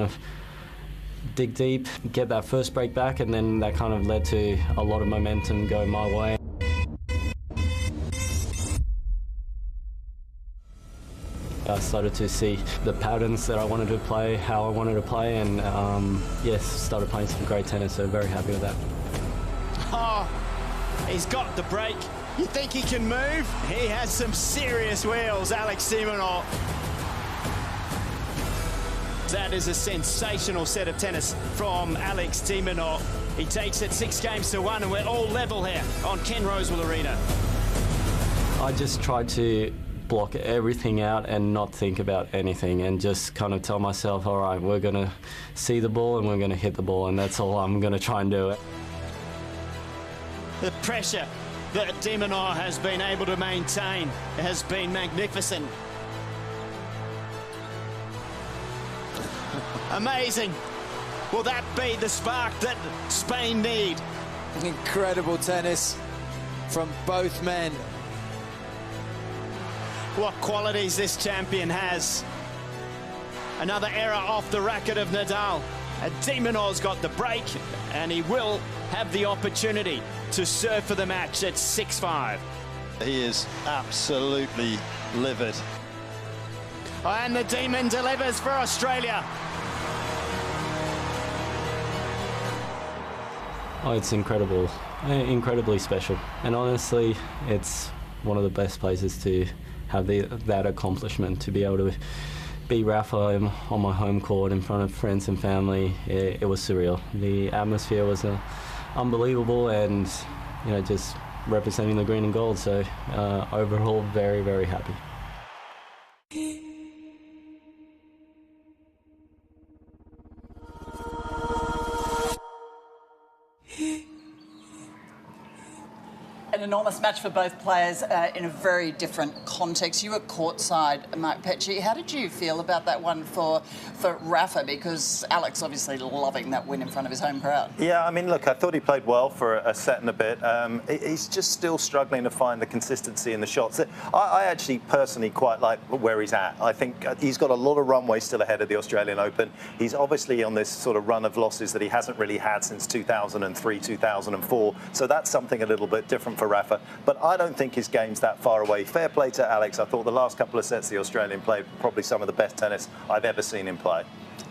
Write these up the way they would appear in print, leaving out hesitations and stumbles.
of dig deep, get that first break back, and then that kind of led to a lot of momentum going my way. I started to see the patterns that I wanted to play, how I wanted to play, and yes, started playing some great tennis, so very happy with that. Oh, he's got the break. You think he can move? He has some serious wheels, Alex de Minaur. That is a sensational set of tennis from Alex de Minaur. He takes it 6-1, and we're all level here on Ken Rosewall Arena. I just tried to block everything out and not think about anything, and just kind of tell myself, all right, we're going to see the ball and we're going to hit the ball, and that's all I'm going to try and do. The pressure that de Minaur has been able to maintain has been magnificent. Amazing. Will that be the spark that Spain need? Incredible tennis from both men. What qualities this champion has. Another error off the racket of Nadal. And de Minaur's got the break, and he will have the opportunity to serve for the match at 6-5. He is absolutely livid. And the Demon delivers for Australia. Oh, it's incredible, incredibly special, and honestly, it's one of the best places to have that accomplishment, to be able to beat Rafa on my home court in front of friends and family. It was surreal. The atmosphere was unbelievable, and just representing the green and gold. So overall, very, very happy. An enormous match for both players in a very different context. You were courtside, Mark Petchey. How did you feel about that one for Rafa? Because Alex obviously loving that win in front of his home crowd. Yeah, I mean, look, I thought he played well for a set and a bit. He's just still struggling to find the consistency in the shots. I actually personally quite like where he's at. I think he's got a lot of runway still ahead of the Australian Open. He's obviously on this sort of run of losses that he hasn't really had since 2003, 2004. So that's something a little bit different for Rafa, but I don't think his game's that far away. Fair play to Alex. I thought the last couple of sets the Australian played probably some of the best tennis I've ever seen him play.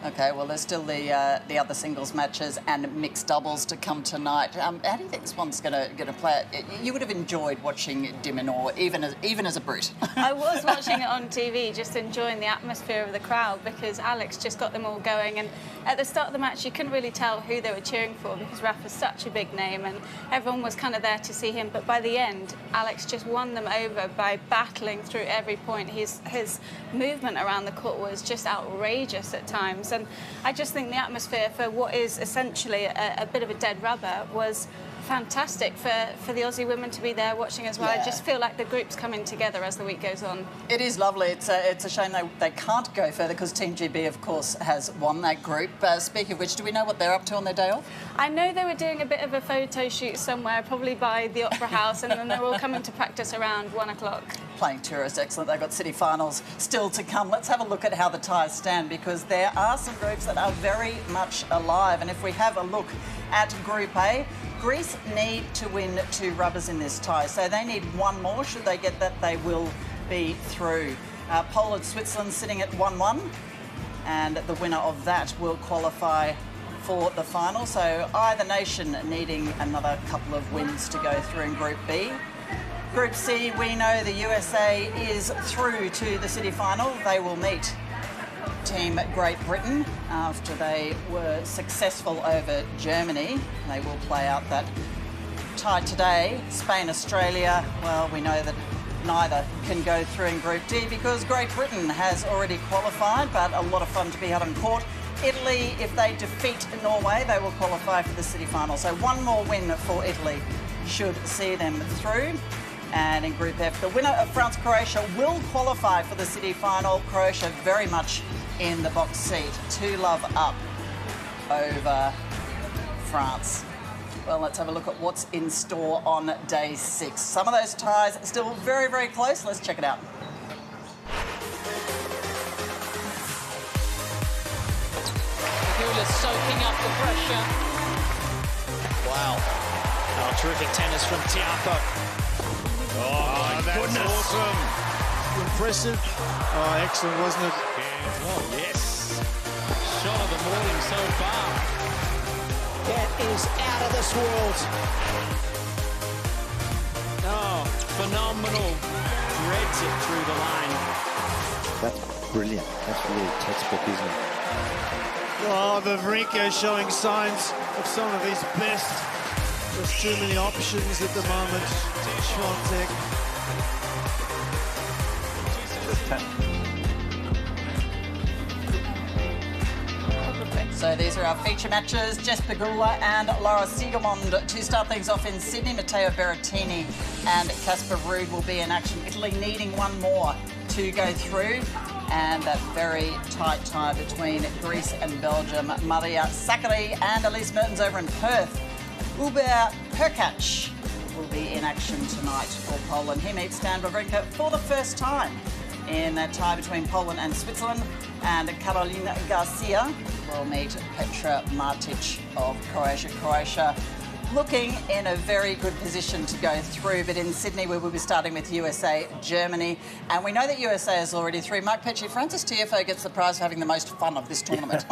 Okay, well, there's still the other singles matches and mixed doubles to come tonight. How do you think this one's going to play out? You would have enjoyed watching de Minaur, even as a Brit. I was watching it on TV, just enjoying the atmosphere of the crowd, because Alex just got them all going. And at the start of the match, you couldn't really tell who they were cheering for, because Rafa's such a big name and everyone was kind of there to see him. But by the end, Alex just won them over by battling through every point. His movement around the court was just outrageous at times. And I just think the atmosphere for what is essentially a bit of a dead rubber was fantastic for the Aussie women to be there watching as well. Yeah. I just feel like the group's coming together as the week goes on. It is lovely. It's a shame they can't go further, because Team GB, of course, has won that group. Speaking of which, do we know what they're up to on their day off? I know they were doing a bit of a photo shoot somewhere, probably by the Opera House, and then they're all coming to practice around 1 o'clock. Playing tourist, excellent. They've got city finals still to come. Let's have a look at how the ties stand, because there are some groups that are very much alive. And if we have a look at Group A, Greece need to win 2 rubbers in this tie, so they need one more. Should they get that, they will be through. Poland, Switzerland sitting at 1-1, and the winner of that will qualify for the final. So either nation needing another couple of wins to go through in Group B. Group C, we know the USA is through to the city final. They will meet Team Great Britain after they were successful over Germany. They will play out that tie today. Spain, Australia, well, we know that neither can go through in Group D because Great Britain has already qualified, but a lot of fun to be had on court. Italy, if they defeat Norway, they will qualify for the city final. So one more win for Italy should see them through. And in Group F, the winner of France-Croatia will qualify for the city final. Croatia very much in the box seat. 2-love up over France. Well, let's have a look at what's in store on day 6. Some of those ties still very, very close. Let's check it out. Pegula soaking up the pressure. Wow. Oh, terrific tennis from Tiafoe. Oh, my goodness. Awesome. Impressive. Oh, excellent, wasn't it? Oh, yes. Shot of the morning so far. That is out of this world. Oh, phenomenal. Dreads it through the line. That's brilliant. That's really textbook, isn't it? Oh, Wawrinka showing signs of some of his best. There's too many options at the moment. Swiatek. So these are our feature matches. Jess Pegula and Laura Siegemund to start things off in Sydney. Matteo Berrettini and Casper Ruud will be in action. Italy needing one more to go through. And that very tight tie between Greece and Belgium. Maria Sakkari and Elise Mertens over in Perth. Hubert Hurkacz will be in action tonight for Poland. He meets Stan Wawrinka for the first time in that tie between Poland and Switzerland. And Carolina Garcia will meet Petra Martic of Croatia. Croatia looking in a very good position to go through, but in Sydney we will be starting with USA, Germany, and we know that USA is already through. Mark Petrie, Francis Tiafoe gets the prize for having the most fun of this tournament.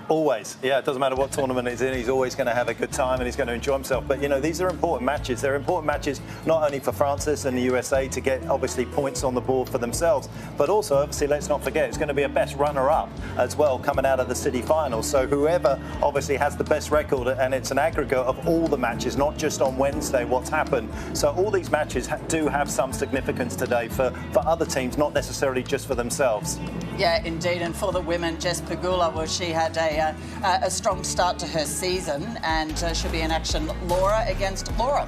Always, yeah, it doesn't matter what tournament he's in, he's always going to have a good time and he's going to enjoy himself. But, you know, these are important matches. They're important matches not only for Francis and the USA to get, obviously, points on the board for themselves, but also, obviously, let's not forget, it's going to be a best runner-up as well coming out of the city finals. So whoever, obviously, has the best record, and it's an aggregate of all the matches, not just on Wednesday, what's happened. So all these matches do have some significance today for other teams, not necessarily just for themselves. Yeah, indeed. And for the women, Jess Pegula, well, she had a strong start to her season and she'll be in action. Laura against Laura.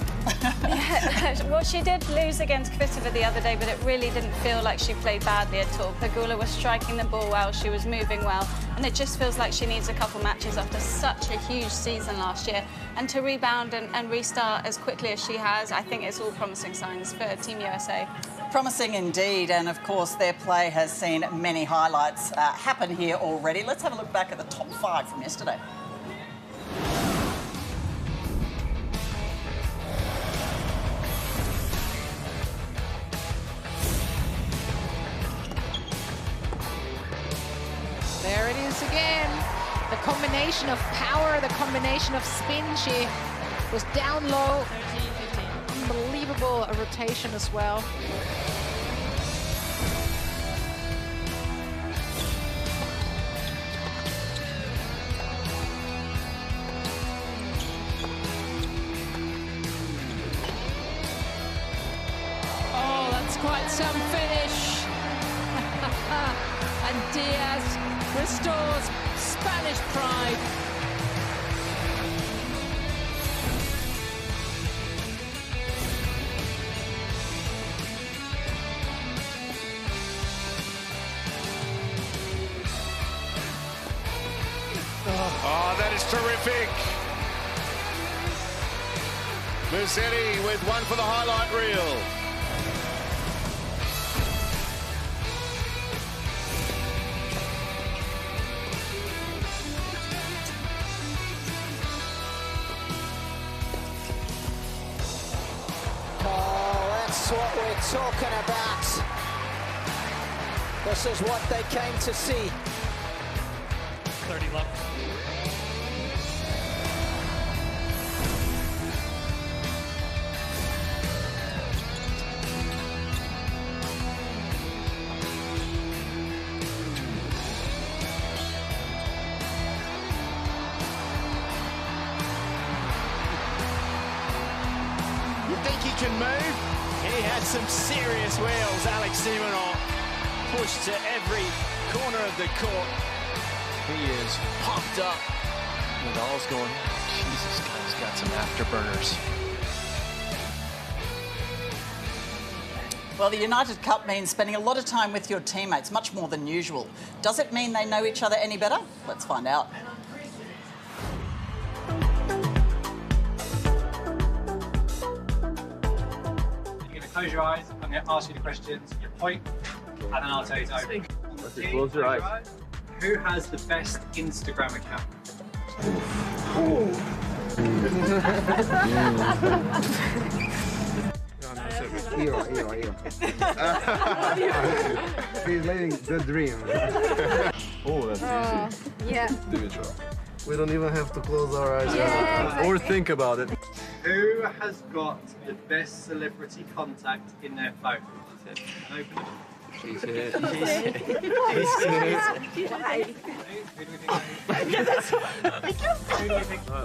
Yeah, well, she did lose against Kvitova the other day, but it really didn't feel like she played badly at all. Pegula was striking the ball well, she was moving well, and it just feels like she needs a couple matches after such a huge season last year. And to rebound and restart as quickly as she has, I think it's all promising signs for Team USA. Promising indeed, and of course their play has seen many highlights happen here already. Let's have a look back at the top 5 from yesterday. There it is again. The combination of power, the combination of spin. She was down low. Unbelievable rotation as well. Oh, that's quite some finish. And Diaz restores Spanish pride. Oh, that is terrific. Musetti with one for the highlight reel. Oh, that's what we're talking about. This is what they came to see. 30 love. You think he can move? He had some serious wheels, Alex Simonot. Pushed to every corner of the court. He is pumped up. Nadal's going, Jesus, guy's got some afterburners. Well, the United Cup means spending a lot of time with your teammates, much more than usual. Does it mean they know each other any better? Let's find out. Close your eyes. I'm going to ask you the questions. You point, and then I'll tell you to open. Close your eyes. Who has the best Instagram account? He's living the dream. Oh, that's easy. Yeah. Dimitro. We don't even have to close our eyes. Or think about it. Who has got the best celebrity contact in their phone? Open it. She's here.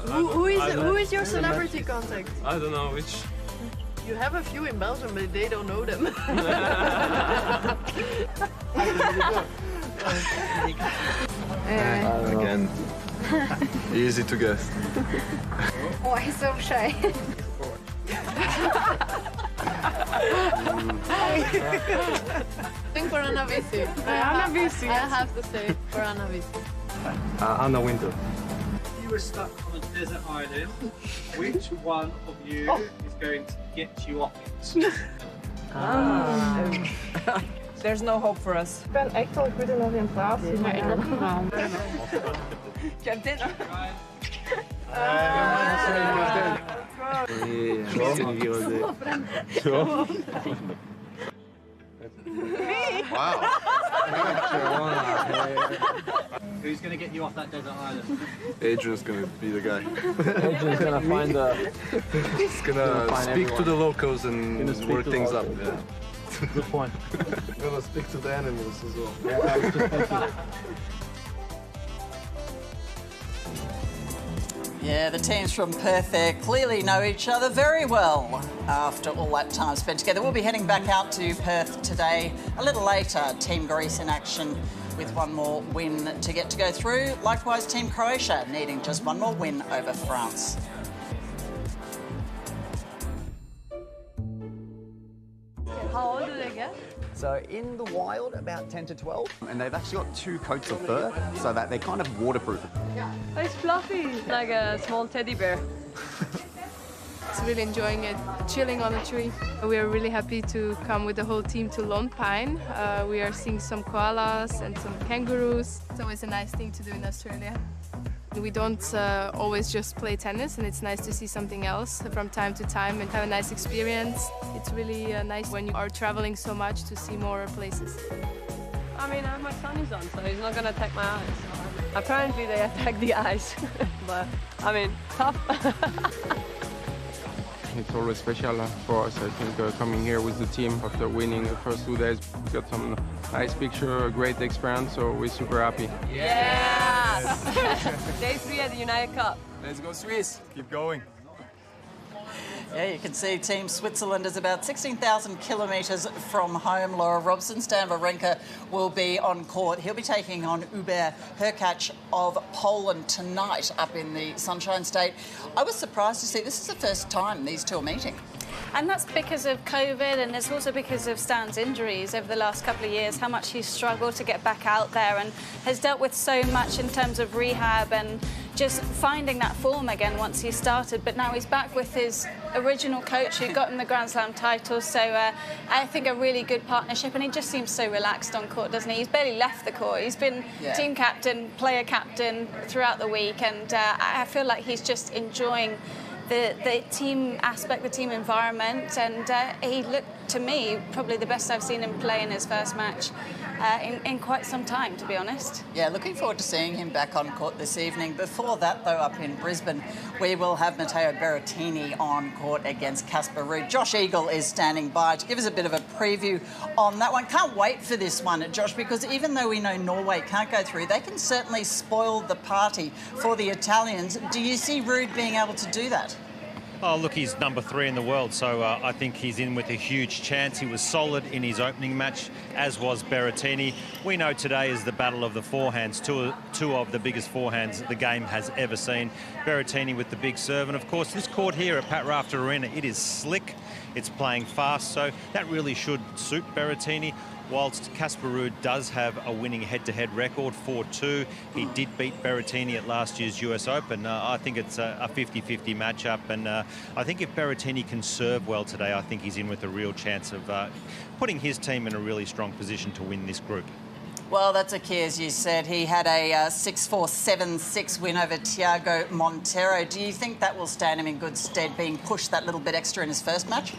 Who is your celebrity contact? I don't know which. You have a few in Belgium, but they don't know them. Again. Easy to guess. Oh, he's so shy. I think for Anna Vissi. Anna Vissi. I have to say for Anna Vissi. Anna Winter. If you were stuck on a desert island, which one of you is going to get you off it? There's no hope for us. Ik ben echt al goed in oriëntatie, maar ik heb gedaan. Ik heb dit nog. Wow. Who's going to get you off that desert island? Adrian's gonna be the guy. Adrian's gonna find the. He's gonna speak to the locals and work things up. Yeah. Good point. I'm gonna speak to the animals as well. Yeah, I was just thinking. Yeah, the teams from Perth there clearly know each other very well after all that time spent together. We'll be heading back out to Perth today. A little later, Team Greece in action with one more win to get to go through. Likewise, Team Croatia needing just one more win over France. How old do they get? So in the wild, about 10 to 12, and they've actually got 2 coats of fur, so that they're kind of waterproof. Oh, it's fluffy, like a small teddy bear. It's really enjoying it, chilling on a tree. We are really happy to come with the whole team to Lone Pine. We are seeing some koalas and some kangaroos. It's always a nice thing to do in Australia. We don't always just play tennis, and it's nice to see something else from time to time and have a nice experience. It's really nice when you are traveling so much to see more places. I mean, I have my sunnies on, so he's not going to attack my eyes. Apparently they attack the eyes, but I mean, tough. It's always special for us, I think, coming here with the team after winning the first 2 days. We got some nice picture, a great experience, so we're super happy. Yes! Day 3 at the United Cup. Let's go Swiss. Keep going. Yeah, you can see Team Switzerland is about 16,000 kilometres from home. Laura Robson, Stan Wawrinka will be on court. He'll be taking on Hubert Hurkacz of Poland tonight up in the Sunshine State. I was surprised to see this is the first time these two are meeting. And that's because of COVID, and it's also because of Stan's injuries over the last couple of years, how much he's struggled to get back out there and has dealt with so much in terms of rehab and just finding that form again once he started. But now he's back with his original coach who got him the Grand Slam title. So I think a really good partnership, and he just seems so relaxed on court, doesn't he? He's barely left the court. He's been team captain, player captain throughout the week, and I feel like he's just enjoying the team aspect, the team environment, and he looked, to me, probably the best I've seen him play in his first match in quite some time, to be honest. Yeah, looking forward to seeing him back on court this evening. Before that, though, up in Brisbane, we will have Matteo Berrettini on court against Casper Ruud. Josh Eagle is standing by to give us a bit of a preview on that one. Can't wait for this one, Josh, because even though we know Norway can't go through, they can certainly spoil the party for the Italians. Do you see Ruud being able to do that? Oh, look, he's number 3 in the world, so I think he's in with a huge chance. He was solid in his opening match, as was Berrettini. We know today is the battle of the forehands, two of the biggest forehands the game has ever seen. Berrettini with the big serve, and of course this court here at Pat Rafter Arena, it is slick, it's playing fast, so that really should suit Berrettini. Whilst Casper Ruud does have a winning head-to-head record, 4-2. He did beat Berrettini at last year's US Open. I think it's a 50-50 matchup, and I think if Berrettini can serve well today, I think he's in with a real chance of putting his team in a really strong position to win this group. Well, that's a key, as you said. He had a 6-4, 7-6 win over Thiago Montero. Do you think that will stand him in good stead, being pushed that little bit extra in his first match?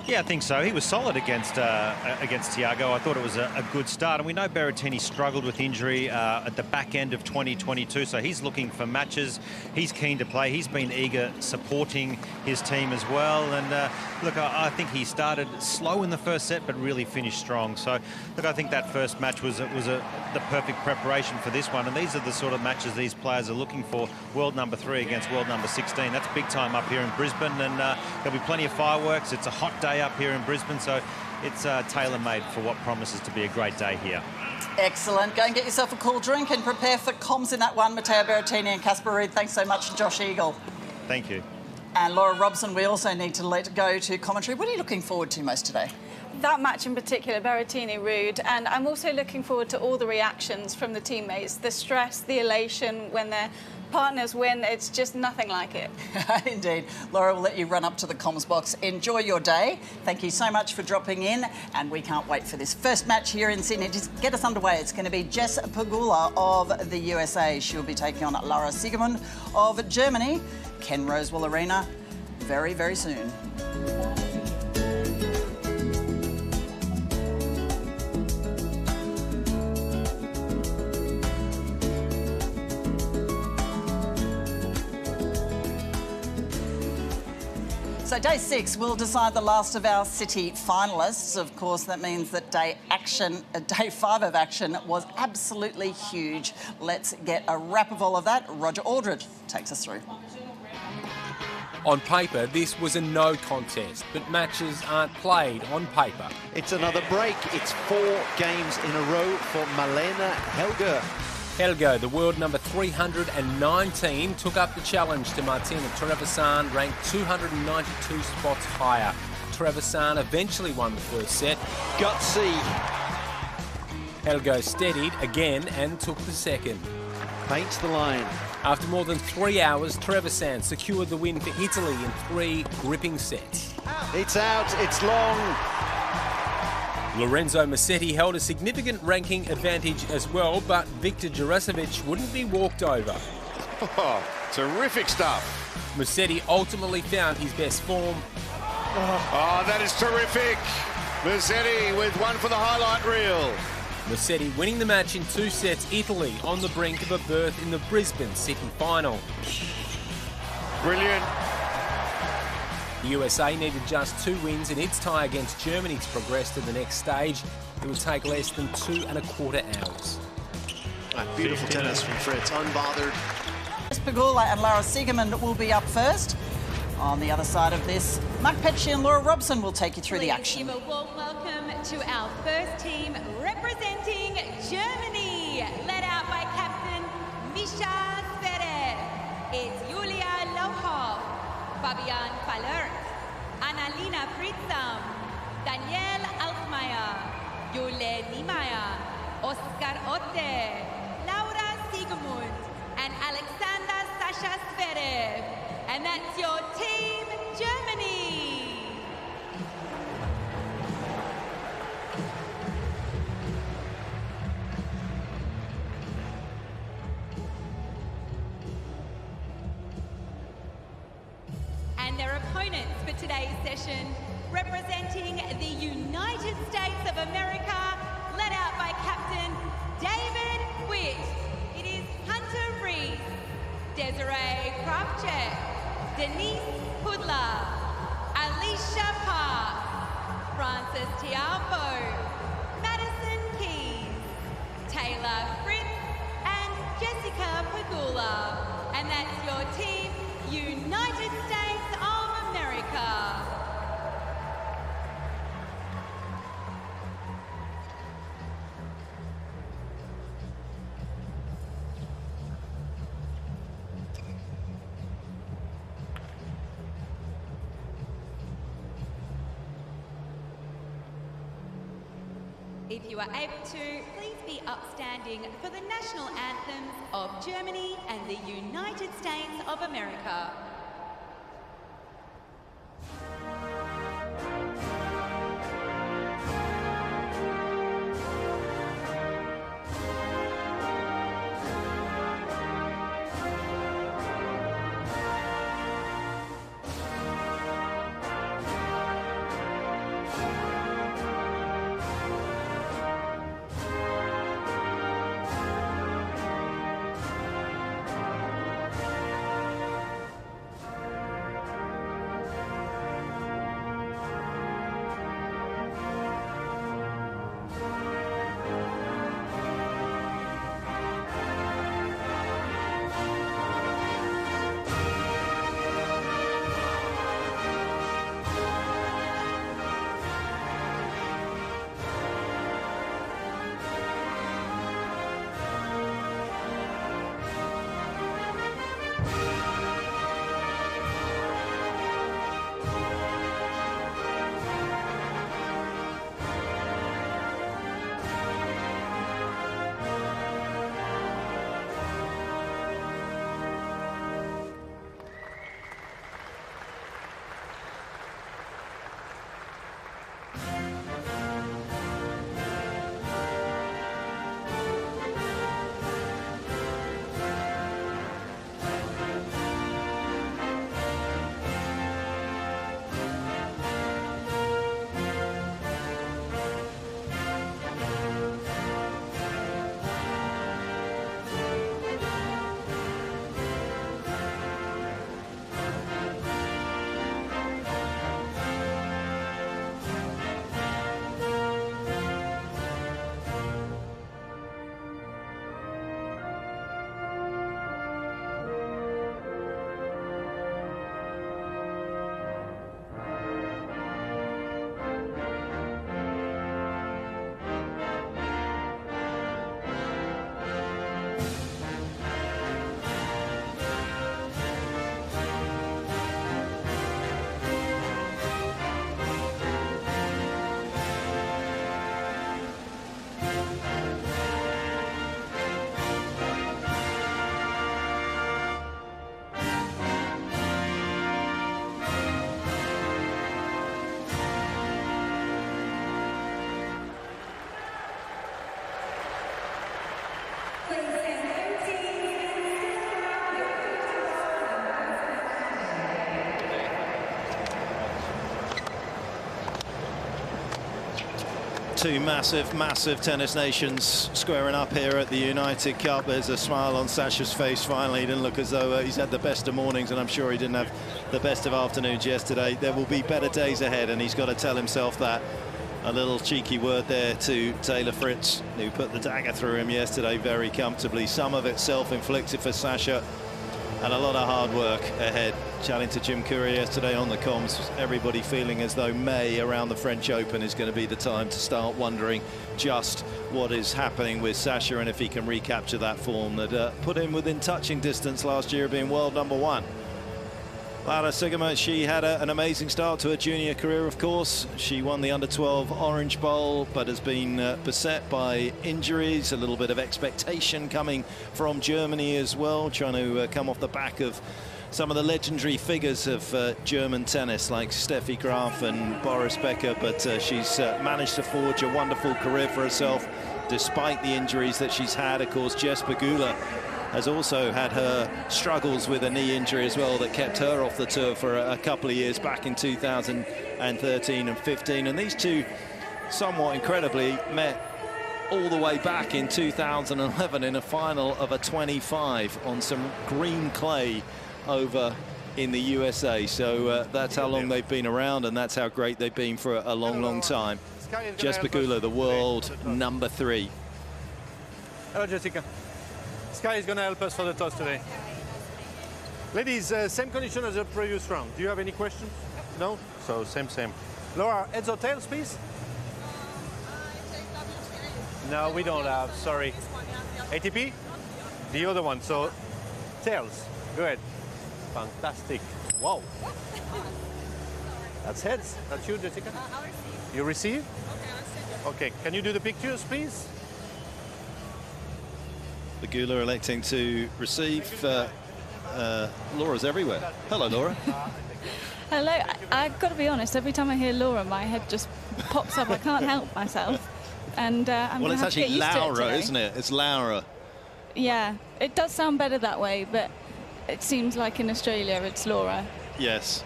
Yeah, I think so. He was solid against Thiago. I thought it was a good start. And we know Berrettini struggled with injury at the back end of 2022, so he's looking for matches. He's keen to play. He's been eager supporting his team as well. And look, I think he started slow in the first set, but really finished strong. So, look, I think that first match was the perfect preparation for this one. And these are the sort of matches these players are looking for. World number 3 against world number 16. That's big time up here in Brisbane. And there'll be plenty of fireworks. It's a hot day up here in Brisbane, so it's tailor-made for what promises to be a great day here. Excellent. Go and get yourself a cool drink and prepare for comms in that one. Matteo Berrettini and Casper Ruud, thanks so much. Josh Eagle. Thank you. And Laura Robson, we also need to let go to commentary. What are you looking forward to most today? That match in particular, Berrettini-Ruud, and I'm also looking forward to all the reactions from the teammates, the stress, the elation when their partners win. It's just nothing like it. Indeed. Laura will let you run up to the comms box. Enjoy your day. Thank you so much for dropping in, and we can't wait for this first match here in Sydney. Just get us underway. It's going to be Jess Pegula of the USA. She'll be taking on Lara Siegemund of Germany. Ken Rosewell Arena very, very soon. So day 6 will decide the last of our city finalists. Of course, that means that day 5 of action was absolutely huge. Let's get a wrap of all of that. Roger Aldred takes us through. On paper, this was a no contest, but matches aren't played on paper. It's another break. It's 4 games in a row for Malena Helge. Helge, the world number 319, took up the challenge to Martina Trevisan, ranked 292 spots higher. Trevisan eventually won the first set. Gutsy. Helge steadied again and took the second. Paints the line. After more than 3 hours, Trevisan secured the win for Italy in 3 gripping sets. It's out, it's long. Lorenzo Musetti held a significant ranking advantage as well, but Viktor Jurasevich wouldn't be walked over. Oh, terrific stuff. Musetti ultimately found his best form. Oh, that is terrific. Musetti with one for the highlight reel. Musetti winning the match in 2 sets, Italy on the brink of a berth in the Brisbane City final. Brilliant. The USA needed just 2 wins in its tie against Germany to progress to the next stage. It would take less than 2.25 hours. Beautiful tennis from Fritz, unbothered. Pegula and Lara Siegemund will be up first. On the other side of this, Mark Petchey and Laura Robson will take you through the action. Give a warm welcome to our first team representing Germany, led out by Captain Mischa Zverev. It's Julia Lohov, Fabian Fallert, Annalena Fritzam, Danielle Altmaier, Jule Niemeyer, Oscar Otte, Laura Siegemund, and Alexander Sasha Zverev. And that's your team, Germany. And their opponents for today's session, representing the United States of America, led out by Captain David Witt. It is Hunter Reese, Desiree Kravchuk, Denise Pudler, Alicia Park, Frances Tiafoe, Madison Keys, Taylor Fritz, and Jessica Pegula. And that's your team, United States of America. If you are able to, please be upstanding for the national anthems of Germany and the United States of America. Two massive tennis nations squaring up here at the United Cup. There's a smile on Sasha's face finally. He didn't look as though he's had the best of mornings, and I'm sure he didn't have the best of afternoons yesterday. There will be better days ahead, and he's got to tell himself that. A little cheeky word there to Taylor Fritz, who put the dagger through him yesterday very comfortably. Some of it self-inflicted for Sasha, and a lot of hard work ahead. Chatting to Jim Courier yesterday on the comms, everybody feeling as though May around the French Open is going to be the time to start wondering just what is happening with Sasha and if he can recapture that form that put him within touching distance last year of being world #1. Laura Siegemund, she had an amazing start to her junior career, of course. She won the Under-12 Orange Bowl, but has been beset by injuries, a little bit of expectation coming from Germany as well, trying to come off the back of some of the legendary figures of German tennis like Steffi Graf and Boris Becker, but she's managed to forge a wonderful career for herself despite the injuries that she's had. Of course, Jess Pegula has also had her struggles with a knee injury as well that kept her off the tour for a couple of years back in 2013 and 15. And these two, somewhat incredibly, met all the way back in 2011 in a final of a 25 on some green clay over in the USA. So that's how long they've been around, and that's how great they've been for a long time. Jess Pegula, the world #3. Hello, Jessica. Sky is going to help us for the toss today. Ladies, same condition as the previous round. Do you have any questions? No? So same. Laura, heads or tails, please? No, we don't have, sorry. ATP? The other one, so tails. Go ahead. Fantastic. Wow. That's heads. That's you, Jessica? You receive? Okay, can you do the pictures, please? Pegula electing to receive. Laura's everywhere. Hello, Laura. Hello. I've got to be honest, every time I hear Laura, my head just pops up. I can't help myself. And I'm well, it's have to actually get used Laura, to it today. isn't it? It's Laura. Yeah, it does sound better that way, but it seems like in Australia it's Laura. Yes.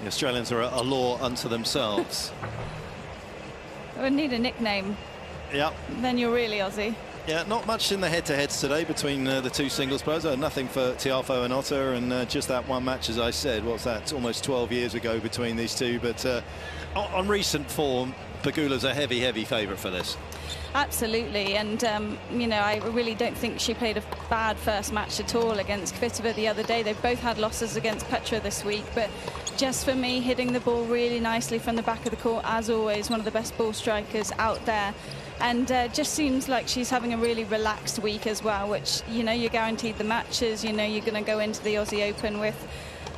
The Australians are a law unto themselves. I would need a nickname. Yep. Then you're really Aussie. Yeah, not much in the head-to-heads today between the two singles players. Nothing for Tiafoe and Otter, and just that one match, as I said. What's that? It's almost 12 years ago between these two. But on recent form, Pegula's a heavy favourite for this. Absolutely, and you know, I really don't think she played a bad first match at all against Kvitova the other day. They've both had losses against Petra this week, but just for me, hitting the ball really nicely from the back of the court, as always, one of the best ball strikers out there. And just seems like she's having a really relaxed week as well, which, you know, you're guaranteed the matches. You know, you're going to go into the Aussie Open with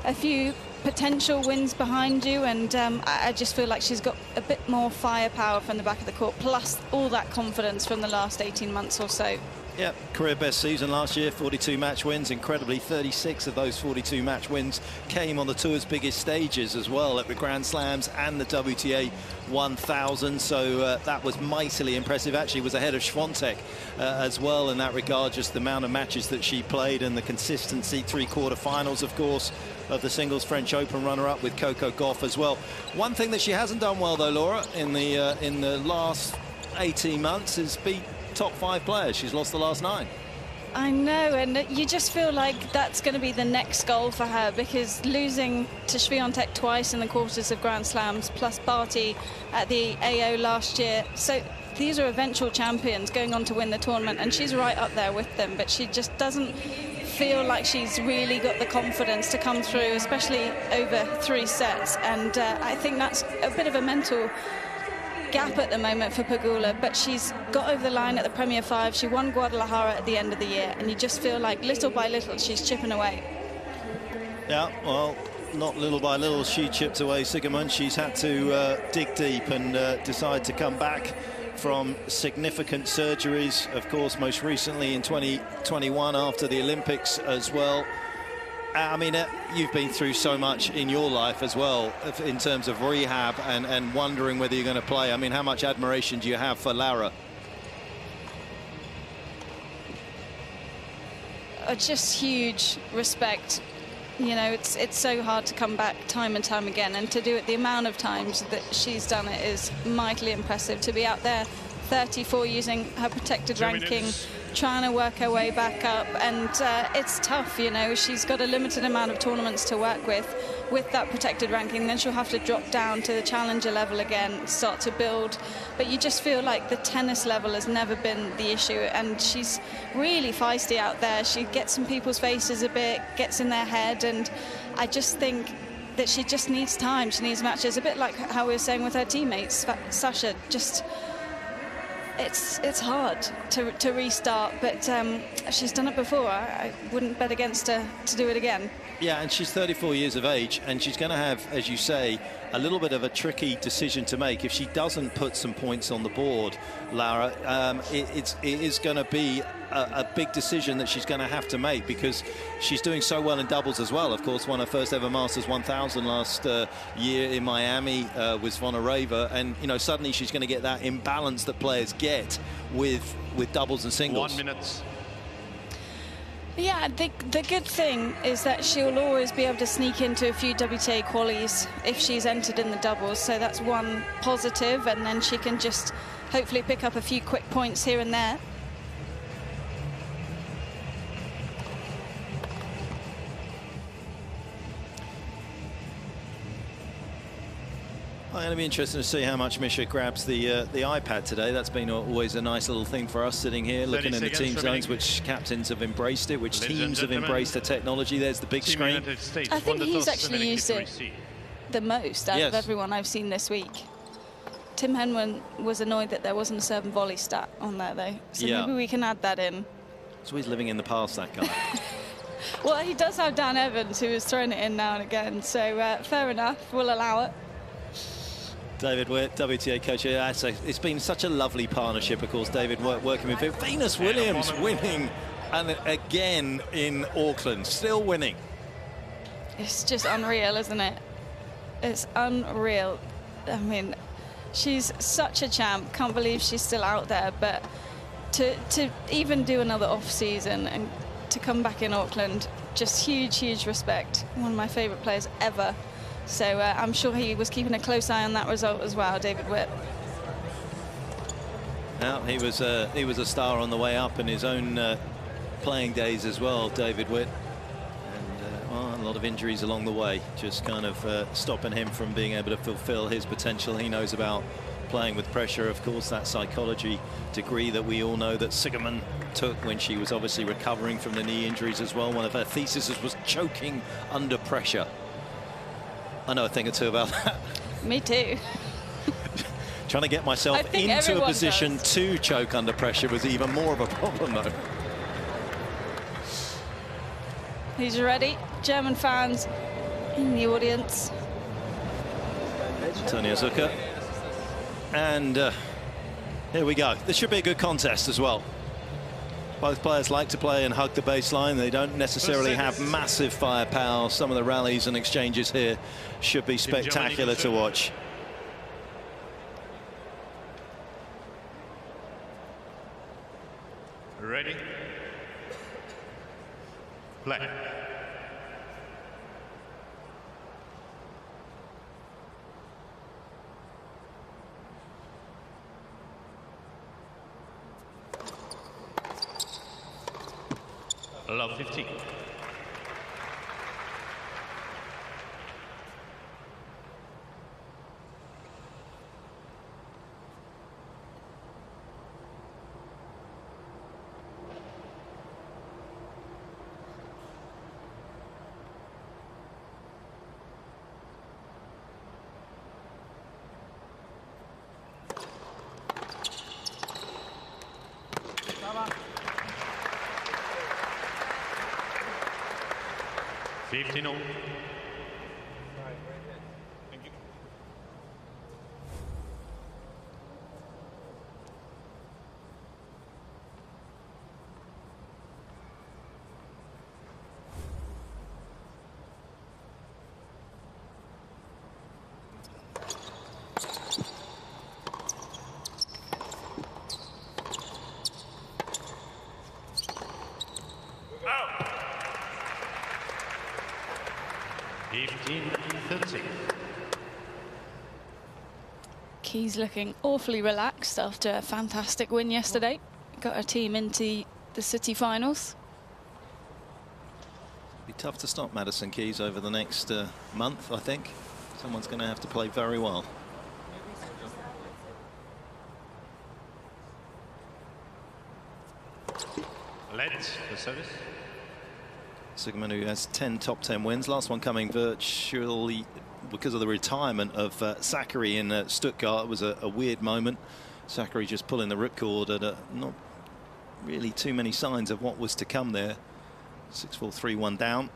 a few potential wins behind you, and I just feel like she's got a bit more firepower from the back of the court, plus all that confidence from the last 18 months or so. Yeah, career best season last year, 42 match wins. Incredibly, 36 of those 42 match wins came on the tour's biggest stages as well, at the Grand Slams and the WTA 1000. So that was mightily impressive. Actually was ahead of Swiatek as well in that regard, just the amount of matches that she played and the consistency. 3 quarterfinals, of course, of the singles French Open runner-up with Coco Gauff as well. One thing that she hasn't done well, though, Laura, in the last 18 months is beat top 5 players. She's lost the last 9. I know, and you just feel like that's going to be the next goal for her, because losing to Swiatek twice in the quarters of Grand Slams, plus Barty at the AO last year. So these are eventual champions going on to win the tournament, and she's right up there with them, but she just doesn't feel like she's really got the confidence to come through, especially over 3 sets. And I think that's a bit of a mental gap at the moment for Pegula, but she's got over the line at the Premier 5. She won Guadalajara at the end of the year, and you just feel like little by little she's chipping away. Yeah, well, not little by little she chipped away, Siegemund. She's had to dig deep and decide to come back from significant surgeries, of course, most recently in 2021 after the Olympics as well. I mean, you've been through so much in your life as well in terms of rehab and wondering whether you're going to play. I mean, how much admiration do you have for Laura? Just huge respect You know, it's so hard to come back time and time again, and to do it the amount of times that she's done it is mightily impressive. To be out there 34 using her protected ranking, trying to work her way back up, and it's tough, you know. She's got a limited amount of tournaments to work with that protected ranking. Then she'll have to drop down to the challenger level again, start to build. But you just feel like the tennis level has never been the issue, and she's really feisty out there. She gets in people's faces a bit, gets in their head, and I just think that she just needs time. She needs matches, a bit like how we were saying with her teammates. Sasha, just it's hard to restart, but she's done it before. I wouldn't bet against her to do it again. Yeah, and she's 34 years of age, and she's going to have, as you say, a little bit of a tricky decision to make. If she doesn't put some points on the board, Laura, it is going to be a big decision that she's going to have to make, because she's doing so well in doubles as well. Of course, won her first ever Masters 1000 last year in Miami with Zvonareva, and you know, suddenly she's going to get that imbalance that players get with doubles and singles. 1 minute. Yeah, the good thing is that she'll always be able to sneak into a few WTA qualies if she's entered in the doubles, so that's one positive, and then she can just hopefully pick up a few quick points here and there. I'm going to be interested to see how much Misha grabs the iPad today. That's been always a nice little thing for us, sitting here looking in the team zones, which captains have embraced it, which teams have embraced the technology. There's the big screen. I think he's actually used it the most out of everyone I've seen this week. Tim Henman was annoyed that there wasn't a serve and volley stat on there, though. So maybe we can add that in. So he's living in the past, that guy. Well, he does have Dan Evans, who is throwing it in now and again. So fair enough, we'll allow it. David Witt, WTA coach. It's been such a lovely partnership, of course, David working with him. Venus Williams winning, and again in Auckland, still winning. It's just unreal, isn't it? It's unreal. I mean, she's such a champ. Can't believe she's still out there. But to even do another off-season and to come back in Auckland, just huge respect. One of my favourite players ever. So I'm sure he was keeping a close eye on that result as well, David Witt. Now, he was a star on the way up in his own playing days as well, David Witt. And well, a lot of injuries along the way, just kind of stopping him from being able to fulfill his potential. He knows about playing with pressure, of course, that psychology degree that we all know that Sigerman took when she was obviously recovering from the knee injuries as well. One of her theses was choking under pressure. I know a thing or two about that. Me too. Trying to get myself into a position to choke under pressure was even more of a problem, though. He's ready. German fans in the audience. Antonia Zucker. And here we go. This should be a good contest as well. Both players like to play and hug the baseline. They don't necessarily have massive firepower. Some of the rallies and exchanges here should be spectacular to watch. Ready? Play. Love 15. No. Thank you. 15-13. Keys looking awfully relaxed after a fantastic win yesterday. Got her team into the city finals. Be tough to stop Madison Keys over the next month, I think. Someone's going to have to play very well. Let's the service. Sigmund, who has 10 top 10 wins, last one coming virtually because of the retirement of Zachary in Stuttgart. It was a weird moment. Zachary just pulling the ripcord at not really too many signs of what was to come there. 6-4, 3-1 down.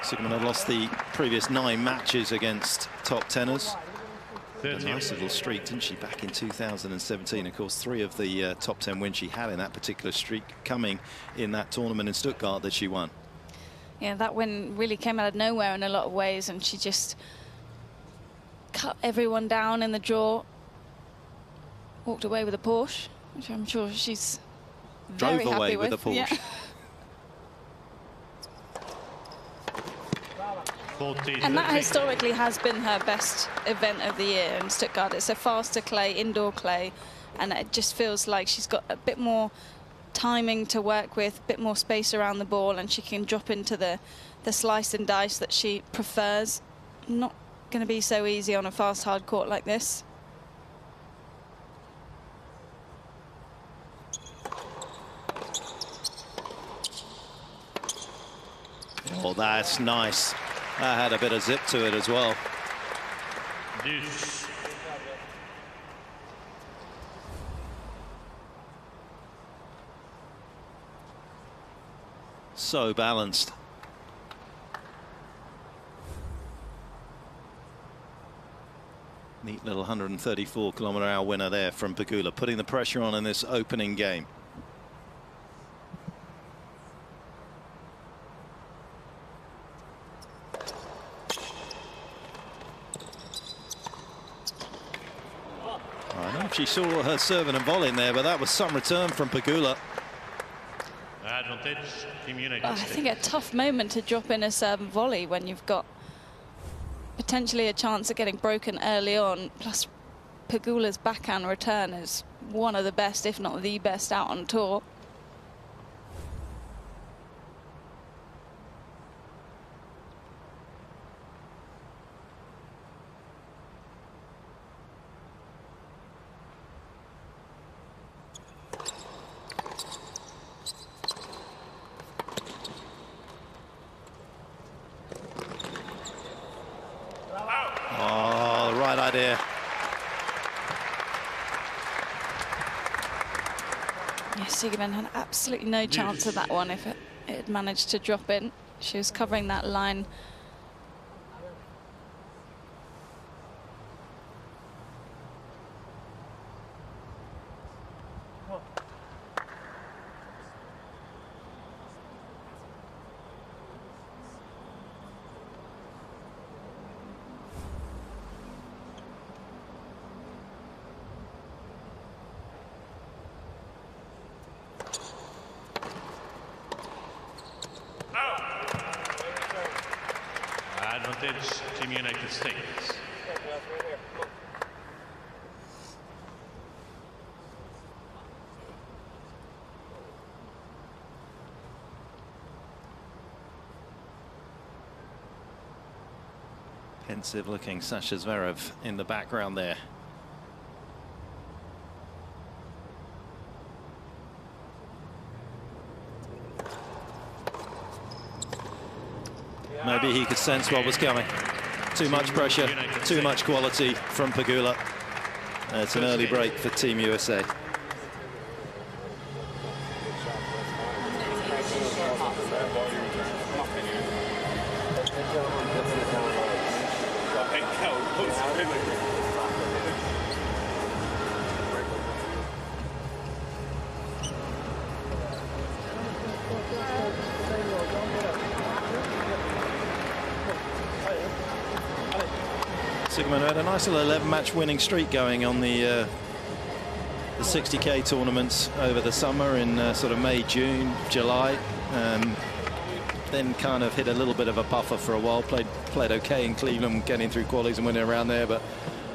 Sigmund had lost the previous 9 matches against top tenors. A nice little streak, didn't she, back in 2017? Of course, 3 of the top 10 wins she had in that particular streak coming in that tournament in Stuttgart that she won. Yeah, that win really came out of nowhere in a lot of ways, and she just cut everyone down in the draw. Walked away with a Porsche, which I'm sure she's very Drove away happy with a Porsche. Yeah. And that historically has been her best event of the year in Stuttgart. It's a faster clay, indoor clay, and it just feels like she's got a bit more timing to work with, a bit more space around the ball, and she can drop into the slice and dice that she prefers. Not going to be so easy on a fast, hard court like this. Oh, that's nice. That had a bit of zip to it as well. Deuce. So balanced. Neat little 134-kilometre-hour winner there from Pegula, putting the pressure on in this opening game. I don't know if she saw her serving and volleying there, but that was some return from Pegula. Advantage, Team United I think a tough moment to drop in a serve and volley when you've got potentially a chance at getting broken early on. Plus, Pegula's backhand return is one of the best, if not the best, out on tour. Oh, the right idea. Yeah, Sigmund had absolutely no chance of that one if it had managed to drop in. She was covering that line. Advantage, Team United States. Pensive looking Sasha Zverev in the background there. Maybe he could sense what was coming. Too much pressure, too much quality from Pegula. It's an early break for Team USA. Sigmund had a nice little 11-match winning streak going on the 60k tournaments over the summer in sort of May, June, July. Then kind of hit a little bit of a buffer for a while. Played okay in Cleveland, getting through qualies and winning around there, but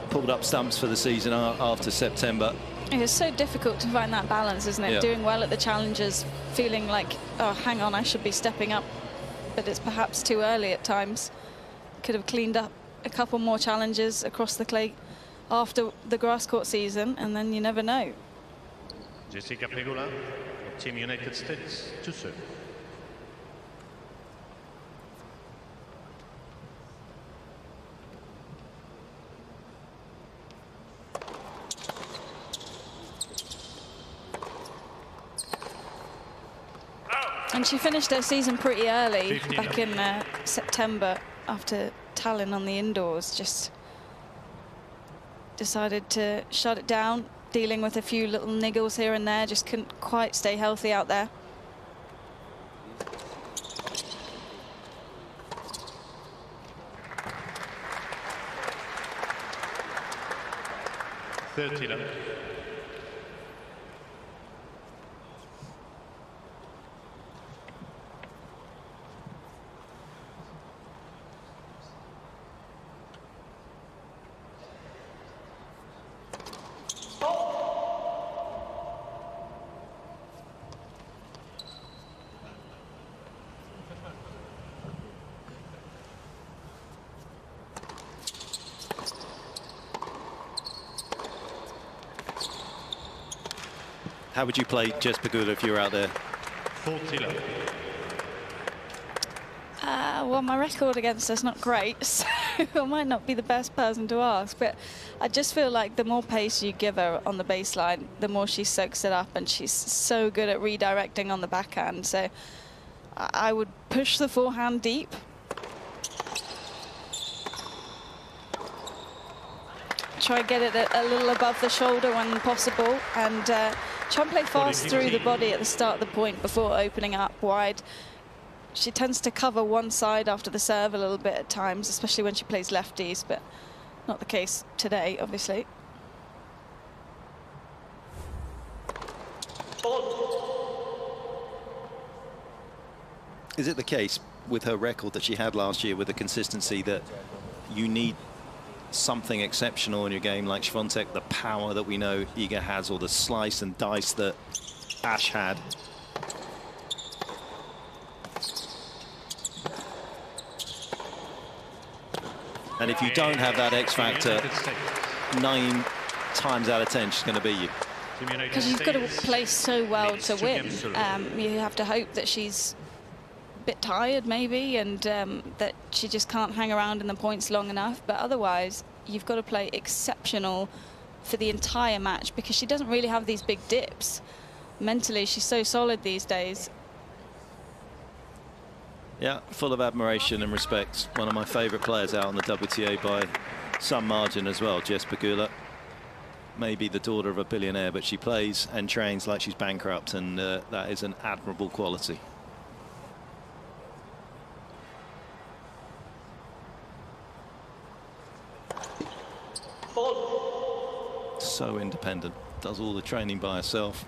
pulled up stumps for the season after September. It's so difficult to find that balance, isn't it? Yeah. Doing well at the challenges, feeling like, oh, hang on, I should be stepping up, but it's perhaps too early at times. Could have cleaned up a couple more challenges across the clay after the grass court season, and then you never know. Jessica Pegula, Team United States, to serve. And she finished her season pretty early, back in September, after Tallinn on the indoors. Just decided to shut it down, dealing with a few little niggles here and there, just couldn't quite stay healthy out there. How would you play Jess Pegula if you were out there? Well, my record against her's not great, so I might not be the best person to ask, but I just feel like the more pace you give her on the baseline, the more she soaks it up, and she's so good at redirecting on the backhand. So I would push the forehand deep. Try and get it a little above the shoulder when possible, and try and play fast through the body at the start of the point before opening up wide. She tends to cover one side after the serve a little bit at times, especially when she plays lefties, but not the case today, obviously. Is it the case with her record that she had last year with the consistency that you need something exceptional in your game like Świątek, the power that we know Iga has, or the slice and dice that Ash had? And if you don't have that X factor, 9 times out of 10 she's going to beat you. Because you've got to play so well to win. You have to hope that she's a bit tired maybe, and that she just can't hang around in the points long enough. But otherwise, you've got to play exceptional for the entire match, because she doesn't really have these big dips. Mentally, she's so solid these days. Yeah, full of admiration and respect. One of my favourite players out on the WTA by some margin as well, Jess Pegula. Maybe the daughter of a billionaire, but she plays and trains like she's bankrupt, and that is an admirable quality. So independent, does all the training by herself.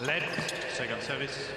Led, second service.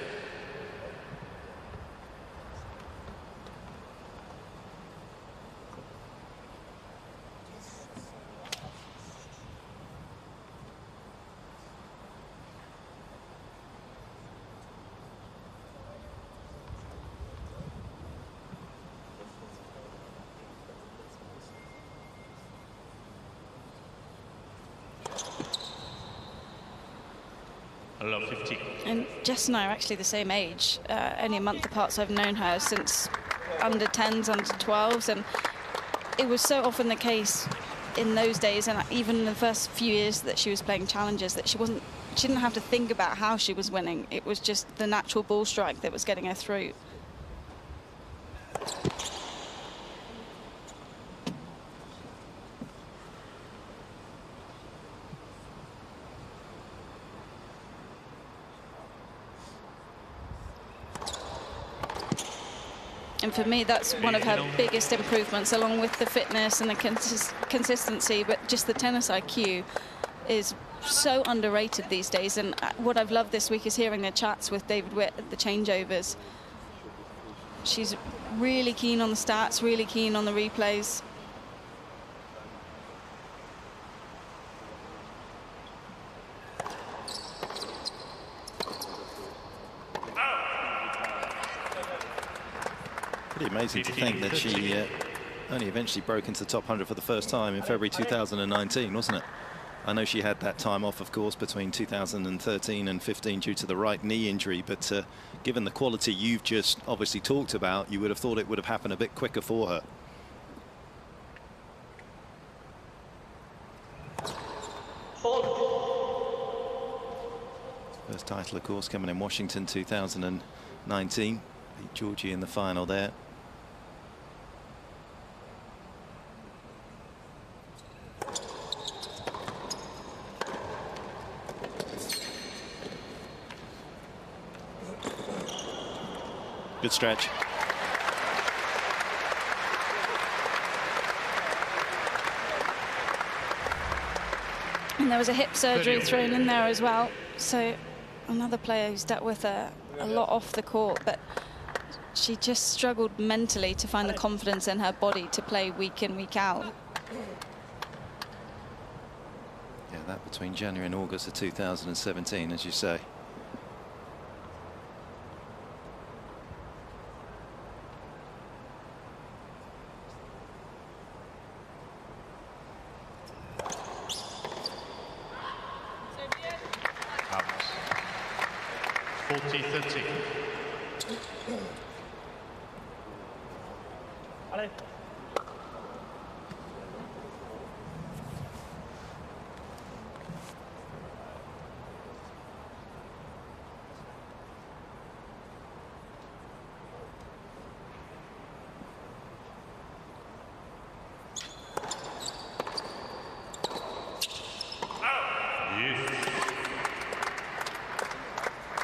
And Jess and I are actually the same age, only a month apart, so I've known her since under 10s, under 12s, and it was so often the case in those days, and even in the first few years that she was playing challenges, that she didn't have to think about how she was winning. It was just the natural ball strike that was getting her through. And for me, that's one of her biggest improvements, along with the fitness and the consistency. But just the tennis IQ is so underrated these days. And what I've loved this week is hearing the chats with David Witt at the changeovers. She's really keen on the stats, really keen on the replays. Pretty amazing to think that she only eventually broke into the top 100 for the first time in February 2019, wasn't it? I know she had that time off, of course, between 2013 and 15 due to the right knee injury, but given the quality you've just obviously talked about, you would have thought it would have happened a bit quicker for her. First title, of course, coming in Washington 2019. Beat Georgie in the final there. Good stretch. And there was a hip surgery thrown in there as well. So another player who's dealt with a lot off the court, but she just struggled mentally to find the confidence in her body to play week in, week out. Yeah, that between January and August of 2017, as you say.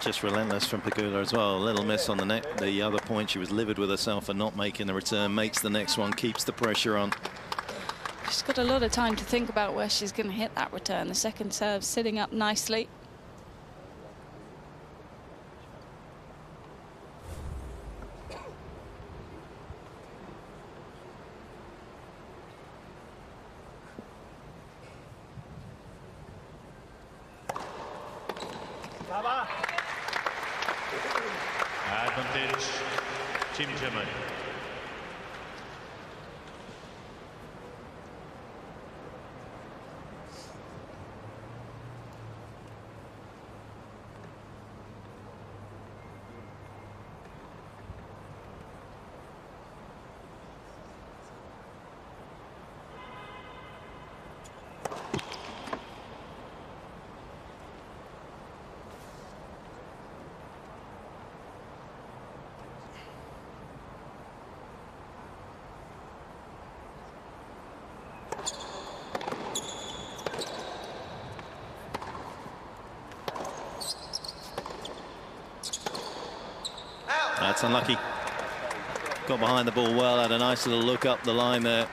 Just relentless from Pegula as well. A little miss on the net. The other point, she was livid with herself for not making the return. Makes the next one, keeps the pressure on. She's got a lot of time to think about where she's going to hit that return. The second serve sitting up nicely. Advantage, Team Germany. That's unlucky. Got behind the ball well, had a nice little look up the line there.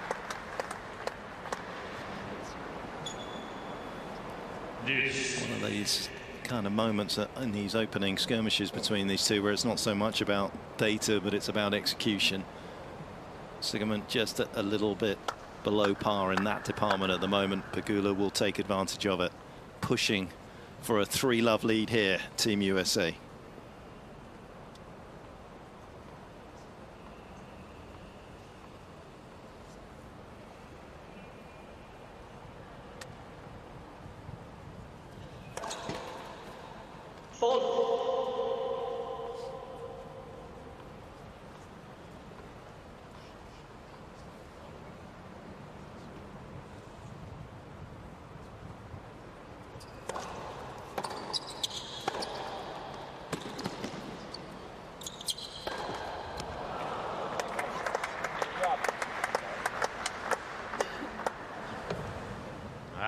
One of these kind of moments in these opening skirmishes between these two where it's not so much about data, but it's about execution. Sigmund just a little bit below par in that department at the moment. Pegula will take advantage of it, pushing for a 3-love lead here, Team USA.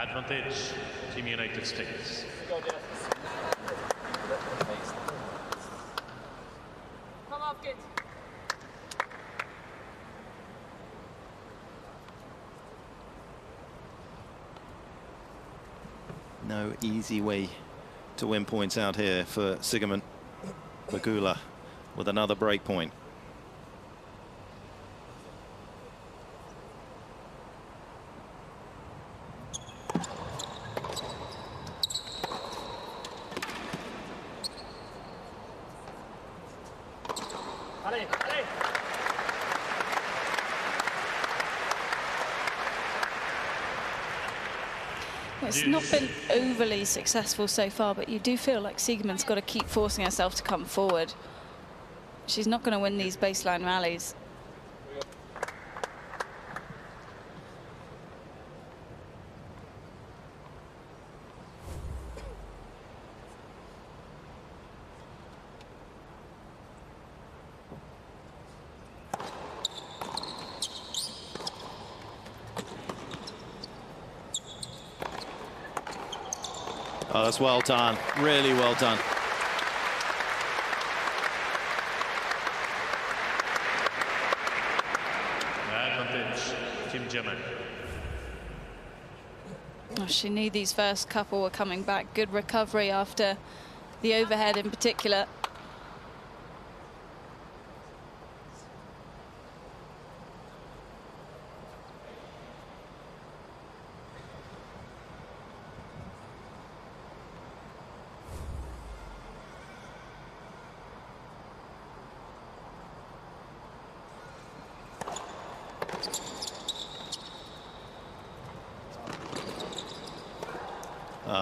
Advantage, Team United States. Come up, kid. No easy way to win points out here for Sigmund Pegula with another break point. It's not been overly successful so far, but you do feel like Sigmund's got to keep forcing herself to come forward. She's not going to win these baseline rallies. Oh, that's well done. Really well done. Advantage, Team German. Oh, she knew these first couple were coming back. Good recovery after the overhead in particular.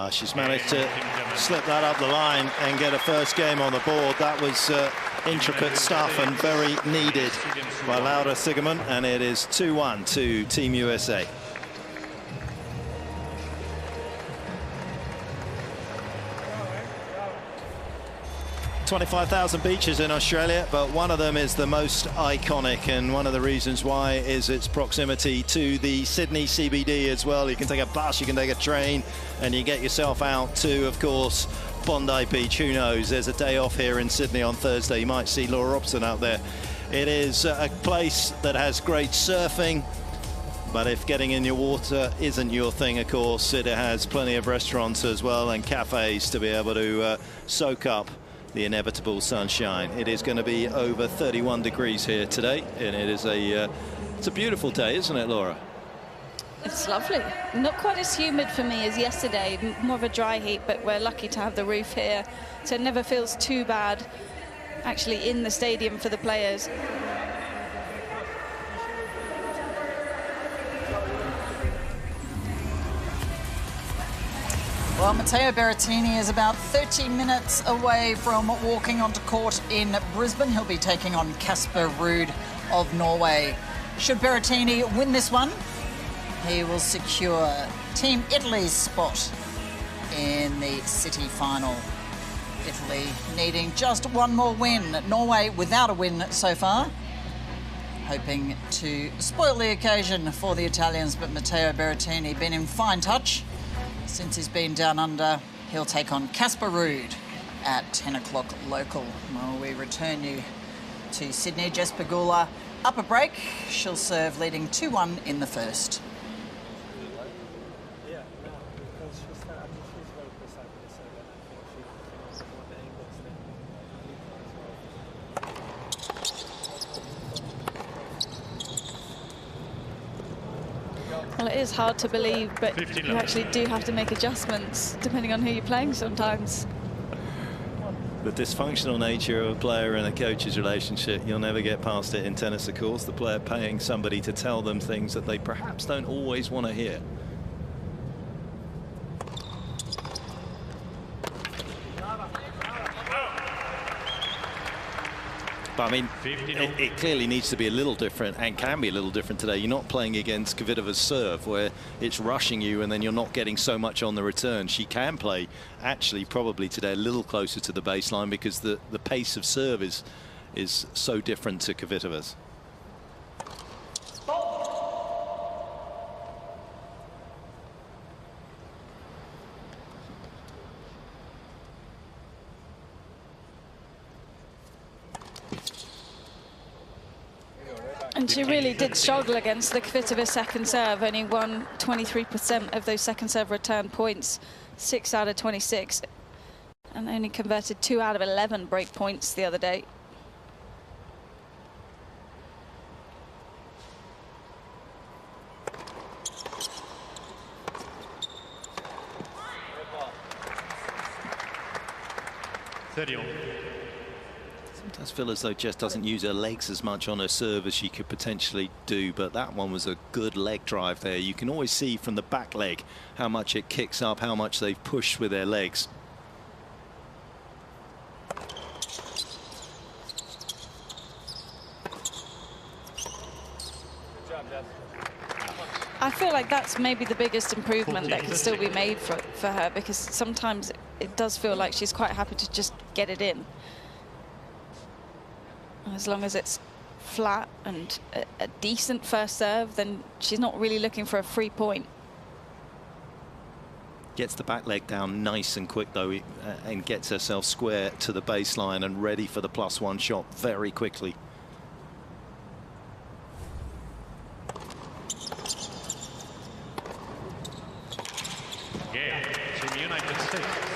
She's managed to slip that up the line and get a first game on the board. That was intricate stuff and very needed by Laura Sigmund, and it is 2-1 to Team USA. "25,000 beaches in Australia, but one of them is the most iconic, and one of the reasons why is its proximity to the Sydney CBD as well. You can take a bus, you can take a train, and you get yourself out to, of course, Bondi Beach. Who knows? There's a day off here in Sydney on Thursday. You might see Laura Robson out there. It is a place that has great surfing, but if getting in your water isn't your thing, of course, it has plenty of restaurants as well and cafes to be able to soak up the inevitable sunshine. It is going to be over 31 degrees here today, and it is it's a beautiful day, isn't it, Laura? It's lovely. Not quite as humid for me as yesterday, more of a dry heat, but we're lucky to have the roof here, so it never feels too bad actually in the stadium for the players. Well, Matteo Berrettini is about 30 minutes away from walking onto court in Brisbane. He'll be taking on Casper Ruud of Norway. Should Berrettini win this one, he will secure Team Italy's spot in the city final. Italy needing just one more win. Norway without a win so far. Hoping to spoil the occasion for the Italians, but Matteo Berrettini been in fine touch since he's been down under. He'll take on Casper Ruud at 10 o'clock local. Well, we return you to Sydney. Jess Pegula up a break. She'll serve leading 2-1 in the first. Well, it is hard to believe, but you actually do have to make adjustments depending on who you're playing sometimes. The dysfunctional nature of a player and a coach's relationship, you'll never get past it in tennis, of course. The player paying somebody to tell them things that they perhaps don't always want to hear. But I mean, it clearly needs to be a little different, and can be a little different today. You're not playing against Kvitova's serve, where it's rushing you and then you're not getting so much on the return. She can play, actually, probably today a little closer to the baseline because the pace of serve is so different to Kvitova's. And she really did struggle against the Kvitova second serve, only won 23% of those second serve return points 6 out of 26, and only converted 2 out of 11 break points the other day. Sometimes feel as though Jess doesn't use her legs as much on her serve as she could potentially do, but that one was a good leg drive there. You can always see from the back leg how much it kicks up, how much they've pushed with their legs. I feel like that's maybe the biggest improvement that can still be made for her, because sometimes it does feel like she's quite happy to just get it in. As long as it's flat and a decent first serve, then she's not really looking for a free point. Gets the back leg down nice and quick though, and gets herself square to the baseline and ready for the +1 shot very quickly.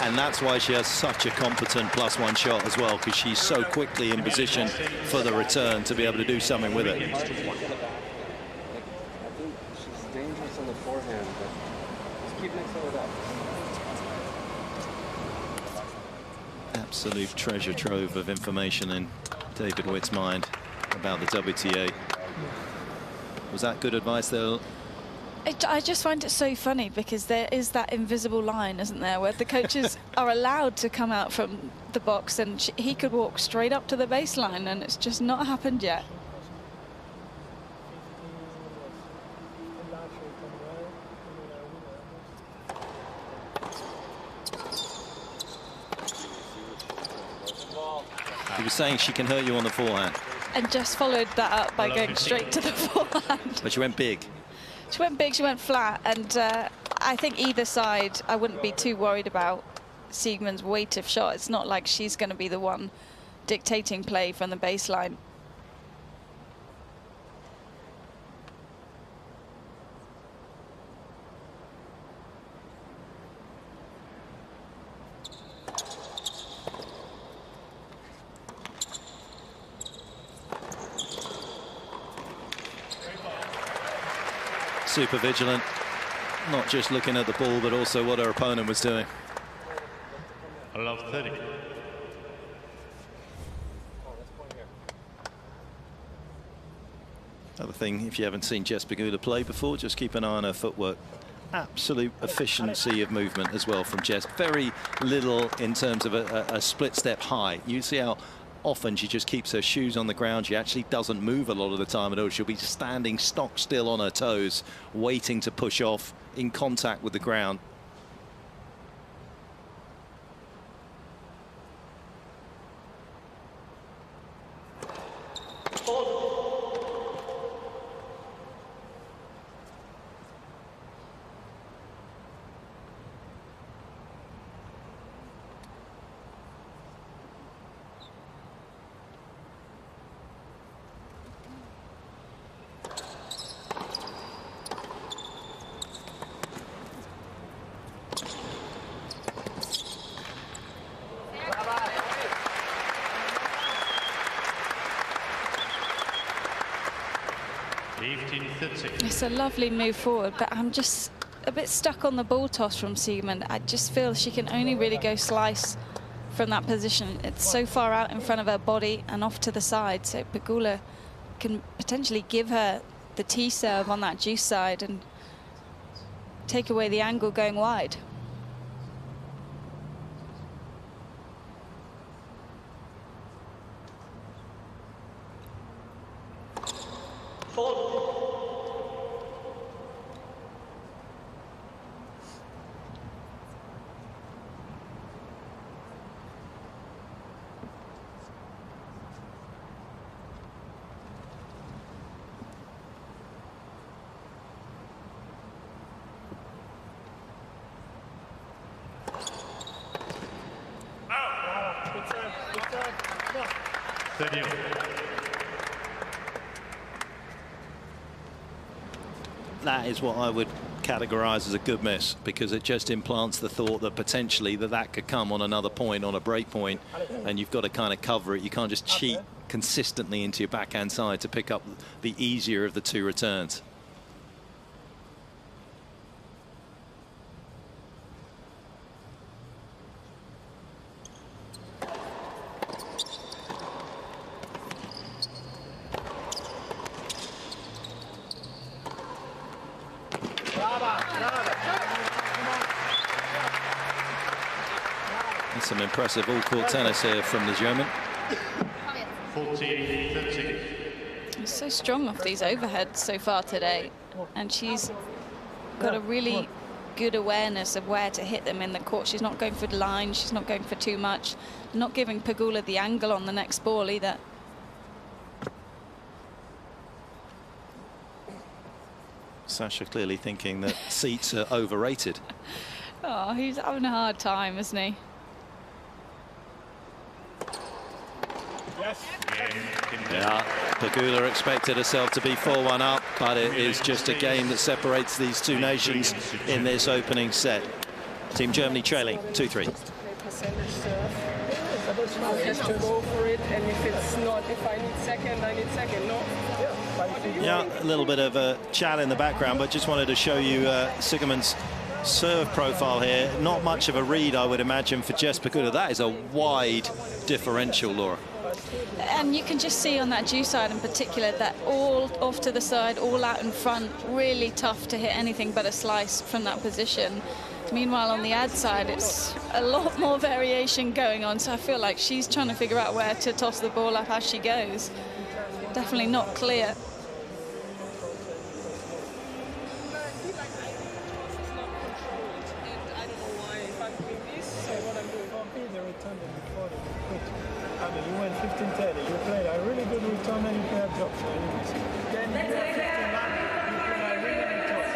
And that's why she has such a competent +1 shot as well, because she's so quickly in position for the return to be able to do something with it. I think she's dangerous on the forehand, but just keep mixing it up. Absolute treasure trove of information in David Witt's mind about the WTA. Was that good advice there? I just find it so funny, because there is that invisible line, isn't there, where the coaches are allowed to come out from the box and he could walk straight up to the baseline, and it's just not happened yet. He was saying she can hurt you on the forehand. And just followed that up by going straight to the forehand. But she went big. She went big, she went flat, and I think either side, I wouldn't be too worried about Siegmund's weight of shot. It's not like she's going to be the one dictating play from the baseline. Super vigilant, not just looking at the ball, but also what her opponent was doing. I love 30. Another thing, if you haven't seen Jess Pegula play before, just keep an eye on her footwork. Absolute efficiency of movement as well from Jess. Very little in terms of a split step high. You see how often she just keeps her shoes on the ground. She actually doesn't move a lot of the time at all. She'll be standing stock still on her toes, waiting to push off in contact with the ground. It's a lovely move forward, but I'm just a bit stuck on the ball toss from Siegmund. I just feel she can only really go slice from that position. It's so far out in front of her body and off to the side, so Pegula can potentially give her the T serve on that juice side and take away the angle going wide. That is what I would categorised as a good miss, because it just implants the thought that potentially that could come on another point, on a break point, and you've got to kind of cover it. You can't just cheat consistently into your backhand side to pick up the easier of the two returns. Some impressive all-court tennis here from the German. 14-13. She's so strong off these overheads so far today, and she's got a really good awareness of where to hit them in the court. She's not going for the line, she's not going for too much, not giving Pegula the angle on the next ball either. Sasha clearly thinking that seats are overrated. Oh, he's having a hard time, isn't he? Yeah, Pegula expected herself to be 4-1 up, but it is just a game that separates these two nations in this opening set. Team Germany trailing 2-3. I have to go for it, and if I need second, I need second. No. Yeah, a little bit of a chat in the background, but just wanted to show you Sugerman's serve profile here. Not much of a read, I would imagine, for Jess Pegula. That is a wide differential, Laura. And you can just see on that due side in particular that all off to the side, all out in front, really tough to hit anything but a slice from that position. Meanwhile, on the ad side, it's a lot more variation going on, so I feel like she's trying to figure out where to toss the ball up as she goes. Definitely not clear. You went 15-30, you played a really good return and you play a drop. Then you play 15-9, you play a really good toss.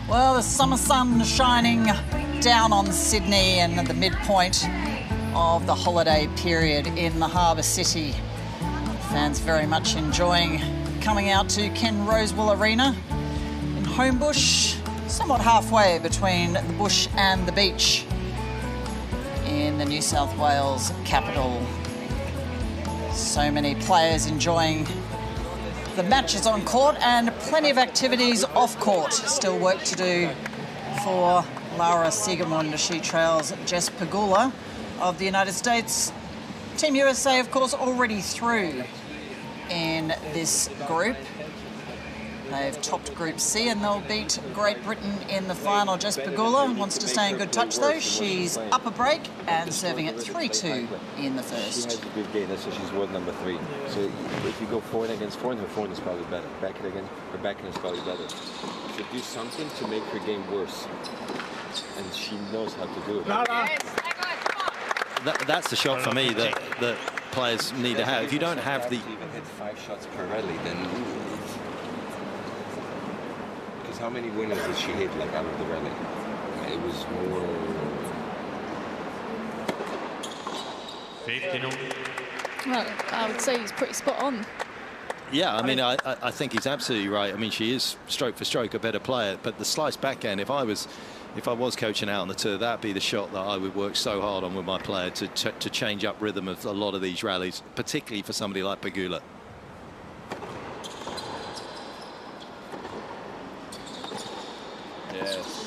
Well, the summer sun shining down on Sydney and at the midpoint of the holiday period in the harbour city. Fans very much enjoying coming out to Ken Rosewall Arena in Homebush, somewhat halfway between the bush and the beach in the New South Wales capital. So many players enjoying the matches on court and plenty of activities off court. Still work to do for Laura Siegemund as she trails Jess Pegula of the United States. Team USA, of course, already through in this group. They've topped Group C and they'll beat Great Britain in the final. Jess Pegula wants to stay in good touch though. She's up a break and serving at 3-2 in the first. She has a good game, that's why she's world number 3. So if you go forehand against forehand, her forehand is probably better. Backhand against her backhand is probably better. So do something to make her game worse. And she knows how to do it. That's the shot for me that players need to have. If you don't have the... If you even hit 5 shots per rally, then... How many winners did she hit like out of the rally? It was more. 15. Well, I would say he's pretty spot on. Yeah, I mean, I think he's absolutely right. I mean, she is stroke for stroke a better player, but the slice backhand, if I was coaching out on the tour, that'd be the shot that I would work so hard on with my player to change up rhythm of a lot of these rallies, particularly for somebody like Pegula. Yes.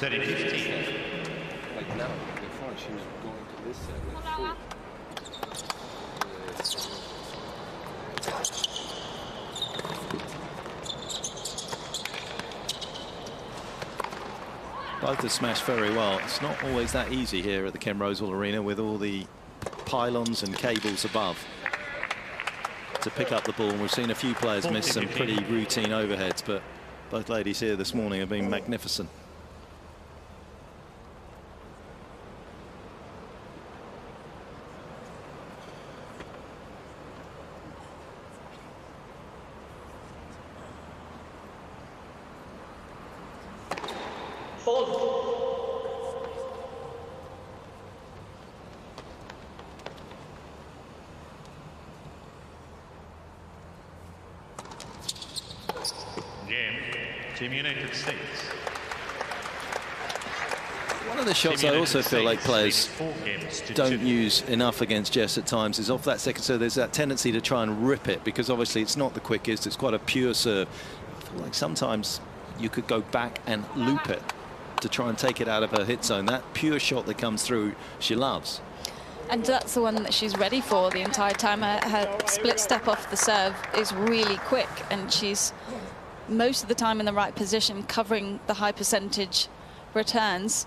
Like now, before she was going to this side like full. Both have smashed very well. It's not always that easy here at the Ken Rosewall Arena with all the pylons and cables above to pick up the ball. We've seen a few players miss some pretty routine overheads, but both ladies here this morning have been magnificent. Game, Team United States. One of the shots I also feel like players don't use enough against Jess at times is off that second serve. There's that tendency to try and rip it because obviously it's not the quickest. It's quite a pure serve. I feel like sometimes you could go back and loop it to try and take it out of her hit zone. That pure shot that comes through, she loves. And that's the one that she's ready for the entire time. Her split step off the serve is really quick, and she's most of the time in the right position, covering the high percentage returns.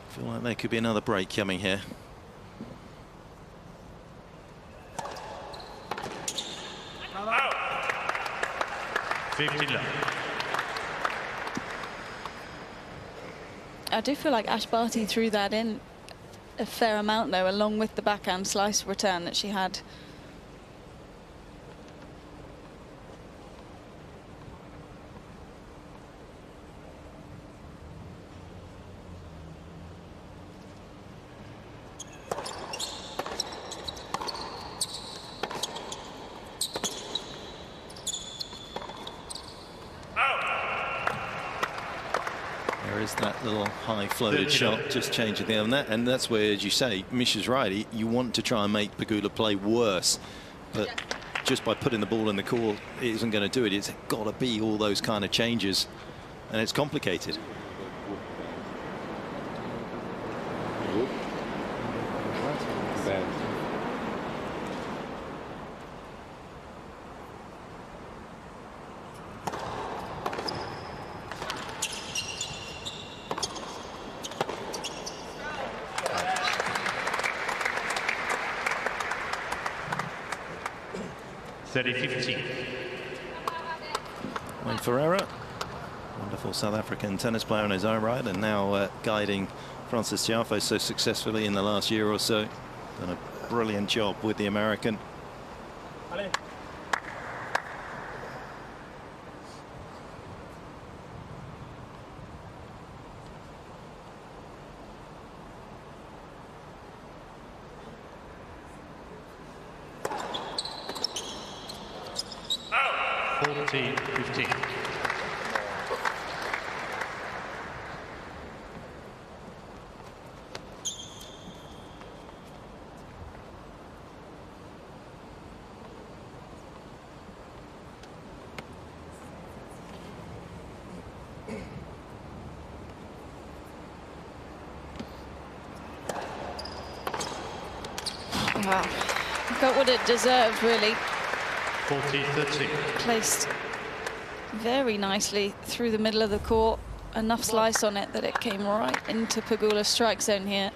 I feel like there could be another break coming here. I do feel like Ash Barty threw that in a fair amount, though, along with the backhand slice return that she had. That little high floated shot, just changing the other net, and that's where, as you say, Misha's right. You want to try and make Pegula play worse, but just by putting the ball in the court, it isn't going to do it. It's got to be all those kind of changes, and it's complicated. Wayne Ferreira, wonderful South African tennis player in his own right, and now guiding Frances Tiafoe so successfully in the last year or so. Done a brilliant job with the American. Wow, got what it deserved, really. 40-30. Placed very nicely through the middle of the court. Enough slice on it that it came right into Pegula's strike zone here.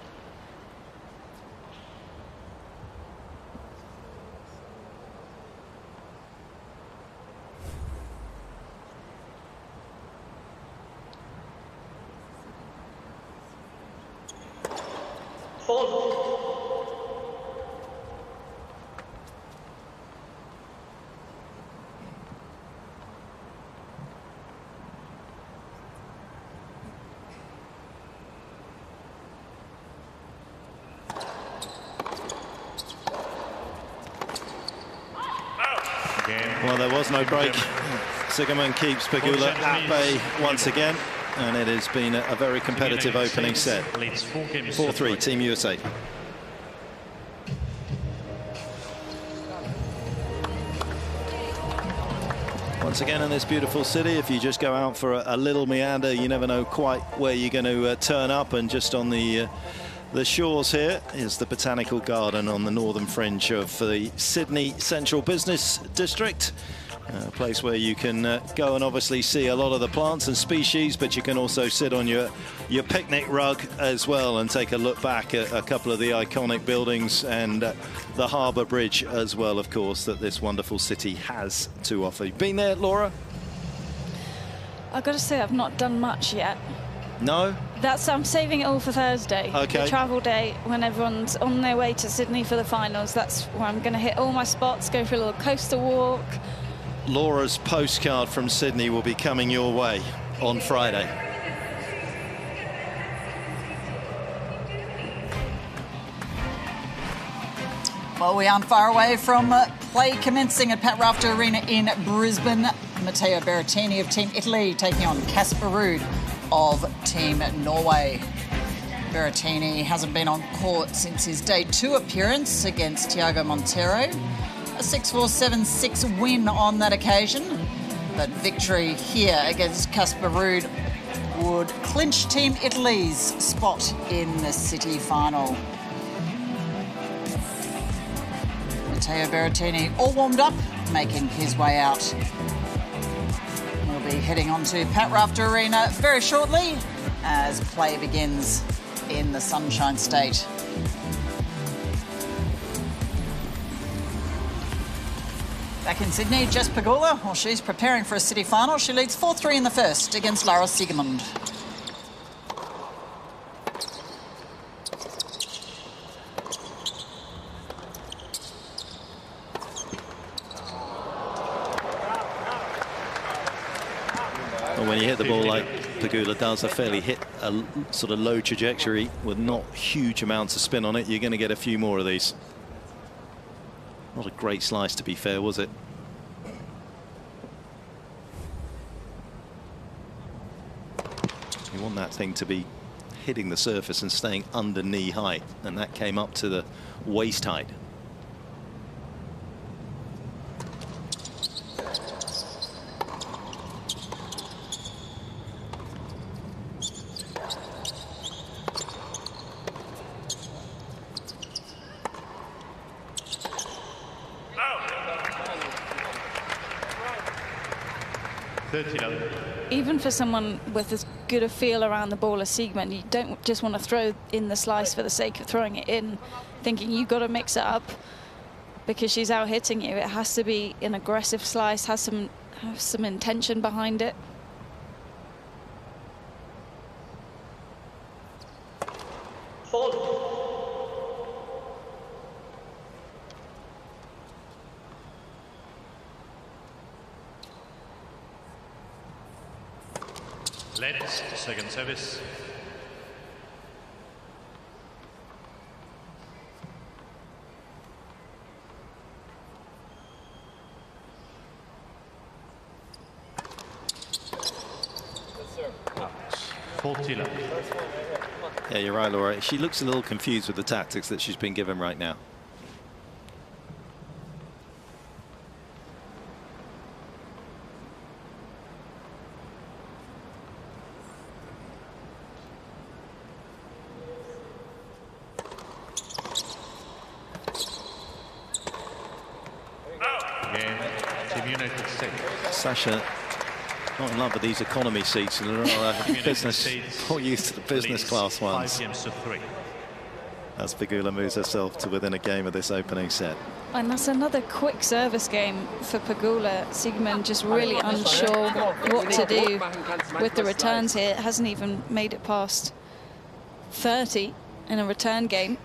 Well, there was no break. Sigerman keeps Pegula at bay once again, and it has been a very competitive opening set. 4-3, Team USA. Once again in this beautiful city, if you just go out for a little meander, you never know quite where you're going to turn up. And just on the shores here is the Botanical Garden on the northern fringe of the Sydney Central Business District. A place where you can go and obviously see a lot of the plants and species, but you can also sit on your picnic rug as well and take a look back at a couple of the iconic buildings and the harbour bridge as well, of course, that this wonderful city has to offer. You've been there, Laura? I've got to say, I've not done much yet. No? I'm saving it all for Thursday. Okay. The travel day, when everyone's on their way to Sydney for the finals. That's where I'm going to hit all my spots, go for a little coaster walk. Laura's postcard from Sydney will be coming your way on Friday. Well, we aren't far away from play commencing at Pat Rafter Arena in Brisbane. Matteo Berrettini of Team Italy taking on Casper Ruud of Team Norway. Berrettini hasn't been on court since his Day 2 appearance against Thiago Monteiro. A 6-4, 7-6 win on that occasion. But victory here against Casper Ruud would clinch Team Italy's spot in the city final. Matteo Berrettini all warmed up, making his way out. We'll be heading on to Pat Rafter Arena very shortly as play begins in the Sunshine State. Back in Sydney, Jess Pegula, well, she's preparing for a city final. She leads 4-3 in the first against Lara Siegemund. When you hit the ball like Pegula does, a sort of low trajectory with not huge amounts of spin on it, you're going to get a few more of these. Not a great slice, to be fair, was it? You want that thing to be hitting the surface and staying under knee height, and that came up to the waist height. Even for someone with as good a feel around the ball as Siegemund, you don't just want to throw in the slice for the sake of throwing it in, thinking you've got to mix it up because she's out hitting you. It has to be an aggressive slice, have some intention behind it. Let's second service. Yeah, you're right, Laura. She looks a little confused with the tactics that she's been given right now. Sasha not in love with these economy seats, and business, more used to the business class ones. As Pegula moves herself to within a game of this opening set. And that's another quick service game for Pegula. Siegemund just really unsure what to do with the returns here. It hasn't even made it past 30 in a return game.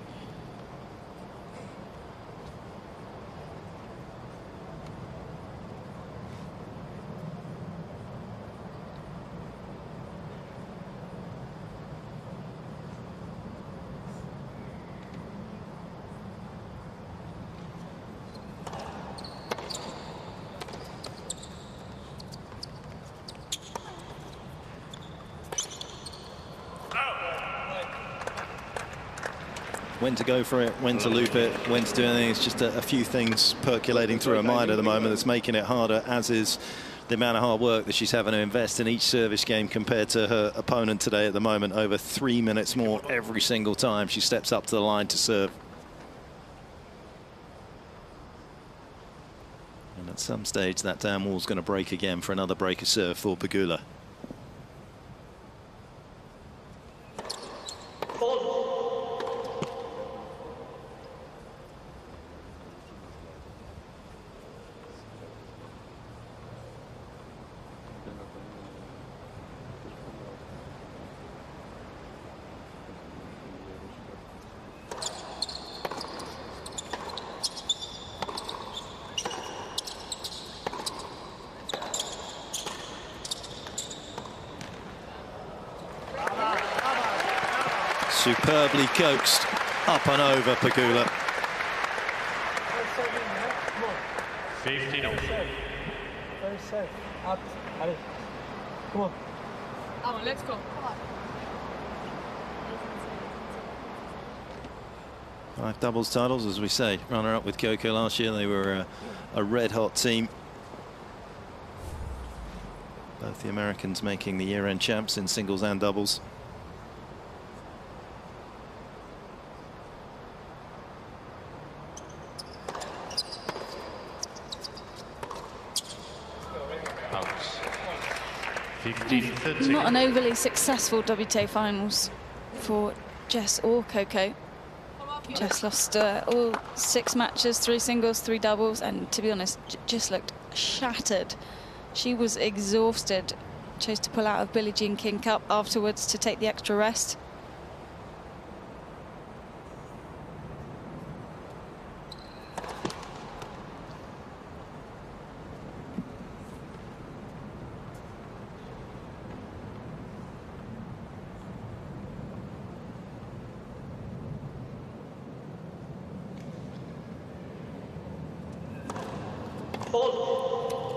When to go for it, when to loop it, when to do anything. It's just a few things percolating through her mind at the moment that's making it harder, as is the amount of hard work that she's having to invest in each service game compared to her opponent today at the moment. Over 3 minutes more every single time she steps up to the line to serve. And at some stage that damn wall's going to break again for another break of serve for Pegula. Superbly coaxed up and over Pegula. 15 off. Very safe. Up. Allez. Come on. Oh, let's go. 5 doubles titles, as we say. Runner-up with Coco last year. They were a red-hot team. Both the Americans making the year-end champs in singles and doubles. Not an overly successful WTA finals for Jess or Coco. Jess lost all 6 matches, 3 singles, 3 doubles, and to be honest, just looked shattered. She was exhausted. Chose to pull out of Billie Jean King Cup afterwards to take the extra rest.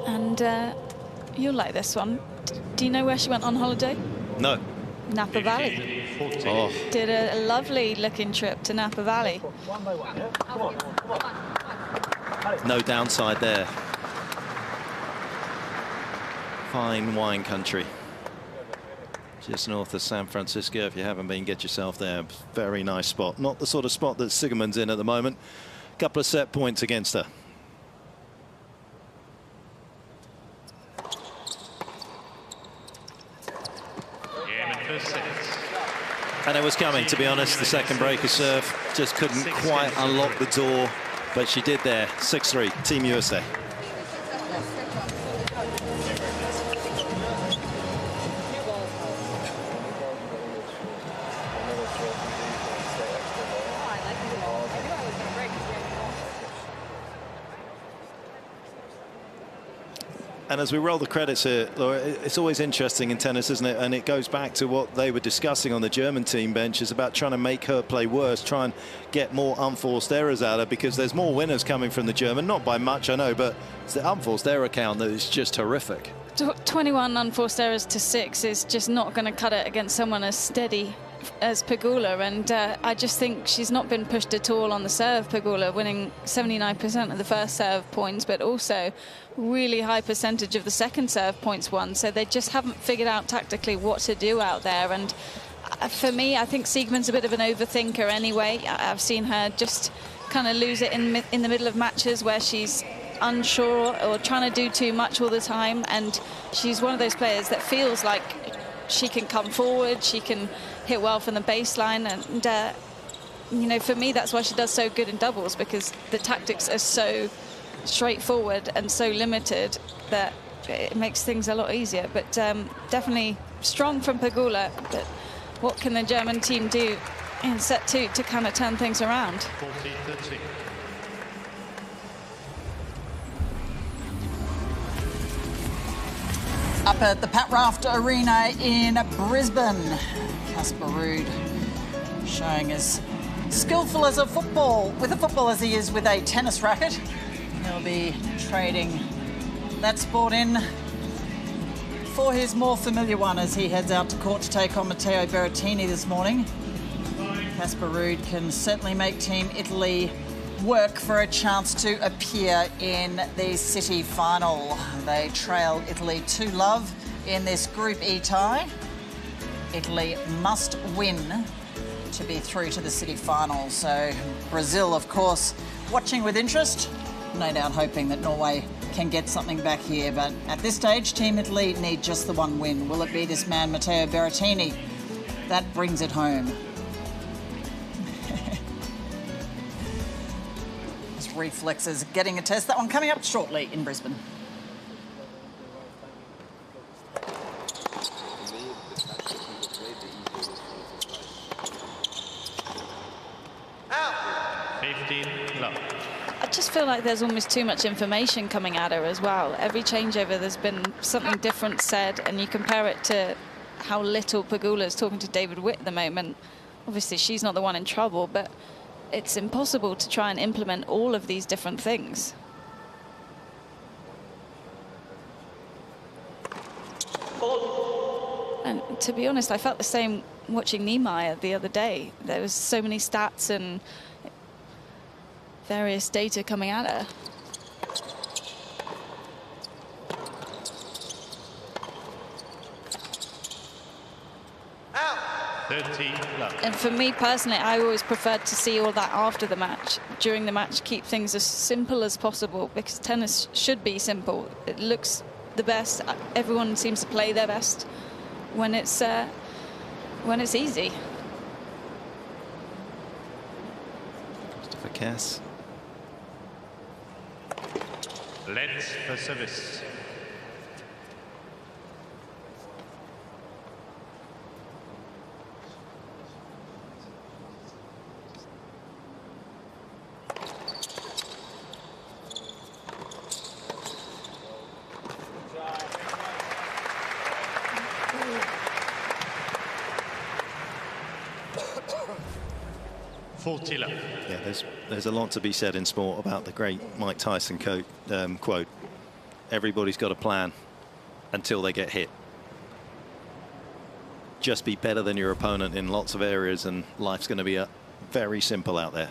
And you'll like this one. Do you know where she went on holiday? No. Napa Valley. Oh. Did a lovely looking trip to Napa Valley. One by one, yeah? Come on, come on. No downside there. Fine wine country. Just north of San Francisco. If you haven't been, get yourself there. Very nice spot. Not the sort of spot that Sigerman's in at the moment. Couple of set points against her. And it was coming, to be honest. The second breaker serve just couldn't quite unlock the door, but she did there. 6-3, Team USA. And as we roll the credits here, Laura, it's always interesting in tennis, isn't it? And it goes back to what they were discussing on the German team bench, is about trying to make her play worse, try and get more unforced errors out of her, because there's more winners coming from the German, not by much, I know, but it's the unforced error count that is just horrific. 21 unforced errors to 6 is just not going to cut it against someone as steady as Pegula, and I just think she's not been pushed at all on the serve. Pegula winning 79% of the first serve points, but also really high percentage of the second serve points won, so they just haven't figured out tactically what to do out there. And for me, I think Siegmund's a bit of an overthinker anyway. I've seen her just kind of lose it in the middle of matches where she's unsure or trying to do too much all the time, and she's one of those players that feels like she can come forward, she can hit well from the baseline, and you know, for me that's why she does so good in doubles, because the tactics are so straightforward and so limited that it makes things a lot easier. But definitely strong from Pegula, but what can the German team do in set 2 to kind of turn things around? 14-13. Up at the Pat Raft Arena in Brisbane, Casper Ruud showing as skillful as a football as he is with a tennis racket. He'll be trading that sport in for his more familiar one as he heads out to court to take on Matteo Berrettini this morning. Casper Ruud can certainly make Team Italy work for a chance to appear in the city final. They trail Italy 2-0 in this Group E tie. Italy must win to be through to the city final. So Brazil, of course, watching with interest, no doubt hoping that Norway can get something back here. But at this stage, Team Italy need just the one win. Will it be this man, Matteo Berrettini, that brings it home? His reflexes getting a test. That one coming up shortly in Brisbane. I just feel like there's almost too much information coming at her as well. Every changeover there's been something different said, and you compare it to how little Pegula is talking to David Witt at the moment. obviously she's not the one in trouble, but it's impossible to try and implement all of these different things. And to be honest, I felt the same watching Niemeyer the other day. There was so many stats and various data coming at her. And for me personally, I always preferred to see all that after the match. During the match, keep things as simple as possible, because tennis should be simple. It looks the best. Everyone seems to play their best when it's easy. Christopher Cass. Let's for service. Yeah, there's a lot to be said in sport about the great Mike Tyson quote. Everybody's got a plan until they get hit. Just be better than your opponent in lots of areas, and life's going to be very simple out there.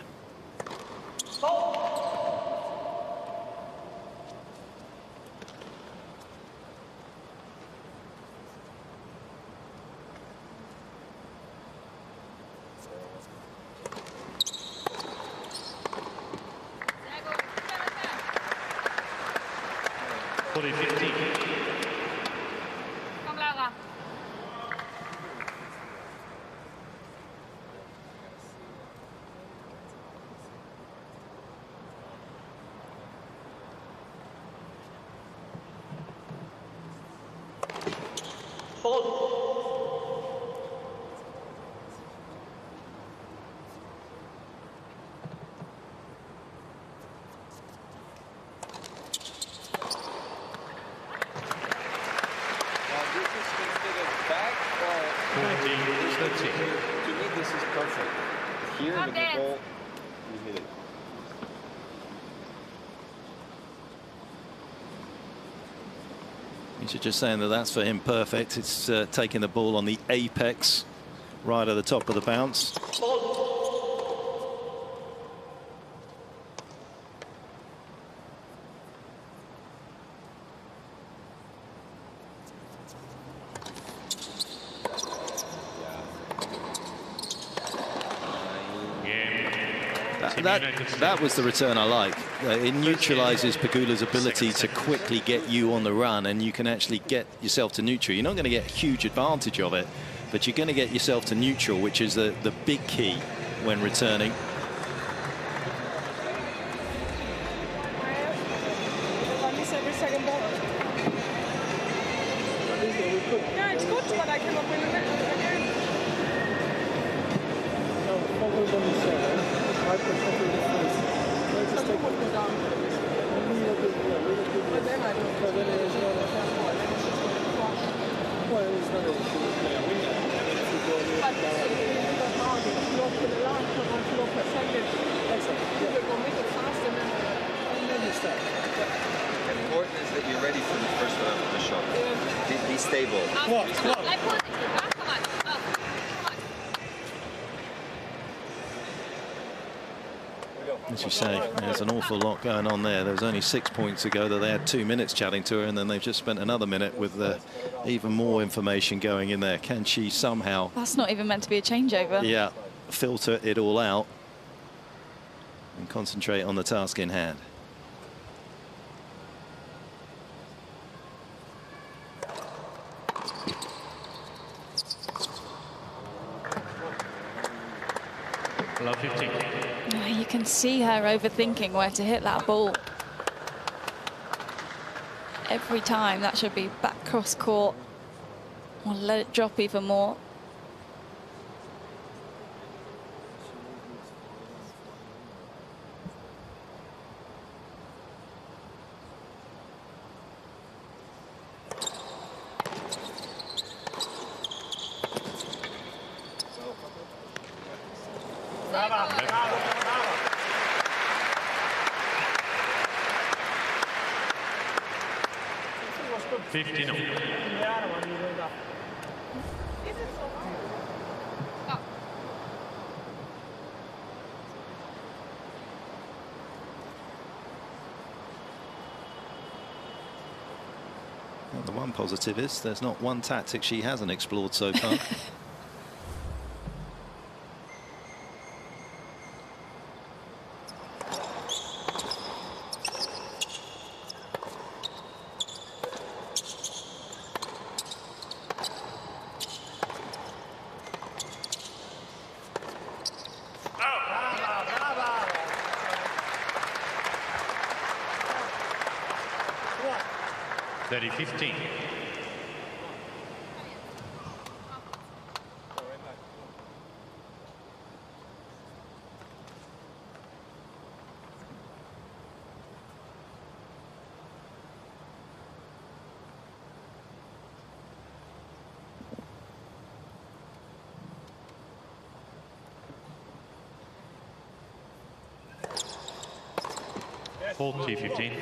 He's just saying that that's for him perfect. It's taking the ball on the apex right at the top of the bounce. That was the return I like. It neutralizes Pegula's ability to quickly get you on the run, and you can actually get yourself to neutral. You're not going to get a huge advantage of it, but you're going to get yourself to neutral, which is the big key when returning. Yeah, it's good, but I cannot win again. Important is that you're ready for the first round of the shot. Be stable. As you say, there's an awful lot going on there. There was only 6 points ago that they had 2 minutes chatting to her, and then they've just spent another minute with even more information going in there. Can she somehow... That's not even meant to be a changeover. Yeah, filter it all out and concentrate on the task in hand. You can see her overthinking where to hit that ball. Every time that should be back cross court, or let it drop even more. 59. Well, the one positive is there's not one tactic she hasn't explored so far. $30.15. $40.15.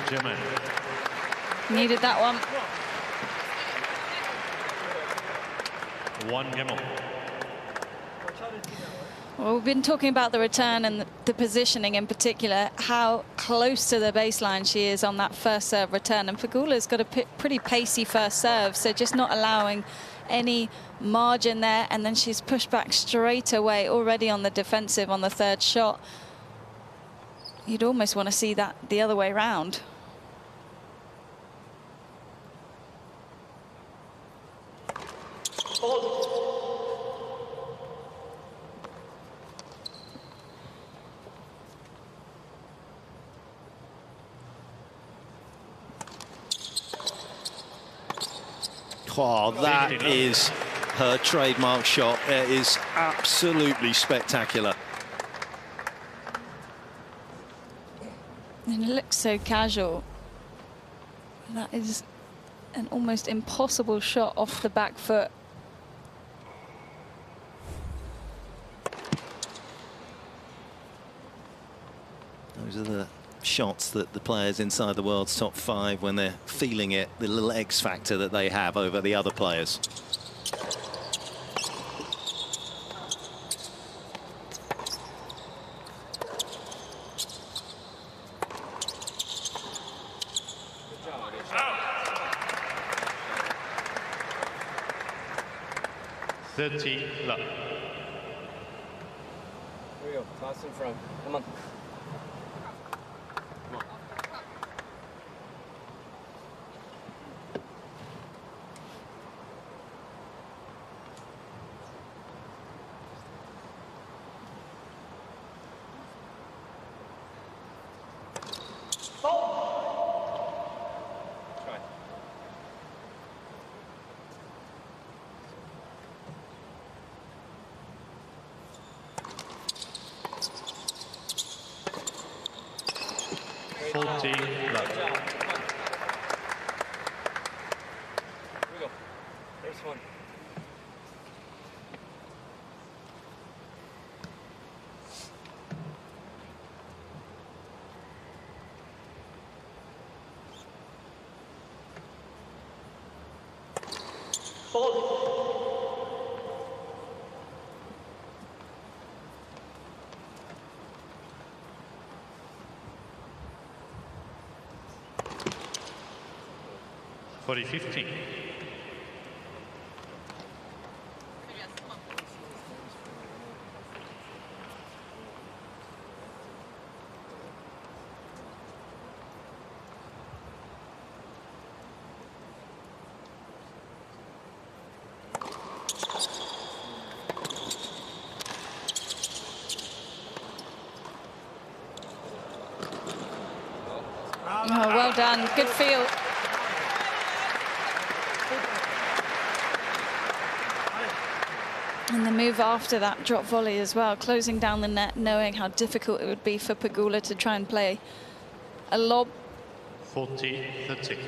German. Needed that one. One game on. Well, we've been talking about the return and the positioning in particular, how close to the baseline she is on that first serve return. And Pegula's got a pretty pacey first serve, so just not allowing any margin there. And then she's pushed back straight away, already on the defensive on the third shot. You'd almost want to see that the other way round. Oh, that is her trademark shot. It is absolutely spectacular. And it looks so casual. That is an almost impossible shot off the back foot. Those are the shots that the players inside the world's top 5, when they're feeling it, the little X factor that they have over the other players. $30. Here we go. Toss in front. Come on. $40.15. Oh, well done. Good feel. move after that drop volley as well, closing down the net, knowing how difficult it would be for Pegula to try and play a lob. 40-30.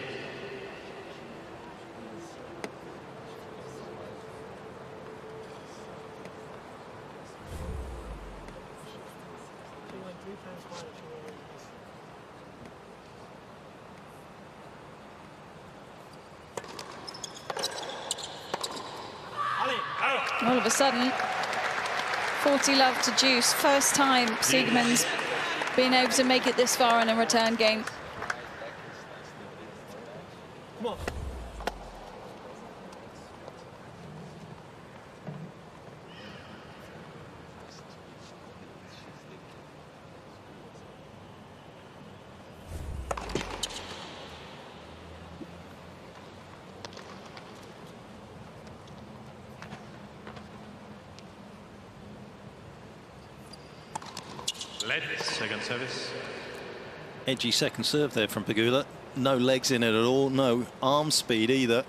All of a sudden, 40 love to Juice. First time Siegemund's been able to make it this far in a return game. Come on. Second service. Edgy second serve there from Pegula. No legs in it at all, no arm speed either.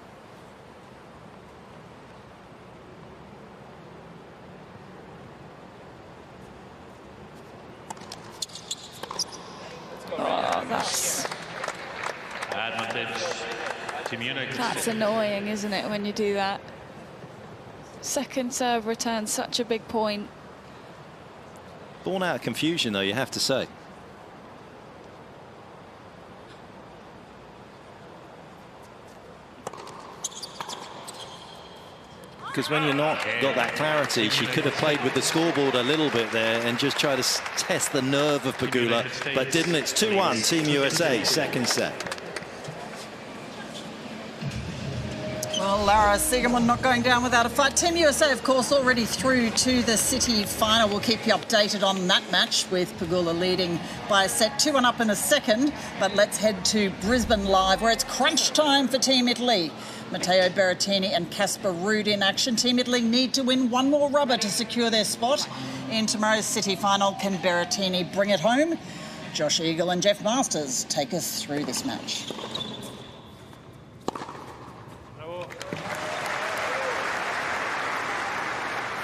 Oh, that's Advantage. Team United. That's annoying, isn't it, when you do that? Second serve return, such a big point. Born out of confusion, though, you have to say. Because when you're not got that clarity, she could have played with the scoreboard a little bit there and just try to test the nerve of Pegula, but didn't. It's 2-1, Team USA, second set. Well, Lara Siegemund not going down without a fight. Team USA, of course, already through to the City final. We'll keep you updated on that match with Pegula leading by a set. 2-1 up in a second. But let's head to Brisbane live, where it's crunch time for Team Italy. Matteo Berrettini and Casper Ruud in action. Team Italy need to win one more rubber to secure their spot in tomorrow's City final. Can Berrettini bring it home? Josh Eagle and Jeff Masters take us through this match.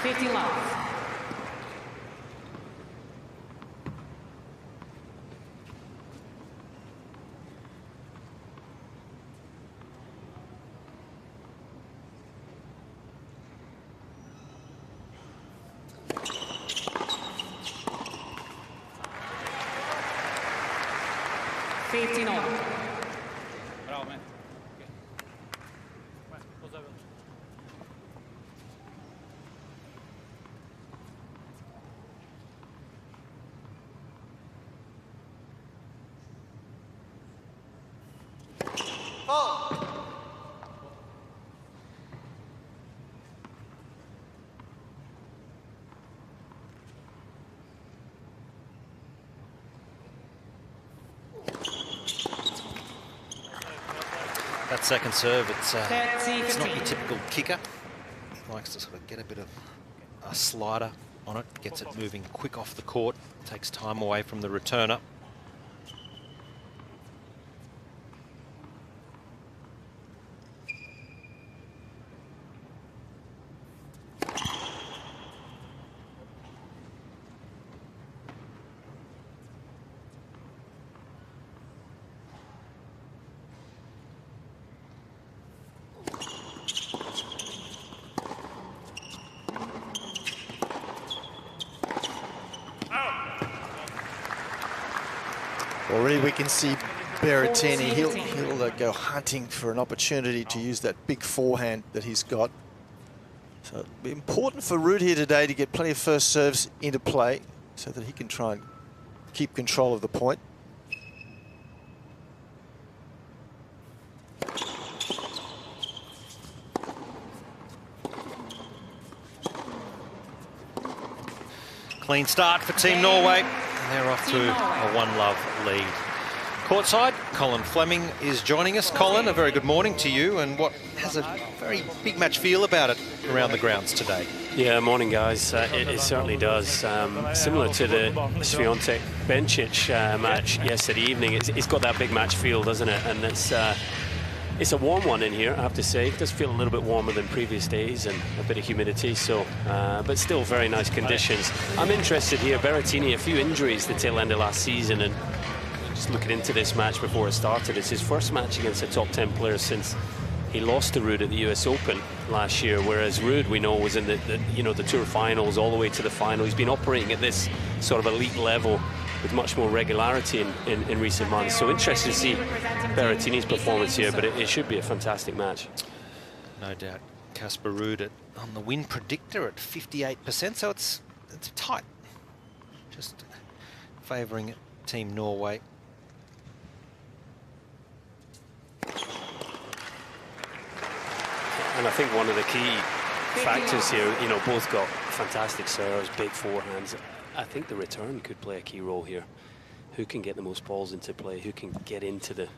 50 love. Bravo, man. That second serve, it's not your typical kicker. Likes to sort of get a bit of a slider on it, gets it moving quick off the court, takes time away from the returner. Already we can see Berrettini, he'll go hunting for an opportunity to use that big forehand that he's got. So it'll be important for Ruud here today to get plenty of first serves into play so that he can try and keep control of the point. Clean start for Team Norway. They're off to a one-love lead. Courtside, Colin Fleming is joining us. Colin, a very good morning to you, and what has a very big match feel about it around the grounds today? Yeah, morning guys. It certainly does. Similar to the Swiatek-Bencic match yesterday evening, it's got that big match feel, doesn't it? And it's It's a warm one in here, I have to say. It does feel a little bit warmer than previous days and a bit of humidity, so but still very nice conditions. I'm interested here, Berrettini, a few injuries the tail end of last season, and just looking into this match before it started, it's his first match against a top 10 player since he lost to Ruud at the US Open last year, whereas Ruud, we know, was in the Tour finals all the way to the final. He's been operating at this sort of elite level with much more regularity in recent months. So interested to see Berrettini's performance here, but it should be a fantastic match. No doubt. Casper Ruud on the win predictor at 58%, so it's tight. Just favouring Team Norway. And I think one of the key factors here, you know, both got fantastic serves, big forehands. I think the return could play a key role here. Who can get the most balls into play? Who can get into the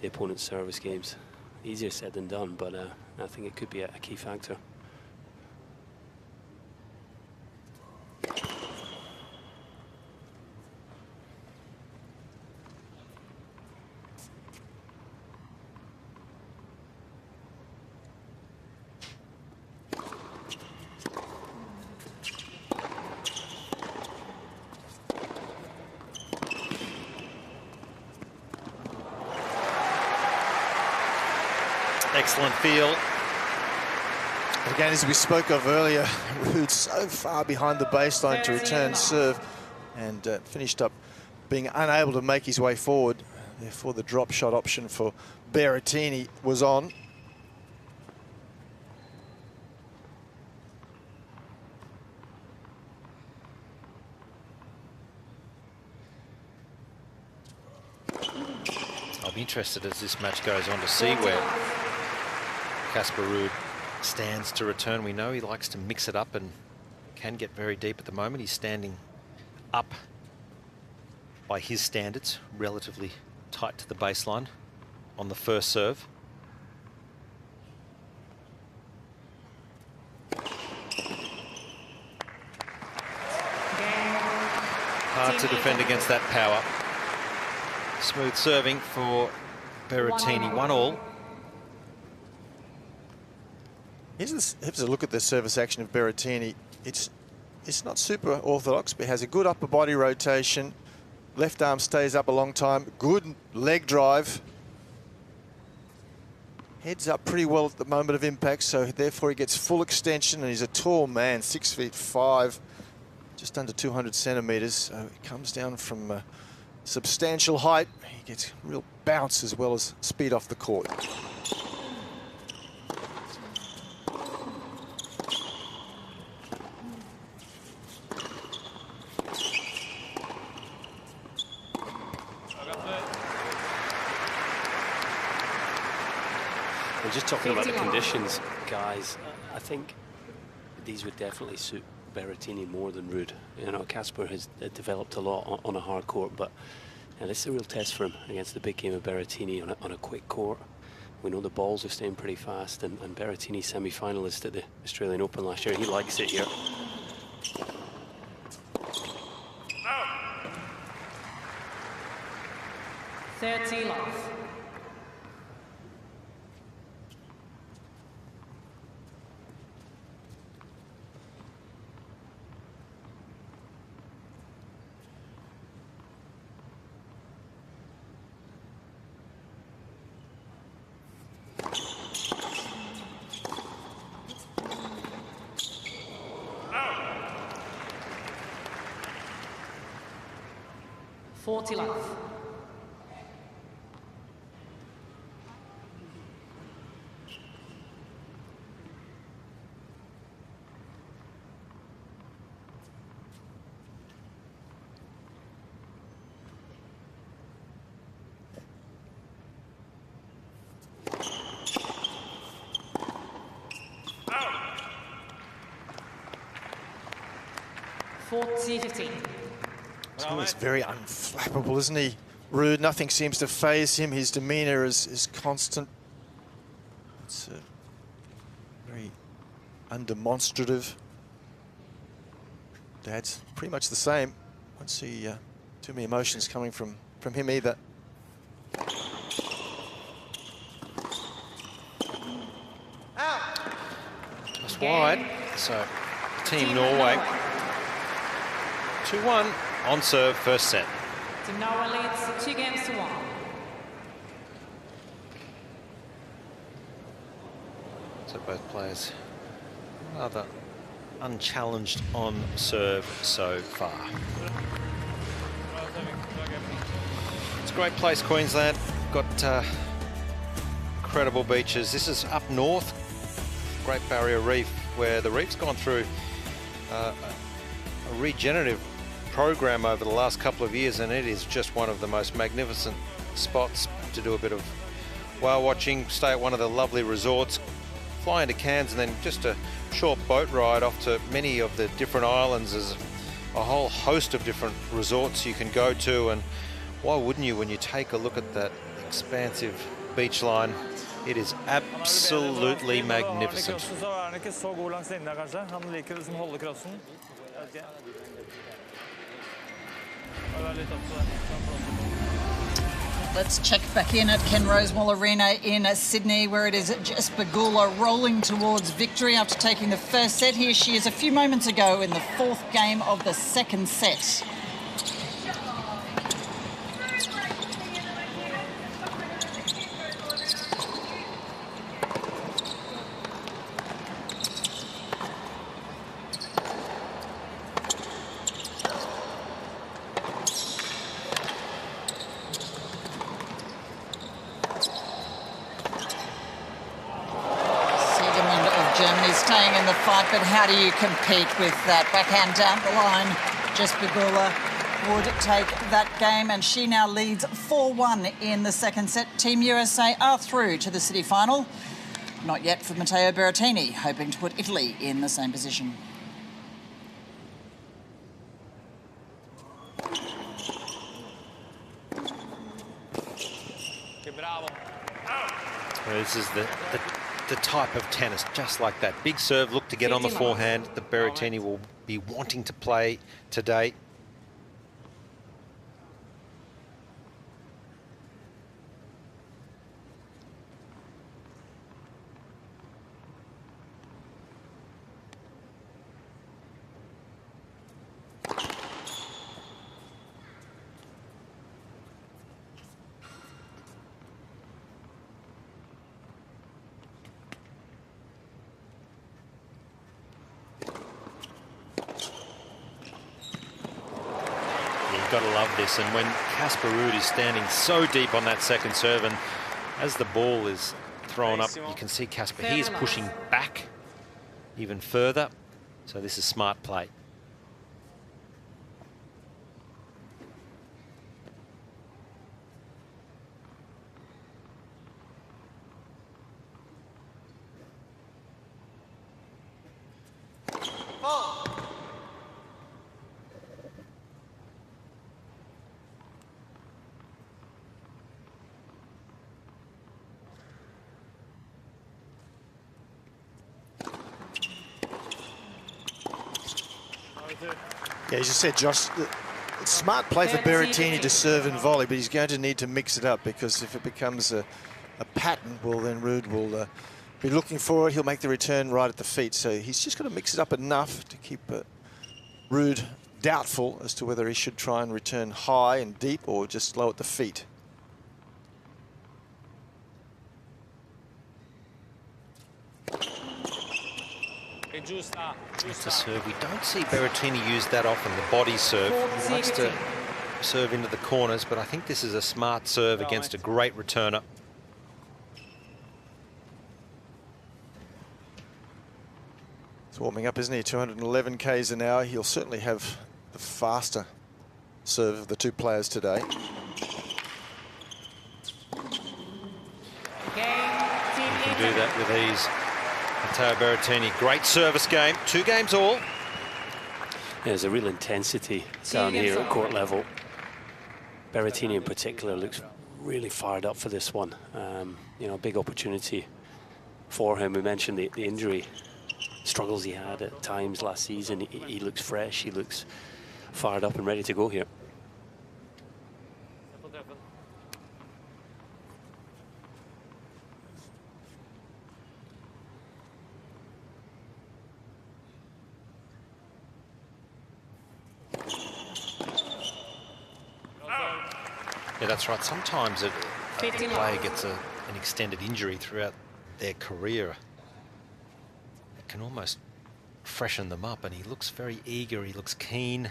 opponent's service games? Easier said than done, but I think it could be a key factor. Excellent feel. And again, as we spoke of earlier, Ruud so far behind the baseline to return serve, and finished up being unable to make his way forward. Therefore, the drop shot option for Berrettini was on. I'll be interested as this match goes on to see where Casper Ruud stands to return. We know he likes to mix it up and can get very deep at the moment. He's standing up by his standards, relatively tight to the baseline on the first serve. Hard to defend against that power. Smooth serving for Berrettini, 1-1. Here's a look at the service action of Berrettini. It's not super orthodox, but has a good upper body rotation. Left arm stays up a long time. Good leg drive. Heads up pretty well at the moment of impact, so therefore he gets full extension, and he's a tall man, 6'5", just under 200 centimetres. So he comes down from substantial height. He gets real bounce as well as speed off the court. And just talking about the conditions, guys, I think these would definitely suit Berrettini more than Ruud. You know, Casper has developed a lot on a hard court, but this is a real test for him against the big game of Berrettini on a quick court. We know the balls are staying pretty fast, and Berrettini, semi-finalist at the Australian Open last year, he likes it here. 30 love. love. He's always very unflappable, isn't he? Ruud, nothing seems to faze him. His demeanour is constant. It's very undemonstrative. Dad's pretty much the same. Won't see too many emotions coming from him either. just wide. So Team Norway 2-1 on serve, first set. Team Norway leads 2-1. So both players rather unchallenged on serve so far. It's a great place, Queensland. Got incredible beaches. This is up north, Great Barrier Reef, where the reef's gone through a regenerative program over the last couple of years, and it is just one of the most magnificent spots to do a bit of whale watching, stay at one of the lovely resorts, fly into Cairns, and then just a short boat ride off to many of the different islands. There's a whole host of different resorts you can go to, and why wouldn't you when you take a look at that expansive beach line? It is absolutely magnificent. Let's check back in at Ken Rosemall Arena in Sydney, where it is Jess Pegula rolling towards victory after taking the first set. Here she is a few moments ago in the fourth game of the second set. Staying in the fight, but how do you compete with that? Backhand down the line. Jess Pegula would take that game, and she now leads 4-1 in the second set. Team USA are through to the city final. Not yet for Matteo Berrettini, hoping to put Italy in the same position. This is the type of tennis, just like that. Big serve, look to get on the forehand that Berrettini will be wanting to play today. Got to love this, and when Casper Ruud is standing so deep on that second serve, and as the ball is thrown up, you can see Casper, he is pushing back even further, so this is smart play. Yeah, as you said, Josh, smart play for Berrettini to serve and volley, but he's going to need to mix it up, because if it becomes a pattern, well, then Ruud will be looking for it. He'll make the return right at the feet. So he's just got to mix it up enough to keep Ruud doubtful as to whether he should try and return high and deep or just low at the feet. It's a serve. We don't see Berrettini use that often, the body serve. He likes to serve into the corners, but I think this is a smart serve against a great returner. It's warming up, isn't he? 211 k's an hour. He'll certainly have the faster serve of the two players today. He can do that with ease. Matteo Berrettini, great service game, 2 games all. Yeah, there's a real intensity down here at court level. Berrettini in particular looks really fired up for this one. You know, a big opportunity for him. We mentioned the injury struggles he had at times last season. He looks fresh, he looks fired up and ready to go here. Yeah, that's right. Sometimes a player gets an extended injury throughout their career. It can almost freshen them up, and he looks very eager. He looks keen.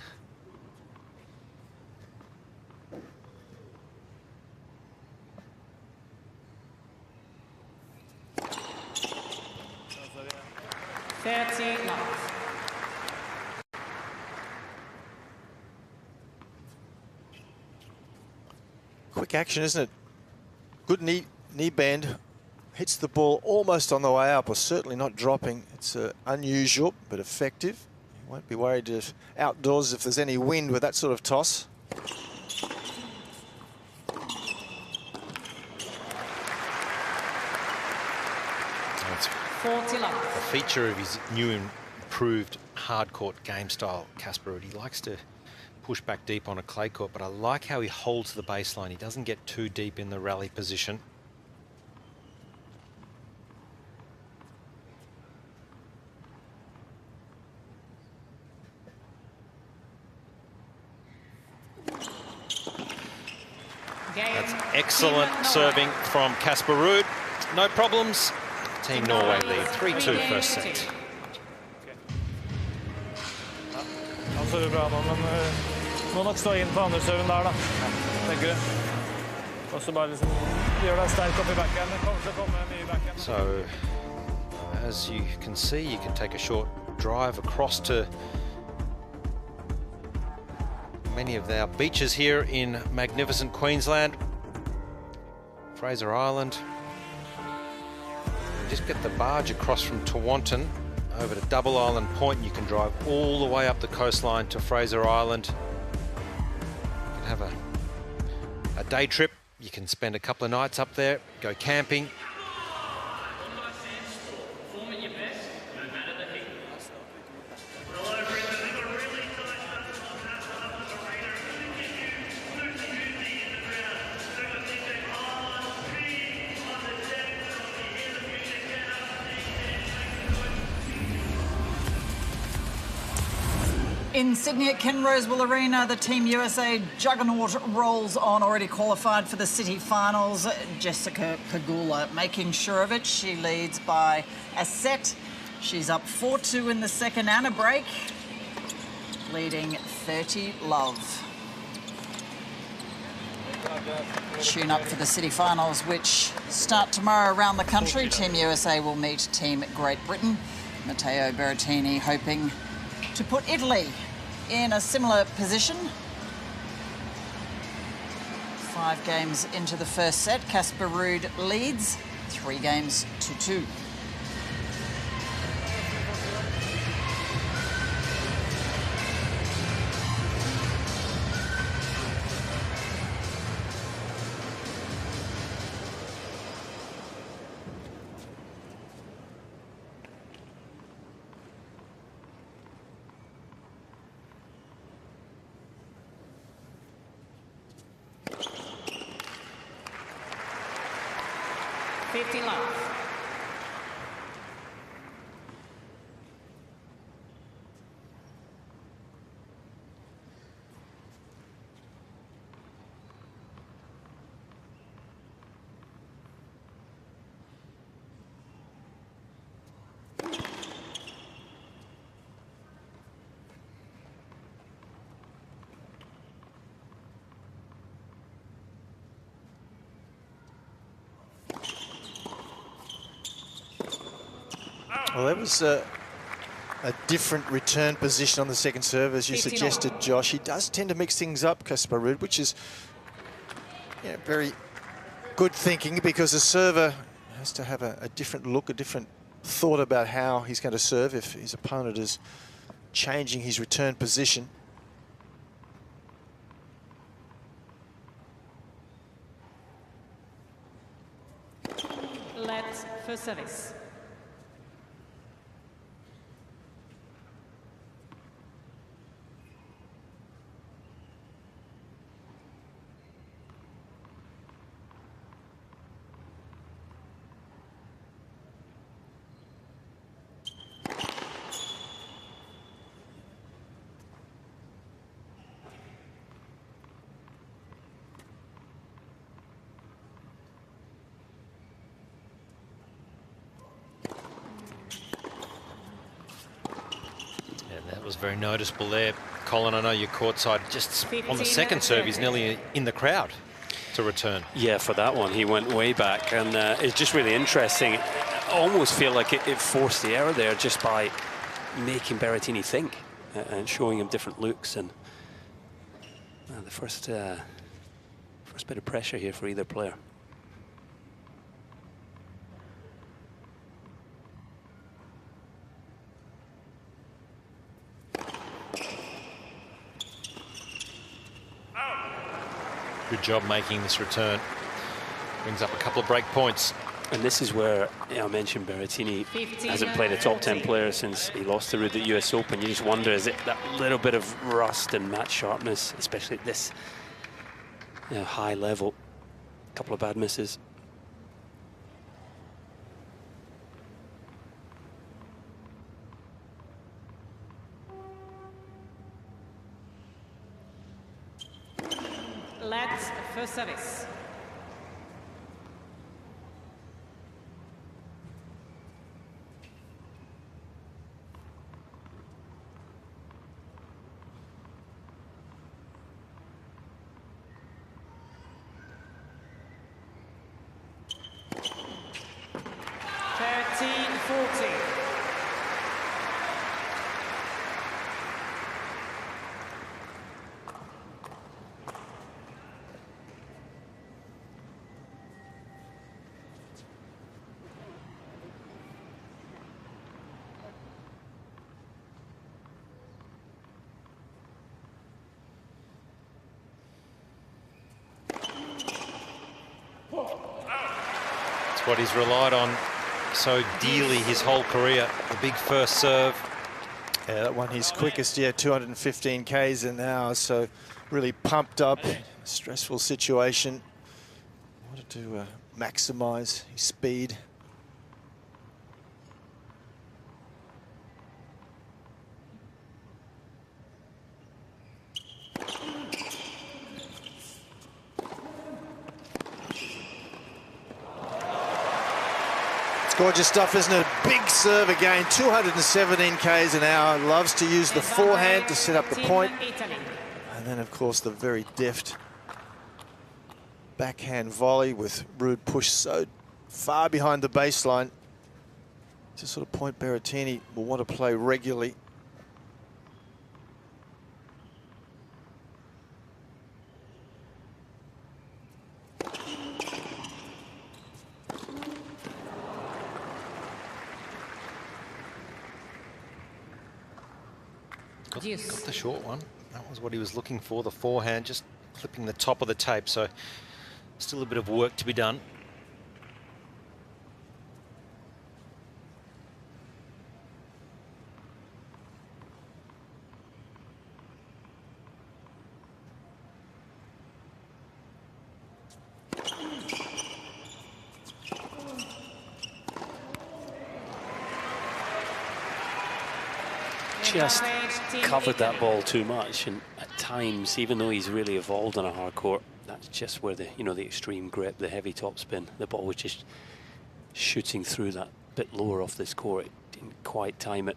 Quick action, isn't it? Good knee bend. Hits the ball almost on the way up, or certainly not dropping. It's unusual, but effective. You won't be worried if outdoors if there's any wind with that sort of toss. That's a feature of his new improved hard court game style, Casper Ruud. He likes to push back deep on a clay court, but I like how he holds the baseline. He doesn't get too deep in the rally position. That's excellent serving from Casper Ruud. No problems. Team Norway lead 3-2 first set. Så det bra, men må nok stå inn på andre serven der, da. Tenker du? Og så bare liksom gjør deg sterk opp I backhand. Det kommer til å komme mye backhand. So, as you can see, you can take a short drive across to many of our beaches here in magnificent Queensland. Fraser Island. You just get the barge across from Tewantin over to Double Island Point, and you can drive all the way up the coastline to Fraser Island. You can have a day trip. You can spend a couple of nights up there, go camping. In Sydney at Ken Rosewell Arena, the Team USA juggernaut rolls on, already qualified for the city finals. Jessica Pegula making sure of it. She leads by a set. She's up 4-2 in the second and a break, leading 30-love. Tune up for the city finals, which start tomorrow around the country. Team USA will meet Team Great Britain. Matteo Berrettini hoping to put Italy in a similar position. 5 games into the first set, Casper Ruud leads 3 games to 2. Well, that was a different return position on the second serve, as you suggested, Josh. He does tend to mix things up, Casper Ruud, which is very good thinking, because a server has to have a different look, a different thought about how he's going to serve if his opponent is changing his return position. Let's first service. was very noticeable there. Colin, I know you're courtside. Just on the second serve, he's nearly in the crowd to return. Yeah, for that one, he went way back. And it's just really interesting. I almost feel like it forced the error there just by making Berrettini think and showing him different looks. And the first bit of pressure here for either player. Good job making this return. Brings up a couple of break points. And this is where, I mentioned Berrettini hasn't played a top 10 player since he lost to Ruud at US Open. You just wonder, is it that little bit of rust and match sharpness, especially at this high level? A couple of bad misses. Let's first service. What he's relied on so dearly his whole career, the big first serve. Yeah, that one his quickest, 215 Ks an hour, so really pumped up, stressful situation. Wanted to maximise his speed. Gorgeous stuff, isn't it? Big serve again, 217 Ks an hour. Loves to use the forehand to set up the point. And then, of course, the very deft backhand volley with Ruud pushed so far behind the baseline. It's a sort of point Berrettini will want to play regularly. Got the short one. That was what he was looking for, the forehand, just clipping the top of the tape. So still a bit of work to be done. Just covered that ball too much, and at times, even though he's really evolved on a hard court, that's just where the the extreme grip, the heavy topspin, the ball was just shooting through that bit lower off this court. It didn't quite time it.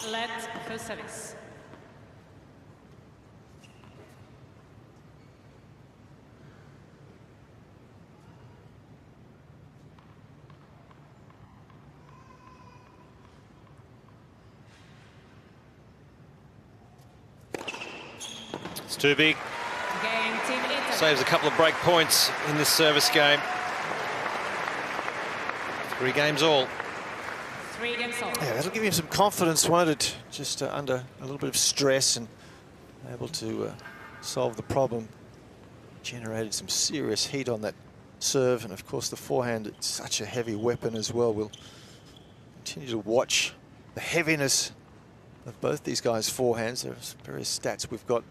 Let's first service. It's too big. Saves a couple of break points in this service game. 3 games all. 3 games all. Yeah, that'll give him some confidence, won't it? Just under a little bit of stress and able to solve the problem. Generated some serious heat on that serve, and of course the forehand, it's such a heavy weapon as well. We'll continue to watch the heaviness of both these guys' forehands. There's various stats we've got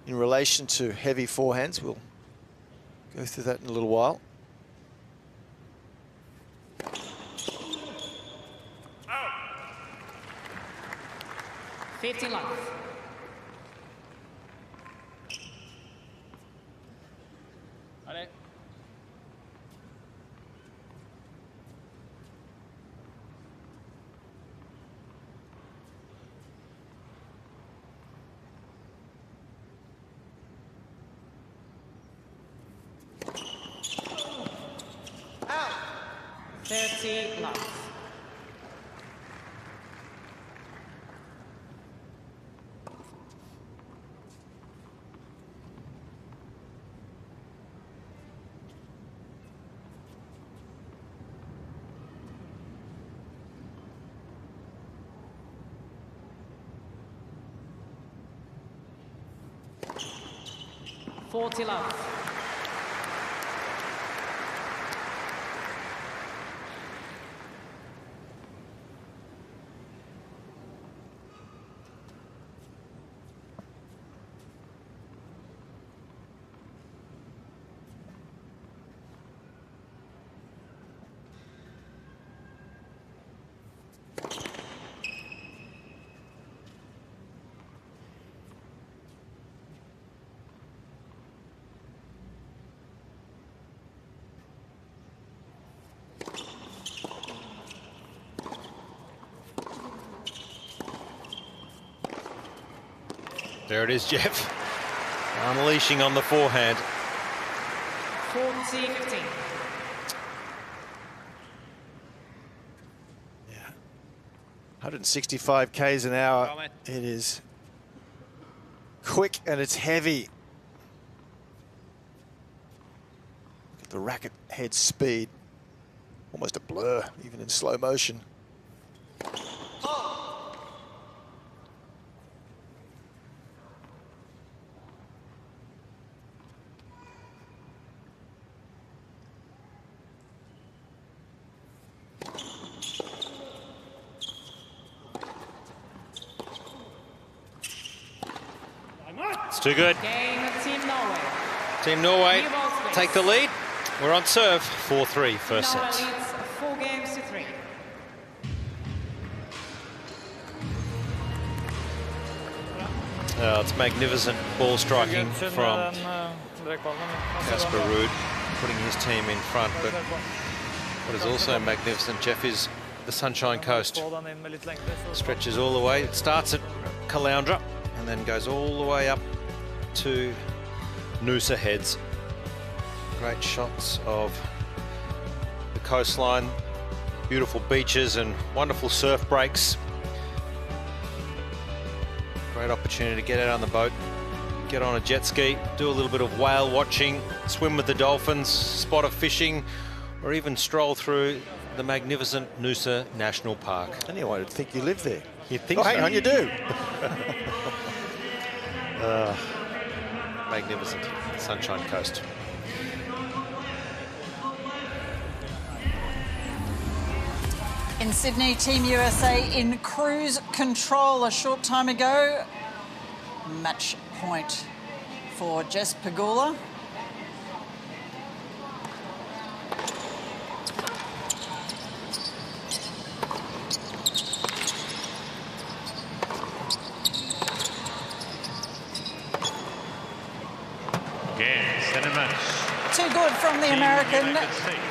in relation to heavy forehands. We'll go through that in a little while. Out. 15 love. Allez. 30 love. love. There it is, Jeff. Unleashing on the forehand. 40-15. Yeah. 165 k's an hour. It is quick and it's heavy. Look at the racket head speed. Almost a blur, even in slow motion. It's too good. Game Team Norway. Team Norway take the lead. We're on serve. 4-3 first Norway set. leads 4-3. It's magnificent ball striking from Casper Ruud, putting his team in front. But what is also magnificent, Jeff, is the Sunshine Coast. Stretches all the way. It starts at Caloundra and then goes all the way up to Noosa Heads. Great shots of the coastline, beautiful beaches and wonderful surf breaks. Great opportunity to get out on the boat, get on a jet ski, do a little bit of whale watching, swim with the dolphins, spot a fishing, or even stroll through the magnificent Noosa National Park. Anyone would think you live there. You'd think so. so. Hang on, you do. Magnificent Sunshine Coast. In Sydney, Team USA in cruise control a short time ago. Match point for Jess Pegula. Again, center match. Too good from the Team American. United States.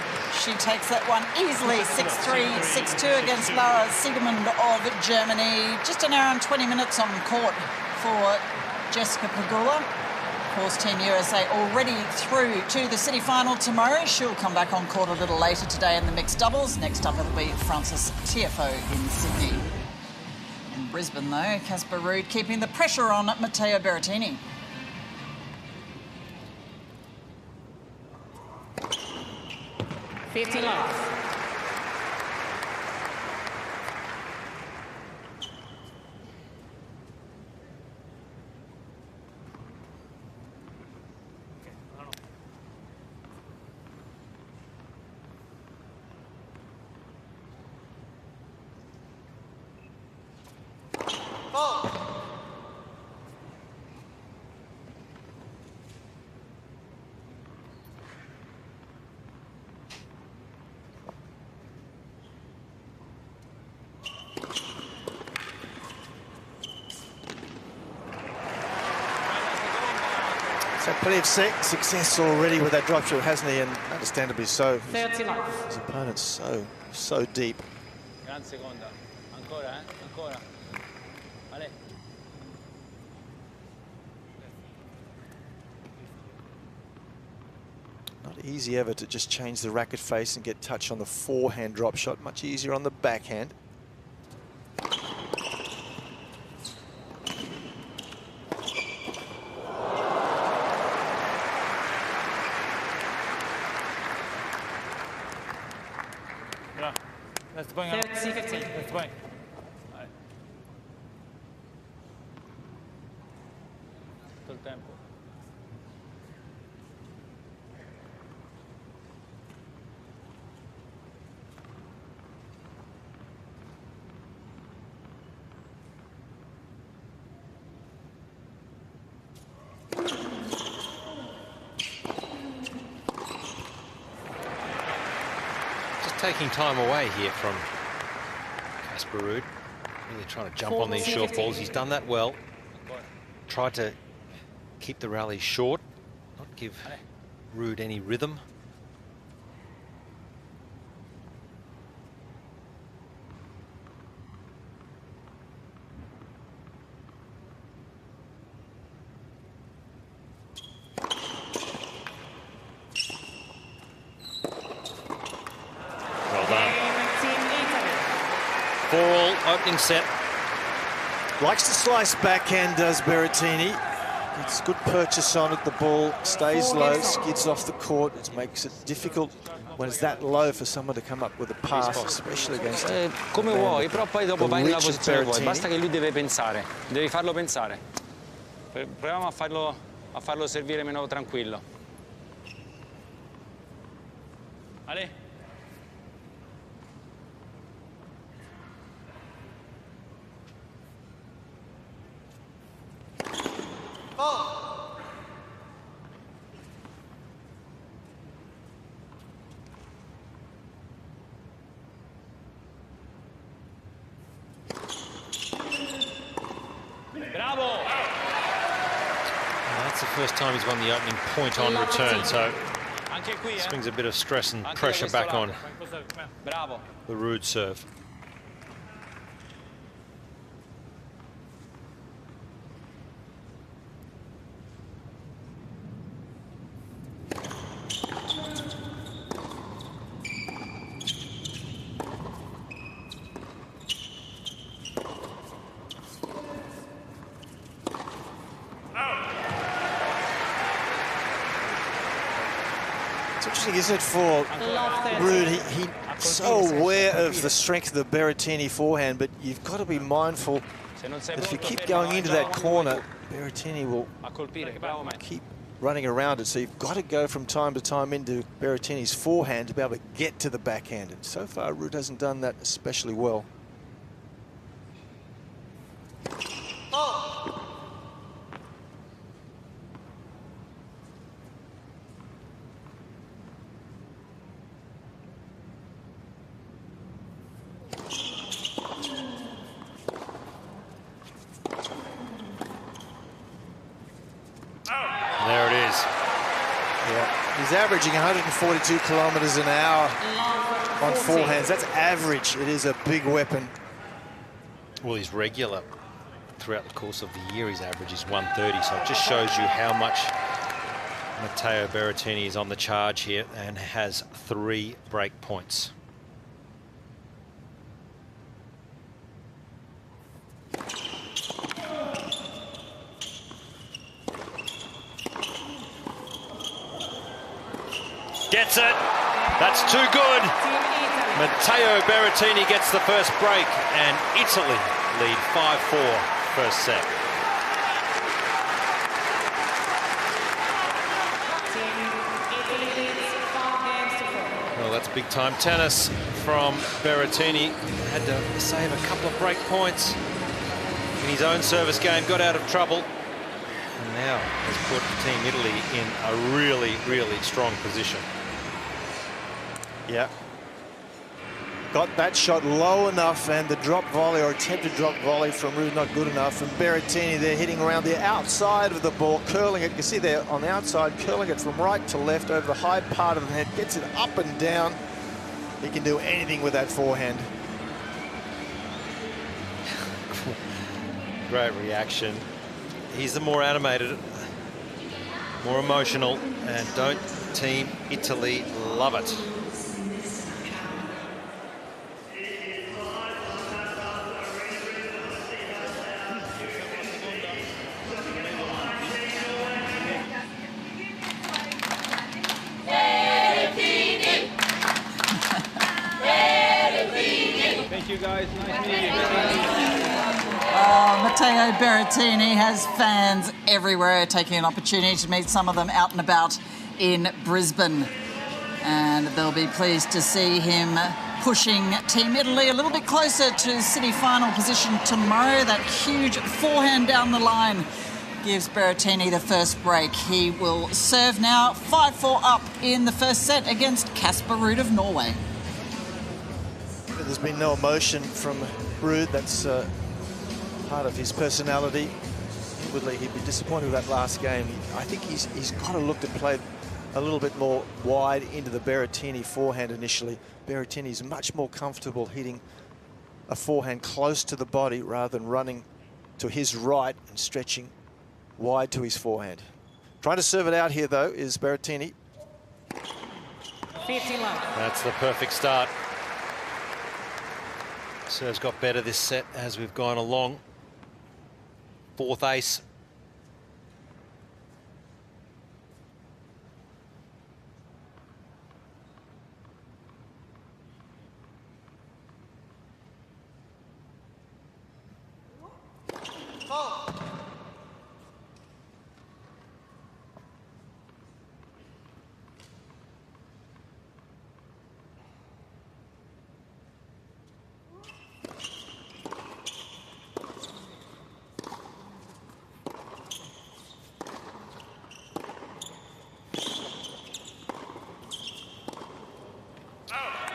She takes that one easily, 6-3, 6-2 against Lara Siegemund of Germany. Just an hour and 20 minutes on court for Jessica Pegula. Of course, Team USA already through to the city final tomorrow. She'll come back on court a little later today in the mixed doubles. Next up, it'll be Frances Tiafoe in Sydney. In Brisbane, though, Casper Ruud keeping the pressure on Matteo Berrettini. love. So plenty of success already with that drop shot, hasn't he? And understandably so. 30 love. His opponent's so deep. Gran seconda. Ancora, ancora. Vale. Not Not easy ever to just change the racket face and get touch on the forehand drop shot. Much easier on the backhand. Bra. Neste poeng. 30-15. Neste poeng. Nei. Tutto il tempo. Taking time away here from Casper Ruud. Really trying to jump on these short balls. He's done that well. Tried to keep the rally short, not give Ruud any rhythm. Opening set. Likes to slice backhand, does Berrettini. It's good purchase on it. The ball stays low, skids off the court. It makes it difficult when it's that low for someone to come up with a pass, especially against come vuoi, però poi dopo vai nella posizione che vuoi. Basta che lui deve pensare. Devi farlo pensare. Proviamo a farlo servire meno tranquillo. Ale. That's the first time he's won the opening point on return, so this brings a bit of stress and pressure back on the Ruud serve. Isn't it for Ruud? He's so aware of the strength of the Berrettini forehand, but you've got to be mindful that if you keep going into that corner, Berrettini will keep running around it. So you've got to go from time to time into Berrettini's forehand to be able to get to the backhand. And so far, Ruud hasn't done that especially well. There it is. Yeah, he's averaging 142 kilometres an hour on forehands. That's average. It is a big weapon. Well, he's regular throughout the course of the year. His average is 130, so it just shows you how much Matteo Berrettini is on the charge here and has 3 break points. Gets it. That's too good. Matteo Berrettini gets the first break, and Italy lead 5-4 first set. Well, that's big time tennis from Berrettini. Had to save a couple of break points in his own service game, got out of trouble, and now has put Team Italy in a really, really strong position. Yeah. Got that shot low enough, and the drop volley or attempted drop volley from Ruud not good enough. And Berrettini there hitting around the outside of the ball, curling it. You can see there on the outside, curling it from right to left over the high part of the head, gets it up and down. He can do anything with that forehand. Great reaction. He's the more animated, more emotional, and don't Team Italy love it. Thank you guys. Nice meeting you. Matteo Berrettini has fans everywhere, taking an opportunity to meet some of them out and about in Brisbane. And they'll be pleased to see him pushing Team Italy a little bit closer to city final position tomorrow. That huge forehand down the line gives Berrettini the first break. He will serve now 5-4 up in the first set against Casper Ruud of Norway. There's been no emotion from Ruud. That's part of his personality. Inwardly, he'd be disappointed with that last game. I think he's got to look to play a little bit more wide into the Berrettini forehand initially. Berrettini's much more comfortable hitting a forehand close to the body rather than running to his right and stretching wide to his forehand. Trying to serve it out here, though, is Berrettini. 15 love. That's the perfect start. Serve's got better this set as we've gone along. Fourth ace.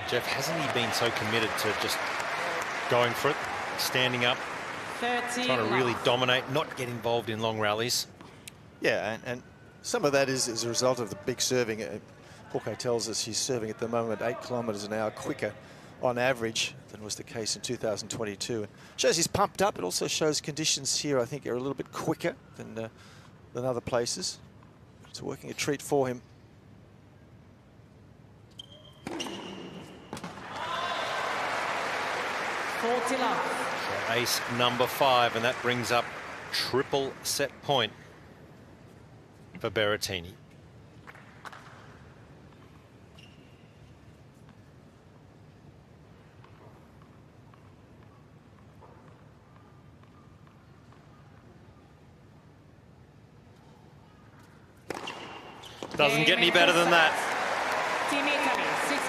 Jeff, hasn't he been so committed to just going for it, standing up, trying to really dominate, not get involved in long rallies? Yeah, and some of that is as a result of the big serving. Jorge tells us he's serving at the moment 8 kilometres an hour quicker on average than was the case in 2022. It shows he's pumped up. It also shows conditions here, I think, are a little bit quicker than other places. It's working a treat for him. So ace number 5, and that brings up triple set point for Berrettini. Doesn't get any better than that.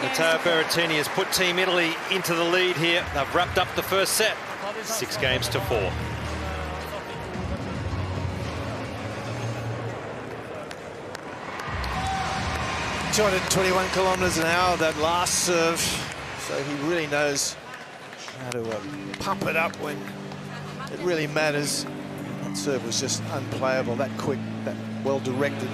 Matteo Berrettini has put Team Italy into the lead here. They've wrapped up the first set, 6 games to 4. .221 kilometres an hour, that last serve. So he really knows how to pump it up when it really matters. That serve was just unplayable, that quick, that well-directed.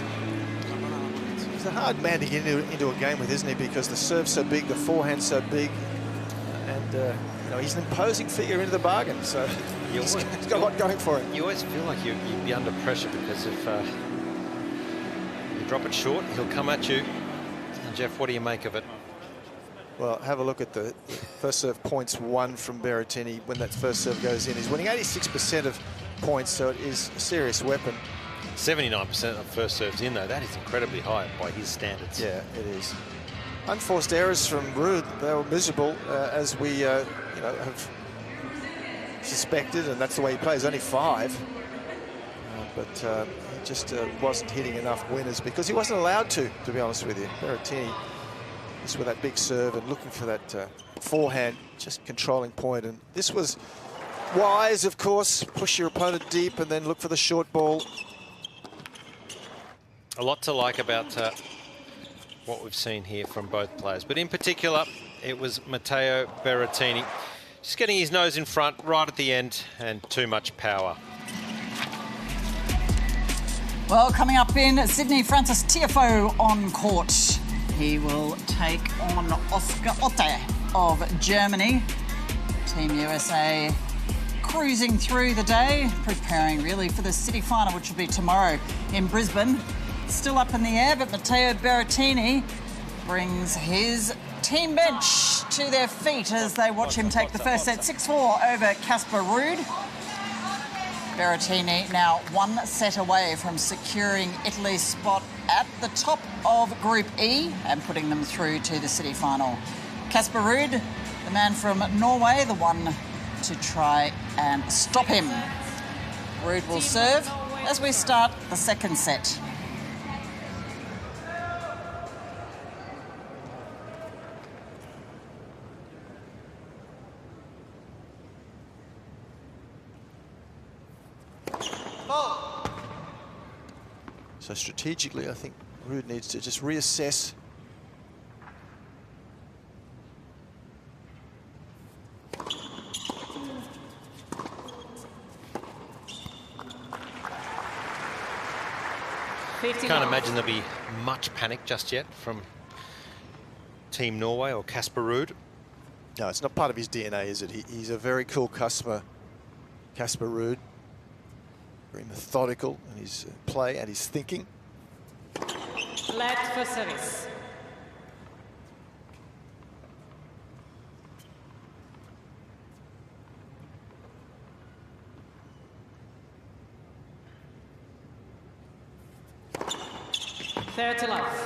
He's a hard man to get into a game with, isn't he? Because the serve's so big, the forehand's so big, and you know, he's an imposing figure into the bargain. So he's got a lot going for him. You always feel like you'd be under pressure because if you drop it short, he'll come at you. And Jeff, what do you make of it? Well, have a look at the first serve points won from Berrettini when that first serve goes in. He's winning 86% of points, so it is a serious weapon. 79% of first serves in, though. That is incredibly high by his standards. Yeah, it is. Unforced errors from Ruud. They were miserable, as we you know, have suspected, and that's the way he plays. Only 5, but he just wasn't hitting enough winners because he wasn't allowed to be honest with you. Berrettini just with that big serve and looking for that forehand, just controlling point. And this was wise, of course. Push your opponent deep and then look for the short ball. A lot to like about what we've seen here from both players. But in particular, it was Matteo Berrettini just getting his nose in front right at the end and too much power. Well, coming up in Sydney, Francis Tiafoe on court. He will take on Oscar Otte of Germany. Team USA cruising through the day, preparing really for the city final, which will be tomorrow in Brisbane. still up in the air, but Matteo Berrettini brings his team bench to their feet as they watch him take the first set 6-4 over Casper Ruud. Berrettini now 1 set away from securing Italy's spot at the top of Group E and putting them through to the city final. Casper Ruud, the man from Norway, the one to try and stop him. Ruud will serve as we start the second set. So strategically, I think Ruud needs to just reassess. Can't imagine there'll be much panic just yet from Team Norway or Casper Ruud. No, it's not part of his DNA, is it? He's a very cool customer, Casper Ruud. Very methodical in his play and his thinking. Let for service. Third to love.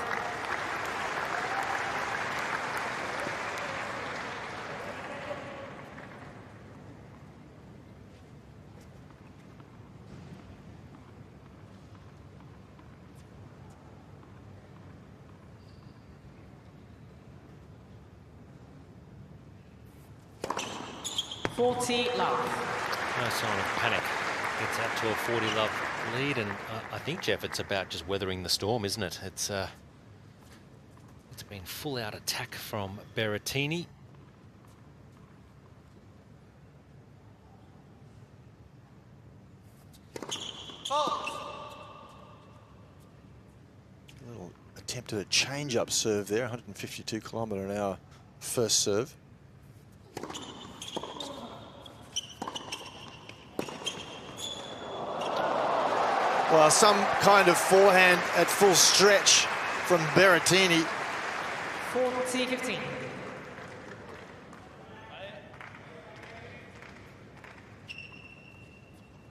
No sign of panic. Gets out to a 40-love lead, and I think, Jeff, it's about just weathering the storm, isn't it? It's been full-out attack from Berrettini. A little attempt at a change-up serve there, 152 km/h first serve. Well, some kind of forehand at full stretch from Berrettini. 40-15.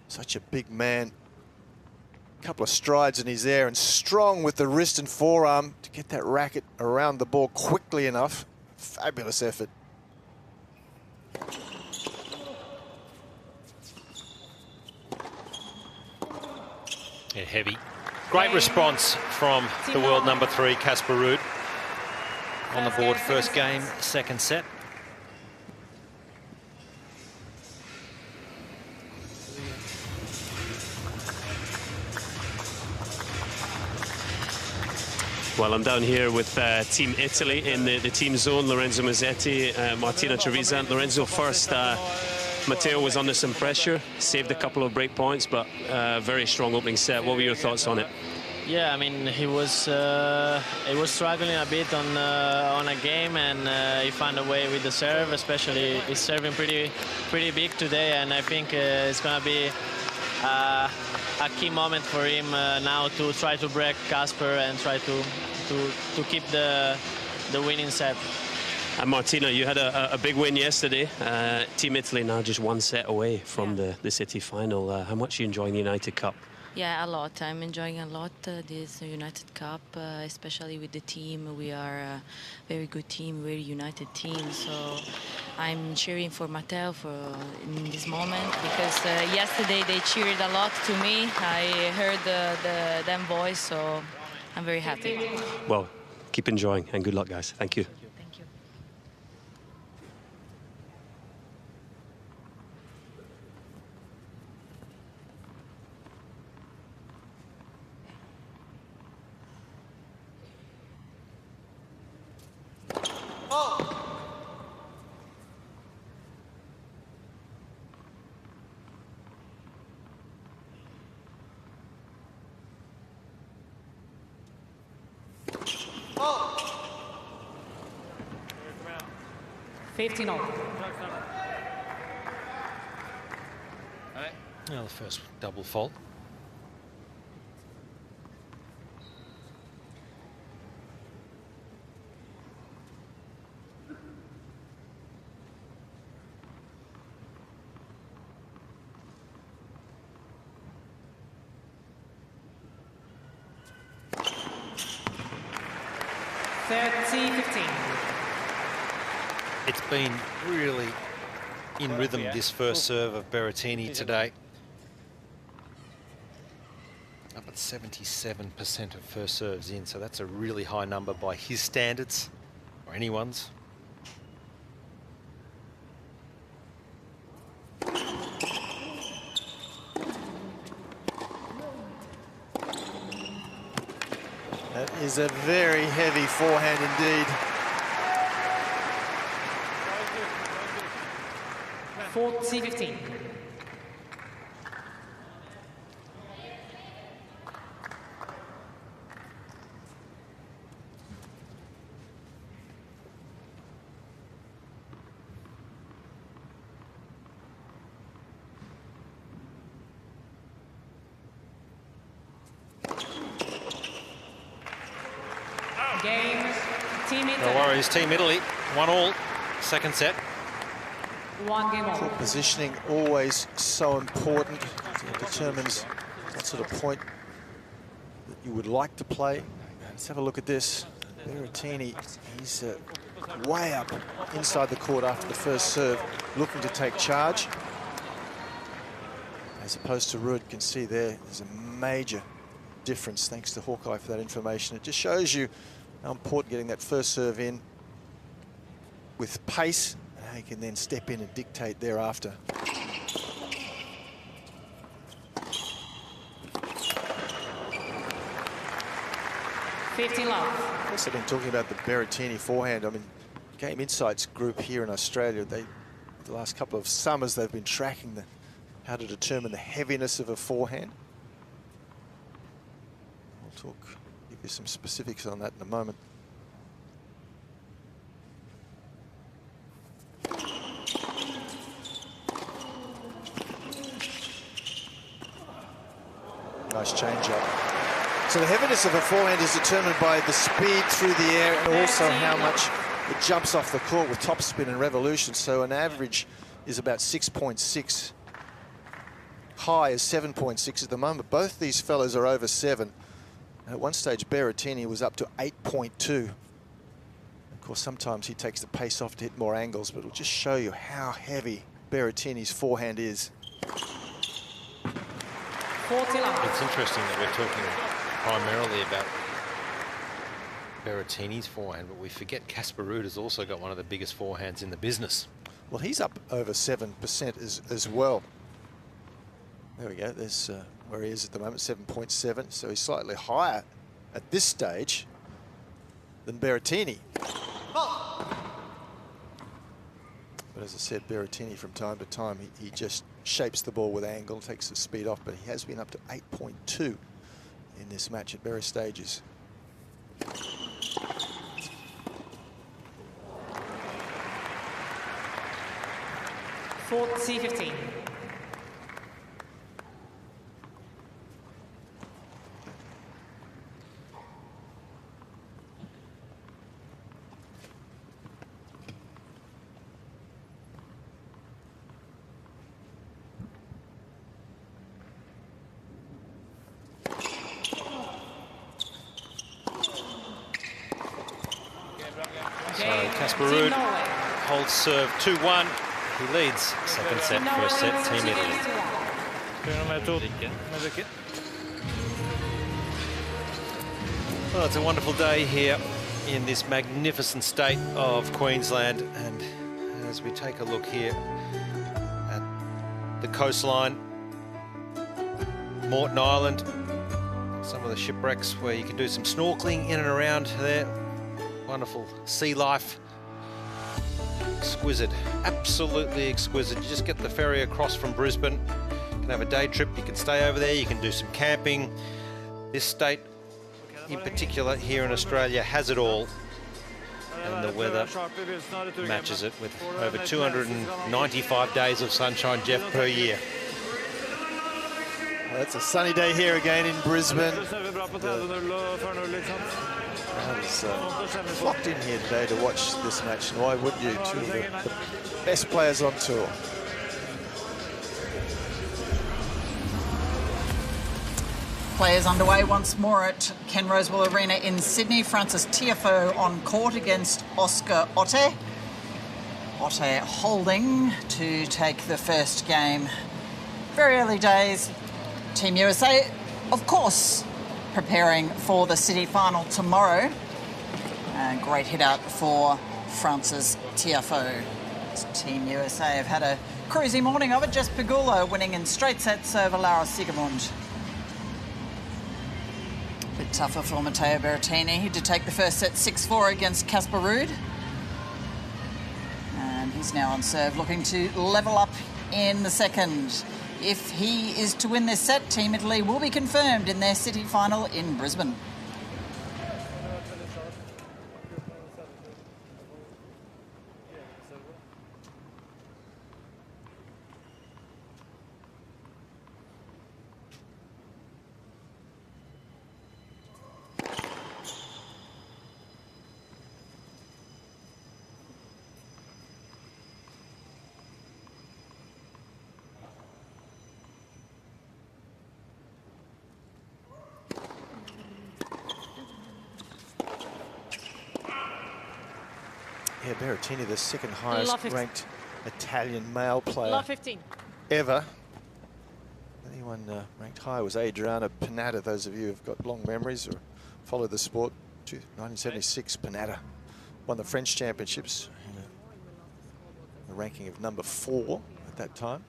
Such a big man. A couple of strides and he's there, and strong with the wrist and forearm to get that racket around the ball quickly enough. Fabulous effort. Yeah, heavy. Great response from the world number 3, Casper Ruud. On the board, first game, second set. Well, I'm down here with Team Italy in the team zone. Lorenzo Mazzetti, Martina Trevisan. Lorenzo first. Matteo was under some pressure, saved a couple of break points, but very strong opening set. What were your thoughts on it? Yeah, I mean, he was struggling a bit on a game, and he found a way with the serve. Especially, he's serving pretty big today, and I think it's gonna be a key moment for him now to try to break Casper and try to keep the winning set. And Martina, you had a big win yesterday. Team Italy now just 1 set away from the city final. How much are you enjoying the United Cup? Yeah, a lot. I'm enjoying a lot this United Cup, especially with the team. We are a very good team, very united team. So I'm cheering for Matteo in this moment, because yesterday they cheered a lot to me. I heard them voice, so I'm very happy. Well, keep enjoying and good luck, guys. Thank you. Now the first double fault. 30-15. It's been really in rhythm, this first serve of Berrettini today. Up at 77% of first serves in, so that's a really high number by his standards, or anyone's. That is a very heavy forehand indeed. 40-15. Game, Team Italy. No worries, Team Italy, 1-1, second set. 1 game over. Positioning always so important. It determines what sort of point that you would like to play. Let's have a look at this. Berrettini, he's way up inside the court after the first serve, looking to take charge. As opposed to Ruud, can see there's a major difference. Thanks to Hawkeye for that information. It just shows you how important getting that first serve in with pace, and how you can then step in and dictate thereafter. I've also been talking about the Berrettini forehand. I mean, Game Insights group here in Australia, the last couple of summers, they've been tracking how to determine the heaviness of a forehand. I'll give you some specifics on that in a moment. Nice change-up. So the heaviness of a forehand is determined by the speed through the air and also how much it jumps off the court with topspin and revolution. So an average is about 6.6. High is 7.6 at the moment. Both these fellows are over 7. And at one stage, Berrettini was up to 8.2. Of course, sometimes he takes the pace off to hit more angles, but it'll just show you how heavy Berrettini's forehand is. It's interesting that we're talking primarily about Berrettini's forehand, but we forget Casper Ruud has also got one of the biggest forehands in the business. Well, he's up over 7% as well. There we go. There's where he is at the moment, 7.7. So he's slightly higher at this stage than Berrettini. But as I said, Berrettini from time to time, he just shapes the ball with angle, takes the speed off, but he has been up to 8.2 in this match at various stages. 40-15. So Casper Ruud holds serve 2-1. He leads second set, first set, Team Italy. Well, it's a wonderful day here in this magnificent state of Queensland, and as we take a look here at the coastline, Moreton Island, some of the shipwrecks where you can do some snorkeling in and around there. Wonderful sea life. Exquisite, absolutely exquisite. You just get the ferry across from Brisbane. You can have a day trip, you can stay over there, you can do some camping. This state in particular here in Australia has it all. And the weather matches it with over 295 days of sunshine, Jeff, per year. Well, it's a sunny day here again in Brisbane. Crowd is flocked in here today to watch this match, and why wouldn't you? Two of the best players on tour. Play is underway once more at Ken Rosewell Arena in Sydney. Francis Tiafoe on court against Oscar Otte. Otte holding to take the first game. Very early days. Team USA, of course, preparing for the city final tomorrow. Great hit out for Francis Tiafoe. Team USA have had a cruisy morning of it. Jess Pegula winning in straight sets over Laura Siegemund. A bit tougher for Matteo Berrettini. He did take the first set 6-4 against Casper Ruud. And he's now on serve, looking to level up in the second. If he is to win this set, Team Italy will be confirmed in their city final in Brisbane. Yeah, Berrettini, the second highest ranked Italian male player 15. ever. Anyone ranked higher was Adriano Panatta. Those of you who've got long memories or follow the sport, 1976, Panatta won the French Championships in a ranking of number 4 at that time.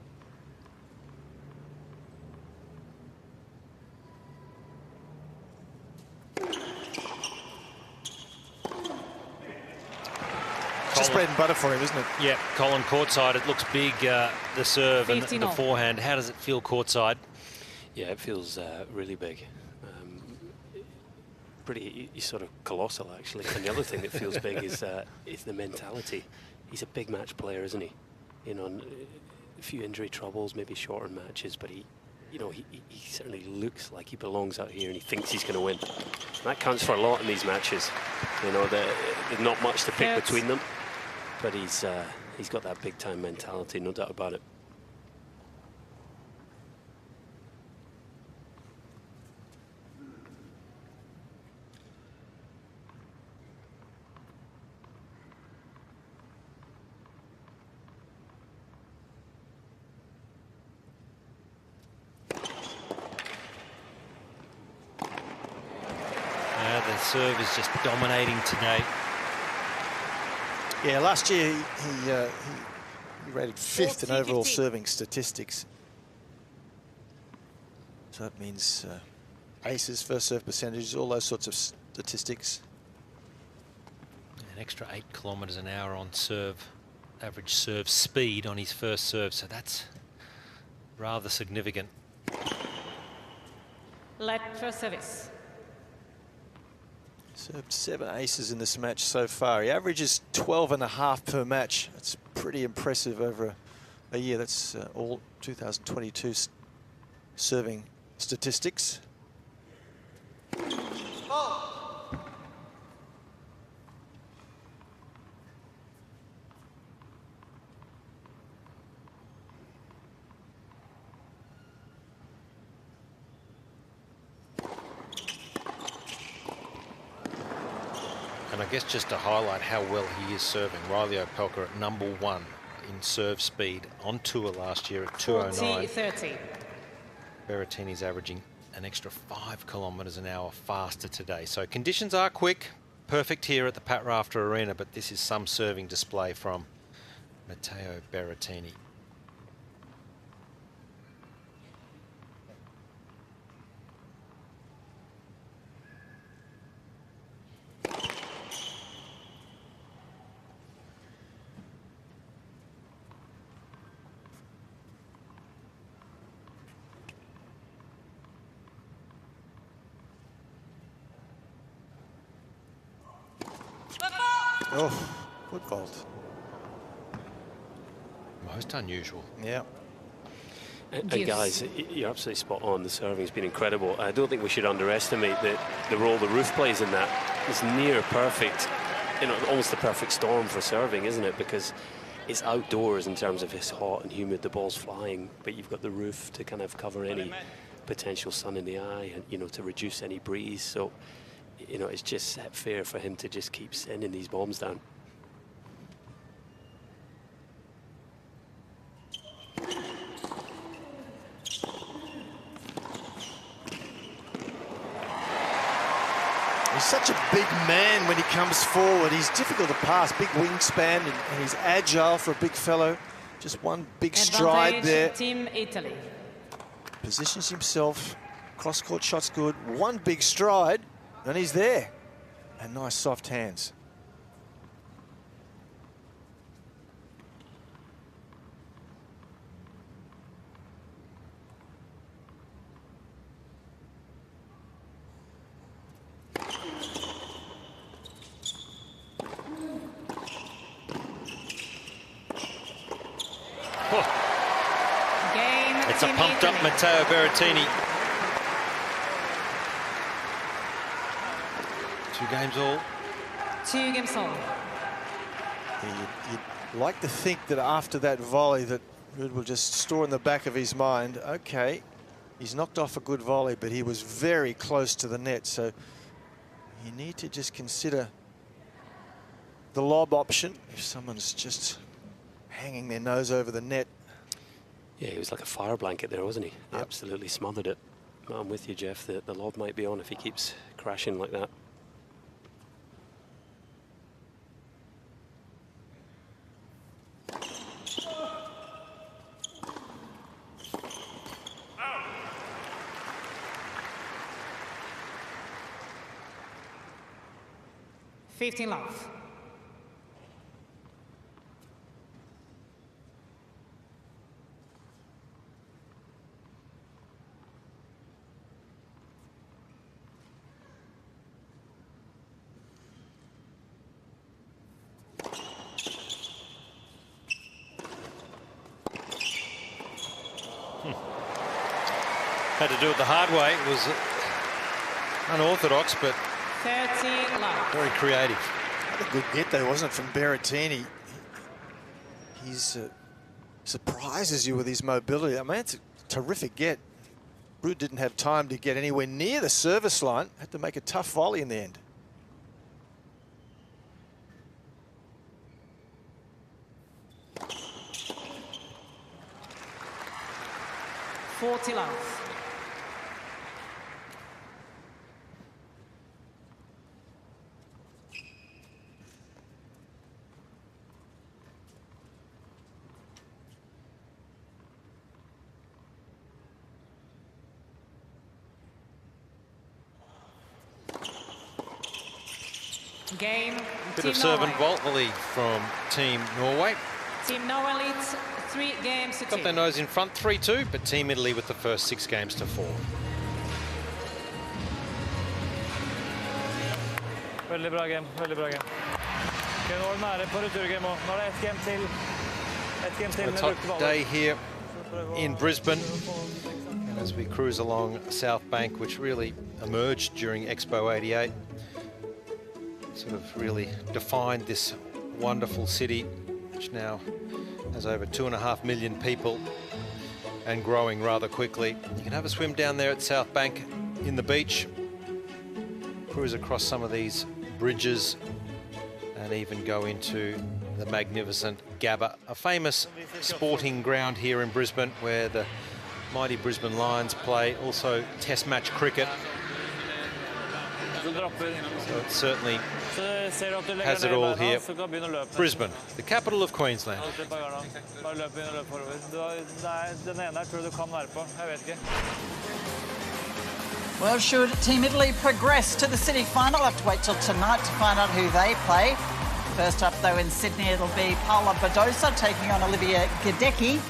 Just bread and butter for him, isn't it? Yeah, Colin courtside. It looks big, the serve and the forehand. How does it feel courtside? Yeah, it feels really big. Pretty sort of colossal, actually. And the other thing that feels big is the mentality. He's a big match player, isn't he? You know, a few injury troubles, maybe shorter matches, but he certainly looks like he belongs out here and he thinks he's going to win. And that counts for a lot in these matches. You know, there's not much to pick between them, but he's got that big time mentality, no doubt about it. The serve is just dominating today. Yeah, last year he rated 5th in overall serving statistics. So that means aces, first serve percentages, all those sorts of statistics. An extra 8 kilometres an hour on serve, average serve speed on his first serve, so that's rather significant. Let first service. Served 7 aces in this match so far. He averages 12.5 per match. That's pretty impressive over a year. That's all 2022 serving statistics. And I guess just to highlight how well he is serving, Riley Opelka at #1 in serve speed on tour last year at 209. 40-30. Berrettini's averaging an extra 5 kilometres an hour faster today. So conditions are quick, perfect here at the Pat Rafter Arena, but this is some serving display from Matteo Berrettini. Oh, foot vault. Most unusual. Yeah. And guys, you're absolutely spot on. The serving's been incredible. I don't think we should underestimate the role the roof plays in that. It's near perfect, you know, almost the perfect storm for serving, isn't it? Because it's outdoors in terms of it's hot and humid, the ball's flying, but you've got the roof to kind of cover any potential sun in the eye, and you know, to reduce any breeze. So, you know, it's just set fair for him to just keep sending these bombs down. He's such a big man when he comes forward. He's difficult to pass, big wingspan, and he's agile for a big fellow. Just one big stride Advantage, there. Team Italy. Positions himself, cross-court shot's good. One big stride, and he's there. And nice soft hands. It's a pumped-up Matteo Berrettini. 2 games all. 2 games all. You'd like to think that after that volley that Ruud will just store in the back of his mind, okay, he's knocked off a good volley, but he was very close to the net, so you need to just consider the lob option if someone's just hanging their nose over the net. Yeah, he was like a fire blanket there, wasn't he? Yep. Absolutely smothered it. I'm with you, Jeff. The lob might be on if he keeps crashing like that. $15 love. Had to do it the hard way. It was unorthodox, but 30 love. very creative. A good get though, wasn't it, from Berrettini? He's surprises you with his mobility. I mean, it's a terrific get. Ruud didn't have time to get anywhere near the service line. Had to make a tough volley in the end. $40 love. Game. Bit Team of serve and Norway. volley from Team Norway. Team Norway leads 3 games to 2. Got their nose in front 3-2, but Team Italy with the first 6 games to 4. Veldig bra game, veldig bra game. Okay, nå er det nære på returgame også. Nå er det ett game til. Ett game til A med top brukte baller. day here in Brisbane. And as we cruise along South Bank, which really emerged during Expo 88, sort of really defined this wonderful city, which now has over 2.5 million people and growing rather quickly. You can have a swim down there at South Bank in the beach, cruise across some of these bridges, and even go into the magnificent Gabba, a famous sporting ground here in Brisbane where the mighty Brisbane Lions play, also test match cricket. So it certainly has it all here. Brisbane, the capital of Queensland. Well, should Team Italy progress to the city final? I'll have to wait till tonight to find out who they play. First up, though, in Sydney, it'll be Paula Badosa taking on Olivia Gadecki.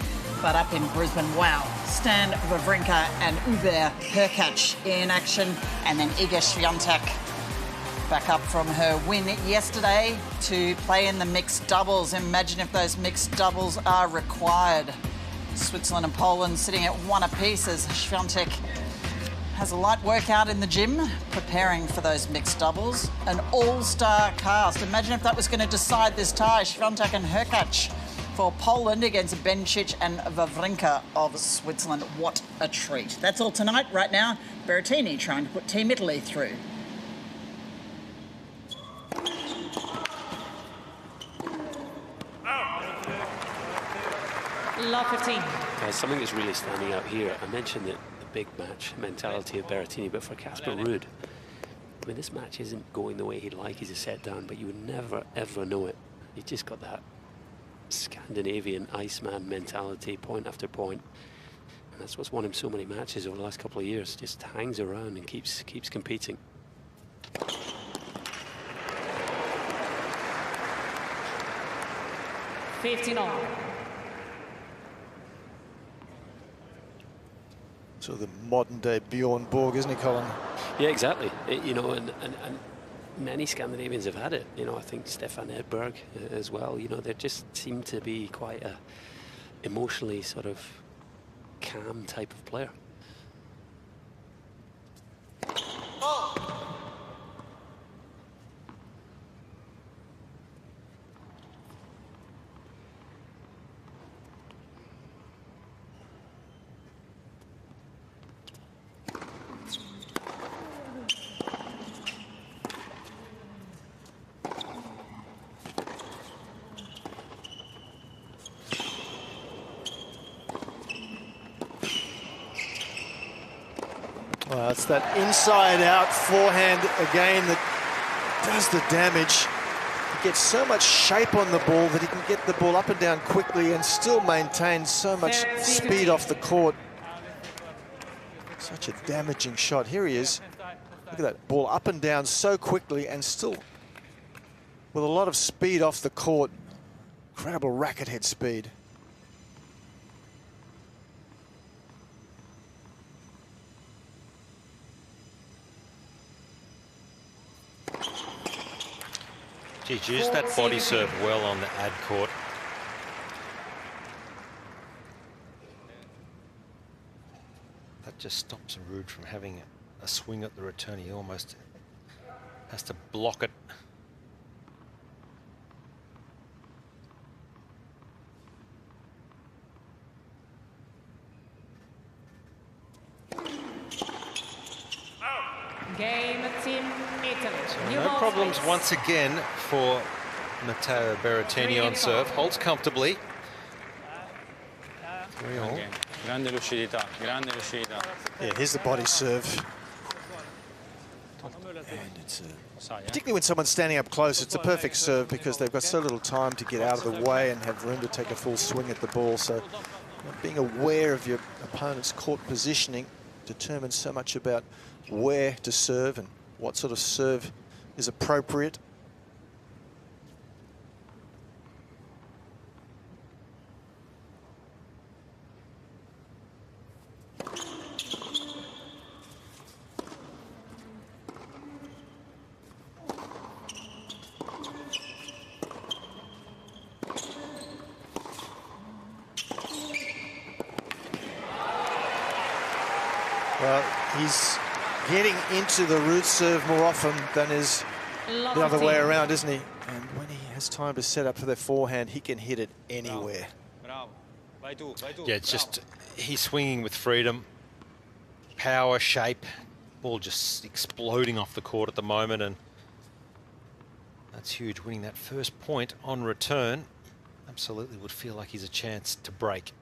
But up in Brisbane, wow, Stan Wawrinka and Uber Hurkacz in action. And then Iga Swiatek back up from her win yesterday to play in the mixed doubles. Imagine if those mixed doubles are required. Switzerland and Poland sitting at 1 apiece as Swiatek has a light workout in the gym, preparing for those mixed doubles. An all-star cast. Imagine if that was going to decide this tie, Swiatek and Hurkacz. for Poland against Bencic and Wawrinka of Switzerland. What a treat. That's all tonight. Right now, Berrettini trying to put Team Italy through. Love 15. Something that's really standing out here. I mentioned the big match mentality of Berrettini, but for Casper Ruud, I mean, this match isn't going the way he'd like. He's a set down, but you would never, ever know it. He's just got that Scandinavian Iceman mentality, point after point. And that's what's won him so many matches over the last couple of years. Just hangs around and keeps competing. So the modern-day Bjorn Borg, isn't he, Colin? Yeah, exactly. You know, and many Scandinavians have had it. You know, I think Stefan Edberg as well. You know, they just seem to be quite a emotionally sort of calm type of player. Well, it's that inside-out forehand again that does the damage. He gets so much shape on the ball that he can get the ball up and down quickly and still maintain so much speed off the court. Such a damaging shot. Here he is. Look at that ball up and down so quickly and still with a lot of speed off the court. Incredible racket head speed. Geez, used that body serve well on the ad court. That just stops Ruud from having a swing at the return. He almost has to block it. Game Team Italy. So no problems once again for Matteo Berrettini on serve. Holds comfortably. 3-all. Grande lucidità, grande lucidità. Yeah, here's the body serve. And it's particularly when someone's standing up close, it's a perfect serve because they've got so little time to get out of the way and have room to take a full swing at the ball. So being aware of your opponent's court positioning determines so much about where to serve and what sort of serve is appropriate. Well, he's getting into the Ruud serve more often than is the other way around, isn't he? And when he has time to set up for their forehand, he can hit it anywhere. Yeah, it's just he's swinging with freedom, power, shape, ball just exploding off the court at the moment, and that's huge. Winning that first point on return absolutely would feel like he's a chance to break.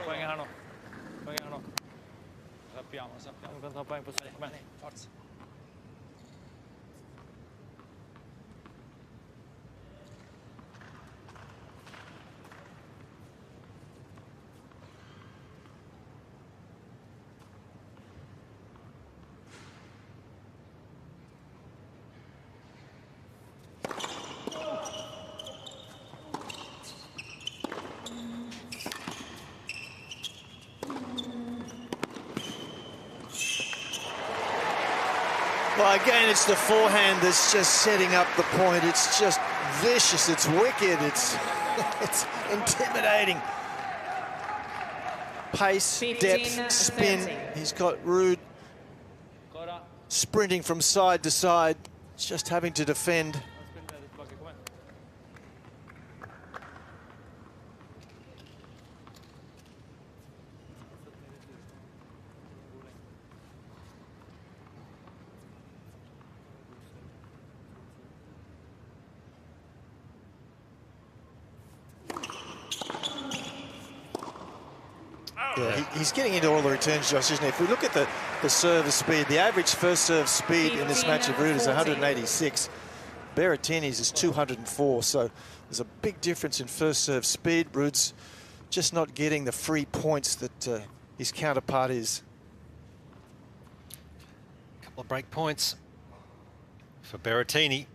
Poäng här nu. Sappiamo. Vi kan ta poäng på sig. Kom igen, forza. Well, again, it's the forehand that's just setting up the point. It's just vicious. It's wicked. It's intimidating. Pace, depth, spin. He's got Ruud sprinting from side to side, just having to defend. Yeah, he's getting into all the returns, Josh, isn't he? If we look at the service speed, the average first serve speed in this match of Ruud is 186. Berrettini's is 204, so there's a big difference in first serve speed. Ruud's just not getting the free points that his counterpart is. A couple of break points for Berrettini.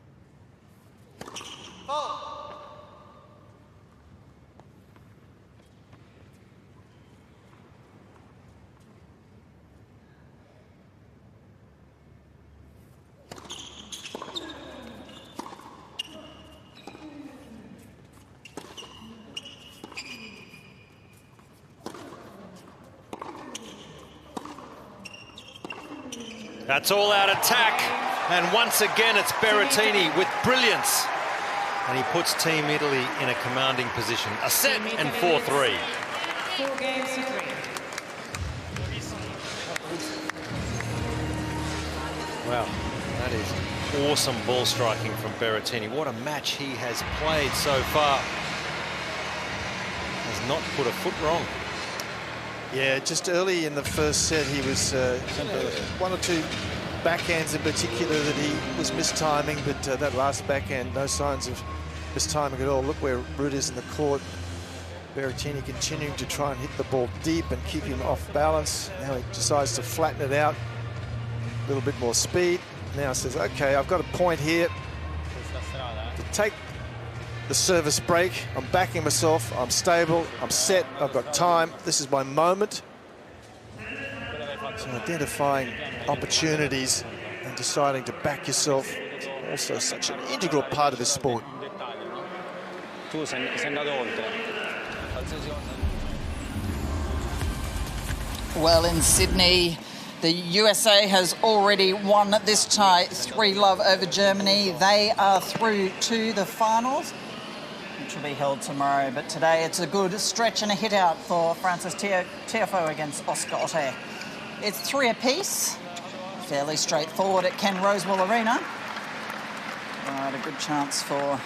That's all-out attack, and once again it's Berrettini with brilliance. And he puts Team Italy in a commanding position. A set and 4-3. 4 games to 3. Wow, that is awesome ball striking from Berrettini. What a match he has played so far. Has not put a foot wrong. Yeah, just early in the first set, he was one or two backhands in particular that he was mistiming, but that last backhand, no signs of mistiming at all. Look where Ruud is in the court. Berrettini continuing to try and hit the ball deep and keep him off balance. Now he decides to flatten it out, a little bit more speed. Now says, okay, I've got a point here to take the service break. I'm backing myself, I'm stable, I'm set, I've got time. This is my moment. So identifying opportunities and deciding to back yourself is also such an integral part of this sport. Well, in Sydney, the USA has already won this tie 3-love over Germany. They are through to the finals, which will be held tomorrow. But today it's a good stretch and a hit out for Francis Tiafoe against Oscar Otte. It's 3 apiece. Fairly straightforward at Ken Rosewall Arena. Right, a good chance for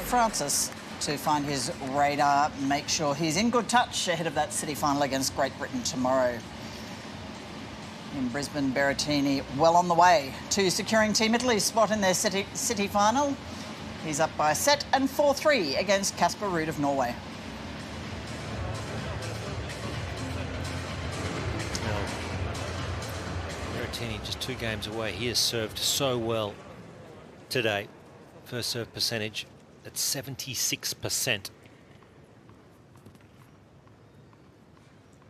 Francis to find his radar and make sure he's in good touch ahead of that city final against Great Britain tomorrow. In Brisbane, Berrettini well on the way to securing Team Italy's spot in their city final. He's up by a set and 4-3 against Casper Ruud of Norway. Berrettini just 2 games away. He has served so well today. First serve percentage at 76%.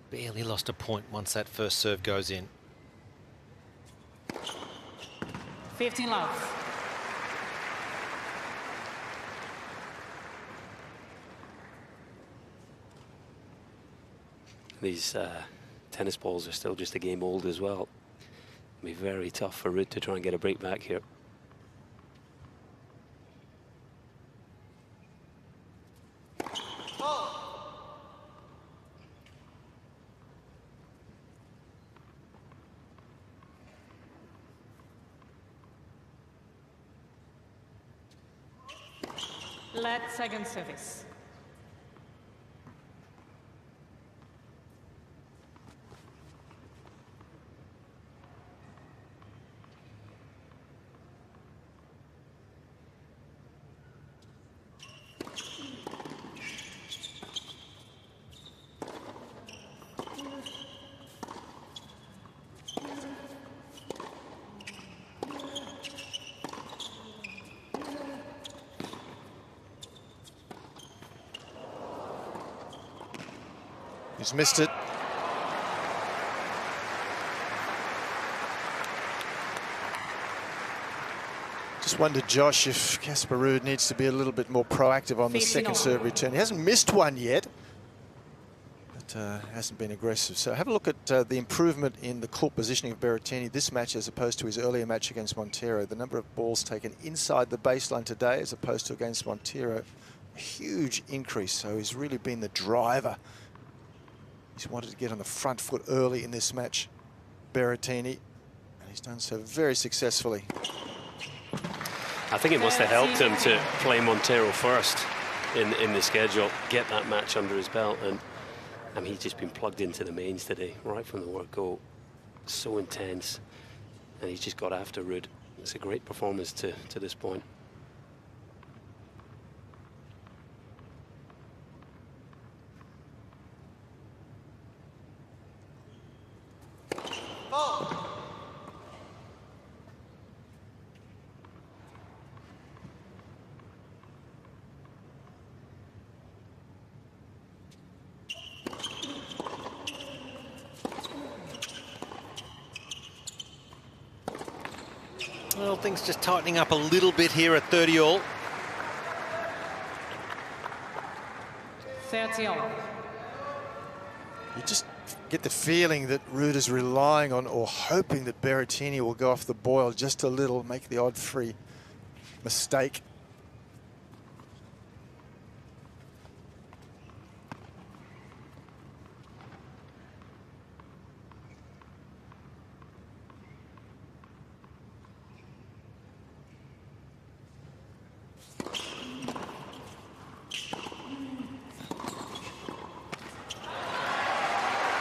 Barely lost a point once that first serve goes in. 15-love. These tennis balls are still just a game old as well. It'll be very tough for Ruud to try and get a break back here. Let second service. He's missed it. Wonder, Josh, if Casper Ruud needs to be a little bit more proactive on the second serve return. He hasn't missed one yet, but hasn't been aggressive. So have a look at the improvement in the court positioning of Berrettini this match as opposed to his earlier match against Montero. The number of balls taken inside the baseline today as opposed to against Montero, a huge increase. So he's really been the driver. He's wanted to get on the front foot early in this match, Berrettini, and he's done so very successfully. I think it must have helped him to play Montero first in the schedule, get that match under his belt, and I mean, he's just been plugged into the mains today, right from the word go. So intense, and he's just got after Ruud. It's a great performance to this point. Well, things just tightening up a little bit here at 30 all. 30 all. You just get the feeling that Ruud is relying on or hoping that Berrettini will go off the boil just a little, make the odd-free mistake.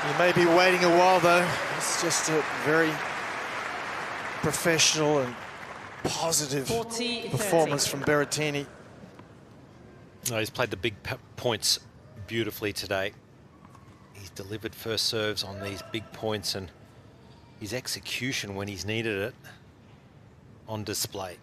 He may be waiting a while, though. It's just a very professional and positive performance from Berrettini. No, he's played the big points beautifully today. He's delivered first serves on these big points, and his execution when he's needed it on display.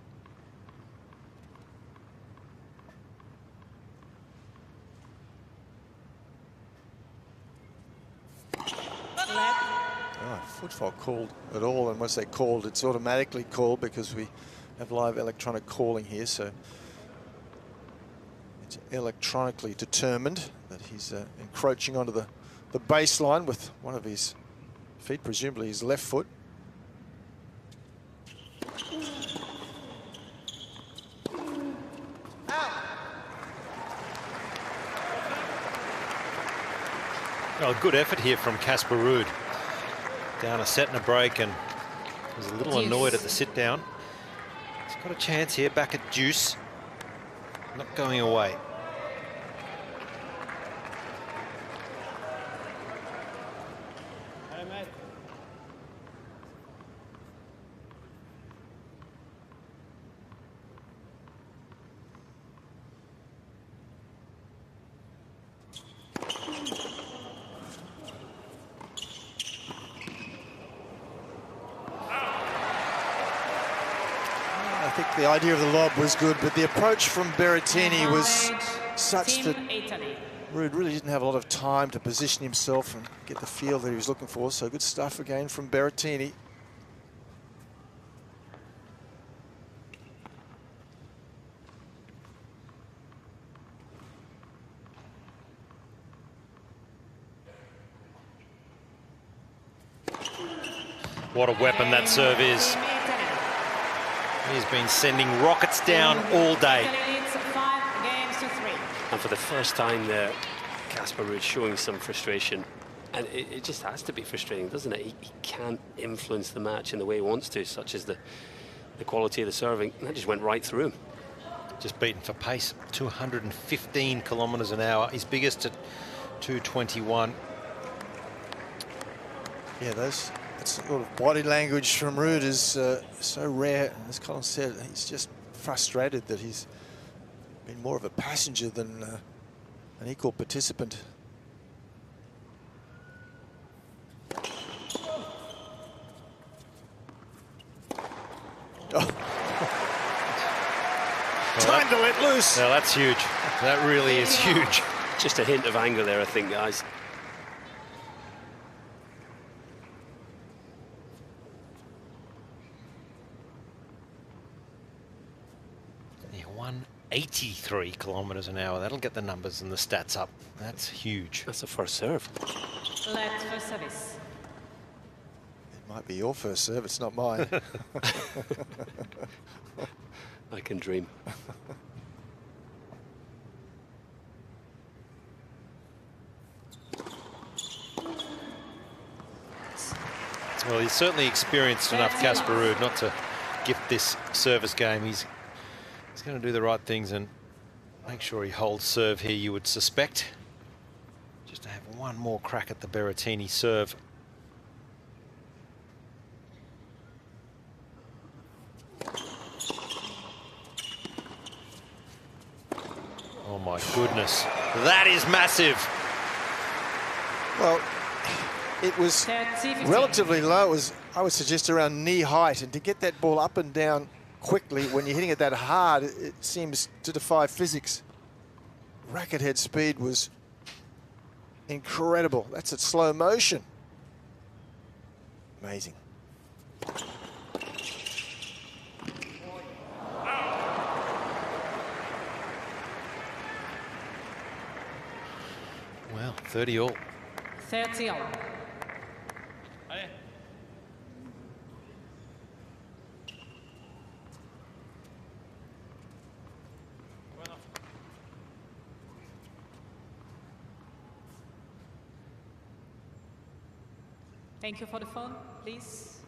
Foot fault called at all, and once they called, it's automatically called because we have live electronic calling here, so it's electronically determined that he's encroaching onto the baseline with one of his feet, presumably his left foot. Well, a good effort here from Casper Ruud. Down a set and a break, and was a little annoyed at the sit down. He's got a chance here back at deuce. Not going away. Hey, mate. I think the idea of the lob was good, but the approach from Berrettini was such that Ruud really didn't have a lot of time to position himself and get the feel that he was looking for. So good stuff again from Berrettini. What a weapon that serve is. He's been sending rockets down all day. And for the first time there, Casper Ruud showing some frustration. And it just has to be frustrating, doesn't it? He can't influence the match in the way he wants to, such as the quality of the serving. And that just went right through him. Just beaten for pace, 215 kilometres an hour. He's biggest at 221. Yeah, that sort of body language from Ruud is so rare. And as Colin said, he's just frustrated that he's been more of a passenger than an equal participant. Oh. Time to let loose. No, that's huge. That really is huge. Just a hint of anger there, I think, guys. 83 kilometres an hour. That'll get the numbers and the stats up. That's huge. That's the first serve. Let's first service. It might be your first serve, it's not mine. I can dream. Well, he's certainly experienced enough, Casper Ruud, not to gift this service game. He's going to do the right things and make sure he holds serve here, you would suspect. Just to have one more crack at the Berrettini serve. Oh my goodness, that is massive. Well, it was relatively low. It was, I would suggest, around knee height, and to get that ball up and down quickly when you're hitting it that hard, it seems to defy physics. Racket head speed was incredible. That's at slow motion. Amazing. Well, 30 all. 30 all. Thank you for the phone, please.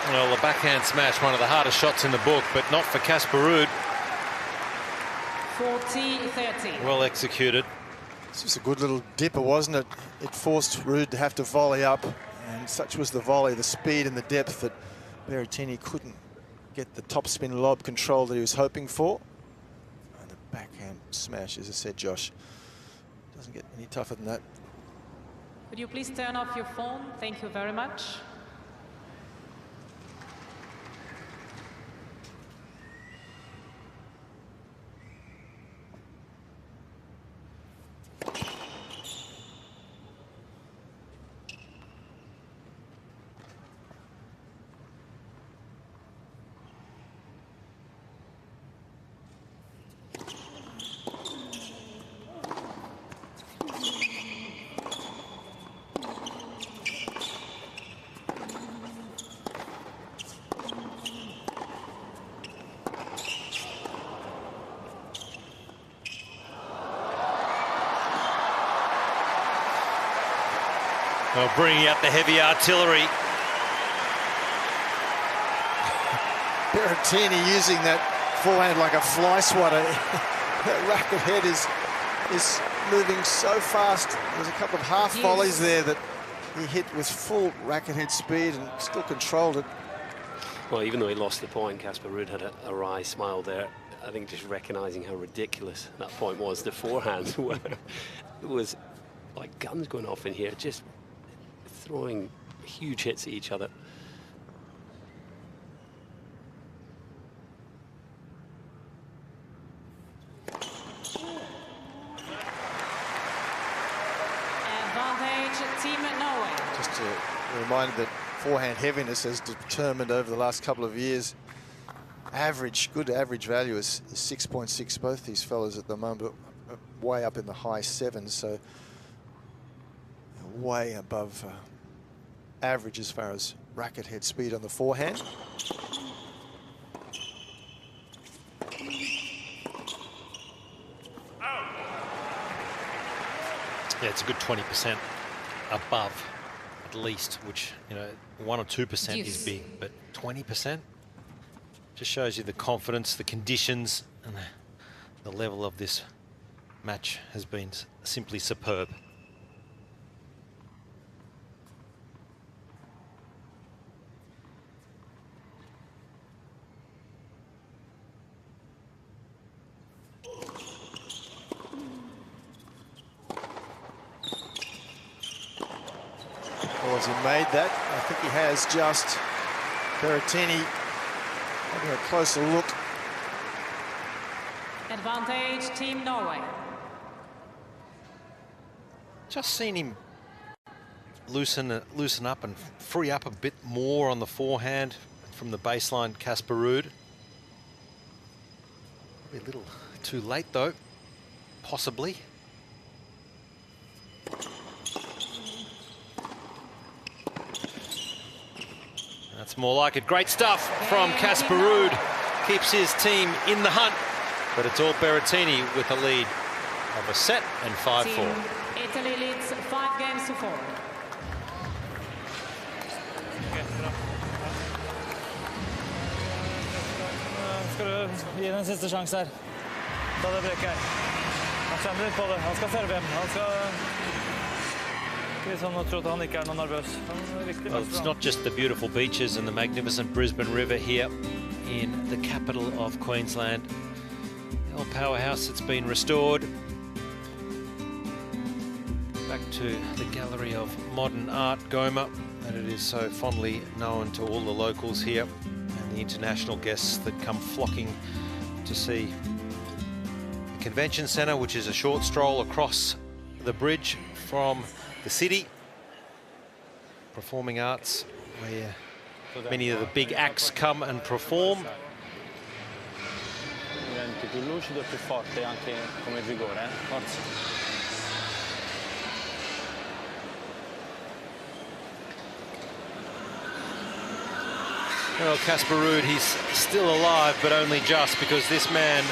Well, the backhand smash, one of the hardest shots in the book, but not for Casper Ruud. 40-30. Well executed. This was a good little dipper, wasn't it? It forced Ruud to have to volley up, and such was the volley, the speed and the depth, that Berrettini couldn't get the topspin lob control that he was hoping for. And the backhand smash, as I said, Josh, doesn't get any tougher than that. Could you please turn off your phone? Thank you very much. Well, bringing out the heavy artillery. Berrettini using that forehand like a fly swatter. That racket head is moving so fast. There's a couple of half volleys there that he hit with full racket head speed and still controlled it. Well, even though he lost the point, Casper Ruud had a wry smile there. I think just recognising how ridiculous that point was. The forehands were, it was like guns going off in here, just throwing huge hits at each other. Advantage, Team Norway. Just a reminder that forehand heaviness has determined over the last couple of years. Average, good average value is 6.6. Both these fellas at the moment are way up in the high sevens, so way above average as far as racket head speed on the forehand. Yeah, it's a good 20% above, at least, which, you know, 1 or 2% is big, but 20% just shows you the confidence, the conditions, and the level of this match has been simply superb. Well, has he made that? I think he has just. Berrettini having a closer look. Advantage, Team Norway. Just seen him loosen up and free up a bit more on the forehand from the baseline, Casper Ruud. Probably a little too late though, possibly. That's more like it. Great stuff from Casper Ruud. Keeps his team in the hunt, but it's all Berrettini with a lead of a set and 5-4. Italy leads 5 games to 4. Skal du gi den siste sjanse her? Ta det brekket her. Han kjenner litt på det. Han skal serve hjem. Han skal... Well, it's not just the beautiful beaches and the magnificent Brisbane River here in the capital of Queensland. The old powerhouse that's been restored. Back to the Gallery of Modern Art, Goma, and it is so fondly known to all the locals here and the international guests that come flocking to see the convention centre, which is a short stroll across the bridge from the city. Performing arts, where many of the big acts come and perform. Diventi più lucido e più forte anche come vigore, forza. Well, Casper Ruud, he's still alive, but only just, because this man,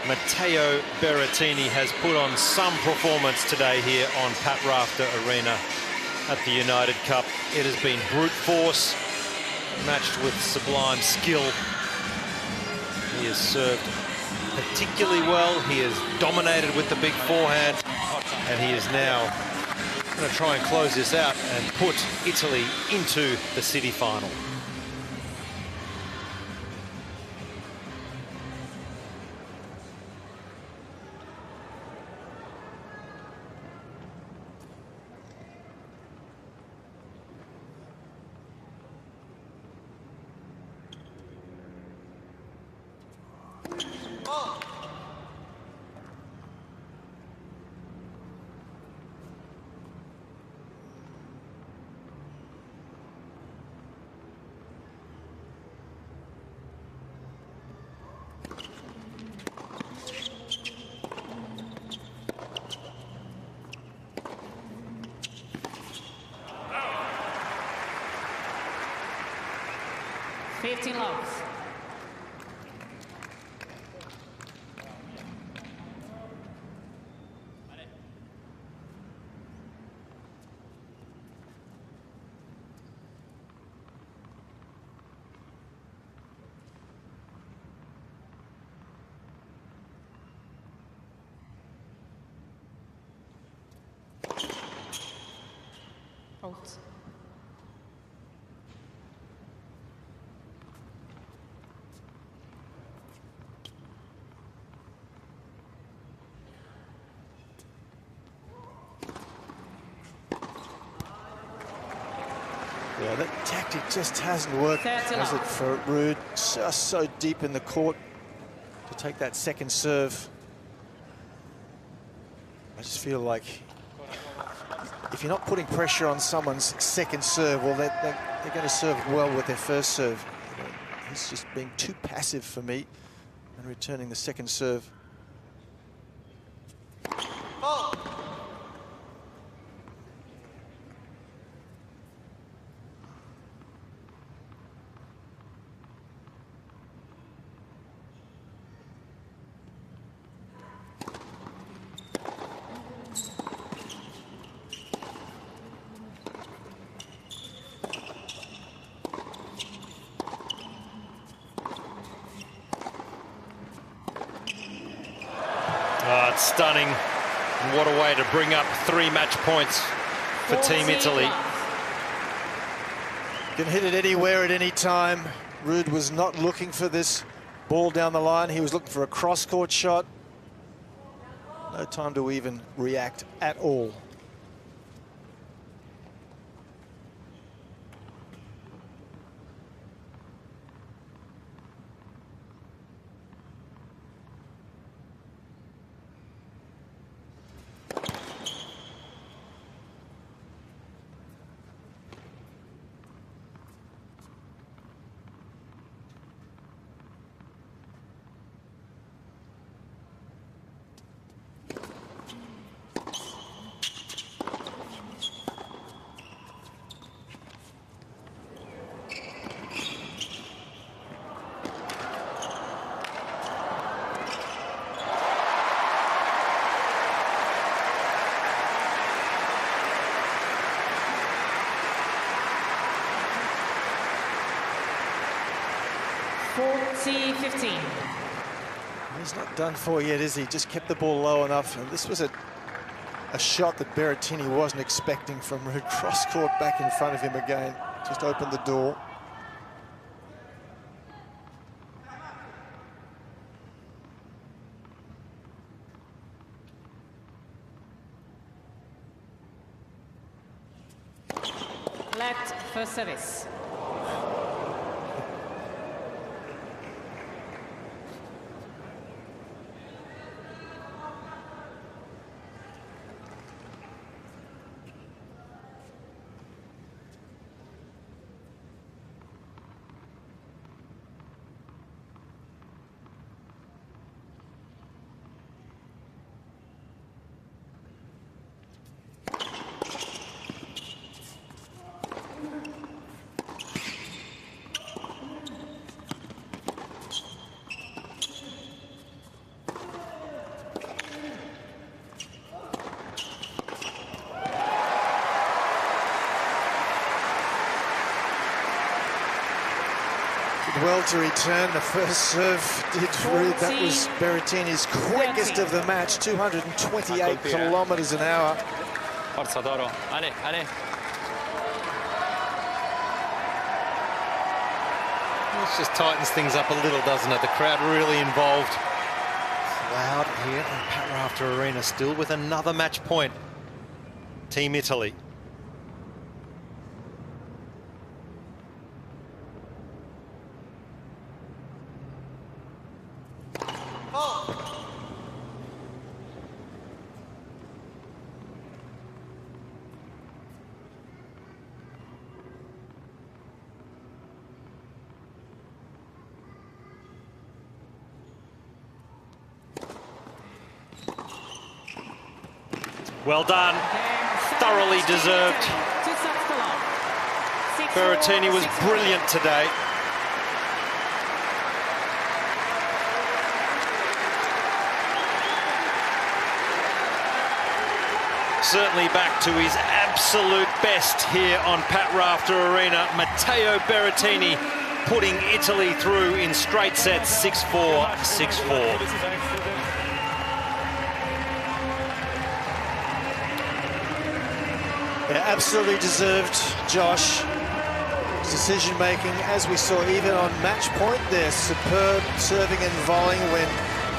Matteo Berrettini, has put on some performance today here on Pat Rafter Arena at the United Cup. It has been brute force, matched with sublime skill. He has served particularly well. He has dominated with the big forehand, and he is now going to try and close this out and put Italy into the city final. Out. Yeah, that tactic just hasn't worked, has it, for Ruud? Just so deep in the court to take that second serve. I just feel like if you're not putting pressure on someone's second serve, well, they're going to serve well with their first serve. You know, he's just being too passive for me and returning the second serve. It's stunning. And what a way to bring up 3 match points for Team Italy. Can hit it anywhere at any time. Ruud was not looking for this ball down the line. He was looking for a cross-court shot. No time to even react at all. 40-15. He's not done for yet, is he? Just kept the ball low enough. And this was a shot that Berrettini wasn't expecting from Ruud. Cross-court back in front of him again. Just opened the door. Left first service. Well to return. The first serve did Ruud. That was Berrettini's quickest of the match, 228 kilometers an hour. Forza Toro. Ale, ale. This just tightens things up a little, doesn't it? The crowd really involved. It's loud here in Pat Rafter Arena, still with another match point. Team Italy. Well done, thoroughly deserved. Berrettini was brilliant today. Certainly back to his absolute best here on Pat Rafter Arena. Matteo Berrettini putting Italy through in straight sets, 6-4, 6-4. Yeah, absolutely deserved, Josh. Decision-making, as we saw even on match point there, superb serving and volleying when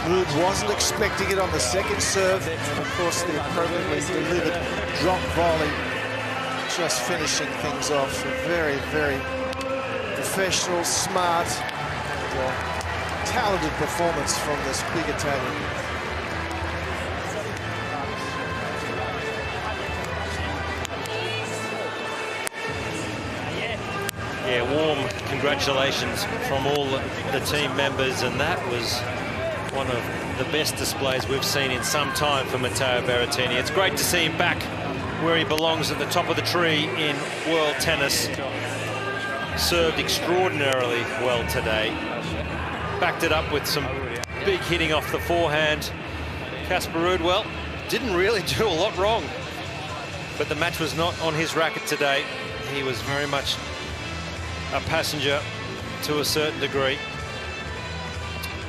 Ruud wasn't expecting it on the second serve. Of course, the appropriately delivered drop volley, just finishing things off. A very, very professional, smart, and, talented performance from this big Italian. Yeah, warm congratulations from all the team members, and that was one of the best displays we've seen in some time for Matteo Berrettini. It's great to see him back where he belongs, at the top of the tree in world tennis. Served extraordinarily well today. Backed it up with some big hitting off the forehand. Casper Ruud, well, didn't really do a lot wrong, but the match was not on his racket today. He was very much a passenger to a certain degree.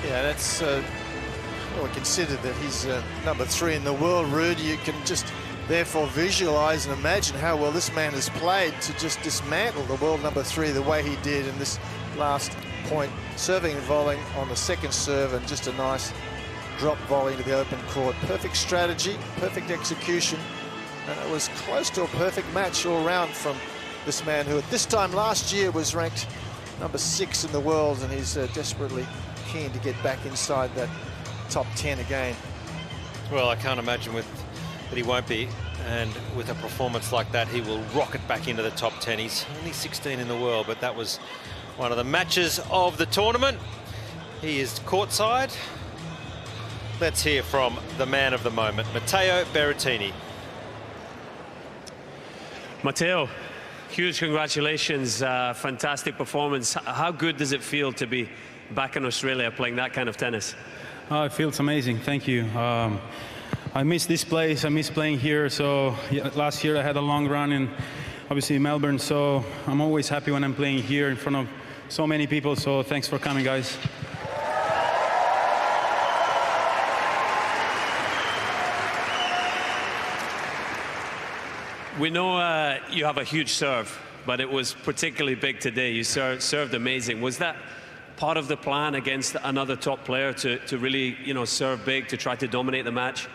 Yeah, that's well, consider that he's number 3 in the world, Ruud. You can just therefore visualize and imagine how well this man has played to just dismantle the world number 3 the way he did in this last point, serving and volleying on the second serve, and just a nice drop volley into the open court. Perfect strategy, perfect execution, and it was close to a perfect match all round from this man, who at this time last year was ranked number 6 in the world, and he's desperately keen to get back inside that top 10 again. Well, I can't imagine that he won't be, and with a performance like that, he will rocket back into the top 10. He's only 16 in the world, but that was one of the matches of the tournament. He is courtside. Let's hear from the man of the moment, Matteo Berrettini. Matteo, huge congratulations, fantastic performance. How good does it feel to be back in Australia playing that kind of tennis? It feels amazing, thank you. I miss this place, I miss playing here. So yeah, last year I had a long run in obviously Melbourne, so I'm always happy when I'm playing here in front of so many people. So thanks for coming, guys. We know you have a huge serve, but it was particularly big today. You served amazing. Was that part of the plan against another top player to really, you know, serve big, to try to dominate the match?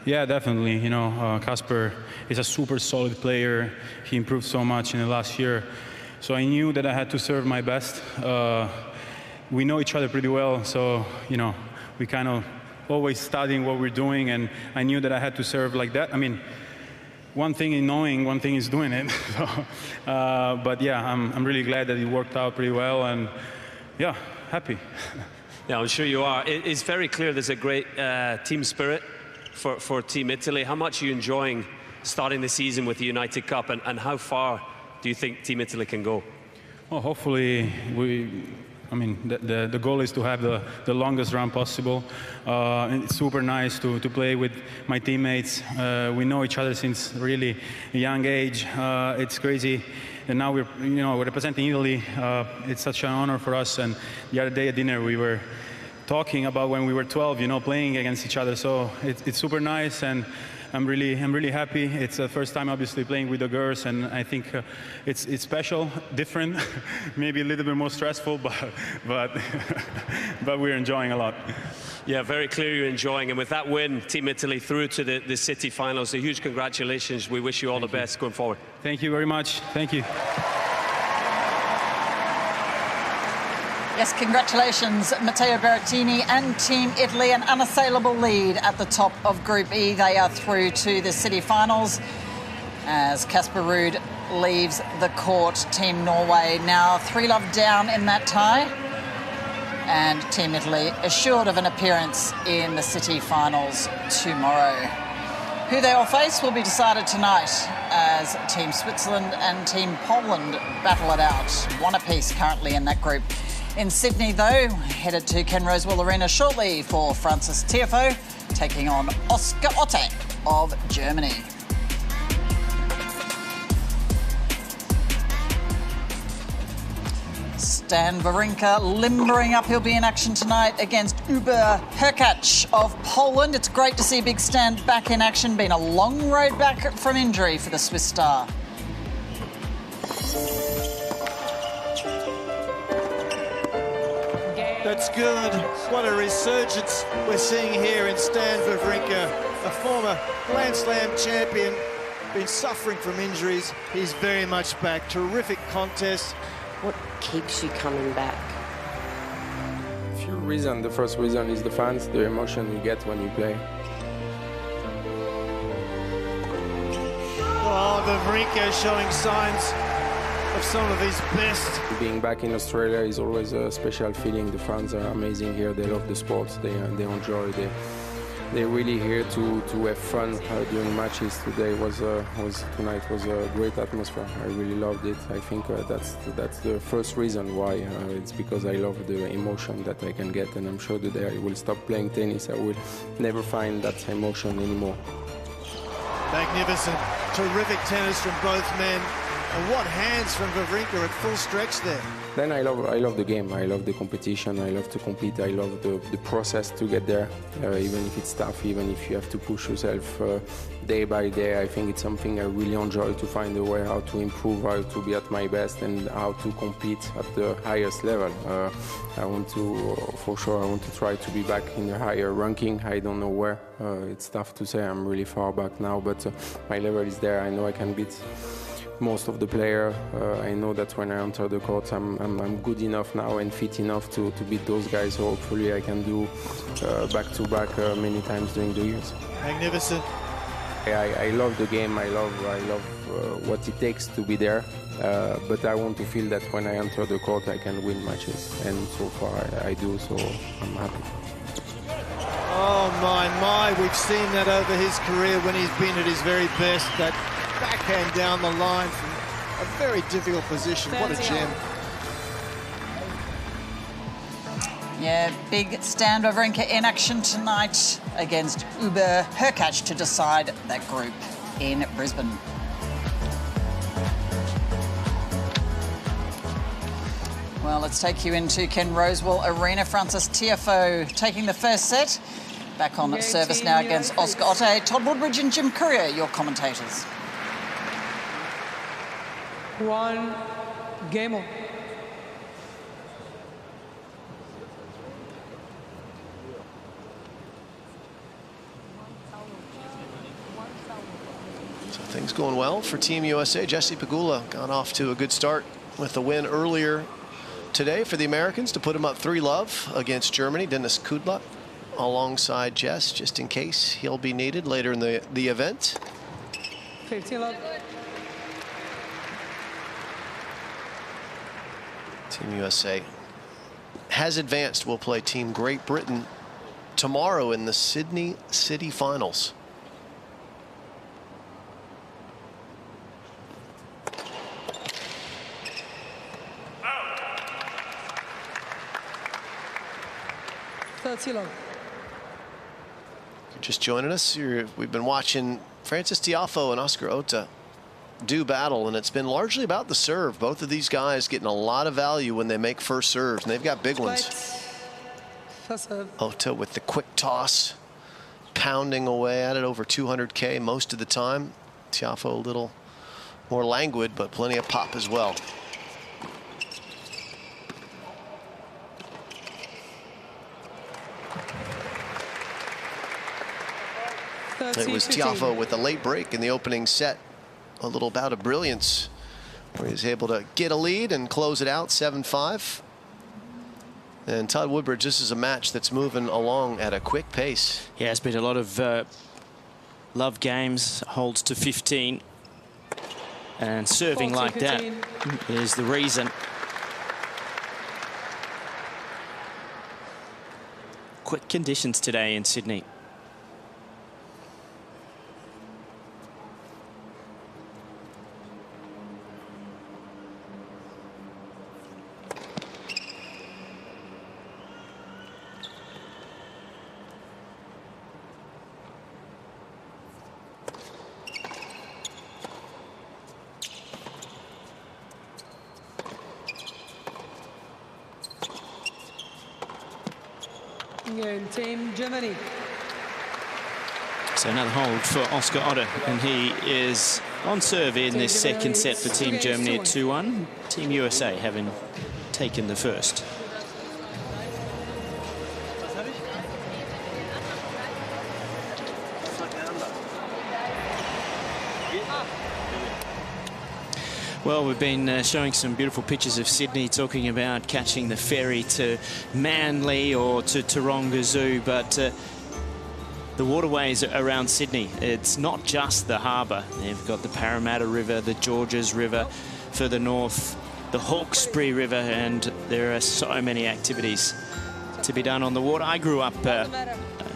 Yeah, definitely. You know, Casper is a super solid player. He improved so much in the last year. So I knew that I had to serve my best. We know each other pretty well, so, you know, we kind of always studying what we're doing, and I knew that I had to serve like that. I mean, one thing is knowing, one thing is doing it. So, but yeah, I'm really glad that it worked out pretty well, and yeah, happy. Yeah, I'm sure you are. It's very clear there's a great team spirit for Team Italy. How much are you enjoying starting the season with the United Cup, and how far do you think Team Italy can go? Well, hopefully I mean, the goal is to have the longest run possible. It's super nice to play with my teammates. We know each other since really a young age. It's crazy. And now we're representing Italy. It's such an honor for us. And the other day at dinner, we were talking about when we were 12, you know, playing against each other. So it's super nice, and I'm really happy. It's the first time, obviously, playing with the girls, and I think it's special, different, maybe a little bit more stressful, but we're enjoying a lot. Yeah, very clear you're enjoying, and with that win, Team Italy through to the City Finals. A huge congratulations. We wish you all the best going forward. Thank you very much. Thank you. Yes, congratulations, Matteo Berrettini and Team Italy, an unassailable lead at the top of Group E. They are through to the City Finals as Casper Ruud leaves the court. Team Norway now 3-love down in that tie, and Team Italy assured of an appearance in the City Finals tomorrow. Who they will face will be decided tonight as Team Switzerland and Team Poland battle it out. One apiece currently in that group. In Sydney, though, headed to Ken Rosewall Arena shortly for Francis Tiafoe, taking on Oscar Otte of Germany. Stan Wawrinka limbering up. He'll be in action tonight against Uber Hurkacz of Poland. It's great to see Big Stan back in action. Been a long road back from injury for the Swiss star. That's good. What a resurgence we're seeing here in Stan Wawrinka, a former Grand Slam champion, been suffering from injuries. He's very much back. Terrific contest. What keeps you coming back? Few reasons. The first reason is the fans, the emotion you get when you play. Oh, Wawrinka showing signs of some of his best. Being back in Australia is always a special feeling. The fans are amazing here. They love the sport. They enjoy. They're really here to have fun during matches. Tonight was a great atmosphere. I really loved it. I think that's the first reason why. It's because I love the emotion that I can get, and I'm sure that I will stop playing tennis. I will never find that emotion anymore. Magnificent, terrific tennis from both men. And what hands from Wawrinka at full stretch there. Then I love the game. I love the competition. I love to compete. I love the process to get there, even if it's tough, even if you have to push yourself day by day. I think it's something I really enjoy, to find a way how to improve, how to be at my best, and how to compete at the highest level. I want to, for sure, I want to try to be back in a higher ranking. I don't know where. It's tough to say. I'm really far back now, but my level is there. I know I can beat most of the player. I know that when I enter the court, I'm good enough now and fit enough to beat those guys. So hopefully I can do back-to-back many times during the years. Magnificent. I love the game. I love what it takes to be there. But I want to feel that when I enter the court, I can win matches. And so far I do. So I'm happy. Oh my! We've seen that over his career when he's been at his very best. That backhand down the line from a very difficult position. What a gem. Yeah, big Stan Wawrinka in action tonight against Uber Hurkacz to decide that group in Brisbane. Well, let's take you into Ken Rosewall Arena. Francis Tiafoe taking the first set. Back on service now against Oscar Otte. Todd Woodbridge and Jim Courier, your commentators. 1, game on. So things going well for Team USA. Jesse Pegula got off to a good start with the win earlier today for the Americans to put him up 3-love against Germany. Dennis Kudla alongside Jess, just in case he'll be needed later in the event. 15-love. Team USA has advanced. Will play Team Great Britain tomorrow in the Sydney City Finals. You're just joining us. We've been watching Frances Tiafoe and Oscar Ota do battle, and it's been largely about the serve. Both of these guys getting a lot of value when they make first serves, and they've got big ones. Ota with the quick toss, pounding away at it over 200K most of the time. Tiafoe a little more languid, but plenty of pop as well. It was Tiafoe with a late break in the opening set. A little bout of brilliance where he was able to get a lead and close it out 7-5. And Todd Woodbridge, this is a match that's moving along at a quick pace. Yeah, it's been a lot of love games, holds to 15. And serving like that is the reason. Quick conditions today in Sydney. Team Germany. So another hold for Oscar Otter, and he is on serve in this second set for Team Germany at 2-1. Team USA having taken the first. Well, we've been showing some beautiful pictures of Sydney, talking about catching the ferry to Manly or to Taronga Zoo, but the waterways around Sydney, it's not just the harbour. They've got the Parramatta River, the Georges River further north, the Hawkesbury River, and there are so many activities to be done on the water. I grew up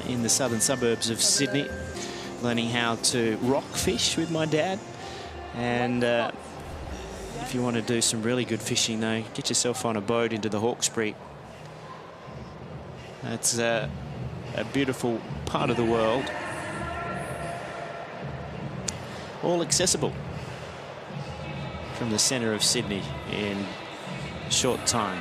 in the southern suburbs of Sydney, learning how to rock fish with my dad, and if you want to do some really good fishing, though, get yourself on a boat into the Hawkesbury. That's a beautiful part of the world. All accessible from the centre of Sydney in a short time.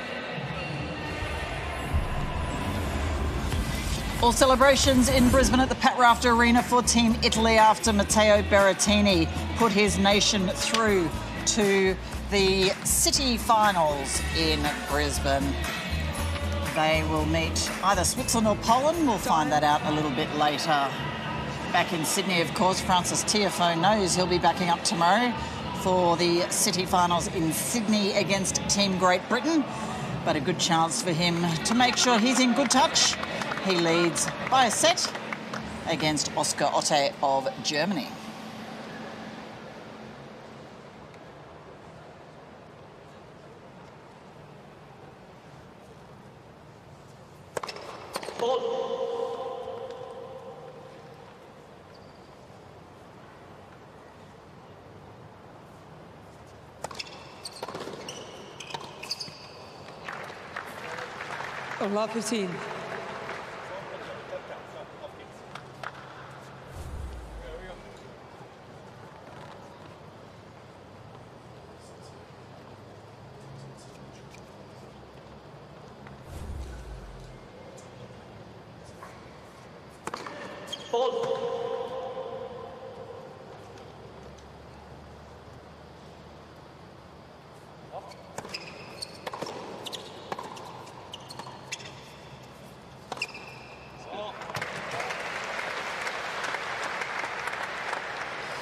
All celebrations in Brisbane at the Pat Rafter Arena for Team Italy after Matteo Berrettini put his nation through to the City Finals in Brisbane. They will meet either Switzerland or Poland. We'll find that out a little bit later. Back in Sydney, of course, Frances Tiafoe knows he'll be backing up tomorrow for the City Finals in Sydney against Team Great Britain. But a good chance for him to make sure he's in good touch. He leads by a set against Oscar Otte of Germany. On lap 15.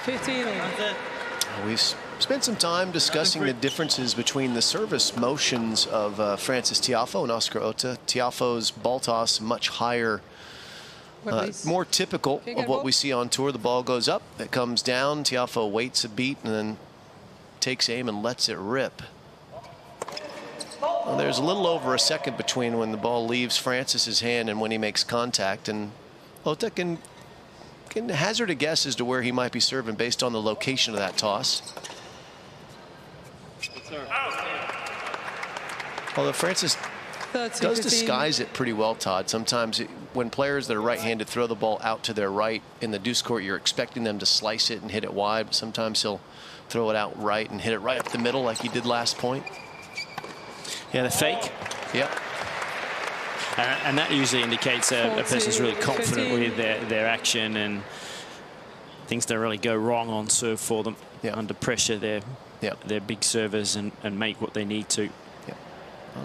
15 all. We've spent some time discussing the differences between the service motions of Francis Tiafoe and Oscar Otta. Tiafoe's ball toss much higher, more typical of what we see on tour. The ball goes up, it comes down, Tiafoe waits a beat and then takes aim and lets it rip. Well, there's a little over a second between when the ball leaves Francis's hand and when he makes contact, and Otta can hazard a guess as to where he might be serving based on the location of that toss. Although Francis does disguise it pretty well, Todd. Sometimes when players that are right-handed throw the ball out to their right in the deuce court, you're expecting them to slice it and hit it wide, but sometimes he'll throw it out right and hit it right up the middle like he did last point. Yeah, the fake. Yep. And that usually indicates a person's really confident with their action, and things don't really go wrong on serve for them. Under pressure, they're big servers and make what they need to.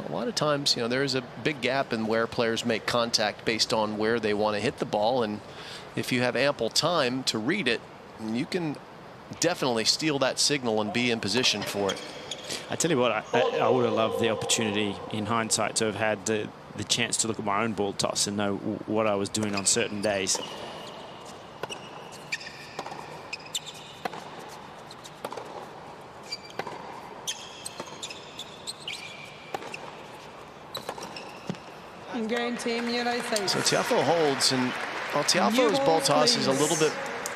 A lot of times, you know, there is a big gap in where players make contact based on where they want to hit the ball, and if you have ample time to read it, you can definitely steal that signal and be in position for it. I tell you what, I would have loved the opportunity in hindsight to have had the chance to look at my own ball toss and know what I was doing on certain days. Game team, United States. So Tiafoe holds, and while Tiafoe's ball toss is a little bit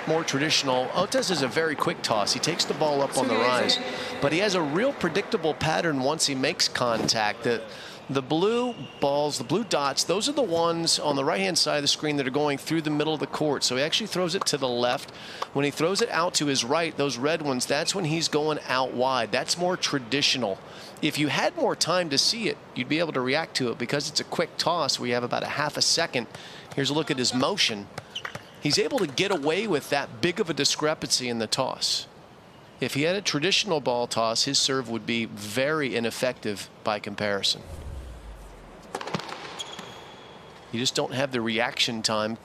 more traditional, Otta's is a very quick toss. He takes the ball up on the rise, but he has a real predictable pattern once he makes contact. The blue balls, the blue dots, those are the ones on the right-hand side of the screen that are going through the middle of the court. So he actually throws it to the left. When he throws it out to his right, those red ones, that's when he's going out wide. That's more traditional. If you had more time to see it, you'd be able to react to it because it's a quick toss where you have about a half a second. Here's a look at his motion. He's able to get away with that big of a discrepancy in the toss. If he had a traditional ball toss, his serve would be very ineffective by comparison. You just don't have the reaction time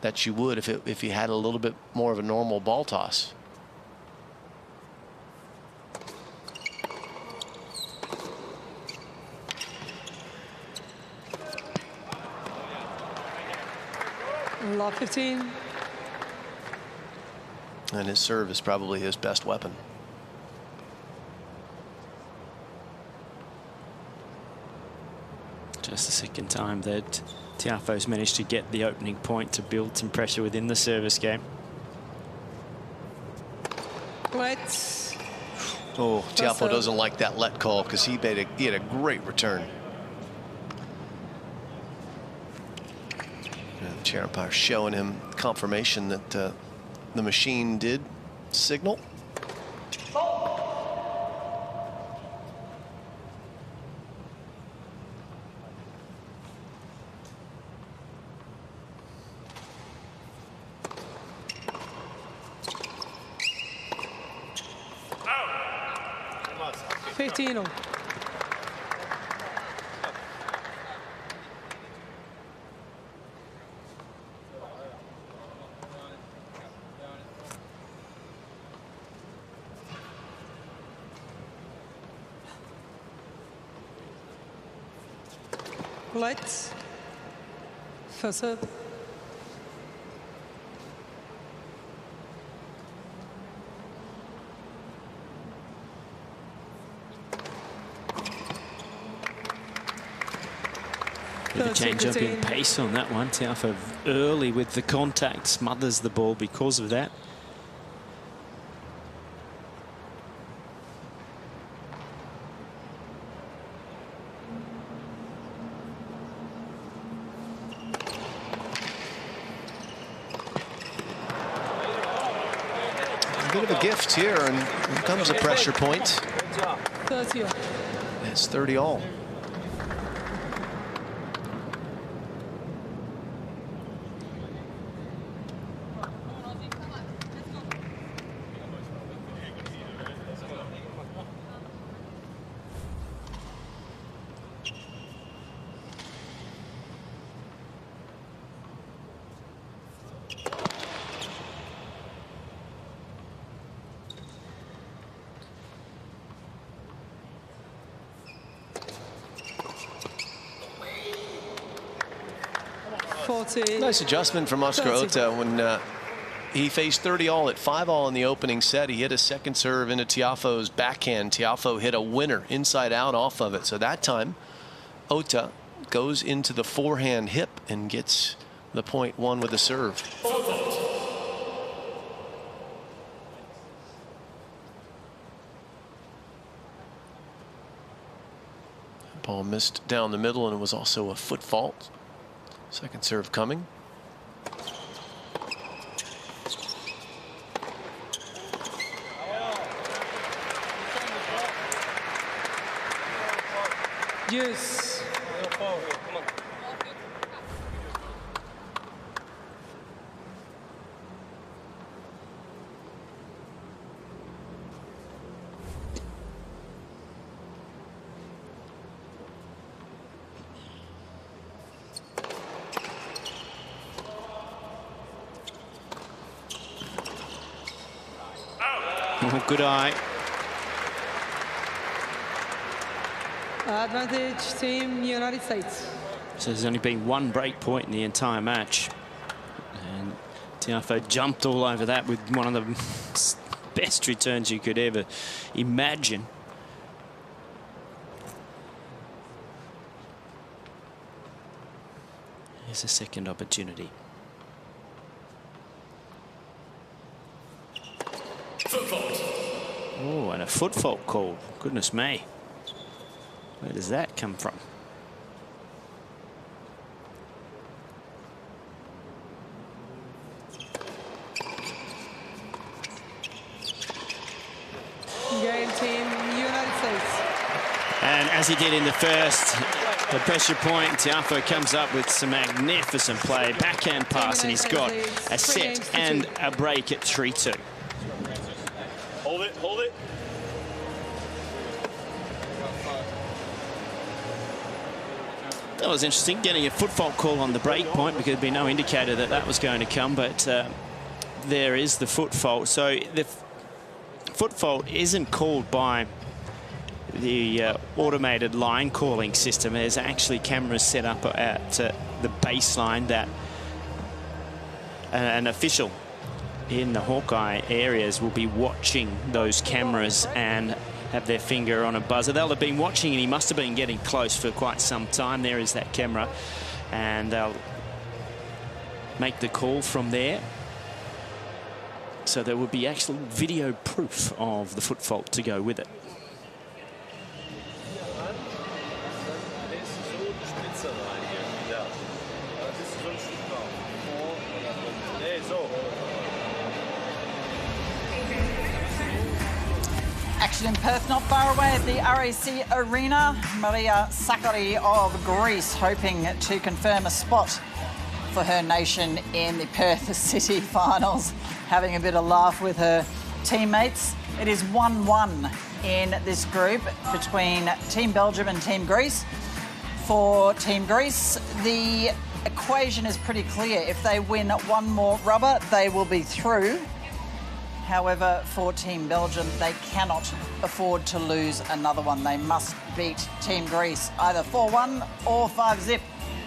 that you would if you had a little bit more of a normal ball toss. Lot 15. And his serve is probably his best weapon. Just the second time that Tiafoe's managed to get the opening point to build some pressure within the service game. Let's. Oh, Tiafoe doesn't like that let call because he had a great return. And the chair umpire showing him confirmation that the machine did signal. Lights. First serve. Bit of change up in pace on that one. Tiafoe early with the contact, smothers the ball because of that. A bit of a gift here, and here comes a pressure point. 30 all. It's 30 all. 40. Nice adjustment from Oscar 30. Ota when he faced 30-all at 5-all in the opening set. He hit a second serve into Tiafoe's backhand. Tiafoe hit a winner inside out off of it. So that time, Ota goes into the forehand hip and gets the point one with the serve. Ball missed down the middle, and it was also a foot fault. Second serve coming. Yes. Oh, good eye. Advantage Team United States. So there's only been one break point in the entire match. And Tiafoe jumped all over that with one of the best returns you could ever imagine. Here's a second opportunity. Oh, and a foot fault call. Goodness me. Where does that come from? Game Team United States. And as he did in the first, the pressure point, Tiafoe comes up with some magnificent play. Backhand pass, and he's got a set and a break at 3-2. Hold it, hold it. That was interesting, getting a foot fault call on the break point, because there'd be no indicator that that was going to come, but there is the foot fault. So the foot fault isn't called by the automated line calling system. There's actually cameras set up at the baseline that an official in the Hawkeye areas will be watching those cameras and have their finger on a buzzer. They'll have been watching, and he must have been getting close for quite some time. There is that camera, and they'll make the call from there. So there will be actual video proof of the foot fault to go with it. Action in Perth, not far away at the RAC Arena. Maria Sakkari of Greece hoping to confirm a spot for her nation in the Perth City finals. Having a bit of laugh with her teammates. It is 1-1 in this group between Team Belgium and Team Greece. For Team Greece, the equation is pretty clear. If they win one more rubber, they will be through. However, for Team Belgium, they cannot afford to lose another one. They must beat Team Greece either 4-1 or 5-0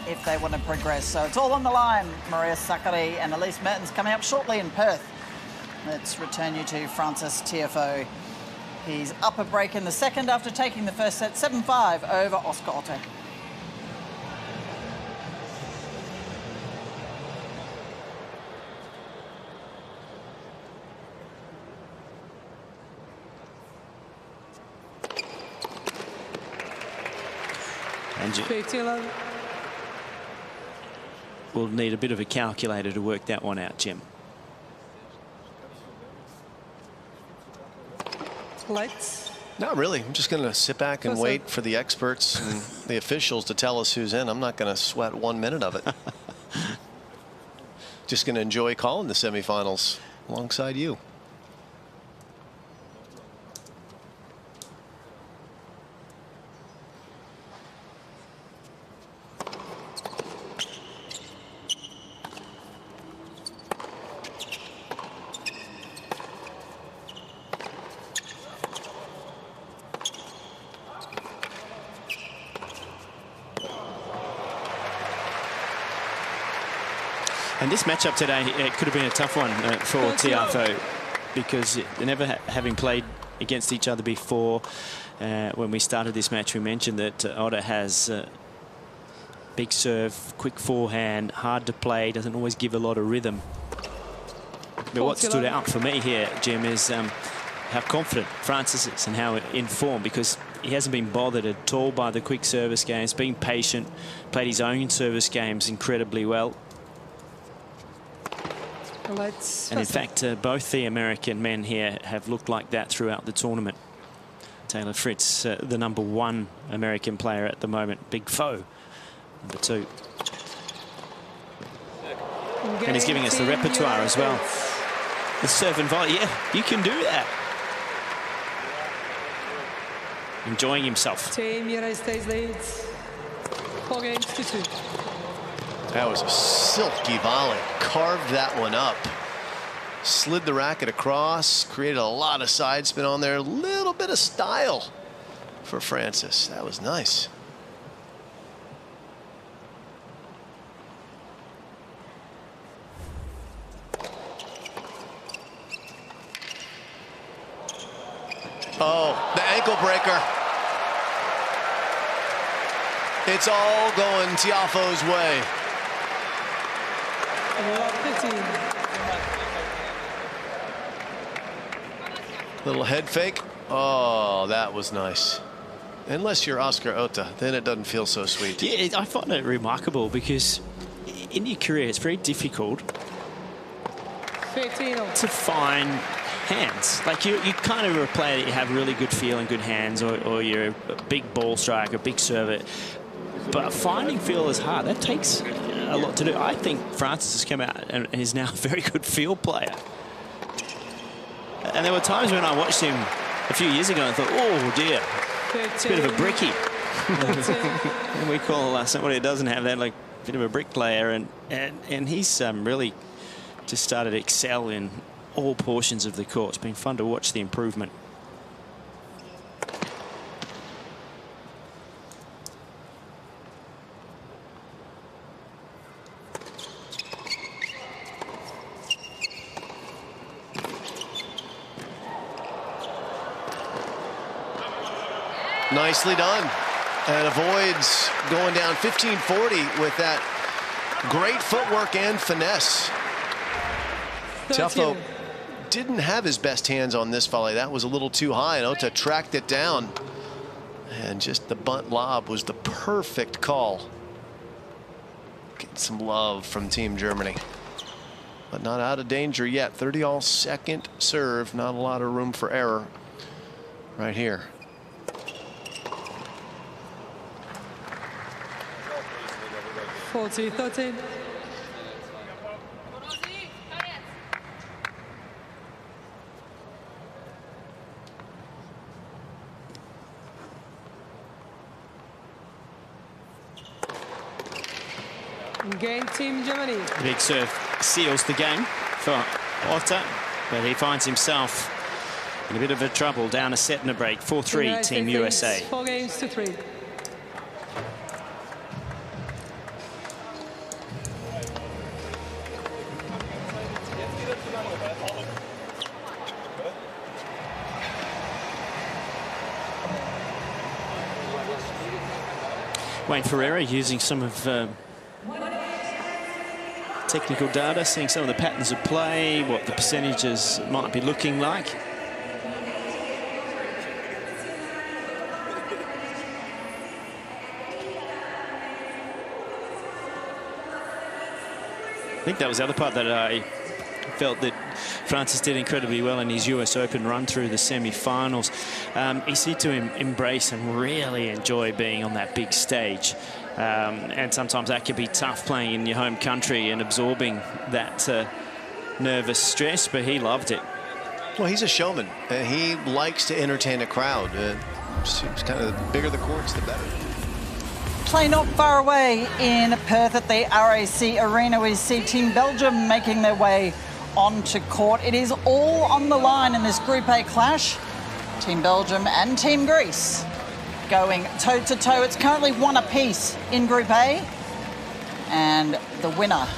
if they want to progress. So it's all on the line. Maria Sakkari and Elise Mertens coming up shortly in Perth. Let's return you to Francis Tiafoe. He's up a break in the second after taking the first set 7-5 over Oscar Ota. And we'll need a bit of a calculator to work that one out, Jim. Lights. Not really. I'm just going to sit back and wait for the experts and the officials to tell us who's in. I'm not going to sweat 1 minute of it. Just going to enjoy calling the semifinals alongside you. And this matchup today, it could have been a tough one for Tiafoe, because never having played against each other before, when we started this match, we mentioned that Otter has big serve, quick forehand, hard to play, doesn't always give a lot of rhythm. But what stood out for me here, Jim, is how confident Francis is and how in form, because he hasn't been bothered at all by the quick service games, been patient, played his own service games incredibly well. And in fact, both the American men here have looked like that throughout the tournament. Taylor Fritz, the #1 American player at the moment. Big Foe, #2. And he's giving us the repertoire as well. The serve and volley, yeah, you can do that. Enjoying himself. Team United States leads 4 games to 2. That was a silky volley. Carved that one up. Slid the racket across. Created a lot of side spin on there. A little bit of style for Francis. That was nice. Oh, the ankle breaker. It's all going Tiafoe's way. Little head fake. Oh, that was nice. Unless you're Oscar Ota, then it doesn't feel so sweet. Yeah, I find it remarkable because in your career, it's very difficult to find hands. Like you kind of are a player that you have really good feel and good hands, or you're a big ball striker, big server. But finding feel is hard. That takes a lot to do. I think Francis has come out and is now a very good field player. And there were times when I watched him a few years ago and thought, oh dear, it's a bit of a brickie. And we call somebody who doesn't have that like a bit of a brick player, and he's really just started to excel in all portions of the court. It's been fun to watch the improvement. Nicely done. And avoids going down 15-40 with that great footwork and finesse. Tiafoe didn't have his best hands on this volley. That was a little too high, and Ota tracked it down. And just the bunt lob was the perfect call. Getting some love from Team Germany. But not out of danger yet. 30-all second serve. Not a lot of room for error right here. (40-13). Game Team Germany. Big serve seals the game for Otter, but he finds himself in a bit of a trouble, down a set and a break. 4-3 Team USA. 4 games to 3. Wayne Ferreira using some of technical data, seeing some of the patterns of play, what the percentages might be looking like. I think that was the other part that I felt that Francis did incredibly well in his US Open run through the semi-finals. He seemed to embrace and really enjoy being on that big stage. And sometimes that can be tough, playing in your home country and absorbing that nervous stress, but he loved it. Well, he's a showman, and he likes to entertain a crowd. Seems kind of the bigger the courts, the better. Play not far away in Perth at the RAC Arena. We see Team Belgium making their way onto court. It is all on the line in this Group A clash. Team Belgium and Team Greece going toe-to-toe. It's currently 1 apiece in Group A, and the winner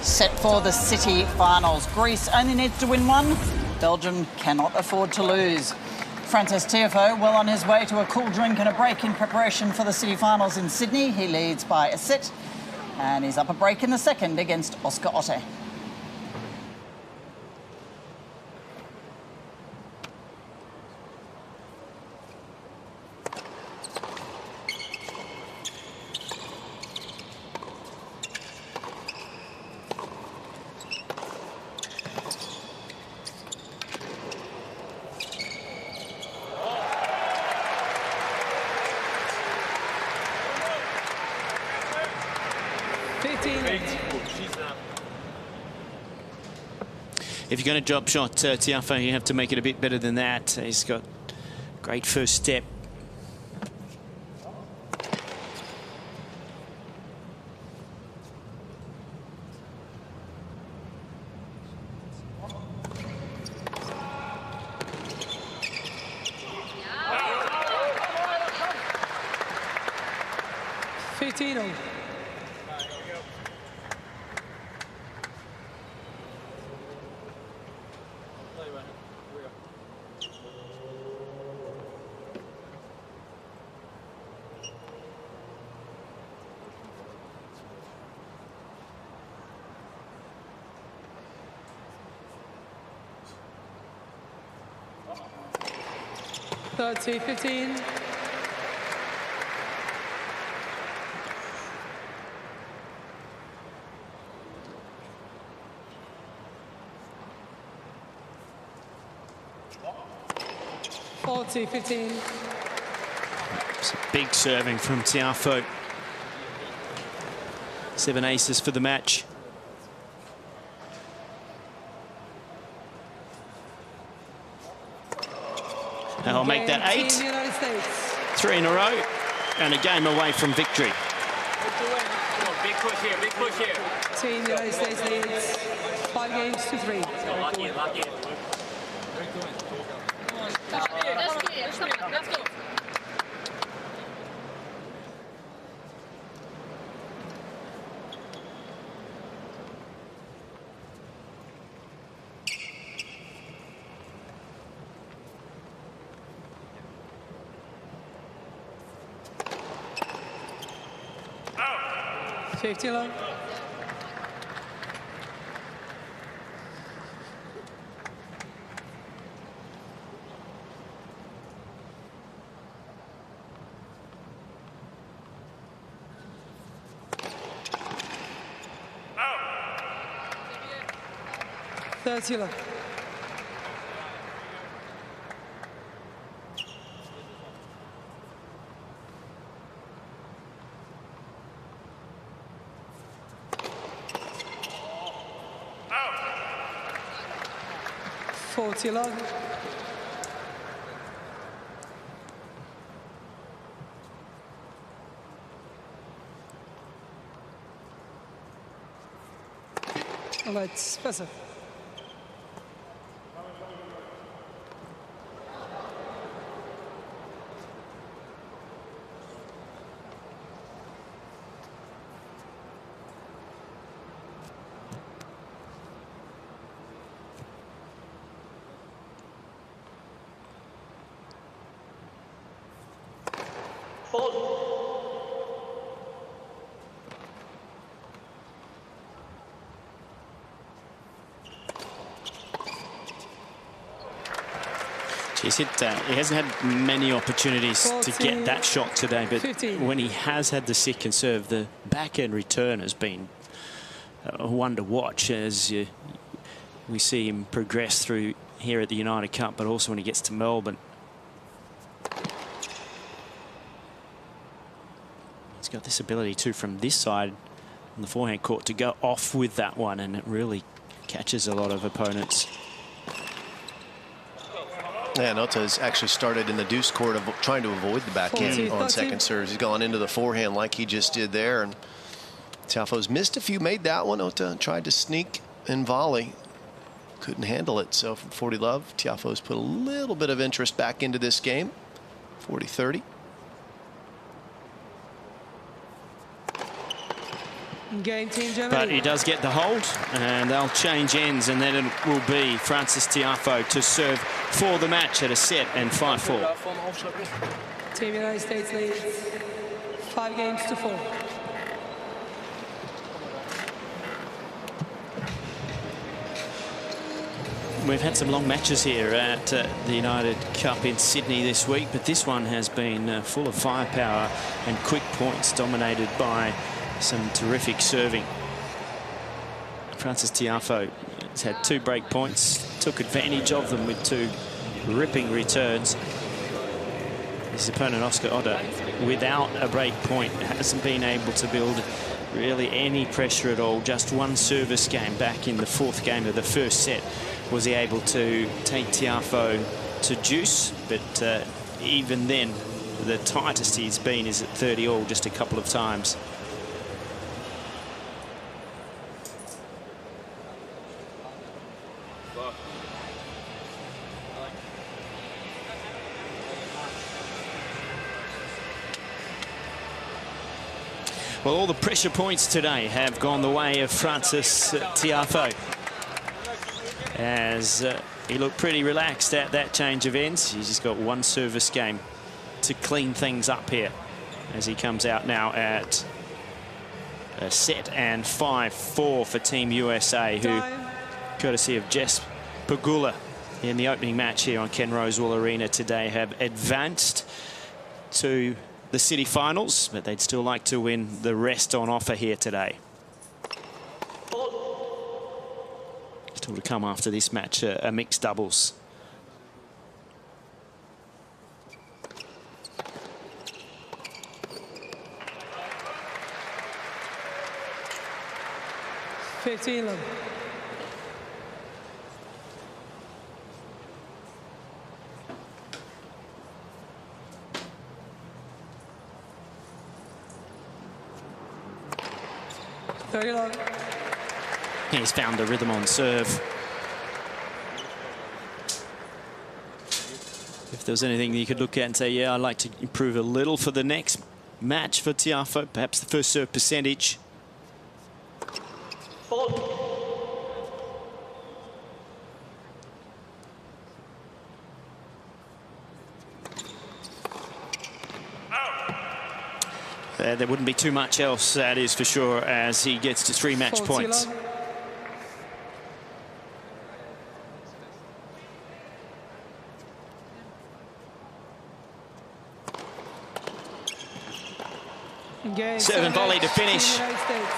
set for the City finals. Greece only needs to win one. Belgium cannot afford to lose. Francis Tiafoe well on his way to a cool drink and a break in preparation for the City finals in Sydney. He leads by a set and he's up a break in the second against Oscar Otte. If you're going to drop shot Tiafoe, you have to make it a bit better than that. He's got great first step. Third 15. Fourth 15. It's a big serving from Tiafoe. 7 aces for the match. I'll make that 8. 3 in a row. And a game away from victory. Big push here, big push here. Team United States leads 5 games to 3. Lock in, lock in. Let's go. Oh. 50 long. Long. Oh. 40 long. Let's pass it. He hasn't had many opportunities to get that shot today, but 15. When he has had the second serve, the backhand return has been one to watch as we see him progress through here at the United Cup, but also when he gets to Melbourne. He's got this ability too from this side on the forehand court to go off with that one, and it really catches a lot of opponents. Yeah, Otte has actually started in the deuce court of trying to avoid the backhand on second serves. He's gone into the forehand like he just did there. And Tiafoe's missed a few, made that one. Otte tried to sneak and volley. Couldn't handle it. So from 40 love, Tiafoe's put a little bit of interest back into this game. 40-30. Game Team Germany. But he does get the hold, and they'll change ends, and then it will be Francis Tiafoe to serve for the match at a set and 5-4. Team United States leads 5 games to 4. We've had some long matches here at the United Cup in Sydney this week, but this one has been full of firepower and quick points, dominated by some terrific serving. Francis Tiafoe has had 2 break points, took advantage of them with 2 ripping returns. His opponent, Oscar Otter, without a break point, hasn't been able to build really any pressure at all. Just 1 service game back in the 4th game of the first set was he able to take Tiafoe to juice, but even then, the tightest he's been is at 30-all just a couple of times. Well, all the pressure points today have gone the way of Francis Tiafoe, as he looked pretty relaxed at that change of ends. He's just got 1 service game to clean things up here as he comes out now at a set and 5-4 for Team USA, who, courtesy of Jess Pegula in the opening match here on Ken Rosewall Arena today, have advanced to the city finals, but they'd still like to win the rest on offer here today. Still to come after this match, a mixed doubles. $15. He's found a rhythm on serve. If there was anything you could look at and say, yeah, I'd like to improve a little for the next match for Tiafoe, perhaps the first serve percentage. There wouldn't be too much else, that is for sure, as he gets to 3 match points. Game 7 volley to finish. United States.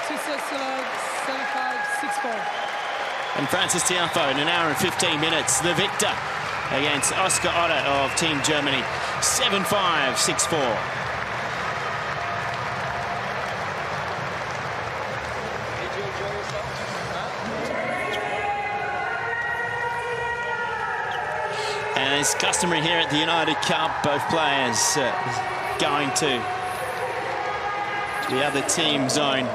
2 sets to love, 7-5, 6-4. And Francis Tiafoe in 1 hour and 15 minutes, the victor against Oscar Otter of Team Germany. 7-5, 6-4. And it's customary here at the United Cup, both players going to the other team zone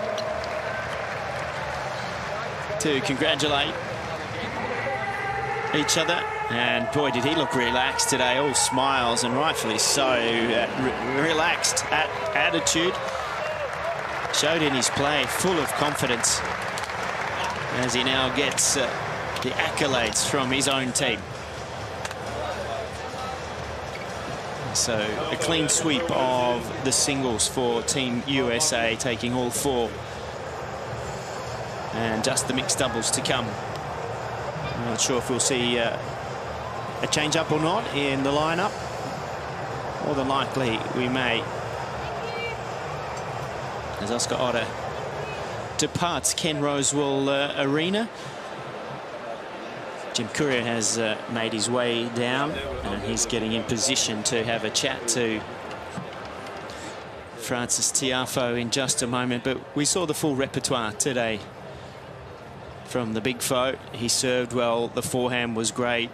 to congratulate each other. And boy, did he look relaxed today, all smiles, and rightfully so. Relaxed attitude showed in his play, full of confidence, as he now gets the accolades from his own team. So a clean sweep of the singles for Team USA, taking all 4. And just the mixed doubles to come. I'm not sure if we'll see a change-up or not in the lineup. More than likely we may, as Oscar Otter departs Ken Rosewall Arena. Jim Courier has made his way down, and he's getting in position to have a chat to Francis Tiafoe in just a moment. But we saw the full repertoire today from the big foe. He served well, the forehand was great,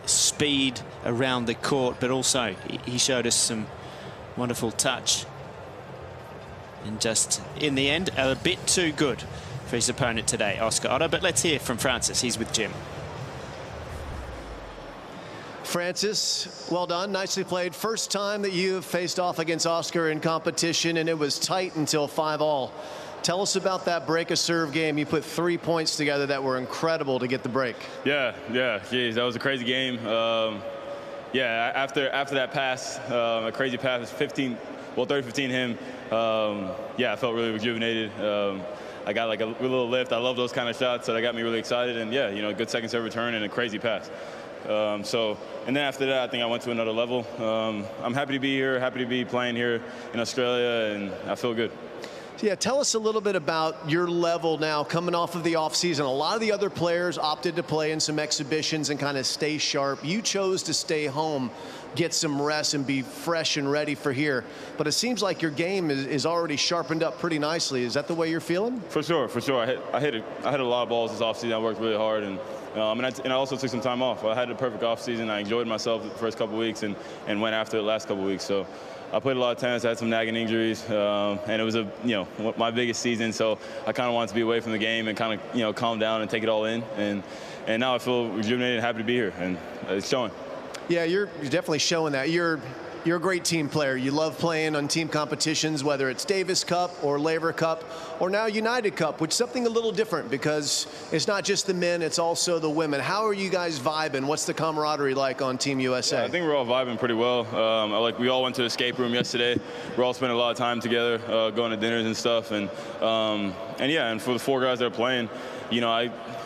speed around the court, but also he showed us some wonderful touch. And just in the end, a bit too good for his opponent today, Oscar Otter. But let's hear from Francis. He's with Jim. Francis, well done, nicely played. First time that you've faced off against Oscar in competition, and it was tight until 5-all. Tell us about that break a serve game. You put 3 points together that were incredible to get the break. Yeah, geez, that was a crazy game. Yeah, after that pass, a crazy pass, 30-15 him. Yeah, I felt really rejuvenated. I got like a little lift. I love those kind of shots, so that got me really excited. And yeah, good second serve return and a crazy pass. And then after that, I think I went to another level. I'm happy to be here, happy to be playing here in Australia, and I feel good. Yeah, tell us a little bit about your level now coming off of the offseason. A lot of the other players opted to play in some exhibitions and kind of stay sharp. You chose to stay home, get some rest, and be fresh and ready for here. But it seems like your game is already sharpened up pretty nicely. Is that the way you're feeling? For sure. I hit a lot of balls this offseason. I worked really hard, and I also took some time off. I had a perfect offseason. I enjoyed myself the first couple weeks and went after the last couple weeks. So I played a lot of tennis. I had some nagging injuries, and it was my biggest season. So I kind of wanted to be away from the game and kind of calm down and take it all in. And now I feel rejuvenated and happy to be here, and it's showing. Yeah, you're definitely showing that. You're a great team player. You love playing on team competitions, whether it's Davis Cup or Laver Cup or now United Cup, which is something a little different because it's not just the men, it's also the women. How are you guys vibing? What's the camaraderie like on Team USA? Yeah, I think we're all vibing pretty well. We all went to the escape room yesterday. We're all spending a lot of time together, going to dinners and stuff. And for the 4 guys that are playing,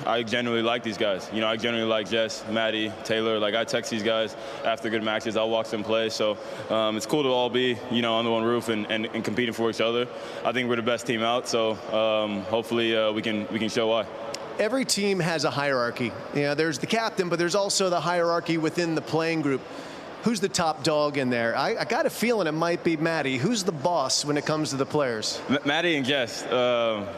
I genuinely like these guys. I genuinely like Jess, Maddie, Taylor. Like, I text these guys after good matches. I'll watch them play. So it's cool to all be, under one roof and competing for each other. I think we're the best team out. So hopefully we can show why. Every team has a hierarchy. There's the captain, but there's also the hierarchy within the playing group. Who's the top dog in there? I got a feeling it might be Maddie. Who's the boss when it comes to the players? Maddie and Jess.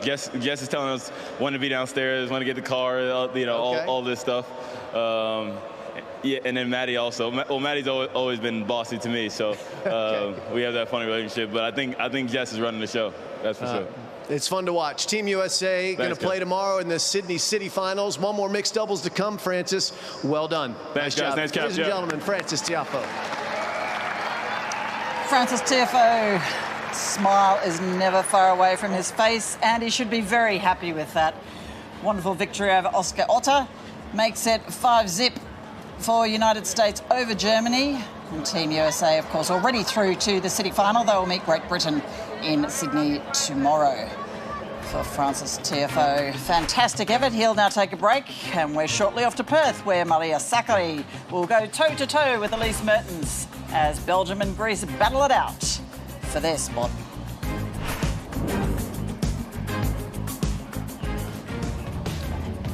Jess is telling us when to be downstairs, when to get the car, all this stuff. Yeah, and then Maddie also. Well, Maddie's always been bossy to me, so we have that funny relationship. But I think Jess is running the show. That's for sure. It's fun to watch. Team USA going to play tomorrow in the Sydney City Finals. One more mixed doubles to come, Francis. Well done. Nice job. Ladies and gentlemen, Francis Tiafoe. Francis Tiafoe, smile is never far away from his face, and he should be very happy with that. Wonderful victory over Oscar Otter. Makes it 5-zip for United States over Germany. And Team USA, of course, already through to the City Final. They will meet Great Britain in Sydney tomorrow. For Francis Tiafoe, fantastic effort. He'll now take a break, and we're shortly off to Perth, where Maria Sakkari will go toe-to-toe with Elise Mertens as Belgium and Greece battle it out for their spot.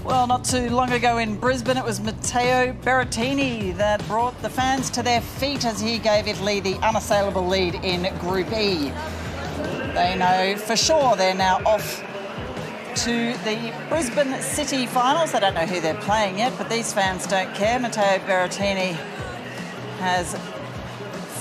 Well, not too long ago in Brisbane, it was Matteo Berrettini that brought the fans to their feet as he gave Italy the unassailable lead in Group E. They know for sure they're now off to the Brisbane City Finals. They don't know who they're playing yet, but these fans don't care. Matteo Berrettini has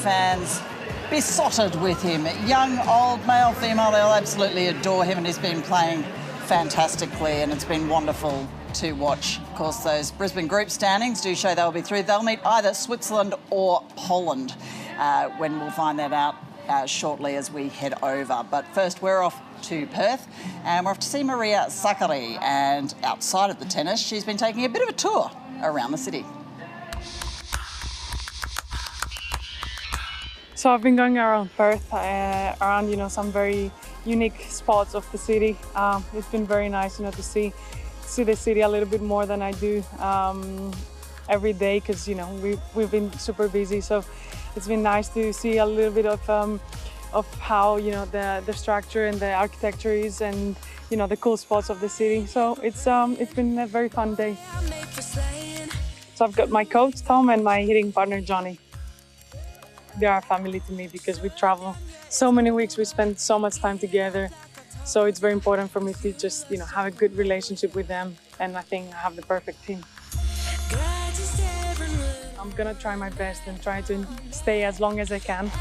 fans besotted with him. Young, old, male, female, they'll absolutely adore him, and he's been playing fantastically, and it's been wonderful to watch. Of course, those Brisbane group standings do show they'll be through. They'll meet either Switzerland or Poland when we'll find that out shortly as we head over. But first, we're off to Perth, and we're off to see Maria Sakkari. And outside of the tennis, she's been taking a bit of a tour around the city. So I've been going around Perth, around some very unique spots of the city. It's been very nice, to see the city a little bit more than I do every day, because we've been super busy. So it's been nice to see a little bit of how the structure and the architecture is, and the cool spots of the city. So it's been a very fun day. So I've got my coach Tom and my hitting partner Johnny. They are family to me because we travel so many weeks. We spend so much time together. So it's very important for me to just, have a good relationship with them. And I think I have the perfect team. I'm gonna try my best and try to stay as long as I can.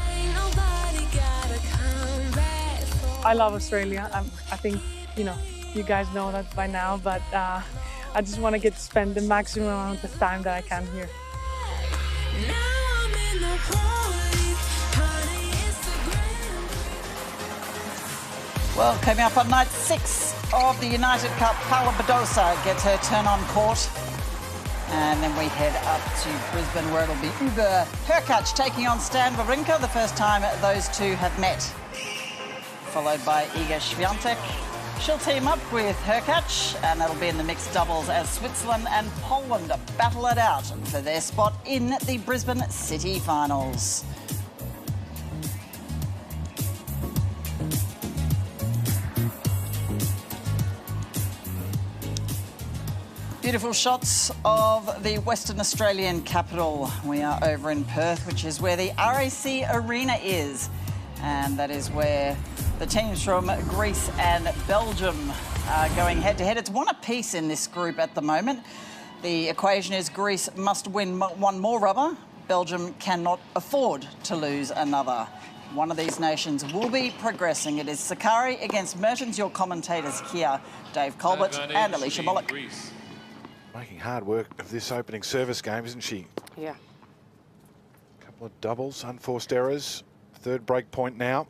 I love Australia. I think, you guys know that by now, but I just want to get to spend the maximum amount of time that I can here. Well, coming up on night 6 of the United Cup, Paula Badosa gets her turn on court. And then we head up to Brisbane, where it'll be Uber Hurkacz taking on Stan Wawrinka, the first time those two have met. Followed by Iga Świątek. She'll team up with Hurkacz, and that'll be in the mixed doubles as Switzerland and Poland battle it out for their spot in the Brisbane City Finals. Beautiful shots of the Western Australian capital. We are over in Perth, which is where the RAC Arena is. And that is where the teams from Greece and Belgium are going head-to-head. It's one apiece in this group at the moment. The equation is Greece must win one more rubber. Belgium cannot afford to lose another. One of these nations will be progressing. It is Sakari against Mertens. Your commentators here, Dave Colbert and Alicia Bullock. Making hard work of this opening service game, isn't she? Yeah. A couple of doubles, unforced errors. Third break point now.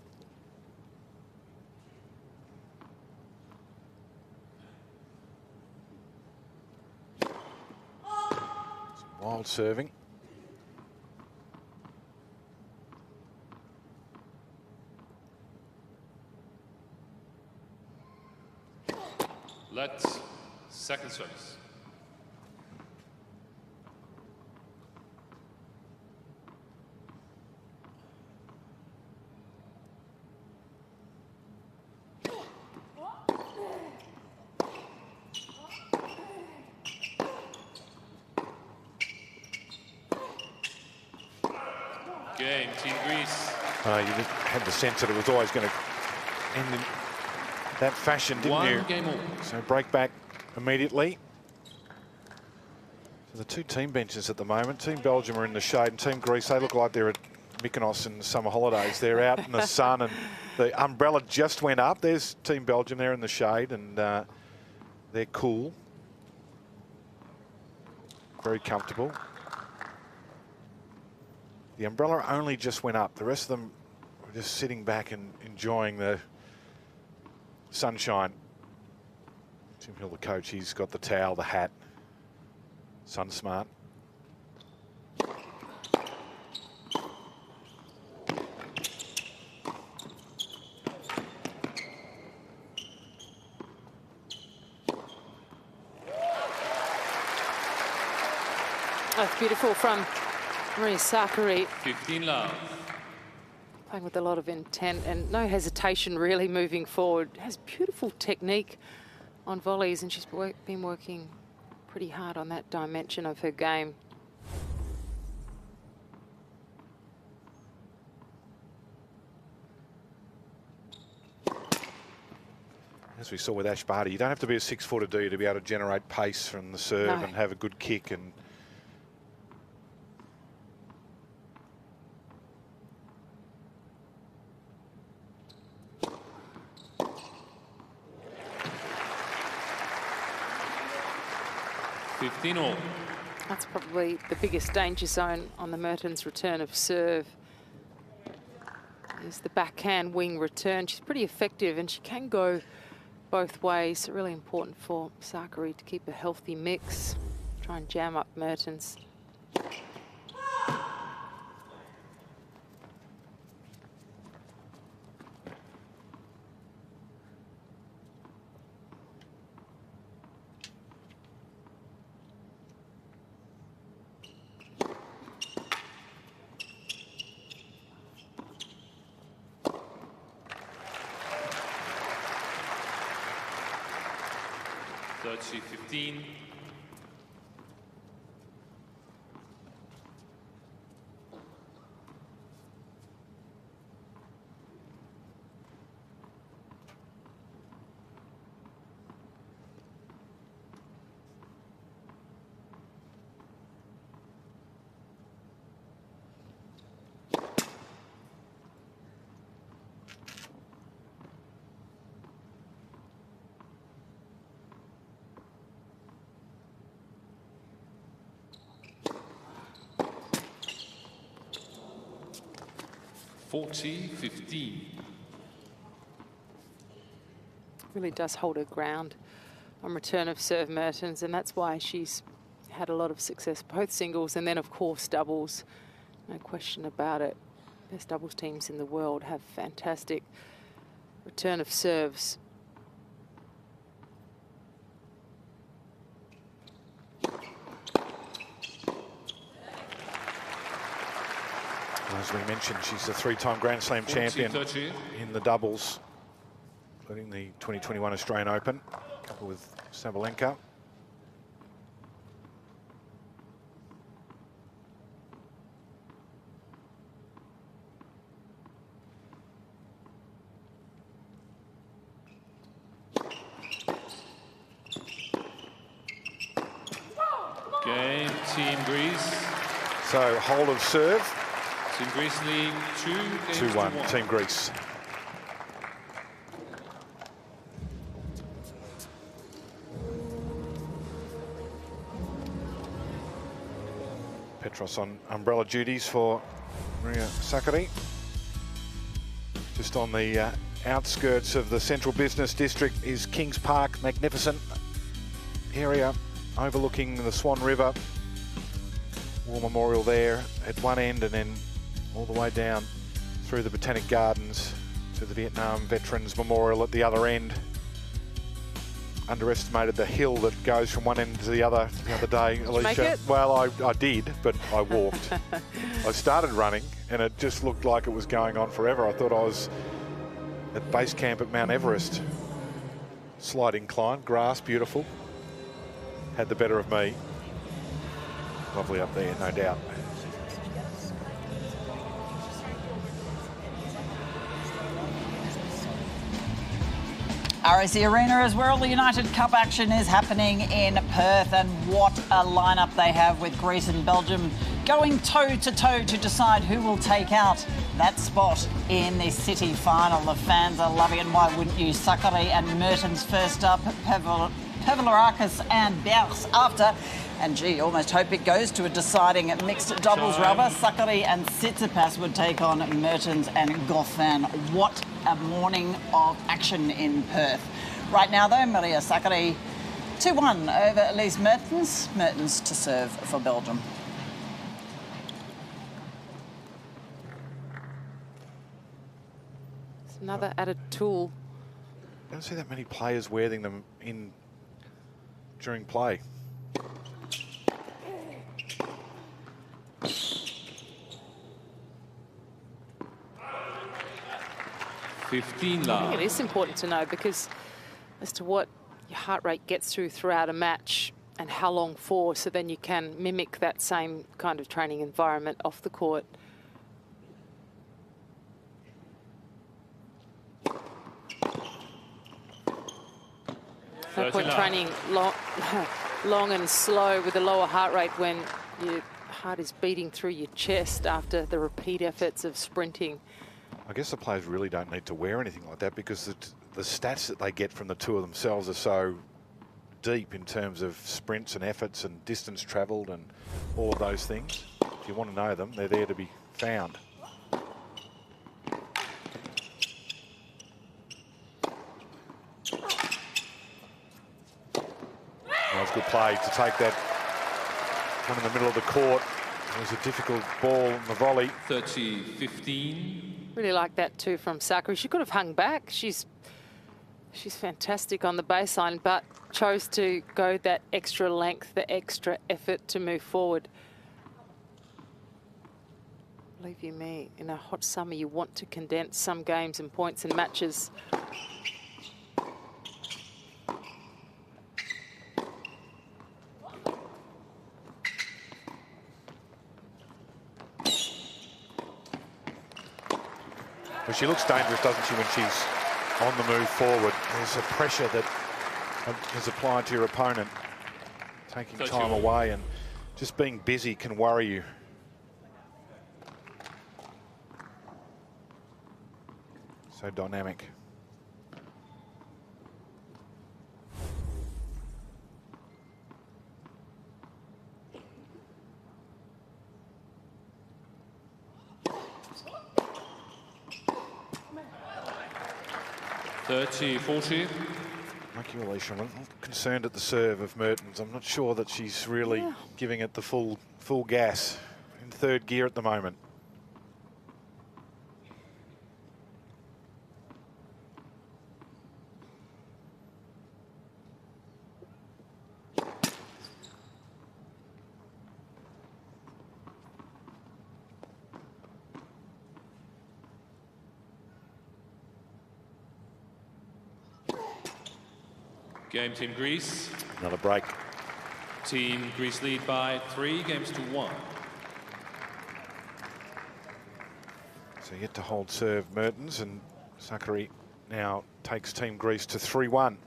Some wild serving. Let's second service. Game, Team Greece. You just had the sense that it was always going to end in that fashion, didn't you? Game all. So break back immediately. So the two team benches at the moment. Team Belgium are in the shade, and Team Greece, they look like they're at Mykonos in the summer holidays. They're out in the sun, and the umbrella just went up. There's Team Belgium there in the shade, and they're cool. Very comfortable. The umbrella only just went up. The rest of them were just sitting back and enjoying the sunshine. Tim Hill, the coach, he's got the towel, the hat. Sun smart. That's beautiful from Maria Sakkari. 15 love. Playing with a lot of intent and no hesitation really moving forward. Has beautiful technique on volleys, and she's been working pretty hard on that dimension of her game. As we saw with Ash Barty, you don't have to be a 6-footer, do you, to be able to generate pace from the serve and have a good kick. And all. That's probably the biggest danger zone on the Mertens return of serve. Is the backhand wing return. She's pretty effective and she can go both ways. So really important for Sakkari to keep a healthy mix. Try and jam up Mertens. Third sheet 15. 40-15. Really does hold her ground on return of serve, Mertens, and that's why she's had a lot of success, both singles and then, of course, doubles. No question about it. Best doubles teams in the world have fantastic return of serves. As we mentioned, she's a three-time Grand Slam champion 40-30. in the doubles, including the 2021 Australian Open, couple with Sabalenka. Game, Team Greece. So hold of serve. Team Greece lead 2-1, Team Greece. Petros on umbrella duties for Maria Sakkari. Just on the outskirts of the central business district is Kings Park, magnificent area overlooking the Swan River. War Memorial there at one end, and then all the way down through the Botanic Gardens to the Vietnam Veterans Memorial at the other end. Underestimated the hill that goes from one end to the other day, Alicia. Make it? Well, I did, but I walked. I started running, and it just looked like it was going on forever. I thought I was at base camp at Mount Everest. Slight incline, grass, beautiful. Had the better of me. Lovely up there, no doubt. RAC Arena is where all the United Cup action is happening in Perth, and what a lineup they have with Greece and Belgium going toe-to-toe to decide who will take out that spot in the city final. The fans are loving it, and why wouldn't you? Sakkari and Mertens first up, Pavlarakis and Bergs after. And gee, almost hope it goes to a deciding mixed doubles rubber. Sakkari and Tsitsipas would take on Mertens and Goffin. What a morning of action in Perth. Right now, though, Maria Sakkari 2-1 over Elise Mertens. Mertens to serve for Belgium. It's another added tool. I don't see that many players wearing them in during play. I think it is important to know, because as to what your heart rate gets throughout a match and how long for, so then you can mimic that same kind of training environment off the court. No point training long and slow with a lower heart rate when your heart is beating through your chest after the repeat efforts of sprinting. I guess the players really don't need to wear anything like that, because the stats that they get from the two of themselves are so deep in terms of sprints and efforts and distance travelled and all of those things. If you want to know them, they're there to be found. That was good play to take that one in the middle of the court. It was a difficult ball in the volley. 30-15. Really like that too from Sakkari. She could have hung back. She's fantastic on the baseline, but chose to go that extra length, the extra effort to move forward. Believe you me, in a hot summer, you want to condense some games and points and matches. Well, she looks dangerous, doesn't she, when she's on the move forward. There's a pressure that is applied to your opponent, taking time away, and just being busy can worry you. So dynamic. 30-40. Like you, Alicia, I'm concerned at the serve of Mertens. I'm not sure that she's really giving it the full gas in third gear at the moment. Game Team Greece. Another break. Team Greece lead by 3 games to 1. So yet to hold serve Mertens, and Sakari now takes Team Greece to 3-1.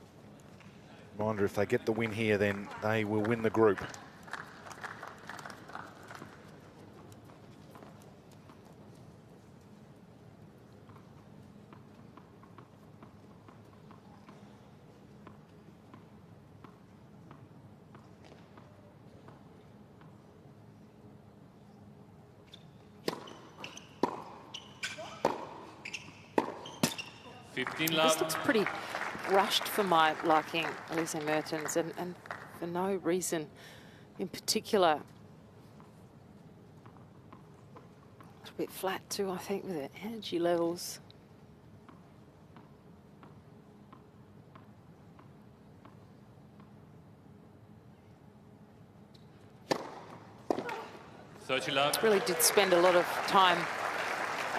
Reminder, if they get the win here, then they will win the group. This looks pretty rushed for my liking, Elise Mertens, and for no reason in particular. A bit flat too, I think, with the energy levels. Really did spend a lot of time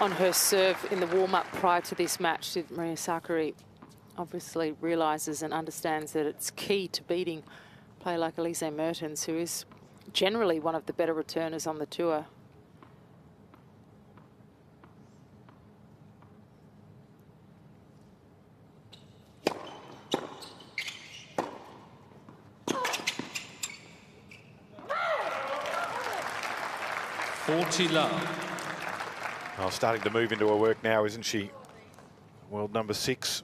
on her serve in the warm-up prior to this match. Maria Sakkari obviously realises and understands that it's key to beating a player like Elise Mertens, who is generally one of the better returners on the tour. Well, starting to move into her work now, isn't she? World number 6.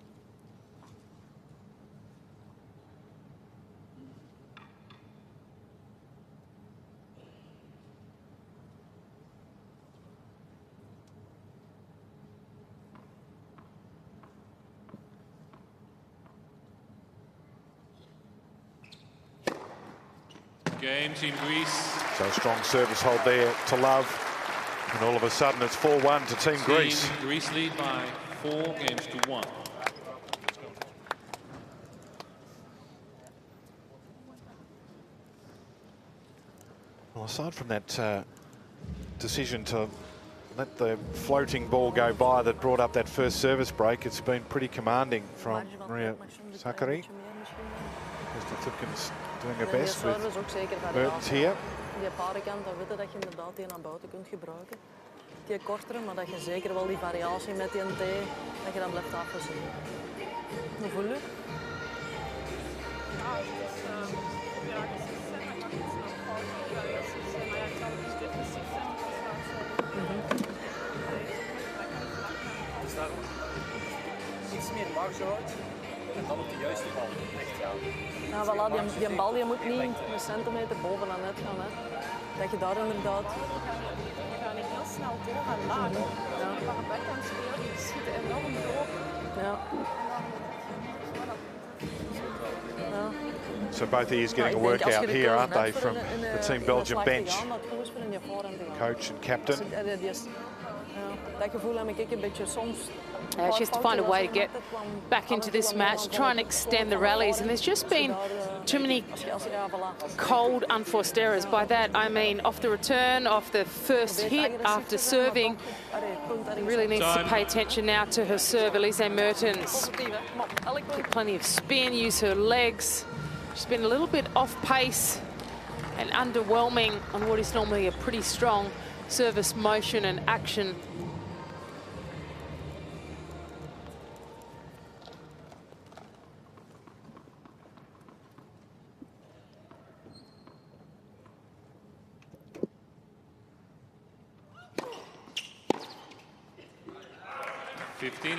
Game Team Greece. So a strong service hold there to Love. And all of a sudden it's 4-1 to Team Greece. Greece lead by 4 games to 1. Well, aside from that decision to let the floating ball go by that brought up that first service break, it's been pretty commanding from Maria Sakkari. Mr. Tipkins doing her best with Mertens here. Die parenkant, dan weet je dat je inderdaad die naar buiten kunt gebruiken. Die kortere, maar dat je zeker wel die variatie met die NT, dat je dan blijft afwisselen. Hoe voel je? Dus daar iets meer marge houdt en dan op de juiste bal echt gaan. Ja, voilà, die bal die moet niet een centimeter bovenaan net gaan. Hè. Dat je daar inderdaad... Je gaat niet heel snel door gaan laden. Ja. Je mag een backhand spelen, die schieten enorm door. Ja. So both ears getting a workout here, aren't they, from the Team Belgium bench? Coach and captain. Dat gevoel heb ik een beetje soms. She has to find a way to get back into this match, try and extend the rallies, and there's just been too many cold, unforced errors. By that I mean off the return, off the first hit after serving. Really needs to pay attention now to her serve, Elise Mertens. Get plenty of spin, use her legs. She's been a little bit off pace and underwhelming on what is normally a pretty strong service motion and action.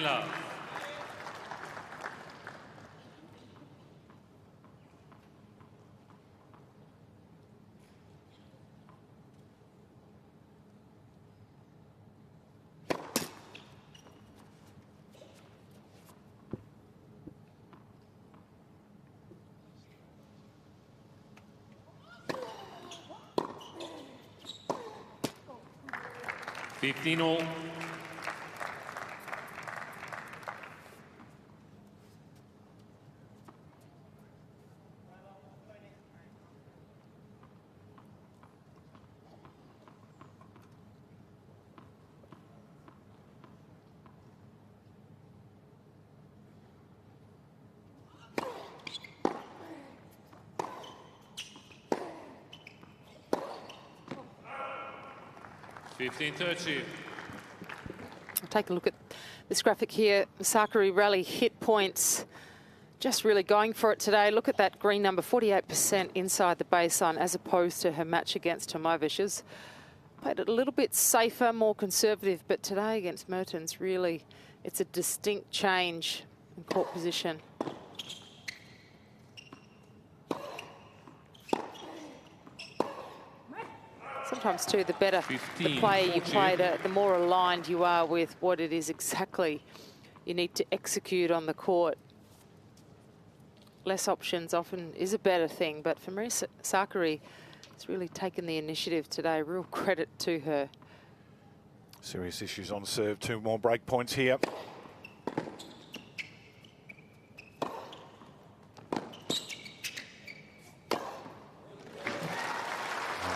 Love. 15-all. Take a look at this graphic here. Sakari rally hit points. Just really going for it today. Look at that green number, 48% inside the baseline, as opposed to her match against Tomova. She's played it a little bit safer, more conservative, but today against Mertens, really, it's a distinct change in court position. Sometimes, too, the better the player you play, the more aligned you are with what it is exactly you need to execute on the court. Less options often is a better thing, but for Maria Sakari, has really taken the initiative today. Real credit to her. Serious issues on serve. 2 more break points here.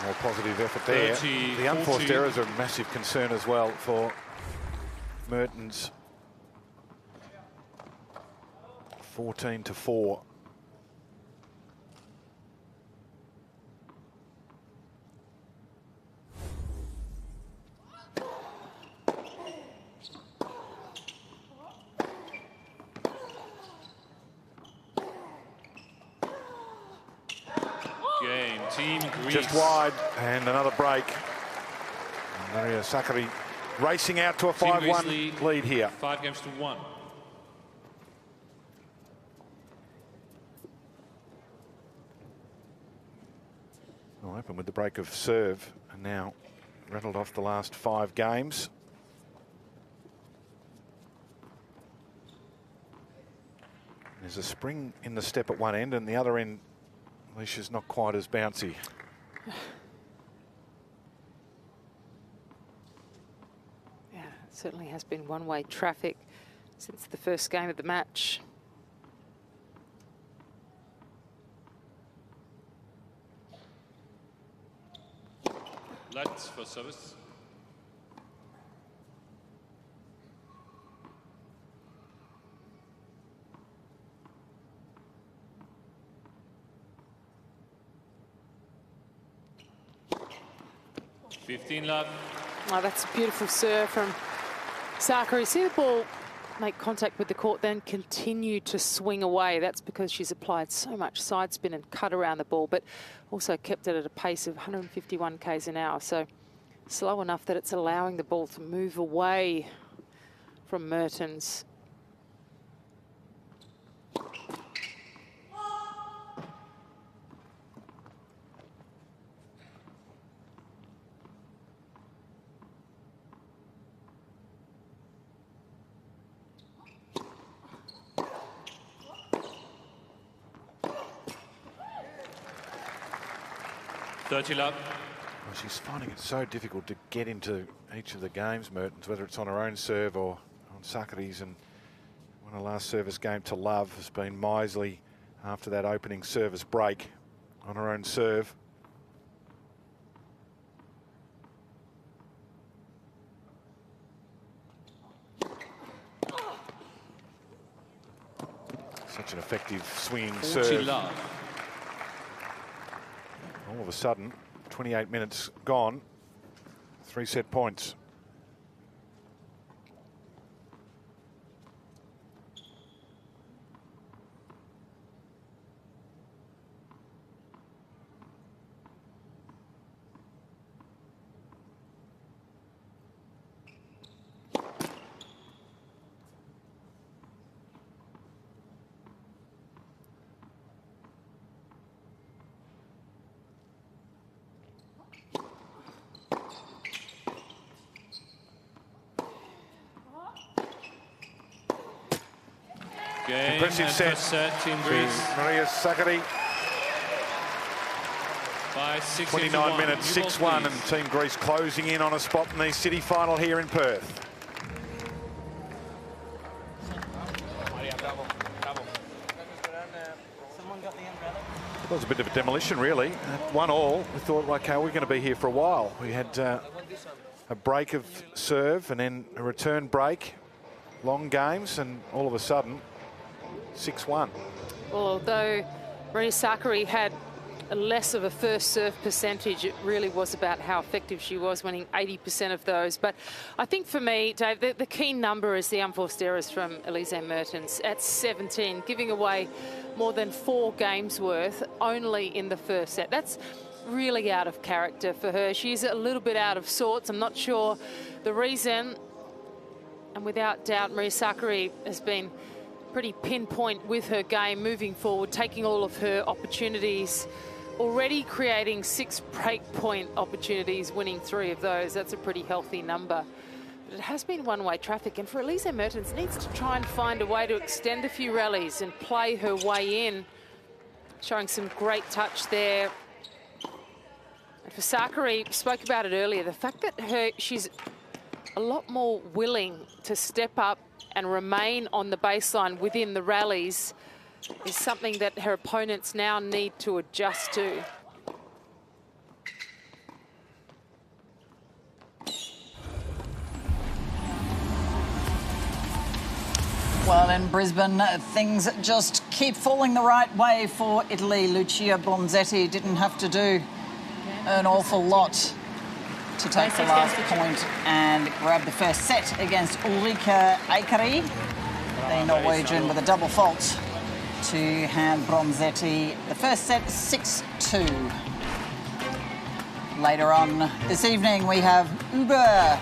More positive effort there. The unforced errors are a massive concern as well for Mertens. 14-4. Game, Team Greece. Just wide, and another break. Maria Sakari racing out to a 5-1 lead here. 5-1. Well, open with the break of serve, and now rattled off the last 5 games. There's a spring in the step at one end, and the other end, Alicia's not quite as bouncy. Yeah, it certainly has been one-way traffic since the first game of the match. Let's for service. Love. Oh, that's a beautiful serve from Sakari. See the ball make contact with the court, then continue to swing away. That's because she's applied so much side spin and cut around the ball, but also kept it at a pace of 151 k's an hour. So slow enough that it's allowing the ball to move away from Mertens. Well, she's finding it so difficult to get into each of the games, Mertens, whether it's on her own serve or on Sakari's. And when her last service game to love has been Misley after that opening service break on her own serve. Such an effective swinging serve. All of a sudden, 28 minutes gone, 3 set points. Impressive set Team Greece. Maria Sakari. By 6 29 minutes, 6-1, and Team Greece closing in on a spot in the city final here in Perth. It was a bit of a demolition, really. At 1-1, we thought, okay, we're going to be here for a while. We had a break of serve and then a return break, long games, and all of a sudden, 6-1. Well, although Maria Sakkari had less of a first serve percentage, it really was about how effective she was, winning 80% of those. But I think for me, Dave, the key number is the unforced errors from Elise Mertens at 17, giving away more than 4 games worth only in the first set. That's really out of character for her. She's a little bit out of sorts. I'm not sure the reason. And without doubt, Maria Sakkari has been pretty pinpoint with her game moving forward, taking all of her opportunities, already creating 6 break-point opportunities, winning 3 of those. That's a pretty healthy number. But it has been one-way traffic, and for Elise Mertens, needs to try and find a way to extend a few rallies and play her way in, showing some great touch there. And for Sakkari, spoke about it earlier, the fact that she's a lot more willing to step up and remain on the baseline within the rallies is something that her opponents now need to adjust to. Well, in Brisbane, things just keep falling the right way for Italy. Lucia Bronzetti didn't have to do an awful lot to take the last point and grab the first set against Ulrika Eikeri, the Norwegian, with a double fault to hand Bronzetti the first set 6-2. Later on this evening, we have Uber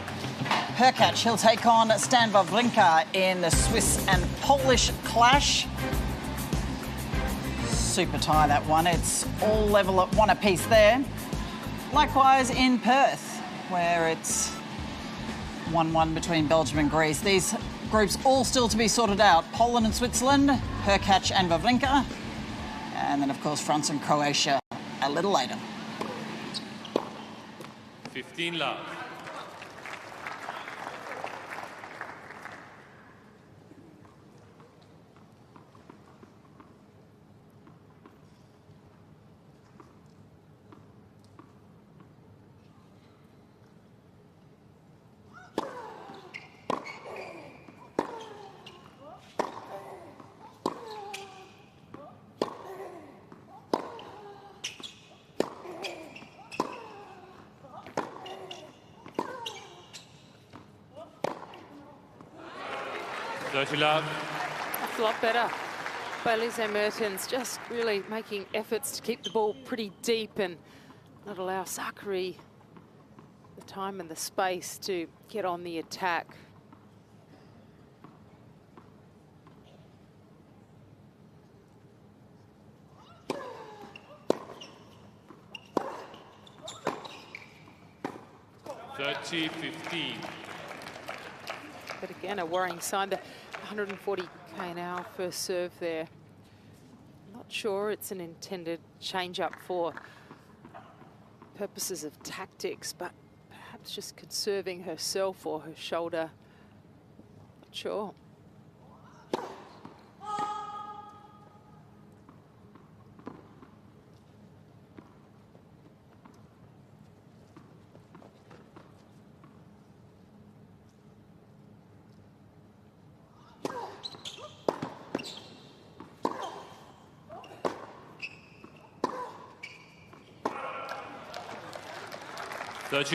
Hurkacz. He'll take on Stan Wawrinka in the Swiss and Polish clash. Super tie, that one. It's all level at 1 apiece there. Likewise in Perth, where it's 1-1 between Belgium and Greece. These groups all still to be sorted out. Poland and Switzerland, Hurkacz and Wawrinka. And then, of course, France and Croatia a little later. 15 love. Dirty love. That's a lot better by Elise Mertens, just really making efforts to keep the ball pretty deep and not allow Sakkari the time and the space to get on the attack. Thirty 15. But again, a worrying sign, the 140 km/h first serve there. Not sure it's an intended change-up for purposes of tactics, but perhaps just conserving herself or her shoulder. Not sure.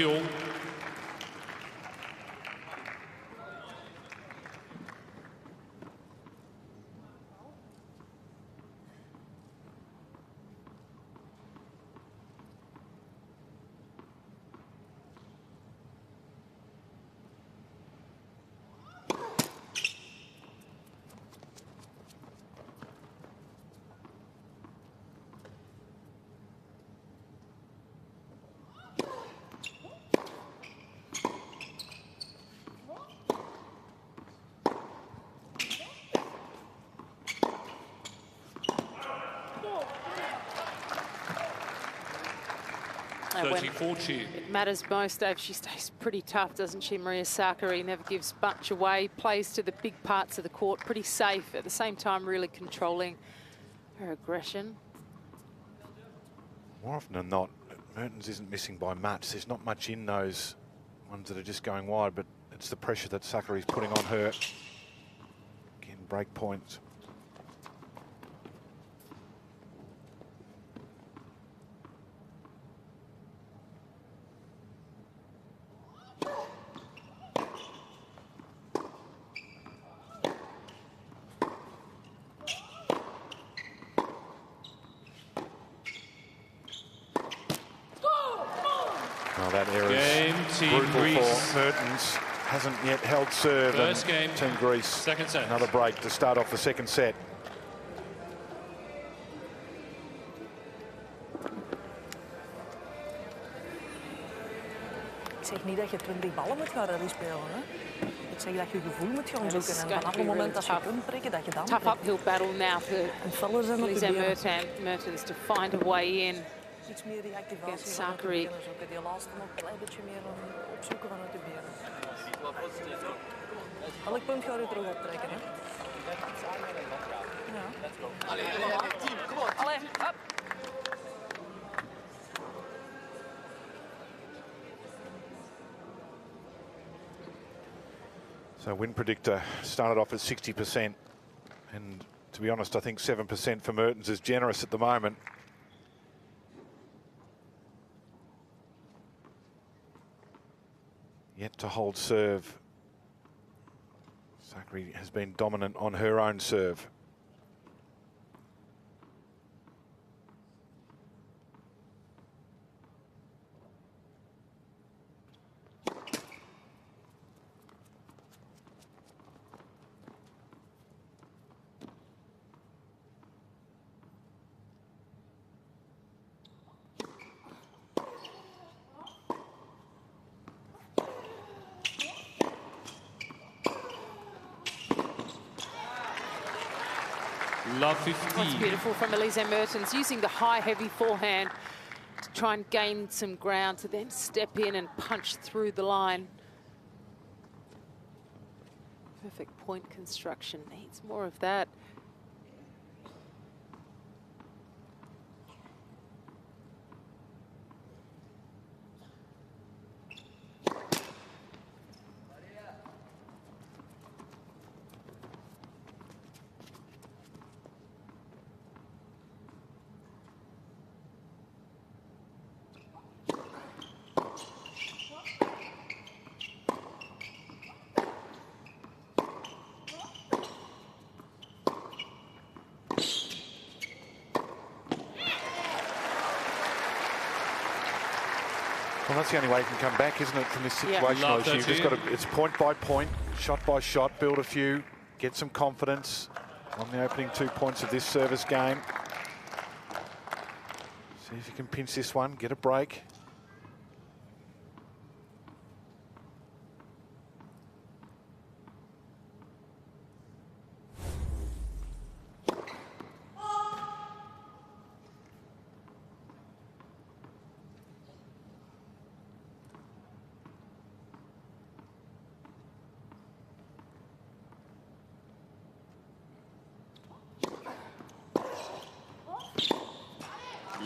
All. when it matters most, Dave, she stays pretty tough, doesn't she? Maria Sakkari never gives much away, plays to the big parts of the court, pretty safe. At the same time, really controlling her aggression. More often than not, Mertens isn't missing by much. There's not much in those ones that are just going wide, but it's the pressure that Sakkari's putting on her. Again, break points. Well, that area is brutal for Mertens. Hasn't yet held serve. First game, Team Greece. Second set. Another break to start off the second set. Ik zeg niet dat je 20 ballen moet gaan rally spelen. Hè. Ik zeg dat je gevoel moet gaan zoeken. En vanaf het moment dat je kunt prikken, dat je dan Tough uphill battle now for Lisa Mertens to find a way in. Iets meer die activatie against vanuit de Sakkari. benen zoeken. Die laatste nog een klein beetje meer opzoeken vanuit de benen. Elk punt gaat u terug optrekken. Hè. Ja. Allee, up. So win predictor started off at 60%. And to be honest, I think 7% for Mertens is generous at the moment. Yet to hold serve. Sakkari has been dominant on her own serve. Love 15. That's beautiful from Elise Mertens, using the high, heavy forehand to try and gain some ground, to then step in and punch through the line. Perfect point construction, needs more of that. Well, that's the only way you can come back, isn't it, from this Yeah. situation? Love Obviously, you've just 13. got to, it's point by point, shot by shot, build a few, get some confidence on the opening 2 points of this service game. See if you can pinch this one, get a break.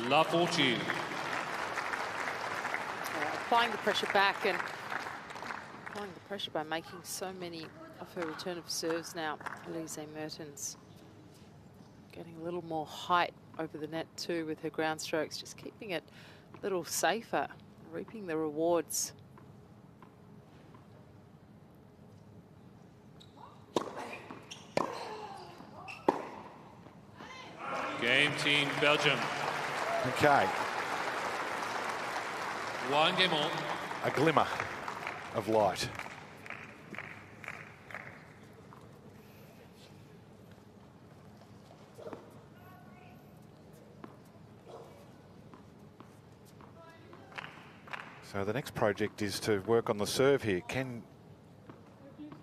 Love 14. Applying the pressure back and applying the pressure by making so many of her return of serves now. Elise Mertens getting a little more height over the net too with her ground strokes, just keeping it a little safer, reaping the rewards. Game team Belgium. Okay, One game on. a glimmer of light. So the next project is to work on the serve here. Can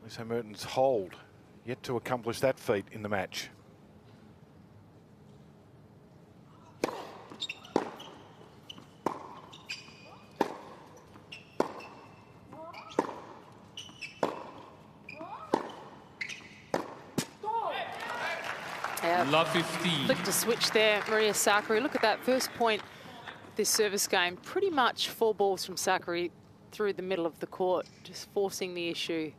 Lisa Mertens hold? Yet to accomplish that feat in the match. have Love 15. flicked a switch there. Maria Sakkari, look at that first point of this service game. Pretty much 4 balls from Sakkari through the middle of the court, just forcing the issue.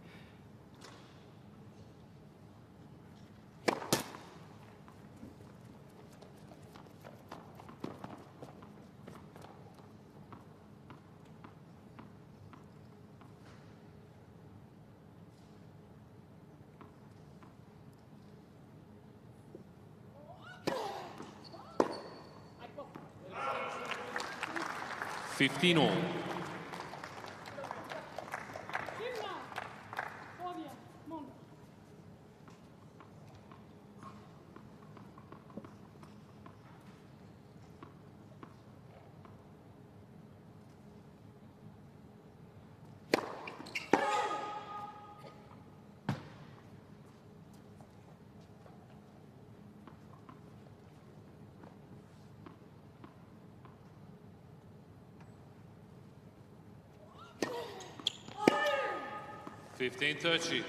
All. 15-30.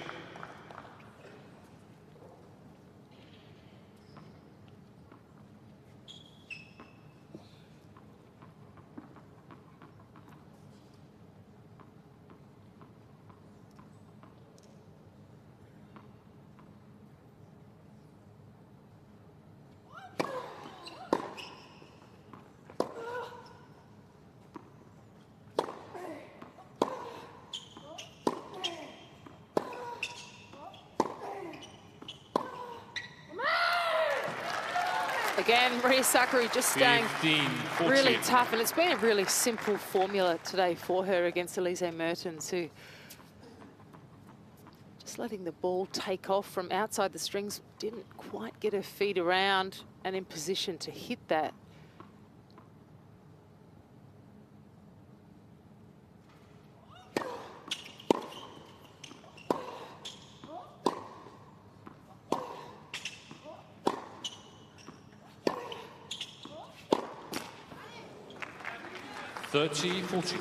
Again, Maria Sakkari just staying really tough, and it's been a really simple formula today for her against Elise Mertens, who just letting the ball take off from outside the strings, didn't quite get her feet around and in position to hit that. $30-40.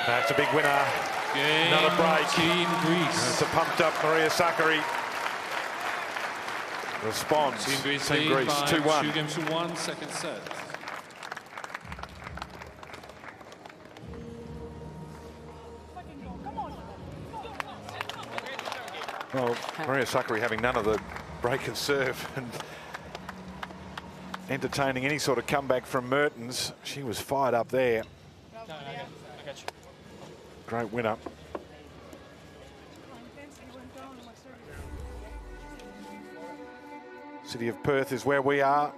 That's a big winner. Another break. Team Greece. It's a pumped up Maria Sakkari. Responds. Team Greece 2-1. 2 games to 1, second set. Well, Maria Sakkari having none of the break and serve and entertaining any sort of comeback from Mertens. She was fired up there. Great winner. City of Perth is where we are.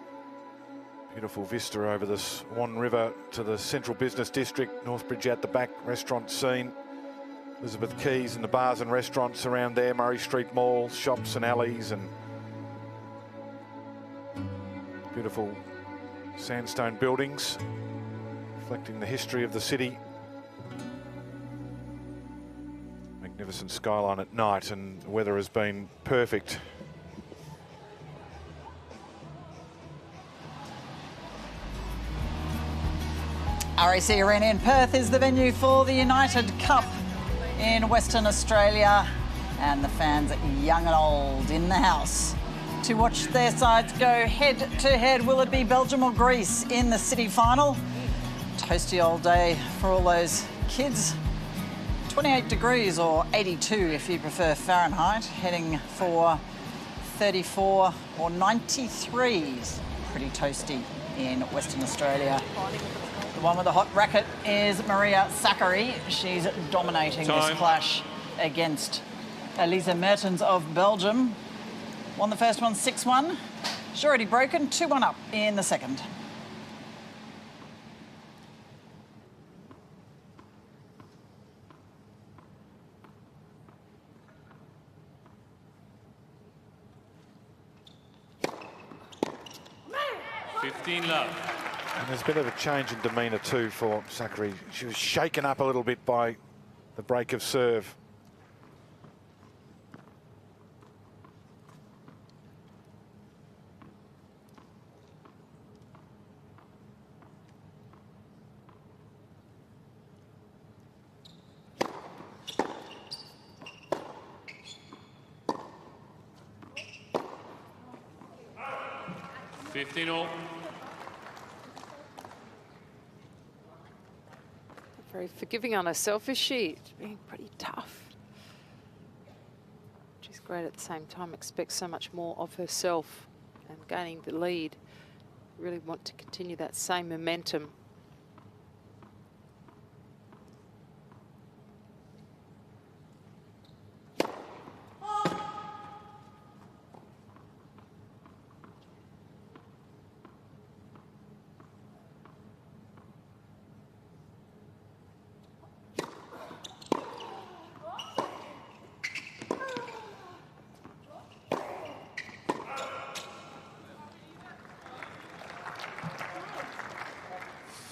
Beautiful vista over the Swan River to the central business district. Northbridge at the back, restaurant scene. Elizabeth Quays and the bars and restaurants around there. Murray Street Mall, shops and alleys, and beautiful sandstone buildings reflecting the history of the city. Magnificent skyline at night, and the weather has been perfect. RAC Arena in Perth is the venue for the United Cup in Western Australia, and the fans young and old in the house to watch their sides go head to head. Will it be Belgium or Greece in the city final? Toasty old day for all those kids. 28 degrees, or 82 if you prefer Fahrenheit, heading for 34 or 93. Pretty toasty in Western Australia. The one with the hot racket is Maria Sakkari. She's dominating this clash against Elise Mertens of Belgium. Won the first one 6-1. She's already broken 2-1 up in the second. And there's a bit of a change in demeanour too for Sakkari. She was shaken up a little bit by the break of serve. Very forgiving on herself, is she? She's being pretty tough. She's great at the same time, expects so much more of herself, and gaining the lead. Really want to continue that same momentum.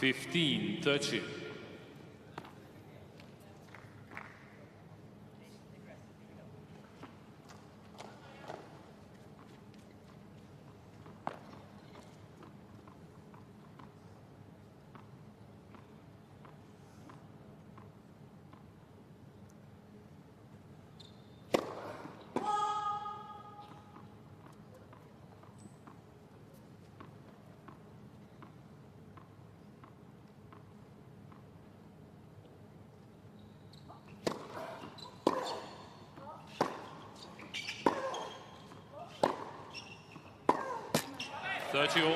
$15-13. Thanks, Paul.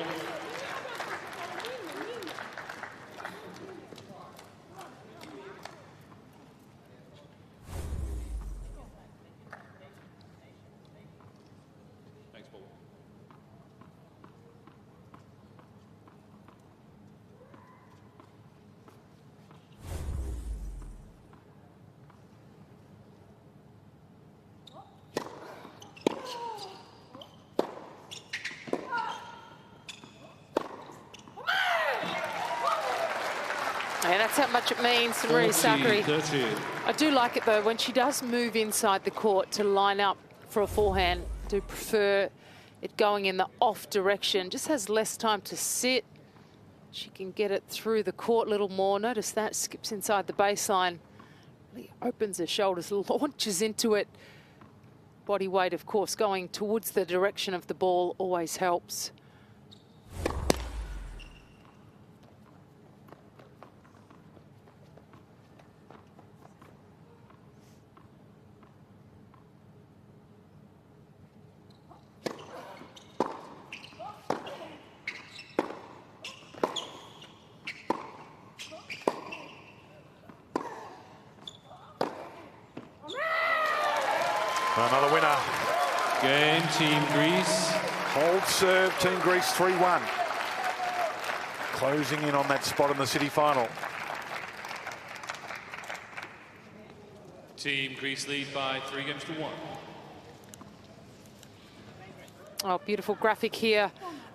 Yeah, that's how much it means to Maria Sakkari. I do like it though when she does move inside the court to line up for a forehand. I do prefer it going in the off direction. Just has less time to sit. She can get it through the court a little more. Notice that skips inside the baseline. Really opens her shoulders, launches into it. Body weight, of course, going towards the direction of the ball always helps. Another winner. Game, Team Greece. Hold serve, Team Greece 3-1. Closing in on that spot in the city final. Team Greece lead by 3-1. Oh, beautiful graphic here.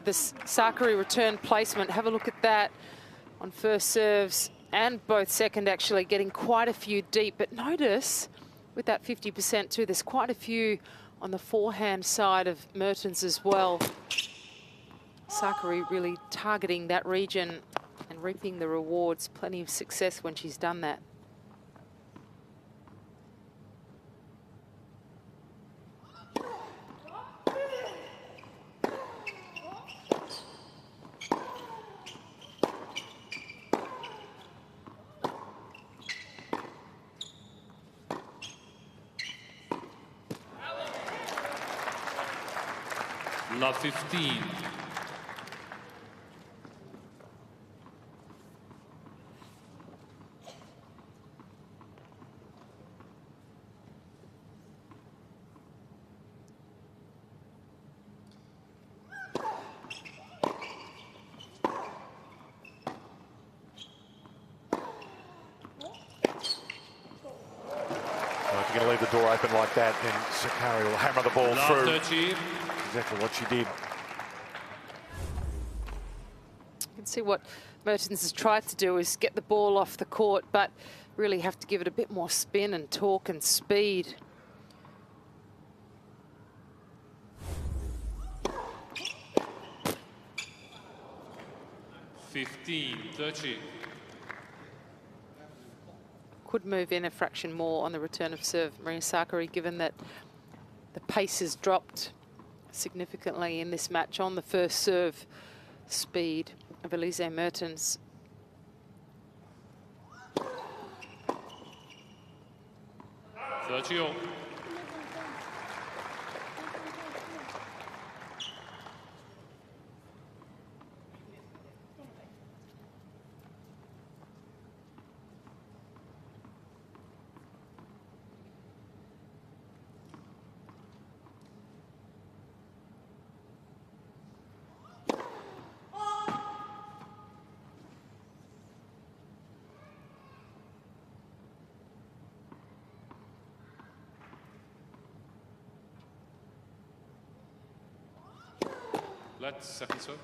This Sakkari return placement. Have a look at that on first serves and both second, actually getting quite a few deep. But notice with that 50% too, there's quite a few on the forehand side of Mertens as well. Sakkari really targeting that region and reaping the rewards. Plenty of success when she's done that. Love 15. you're going to leave the door open like that, then Sakari will hammer the ball through. 13. Exactly what she did. You can see what Mertens has tried to do is get the ball off the court, but really have to give it a bit more spin and torque and speed. (15-13). Could move in a fraction more on the return of serve, Maria Sakkari, given that the pace has dropped significantly in this match on the first serve speed of Elise Mertens. (30). Let's second serve.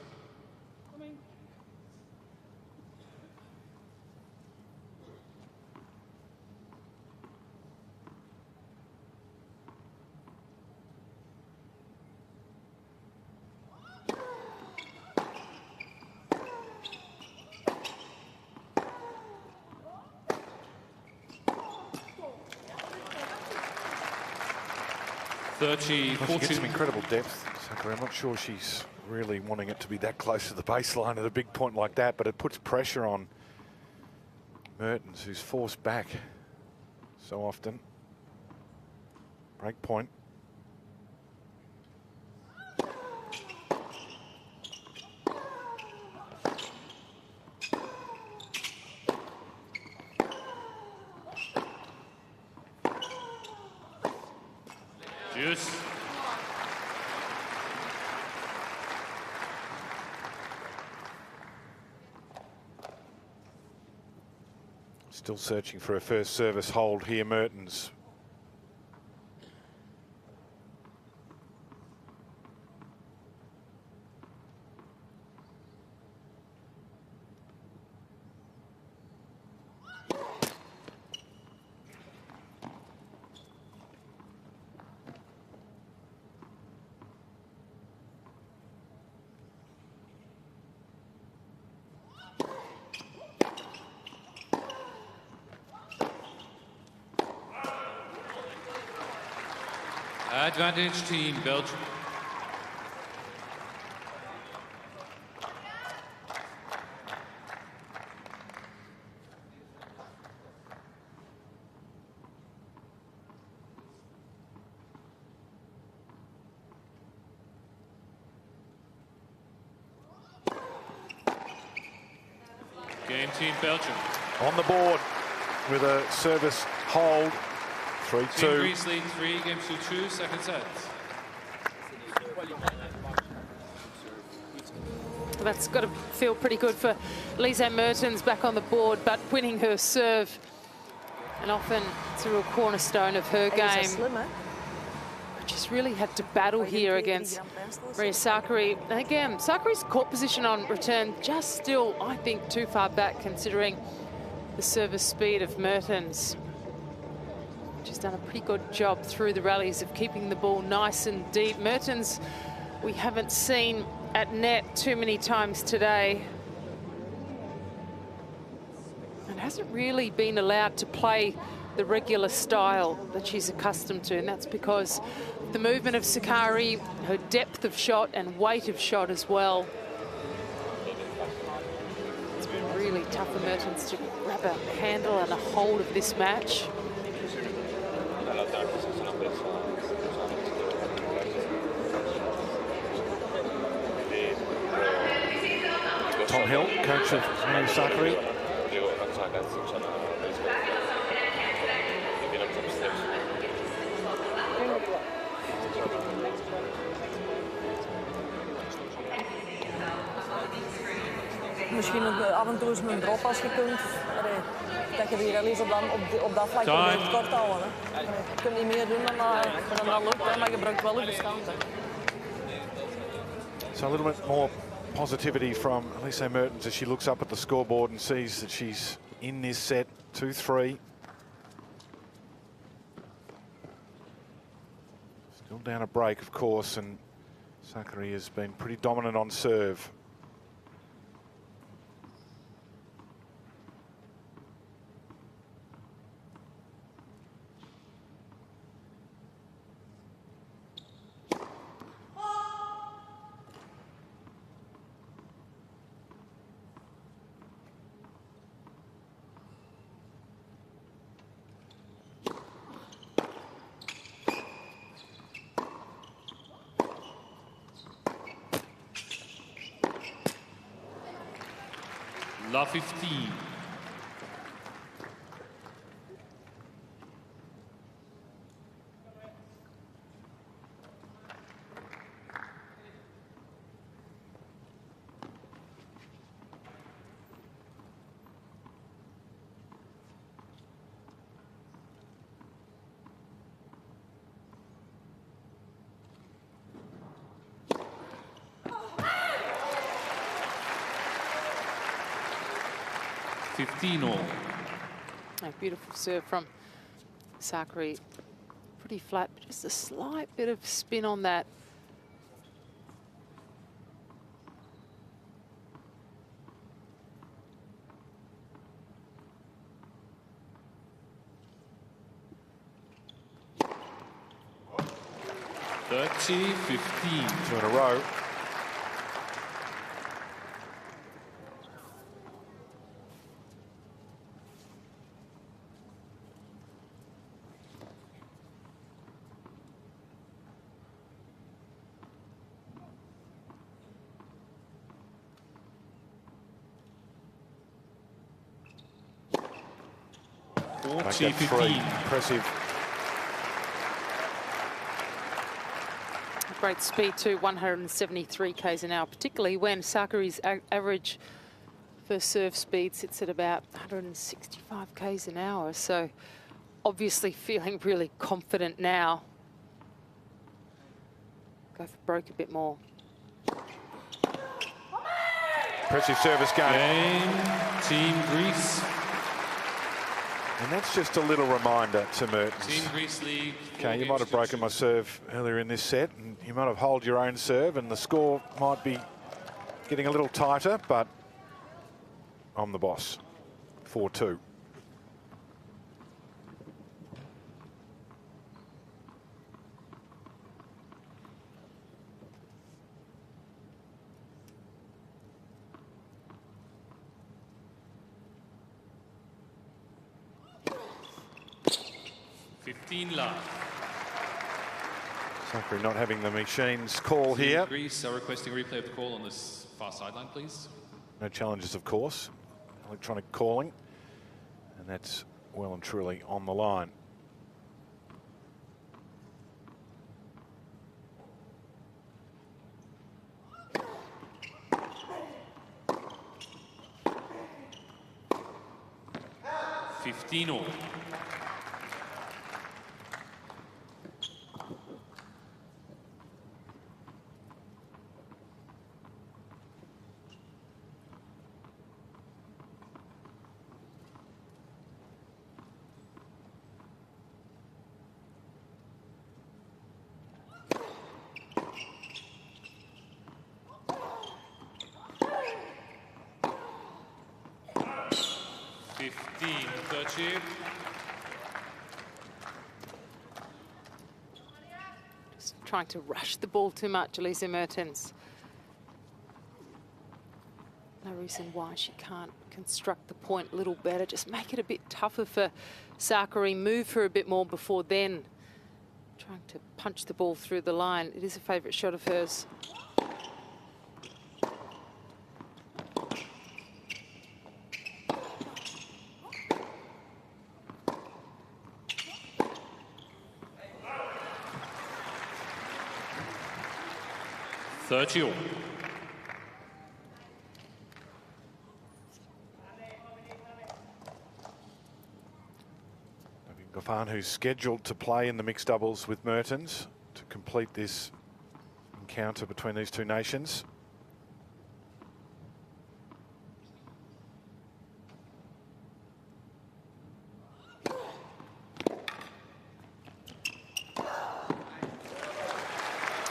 Well, she gets some incredible depth, Sakkari. I'm not sure she's really wanting it to be that close to the baseline at a big point like that, but it puts pressure on Mertens, who's forced back so often. Break point. Juice. Still searching for a first service hold here, Mertens. Advantage team Belgium. Game team Belgium. On the board with a service hold. 3-2. Team Greece lead 3 games to 2, second set. That's got to feel pretty good for Elise Mertens back on the board, but winning her serve, and often it's a real cornerstone of her game. She's really had to battle here against Maria Sakkari. And again, Sakkari's court position on return just still, I think, too far back considering the service speed of Mertens. She's done a pretty good job through the rallies of keeping the ball nice and deep. Mertens, we haven't seen at net too many times today. And hasn't really been allowed to play the regular style that she's accustomed to. And that's because the movement of Sakkari, her depth of shot and weight of shot as well. It's been really tough for Mertens to grab a handle and a hold of this match. Tom Hill, coach of Maria Sakkari. Misschien af en toe eens een drop als je kunt. dat je die rallies op dat vlak probeert kort te houden. Hè. Je kunt niet meer doen dan dat lukt, hè, maar je gebruikt wel je verstand. So a little bit more positivity from Elise Mertens as she looks up at the scoreboard and sees that she's in this set, 2-3. Still down a break, of course, and Sakkari has been pretty dominant on serve. La 15. A beautiful serve from Sakkari. Pretty flat, but just a slight bit of spin on that. $30-15. 2 in a row. Impressive. Great speed too, 173 k's an hour, particularly when Sakkari's average first serve speed sits at about 165 k's an hour. So obviously feeling really confident now. Go for broke a bit more. Impressive service game. Team Greece. And that's just a little reminder to Mertens. Team Greece League. Okay, you might have broken my serve earlier in this set, and you might have held your own serve, and the score might be getting a little tighter, but I'm the boss. 4-2. Sakkari not having the machines call here. Greece are requesting a replay of the call on this far sideline, please. No challenges, of course. Electronic calling. And that's well and truly on the line. $15 all. Just trying to rush the ball too much, Elise Mertens. No reason why she can't construct the point a little better. Just make it a bit tougher for Sakkari. Move her a bit more before then trying to punch the ball through the line. It is a favourite shot of hers. $30 all. Stefan, who's scheduled to play in the mixed doubles with Mertens to complete this encounter between these two nations.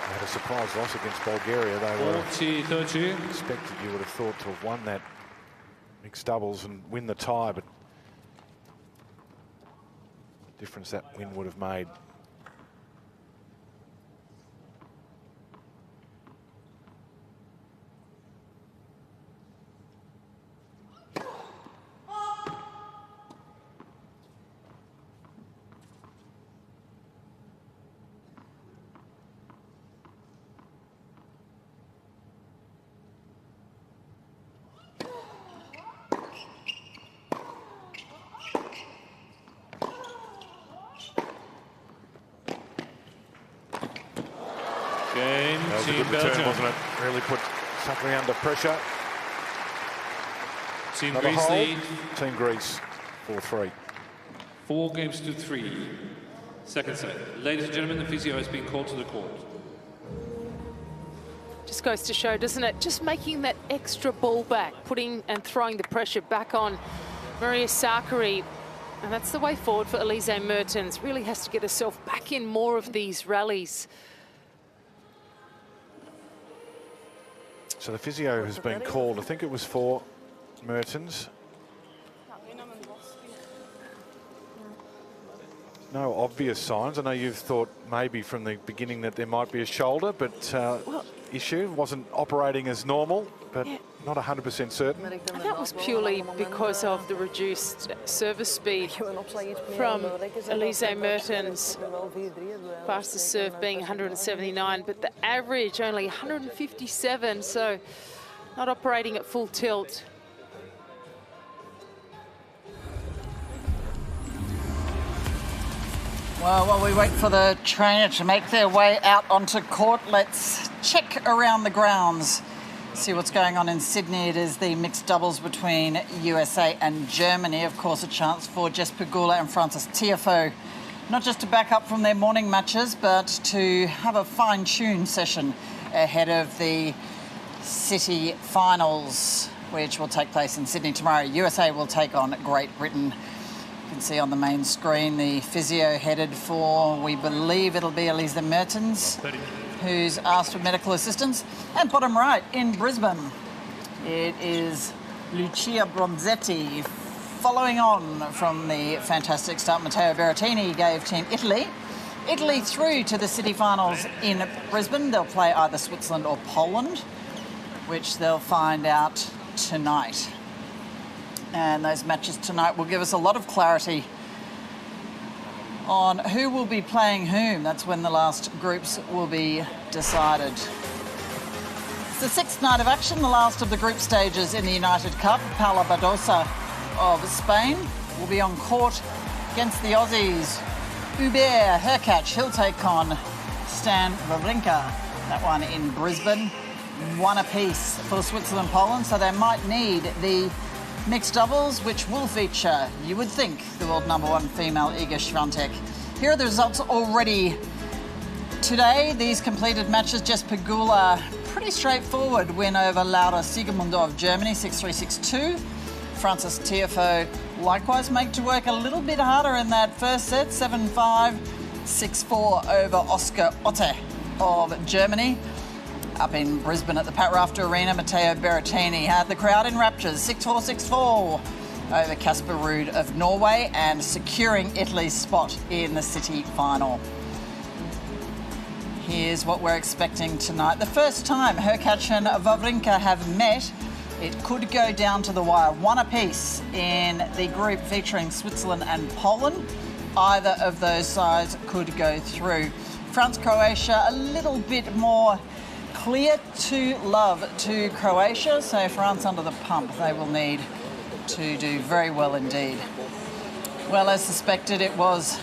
Had a surprise loss against Bulgaria. They were 40-32. Expected, you would have thought, to have won that mixed doubles and win the tie, but the difference that win would have made. Game, That was a Team good return, Belgium. wasn't it? Really put something under pressure. Team Another Greece hold. lead. Team Greece, 4-3. 4-3. Second set. Ladies and gentlemen, the physio has been called to the court. Just goes to show, doesn't it? Just making that extra ball back, putting and throwing the pressure back on Maria Sakkari. And that's the way forward for Elise Mertens. Really has to get herself back in more of these rallies. So the physio has been called. I think it was for Mertens. No obvious signs. I know you've thought maybe from the beginning that there might be a shoulder, but issue wasn't operating as normal, but not 100% certain. And that was purely because of the reduced service speed from Elise Mertens. Fastest serve being 179, but the average only 157, so not operating at full tilt. Well, while we wait for the trainer to make their way out onto court, let's check around the grounds, see what's going on in Sydney. It is the mixed doubles between USA and Germany. Of course, a chance for Jess Pegula and Frances Tiafoe, not just to back up from their morning matches, but to have a fine-tuned session ahead of the City Finals, which will take place in Sydney tomorrow. USA will take on Great Britain. You can see on the main screen the physio headed for, we believe it'll be Elise Mertens, who's asked for medical assistance. And bottom right, in Brisbane, it is Lucia Bronzetti. Following on from the fantastic start Matteo Berrettini gave Team Italy. Italy through to the City Finals in Brisbane. They'll play either Switzerland or Poland, which they'll find out tonight. And those matches tonight will give us a lot of clarity on who will be playing whom. That's when the last groups will be decided. It's the sixth night of action, the last of the group stages in the United Cup. Paula Badosa of Spain will be on court against the Aussies. Hubert Hurkacz, he'll take on Stan Wawrinka. That one in Brisbane. One apiece for Switzerland-Poland, so they might need the mixed doubles, which will feature, you would think, the world #1 female Iga Swiatek. Here are the results already today. These completed matches, Jess Pegula, pretty straightforward win over Laura Siegemund of Germany, 6-3, 6-2. Frances Tiafoe likewise make to work a little bit harder in that first set, 7-5, 6-4 over Oscar Otte of Germany. Up in Brisbane at the Pat Rafter Arena, Matteo Berrettini had the crowd in raptures, 6-4, 6-4 over Casper Ruud of Norway, and securing Italy's spot in the City Final. Here's what we're expecting tonight. The first time Hurkacz and Wawrinka have met, it could go down to the wire. One apiece in the group featuring Switzerland and Poland. Either of those sides could go through. France-Croatia, a little bit more clear to love to Croatia, so France under the pump. They will need to do very well indeed. Well, as suspected, it was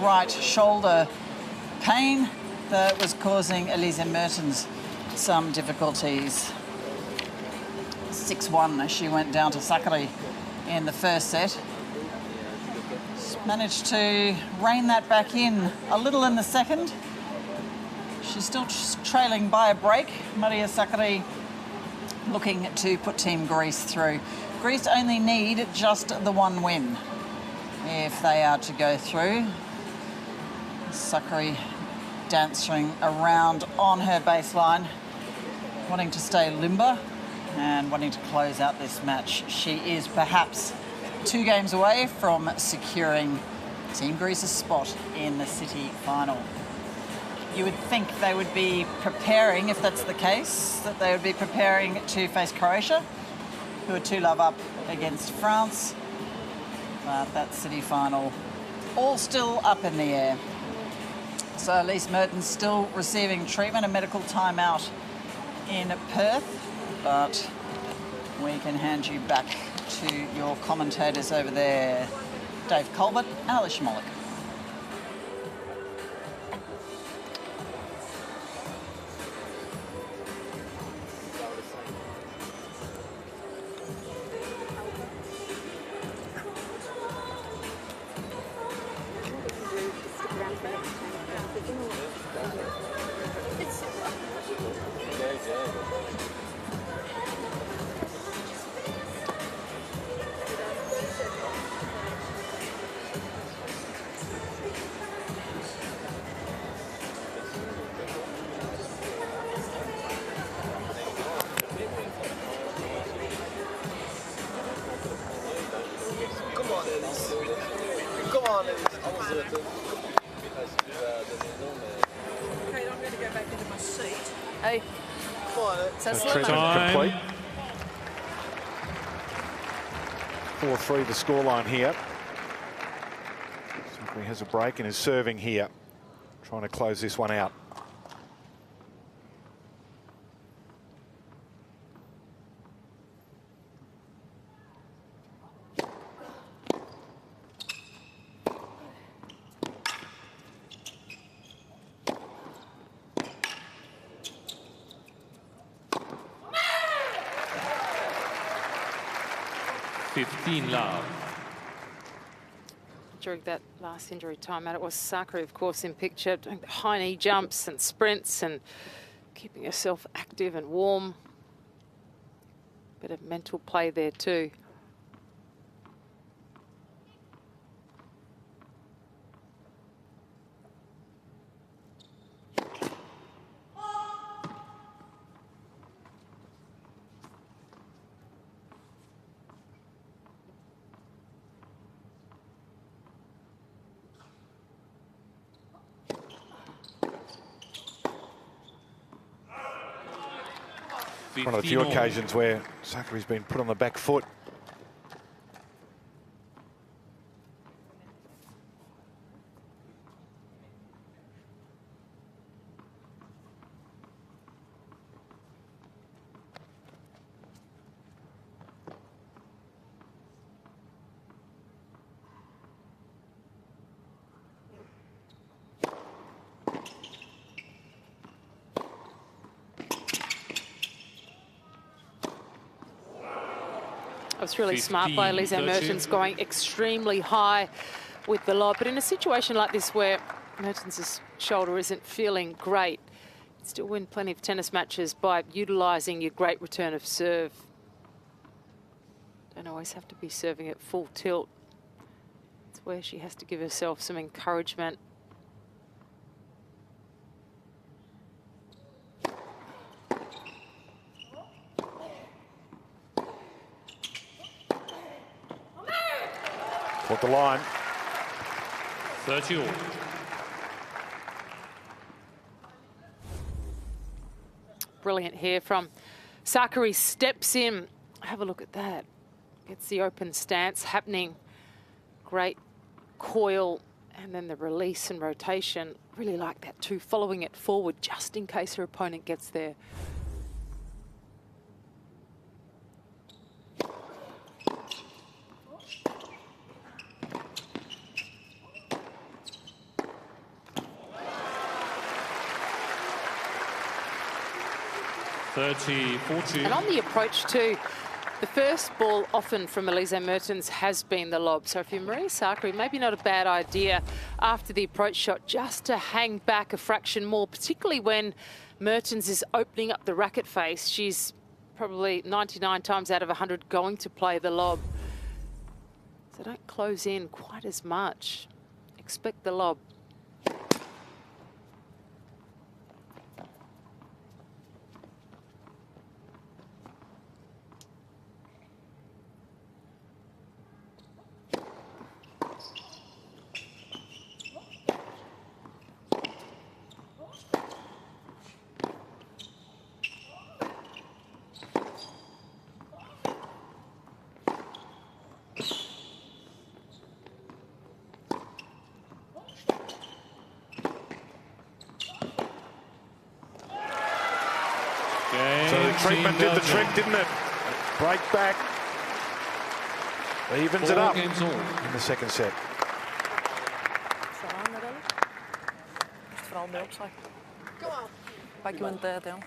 right shoulder pain that was causing Elise Mertens some difficulties. 6-1 as she went down to Sakkari in the first set. managed to rein that back in a little in the second. She's still trailing by a break. Maria Sakkari looking to put Team Greece through. Greece only need just the one win if they are to go through. Sakkari dancing around on her baseline, wanting to stay limber and wanting to close out this match. She is perhaps 2 games away from securing Team Greece's spot in the City final. You would think they would be preparing, if that's the case, that they would be preparing to face Croatia, who are 2-love up against France. But that City final, all still up in the air. So Elise Mertens still receiving treatment, a medical timeout in Perth. But we can hand you back to your commentators over there, Dave Colbert and Alicia Mollick. Complete. 4-3 the scoreline here. Sakkari has a break and is serving here, trying to close this one out. During that last injury timeout, it was Sakkari, of course, in picture, doing the high knee jumps and sprints and keeping herself active and warm. Bit of mental play there too. One of the few occasions where Sakkari's been put on the back foot. It's really smart by Elise Mertens, going extremely high with the lob. But in a situation like this where Mertens' shoulder isn't feeling great, you still win plenty of tennis matches by utilising your great return of serve. Don't always have to be serving at full tilt. It's where she has to give herself some encouragement. Caught the line. 30 all. Brilliant here from Sakkari. Steps in. Have a look at that. Gets the open stance happening. Great coil. And then the release and rotation. Really like that too. Following it forward just in case her opponent gets there. And on the approach too, The first ball often from Elise Mertens has been the lob. So if you're Maria Sakkari, maybe not a bad idea after the approach shot just to hang back a fraction more, particularly when Mertens is opening up the racket face. She's probably 99 times out of 100 going to play the lob. So don't close in quite as much. Expect the lob. So the treatment did the trick, didn't it? Break back. Evens it up in the second set. Vooral mee opzij. Pak je een tijd, ja.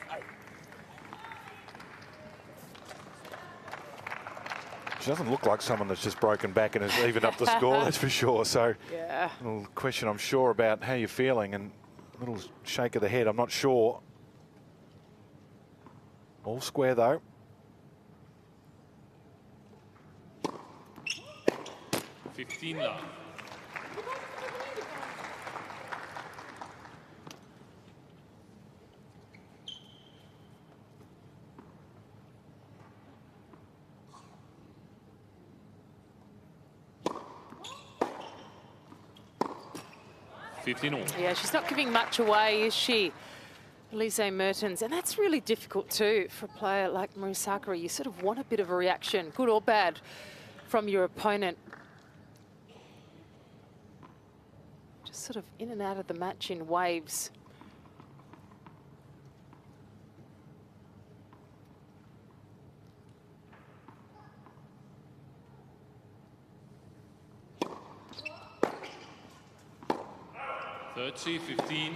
She doesn't look like someone that's just broken back and has evened up the score, that's for sure. So, yeah. A little question, I'm sure, about how you're feeling, and a little shake of the head, I'm not sure. All square, though. $15. Yeah, she's not giving much away, is she? Elise Mertens, and that's really difficult too for a player like Maria Sakkari. You sort of want a bit of a reaction, good or bad, from your opponent. Just sort of in and out of the match in waves. $30-15.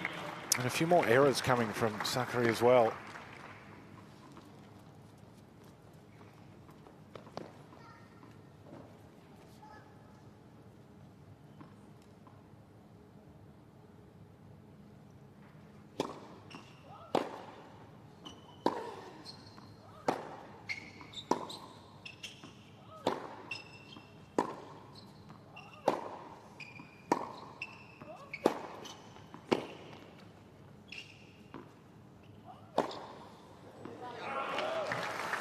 And a few more errors coming from Sakkari as well.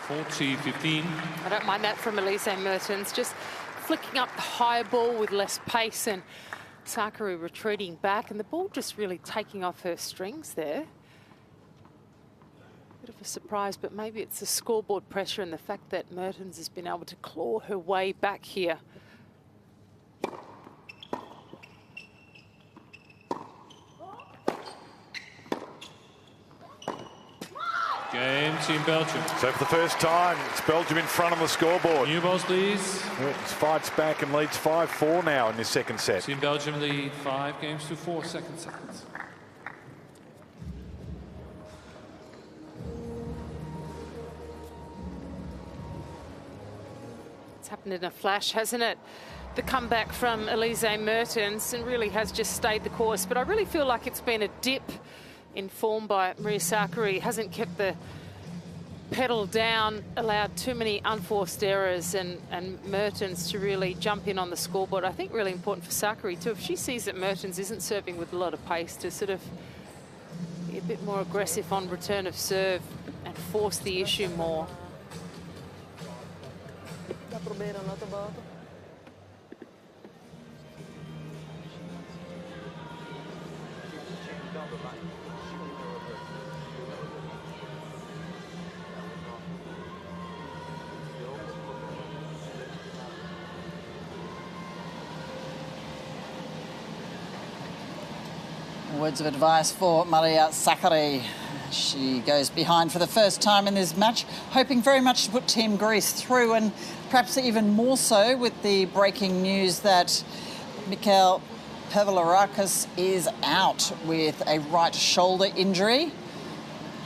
$40-15. I don't mind that from Elise Mertens, just flicking up the higher ball with less pace, and Sakkari retreating back, and the ball just really taking off her strings there. Bit of a surprise, but maybe it's the scoreboard pressure and the fact that Mertens has been able to claw her way back here. Game, Team Belgium. So for the first time, it's Belgium in front on the scoreboard. New balls, please. Mertens fights back and leads 5-4 now in this second set. Team Belgium lead 5-4, second set. It's happened in a flash, hasn't it? The comeback from Elise Mertens, and really has just stayed the course. But I really feel like it's been a dip in form by Maria Sakkari. Hasn't kept the pedal down, allowed too many unforced errors, and Mertens to really jump in on the scoreboard. I think really important for Sakkari too, if she sees that Mertens isn't serving with a lot of pace, to sort of be a bit more aggressive on return of serve and force the issue more. Words of advice for Maria Sakkari. She goes behind for the first time in this match, hoping very much to put Team Greece through, and perhaps even more so with the breaking news that Mikhail Pavlarakis is out with a right shoulder injury.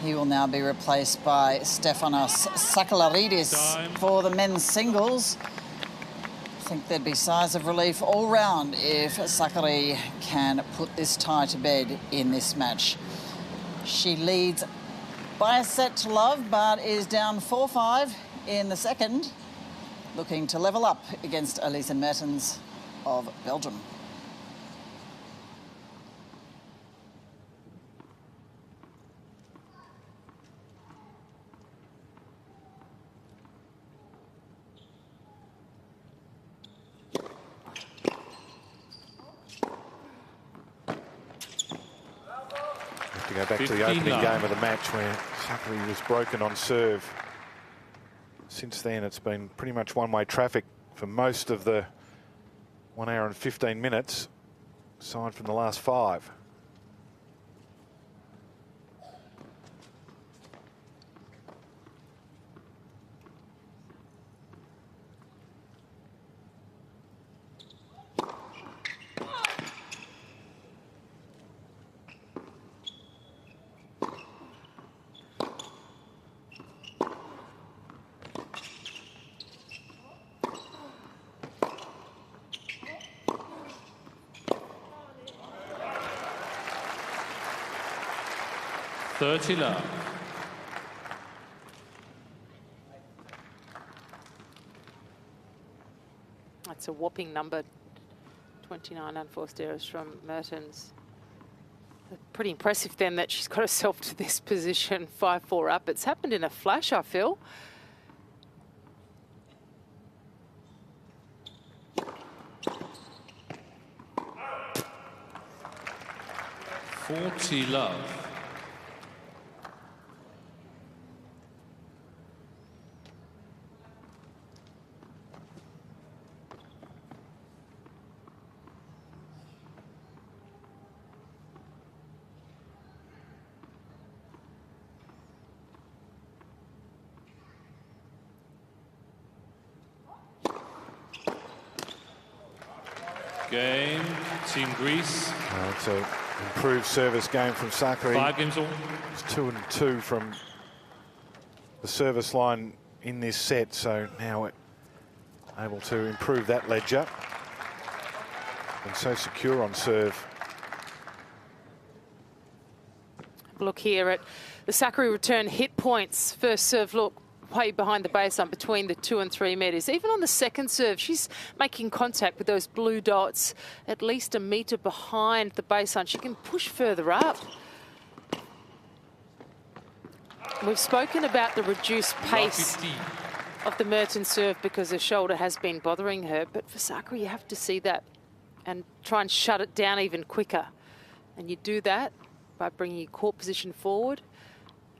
He will now be replaced by Stefanos Sakellaridis for the men's singles. I think there'd be sighs of relief all round if Sakari can put this tie to bed in this match. She leads by a set to love, but is down 4-5 in the second, looking to level up against Elise Mertens of Belgium. To go back to the opening game of the match where Sakari was broken on serve. Since then, it's been pretty much one-way traffic for most of the 1 hour and 15 minutes, aside from the last 5. Love. That's a whopping number. 29 unforced errors from Mertens. Pretty impressive then that she's got herself to this position, 5-4 up. It's happened in a flash, I feel. Love. Game, Team Greece. It's an improved service game from Sakari. 5 games all. It's 2-2 from the service line in this set, so now able to improve that ledger. And so secure on serve. Look here at the Sakari return hit points. First serve, look, way behind the baseline between the 2 and 3 metres. Even on the second serve, she's making contact with those blue dots at least a metre behind the baseline. She can push further up. We've spoken about the reduced pace of the Mertens serve because her shoulder has been bothering her. But for Sakari, you have to see that and try and shut it down even quicker. And you do that by bringing your court position forward,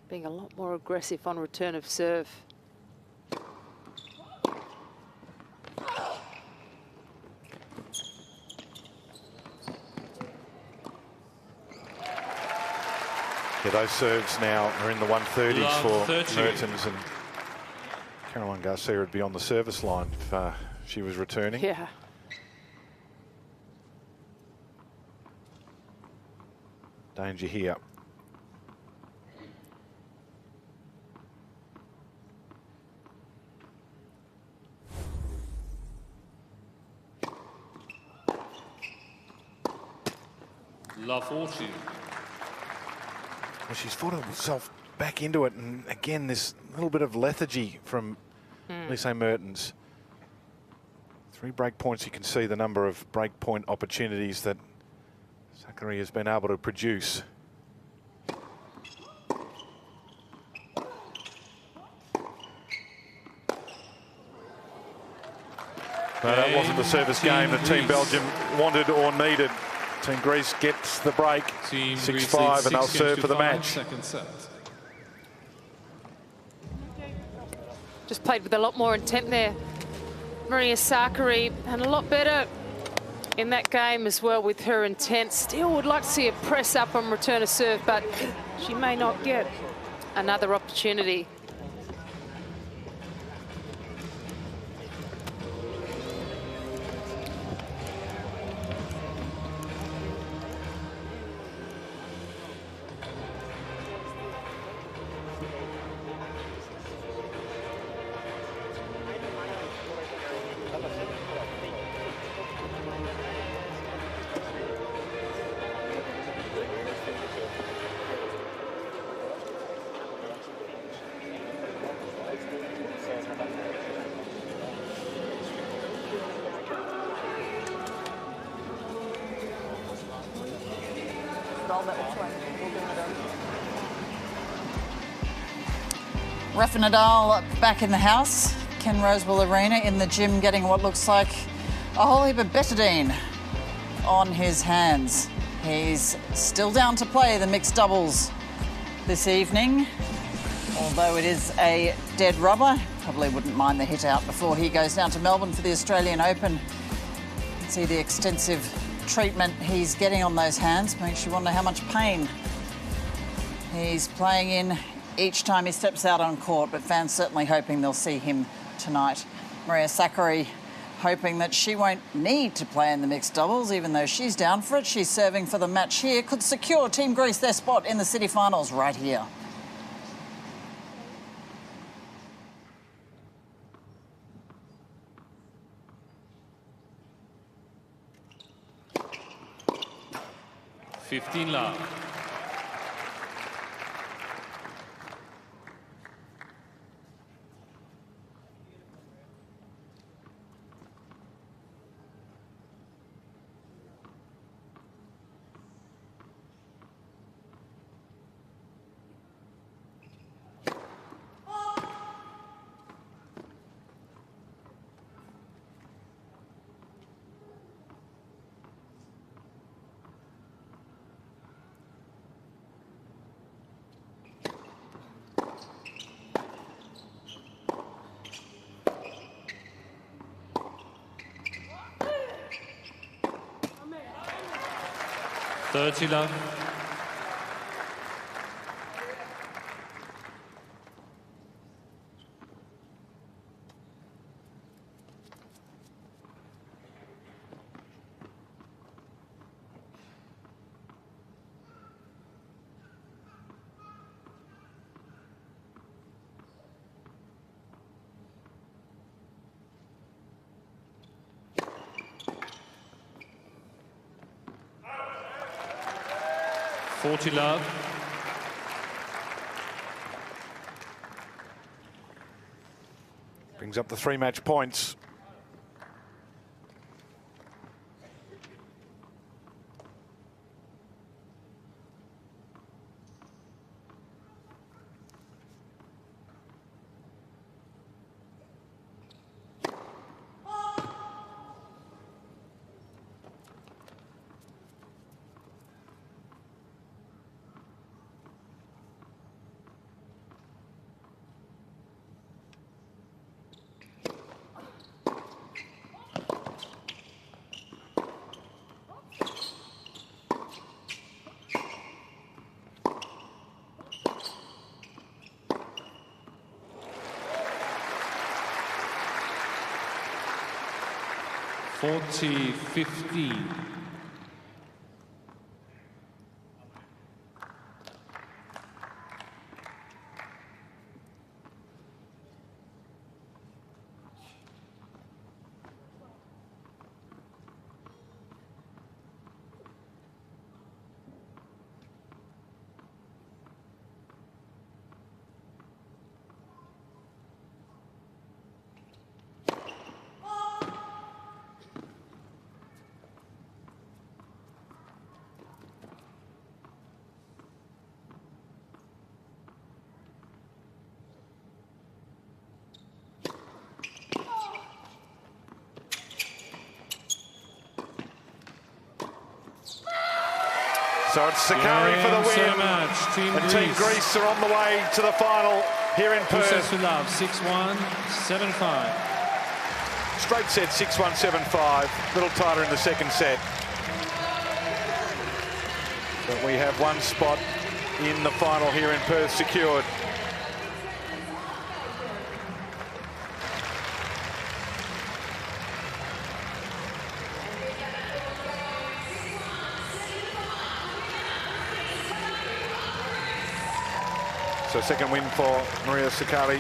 being a lot more aggressive on return of serve. Yeah, those serves now are in the 130s Love for 30. Mertens, and Caroline Garcia would be on the service line if she was returning. Yeah. Danger here. Love 40. Well, she's fought herself back into it, and again, this little bit of lethargy from Lise Mertens. 3 break points. You can see the number of break point opportunities that Sakari has been able to produce. No, that wasn't the service game that Team Belgium wanted or needed. Team Greece gets the break, 6-5, and they'll serve for the match. Second set. Just played with a lot more intent there. Maria Sakari, and a lot better in that game as well with her intent. Still would like to see her press up on return of serve, but she may not get another opportunity. vooral bij opslag. Ook inderdaad. Rafa Nadal back in the house. Ken Rosewell Arena in the gym getting what looks like a whole heap of betadine on his hands. He's still down to play the mixed doubles this evening, although it is a dead rubber. Probably wouldn't mind the hit out before he goes down to Melbourne for the Australian Open. You can see the extensive treatment he's getting on those hands. Makes you wonder how much pain he's playing in each time he steps out on court, but fans certainly hoping they'll see him tonight. Maria Sakkari hoping that she won't need to play in the mixed doubles, even though she's down for it. She's serving for the match here. Could secure Team Greece their spot in the city finals right here. love. Love. Love. Brings up the 3 match points. $40-15. So it's Sakkari for the win. And Team Greece are on the way to the final here in Perth. 6-1, 7-5. Straight set, 6-1, 7-5. A little tighter in the second set. But we have one spot in the final here in Perth secured. So second win for Maria Sakkari.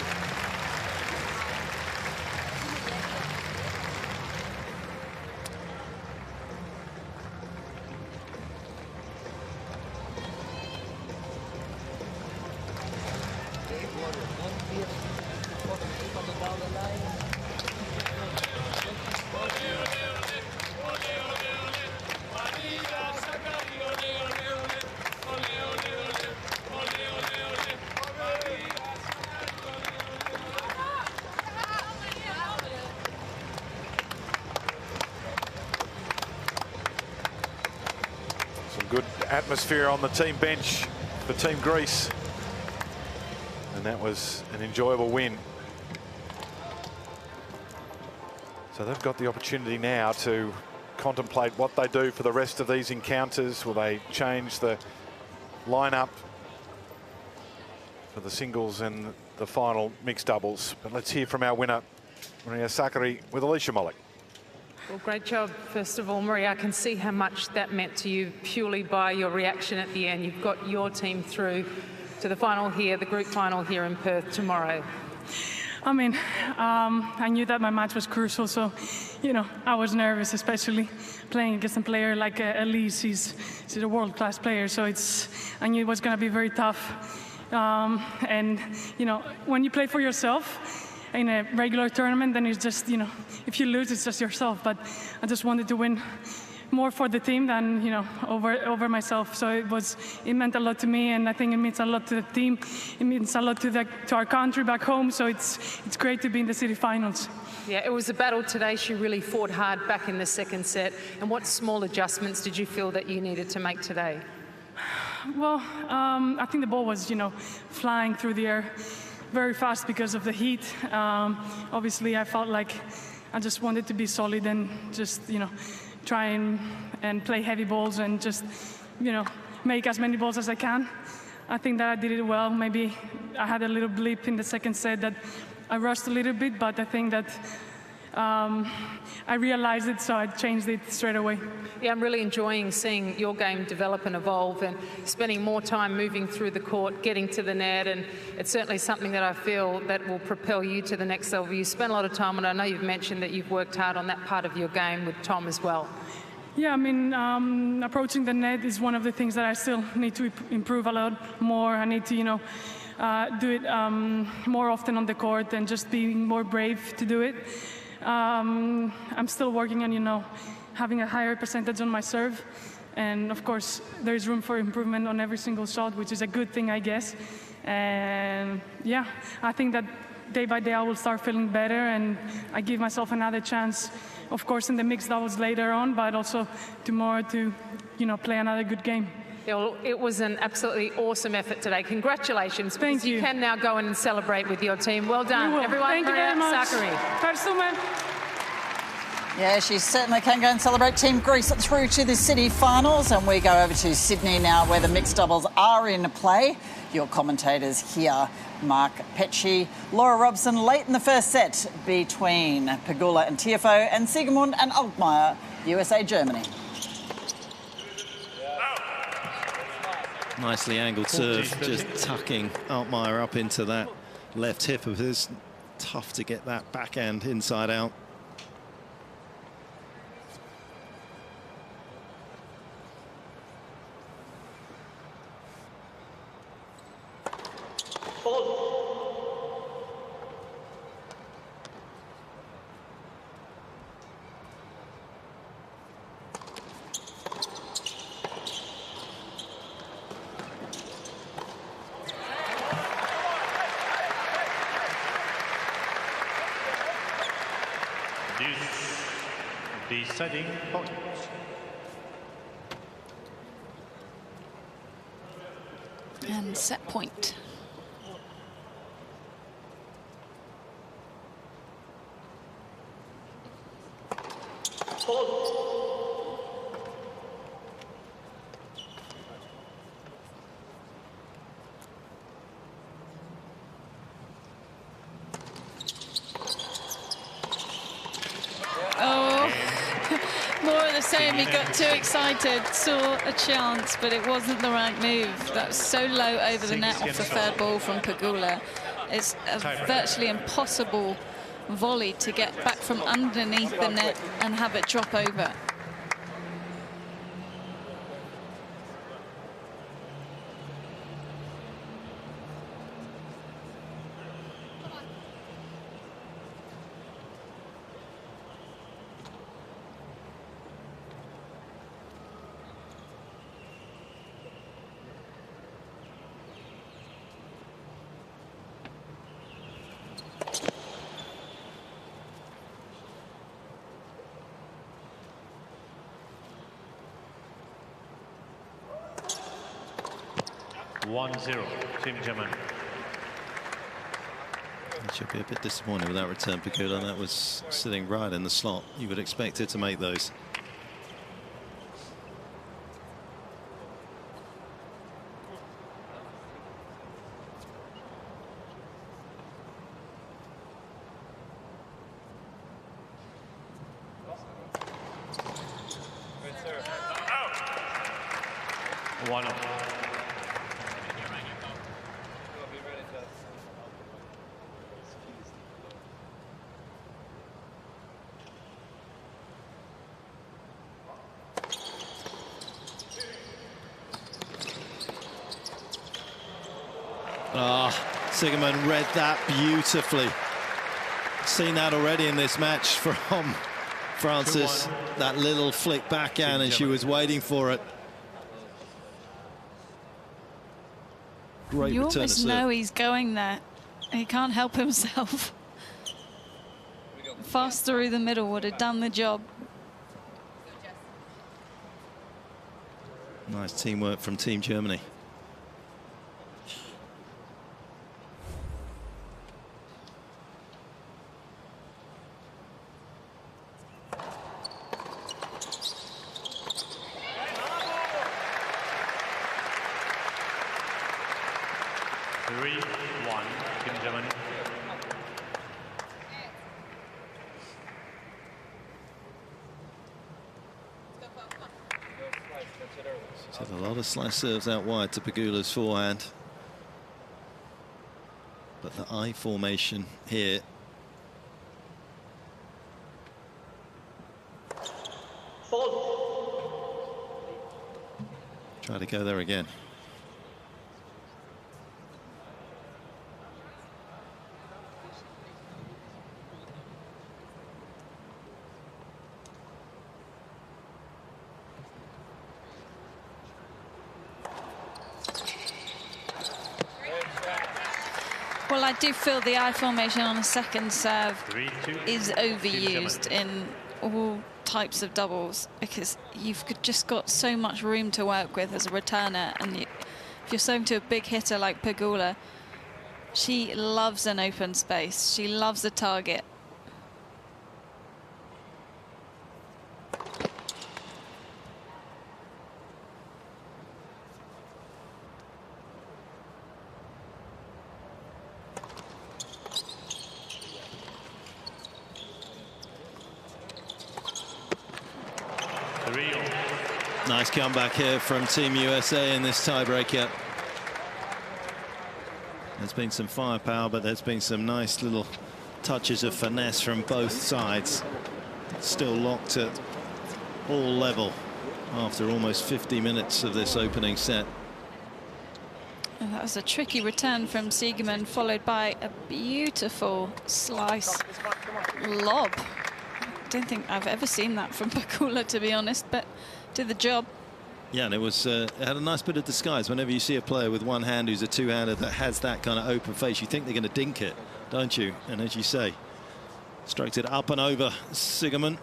Some good atmosphere on the team bench for Team Greece. And that was an enjoyable win. So they've got the opportunity now to contemplate what they do for the rest of these encounters. Will they change the lineup for the singles and the final mixed doubles? But let's hear from our winner, Maria Sakkari, with Alicia Molik. Well, great job, first of all, Maria. I can see how much that meant to you purely by your reaction at the end. You've got your team through to the final here, the group final here in Perth tomorrow. I mean, I knew that my match was crucial, so, you know, I was nervous, especially playing against a player like Elise. She's a world-class player, so I knew it was going to be very tough. And, you know, when you play for yourself in a regular tournament, then it's just, you know, if you lose, it's just yourself. But I just wanted to win more for the team than, you know, over myself. So it meant a lot to me, and I think it means a lot to the team. It means a lot to our country back home. So it's great to be in the city finals. Yeah, it was a battle today. She really fought hard back in the second set. And what small adjustments did you feel that you needed to make today? Well, I think the ball was, you know, flying through the air very fast because of the heat. Obviously, I felt like I just wanted to be solid and just, you know, try and play heavy balls and just, you know, make as many balls as I can. I think that I did it well. Maybe I had a little blip in the second set that I rushed a little bit, but I think that I realized it, so I changed it straight away. Yeah, I'm really enjoying seeing your game develop and evolve and spending more time moving through the court, getting to the net, and it's certainly something that I feel that will propel you to the next level. You spend a lot of time, and I know you've mentioned that you've worked hard on that part of your game with Tom as well. Yeah, I mean, approaching the net is one of the things that I still need to improve a lot more. I need to, you know, do it more often on the court and just being more brave to do it. I'm still working on, you know, having a higher percentage on my serve. And of course, there's room for improvement on every single shot, which is a good thing, I guess. And yeah, I think that day by day I will start feeling better, and I give myself another chance, of course, in the mixed doubles later on, but also tomorrow to, you know, play another good game. Yeah, well, it was an absolutely awesome effort today. Congratulations. Thank you. You can now go in and celebrate with your team. Well done, everyone. Thank you very much. Sakkari. Yeah, she certainly can go and celebrate Team Greece through to the city finals. And we go over to Sydney now, where the mixed doubles are in play. Your commentators here, Mark Petchy, Laura Robson, late in the first set between Pegula and Tiafoe, and Siegemund and Altmaier, USA, Germany. Nicely angled serve, just tucking Altmaier up into that left hip of his. Tough to get that backhand inside out. Deciding point. And set point. He got too excited, saw a chance, but it wasn't the right move. That was so low over the net off the third ball from Pegula. It's a virtually impossible volley to get back from underneath the net and have it drop over. 1-0, Team Germany. She'll be a bit disappointed with that return, Pegula. That was sitting right in the slot. You would expect her to make those. Siegemund read that beautifully. Seen that already in this match from Francis. That little flick backhand, and she was waiting for it. Great You return almost to serve. know he's going there. He can't help himself. Fast through the middle would have done the job. Nice teamwork from Team Germany. She's had a lot of slice serves out wide to Pegula's forehand. But the I formation here. Try to go there again. Well, I do feel the I formation on a second serve is overused in all types of doubles, because you've just got so much room to work with as a returner, and if you're serving to a big hitter like Pegula, she loves an open space. She loves a target. Nice comeback here from Team USA in this tiebreaker. There's been some firepower, but there's been some nice little touches of finesse from both sides. Still locked at all level after almost 50 minutes of this opening set. And that was a tricky return from Siegemund, followed by a beautiful slice lob. I don't think I've ever seen that from Pegula, to be honest, but did the job. Yeah, and it was it had a nice bit of disguise. Whenever you see a player with one hand who's a two-hander that has that kind of open face, you think they're going to dink it, don't you? And as you say, stroked it up and over Siegemund.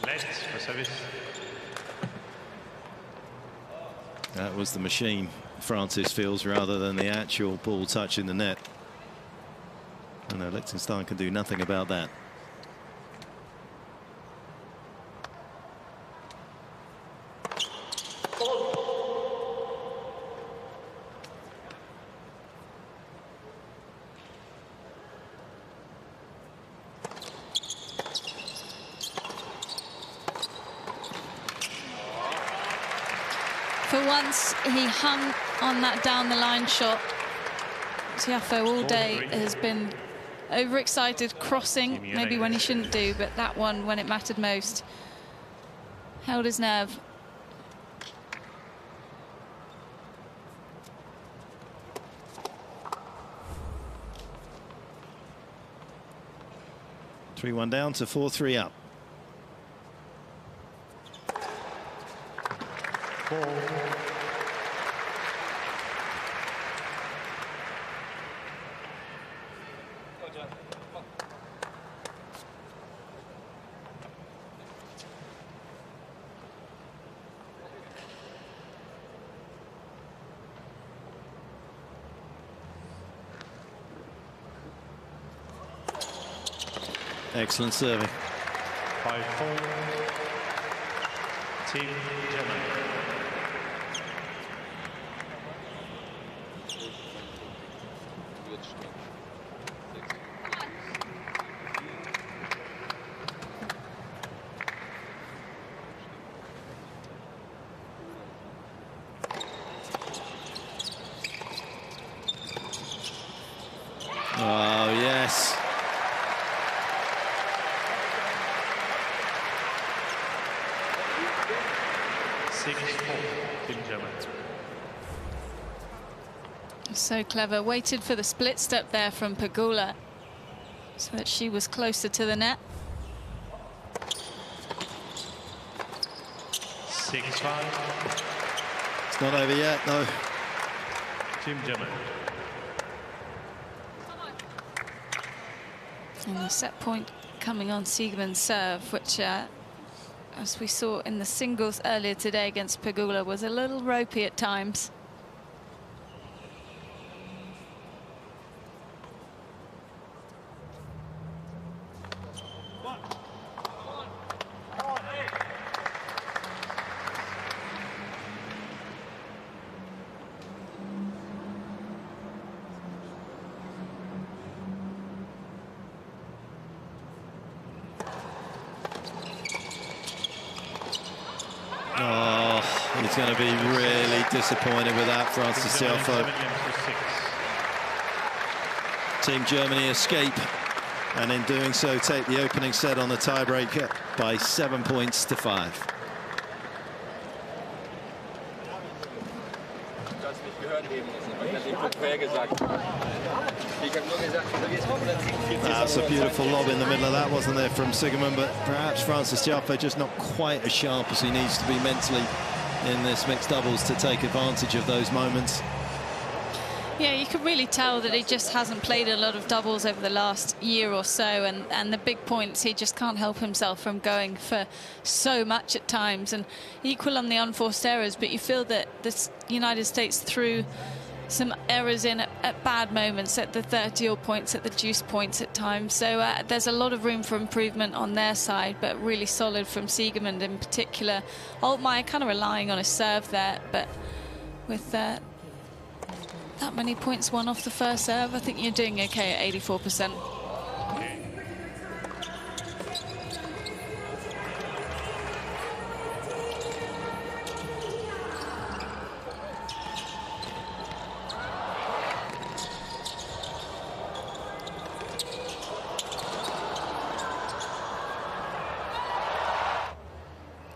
Left for service. That was the machine, Francis feels, rather than the actual ball touching the net. And Liechtenstein can do nothing about that. For once, he hung on that down the line shot. Tiafoe all day has been overexcited, crossing, maybe when he shouldn't do, but that one, when it mattered most, held his nerve. Three-one down to 4-3 up. Excellent serving. 5-4. Team Germany. Oh, yes. Team Germany. So clever. Waited for the split step there from Pegula so that she was closer to the net. 6-5. It's not over yet, no. Team Germany. And the set point coming on Siegemund's serve, which, as we saw in the singles earlier today against Pegula, was a little ropey at times. Oh, he's going to be really disappointed with that, Francis Tiafoe. Team Germany escape, and in doing so take the opening set on the tiebreaker by 7 points to 5. That's a beautiful lob in the middle of that, wasn't there, from Siegemund, but perhaps Francis Tiafoe just not quite as sharp as he needs to be mentally in this mixed doubles to take advantage of those moments. Yeah, you can really tell that he just hasn't played a lot of doubles over the last year or so, and the big points, he just can't help himself from going for so much at times, and equal on the unforced errors, but you feel that the United States threw some errors in at bad moments, at the 30-all points, at the deuce points at times. So there's a lot of room for improvement on their side, but really solid from Siegemund in particular. Altmaier kind of relying on his serve there, but with that many points won off the first serve, I think you're doing okay at 84%.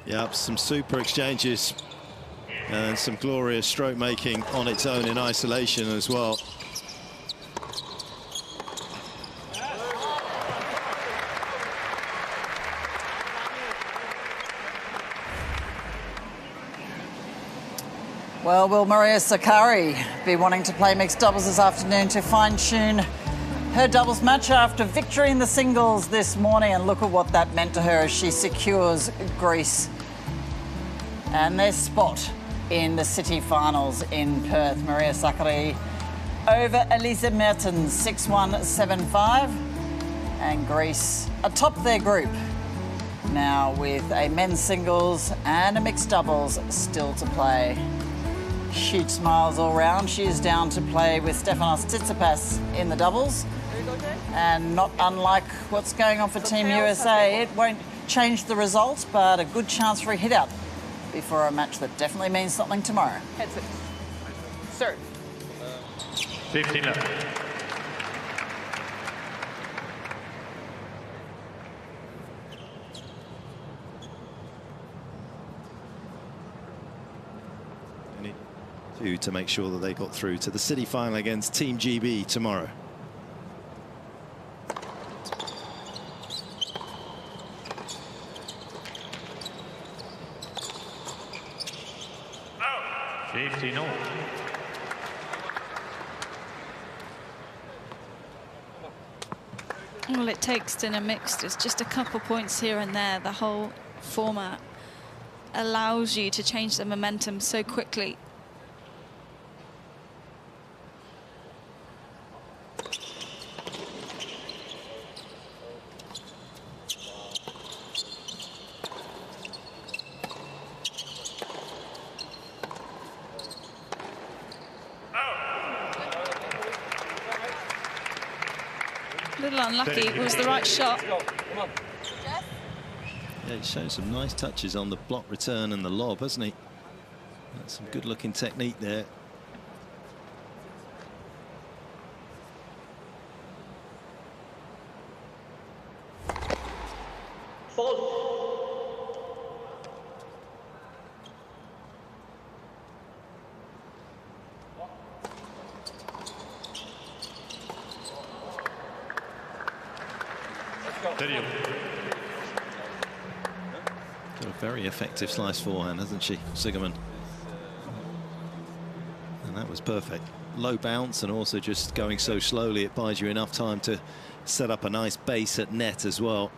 Yep, some super exchanges and some glorious stroke making on its own in isolation as well. Well, will Maria Sakkari be wanting to play mixed doubles this afternoon to fine-tune her doubles match after victory in the singles this morning? And look at what that meant to her as she secures Greece and their spot in the City Finals in Perth. Maria Sakkari over Elise Mertens, 6-1, 7-5. And Greece atop their group now with a men's singles and a mixed doubles still to play. Huge smiles all round. She is down to play with Stefanos Tsitsipas in the doubles. And not unlike what's going on for Team USA, it won't change the result, but a good chance for a hit out before a match that definitely means something tomorrow. Heads it. Serve. 15 left. To make sure that they got through to the City Final against Team GB tomorrow. All it takes in a mixed is just a couple points here and there. The whole format allows you to change the momentum so quickly. A little unlucky. It was the right shot. Yeah, he's shown some nice touches on the block return and the lob, hasn't he? That's some good-looking technique there. Got a very effective slice forehand, hasn't she, Sigerman? And that was perfect. Low bounce, and also just going so slowly, it buys you enough time to set up a nice base at net as well.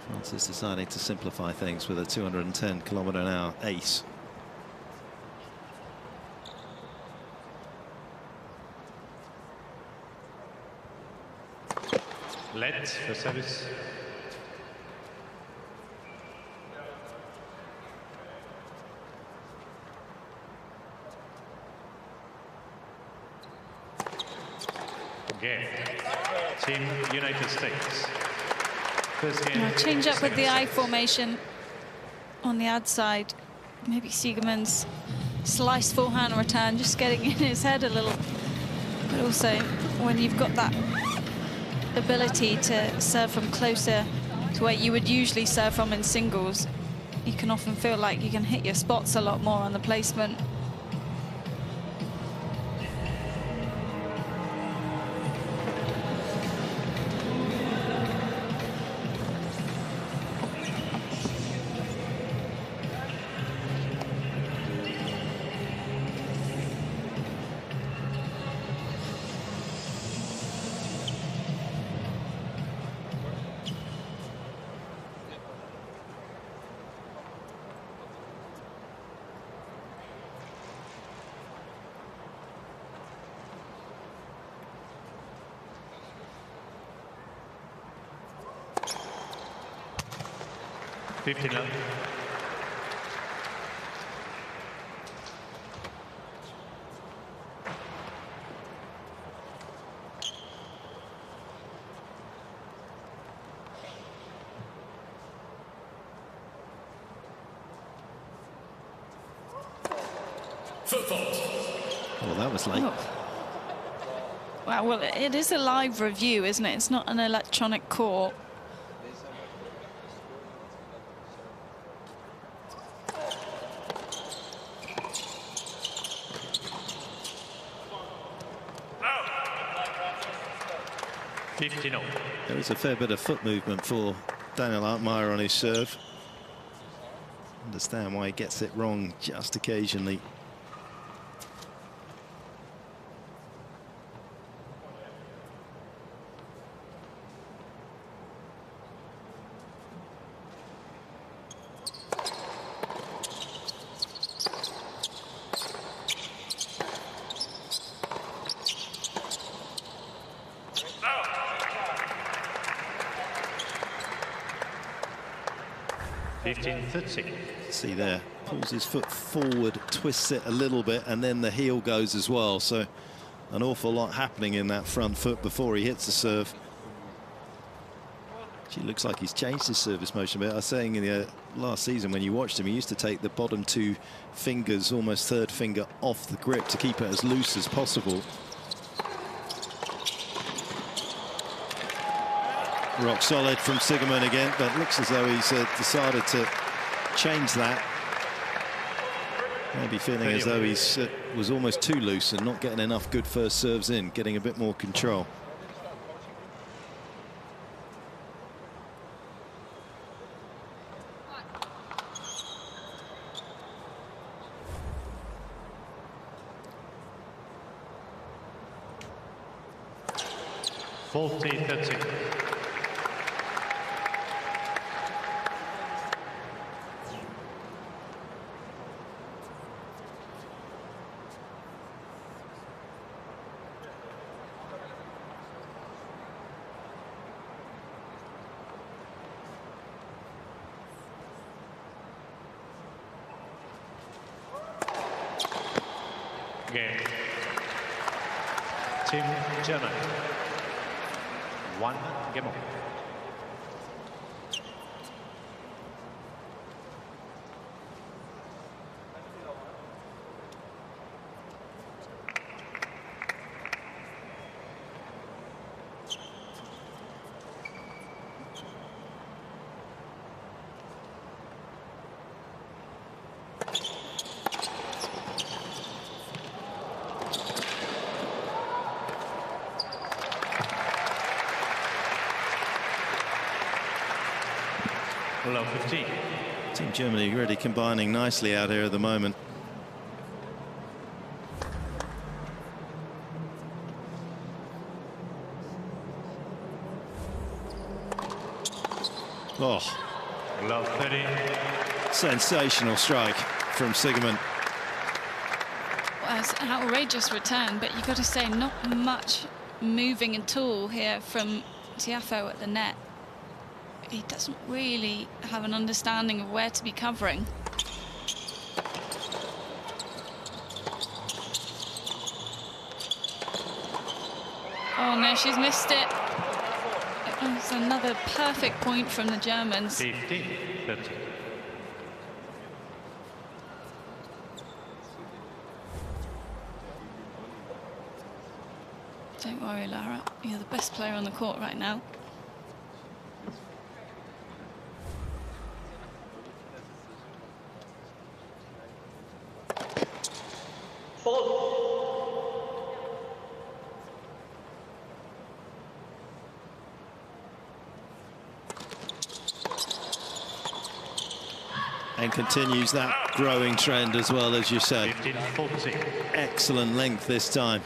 Francis deciding to simplify things with a 210km/h ace. Let for service. Again, Team United States. First game. Change up with the I formation on the ad side. Maybe Siegemann's slice forehand return, just getting in his head a little. But also, when you've got that ability to serve from closer to where you would usually serve from in singles, you can often feel like you can hit your spots a lot more on the placement. Well, that was late. Oh. Wow, well, it is a live review, isn't it? It's not an electronic court. There was a fair bit of foot movement for Daniel Altmaier on his serve. Understand why he gets it wrong just occasionally. See there, pulls his foot forward, twists it a little bit, and then the heel goes as well. So an awful lot happening in that front foot before he hits the serve. She looks like he's changed his service motion a bit. I was saying in the last season when you watched him, he used to take the bottom two fingers, almost third finger, off the grip to keep it as loose as possible. Rock solid from Sigerman again, but looks as though he's decided to change that. Maybe feeling as though he's was almost too loose and not getting enough good first serves in, getting a bit more control. Game. Team Germany. 1 game on. Below 15. Team Germany really combining nicely out here at the moment. Oh, below 30. Sensational strike from Sigerman. Well, it's an outrageous return, but you've got to say not much moving at all here from Tiafoe at the net. He doesn't really have an understanding of where to be covering. Oh no, she's missed it. It's another perfect point from the Germans. 15, 30. Don't worry, Lara. You're the best player on the court right now. And continues that growing trend as well, as you say. 15-40. Excellent length this time.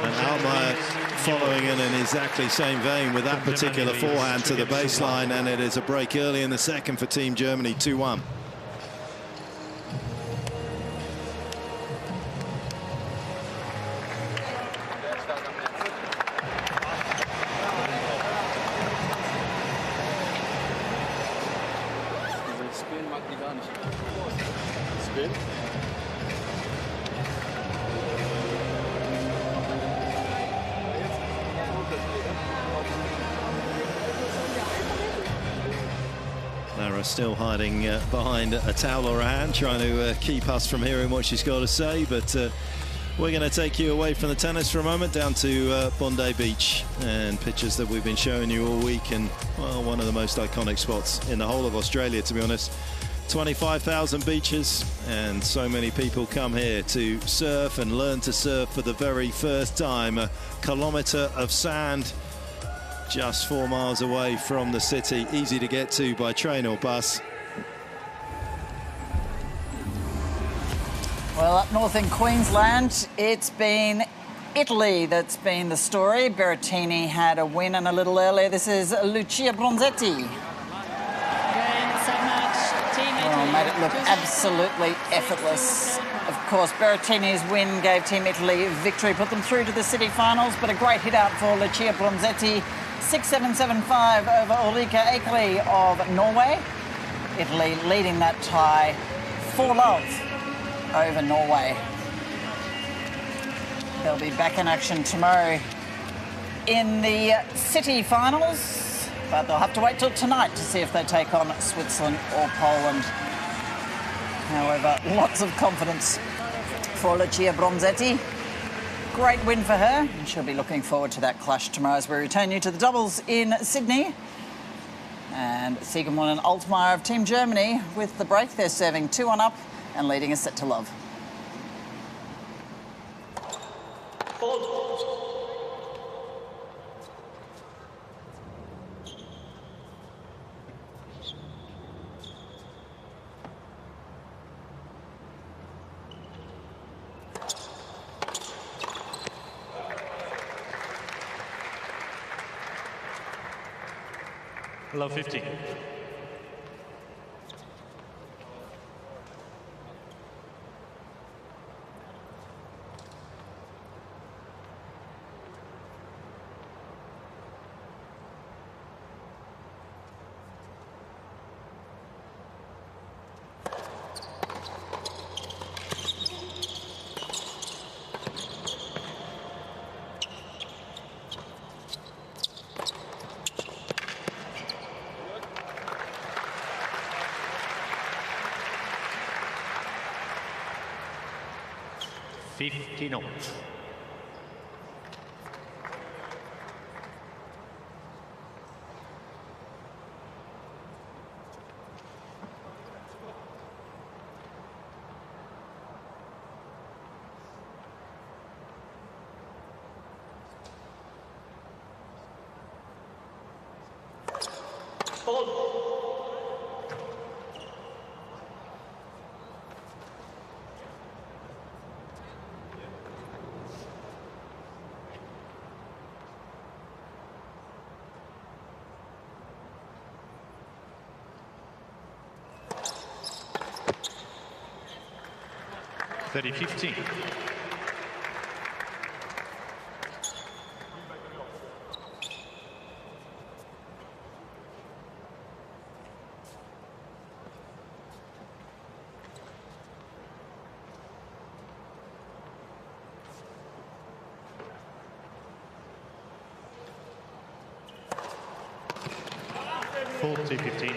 And Altmaier following in exactly same vein with that particular forehand to the baseline, and it is a break early in the second for Team Germany, 2-1. Spin? Lara still hiding behind a towel or a hand, trying to keep us from hearing what she's got to say, but we're going to take you away from the tennis for a moment down to Bondi Beach, and pictures that we've been showing you all week, and well, one of the most iconic spots in the whole of Australia, to be honest. 25,000 beaches, and so many people come here to surf and learn to surf for the very first time. A kilometre of sand just 4 miles away from the city, easy to get to by train or bus. Well, up north in Queensland, it's been Italy that's been the story. Berrettini had a win, and a little earlier, this is Lucia Bronzetti. Oh, made it look absolutely effortless. Of course, Berrettini's win gave Team Italy victory, put them through to the city finals, but a great hit out for Lucia Bronzetti. 6-7, 7-5 over Ulrika Ekeli of Norway. Italy leading that tie 4-love over Norway. They'll be back in action tomorrow in the city finals, but they'll have to wait till tonight to see if they take on Switzerland or Poland. However, lots of confidence for Lucia Bronzetti. Great win for her, and she'll be looking forward to that clash tomorrow as we return you to the doubles in Sydney. And Sigerman and Altmaier of Team Germany with the break. They're serving 2-1 up and leading a set to love. Love 15. $50. $30.15. $40.15.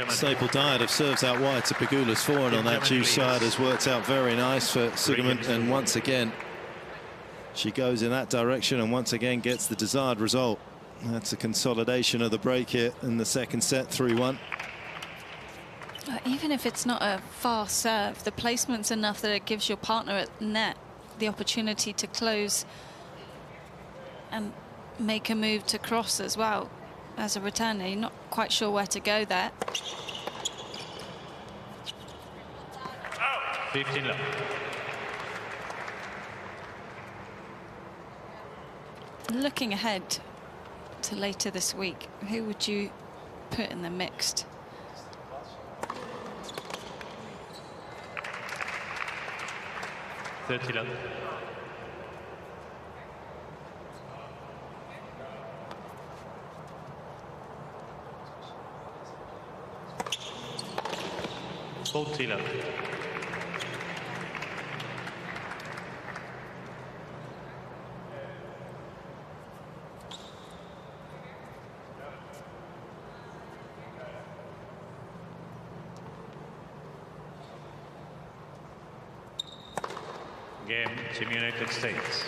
Staple diet of serves out wide to Pegula's forehand on that juice side has worked out very nice for Sugerman, and once again she goes in that direction and once again gets the desired result. That's a consolidation of the break here in the second set, 3-1. Even if it's not a fast serve, the placement's enough that it gives your partner at net the opportunity to close and make a move to cross as well. As a returner, you're not quite sure where to go there. 15 love. Looking ahead to later this week, who would you put in the mixed? $30 love. $40 love. Game, Team United States.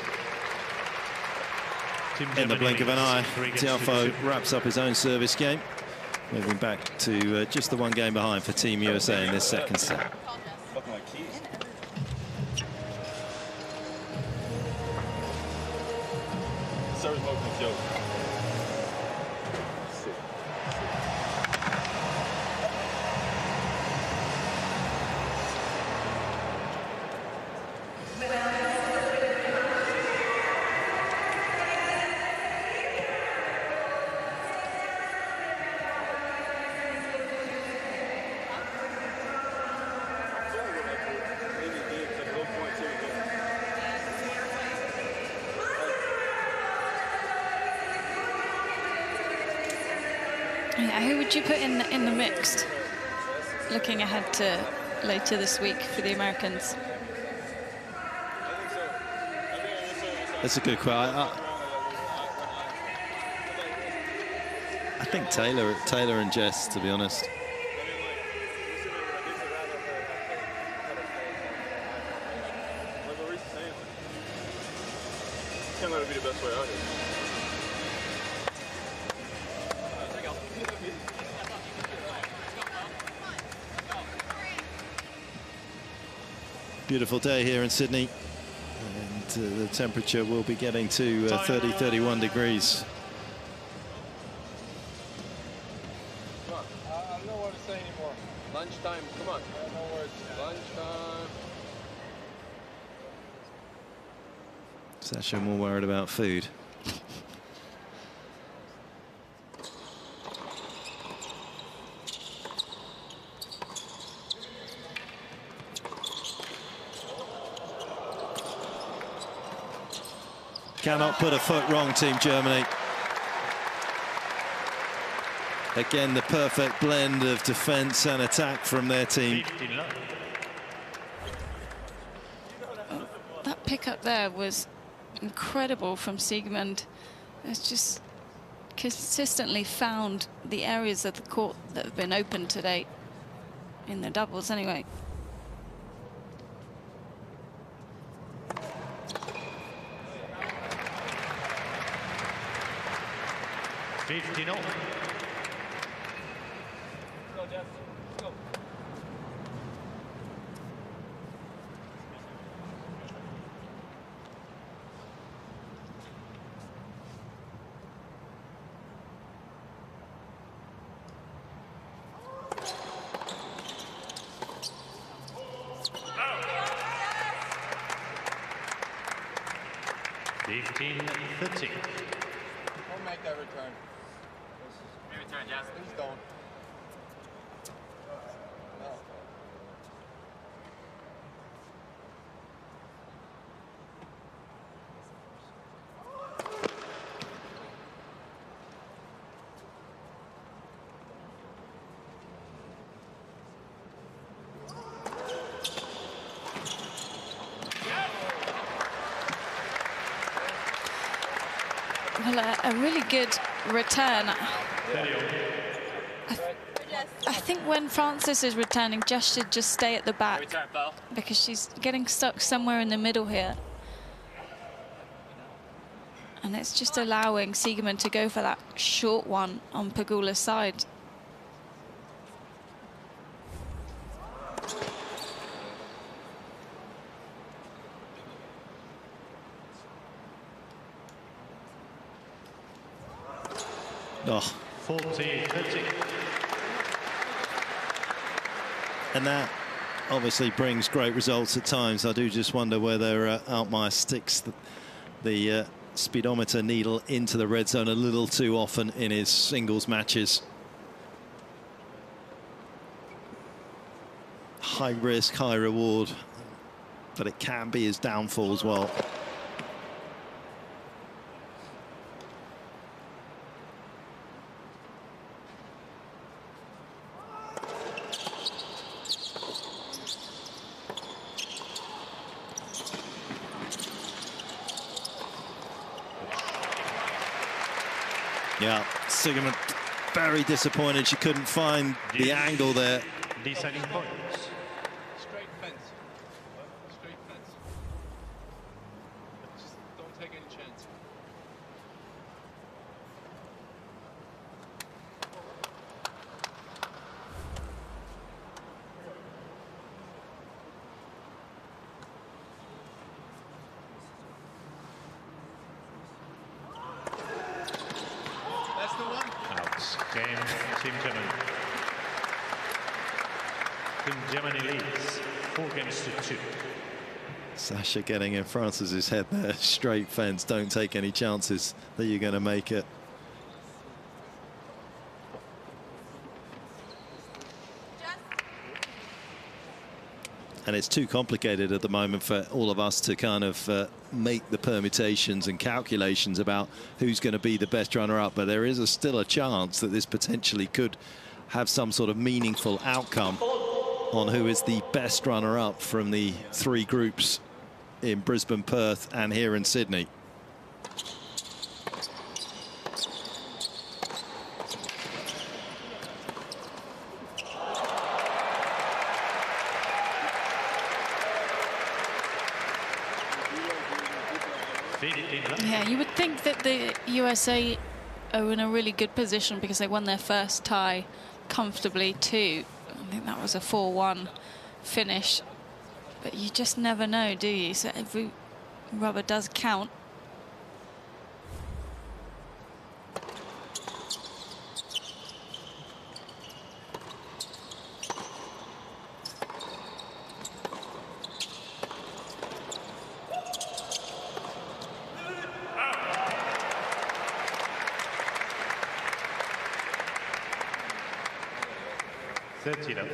In the blink of an eye, Tiafoe wraps up his own service game, moving back to just the one game behind for Team USA in this second set. Yeah, who would you put in the mixed, looking ahead to later this week for the Americans? That's a good question. I think Taylor and Jess, to be honest. Can't let it be the best way out here. Beautiful day here in Sydney, and the temperature will be getting to 30, 31 degrees. Come on. I don't know what to say anymore. Lunchtime, come on. I don't know words. Lunchtime. Sasha more worried about food. Cannot put a foot wrong, Team Germany. Again, the perfect blend of defense and attack from their team. That pickup there was incredible from Siegmund. It's just consistently found the areas of the court that have been open today, in the doubles anyway. Don't make that return. Return, Jazz. Please don't. No. Well, a really good return. I think when Frances is returning, Jess should just stay at the back because she's getting stuck somewhere in the middle here. And it's just allowing Siegmund to go for that short one on Pegula's side. Oh. 40-30. And that obviously brings great results at times. I do just wonder whether Altmaier sticks the speedometer needle into the red zone a little too often in his singles matches. High risk, high reward, but it can be his downfall as well. Yeah, Siegmund very disappointed she couldn't find the angle there. Deciding points. Straight fence. Straight fence. Just don't take any chance. That's the one. Out. Game. Team Germany. Team Germany leads 4-2. Sasha getting in Francis's head there. Straight fence, don't take any chances that you're going to make it. And it's too complicated at the moment for all of us to kind of make the permutations and calculations about who's going to be the best runner-up. But there is still a chance that this potentially could have some sort of meaningful outcome on who is the best runner-up from the three groups in Brisbane, Perth, and here in Sydney. Yeah, you would think that the USA are in a really good position because they won their first tie comfortably too. I think that was a 4-1 finish. But you just never know, do you? So every rubber does count. Love.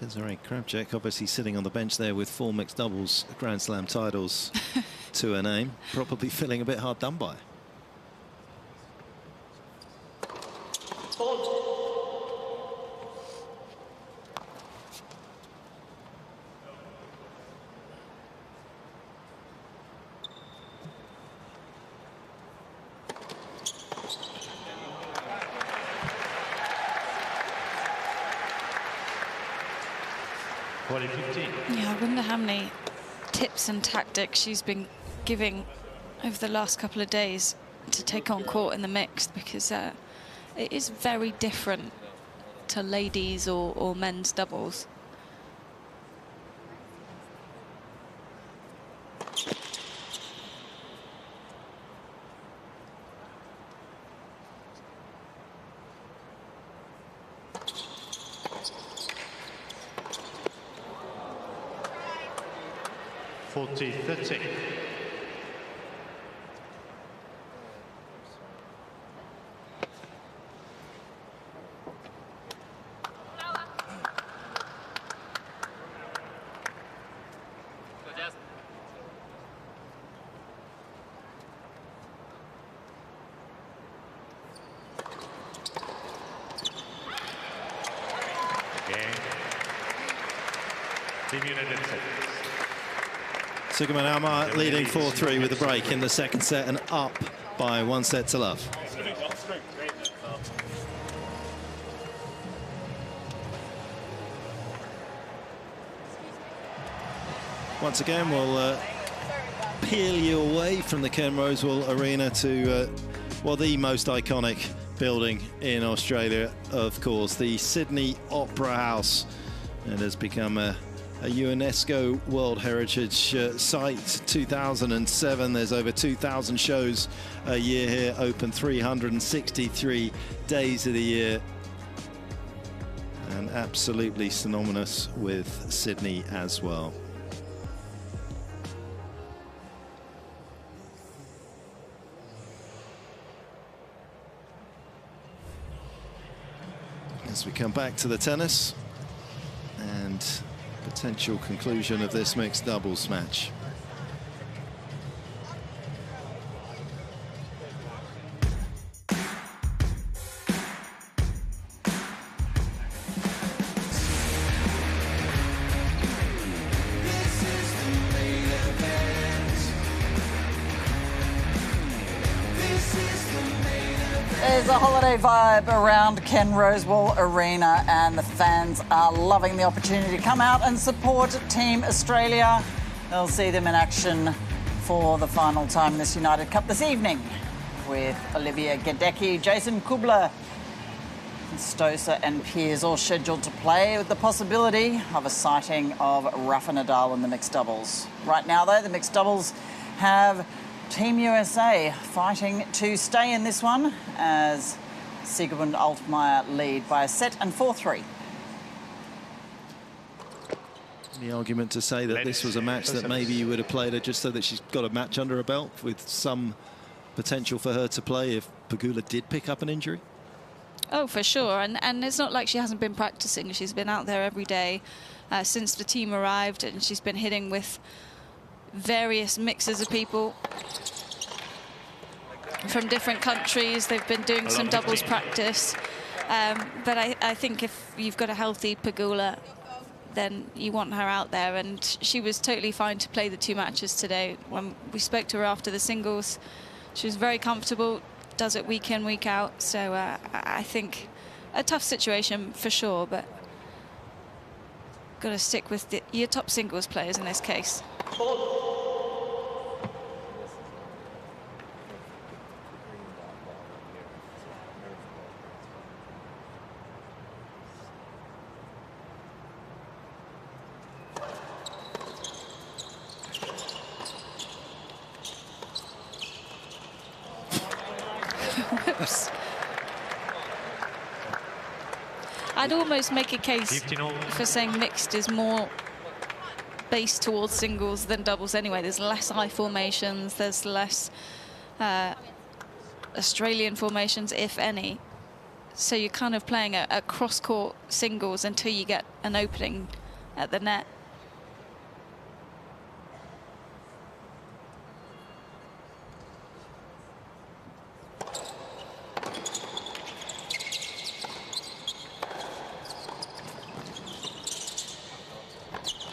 Desiree Krabjek obviously sitting on the bench there with 4 mixed doubles Grand Slam titles to her name, probably feeling a bit hard done by. Yeah, I wonder how many tips and tactics she's been giving over the last couple of days to take on court in the mixed, because it is very different to ladies or men's doubles. .40-30. Team United States. Sugarman Almar leading 4-3 with a break in the second set and up by 1 set to love. Once again, we'll peel you away from the Ken Rosewall Arena to, well, the most iconic building in Australia, of course, the Sydney Opera House. It has become a UNESCO World Heritage Site. 2007, there's over 2,000 shows a year here, open 363 days of the year, and absolutely synonymous with Sydney as well. As we come back to the tennis and potential conclusion of this mixed doubles match. There's a holiday vibe around Ken Rosewall Arena, and the fans are loving the opportunity to come out and support Team Australia. They'll see them in action for the final time in this United Cup this evening, with Olivia Gadecki, Jason Kubler, Stoser and Peers all scheduled to play, with the possibility of a sighting of Rafa Nadal in the mixed doubles. Right now, though, the mixed doubles have Team USA fighting to stay in this one, as Sigmund Altmaier lead by a set and 4-3. The argument to say that this was a match that maybe you would have played her just so that she's got a match under her belt, with some potential for her to play if Pegula did pick up an injury? Oh, for sure. And it's not like she hasn't been practicing. She's been out there every day since the team arrived, and she's been hitting with various mixes of people from different countries. They've been doing some doubles practice. But I think if you've got a healthy Pegula, then you want her out there, and she was totally fine to play the 2 matches today. When we spoke to her after the singles, she was very comfortable, does it week in, week out. So I think a tough situation for sure, but got to stick with your top singles players in this case. Whoops. I'd almost make a case for saying mixed is more based towards singles than doubles anyway. There's less I formations, there's less Australian formations, if any. So you're kind of playing a cross-court singles until you get an opening at the net.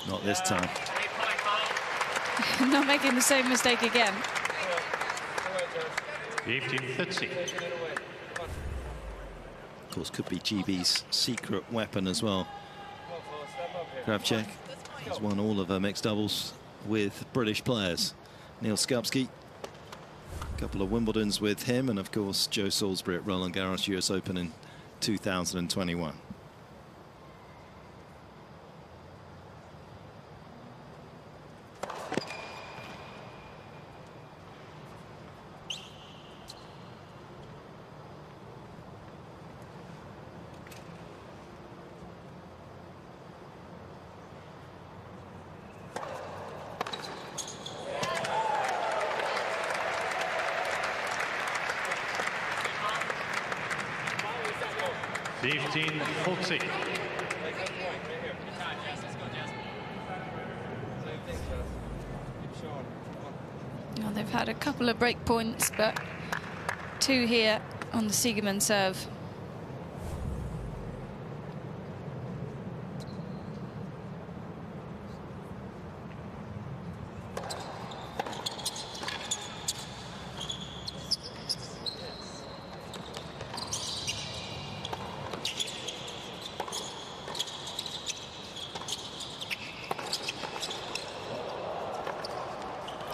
Not this time. Not making the same mistake again. 15-30. Of course, could be GB's secret weapon as well. Kravchuk has won all of her mixed doubles with British players. Neil Skupski, a couple of Wimbledons with him, and of course Joe Salisbury at Roland Garros US Open in 2021. Well, they've had a couple of break points, but 2 here on the Siegerman serve.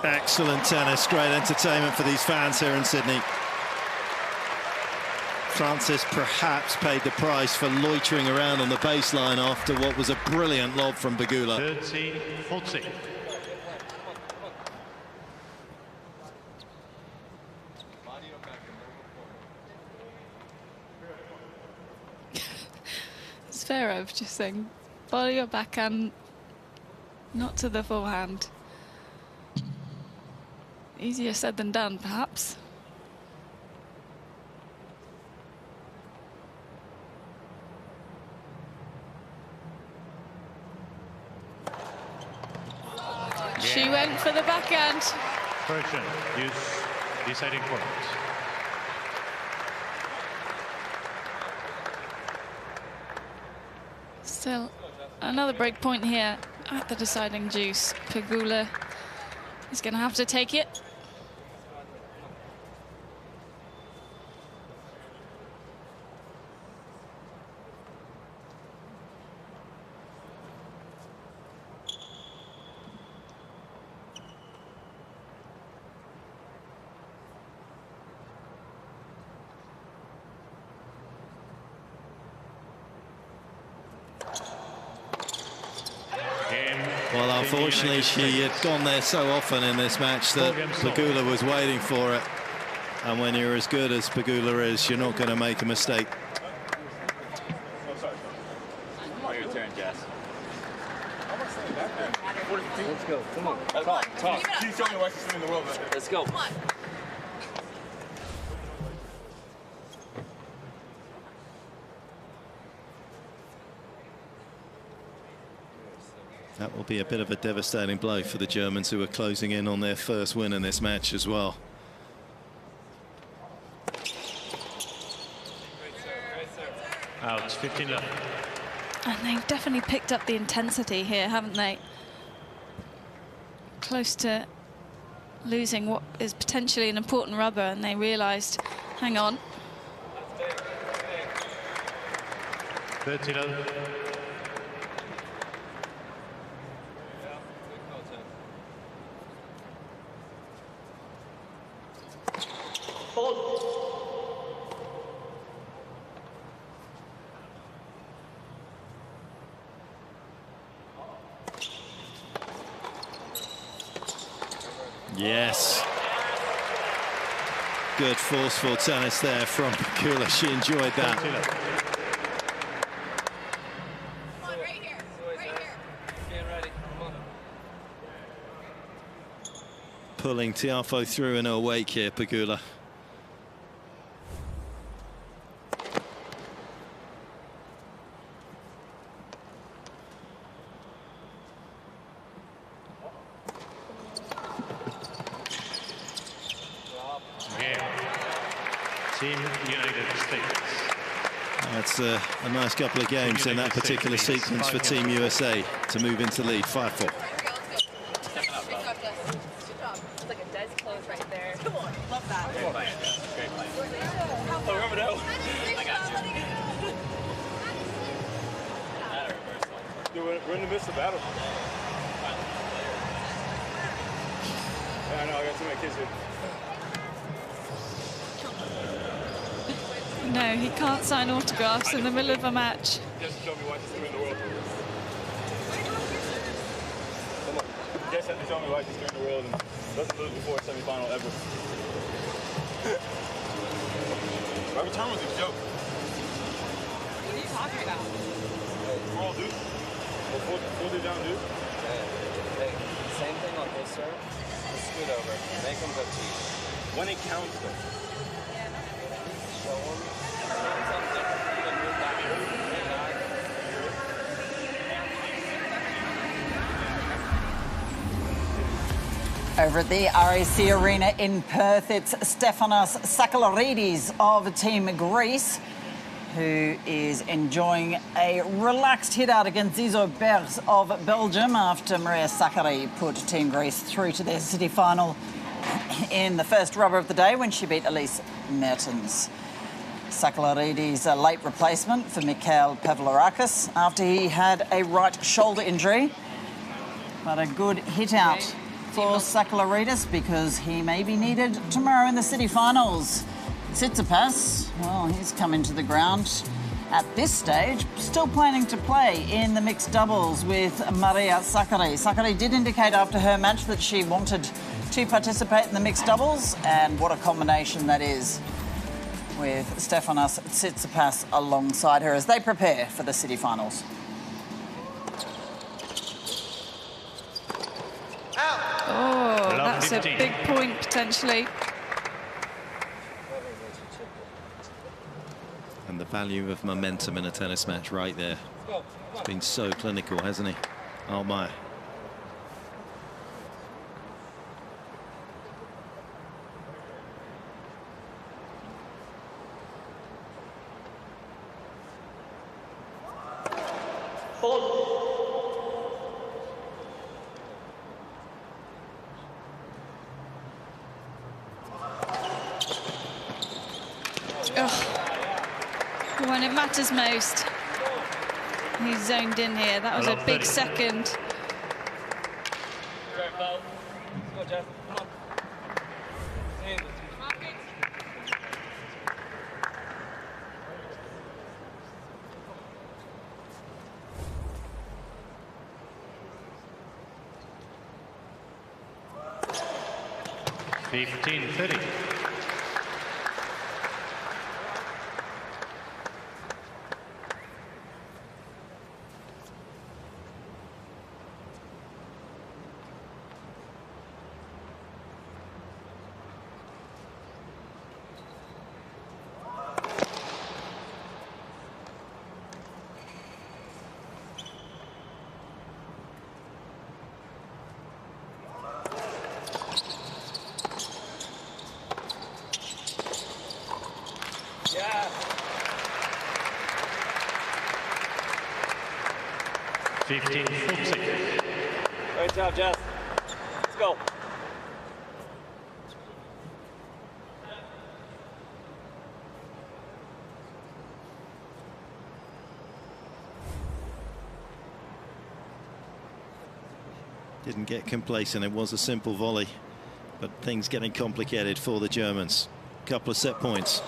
Excellent tennis, great entertainment for these fans here in Sydney. Francis perhaps paid the price for loitering around on the baseline after what was a brilliant lob from Pegula. 30-40. Zverev just saying, body or backhand, not to the forehand. Easier said than done, perhaps. She went for the backhand. Persian, use deciding point. Still another break point here at the deciding deuce. Pegula is going to have to take it. Well, unfortunately, she had gone there so often in this match that Pegula was waiting for it. And when you're as good as Pegula is, you're not going to make a mistake. Your turn, Jess. Let's go. Come on. Talk. Keep showing me why she's in the world. Let's go. Come on. That will be a bit of a devastating blow for the Germans, who are closing in on their first win in this match as well. Out, 15 left. And they've definitely picked up the intensity here, haven't they? Close to losing what is potentially an important rubber, and they realised, hang on. 30-0. Yes. Good forceful tennis there from Pegula. She enjoyed that. Pulling Tiafoe through in her wake here, Pegula. Team United States. That's a nice couple of games in that particular sequence for Team USA to move into lead, 5-4. We're in the midst of battle. Yeah, I know, I got too many kids here. No, he can't sign autographs in the middle of a match. Just show me why she's doing the world. Come on. Just have to show me why she's doing the world and doesn't lose before a semi-final ever. My return was a joke. What are you talking about? Roll, dude. Full dude down, dude. Hey, same thing on this serve. Just scoot over. Make them go to you. When it counts, though. Show them. Something different. You can move back. Over at the RAC Arena in Perth, it's Stefanos Sakalarides of Team Greece, who is enjoying a relaxed hit-out against Zizo Bergs of Belgium after Maria Sakkari put Team Greece through to their city final in the first rubber of the day when she beat Elise Mertens. Sakalarides, a late replacement for Mikhail Pavlarakis after he had a right shoulder injury. But a good hit-out for Sakalarides because he may be needed tomorrow in the city finals. Tsitsipas, well, he's come into the ground at this stage, still planning to play in the mixed doubles with Maria Sakkari. Sakkari did indicate after her match that she wanted to participate in the mixed doubles, and what a combination that is with Stefanos Tsitsipas alongside her as they prepare for the city finals. Oh, that's a big point potentially. And the value of momentum in a tennis match right there. He's been so clinical, hasn't he? Oh my. When it matters most, he's zoned in here. That was a big second. $15.30. 15-6. Great job, Jess. Let's go. Didn't get complacent. It was a simple volley, but things getting complicated for the Germans. Couple of set points.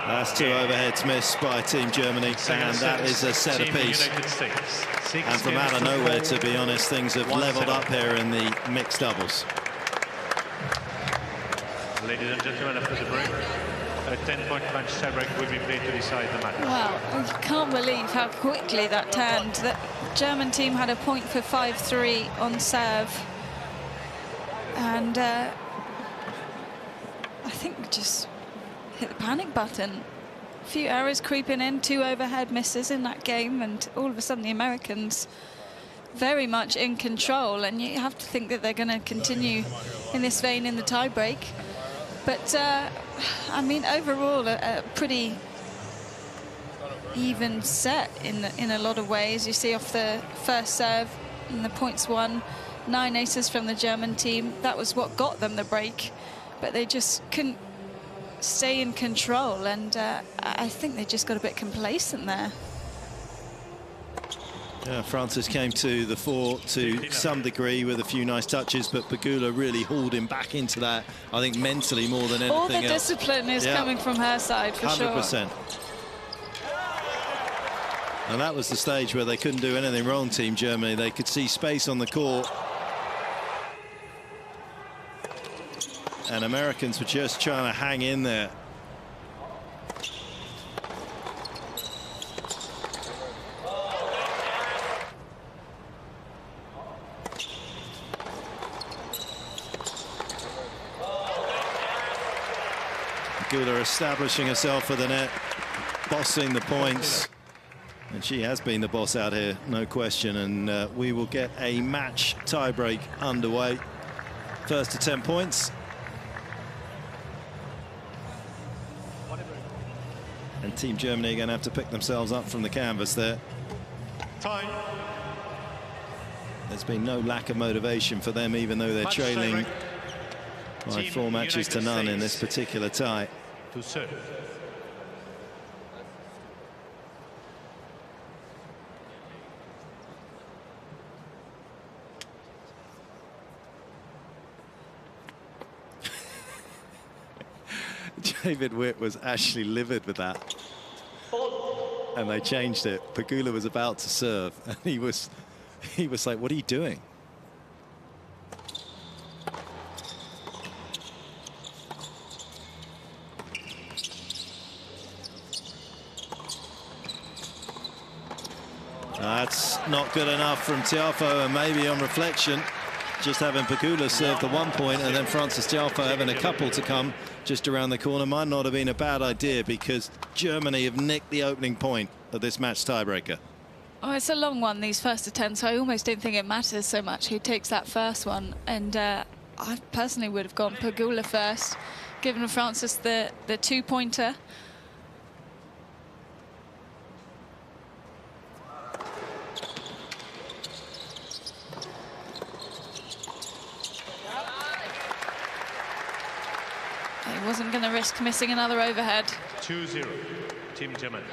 That's two overheads missed by Team Germany, and that is a set apiece. And from out of nowhere, to be honest, things have levelled up here in the mixed doubles. Ladies and gentlemen, after the break, a 10-point match tiebreak will be played to decide the match. Wow, I can't believe how quickly that turned. The German team had a point for 5-3 on serve. And I think we just hit the panic button. A few errors creeping in, 2 overhead misses in that game, and all of a sudden the Americans very much in control, and you have to think that they're going to continue in this vein in the tiebreak. But I mean, overall a pretty even set in a lot of ways. You see off the first serve and the points won, 9 aces from the German team. That was what got them the break, but they just couldn't stay in control, and I think they just got a bit complacent there. Yeah, Francis came to the fore to some degree with a few nice touches, but Pegula really hauled him back into that, I think, mentally more than anything All the else. discipline is coming from her side, for 100%. And that was the stage where they couldn't do anything wrong, Team Germany. They could see space on the court. And Americans were just trying to hang in there. Pegula establishing herself for the net, bossing the points. And she has been the boss out here, no question. And we will get a match tiebreak underway. First to 10 points. And Team Germany are going to have to pick themselves up from the canvas there. Time. There's been no lack of motivation for them, even though they're trailing by 4 matches to none in this particular tie. To serve. David Witt was actually livid with that, and they changed it. Pegula was about to serve, and he was like, "What are you doing?" That's not good enough from Tiafoe, and maybe on reflection, just having Pegula serve the 1 point and then Francis Tiafoe having a couple to come just around the corner might not have been a bad idea, because Germany have nicked the opening point of this match tiebreaker. Oh, it's a long one, these first attempts, so I almost don't think it matters so much who takes that first one. And I personally would have gone Pegula first, given Francis the 2-pointer. He wasn't going to risk missing another overhead. 2-0, Team Germany.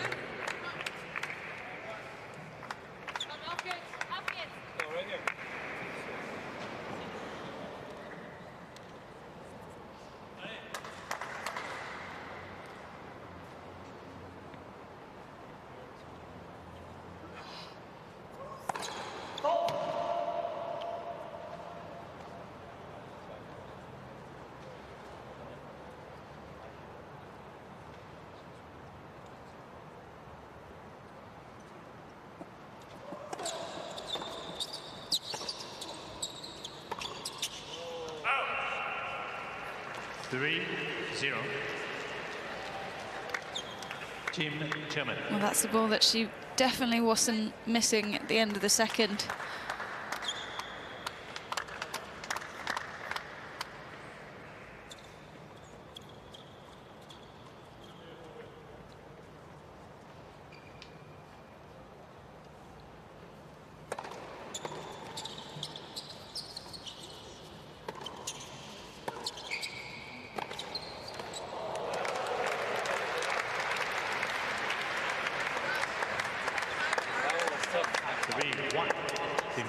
Team Germany. Well, that's the ball that she definitely wasn't missing at the end of the second.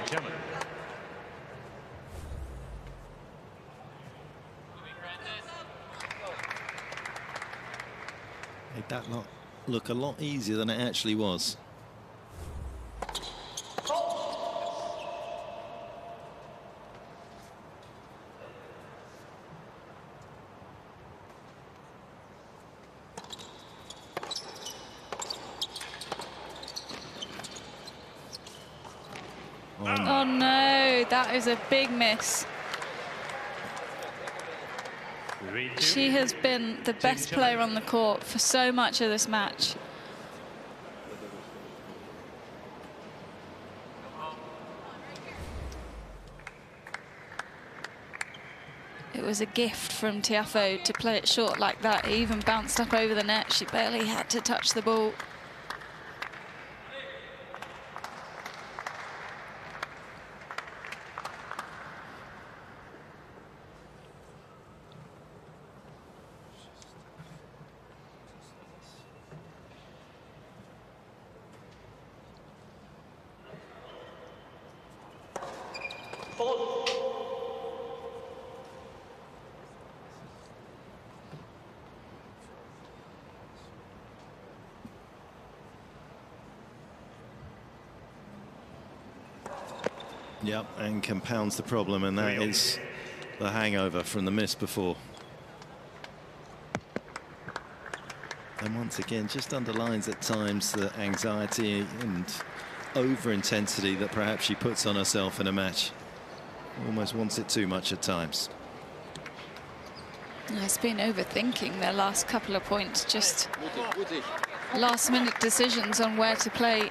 German. Made that look a lot easier than it actually was. Oh no, that is a big miss. She has been the best player on the court for so much of this match. It was a gift from Tiafoe to play it short like that. It even bounced up over the net. She barely had to touch the ball. Yep, and compounds the problem, and that is the hangover from the miss before. And once again, just underlines at times the anxiety and over-intensity that perhaps she puts on herself in a match. Almost wants it too much at times. It's been overthinking their last couple of points, just last-minute decisions on where to play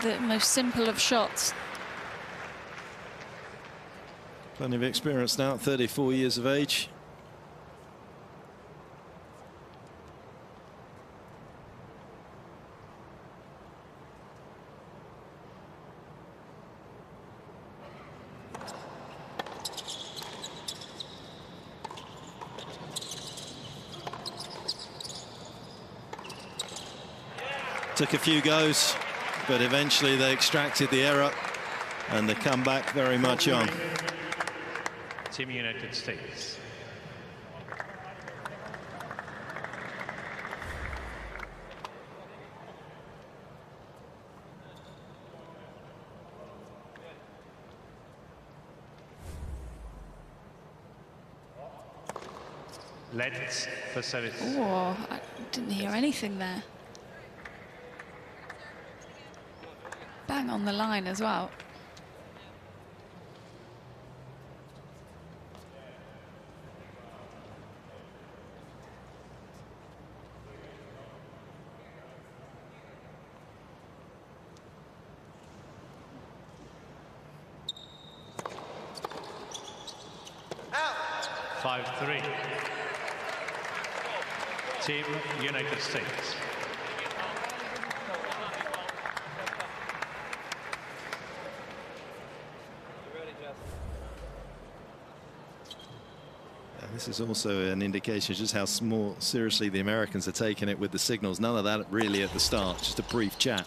the most simple of shots. Plenty of experience now at 34 years of age. Took a few goes, but eventually they extracted the error, and the comeback very much on. Team United States. Let's for service. Oh, I didn't hear anything there. Bang on the line as well. Team United States. This is also an indication of just how seriously the Americans are taking it with the signals. None of that really at the start, just a brief chat.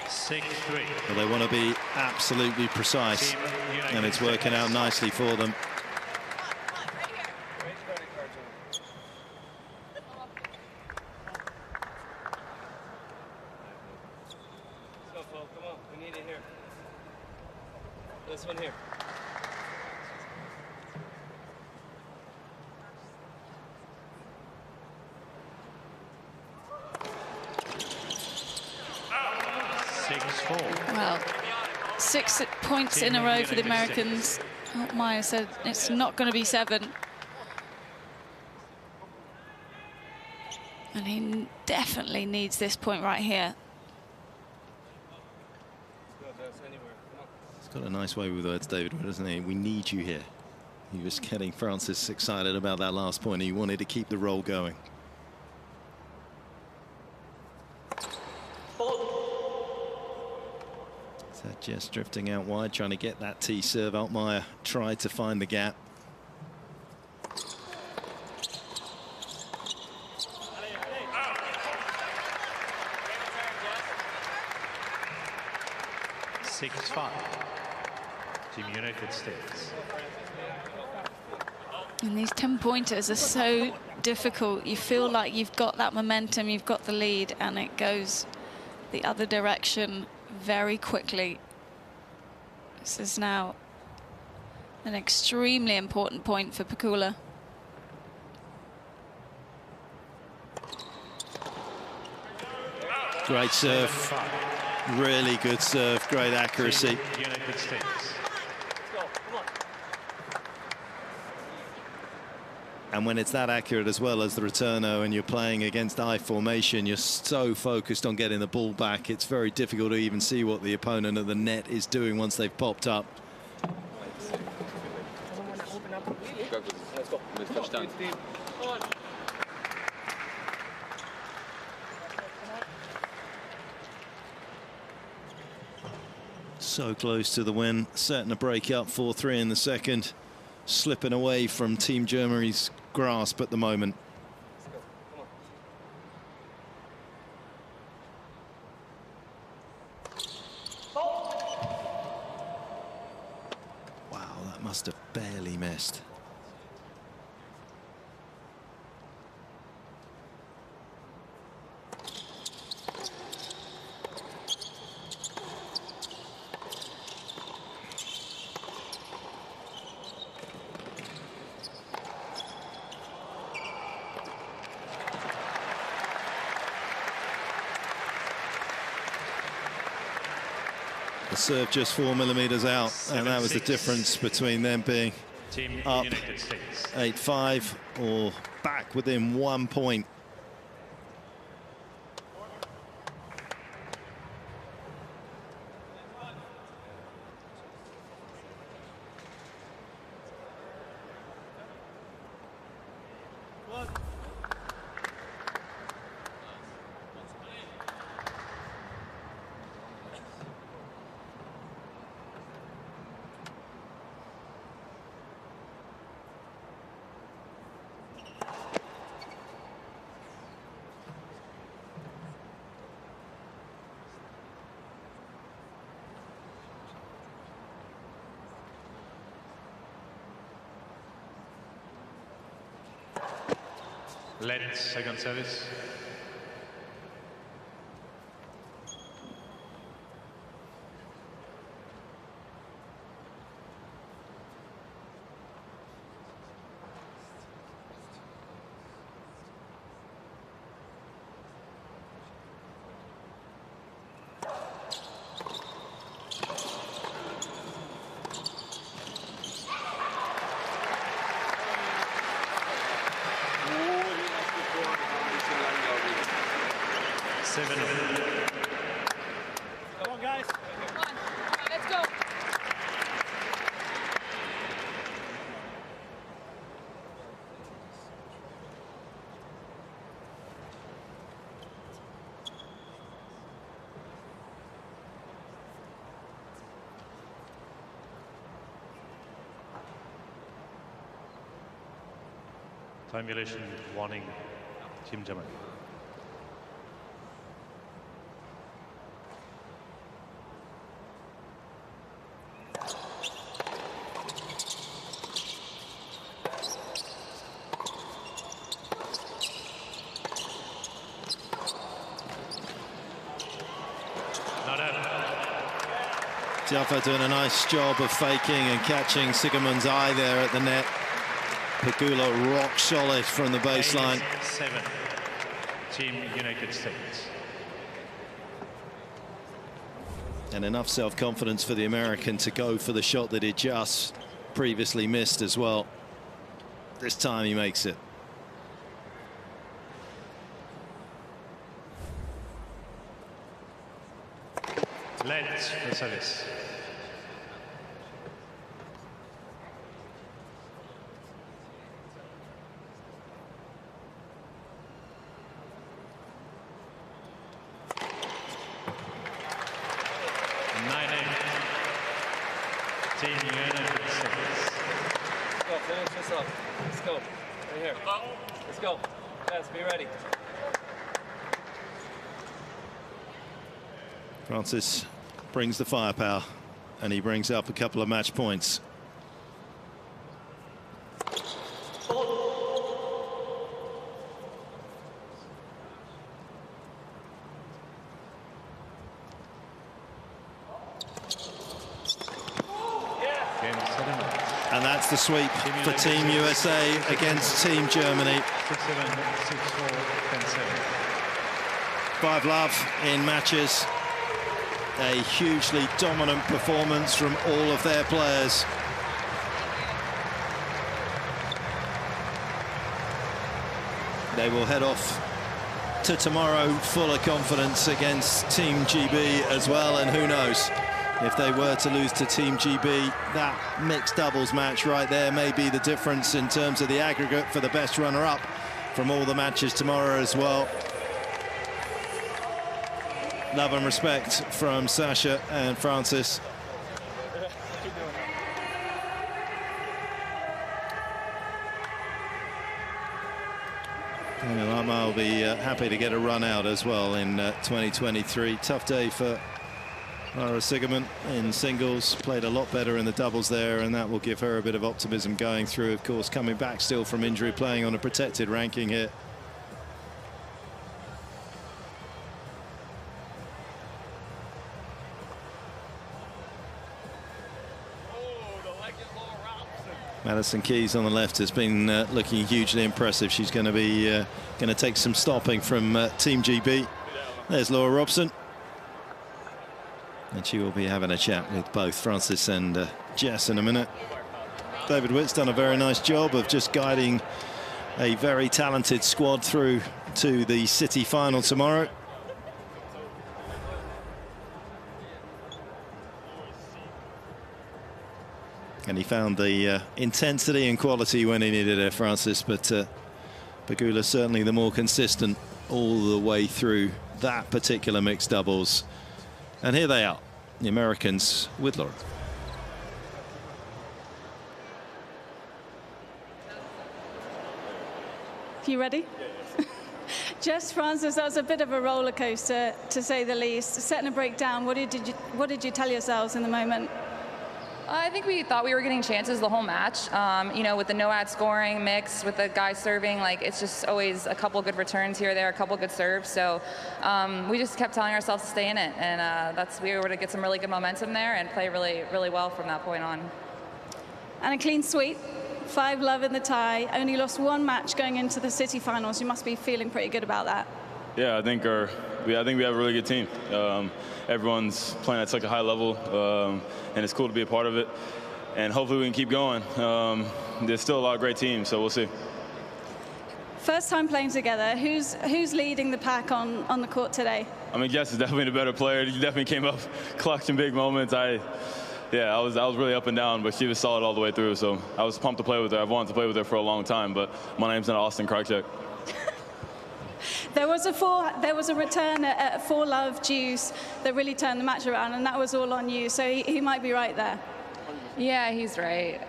6-3. But they want to be absolutely precise, and it's working out nicely for them. Come on, we need it here. This one here. Well, 6 points in a row for the Americans. Maya said it's not going to be 7. And he definitely needs this point right here. He's got a nice way with words, David, doesn't he? We need you here. He was getting Francis excited about that last point. He wanted to keep the roll going. That just drifting out wide, trying to get that tee serve. Altmaier tried to find the gap. Six-5. Team United States. And these 10-pointers are so difficult. You feel like you've got that momentum, you've got the lead, and it goes the other direction very quickly. This is now an extremely important point for Pegula. Great serve. Really good serve. Great accuracy. United States. And when it's that accurate as well as the returner and you're playing against I formation, you're so focused on getting the ball back, it's very difficult to even see what the opponent at the net is doing once they've popped up. So close to the win, setting a break up 4-3 in the second, slipping away from Team Germany's grasp at the moment. Wow, that must have barely missed. The serve just 4 millimeters out, and that was the difference between them being up 8-5 or back within 1 point. Let's second service. Come on, guys. Come on. Let's go. Time violation warning, Team Germany. Tiafoe doing a nice job of faking and catching Sigermund's eye there at the net. Pegula rock solid from the baseline. 7, Team United States. And enough self-confidence for the American to go for the shot that he just previously missed as well. This time he makes it. Let's for service. Team United States. Let's go, finish this up. Let's go. Right here. Let's go. Yes, be ready. Francis brings the firepower. and he brings up a couple of match points. And that's the sweep for Team USA against Team Germany. 6-7, 6-4, 10-7. 5-love in matches. A hugely dominant performance from all of their players. They will head off to tomorrow full of confidence against Team GB as well, and who knows, if they were to lose to Team GB, that mixed doubles match right there may be the difference in terms of the aggregate for the best runner-up from all the matches tomorrow as well. Love and respect from Sasha and Francis. Lama will be happy to get a run out as well in 2023. Tough day for Lara Sigerman in singles. Played a lot better in the doubles there, and that will give her a bit of optimism going through. Of course, coming back still from injury, playing on a protected ranking here. Madison Keys on the left has been looking hugely impressive. She's going to be going to take some stopping from Team GB. There's Laura Robson, and she will be having a chat with both Francis and Jess in a minute. David Witt's done a very nice job of just guiding a very talented squad through to the City final tomorrow. And he found the intensity and quality when he needed it, Francis, but Pegula certainly the more consistent all the way through that particular mixed doubles. And here they are, the Americans with Laura. You ready? Jess, Francis, that was a bit of a roller coaster, to say the least. Setting a break down, what did you tell yourselves in the moment? I think we thought we were getting chances the whole match. You know, with the no-ad scoring mix, with the guys serving, like, it's just always a couple good returns here or there, a couple good serves. So we just kept telling ourselves to stay in it, and we were able to get some really good momentum there and play really, really well from that point on. And a clean sweep, 5-love in the tie. Only lost one match going into the City finals. You must be feeling pretty good about that. Yeah, I think we have a really good team. Everyone's playing at such a high level, and it's cool to be a part of it. And hopefully we can keep going. There's still a lot of great teams, so we'll see. First time playing together. Who's leading the pack on the court today? I mean, Jess is definitely the better player. She definitely came up clutch in big moments. I was really up and down, but she was solid all the way through. So I was pumped to play with her. I've wanted to play with her for a long time, but my name's not Austin Krajcek. There was a return at 4-love deuce that really turned the match around, and that was all on you. So he might be right there. Yeah, he's right.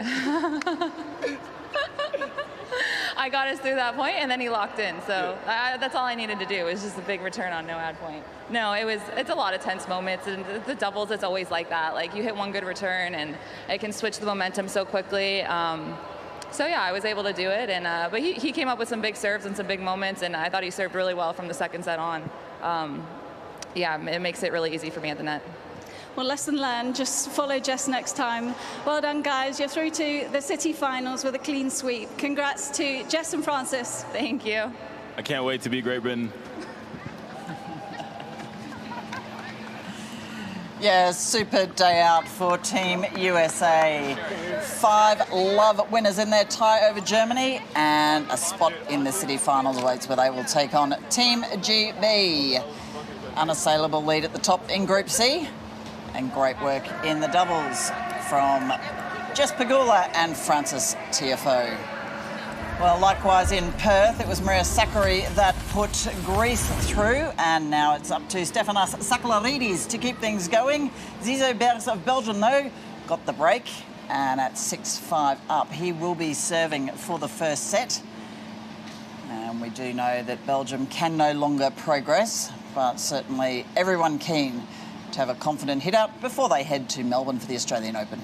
I got us through that point, and then he locked in. So that's all I needed to do. It was just a big return on no ad point. No, it's a lot of tense moments, and the doubles, it's always like that. Like, you hit one good return, and it can switch the momentum so quickly. So yeah, I was able to do it, and but he came up with some big serves and some big moments, and I thought he served really well from the second set on. Yeah, it makes it really easy for me at the net. Well, lesson learned. Just follow Jess next time. Well done, guys. You're through to the City finals with a clean sweep. Congrats to Jess and Francis. Thank you. I can't wait to beat Great Britain. Yeah, super day out for Team USA. 5-love winners in their tie over Germany, and a spot in the City finals awaits where they will take on Team GB. Unassailable lead at the top in Group C, and great work in the doubles from Jess Pegula and Francis Tiafoe. Well, likewise in Perth, it was Maria Sakkari that put Greece through, and now it's up to Stefanos Sakellaridis to keep things going. Zizo Bergs of Belgium, though, got the break, and at 6-5 up, he will be serving for the first set. And we do know that Belgium can no longer progress, but certainly everyone keen to have a confident hit out before they head to Melbourne for the Australian Open.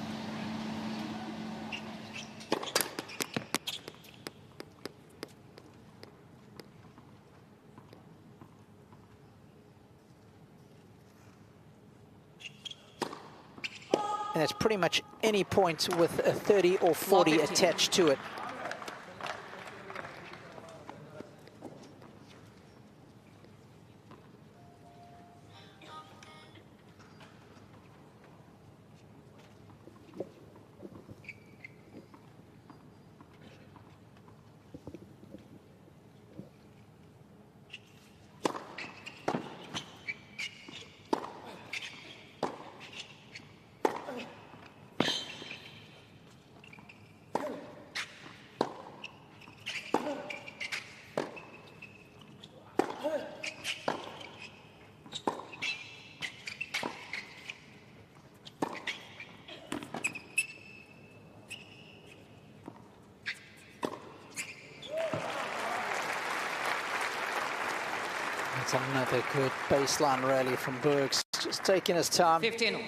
And it's pretty much any point with a 30 or 40 attached to it. It's another good baseline rally from Bergs, just taking his time. 15.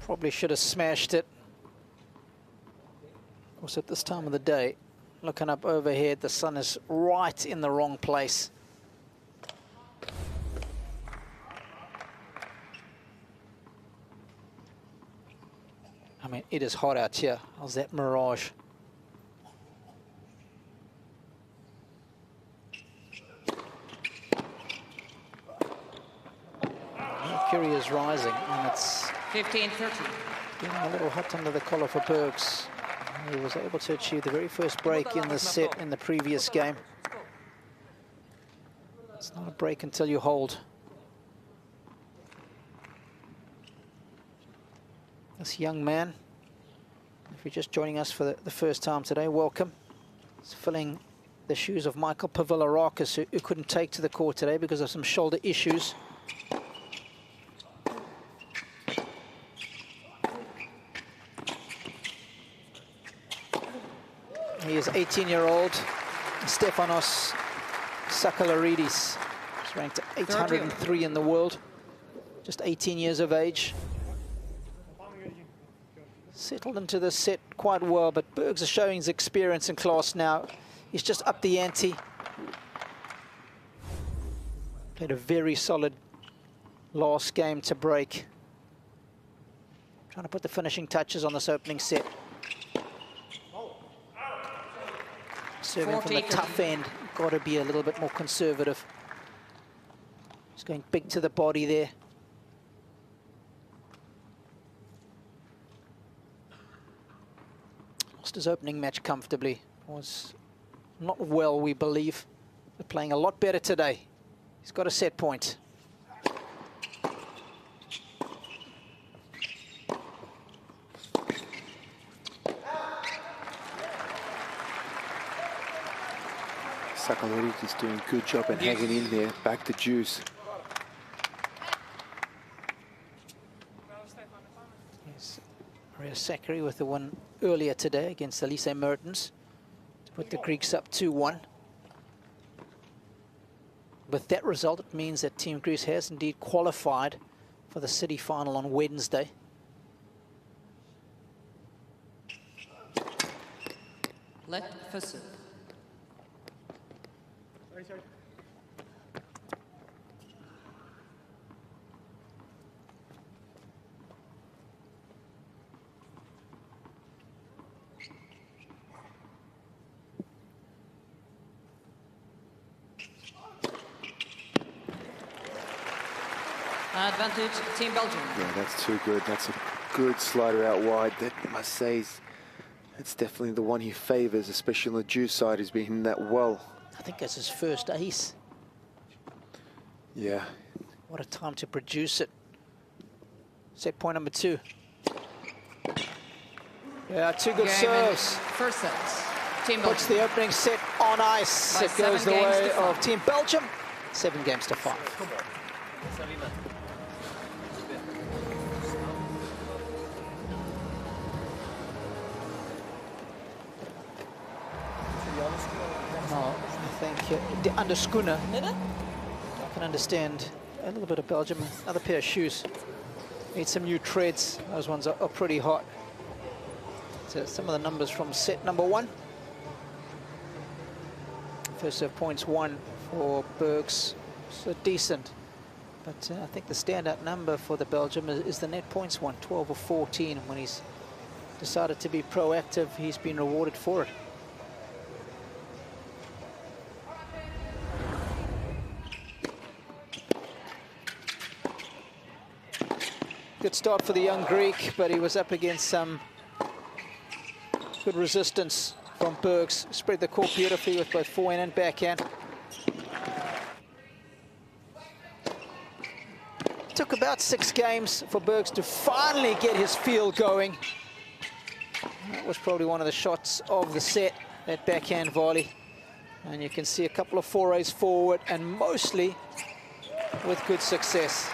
Probably should have smashed it. Of course, at this time of the day, looking up overhead, the sun is right in the wrong place. I mean, it is hot out here. How's that mirage? Mercury is rising, and it's 15-13. getting a little hot under the collar for Bergs. He was able to achieve the very first break in the set in the previous game. It's not a break until you hold. This young man, if you're just joining us for the first time today, welcome. He's filling the shoes of Michael Pavilarakis, who couldn't take to the court today because of some shoulder issues. He is 18-year-old Stefanos Sakalaridis. He's ranked 803 in the world, just 18 years of age. Settled into the set quite well, but Bergs is showing his experience and class now. He's just upped the ante. Played a very solid last game to break. Trying to put the finishing touches on this opening set. Serving from the tough end, got to be a little bit more conservative. He's going big to the body there. Lost his opening match comfortably. Was not well, we believe, but playing a lot better today. He's got a set point. Sakalaridis is doing a good job at hanging in there. Back to deuce. Yes, Maria Sakkari with the one earlier today against Elise Mertens to put the Greeks up 2-1. With that result, it means that Team Greece has indeed qualified for the city final on Wednesday. Let Fussett. Advantage, Team Belgium. Yeah, that's too good. That's a good slider out wide. That, I must say, it's definitely the one he favours, especially on the deuce side. He's been hitting that well. I think that's his first ace. Yeah. What a time to produce it. Set point number 2. Yeah, two good serves. First set. Team Belgium. Puts the opening set on ice. It goes the way of Team Belgium. 7 games to 5. No, I think the under schooner. I can understand a little bit of Belgium, another pair of shoes. Need some new treads. Those ones are pretty hot. So some of the numbers from set number 1. First serve points 1 for Bergs, so decent. But I think the standout number for the Belgium is the net points one, 12 of 14. When he's decided to be proactive, he's been rewarded for it. Good start for the young Greek, but he was up against some good resistance from Bergs. Spread the court beautifully with both forehand and backhand. Took about 6 games for Bergs to finally get his feel going. That was probably one of the shots of the set, that backhand volley. And you can see a couple of forays forward, and mostly with good success.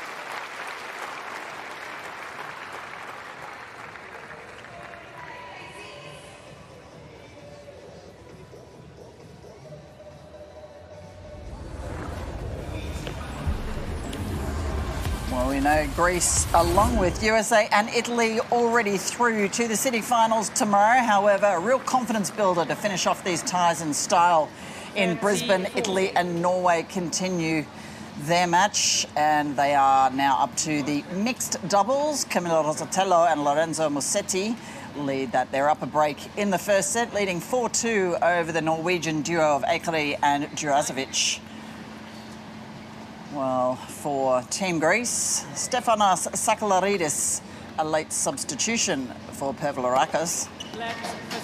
Well, we know Greece, along with USA and Italy, already through to the semi-finals tomorrow. However, a real confidence builder to finish off these ties in style in Brisbane. Italy and Norway continue their match, and they are now up to the mixed doubles. Camilo Rosatello and Lorenzo Musetti lead that. They're up a break in the first set, leading 4-2 over the Norwegian duo of Ekeri and Djurazovic. Well, for Team Greece, Stefanos Sakalaridis, a late substitution for Pavlarakis.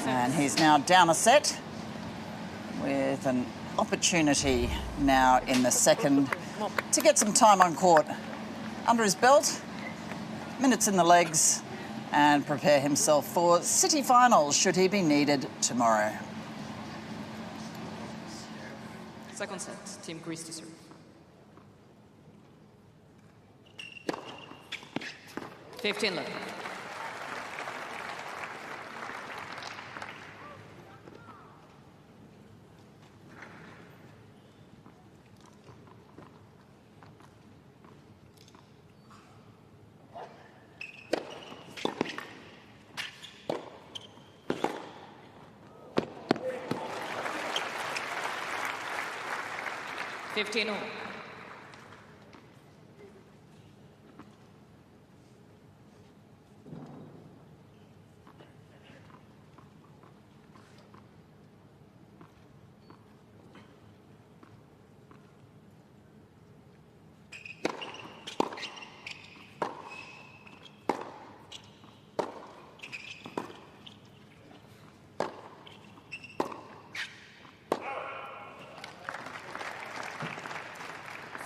And he's now down a set with an opportunity now in the second to get some time on court under his belt, minutes in the legs, and prepare himself for city finals should he be needed tomorrow. Second set, Team Greece to serve. Fifteen left. Fifteen all.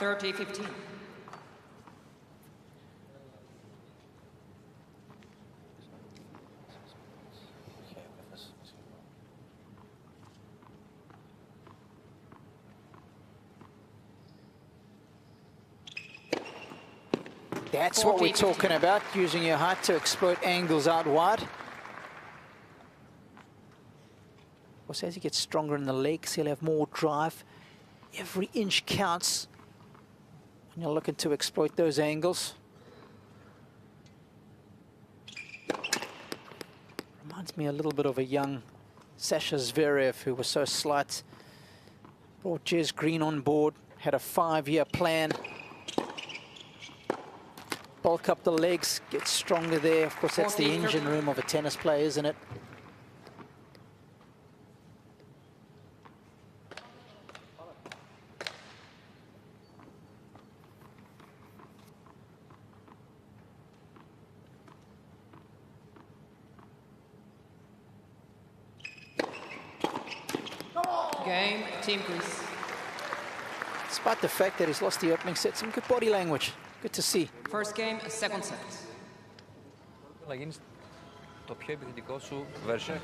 $30-15. That's what we're talking about, using your height to exploit angles out wide. Also, as he gets stronger in the legs, he'll have more drive. Every inch counts when you're looking to exploit those angles. Reminds me a little bit of a young Sasha Zverev, who was so slight. Brought Jez Green on board, had a 5-year plan. Bulk up the legs, get stronger there. Of course, that's the engine room of a tennis player, isn't it? Game, Team Greece. Despite the fact that he's lost the opening set, some good body language. Good to see. First game, second set. Να γίνεις το πιο επιθετικό σου version.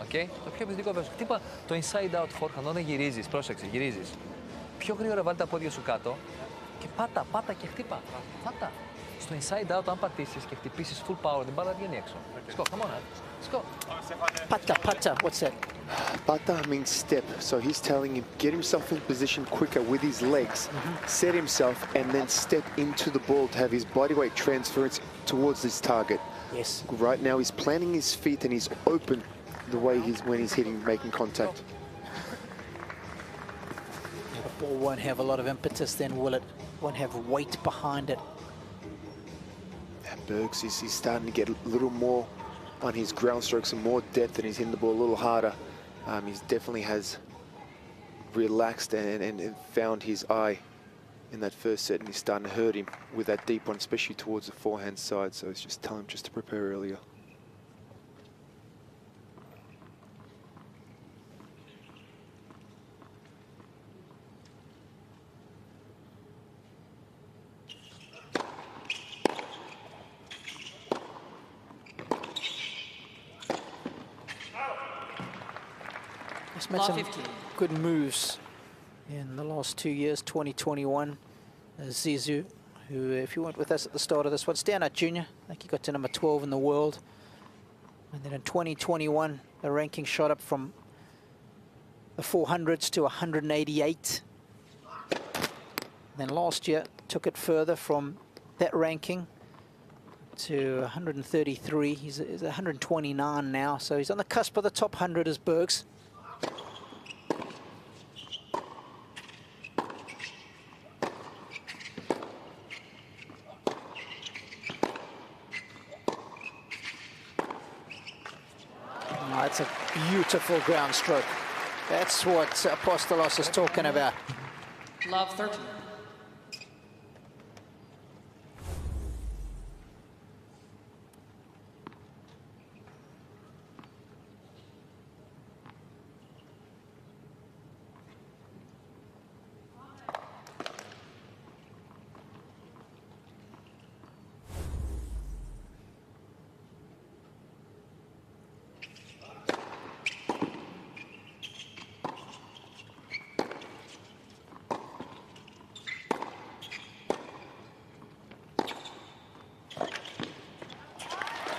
Okay. Το πιο επιθετικό version. Χτύπα το inside out forehand, όταν γυρίζεις, πρόσεξε, γυρίζεις. Πιο γρήγορα βάλει τα πόδια σου κάτω και πάτα και χτύπα. Πάτα. Στο inside out, αν πατήσεις και χτυπήσεις full power, την μπάλα βγαίνει έξω. Let's go, come on, let's go. Pata, what's that? Pata means step, so he's telling him get himself in position quicker with his legs, set himself, and then step into the ball to have his body weight transference towards his target. Yes. Right now he's planting his feet and he's open the way when he's hitting, making contact. The ball won't have a lot of impetus then, will it? Won't have weight behind it. And Bergs he's starting to get a little more on his ground strokes and more depth, and he's hitting the ball a little harder. He definitely has relaxed and found his eye in that first set, and he's starting to hurt him with that deep one, especially towards the forehand side. So it's just telling him just to prepare earlier. He's made some good moves in the last 2 years. 2021, Zizou, who, if you weren't with us at the start of this one, down at junior. I think he got to number 12 in the world. And then in 2021, the ranking shot up from the 400s to 188. Then last year, took it further from that ranking to 133. He's 129 now, so he's on the cusp of the top 100 as Bergs. That's a beautiful ground stroke. That's what Apostolos is talking about. Love 13.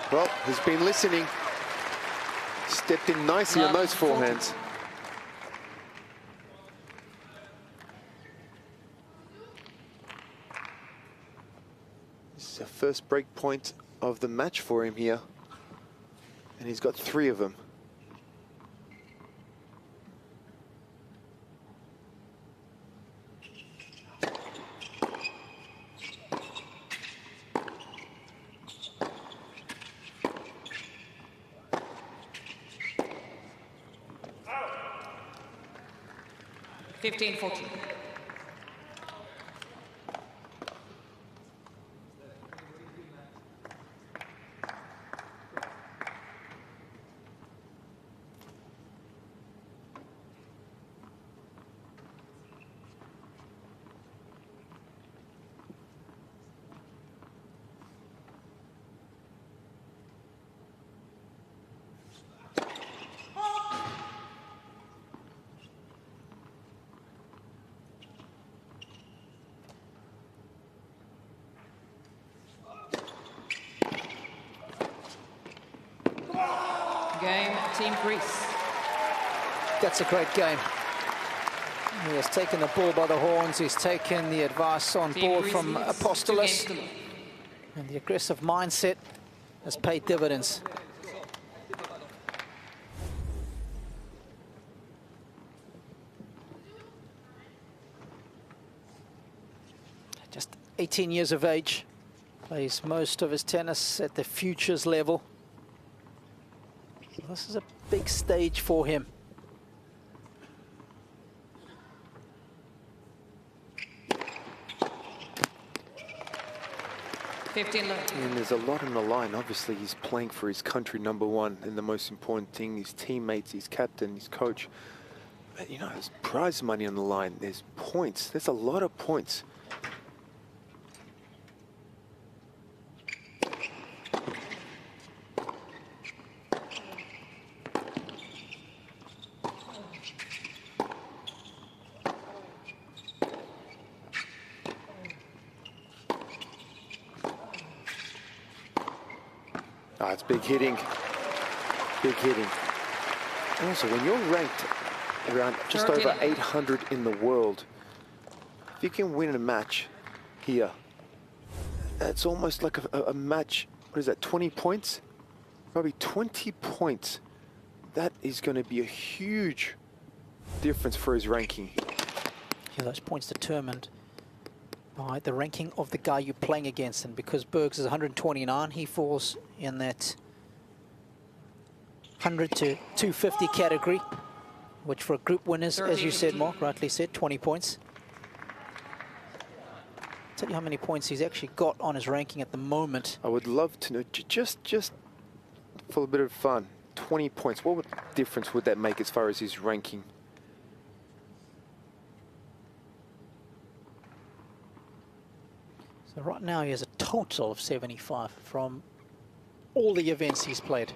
Well, he's been listening. Stepped in nicely on those forehands. This is the first break point of the match for him here. And he's got 3 of them. Oh. 15-14. Game, Team Greece. That's a great game. He has taken the ball by the horns. He's taken the advice on board from Apostolos. And the aggressive mindset has paid dividends. Just 18 years of age. Plays most of his tennis at the futures level. This is a big stage for him. And there's a lot on the line. Obviously, he's playing for his country, #1, and the most important thing, his teammates, his captain, his coach. But, you know, there's prize money on the line. There's points. There's a lot of points. Oh, it's big hitting. Big hitting. And also, when you're ranked around just over 800 in the world, if you can win a match here, it's almost like a match. What is that, 20 points? Probably 20 points. That is going to be a huge difference for his ranking. Yeah, those points determined by the ranking of the guy you're playing against. And because Bergs is 129, he falls in that 100 to 250 category, which for group winners, as you said, Mark, rightly said, 20 points. Tell you how many points he's actually got on his ranking at the moment. I would love to know, just for a bit of fun, 20 points. What difference would that make as far as his ranking? So right now he has a total of 75 from all the events he's played.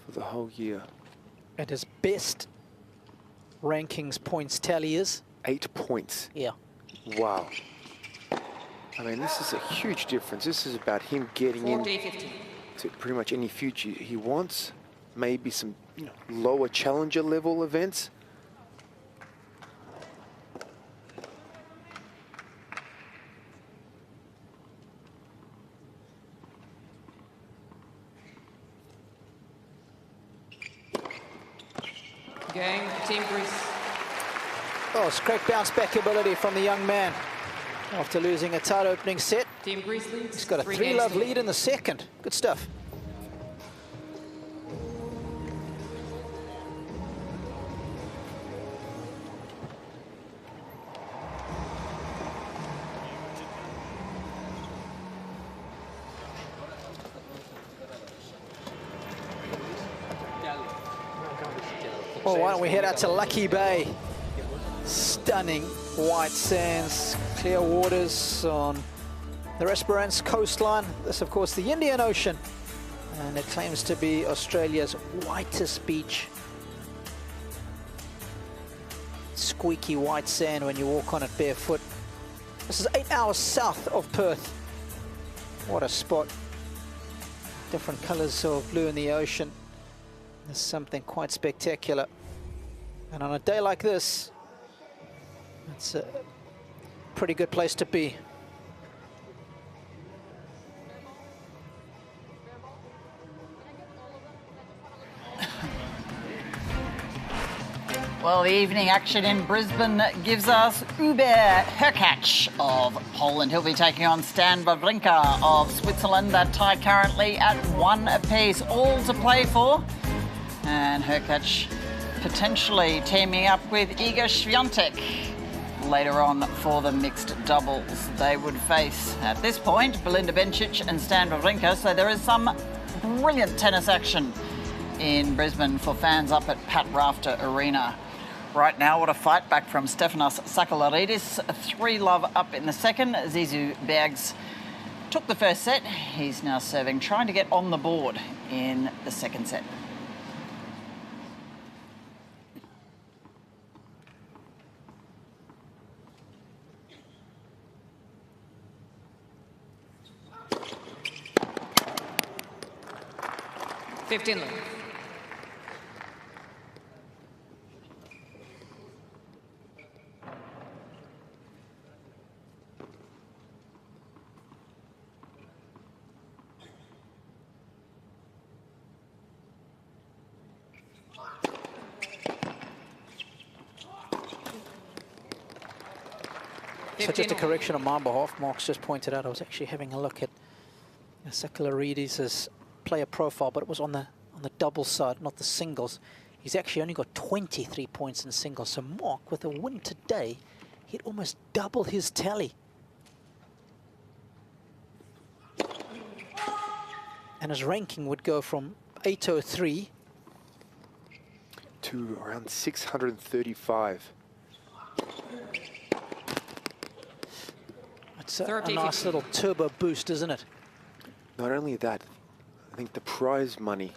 For the whole year. And his best rankings points tally is? 8 points. Yeah. Wow. I mean, this is a huge difference. This is about him getting in to pretty much any future he wants. Maybe some, you know, lower challenger level events. Game, Team Greece. Oh, it's great bounce back ability from the young man. After losing a tight opening set, Team Greece leads. he's got a 3-love lead in the second. Good stuff. Well, why don't we head out to Lucky Bay? Stunning white sands, clear waters on the Esperance coastline. This, of course, the Indian Ocean, and it claims to be Australia's whitest beach. Squeaky white sand when you walk on it barefoot. This is 8 hours south of Perth. What a spot. Different colors of blue in the ocean. There's something quite spectacular. And on a day like this, it's a pretty good place to be. Well, the evening action in Brisbane gives us Hubert Hurkacz of Poland. He'll be taking on Stan Wawrinka of Switzerland. That tie currently at 1 apiece, all to play for. And Hurkacz potentially teaming up with Iga Świątek later on for the mixed doubles. They would face, at this point, Belinda Bencic and Stan Wawrinka. So there is some brilliant tennis action in Brisbane for fans up at Pat Rafter Arena. Right now, what a fight back from Stefanos Sakellaridis. 3-love up in the second. Zizou Bergs took the first set. He's now serving, trying to get on the board in the second set. Fifteen. So just a correction on my behalf, Mark's just pointed out, I was actually having a look at Sakellaridis' player profile, but it was on the double side, not the singles. He's actually only got 23 points in singles. So Mark, with a win today, he'd almost double his tally. And his ranking would go from 803 to around 635. It's a nice little turbo boost, isn't it? Not only that, I think the prize money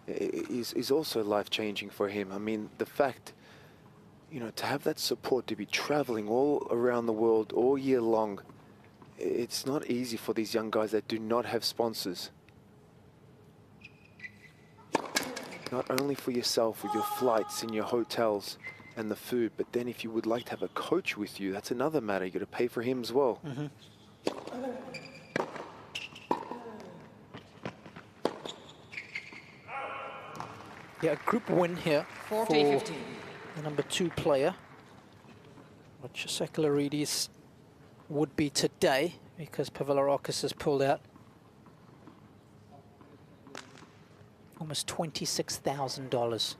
is also life-changing for him. I mean, the fact, you know, to have that support, to be traveling all around the world all year long, it's not easy for these young guys that do not have sponsors. Not only for yourself with your flights and your hotels and the food, but then if you would like to have a coach with you, that's another matter. You got to pay for him as well. Yeah, a group win here for 40-15. the number 2 player, which Sakellaridis would be today because Pavilarakis has pulled out. Almost $26,000.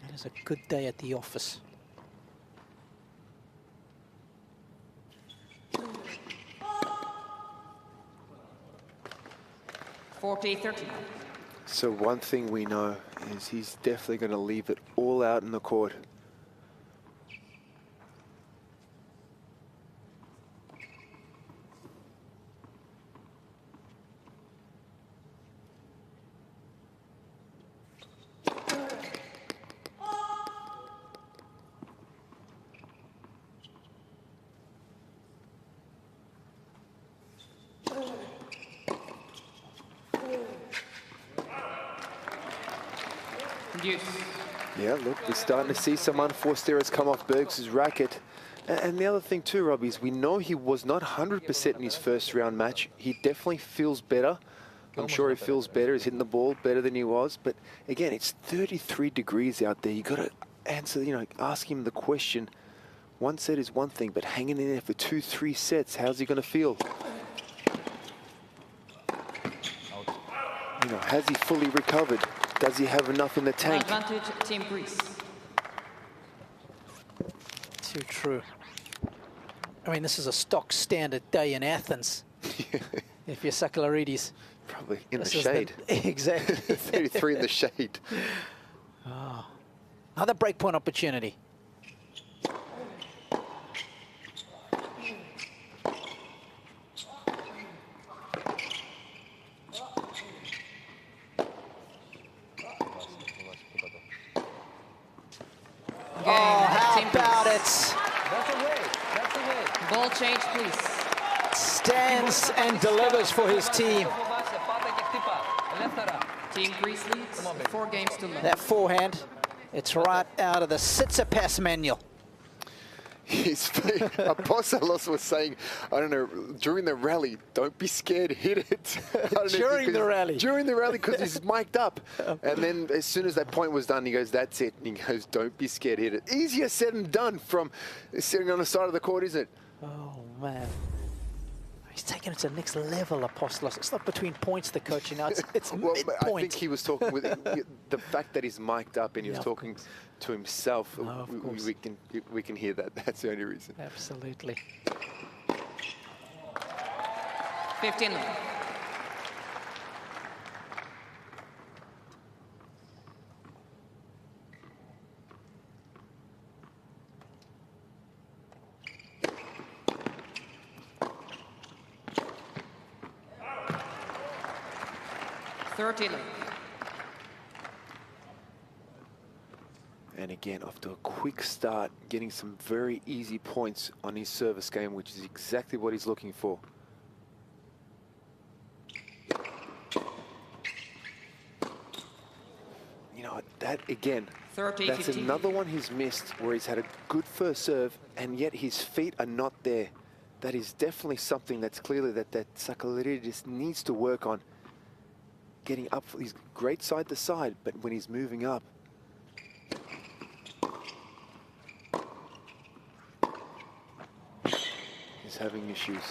That is a good day at the office. So one thing we know is he's definitely going to leave it all out in the court. Yeah, look, we're starting to see some unforced errors come off Bergs' racket. And the other thing too, Robbie, is we know he was not 100% in his first round match. He definitely feels better. I'm sure he feels better. He's hitting the ball better than he was. But again, it's 33 degrees out there. You got to answer, you know, ask him the question. One set is one thing, but hanging in there for 2-3 sets, how's he going to feel? You know, has he fully recovered? Does he have enough in the tank? Advantage, Team Greece. Too true. I mean, this is a stock standard day in Athens. If you're Sakellaridis. Probably in the shade. Exactly. 33 in the shade. Oh. Another breakpoint opportunity. Game. Oh, how Team about Greece. it? That's away. That's away. Ball change, please. Stands and delivers for his team. Team Greece leads 4 games to none. That forehand, it's right out of the Tsitsipas manual. Apostolos was saying, I don't know, during the rally, don't be scared, hit it. During the rally. During the rally, because he's mic'd up. And then as soon as that point was done, he goes, that's it. And he goes, don't be scared, hit it. Easier said than done from sitting on the side of the court, isn't it? Oh, man. He's taking it to the next level, Apostolos. It's not between points, the coaching now. It's Well, midpoint. I think he was talking with the fact that he's mic'd up and he was talking to himself. We can hear that. That's the only reason. Absolutely. 15. And again, after a quick start, getting some very easy points on his service game, which is exactly what he's looking for. You know, that again, 30, that's 15. another one he's missed where he's had a good first serve and yet his feet are not there. That is definitely something that's clearly that Sakellaridis needs to work on. Getting up, he's great side to side, but when he's moving up, he's having issues.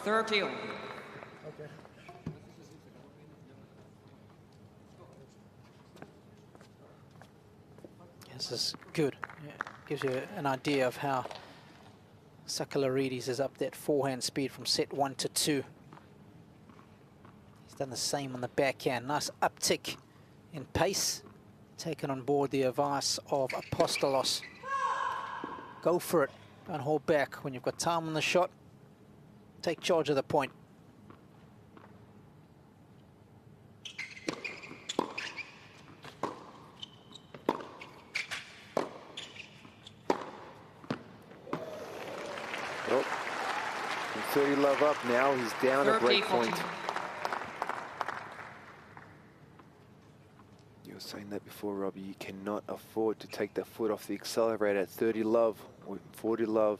30. Okay. This is good. Yeah, gives you an idea of how Sakellaridis is up that forehand speed from set 1 to 2. He's done the same on the backhand. Nice uptick in pace. Taken on board the advice of Apostolos. Go for it. Don't hold back. When you've got time on the shot, take charge of the point. 30 love up. Now he's down a break point. You were saying that before, Robbie. You cannot afford to take that foot off the accelerator at 30 love or 40 love.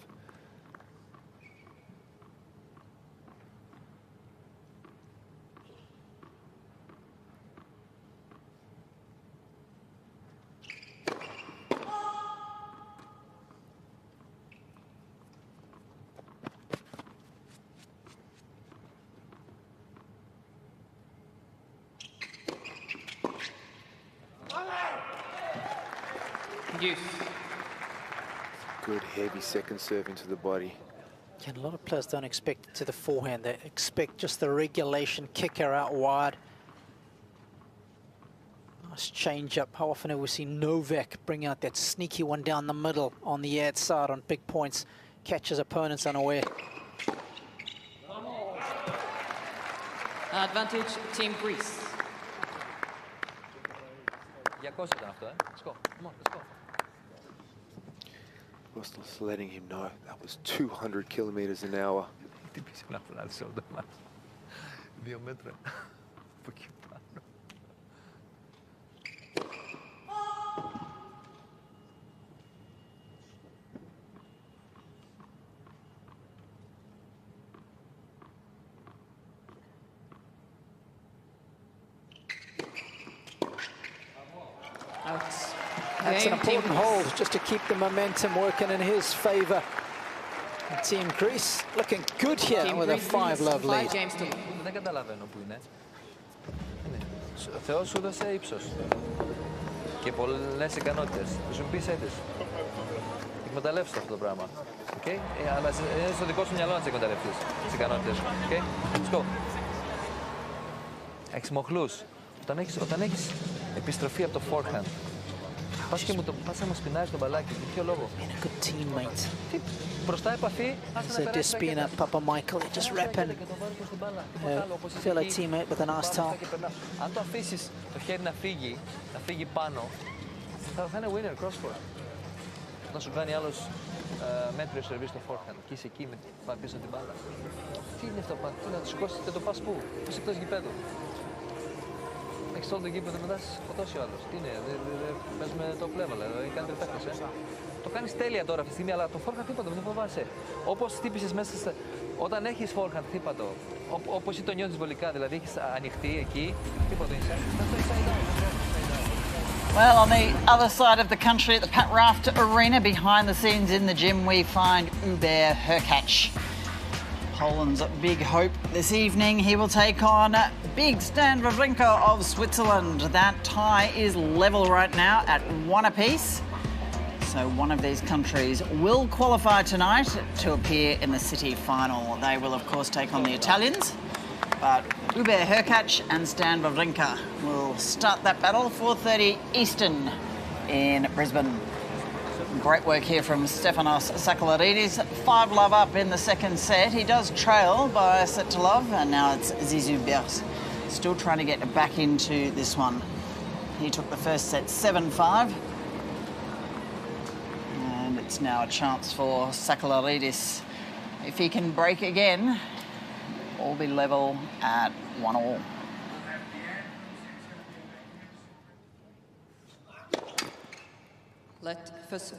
Good heavy second serve into the body. And a lot of players don't expect it to the forehand. They expect just the regulation kicker out wide. Nice change up. How often have we seen Novak bring out that sneaky one down the middle on the ad side on big points, catches opponents unaware. Advantage, Team Greece. Let's go. Come on, let's go. Rostel's letting him know that was 200 kilometers an hour. That's an important hold just to keep the momentum working in his favour. Team Greece looking good here with a 5-love lead. Δεν καταλαβαίνω που είναι. Ο Θεός σου δώσε ύψος και πολλές ικανότητες. Θα σου πεις έτσι. Εκμεταλλεύσου αυτό το πράγμα. Okay? Αλλά είναι στο δικό σου μυαλό να τις εκμεταλλευτείς, τις ικανότητες σου. Okay? Let's go. Έχεις μοχλούς. Όταν έχεις επιστροφή από το forehand, πας και μου σπινάρεις το μπαλάκι. Για ποιο λόγο? Been a good teammate. Μπροστά επαφή. So Despina, Papa Michael, just repping fellow teammate with an nice towel. Αν το αφήσεις το χέρι να φύγει πάνω, θα είναι winner crosscourt. Να σου κάνει άλλος μέτριο σερβίς στο forehand και είσαι εκεί με πίσω την μπάλα. Τι είναι αυτό, τι να το σηκώσεις, δεν το πας πού, πώς εκτός γηπέδου. Έχεις όλο το γήπεδο μετά σκοτώσει ο άλλος. Τι είναι, πες με το πλεύμα, δηλαδή καλύτερη παίκτης. Το κάνεις τέλεια τώρα αυτή τη στιγμή, αλλά το forehand χτύπα το, μην φοβάσαι. Όπως χτύπησες μέσα όταν έχεις forehand χτύπα το, όπως εσύ το νιώθεις βολικά, δηλαδή έχεις ανοιχτεί εκεί, χτύπα το inside. Well, on the other side of the country at the Pat Raft Arena, behind the scenes in the gym, we find Hubert Hurkacz. Poland's big hope this evening. He will take on big Stan Wawrinka of Switzerland. That tie is level right now at 1 apiece. So one of these countries will qualify tonight to appear in the city final. They will, of course, take on the Italians. But Hubert Hurkacz and Stan Wawrinka will start that battle 4:30 Eastern in Brisbane. Great work here from Stefanos Sakalarides. 5-love up in the second set. He does trail by a set to love, and now it's Zizou Bers. Still trying to get back into this one. He took the first set 7-5. And it's now a chance for Sakalarides. If he can break again, all be level at 1-all. Let first.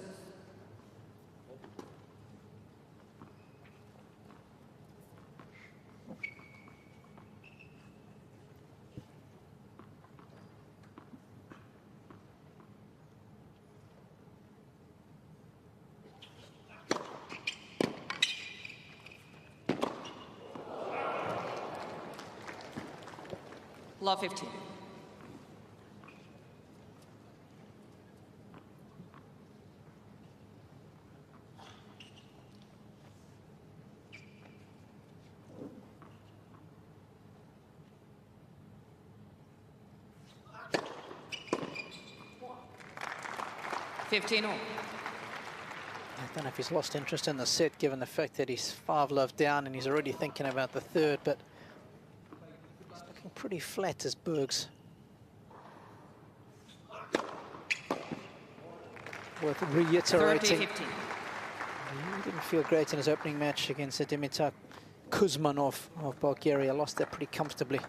Law 15. I don't know if he's lost interest in the set, given the fact that he's 5-love down and he's already thinking about the third, but he's looking pretty flat as Bergs. Worth reiterating. He didn't feel great in his opening match against Dimitar Kuzman of Bulgaria lost that pretty comfortably.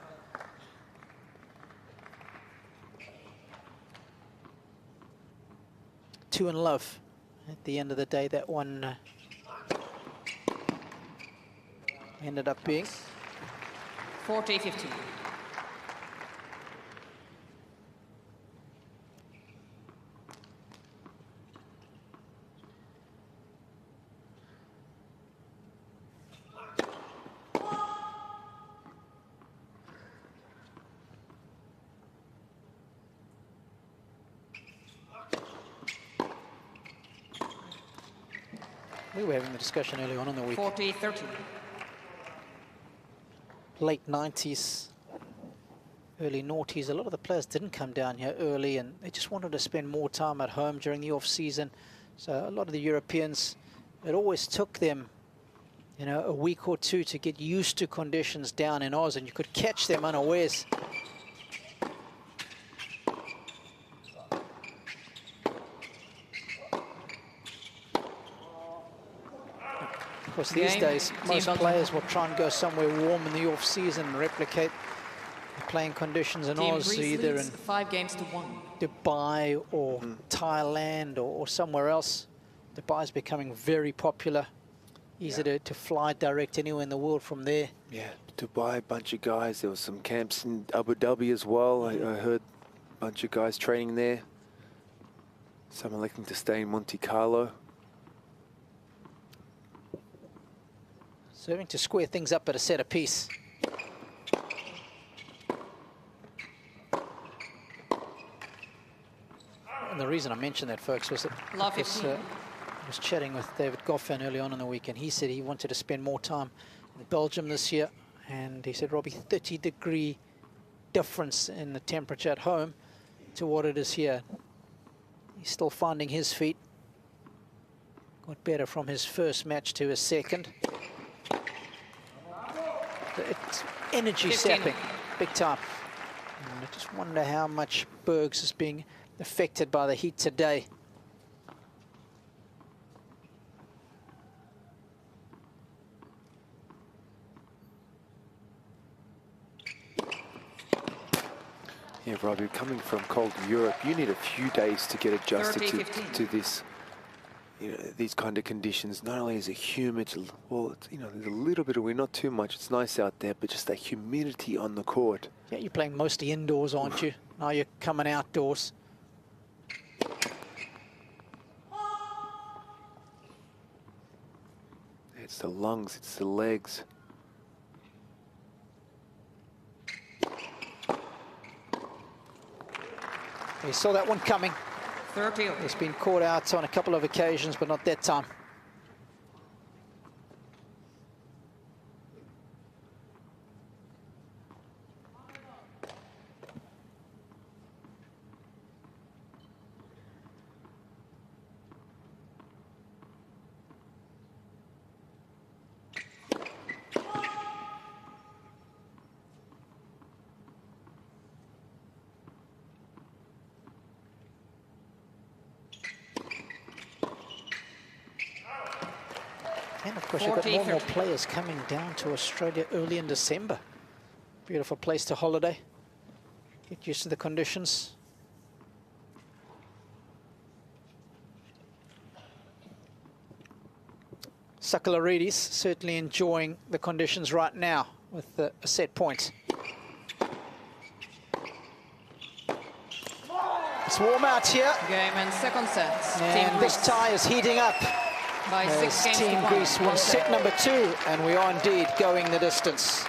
Two in love. At the end of the day, that one ended up being 40-15. We were having the discussion early on in the week. 40-13. Late 90s, early noughties, a lot of the players didn't come down here early and they just wanted to spend more time at home during the off-season. So a lot of the Europeans, it always took them, you know, a week or two to get used to conditions down in Oz, and you could catch them unawares. Of course, these days, most players will try and go somewhere warm in the off-season and replicate the playing conditions in Oz, either in 5 games to 1. Dubai or Thailand or somewhere else. Dubai is becoming very popular. Easy to fly direct anywhere in the world from there. Yeah, Dubai, a bunch of guys. There was some camps in Abu Dhabi as well. I heard a bunch of guys training there. Some electing to stay in Monte Carlo. Serving to square things up at a set apiece. And the reason I mentioned that, folks, was that I was chatting with David Goffin early on in the week, and he said he wanted to spend more time in Belgium this year. And he said, Robbie, 30-degree difference in the temperature at home to what it is here. He's still finding his feet. Got better from his first match to his second. It's energy sapping, big time. And I just wonder how much Bergs is being affected by the heat today. Yeah, Robbie, coming from cold Europe, you need a few days to get adjusted to this. You know, these kind of conditions. Not only is it humid, well, it's, you know, there's a little bit of wind, not too much. It's nice out there, but just that humidity on the court. Yeah, you're playing mostly indoors, aren't you? Now you're coming outdoors. It's the lungs, it's the legs. You saw that one coming. 30. He's been caught out on a couple of occasions, but not that time. And of course, you've got more and more players coming down to Australia early in December. Beautiful place to holiday. Get used to the conditions. Sakalaridis certainly enjoying the conditions right now with a set point. It's warm out here. Game and second set. And this tie is heating up. By 6 games Team to 1. Greece won set number 2, and we are indeed going the distance.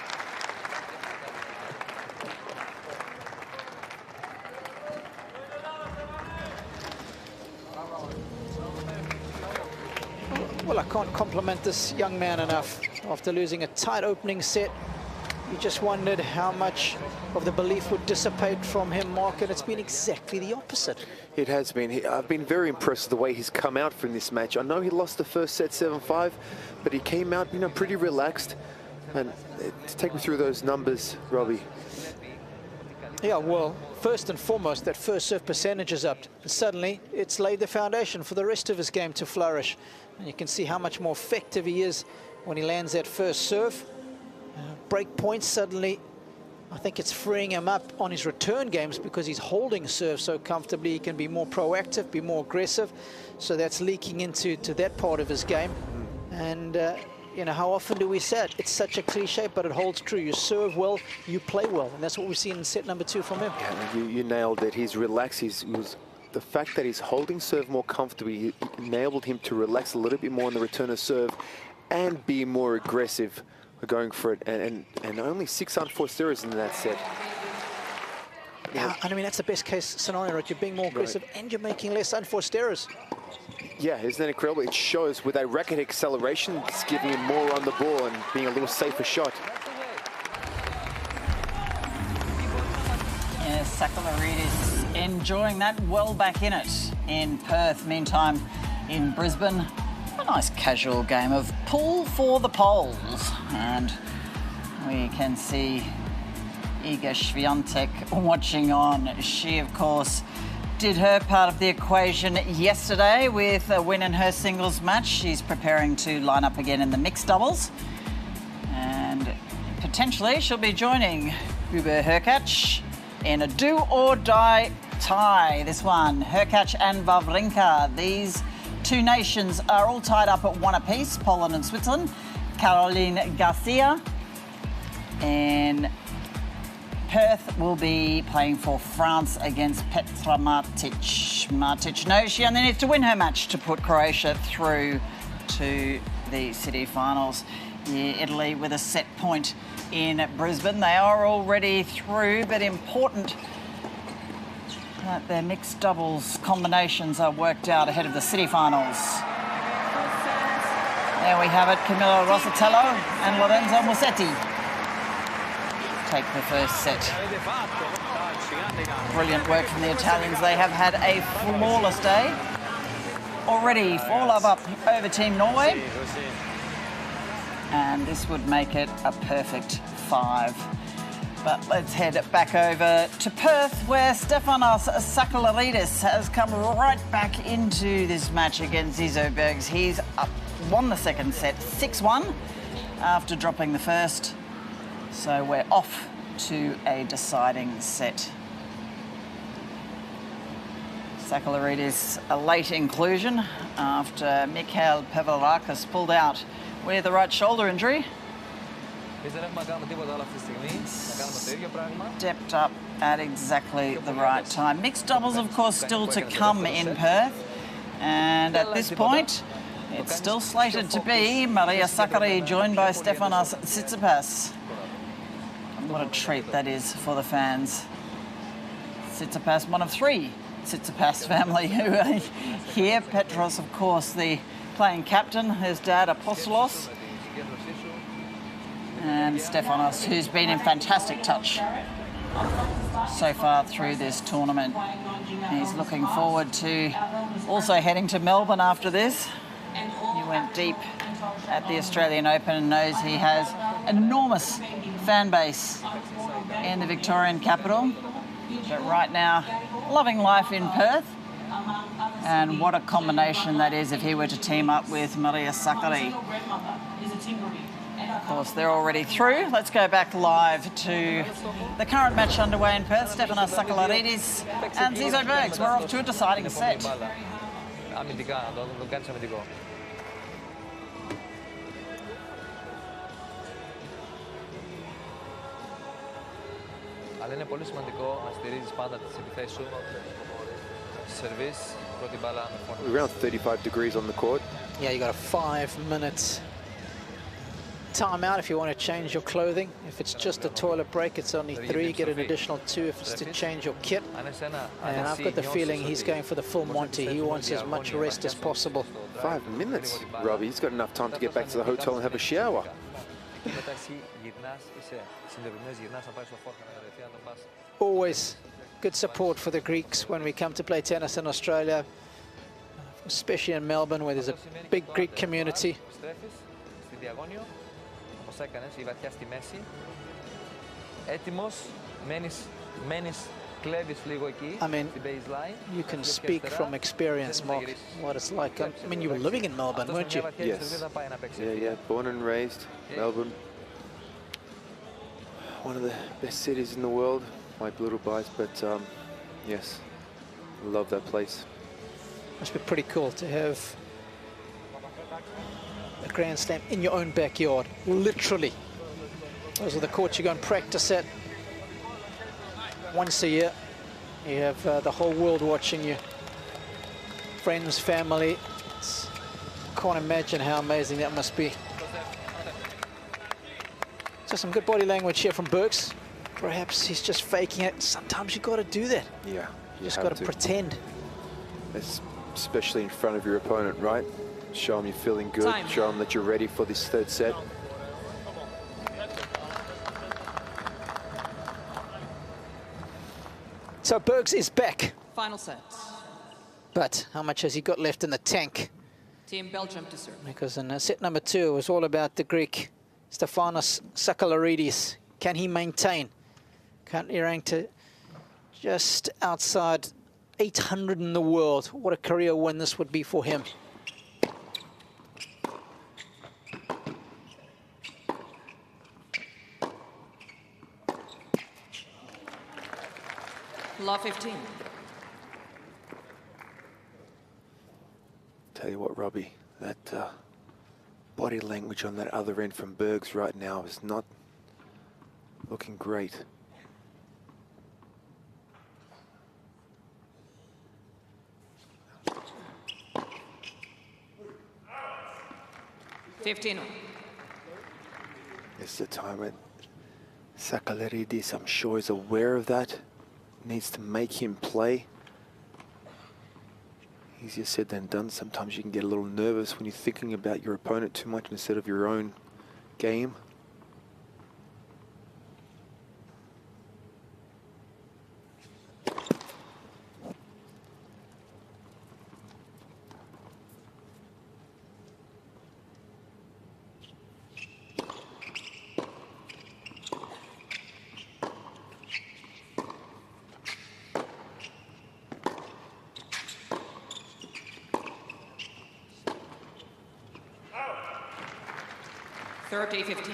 Well, I can't compliment this young man enough. After losing a tight opening set, you just wondered how much of the belief would dissipate from him, Mark, and it's been exactly the opposite. It has been. I've been very impressed with the way he's come out from this match. I know he lost the first set 7-5, but he came out, you know, pretty relaxed. And to take me through those numbers, Robbie. Yeah, well, first and foremost, that first serve percentage is up. And suddenly, it's laid the foundation for the rest of his game to flourish. And you can see how much more effective he is when he lands that first serve. break points, suddenly I think it's freeing him up on his return games because he's holding serve so comfortably. He can be more proactive, be more aggressive. So that's leaking into that part of his game. And, you know, how often do we say it? It's such a cliche, but it holds true. You serve well, you play well. And that's what we've seen in set number 2 from him. Yeah, you nailed it. He's relaxed. The fact that he's holding serve more comfortably enabled him to relax a little bit more in the return of serve and be more aggressive going for it. And only 6 unforced errors in that set. Yeah, and I mean, that's the best case scenario, right? You're being more aggressive and you're making less unforced errors. Yeah, isn't that incredible? It shows with that racket acceleration, it's giving him more on the ball and being a little safer shot. Yeah, Sakalaridis enjoying that, well back in it in Perth. Meantime, in Brisbane, a nice casual game of pull for the poles. And we can see Iga Swiatek watching on. She, of course, did her part of the equation yesterday with a win in her singles match. She's preparing to line up again in the mixed doubles. And potentially she'll be joining Hubert Hurkacz in a do-or-die tie. This one, Hurkacz and Wawrinka. These two nations are all tied up at 1 apiece, Poland and Switzerland. Caroline Garcia and Perth will be playing for France against Petra Martic. Martic knows she only needs to win her match to put Croatia through to the city finals. Yeah, Italy with a set point in Brisbane. They are already through, but important that their mixed doubles combinations are worked out ahead of the city finals. There we have it, Camilo Rosatello and Lorenzo Musetti take the first set. Brilliant work from the Italians. They have had a flawless day. Already 4-love up over Team Norway. And this would make it a perfect 5. But let's head back over to Perth, where Stefanos Sakalaridis has come right back into this match against Zizo Bergs. He's won the second set 6-1 after dropping the first. So we're off to a deciding set. Sakalaridis, a late inclusion after Mikhail Pavlarakis pulled out with a right shoulder injury. Stepped up at exactly the right time. Mixed doubles, of course, still to come in Perth. And at this point, it's still slated to be Maria Sakkari joined by Stefanos Tsitsipas. What a treat that is for the fans. Tsitsipas, one of 3 Tsitsipas family who are here. Petros, of course, the playing captain, his dad Apostolos. And Stefanos, who's been in fantastic touch so far through this tournament. He's looking forward to also heading to Melbourne after this. He went deep at the Australian Open and knows he has an enormous fan base in the Victorian capital. But right now, loving life in Perth. And what a combination that is if he were to team up with Maria Sakkari. Of course, they're already through. Let's go back live to the current match underway in Perth. Stefanos Sakalaridis and Zizo Bergs. We're off to a deciding set. Αλλά είναι πολύ σημαντικό να στηρίζεις πάντα τις επιθέσεις σου. Σερβίς, πρώτη μπάλα με φόρμα. Around 35 degrees on the court. Yeah, you got a 5-minute timeout if you want to change your clothing. If it's just a toilet break, it's only 3. Get an additional 2 if it's to change your kit. And I've got the feeling he's going for the full Monty. He wants as much rest as possible. 5 minutes, Robbie. He's got enough time to get back to the hotel and have a shower. Always good support for the Greeks when we come to play tennis in Australia, especially in Melbourne where there's a big Greek community. I mean, you can speak from experience, Mark, what it's like. I mean, you were living in Melbourne, weren't you? Yes. Yeah, born and raised, Melbourne. one of the best cities in the world. Might be a little biased, but yes, I love that place. Must be pretty cool to have a Grand Slam in your own backyard, literally. Those are the courts you go and practice at once a year. You have the whole world watching you, friends, family. Can't imagine how amazing that must be. So some good body language here from Burks. Perhaps he's just faking it. Sometimes you got to do that. Yeah, you just got to pretend. Especially in front of your opponent, right? Show them you're feeling good. Time. Show them that you're ready for this third set. So Bergs is back. Final set. But how much has he got left in the tank? Team Belgium to serve. Because in set number 2, it was all about the Greek, Stefanos Sakalarides. Can he maintain? Currently ranked to just outside 800 in the world. What a career win this would be for him. Law 15. Tell you what, Robbie, that body language on that other end from Bergs right now is not looking great. $15. It's the time when Sakalarides, I'm sure, is aware of that. Needs to make him play. Easier said than done. Sometimes you can get a little nervous when you're thinking about your opponent too much instead of your own game. $30-15.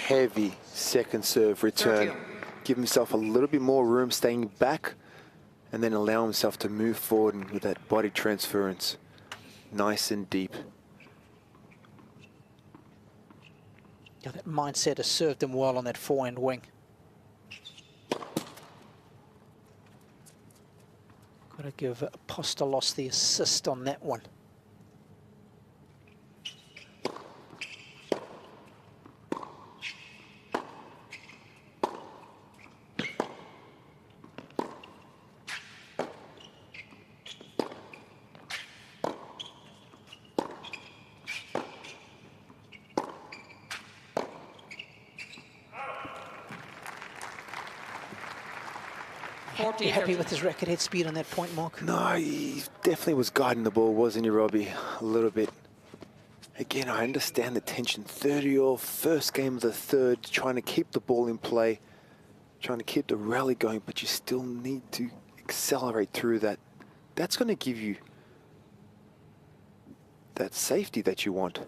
Heavy second serve return. Give himself a little bit more room staying back and then allow himself to move forward with that body transference. Nice and deep. Yeah, that mindset has served him well on that forehand wing. Got to give Apostolos the assist on that one. You happy with his racket head speed on that point, Mark? No, he definitely was guiding the ball, wasn't he, Robbie? A little bit. Again, I understand the tension. 30-all, first game of the third, trying to keep the ball in play, trying to keep the rally going, but you still need to accelerate through that. That's going to give you that safety that you want.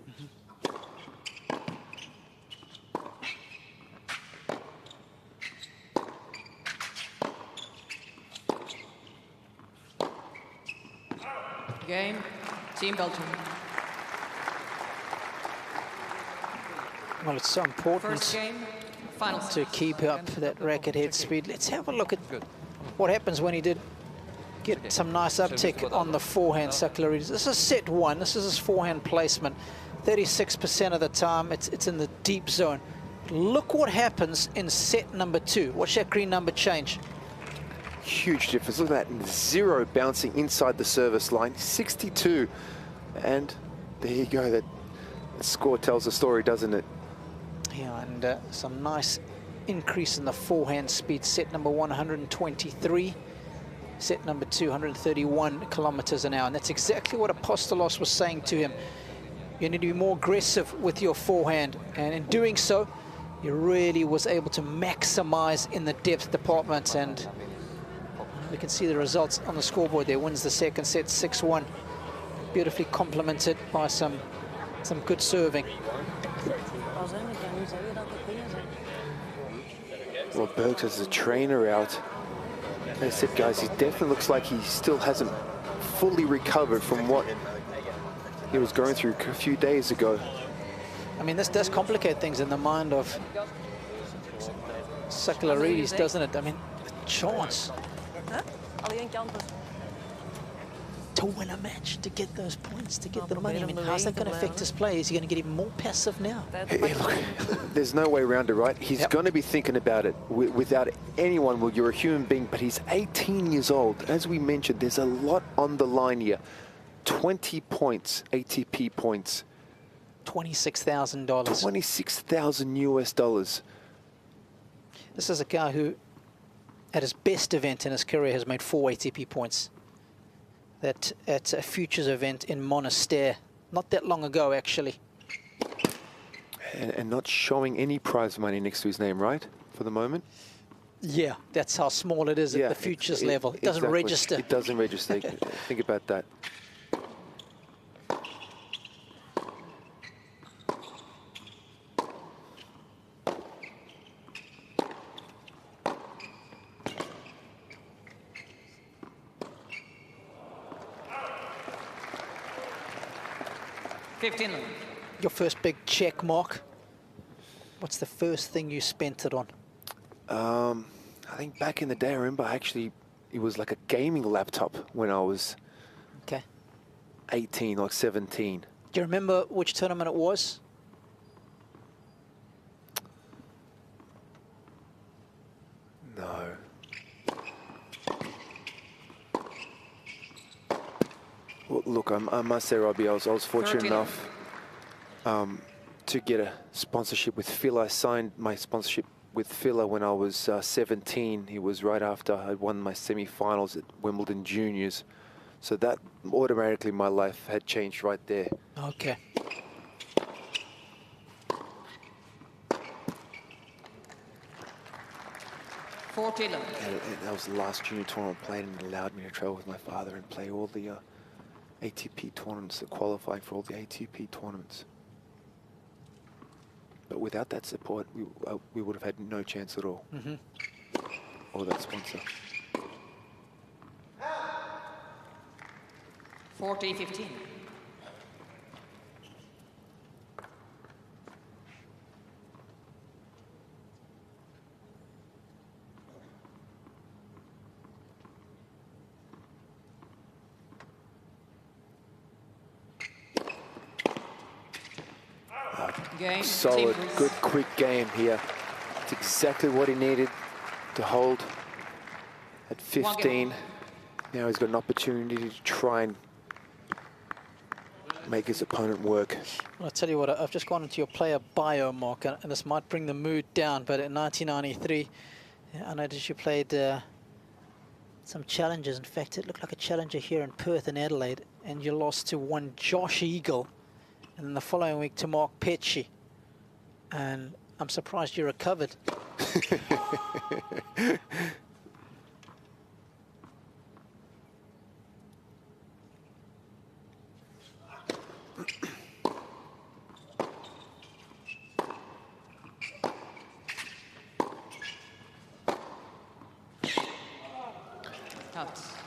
Game, Team Belgium. Well, it's so important First game, final to keep up that racket head speed. Let's have a look at what happens when he did get some nice uptick on the forehand, Sakalarides. This is set 1. This is his forehand placement. 36% of the time, it's in the deep zone. Look what happens in set number 2. Watch that green number change. huge difference. Look at that, 0 bouncing inside the service line, 62. And there you go, that score tells the story, doesn't it? Yeah, and some nice increase in the forehand speed. Set number 123. Set number 231 kilometers an hour. And that's exactly what Apostolos was saying to him. You need to be more aggressive with your forehand. And in doing so, he really was able to maximize in the depth department. And we can see the results on the scoreboard there. Wins the second set 6-1. Beautifully complemented by some good serving. Well, Bergs has a trainer out. As I said, guys, he definitely looks like he still hasn't fully recovered from what he was going through a few days ago. I mean, this does complicate things in the mind of Sakalaridis, doesn't it? I mean, a chance to win a match, to get those points, to get the money. I mean, how's that going to affect his play? Is he going to get even more passive now? Hey, look, there's no way around it, right? He's going to be thinking about it without anyone. Well, you're a human being, but he's 18 years old. As we mentioned, there's a lot on the line here. 20 points, ATP points. $26,000. $26,000 US. This is a guy who, at his best event in his career, has made 4 ATP points. That at a futures event in Monastir, not that long ago, actually. And not showing any prize money next to his name, right? For the moment? Yeah, that's how small it is at the futures level. It doesn't register. It doesn't register. Think about that. Your first big check mark. What's the first thing you spent it on? I think back in the day, I remember it was like a gaming laptop when I was 18 or 17. Do you remember which tournament it was? No. Well, look, I must say, Robbie, I was fortunate enough to get a sponsorship with Fila. I signed my sponsorship with Fila when I was 17. It was right after I won my semi-finals at Wimbledon Juniors. So that automatically my life had changed right there. Okay. And that was the last junior tournament I played, and it allowed me to travel with my father and play all the ATP tournaments, qualifying for all the ATP tournaments. But without that support, we would have had no chance at all. Or that sponsor. 40-15. Solid, good, quick game here. It's exactly what he needed to hold at 15. Now he's got an opportunity to try and make his opponent work. Well, I'll tell you what, I've just gone into your player bio, Mark, and this might bring the mood down, but in 1993, I noticed you played some challenges. In fact, it looked like a challenger here in Perth and Adelaide, and you lost to one Josh Eagle, and then the following week to Mark Petchy. And I'm surprised you recovered.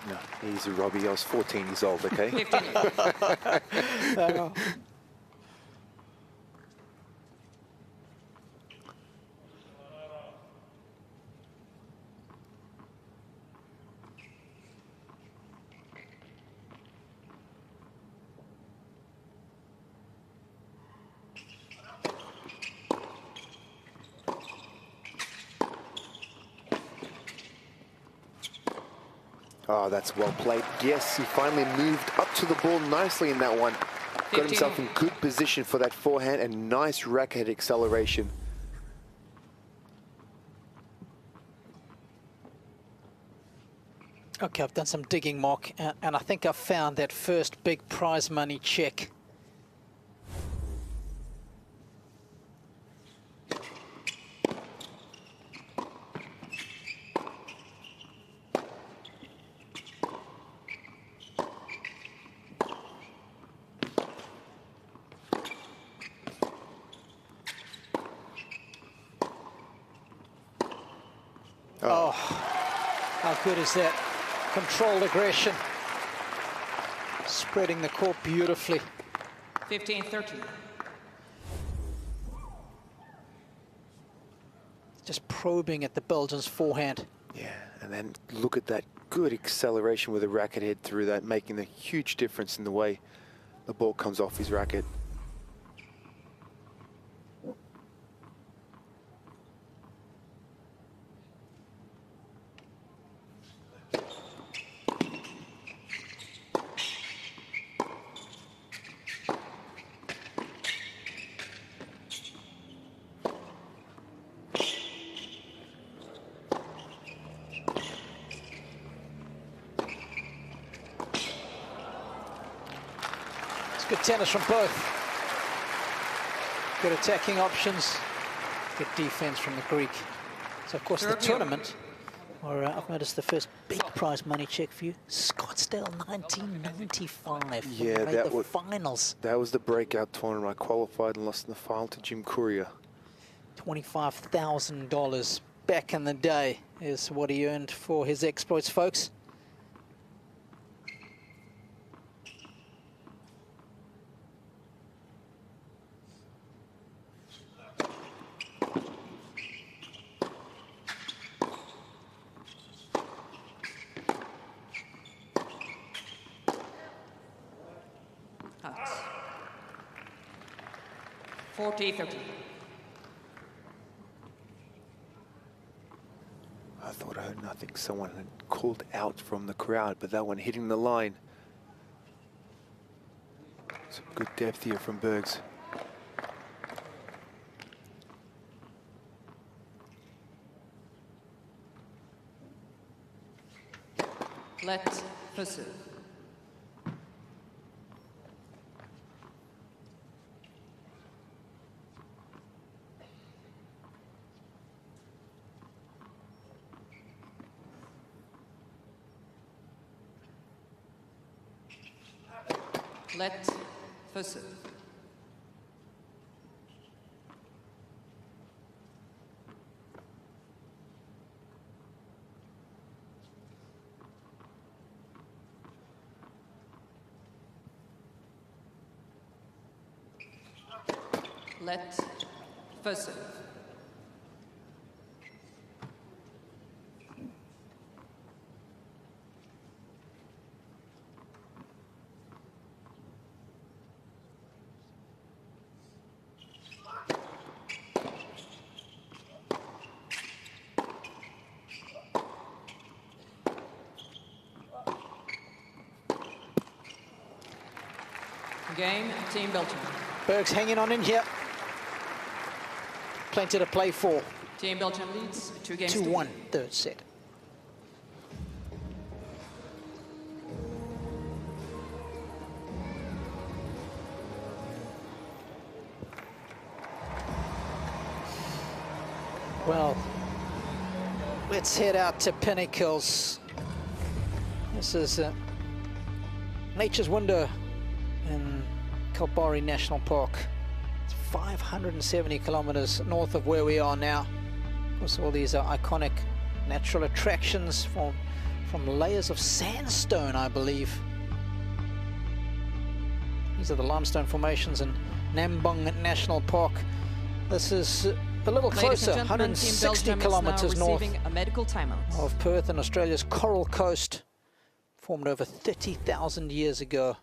No, easy, Robbie. I was 14 years old, okay? 15. Oh, that's well played. Yes, he finally moved up to the ball nicely in that one. Got himself in good position for that forehand and nice racket acceleration. Okay, I've done some digging, Mark, and I think I've found that first big prize money check. Oh, how good is that? Controlled aggression. Spreading the court beautifully. 15-13. Just probing at the Belgians' forehand. Yeah, and then look at that good acceleration with the racket head through that, making a huge difference in the way the ball comes off his racket. Good tennis from both. Good attacking options. Good defense from the Greek. So, of course, the tournament, where I've noticed the first big prize money check for you, Scottsdale 1995. Yeah, made the finals. That was the breakout tournament. I qualified and lost in the final to Jim Courier. $25,000 back in the day is what he earned for his exploits, folks. Out. 40-13. I thought I heard nothing. Someone had called out from the crowd, but that one hitting the line. Some good depth here from Bergs. Let pursue. Let pursue. Let pursue. Game, Team Belgium. Bergs hanging on in here. Plenty to play for. Team Belgium leads 2-1, third set. Well, let's head out to Pinnacles. This is Nature's Window in Kalbarri National Park. It's 570 kilometers north of where we are now. Of course, all these are iconic natural attractions from layers of sandstone, I believe. These are the limestone formations in Nambong National Park. This is a little closer, 160 kilometers north a medical timeout of Perth and Australia's Coral Coast, formed over 30,000 years ago.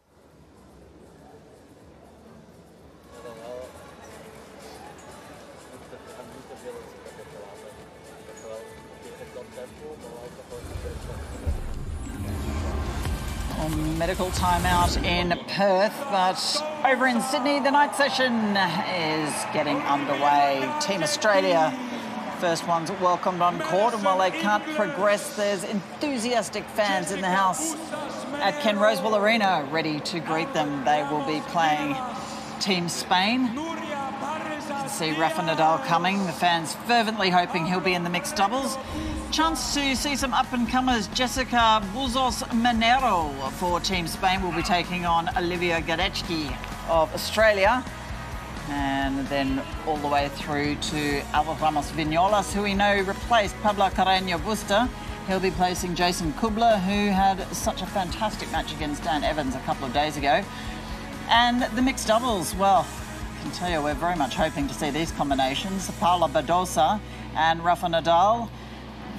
Medical timeout in Perth, but over in Sydney, the night session is getting underway. Team Australia, first ones welcomed on court, and while they can't progress, there's enthusiastic fans in the house at Ken Rosewall Arena ready to greet them. They will be playing Team Spain. You can see Rafa Nadal coming, the fans fervently hoping he'll be in the mixed doubles. Chance to see some up-and-comers. Jessica Buzos Manero for Team Spain will be taking on Olivia Gadecki of Australia. And then all the way through to Alvaro Ramos Vignolas, who we know replaced Pablo Carreño Busta. He'll be placing Jason Kubler, who had such a fantastic match against Dan Evans a couple of days ago. And the mixed doubles, well, I can tell you we're very much hoping to see these combinations. Paula Badosa and Rafa Nadal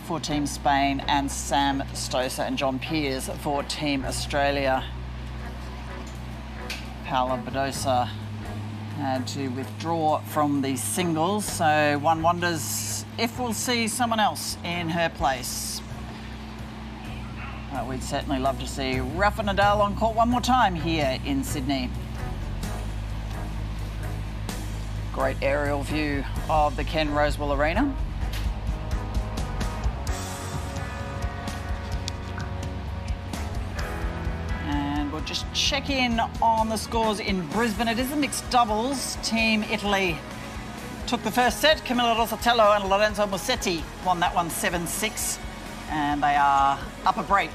for Team Spain, and Sam Stosur and John Peers for Team Australia. Paula Badosa had to withdraw from the singles, so one wonders if we'll see someone else in her place. We'd certainly love to see Rafa Nadal on court one more time here in Sydney. Great aerial view of the Ken Rosewall Arena. We'll just check in on the scores in Brisbane. It is a mixed doubles. Team Italy took the first set. Camilla Rosatello and Lorenzo Musetti won that one 7-6. And they are up a break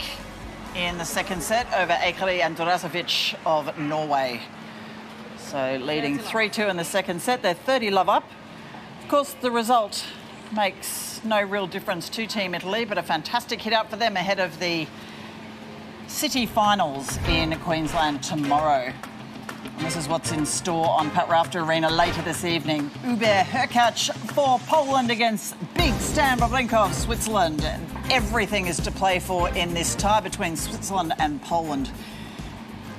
in the second set over Ekeri and Durasovic of Norway. So leading 3-2 in the second set. They're 30 love up. Of course, the result makes no real difference to Team Italy, but a fantastic hit out for them ahead of the City Finals in Queensland tomorrow. And this is what's in store on Pat Rafter Arena later this evening. Hubert Hurkacz for Poland against Big Stan Wawrinka of Switzerland. Everything is to play for in this tie between Switzerland and Poland,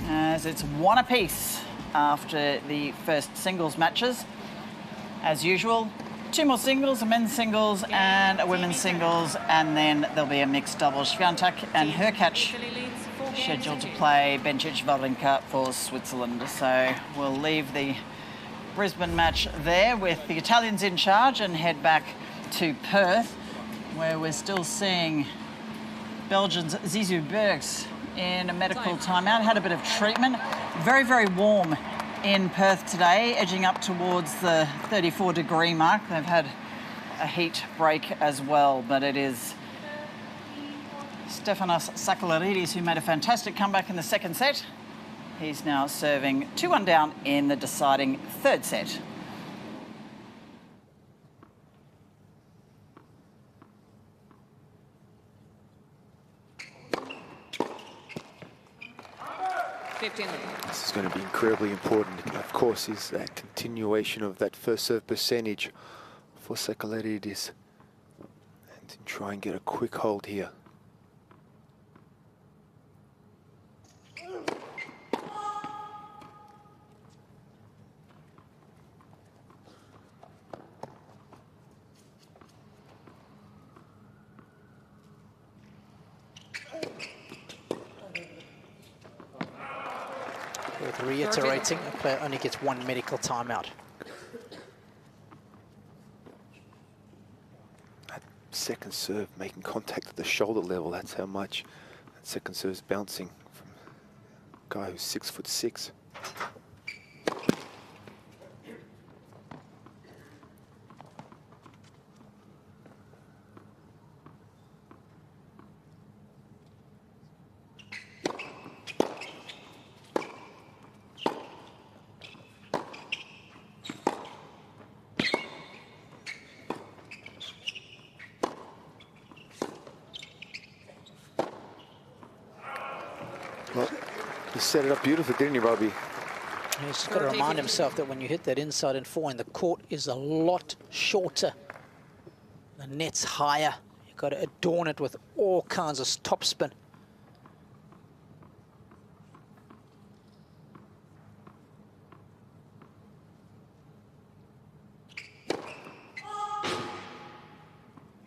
as it's one apiece after the first singles matches. As usual, two more singles, a men's singles and a women's singles, and then there'll be a mixed doubles. Swiatek and Hurkacz scheduled to play Bencic Wawrinka for Switzerland. So we'll leave the Brisbane match there with the Italians in charge and head back to Perth, where we're still seeing Belgians Zizou Bergs in a medical timeout. Had a bit of treatment. Very, very warm in Perth today, edging up towards the 34-degree mark. They've had a heat break as well, but it is Stefanos Sakellaridis who made a fantastic comeback in the second set. He's now serving 2-1 down in the deciding third set. This is going to be incredibly important. Of course, is that continuation of that first serve percentage for Sakellaridis, and to try and get a quick hold here. Worth reiterating, the player only gets one medical timeout. That second serve making contact at the shoulder level, that's how much that second serve is bouncing from a guy who's 6'6". Well, he set it up beautifully, didn't he, Robbie? He's just got to remind himself that when you hit that inside and forehand, the court is a lot shorter. The net's higher. You've got to adorn it with all kinds of topspin.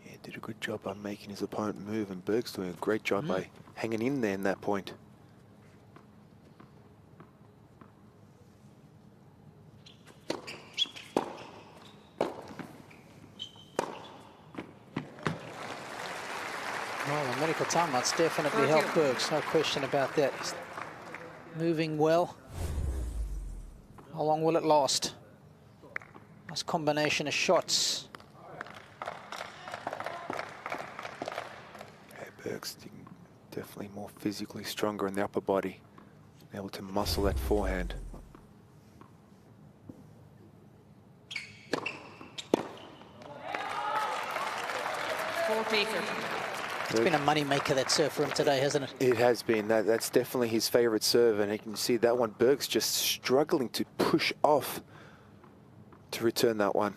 Yeah, did a good job by making his opponent move, and Berg's doing a great job by hanging in there in that point. medical timeouts definitely helped Bergs, no question about that. He's moving well. How long will it last? Nice combination of shots. Yeah, Bergs definitely more physically stronger in the upper body, able to muscle that forehand. It's been a money maker, that serve for him today, hasn't it? It has been. That's definitely his favourite serve, and you can see that one. Bergs just struggling to push off to return that one.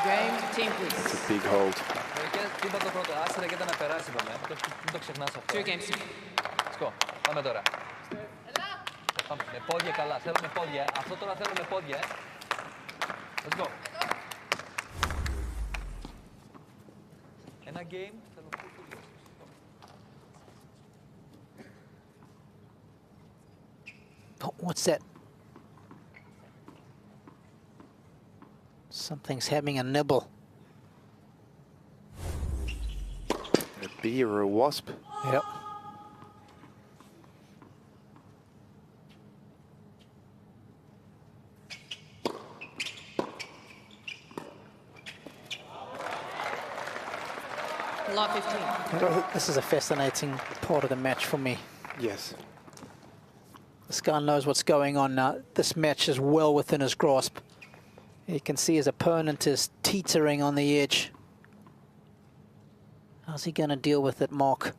Game, team, please. It's a big hold. Two games. Let's go. Πάμε τώρα. Πάμε. Με πόδια καλά. Θέλω με πόδια. Αυτό τώρα θέλω με πόδια. Let's go. Ένα game. Θέλω What's that? Something's having a nibble. A bee or a wasp? Yep. Lot 15. This is a fascinating part of the match for me. Yes. This guy knows what's going on now. This match is well within his grasp. You can see his opponent is teetering on the edge. How's he going to deal with it, Mark?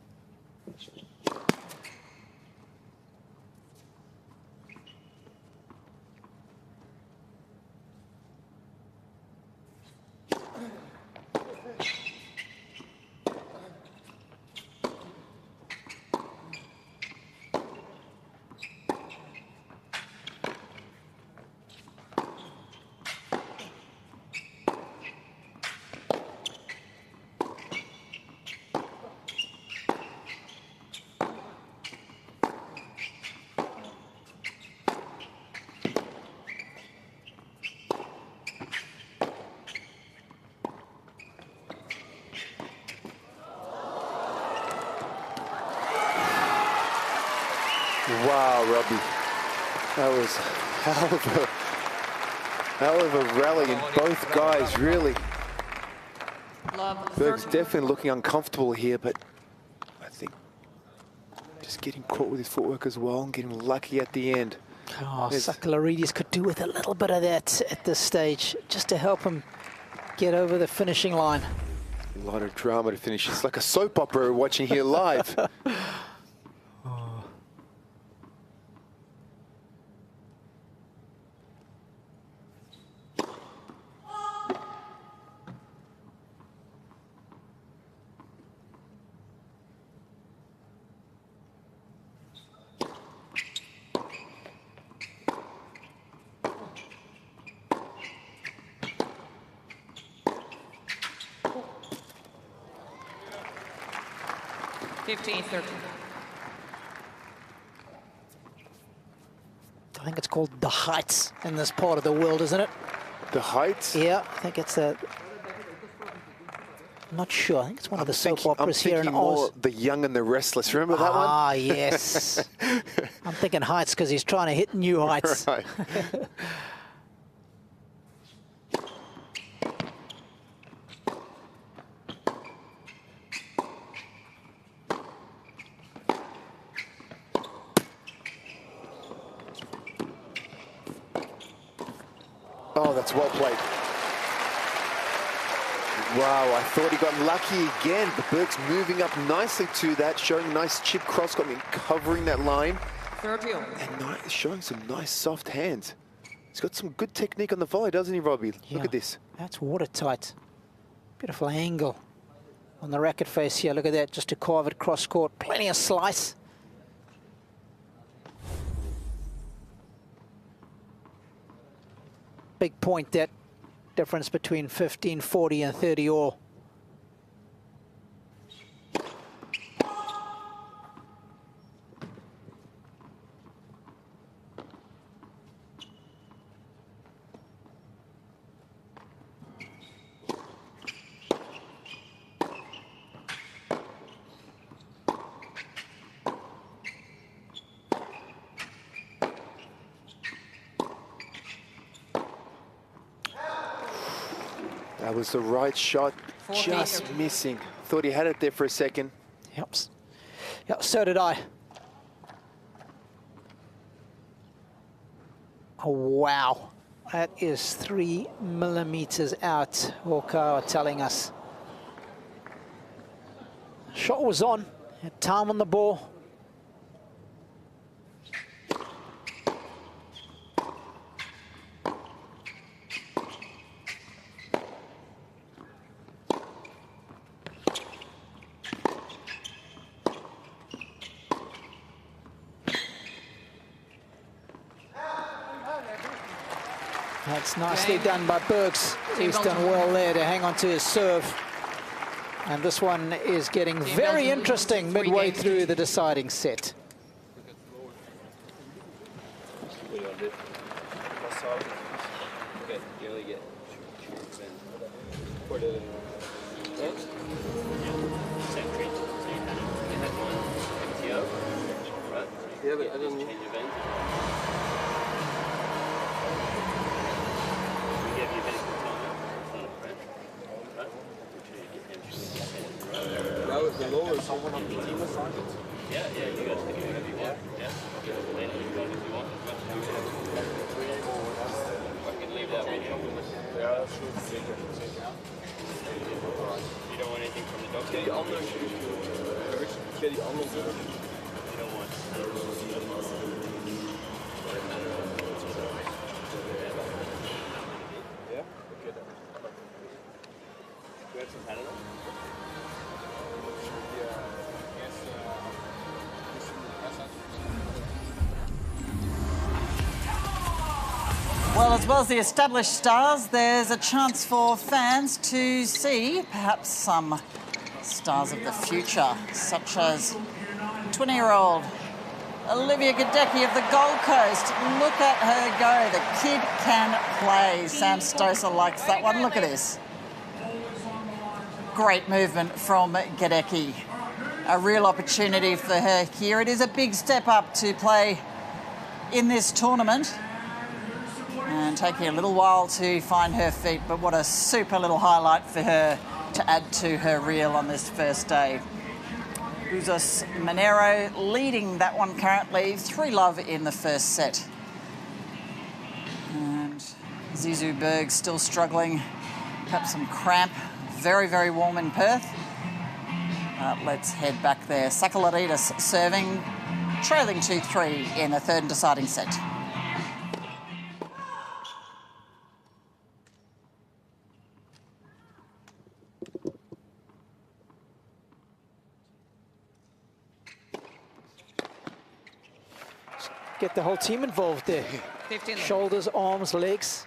Wow, Robbie. That was hell of a rally, and both guys really. Berg's definitely looking uncomfortable here, but I think just getting caught with his footwork as well and getting lucky at the end. Oh, Sakalaridis could do with a little bit of that at this stage, just to help him get over the finishing line. A lot of drama to finish. It's like a soap opera we're watching here live. I think it's called The Heights in this part of the world, isn't it? The Heights? Yeah, I think it's a... I'm not sure. I think it's one of the soap operas here in Oz. The Young and the Restless. Remember that one? Ah, yes. I'm thinking Heights because he's trying to hit new heights. Right. Oh, that's well played. Wow, I thought he got lucky again, but Berg's moving up nicely to that, showing nice chip cross, got me covering that line. And showing some nice soft hands. He's got some good technique on the volley, doesn't he, Robbie? Yeah, look at this. That's watertight. Beautiful angle on the racket face here. Look at that, just to carve it cross court. Plenty of slice. Big point that difference between 15, 40 and 30 all. That was the right shot, just missing. Thought he had it there for a second. Yep, so did I. Oh, wow. That is 3 millimeters out, Walker telling us. Shot was on, had time on the ball. That's nicely done by Bergs. He's done well there to hang on to his serve. And this one is getting very interesting midway through the deciding set. The lower someone on the team assigned it. Yeah, you guys can do whatever you want. Yeah. Then you go if you want. I can leave that one. Yeah, that's true. You don't want anything from the doctor? Get the anders. Get the anders. You don't want. Yeah? Okay then. Do you have some Panadol? Well, as well as the established stars, there's a chance for fans to see perhaps some stars of the future, such as 20-year-old Olivia Gadecki of the Gold Coast. Look at her go. The kid can play. Sam Stoser likes that one. Look at this. Great movement from Gadecki. A real opportunity for her here. It is a big step up to play in this tournament. And taking a little while to find her feet, but what a super little highlight for her to add to her reel on this first day. Uzos Monero leading that one currently, 3-love in the first set. And Zizou Berg still struggling, perhaps some cramp. Very, very warm in Perth. Let's head back there. Sakalaritas serving, trailing 2-3 in the third and deciding set. Get the whole team involved there. 15. Shoulders, arms, legs.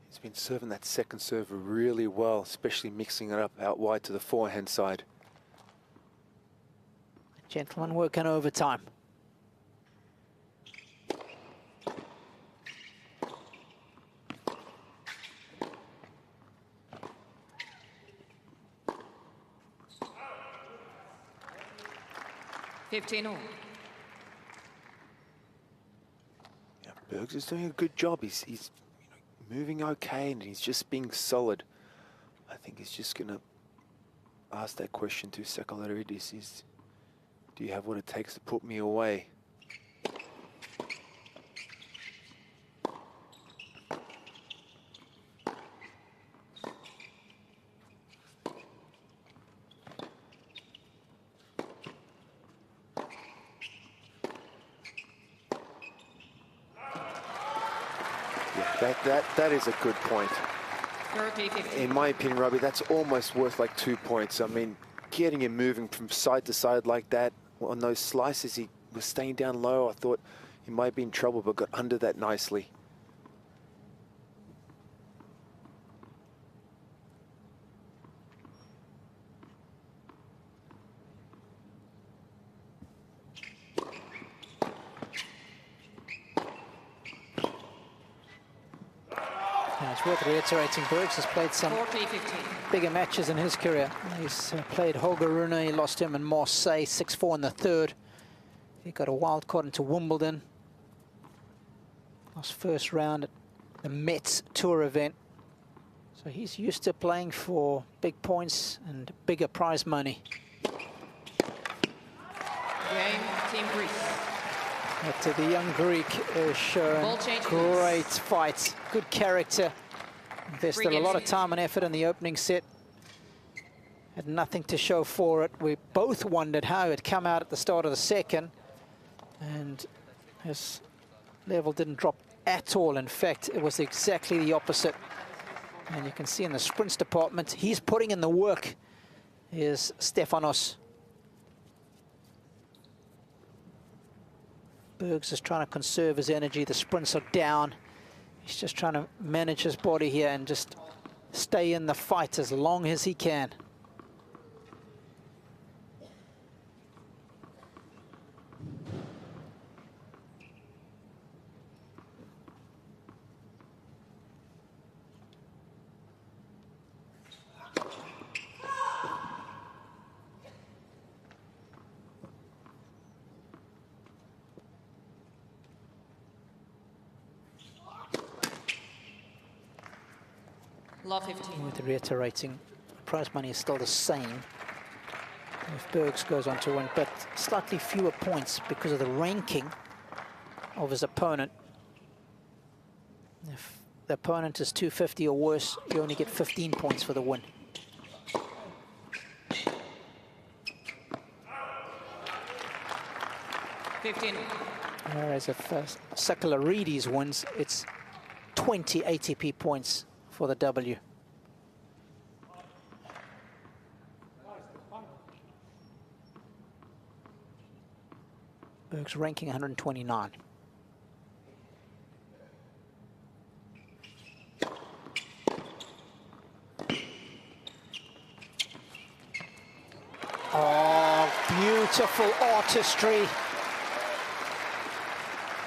He's been serving that second serve really well, especially mixing it up out wide to the forehand side. Gentlemen working overtime. Yeah, Bergs is doing a good job. He's moving okay, and he's just being solid. I think he's just going to ask that question to Sakalaritis is, do you have what it takes to put me away? That is a good point. In my opinion, Robbie, that's almost worth like 2 points. I mean, getting him moving from side to side like that, on those slices, he was staying down low. I thought he might be in trouble, but got under that nicely. It's worth reiterating, Bergs has played some bigger matches in his career. He's played Holgeruna, he lost him in Marseille, 6-4 in the third. He got a wild card into Wimbledon. Lost first round at the Mets Tour event. So he's used to playing for big points and bigger prize money. Game, Team Greece. But the young Greek has shown great fight, good character. Invested a lot of time and effort in the opening set. Had nothing to show for it. We both wondered how it had come out at the start of the second. And his level didn't drop at all. In fact, it was exactly the opposite. And you can see in the sprints department, he's putting in the work. Here's Stefanos. Bergs is trying to conserve his energy. The sprints are down. He's just trying to manage his body here and just stay in the fight as long as he can. Law 15. With reiterating, prize money is still the same if Bergs goes on to win, but slightly fewer points because of the ranking of his opponent. If the opponent is 250 or worse, you only get 15 points for the win. Whereas if Sakalarides wins, it's 20 ATP points for the W. Berg's ranking 129. Oh, beautiful artistry.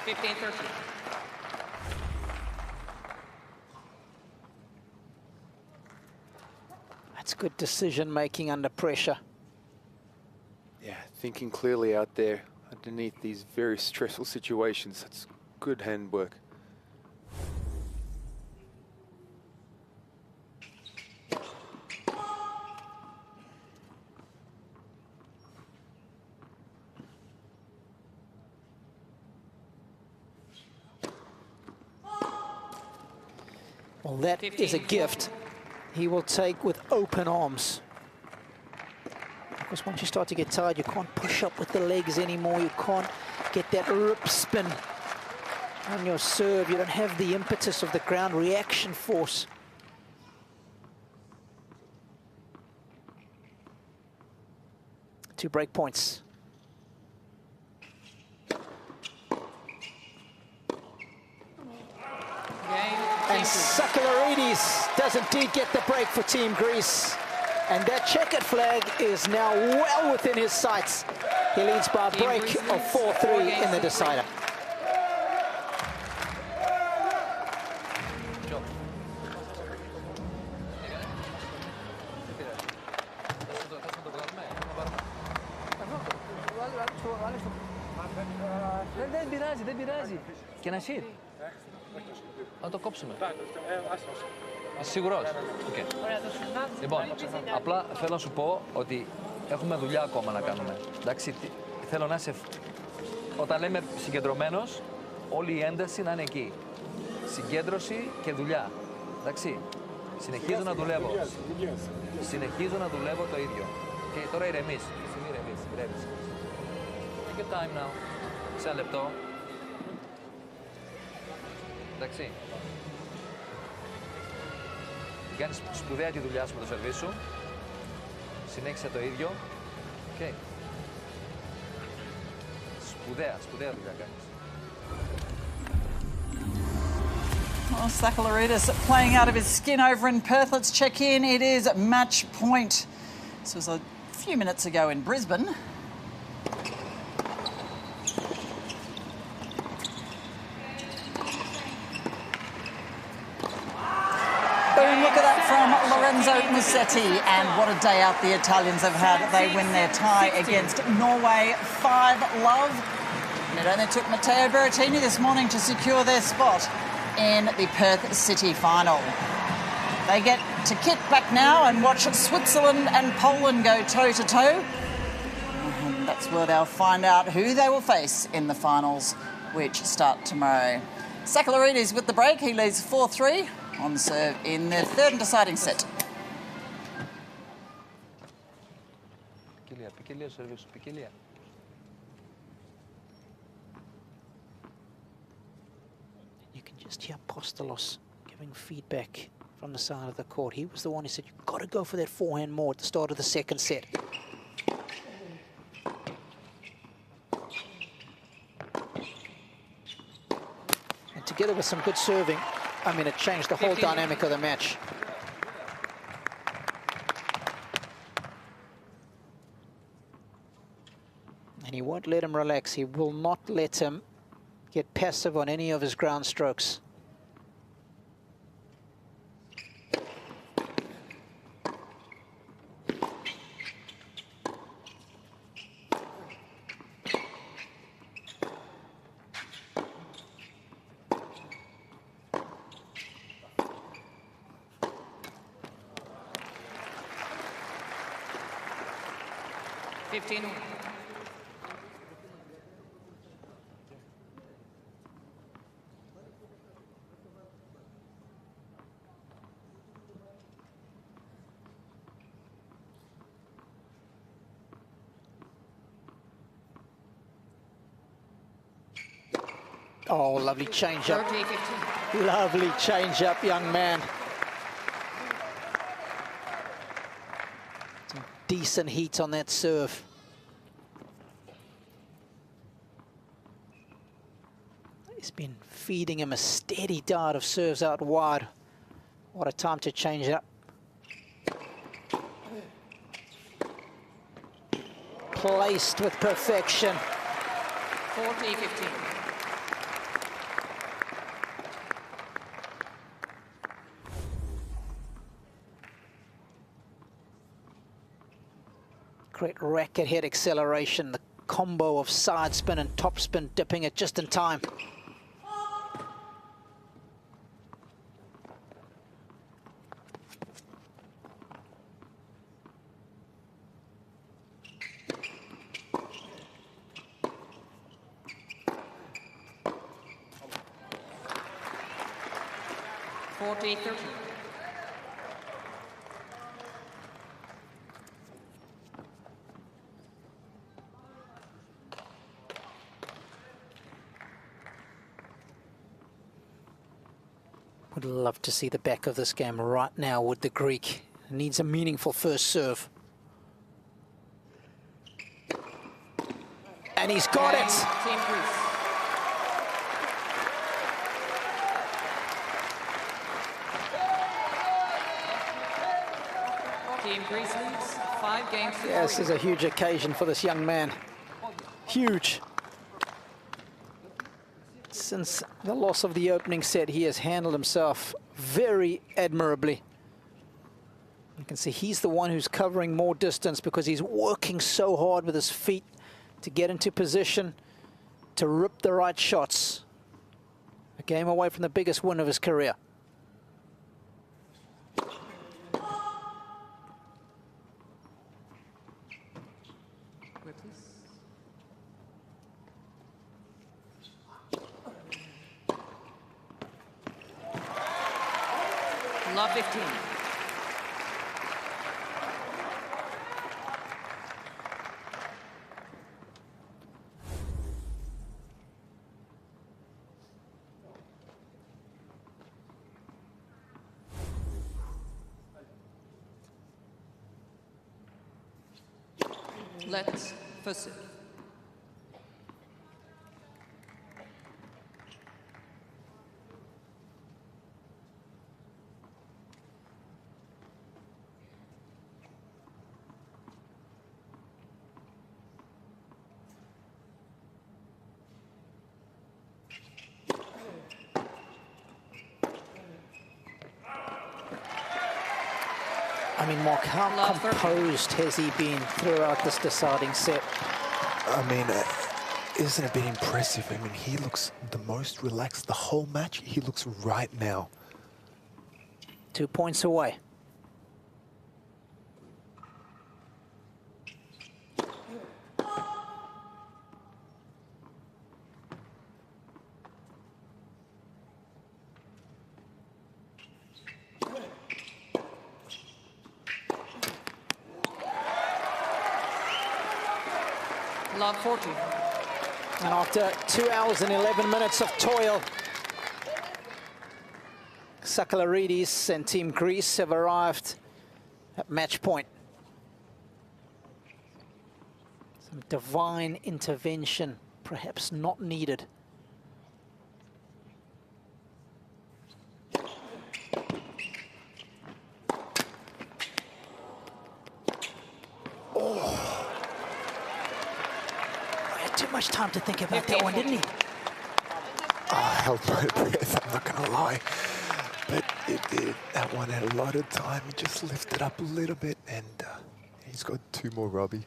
15-13. That's good decision making under pressure. Yeah, thinking clearly out there underneath these very stressful situations. That's good handwork. Well, that is a gift he will take with open arms. Because once you start to get tired, you can't push up with the legs anymore. You can't get that rip spin on your serve. You don't have the impetus of the ground reaction force. Two break points. And Sakalarides does indeed get the break for Team Greece. And that checkered flag is now well within his sights. He leads by a break of 4-3 in the decider. Δεν πειράζει. Και να σύρει. Να το κόψουμε. Σίγουρος. Okay. Λοιπόν, απλά θέλω να σου πω ότι έχουμε δουλειά ακόμα να κάνουμε. Εντάξει, θέλω να είσαι... Όταν λέμε συγκεντρωμένος, όλη η ένταση να είναι εκεί. Συγκέντρωση και δουλειά. Εντάξει. Συνεχίζω να δουλεύω. Συνεχίζω να δουλεύω το ίδιο. Και τώρα ηρεμείς. Ηρεμείς. Take your time now. Σε ένα λεπτό. Εντάξει. Κάνεις σπουδαία τη δουλειά σου με το σερβί σου. Συνέχισε το ίδιο. Okay. Σπουδαία δουλειά κάνεις. Well, Sakalarides playing out of his skin over in Perth. Let's check in. It is match point. This was a few minutes ago in Brisbane. from Lorenzo Musetti, and what a day out the Italians have had. They win their tie against Norway 5-love. And it only took Matteo Berrettini this morning to secure their spot in the Perth City final. They get to kick back now and watch Switzerland and Poland go toe-to-toe. And that's where they'll find out who they will face in the finals, which start tomorrow. Sakalaridis with the break. He leads 4-3 on serve in their third and deciding set. Ποικιλία σερβίς, ποικιλία. You can just hear Postelos giving feedback from the side of the court. He was the one who said, you've got to go for that forehand more at the start of the second set. And together with some good serving, I mean, it changed the whole dynamic of the match. And he won't let him relax. He will not let him get passive on any of his ground strokes. Oh, lovely change-up. Lovely change-up, young man. Some decent heat on that serve. He's been feeding him a steady dart of serves out wide. What a time to change it up. Placed with perfection. 40-15. Great racket head acceleration, the combo of side spin and top spin, dipping it just in time. Would love to see the back of this game right now with the Greek. It needs a meaningful first serve. And he's got it. Team Greece. Team Greece leads 5 games to 3. Yeah, this is a huge occasion for this young man. Huge. Since the loss of the opening set, he has handled himself very admirably. You can see he's the one who's covering more distance because he's working so hard with his feet to get into position, to rip the right shots. A game away from the biggest win of his career. Love 15. Let's first serve. mean, Mark, how composed has he been throughout this deciding set? I mean, isn't it been impressive? I mean, he looks the most relaxed the whole match. He looks right now. 2 points away. Love 40. And after 2 hours and 11 minutes of toil, Sakalaridis and Team Greece have arrived at match point. Some divine intervention, perhaps not needed. Much time to think about that one, didn't he? I held my breath, I'm not going to lie. But it did. That one had a lot of time. He just lifted up a little bit, and he's got 2 more, Robbie.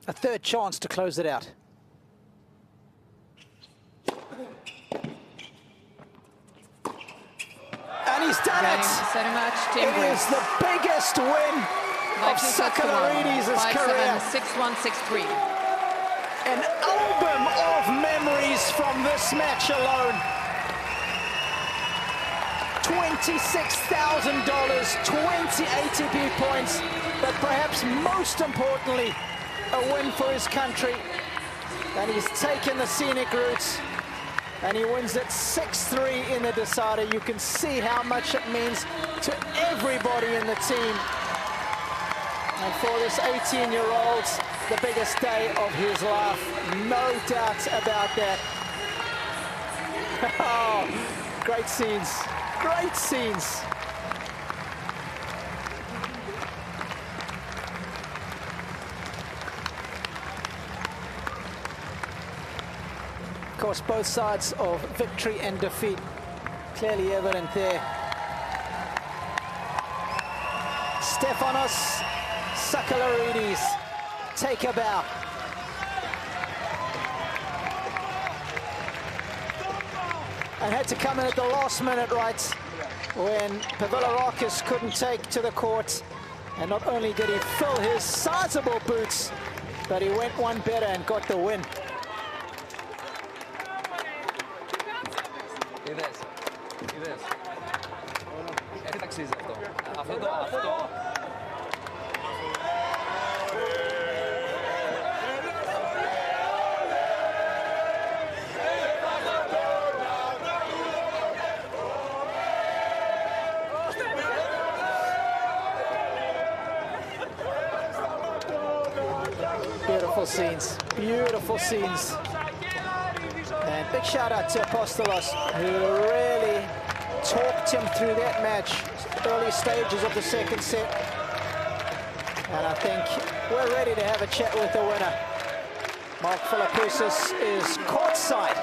A third chance to close it out. And he's done it! So much, It is the biggest win of Sakalaridis' career. 6-1, 6-3. An album of memories from this match alone. $26,000, 20 ATP points, but perhaps most importantly, a win for his country. And he's taken the scenic routes, and he wins it 6-3 in the decider. You can see how much it means to everybody in the team. And for this 18-year-old, the biggest day of his life, no doubt about that. Oh, great scenes, great scenes. Of course, both sides of victory and defeat clearly evident there. Stefanos Sakalaridis, take a bow. And had to come in at the last minute, right, when Pavilarakis couldn't take to the court. And not only did he fill his sizable boots, but he went one better and got the win. Beautiful scenes, beautiful scenes. And big shout out to Apostolos, who really talked him through that match, early stages of the second set. And I think we're ready to have a chat with the winner. Mark Philippoussis is courtside.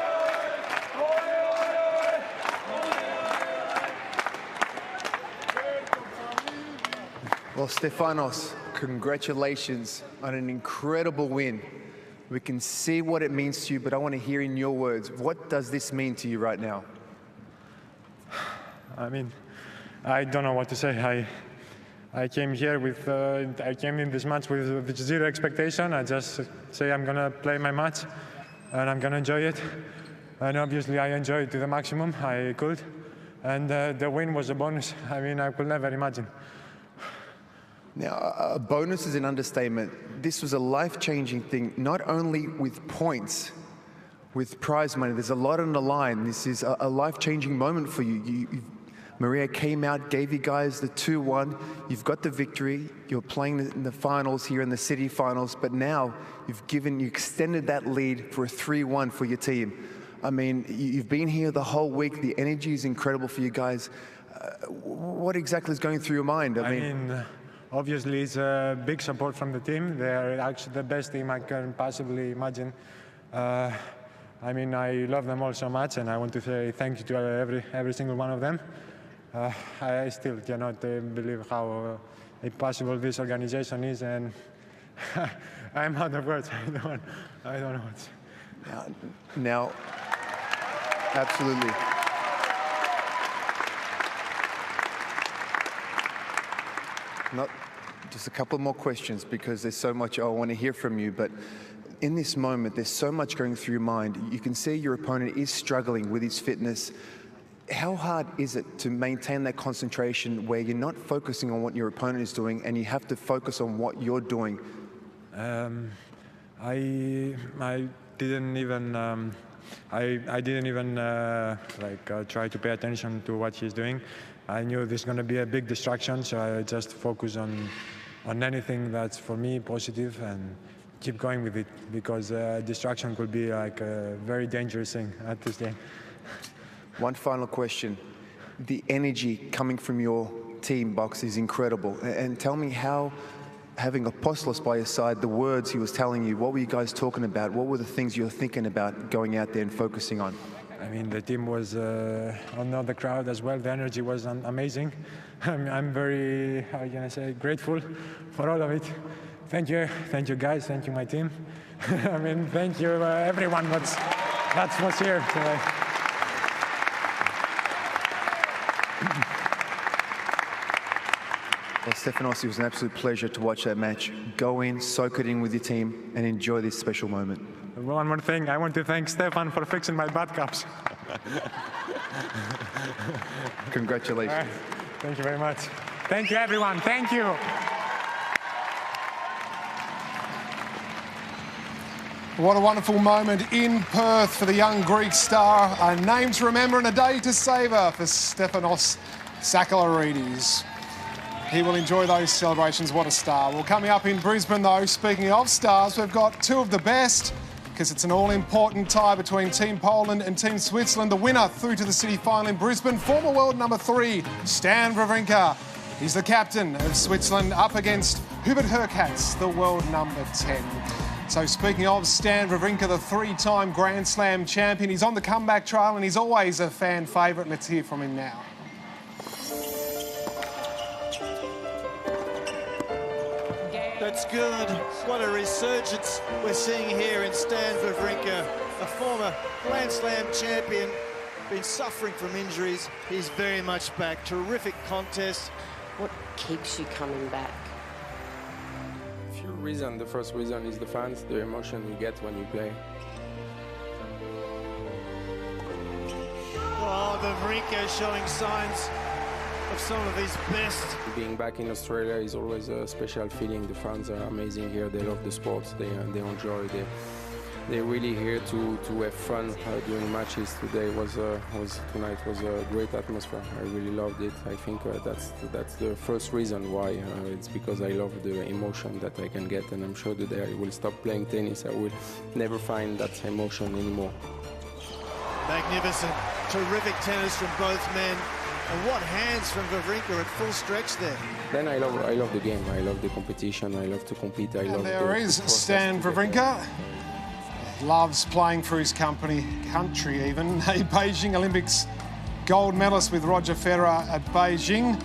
Well, Stefanos, congratulations on an incredible win. We can see what it means to you, but I want to hear in your words, what does this mean to you right now? I mean, I don't know what to say. I came here with, I came in this match with zero expectation. I just say I'm gonna play my match and I'm gonna enjoy it. And obviously I enjoyed it to the maximum I could. And the win was a bonus. I mean, I could never imagine. Now, a bonus is an understatement. This was a life-changing thing, not only with points, with prize money. There's a lot on the line. This is a life-changing moment for you. Maria came out, gave you guys the 2-1. You've got the victory. You're playing in the finals here in the city finals, but now you extended that lead for a 3-1 for your team. I mean, you've been here the whole week. The energy is incredible for you guys. What exactly is going through your mind? I mean, obviously it's a big support from the team. They're actually the best team I can possibly imagine. I mean, I love them all so much, and I want to say thank you to every single one of them. I still cannot believe how impossible this organization is, and I'm out of words. I don't know what. Now, absolutely. Just a couple more questions, because there's so much I want to hear from you, but in this moment, there's so much going through your mind. You can see your opponent is struggling with his fitness. How hard is it to maintain that concentration where you're not focusing on what your opponent is doing and you have to focus on what you're doing? I didn't even try to pay attention to what he's doing. I knew this is going to be a big distraction, so I just focus on anything that's for me positive and keep going with it, because distraction could be like a very dangerous thing at this game. One final question. The energy coming from your team, Box, is incredible. And tell me how, having Apostolos by your side, the words he was telling you, what were you guys talking about? What were the things you were thinking about going out there and focusing on? I mean, the team was on the crowd as well. The energy was amazing. I'm very, how can I say, grateful for all of it. Thank you guys, thank you my team. I mean, thank you everyone that's here today. Well, Stefanos, it was an absolute pleasure to watch that match. Go in, soak it in with your team, and enjoy this special moment. One more thing, I want to thank Stefan for fixing my butt cups. Congratulations. Right. Thank you very much. Thank you, everyone. Thank you. What a wonderful moment in Perth for the young Greek star. A name to remember and a day to savour for Stefanos Sakellaridis. He will enjoy those celebrations. What a star. Well, coming up in Brisbane, though, speaking of stars, we've got two of the best, because it's an all-important tie between Team Poland and Team Switzerland. The winner through to the city final in Brisbane, former world number 3, Stan Wawrinka. He's the captain of Switzerland, up against Hubert Hurkacz, the world number 10. So speaking of Stan Wawrinka, the 3-time Grand Slam champion, he's on the comeback trail and he's always a fan favourite. Let's hear from him now. That's good. What a resurgence we're seeing here in Stan Wawrinka, a former Grand Slam champion, been suffering from injuries. He's very much back. Terrific contest. What keeps you coming back? Few reasons. The first reason is the fans, the emotion you get when you play. Oh, Wawrinka showing signs of some of his best. Being back in Australia is always a special feeling. The fans are amazing here. They love the sports. They enjoy. They're really here to have fun during matches. Tonight was a great atmosphere. I really loved it. I think that's the first reason why. It's because I love the emotion that I can get, and I'm sure that I will stop playing tennis. I will never find that emotion anymore. Magnificent, terrific tennis from both men. And what hands from Wawrinka at full stretch there. Then I love the game. I love the competition. I love to compete. And there is Stan Wawrinka. Loves playing for his country even. A Beijing Olympics gold medalist with Roger Federer at Beijing,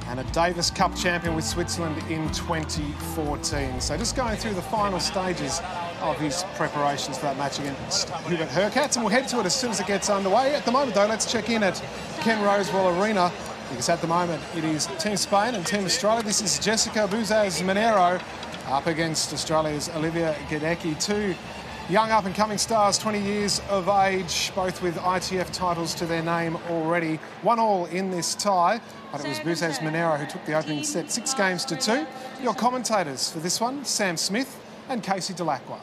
and a Davis Cup champion with Switzerland in 2014. So just going through the final stages of his preparations for that match against Hubert Hurkacz, and we'll head to it as soon as it gets underway. At the moment, though, let's check in at Ken Rosewall Arena, because at the moment it is Team Spain and Team Australia. This is Jessica Buzaz-Monero up against Australia's Olivia Gadecki. Two young up-and-coming stars, 20 years of age, both with ITF titles to their name already. 1-1 in this tie, but it was Buzaz-Monero who took the opening set 6-2. Your commentators for this one, Sam Smith and Casey Delacqua.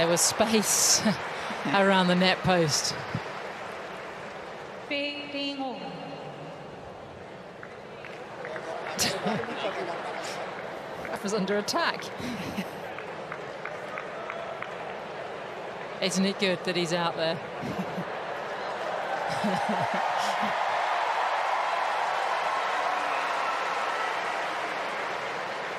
There was space around the net post. 15 all. That was under attack. Isn't it good that he's out there?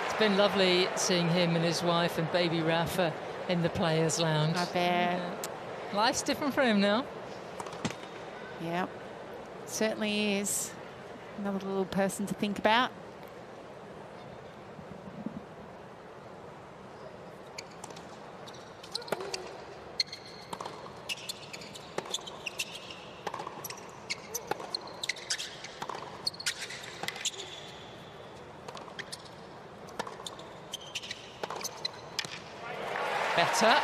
It's been lovely seeing him and his wife and baby Rafa in the players' lounge. I bet. Life's different for him now. Yeah, certainly is. Another little person to think about. Better.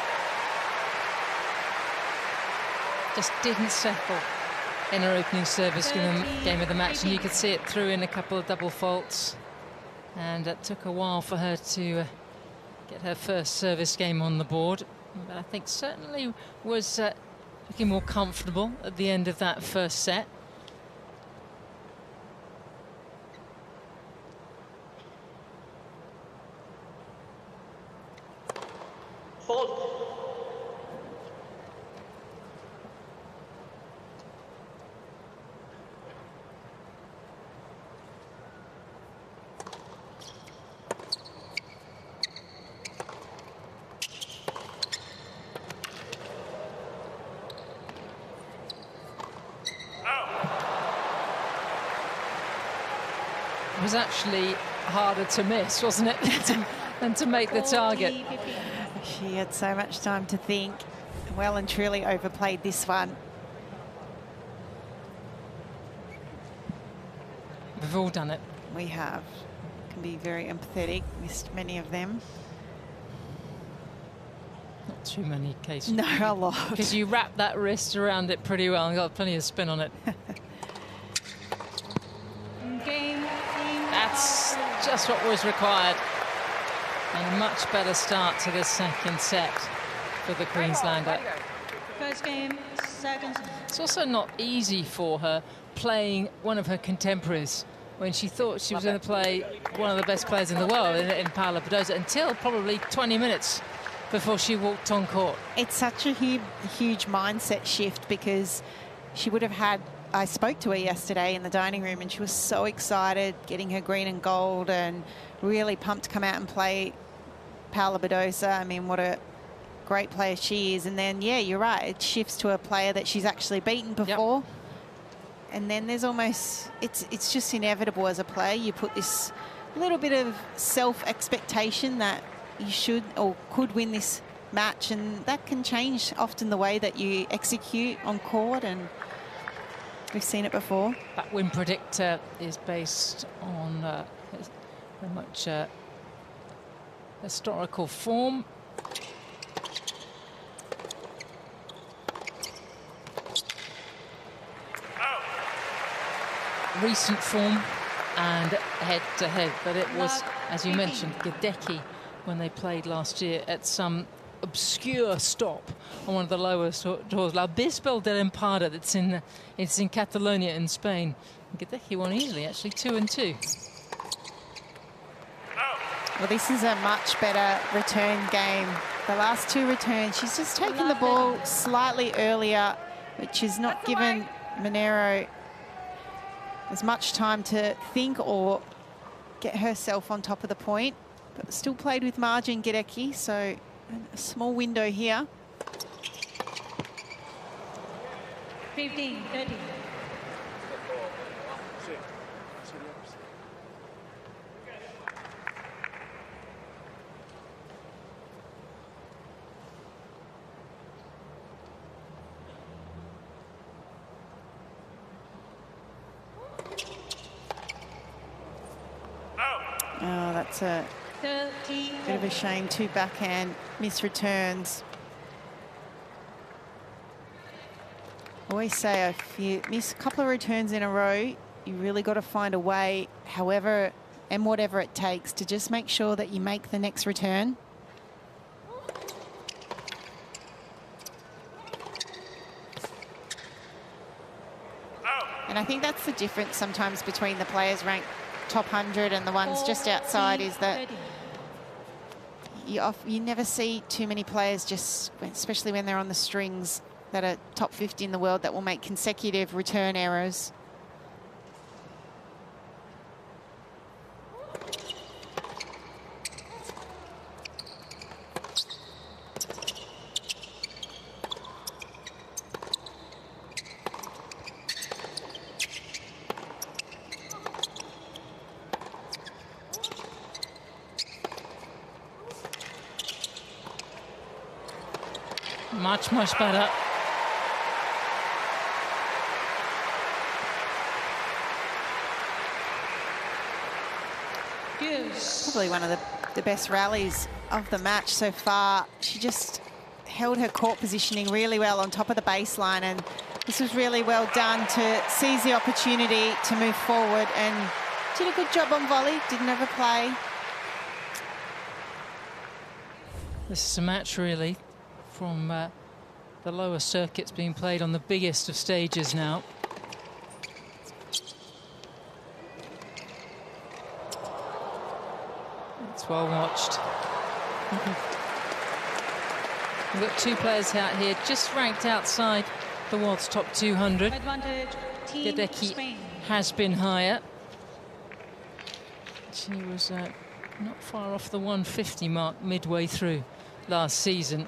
Just didn't settle in her opening service game of the match, and you could see it threw in a couple of double faults, and it took a while for her to get her first service game on the board, but I think certainly was looking more comfortable at the end of that first set. It was actually harder to miss, wasn't it, than to make the target. She had so much time to think. Well and truly overplayed this one. We've all done it. We have. Can be very empathetic. Missed many of them. Not too many cases. No, a lot. Because you wrap that wrist around it pretty well and got plenty of spin on it. That's just what was required. And a much better start to the second set for the Queenslander. First game, second. It's also not easy for her playing one of her contemporaries when she thought she was going to play one of the best players in the world in Paula Badosa until probably 20 minutes before she walked on court. It's such a huge mindset shift, because she would have had... I spoke to her yesterday in the dining room and she was so excited, getting her green and gold and really pumped to come out and play Paula Badosa. I mean, what a great player she is. And then, yeah, you're right, it shifts to a player that she's actually beaten before. Yep. And then there's almost, it's just inevitable as a player. You put this little bit of self-expectation that you should or could win this match, and that can change often the way that you execute on court, and we've seen it before. That win predictor is based on very much historical form. Recent form and head-to-head, but it was, as you mentioned, Gadecki when they played last year at some obscure stop on one of the lowest doors. La Bisbal del Empada, it's in Catalonia in Spain. Gadecki won easily, actually, 2-2. Well, this is a much better return game. The last two returns, she's just taken the ball slightly earlier, which is not given Monero as much time to think or get herself on top of the point, but still played with margin, Gadecki, so a small window here. 15, 30. Oh, that's a bit of a shame. Two backhand misreturns. I always say if you miss a couple of returns in a row, you really got to find a way, however and whatever it takes, to just make sure that you make the next return. And I think that's the difference sometimes between the players ranked top 100 and the ones just outside, is that you never see too many players, just especially when they're on the strings, that are top 50 in the world, that will make consecutive return errors. Much better. Probably one of the best rallies of the match so far. She just held her court positioning really well on top of the baseline, and this was really well done to seize the opportunity to move forward, and did a good job on volley, didn't overplay. This is a match really from the lower circuits being played on the biggest of stages now. It's well watched. We've got two players out here just ranked outside the world's top 200. Gadecki has been higher. She was not far off the 150 mark midway through last season.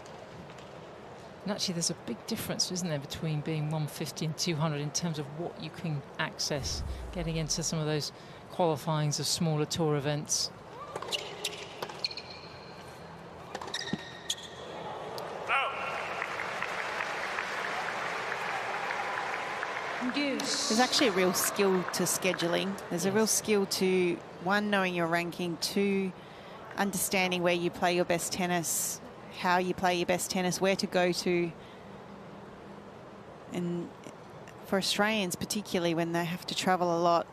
And actually there's a big difference, isn't there, between being 150 and 200 in terms of what you can access getting into some of those qualifyings of smaller tour events. There's actually a real skill to scheduling. There's a real skill to, one, knowing your ranking, two, understanding where you play your best tennis, how you play your best tennis, where to go to. And for Australians, particularly when they have to travel a lot,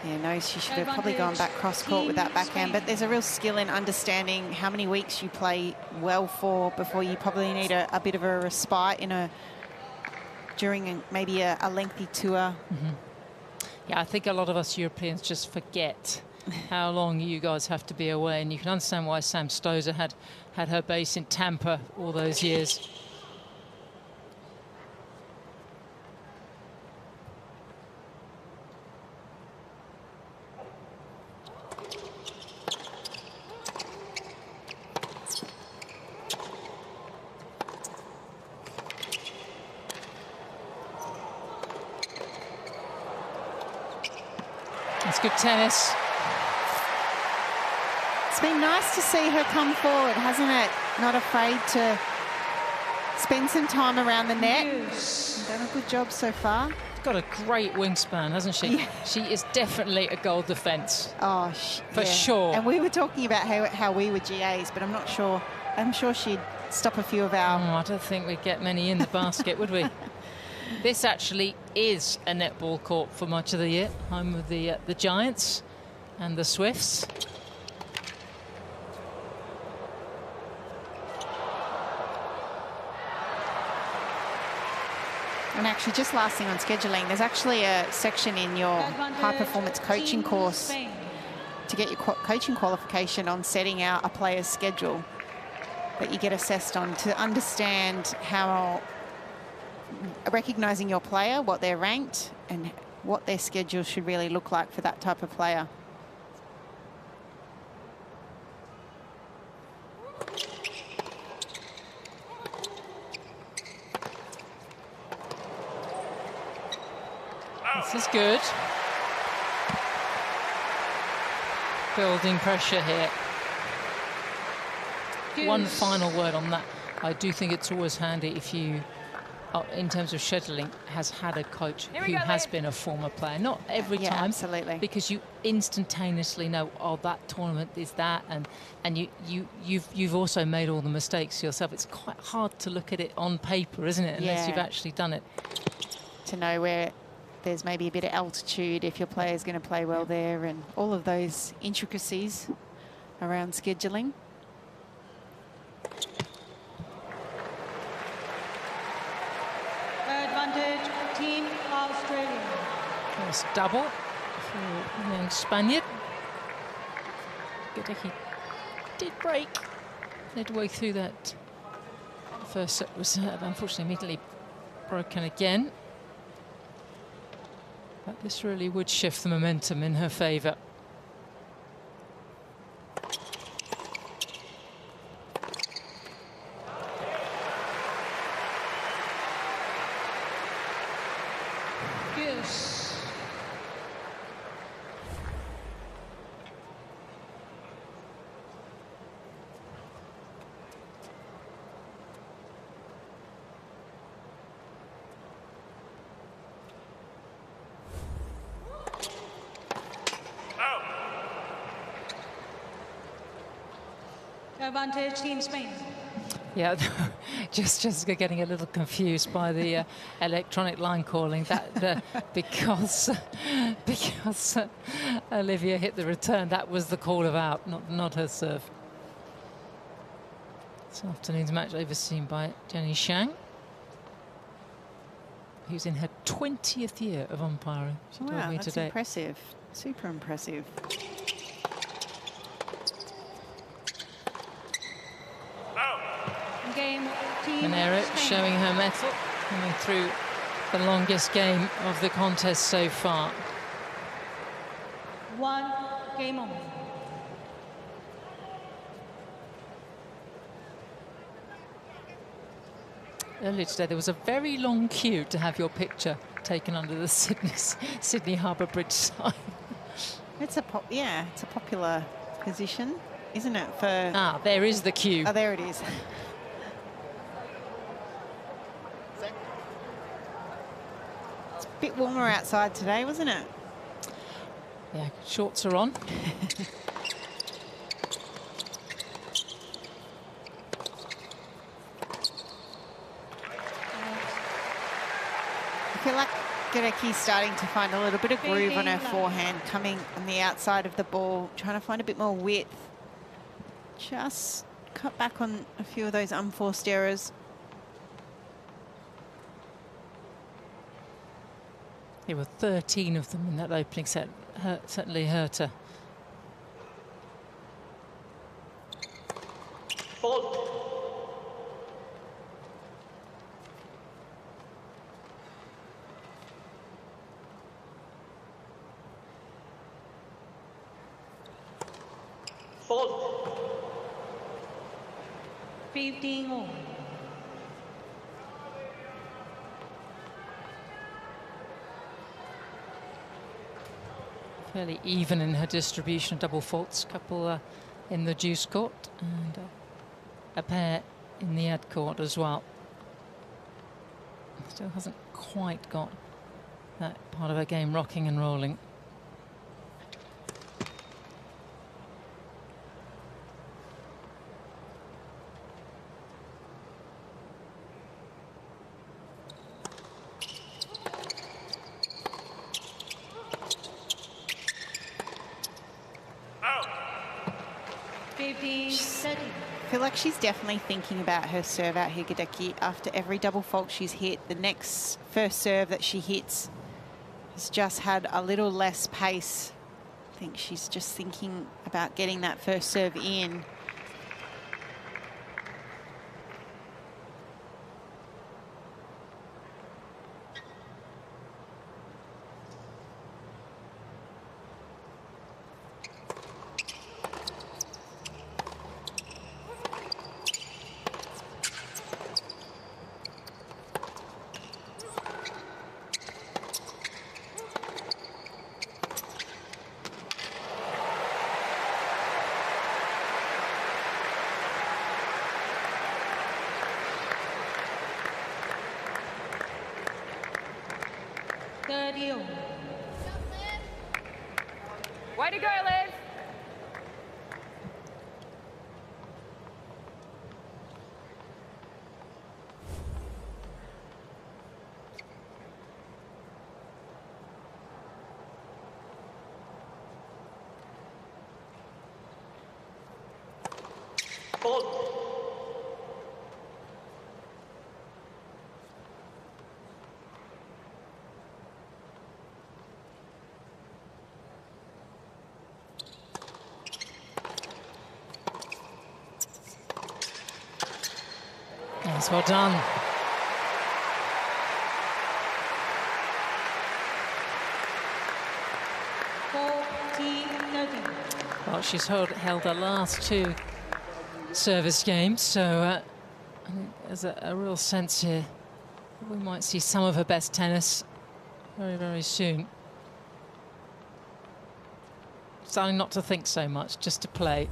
yeah, no, she should have probably gone back cross-court with that backhand, but there's a real skill in understanding how many weeks you play well for before you probably need a bit of a respite during maybe a lengthy tour. Yeah, I think a lot of us Europeans just forget how long you guys have to be away, and you can understand why Sam Stosur had her base in Tampa all those years. It's good tennis. It's been nice to see her come forward, hasn't it? Not afraid to spend some time around the net. Done a good job so far. Got a great wingspan, hasn't she? Yeah. She is definitely a goal defence. Oh, for sure. And we were talking about how we were GAs, but I'm not sure. I'm sure she'd stop a few of our... I don't think we'd get many in the basket, would we? This actually is a netball court for much of the year. Home of the Giants and the Swifts. And actually, just last thing on scheduling, there's actually a section in your high-performance coaching course to get your coaching qualification on setting out a player's schedule that you get assessed on, to understand how, recognising your player, what they're ranked, and what their schedule should really look like for that type of player. This is good. Building pressure here. One final word on that. I do think it's always handy if you, in terms of scheduling, has had a coach who has been a former player. Not every time, absolutely, because you instantaneously know, oh, that tournament is that, and you've also made all the mistakes yourself. It's quite hard to look at it on paper, isn't it? Unless you've actually done it. To know where there's maybe a bit of altitude, if your player is going to play well there, and all of those intricacies around scheduling. Advantage, Team Australia. First double for the young Spaniard. Gadecki did break midway through that. The first set was unfortunately immediately broken again. But this really would shift the momentum in her favour. Yes. Advantage, Team Spain. Yeah, just getting a little confused by the electronic line calling that because Olivia hit the return. That was the call of out, not her serve. This afternoon's match overseen by Jenny Shang, who's in her 20th year of umpiring. She told Wow, me that's today. impressive. Super impressive. Game, Team Monero Spain. showing her mettle, coming through the longest game of the contest so far. 1 game on. Earlier today, there was a very long queue to have your picture taken under the Sydney Harbour Bridge sign. It's a popular position, isn't it? For there is the queue. Oh, there it is. It's a bit warmer outside today, wasn't it? Yeah, shorts are on. I feel like Gadecki's starting to find a little bit of groove on her forehand, coming on the outside of the ball, trying to find a bit more width. Just cut back on a few of those unforced errors. There were 13 of them in that opening set. Certainly hurt her. Fault. 15 all. Fairly even in her distribution of double faults. Couple in the deuce court and a pair in the ad court as well. Still hasn't quite got that part of her game rocking and rolling. I feel like she's definitely thinking about her serve out here, Gadecki. After every double fault she's hit, the next first serve that she hits has just had a little less pace. I think she's just thinking about getting that first serve in. Way to go, Liv. That's well done. Well, she's held her last 2 service games, so I think there's a real sense here that we might see some of her best tennis very, very soon. Starting not to think so much, just to play.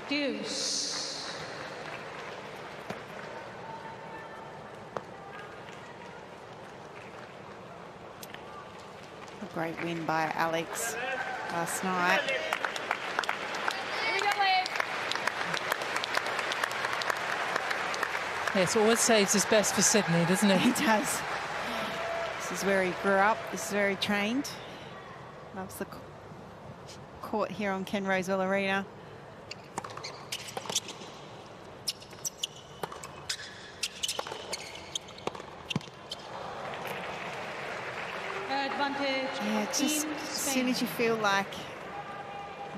Deuce. A great win by Alex last night. Yes, always saves his best for Sydney, doesn't he? He does. This is where he grew up. This is where he trained. Loves the court here on Ken Rosewell Arena. Yeah, just as soon as you feel like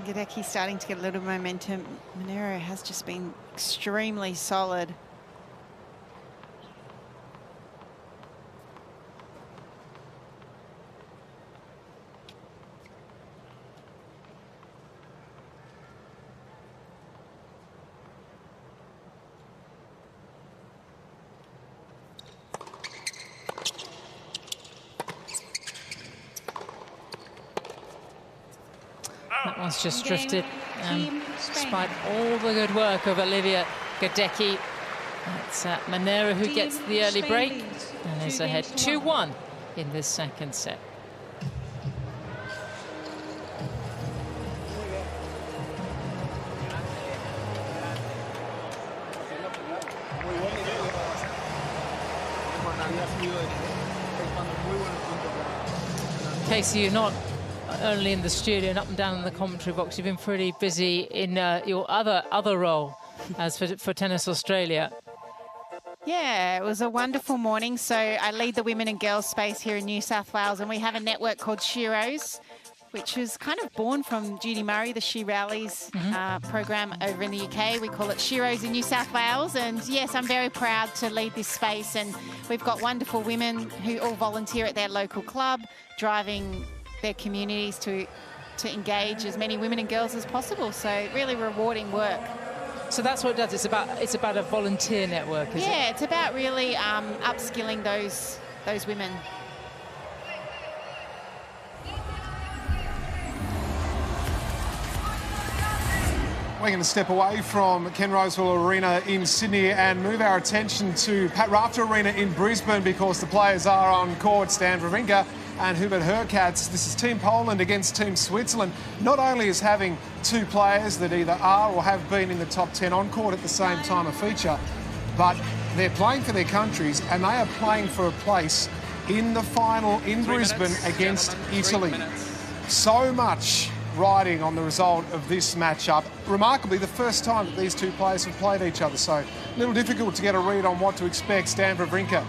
Gadecki's starting to get a little momentum, Monero has just been extremely solid. That one's just drifted, despite all the good work of Olivia Gadecki. It's Monero who gets the early break and is ahead 2-1 in this second set. Casey, you're not only in the studio and up and down in the commentary box, you've been pretty busy in your other role as for Tennis Australia. Yeah, it was a wonderful morning. So I lead the women and girls space here in New South Wales, and we have a network called Sheroes, which was kind of born from Judy Murray, the She Rallies program over in the UK. We call it Sheroes in New South Wales. And yes, I'm very proud to lead this space. And we've got wonderful women who all volunteer at their local club, driving their communities to engage as many women and girls as possible. So really rewarding work. So that's what it does. It's about a volunteer network, is it? Yeah, it's about really upskilling those women. We're going to step away from Ken Rosewell Arena in Sydney and move our attention to Pat Rafter Arena in Brisbane, because the players are on court. Stan Wawrinka and Hubert Hurkacz. This is Team Poland against Team Switzerland. Not only is having 2 players that either are or have been in the top 10 on court at the same time a feature, but they're playing for their countries and they are playing for a place in the final in Brisbane against Italy. So much riding on the result of this matchup. Remarkably, the first time that these 2 players have played each other, so a little difficult to get a read on what to expect. Stan Wawrinka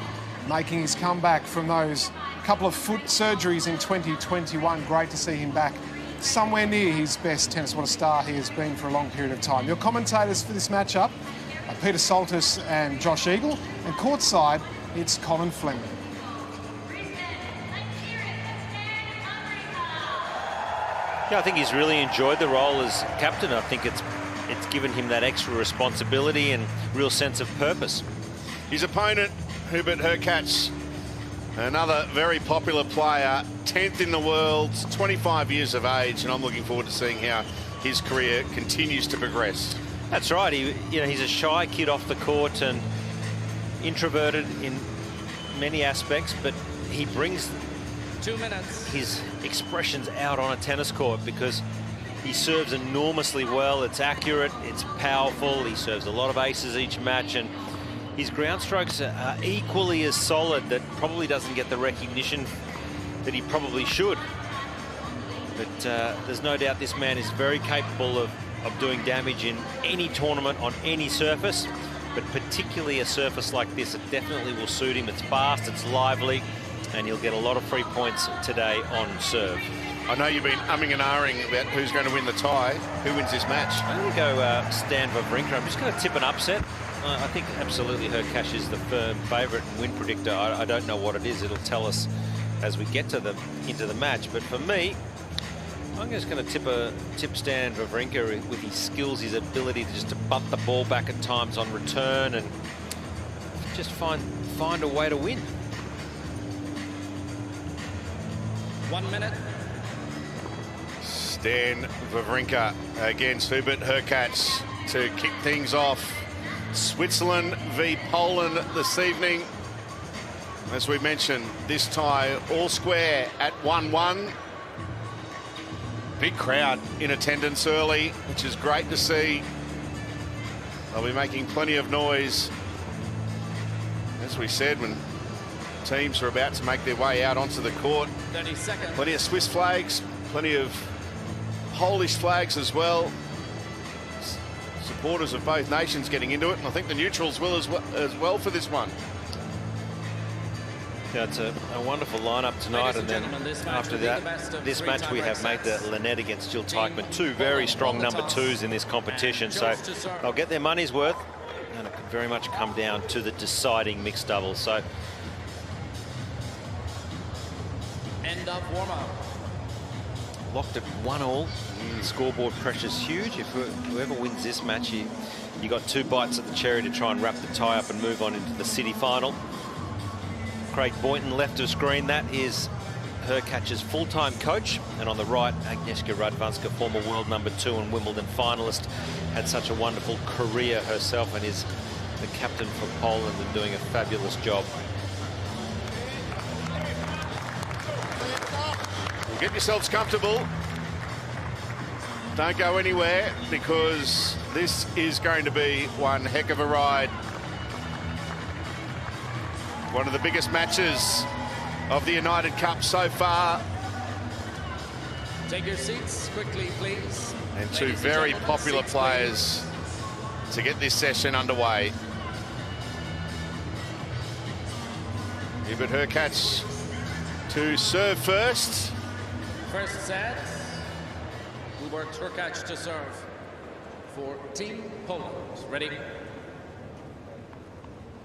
making his comeback from those couple of foot surgeries in 2021. Great to see him back somewhere near his best tennis. What a star he has been for a long period of time. Your commentators for this matchup are Peter Saltis and Josh Eagle, and courtside it's Colin Fleming. Yeah, I think he's really enjoyed the role as captain. I think it's given him that extra responsibility and real sense of purpose. His opponent, Hubert Hurkacz, another very popular player, 10th in the world, 25 years of age, and I'm looking forward to seeing how his career continues to progress. That's right. He's a shy kid off the court and introverted in many aspects, but he brings 2 minutes. His expressions out on a tennis court, because he serves enormously well. It's accurate, it's powerful. He serves a lot of aces each match, and his ground strokes are equally as solid. That probably doesn't get the recognition that he probably should. But there's no doubt this man is very capable of doing damage in any tournament on any surface, but particularly a surface like this, it definitely will suit him. It's fast, it's lively, and he'll get a lot of free points today on serve. I know you've been umming and ahhing about who's going to win the tie. Who wins this match? I'm going to go Stan Wawrinka. I'm just going to tip an upset. I think absolutely Hurkacz is the firm favourite and win predictor. I don't know what it is. It'll tell us as we get to into the match. But for me, I'm just going to tip Stan Wawrinka with his skills, his ability to just to butt the ball back at times on return and just find a way to win. 1 minute. Stan Wawrinka against Hubert Hurkacz to kick things off. Switzerland v Poland this evening. As we mentioned, this tie all square at 1-1. Big crowd in attendance early, which is great to see. They'll be making plenty of noise. As we said, when teams are about to make their way out onto the court. 30 seconds. Plenty of Swiss flags, plenty of Polish flags as well. Supporters of both nations getting into it, and I think the neutrals will as well for this one. Yeah, it's a wonderful lineup tonight, and then after that, this match we have made the Lynette against Jill Teichmann, two very strong number twos in this competition, so they'll get their money's worth, and it could very much come down to the deciding mixed doubles. So, end of warm-up. Locked at 1-1. The scoreboard pressure's huge. If whoever wins this match, you got two bites at the cherry to try and wrap the tie up and move on into the city final. Craig Boynton left of screen, that is Hurkacz's full-time coach, and on the right, Agnieszka Radwanska, former world number 2 and Wimbledon finalist, had such a wonderful career herself and is the captain for Poland and doing a fabulous job. Get yourselves comfortable. Don't go anywhere, because this is going to be one heck of a ride. One of the biggest matches of the United Cup so far. Take your seats quickly, please. And two very popular players to get this session underway. Hubert Hurkacz to serve first. First set, Hubert Hurkacz to serve for Team Poland. Ready?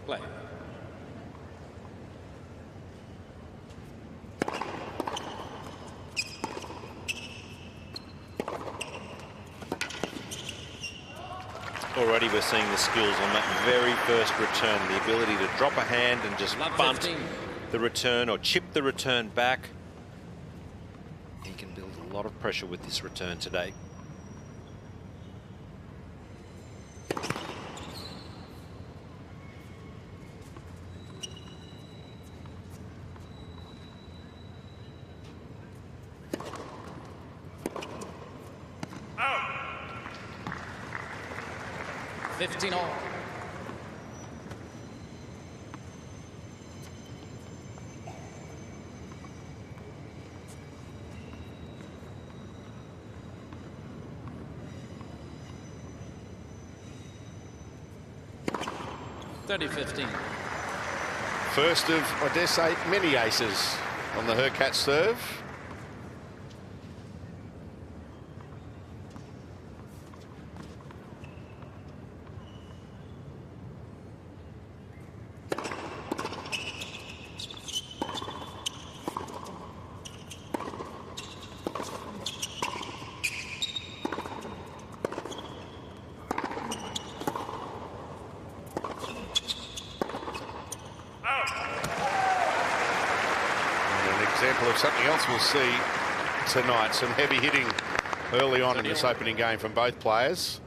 Play. Already we're seeing the skills on that very first return, the ability to drop a hand and just bunt the return or chip the return back. He can build a lot of pressure with this return today. Out. 15 all. (30-15). First of, I dare say, many aces on the Hurkacz serve. Of something else we'll see tonight. Some heavy hitting early on in this opening game from both players.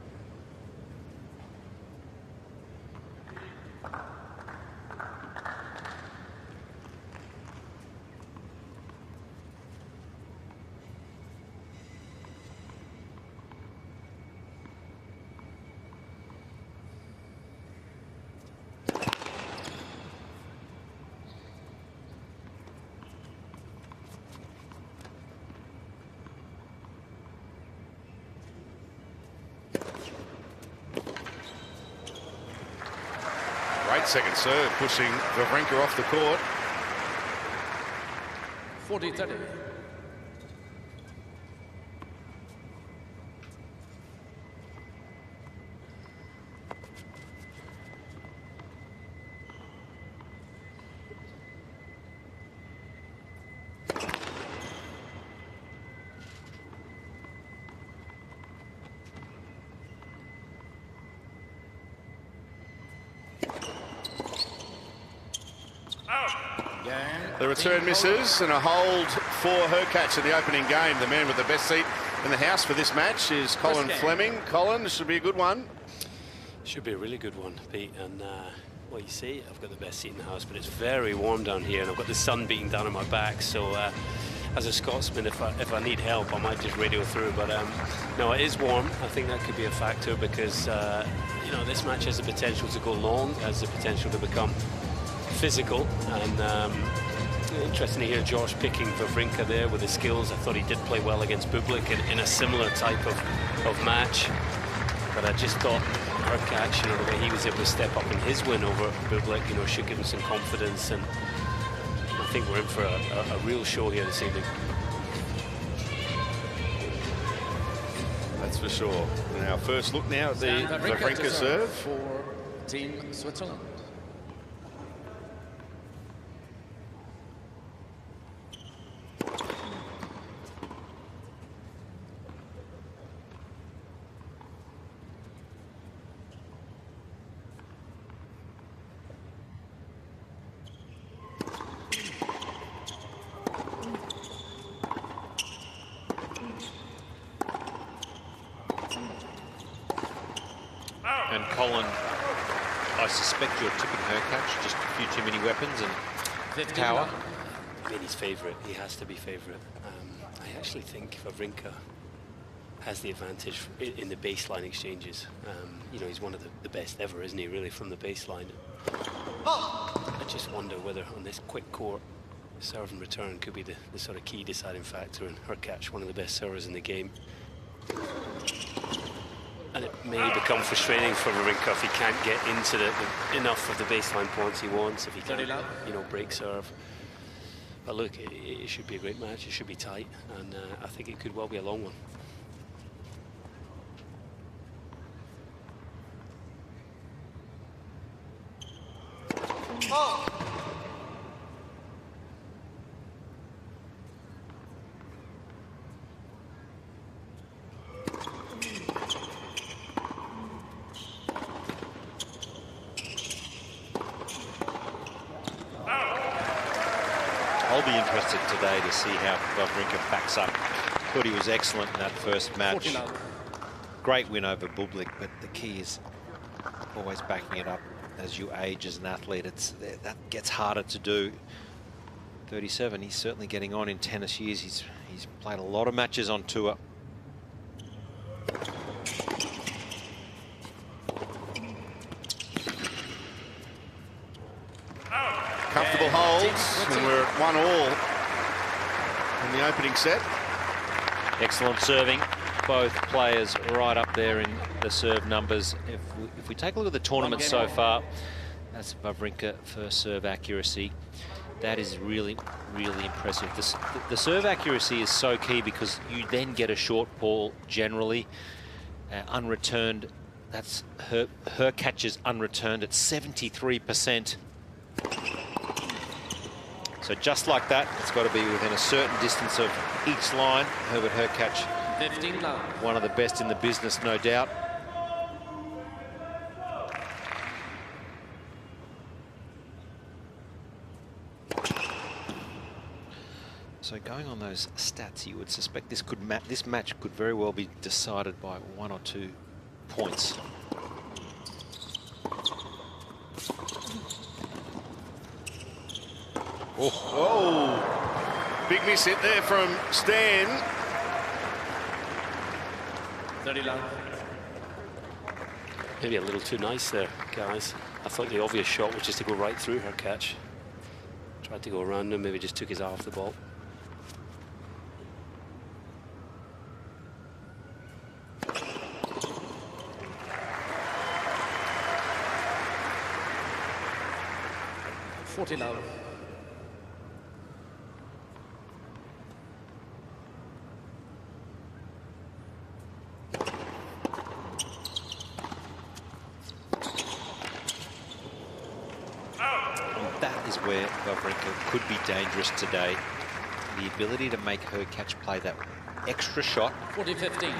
Second serve, pushing Wawrinka off the court. 40-30. The return misses and a hold for Hurkacz in the opening game. The man with the best seat in the house for this match is Colin Fleming. Colin, this should be a good one. Should be a really good one, Pete. And well, you see, I've got the best seat in the house, but it's very warm down here, and I've got the sun beating down on my back. So as a Scotsman, if I need help, I might just radio through. But no, it is warm. I think that could be a factor because you know, this match has the potential to go long, has the potential to become physical, and interesting to hear Josh picking Wawrinka there with his skills. I thought he did play well against Bublik in a similar type of match, but I just thought Hurkacz, you know, the way he was able to step up in his win over Bublik, you know, should give him some confidence, and I think we're in for a real show here this evening. That's for sure. Now, first look now at the Wawrinka serve for Team Switzerland. And Colin, I suspect you're tipping Hurkacz, just a few too many weapons and power. I mean, he's favourite. He has to be favourite. I actually think Wawrinka has the advantage in the baseline exchanges. You know, he's one of the best ever, isn't he, really, from the baseline. I just wonder whether on this quick court, serve and return could be the sort of key deciding factor, and Hurkacz, one of the best servers in the game. And it may become frustrating for Wawrinka if he can't get into enough of the baseline points he wants, if he can't, you know, break serve. But look, it should be a great match. It should be tight, and I think it could well be a long one. I'll be interested today to see how Wawrinka backs up. Thought he was excellent in that first match. Great win over Bublik, but the key is always backing it up as you age as an athlete. That gets harder to do. 37, he's certainly getting on in tennis years. He's played a lot of matches on tour. Comfortable holds, and we're at 1-all in the opening set. Excellent serving. Both players right up there in the serve numbers. If we take a look at the tournament so far, that's Wawrinka first serve accuracy. That is really, really impressive. The serve accuracy is so key because you then get a short ball generally unreturned. That's Hurkacz's unreturned at 73%. So just like that, it's got to be within a certain distance of each line. Herbert Hurkacz, 15 love. one of the best in the business, no doubt. So going on those stats, you would suspect this match could very well be decided by 1 or 2 points. Oh, big miss hit there from Stan. 30 love. Maybe a little too nice there, guys. I thought the obvious shot was just to go right through Hurkacz. Tried to go around him, maybe just took his eye off the ball. is where Wawrinka could be dangerous today. The ability to make her catch play that extra shot. 40-15.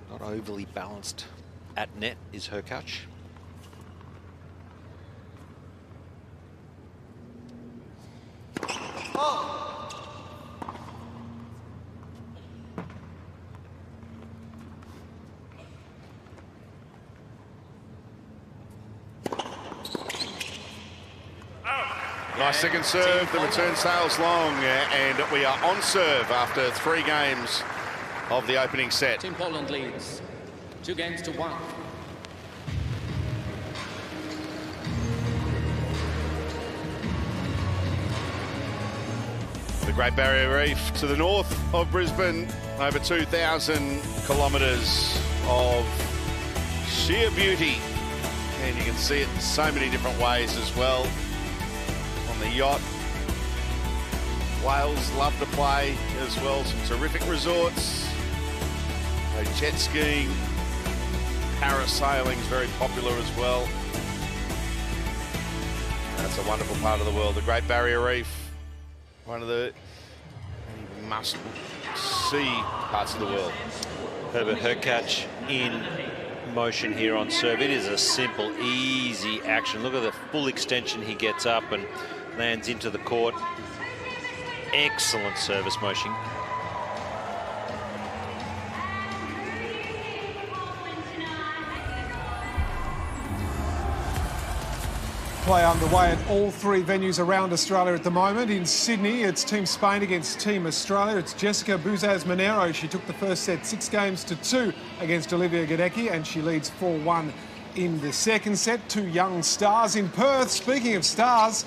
Not overly balanced at net is her catch. Nice second serve, the return sails long, and we are on serve after 3 games of the opening set. Team Poland leads 2-1. The Great Barrier Reef to the north of Brisbane, over 2,000 kilometres of sheer beauty, and you can see it in so many different ways as well. On the yacht, Wales love to play as well. Some terrific resorts. Jet skiing, parasailing is very popular as well. That's a wonderful part of the world. The Great Barrier Reef, one of the must-see parts of the world. Herbert Hurkacz in motion here on serve. It is a simple, easy action. Look at the full extension he gets up and lands into the court. Excellent service motion. Play underway at all 3 venues around Australia at the moment. In Sydney, it's Team Spain against Team Australia. It's Jessica Buzaz-Monero. She took the first set 6-2 against Olivia Gadecki, and she leads 4-1 in the second set. 2 young stars in Perth. Speaking of stars,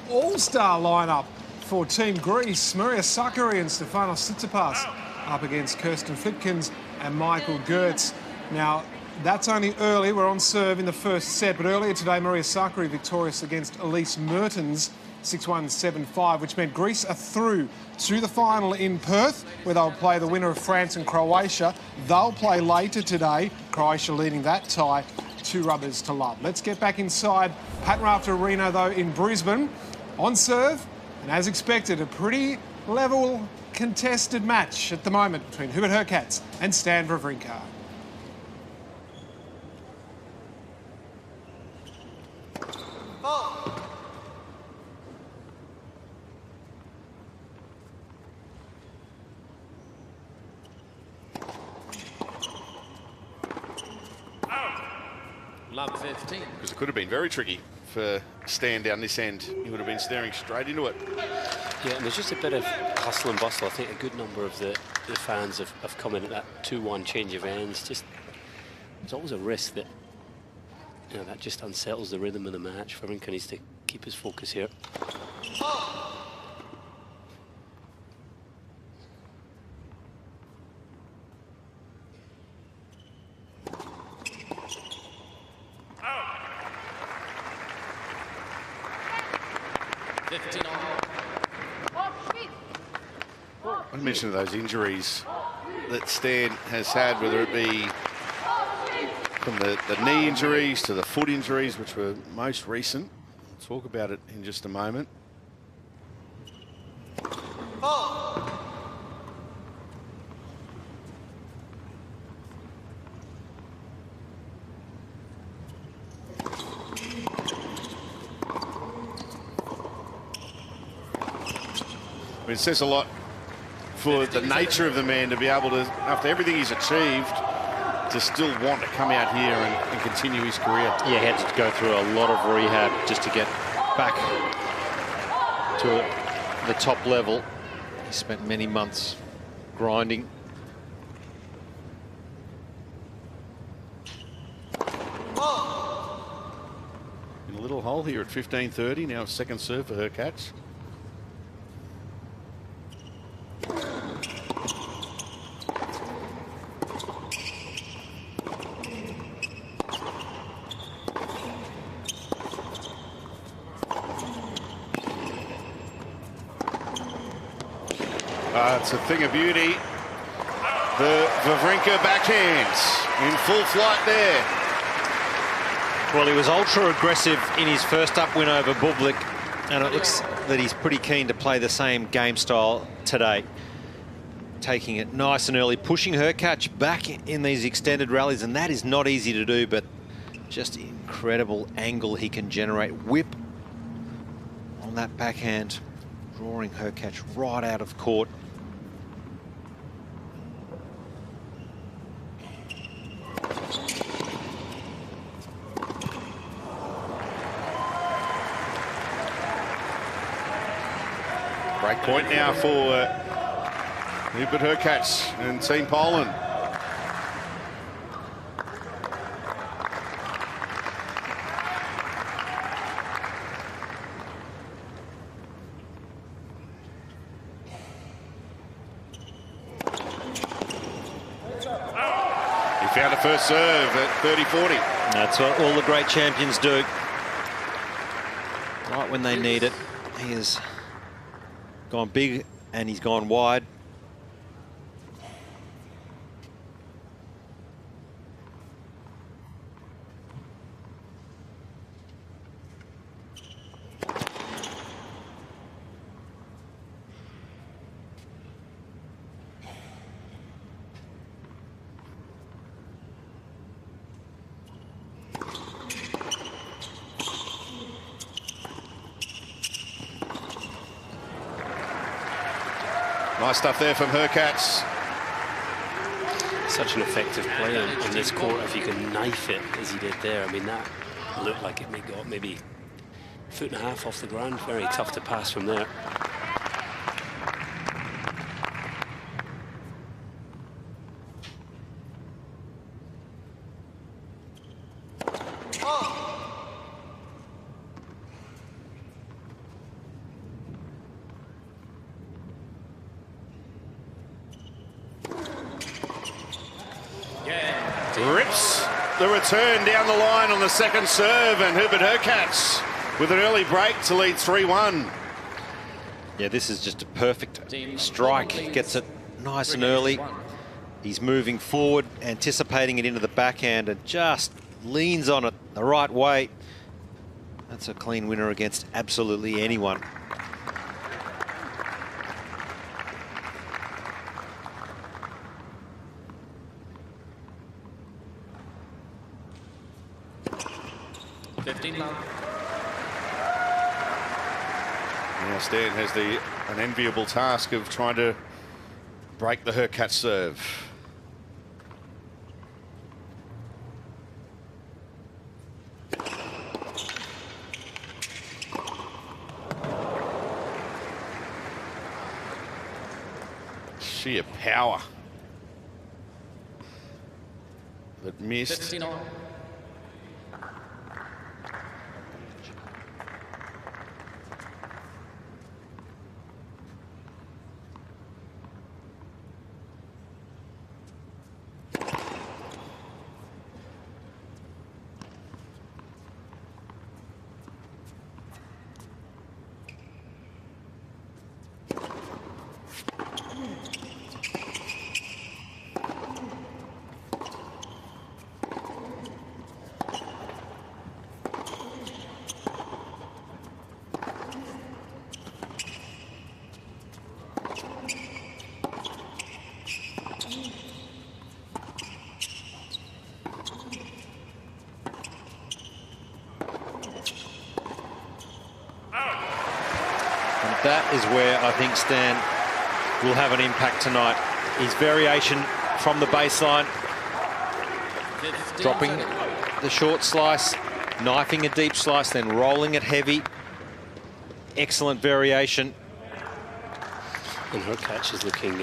all-star lineup for Team Greece. Maria Sakkari and Stefanos Tsitsipas up against Kirsten Flipkins and Michael Gertz. Now, that's only early. We're on serve in the first set, but earlier today, Maria Sakkari victorious against Elise Mertens, 6-1, 7-5, which meant Greece are through to the final in Perth, where they'll play the winner of France and Croatia. They'll play later today, Croatia leading that tie 2-0. Let's get back inside Pat Rafter Arena, though, in Brisbane. On serve, and as expected, a pretty level contested match at the moment between Hubert Hurkacz and Stan Wawrinka. Love 15. Because it could have been very tricky for Stan down this end. He would have been staring straight into it. Yeah, and there's just a bit of hustle and bustle. I think a good number of the fans have come in at that 2-1 change of ends. Just, there's always a risk that, you know, that just unsettles the rhythm of the match. Wawrinka needs to keep his focus here. I mentioned those injuries that Stan has had, whether it be from the knee injuries to the foot injuries, which were most recent. We'll talk about it in just a moment. It says a lot for the nature of the man to be able to, after everything he's achieved, to still want to come out here and continue his career. Yeah, he had to go through a lot of rehab just to get back to the top level. He spent many months grinding. In a little hole here at 15:30, now second serve for Hurkacz. It's a thing of beauty. The Wawrinka backhands in full flight there. Well, he was ultra aggressive in his first up win over Bublik, and it looks that he's pretty keen to play the same game style today. Taking it nice and early, pushing Hurkacz back in these extended rallies, and that is not easy to do, but just incredible angle he can generate. Whip on that backhand, drawing Hurkacz right out of court. Break point now for Hubert Hurkacz and Team Poland. He found a first serve at 30-40. That's what all the great champions do. Right when they need it. He has gone big and he's gone wide. Nice stuff there from Hurkacz. Such an effective play on this court if you can knife it as he did there. I mean, that looked like it got maybe a foot and a half off the ground. Very tough to pass from there. Rips the return down the line on the second serve, and Hubert Hurkacz with an early break to lead 3-1. Yeah, this is just a perfect strike. Gets it nice and early. He's moving forward, anticipating it into the backhand, and just leans on it the right way. That's a clean winner against absolutely anyone. Now Stan has an enviable task of trying to break the Hurkacz serve. Sheer power. But missed. 59. That is where I think Stan will have an impact tonight. His variation from the baseline, dropping the short slice, knifing a deep slice, then rolling it heavy. Excellent variation. And Hurkacz is looking,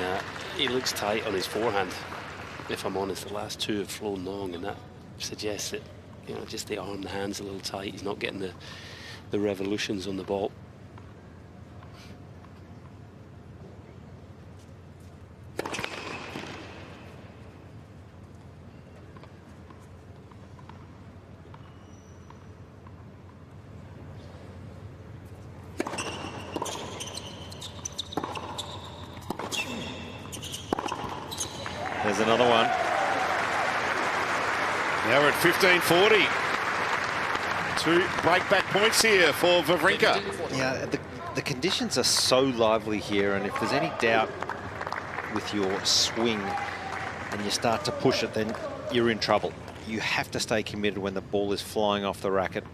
he looks tight on his forehand. If I'm honest, the last two have flown long, and that suggests that, you know, just the arm, the hand's a little tight. He's not getting the revolutions on the ball. There's another one. Now we're at 15-40. 2 break-back points here for Wawrinka. Yeah, the conditions are so lively here, and if there's any doubt with your swing and you start to push it, then you're in trouble. You have to stay committed when the ball is flying off the racket.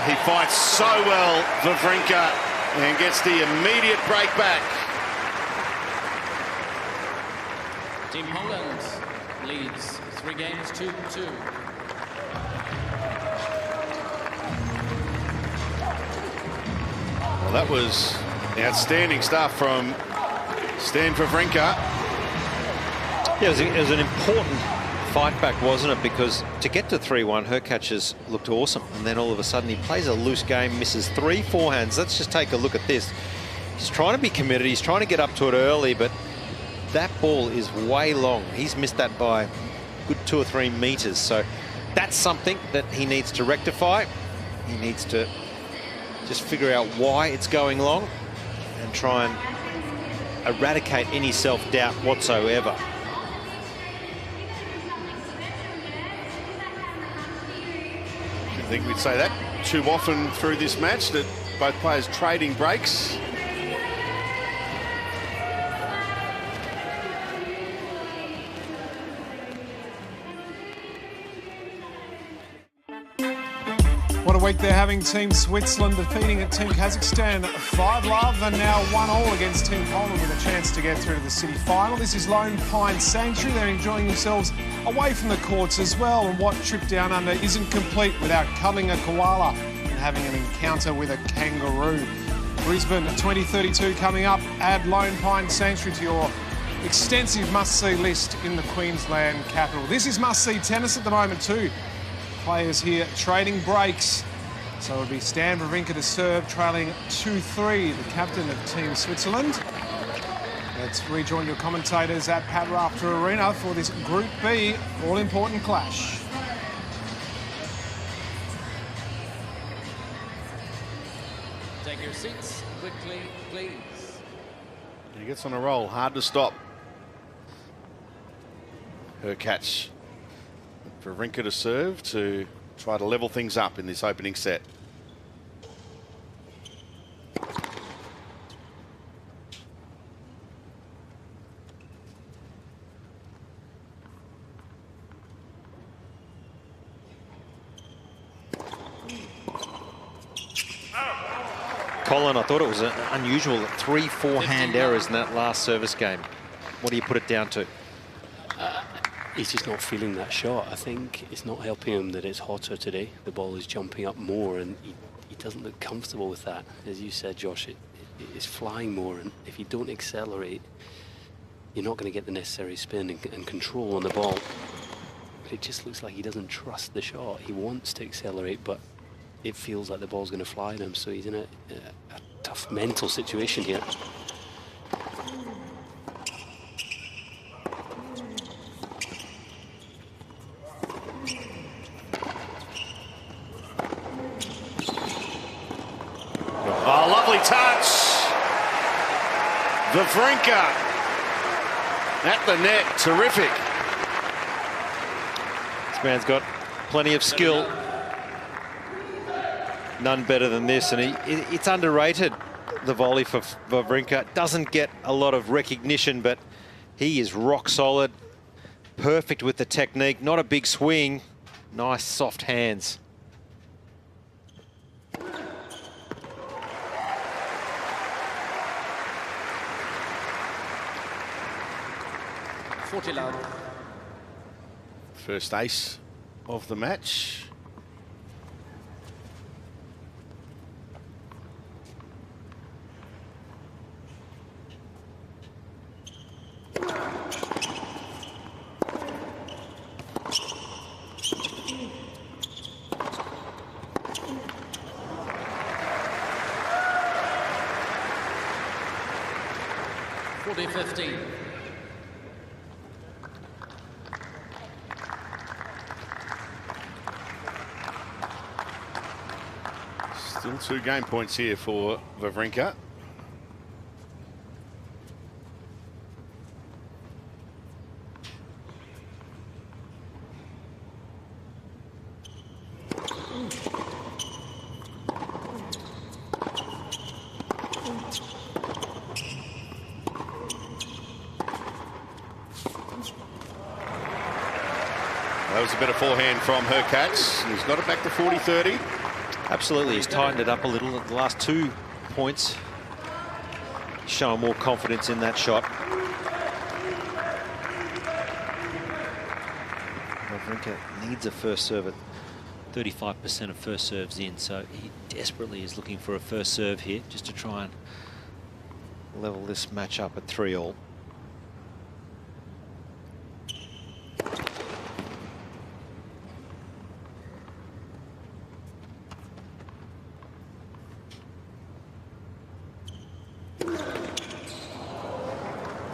He fights so well, Wawrinka, and gets the immediate break back. Team Holland leads 3 games 2-2. Well, that was outstanding stuff from Stan Wawrinka. Yeah, it was an important fight back, wasn't it? Because to get to 3-1, her catches looked awesome, and then all of a sudden he plays a loose game, misses 3 forehands. Let's just take a look at this. He's trying to be committed, he's trying to get up to it early, but that ball is way long. He's missed that by a good 2 or 3 meters, so that's something that he needs to rectify. He needs to just figure out why it's going long and try and eradicate any self-doubt whatsoever. I think we'd say that too often through this match, that both players trading breaks. What a week they're having. Team Switzerland defeating Team Kazakhstan 5-love, and now 1-1 against Team Poland with a chance to get through to the city final. This is Lone Pine Sanctuary. They're enjoying themselves away from the courts as well, and what trip down under isn't complete without cuddling a koala and having an encounter with a kangaroo. Brisbane 2032 coming up. Add Lone Pine Sanctuary to your extensive must-see list in the Queensland capital. This is must-see tennis at the moment too. Players here trading breaks. So it'll be Stan Wawrinka to serve, trailing 2-3, the captain of Team Switzerland. Let's rejoin your commentators at Pat Rafter Arena for this Group B all-important clash. Take your seats quickly, please. He gets on a roll, hard to stop. Her catch. Wawrinka to serve to try to level things up in this opening set. Colin, I thought it was unusual, 3 forehand errors in that last service game. What do you put it down to? He's just not feeling that shot. I think it's not helping him that it's hotter today. The ball is jumping up more, and he doesn't look comfortable with that. As you said, Josh, it's flying more, and if you don't accelerate, you're not going to get the necessary spin and control on the ball. But it just looks like he doesn't trust the shot. He wants to accelerate, but it feels like the ball's going to fly at him, so he's in a tough mental situation here. Oh, lovely touch. Wawrinka at the net, terrific. This man's got plenty of skill. None better than this, and it's underrated, the volley for Wawrinka. Doesn't get a lot of recognition, but he is rock solid, perfect with the technique, not a big swing, nice soft hands. First ace of the match. 40-15. Still 2 game points here for Wawrinka. That was a bit of forehand from Hurkacz. He's got it back to 40-30. Absolutely, he's tightened it up a little at the last 2 points. Showing more confidence in that shot. Wawrinka needs a first serve at 35% of first serves in, so he desperately is looking for a first serve here just to try and level this match up at 3-all.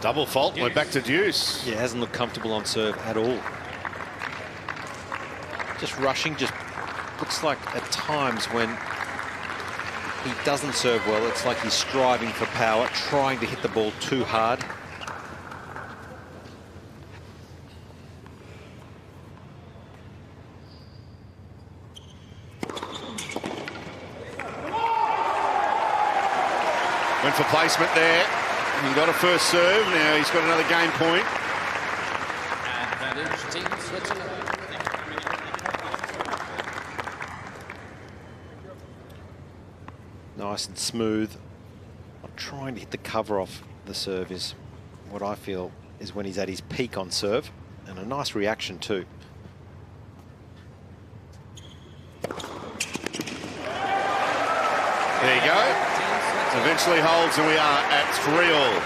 Double fault, went back to deuce. Yeah, hasn't looked comfortable on serve at all. Just rushing, just looks like at times when he doesn't serve well, it's like he's striving for power, trying to hit the ball too hard. Went for placement there. He got a first serve. Now he's got another game point. Advantage Team Switzerland. Nice and smooth. Not trying to hit the cover off the serve is what I feel is when he's at his peak on serve, and a nice reaction too. There you go. Eventually holds, and we are at 3-all.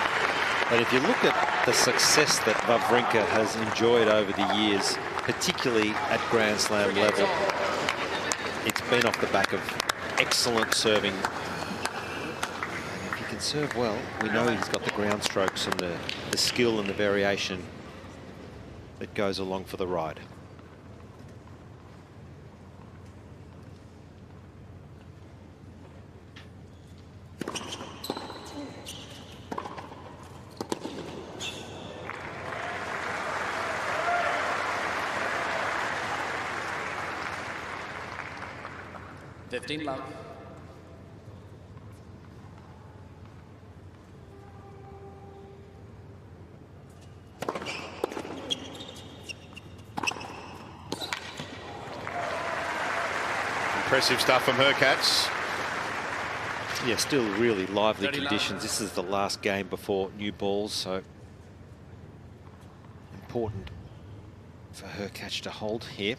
But if you look at the success that Wawrinka has enjoyed over the years, particularly at Grand Slam level, it's been off the back of excellent serving. And if he can serve well, we know he's got the ground strokes and the skill and the variation that goes along for the ride. Love. Impressive stuff from Hurkacz. Yeah, still really lively conditions. This is the last game before new balls, so important for Hurkacz to hold here.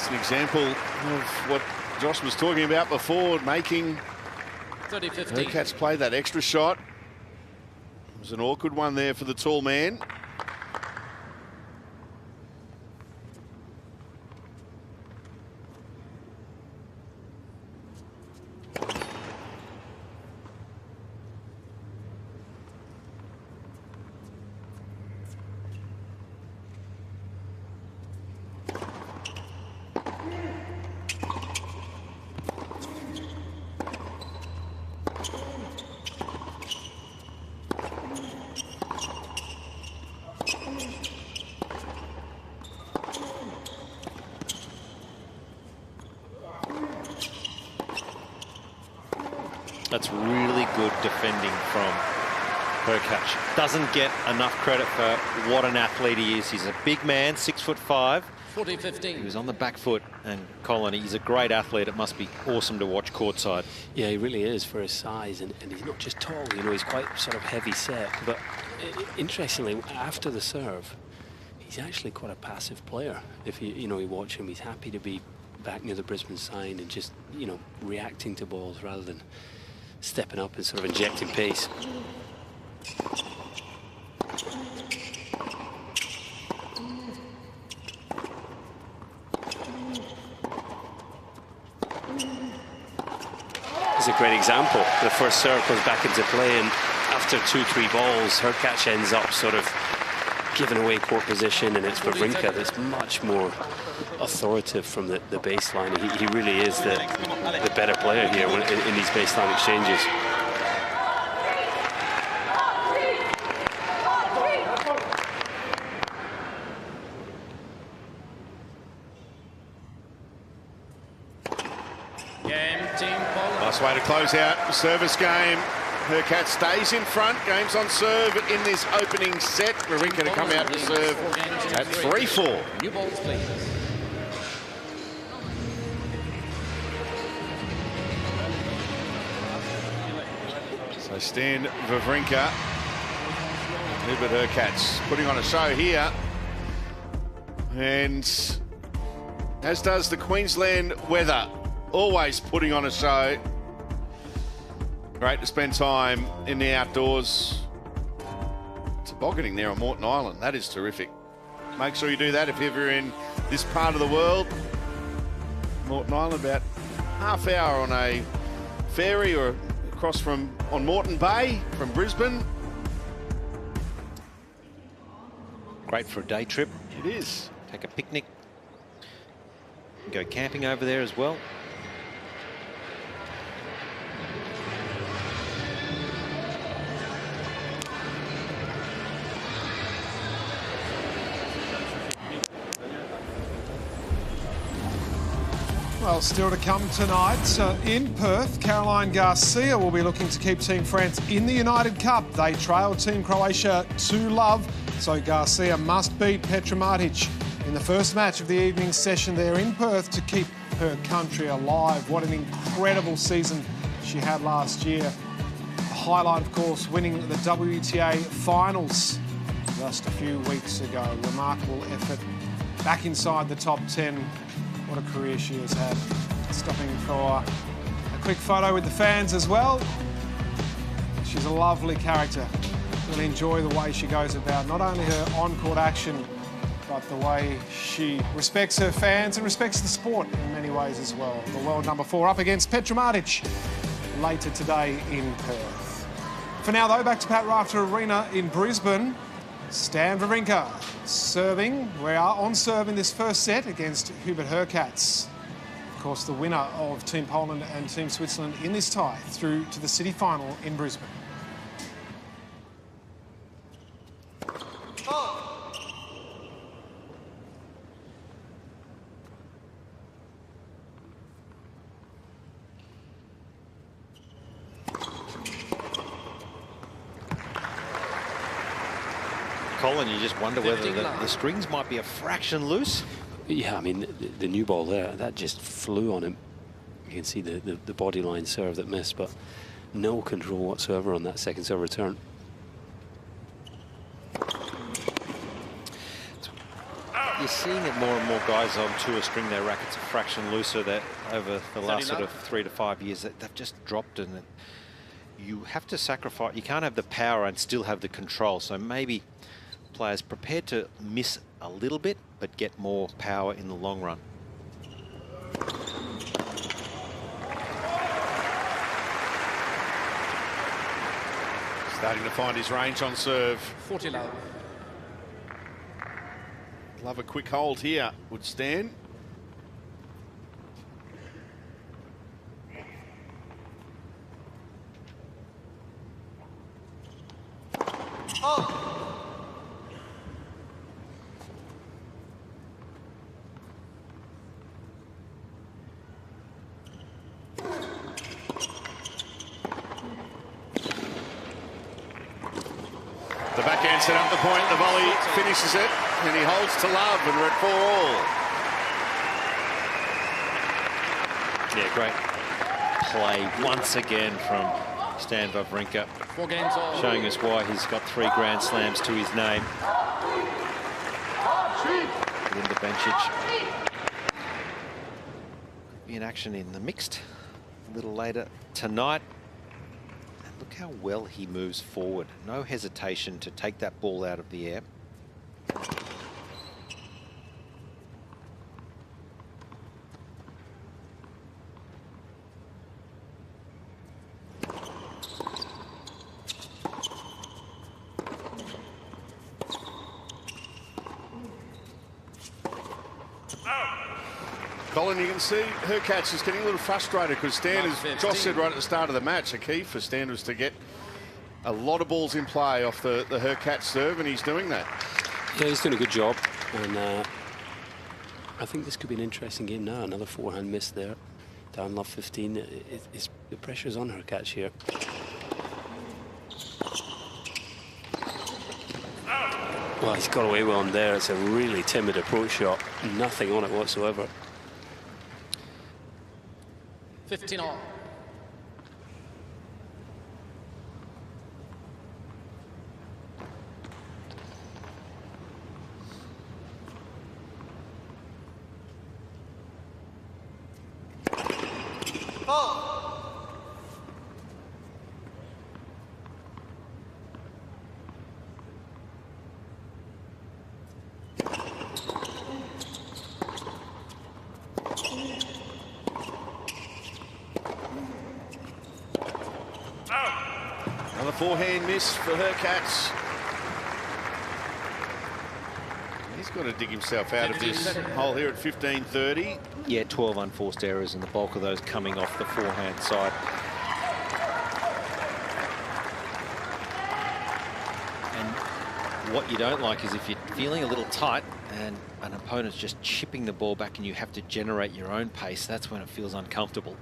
An example of what Josh was talking about before, making Hurkacz play that extra shot. It was an awkward one there for the tall man. That's really good defending from Hurkacz. Doesn't get enough credit for what an athlete he is. He's a big man, 6'5". 40-15. He was on the back foot, and Colin, he's a great athlete. It must be awesome to watch courtside. Yeah, he really is for his size, and he's not just tall, you know, he's quite sort of heavy set. But interestingly, after the serve, he's actually quite a passive player. If you watch him, he's happy to be back near the Brisbane sign and just, reacting to balls rather than stepping up and sort of injecting pace. a great example. The first serve goes back into play, and after 2-3 balls, her catch ends up sort of giving away court position, and it's Wawrinka that's much more authoritative from the baseline. He really is the better player here in these baseline exchanges. Nice way to close out the service game. Hurkacz stays in front. Game's on serve in this opening set. Wawrinka to come out to serve at 3-4. New balls, please. So Stan Wawrinka, Hubert Hurkacz putting on a show here. And as does the Queensland weather, always putting on a show. Great to spend time in the outdoors. Tobogganing there on Moreton Island. That is terrific. Make sure you do that if you're ever in this part of the world. Moreton Island, about half hour on a ferry or across on Moreton Bay from Brisbane. Great for a day trip. It is. Take a picnic. Go camping over there as well. Well, still to come tonight in Perth, Caroline Garcia will be looking to keep Team France in the United Cup. They trail Team Croatia 2-0, so Garcia must beat Petra Martic in the first match of the evening session there in Perth to keep her country alive. What an incredible season she had last year. A highlight, of course, winning the WTA finals just a few weeks ago. Remarkable effort back inside the top 10. What a career she has had. Stopping for a quick photo with the fans as well. She's a lovely character. Really enjoy the way she goes about not only her on-court action, but the way she respects her fans and respects the sport in many ways as well. The world number 4 up against Petra Martic later today in Perth. For now, though, back to Pat Rafter Arena in Brisbane. Stan Wawrinka serving. We are on serve in this first set against Hubert Hurkacz. Of course, the winner of Team Poland and Team Switzerland in this tie through to the city final in Brisbane. Colin, you just wonder whether the strings might be a fraction loose. Yeah, I mean, the new ball there, that just flew on him. You can see the body line serve that missed, but no control whatsoever on that second serve return. You're seeing it more and more guys on tour string their rackets a fraction looser that over the last sort of 3 to 5 years. They've just dropped, and you have to sacrifice. You can't have the power and still have the control. So maybe players prepared to miss a little bit, but get more power in the long run. Starting to find his range on serve. 40 love. Love a quick hold here, would Stan. The backhand set up the point, the volley finishes it, and he holds to love, and we're at 4-all. Yeah, great play once again from Stan Wawrinka, 4 games all. showing us why he's got 3 Grand Slams to his name. Linda Bencic be in action in the mixed a little later tonight. And look how well he moves forward. No hesitation to take that ball out of the air. Colin, you can see Hurkacz is getting a little frustrated because Stan, as Josh said right at the start of the match, the key for Stan was to get a lot of balls in play off the Hurkacz serve, and he's doing that. Yeah, he's doing a good job, and I think this could be an interesting game now. Another forehand miss there, down love 15. The pressure's on Hurkacz here. Well, he's got away well on there. It's a really timid approach shot. Nothing on it whatsoever. 15 all. Another forehand miss for Hurkacz. He's got to dig himself out of this hole here at 15-30. Yeah, 12 unforced errors, and the bulk of those coming off the forehand side. And what you don't like is if you're feeling a little tight and an opponent's just chipping the ball back and you have to generate your own pace, that's when it feels uncomfortable.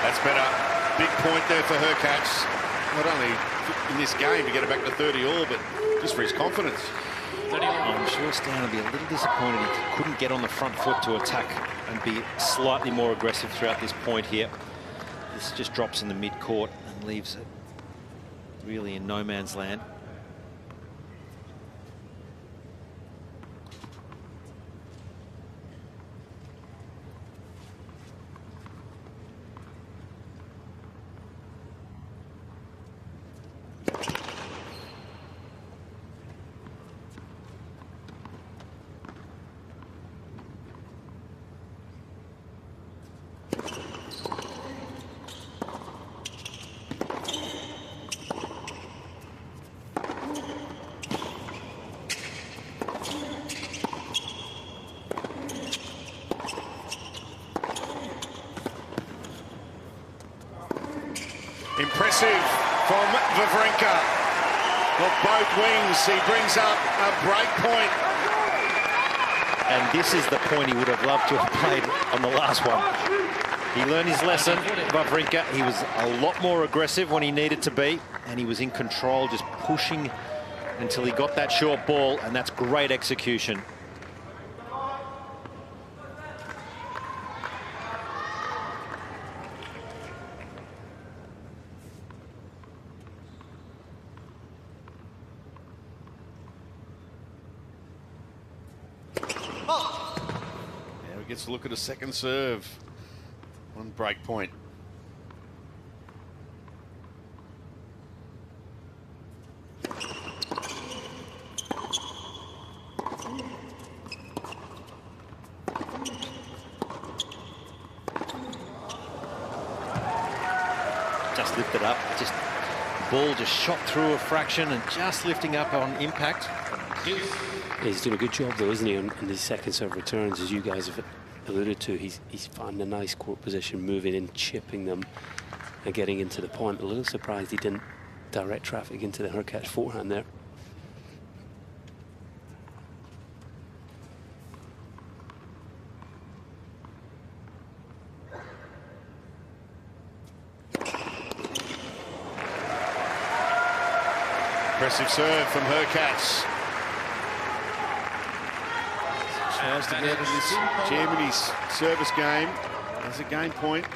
That's better. Big point there for Hurkacz. Not only in this game to get it back to 30 all, but just for his confidence. I'm sure Stan will be a little disappointed he couldn't get on the front foot to attack and be slightly more aggressive throughout this point here. This just drops in the mid-court and leaves it really in no man's land. Impressive from Wawrinka. Got both wings. He brings up a break point. And this is the point he would have loved to have played on the last one. He learned his lesson, Wawrinka. He was a lot more aggressive when he needed to be, and he was in control, just pushing until he got that short ball, and that's great execution. Now he gets to look at a second serve on break point. Just lifted up, just ball just shot through a fraction and just lifting up on impact. He's doing a good job though, isn't he, on his second serve returns, as you guys have alluded to. He's finding a nice court position, moving in, chipping them and getting into the point. A little surprised he didn't direct traffic into the Hurkacz forehand there. Impressive serve from Hurkacz. Tries to get in this Germany's service game as a game point.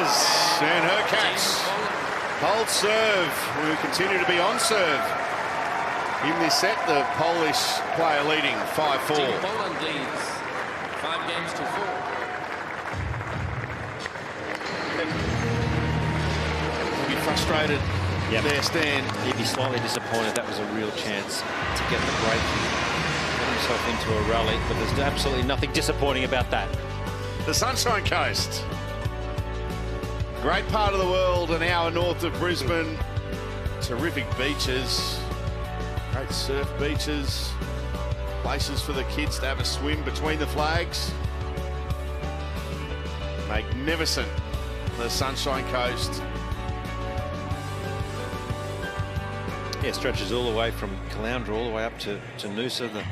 does. And Hurkacz holds serve. We continue to be on serve. In this set, the Polish player leading 5-4. Team Poland leads 5 games to 4. He'll be frustrated there, Stan. He'd be slightly disappointed. That was a real chance to get the break. Get himself into a rally, but there's absolutely nothing disappointing about that. The Sunshine Coast. Great part of the world, an hour north of Brisbane. Terrific beaches. Great surf beaches. Places for the kids to have a swim between the flags. Magnificent, the Sunshine Coast. Yeah, stretches all the way from Caloundra all the way up to Noosa, the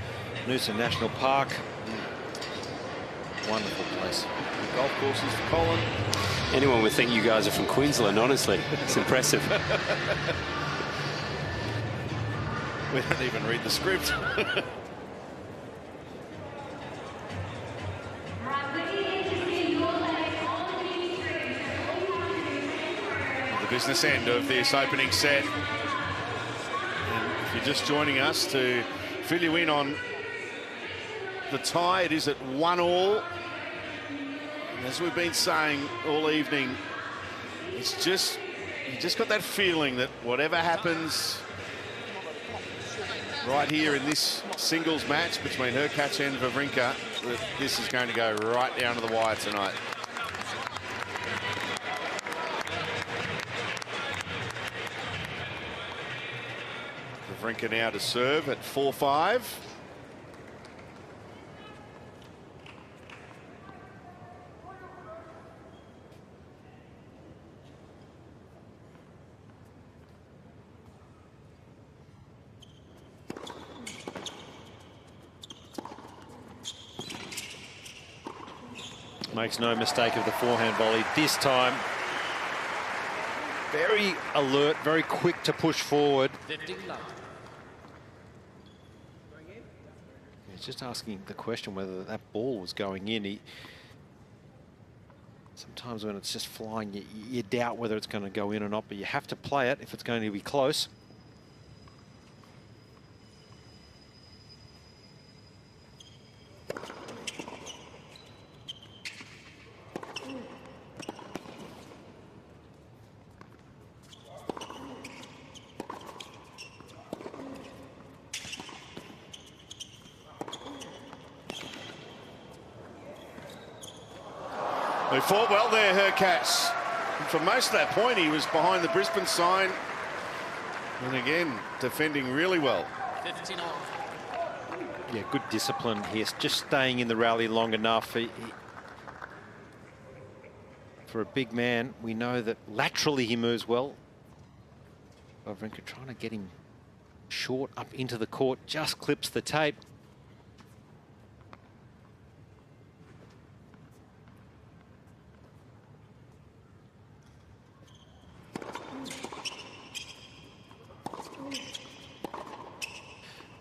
Noosa National Park. Wonderful place. Golf courses for Colin. Anyone would think you guys are from Queensland, honestly. It's impressive. We don't even read the script. The business end of this opening set. And if you're just joining us, to fill you in on the tie, it is at 1-1. As we've been saying all evening, it's just, you just got that feeling that whatever happens right here in this singles match between Hurkacz and Wawrinka, that this is going to go right down to the wire tonight. Wawrinka now to serve at 4-5. Makes no mistake of the forehand volley. This time, very alert, very quick to push forward. He's just asking the question whether that ball was going in. Sometimes when it's just flying, you doubt whether it's going to go in or not, but you have to play it if it's going to be close. They fought well there, Hurkacz. And for most of that point, he was behind the Brisbane sign. And again, defending really well. 15 all. Yeah, good discipline here. Just staying in the rally long enough. For a big man, we know that laterally he moves well. Wawrinka trying to get him short up into the court, just clips the tape.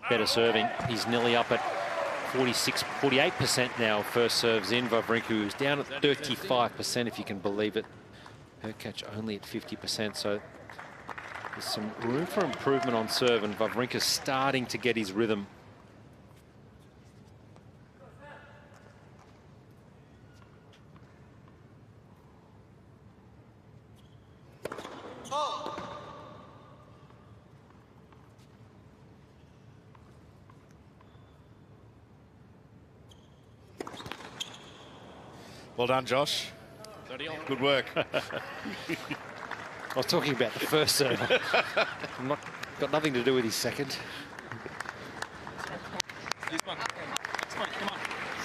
Better serving. He's nearly up at 48% now. First serves in. Wawrinka, who's down at 35%, if you can believe it. Hurkacz only at 50%. So there's some room for improvement on serve, and Wawrinka's starting to get his rhythm. Well done, Josh. Good work. I was talking about the first serve. Got nothing to do with his second.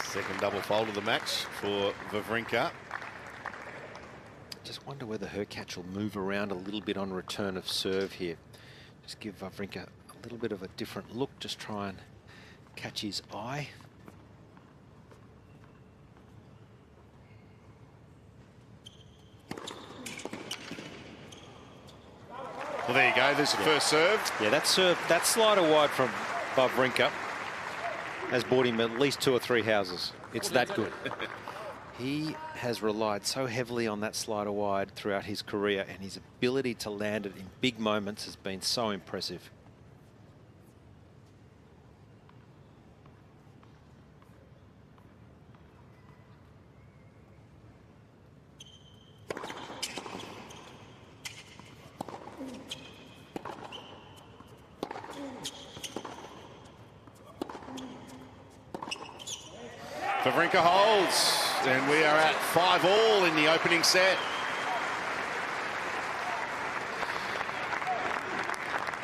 Second double fold of the match for Wawrinka. Just wonder whether Hurkacz will move around a little bit on return of serve here. Just give Wawrinka a little bit of a different look. Just try and catch his eye. Well, there you go. There's the first serve. Yeah, that serve, that slider wide from Wawrinka has bought him at least 2 or 3 houses. It's that good. He has relied so heavily on that slider wide throughout his career, and his ability to land it in big moments has been so impressive. Wawrinka holds, and we are at 5-all in the opening set.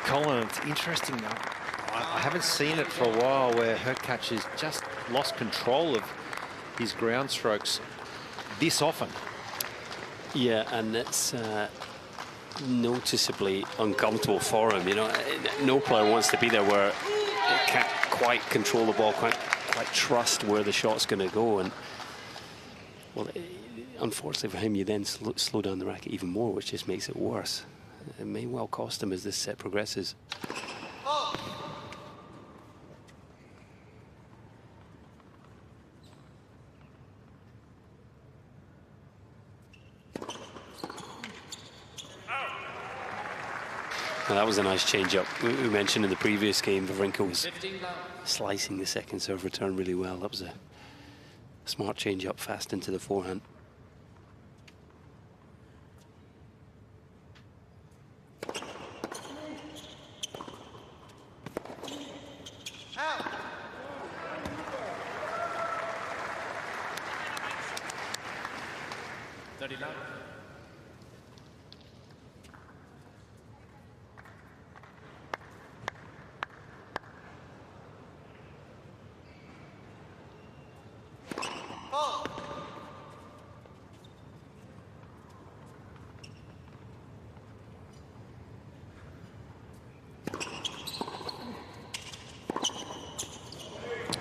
Colin, it's interesting. I haven't seen it for a while where Hurkacz has just lost control of his ground strokes this often. Yeah, and it's noticeably uncomfortable for him. You know, no player wants to be there where it can't quite control the ball, quite trust where the shot's going to go. And well, unfortunately for him, you then slow down the racket even more, which just makes it worse. It may well cost him as this set progresses. Well, that was a nice change-up. We mentioned in the previous game, Wawrinka was slicing the second serve return really well. That was a smart change-up, fast into the forehand.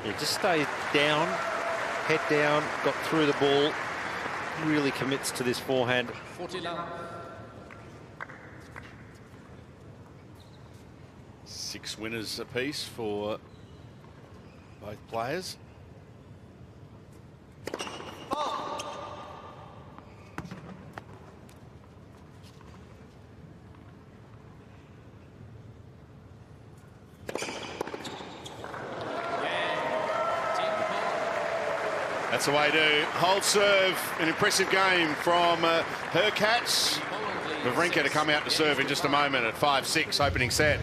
Yeah, just stay down, head down, got through the ball, really commits to this forehand. 40 love. 6 winners apiece for both players. That's the way to hold serve. An impressive game from Hurkacz. Wawrinka to come out to serve in just a moment at 5-6 opening set.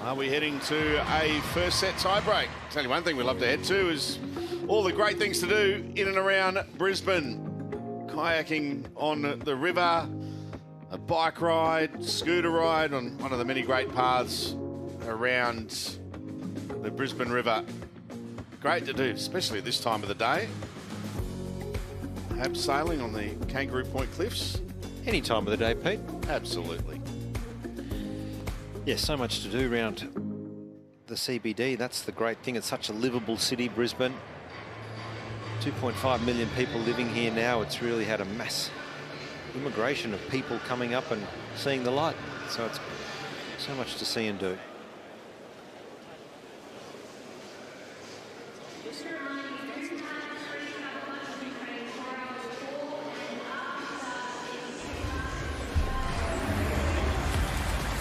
Are we heading to a first set tiebreak? There's only one thing we love to head to is all the great things to do in and around Brisbane. Kayaking on the river, a bike ride, scooter ride on one of the many great paths around the Brisbane River. Great to do, especially at this time of the day. Abseiling on the Kangaroo Point Cliffs. Any time of the day, Pete. Absolutely. Yeah, so much to do around the CBD. That's the great thing. It's such a livable city, Brisbane. 2.5 million people living here now. It's really had a mass immigration of people coming up and seeing the light. So it's so much to see and do.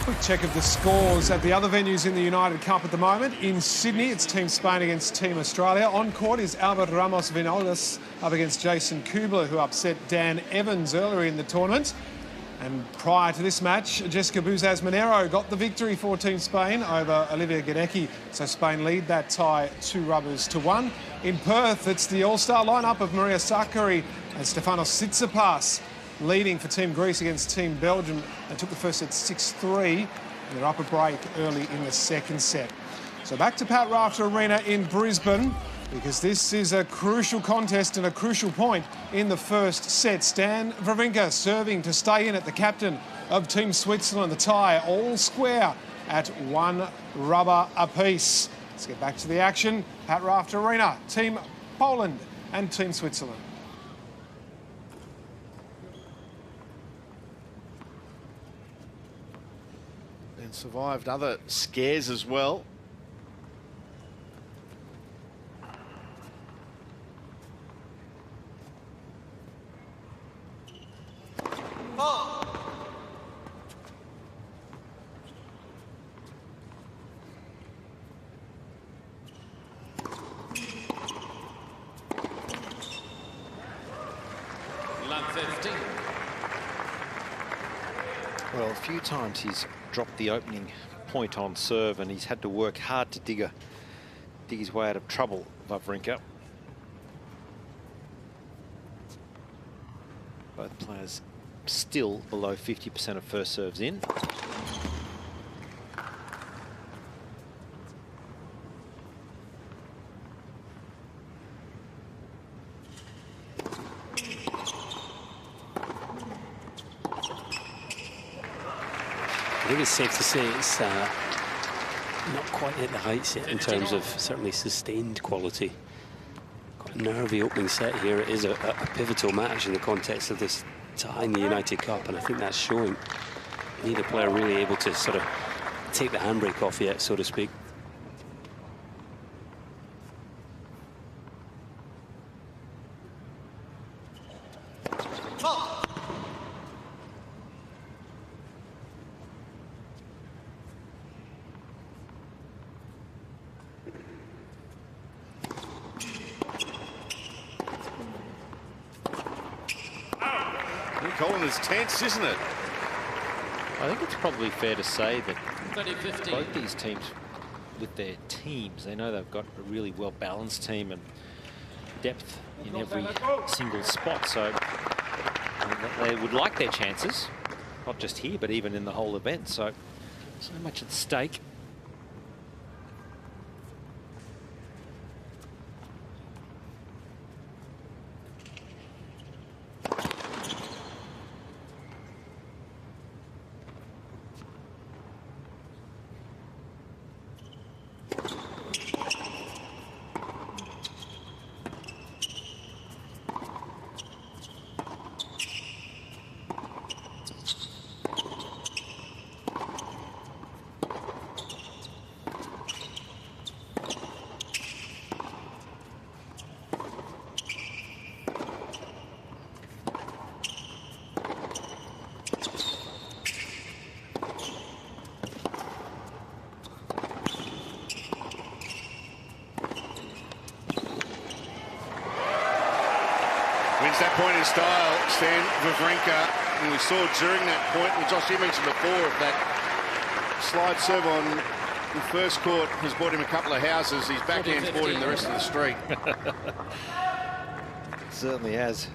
Quick check of the scores at the other venues in the United Cup at the moment. In Sydney, it's Team Spain against Team Australia. On court is Albert Ramos Vinolas up against Jason Kubler, who upset Dan Evans earlier in the tournament. And prior to this match, Jessica Buzaz-Monero got the victory for Team Spain over Olivia Gadecki. So Spain lead that tie 2-1. In Perth, it's the all-star lineup of Maria Sakkari and Stefanos Tsitsipas leading for Team Greece against Team Belgium. They took the first set 6-3 and they're up a break early in the second set. So back to Pat Rafter Arena in Brisbane, because this is a crucial contest and a crucial point in the first set. Stan Wawrinka serving to stay in it, the captain of Team Switzerland. The tie all square at 1 rubber apiece. Let's get back to the action. Pat Rafter Arena, Team Poland and Team Switzerland. and survived other scares as well. Well, a few times he's dropped the opening point on serve and he's had to work hard to dig his way out of trouble, Wawrinka. Both players still below 50% of first serves in. I think it's safe to say it's not quite hit the heights yet in terms of certainly sustained quality. Got a nervy opening set here. It is a pivotal match in the context of this tie in the United Cup, and I think that's showing. You need a player really able to sort of take the handbrake off yet, so to speak. Colin is tense, isn't it? I think it's probably fair to say that 30-15. both these teams, with their teams, they know they've got a really well-balanced team and depth in every single spot. So they would like their chances, not just here, but even in the whole event. So much at stake. Wins that point in style, Stan Wawrinka. And we saw during that point, well, Josh, you mentioned before, if that slide serve on the first court has bought him a couple of houses, his backhand's bought him the rest of the street. It certainly has.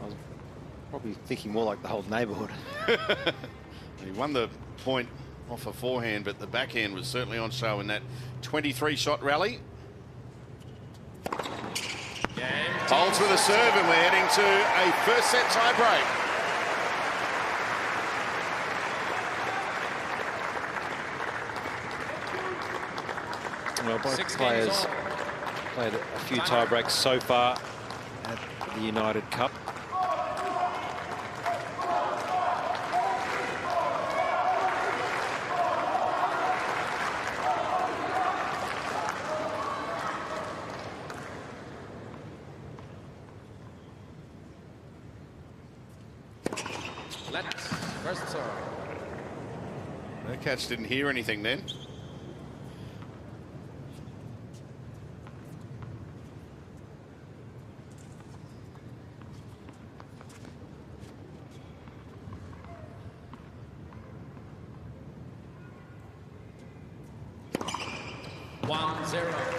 I was probably thinking more like the whole neighbourhood. He won the point off a forehand, but the backhand was certainly on show in that 23-shot rally. Holds with a serve, and we're heading to a first set tie break. Well, both players played a few tie breaks so far at the United Cup. Catch didn't hear anything then.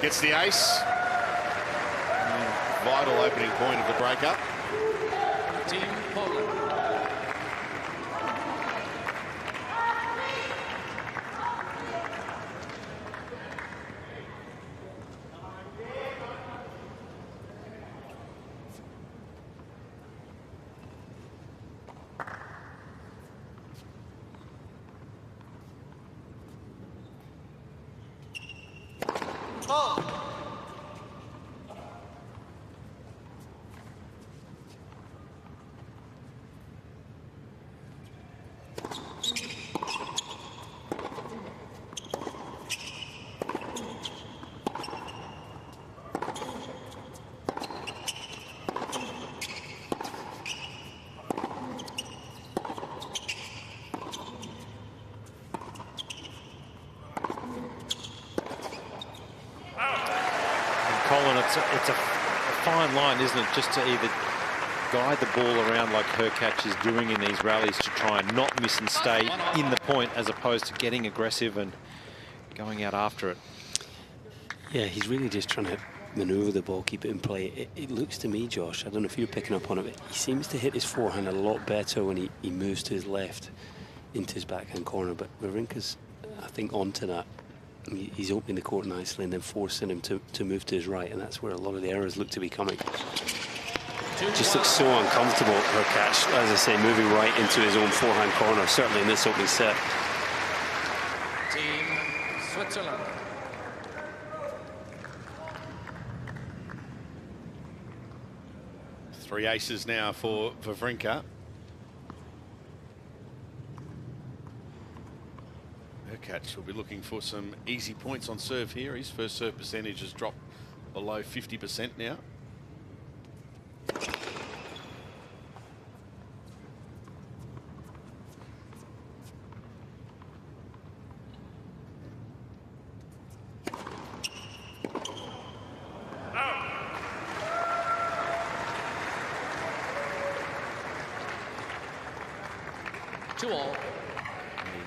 Gets the ace. Vital opening point of the breakup. Team Poland. it's a fine line, isn't it, just to either guide the ball around like Hurkacz is doing in these rallies to try and not miss and stay in the point, as opposed to getting aggressive and going out after it. Yeah, he's really just trying to manoeuvre the ball, keep it in play. It looks to me, Josh, I don't know if you're picking up on it, but he seems to hit his forehand a lot better when he moves to his left into his backhand corner. But Wawrinka's, I think, onto that. He's opening the court nicely and then forcing him to move to his right, and that's where a lot of the errors look to be coming. Just looks so uncomfortable, Hurkacz, as I say, moving right into his own forehand corner, certainly in this opening set. Team Switzerland. Three aces now for Wawrinka. Hurkacz will be looking for some easy points on serve here. His first serve percentage has dropped below 50% now.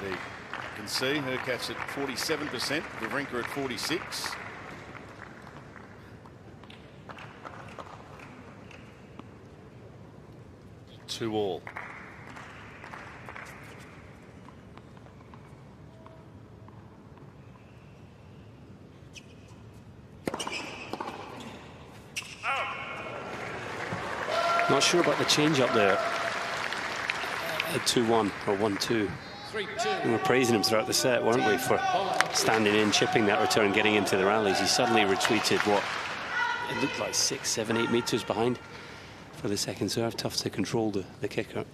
You can see Hurkacz at 47%, Wawrinka at 46. Two all. Not sure about the change up there at 2-1 or 1-2. We were praising him throughout the set, weren't we, for standing in, chipping that return, getting into the rallies. He suddenly retreated, what, it looked like 6, 7, 8 meters behind for the second serve. Tough to control the kicker.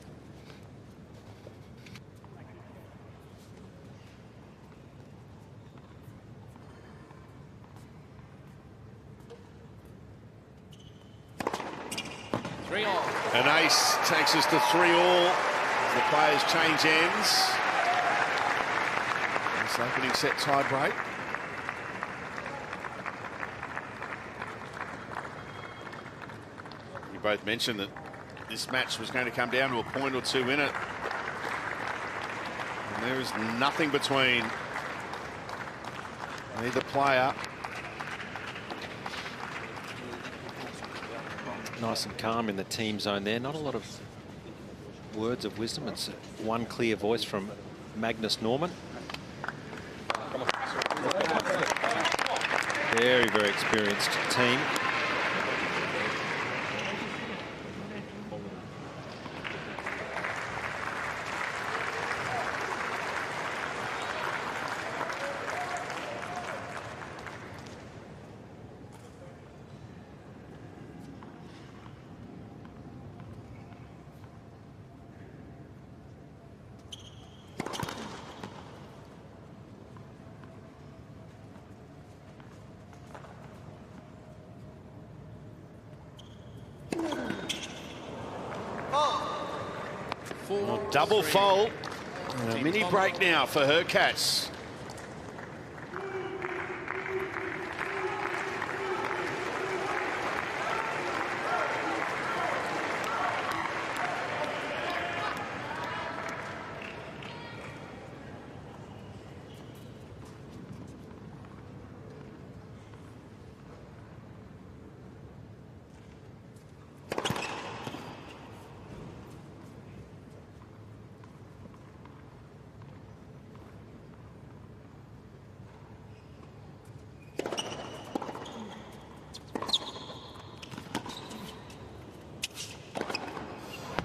An ace takes us to 3-all. The players change ends. This opening set tie break. You both mentioned that this match was going to come down to a point or two in it. And there is nothing between either player. Nice and calm in the team zone there. Not a lot of words of wisdom. It's one clear voice from Magnus Norman. Very, very experienced team. Double fault. And a mini break now for Hurkacz.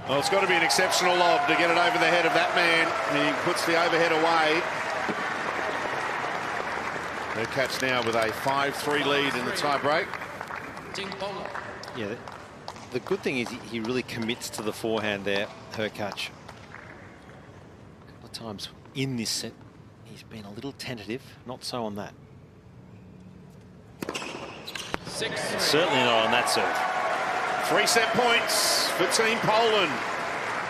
Well, it's got to be an exceptional lob to get it over the head of that man. He puts the overhead away. Hurkacz now with a 5-3 lead in the tie break. Yeah, the good thing is he really commits to the forehand there, Hurkacz. A couple of times in this set, he's been a little tentative. Not so on that. Certainly not on that serve. 3 set points for Team Poland.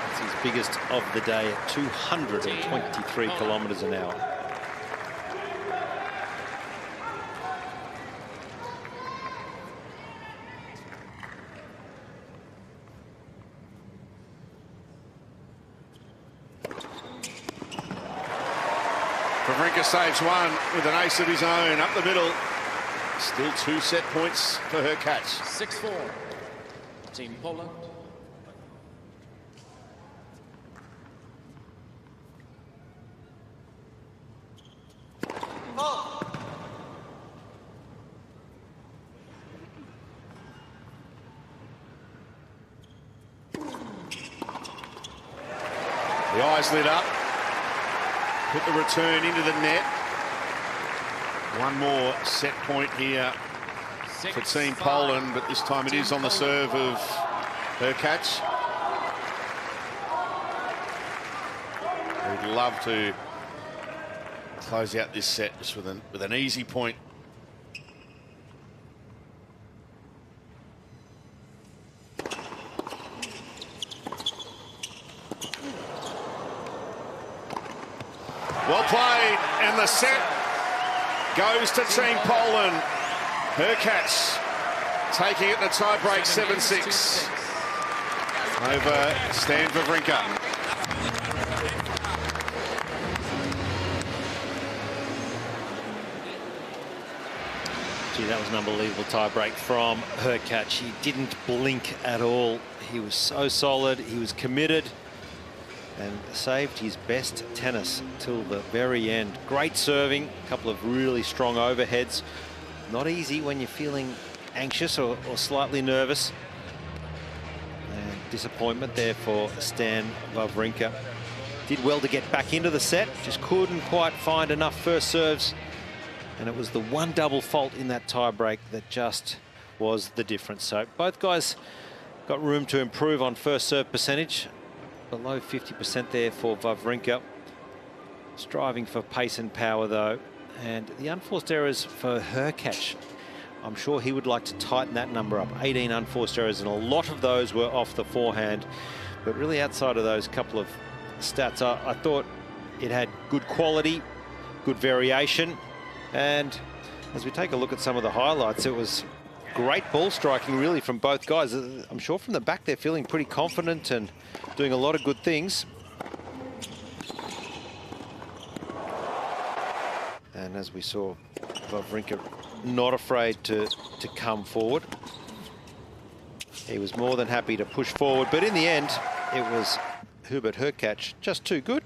It's his biggest of the day at 223 kilometres an hour. Wawrinka saves one with an ace of his own up the middle. Still 2 set points for her catch. 6-4. Team Poland. The eyes lit up. Put the return into the net. One more set point here for Team Poland, but this time it is on the serve of her catch. We'd love to close out this set just with an easy point. Well played, and the set goes to Team Poland. Her catch taking it to tie-break 7-6 over Stan Wawrinka. Gee, that was an unbelievable tie-break from her catch. He didn't blink at all. He was so solid, he was committed, and saved his best tennis till the very end. Great serving, a couple of really strong overheads. Not easy when you're feeling anxious or slightly nervous. And disappointment there for Stan Wawrinka. Did well to get back into the set, just couldn't quite find enough first serves. And it was the one double fault in that tie-break that just was the difference. So both guys got room to improve on first serve percentage. Below 50% there for Wawrinka. Striving for pace and power though. And the unforced errors for her catch, I'm sure he would like to tighten that number up. 18 unforced errors, and a lot of those were off the forehand. But really outside of those couple of stats, I thought it had good quality, good variation. And as we take a look at some of the highlights, it was great ball striking really from both guys. I'm sure from the back they're feeling pretty confident and doing a lot of good things. And as we saw, Wawrinka not afraid to come forward. He was more than happy to push forward, but in the end, it was Hubert Hurkacz just too good.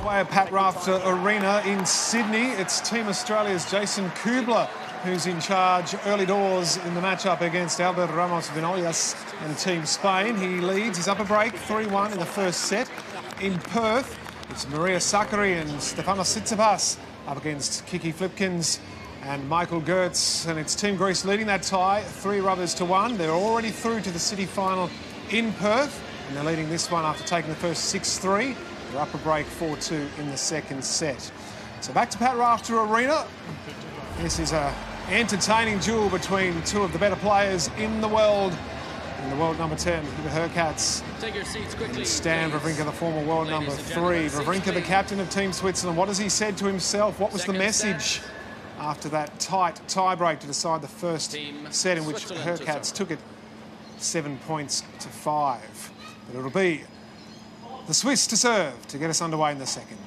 Away at Pat Rafter Arena in Sydney. It's Team Australia's Jason Kubler who's in charge early doors in the matchup against Albert Ramos Vinolas and Team Spain. He leads his upper break 3-1 in the first set. In Perth, it's Maria Sakkari and Stefanos Tsitsipas up against Kiki Flipkins and Michael Gertz, and it's Team Greece leading that tie 3-1. They're already through to the city final in Perth, and they're leading this one after taking the first 6-3. Their upper break 4-2 in the second set. So back to Pat Rafter Arena. This is a entertaining duel between two of the better players in the world. In the world number 10, Hubert Hurkacz. Take your seats quickly. And Stan Wawrinka, the former world number 3. Wawrinka, the captain of Team Switzerland. What has he said to himself? What was the message after that tight tie-break to decide the first set in which Hurkacz took it 7 points to 5? But it'll be the Swiss to serve to get us underway in the second.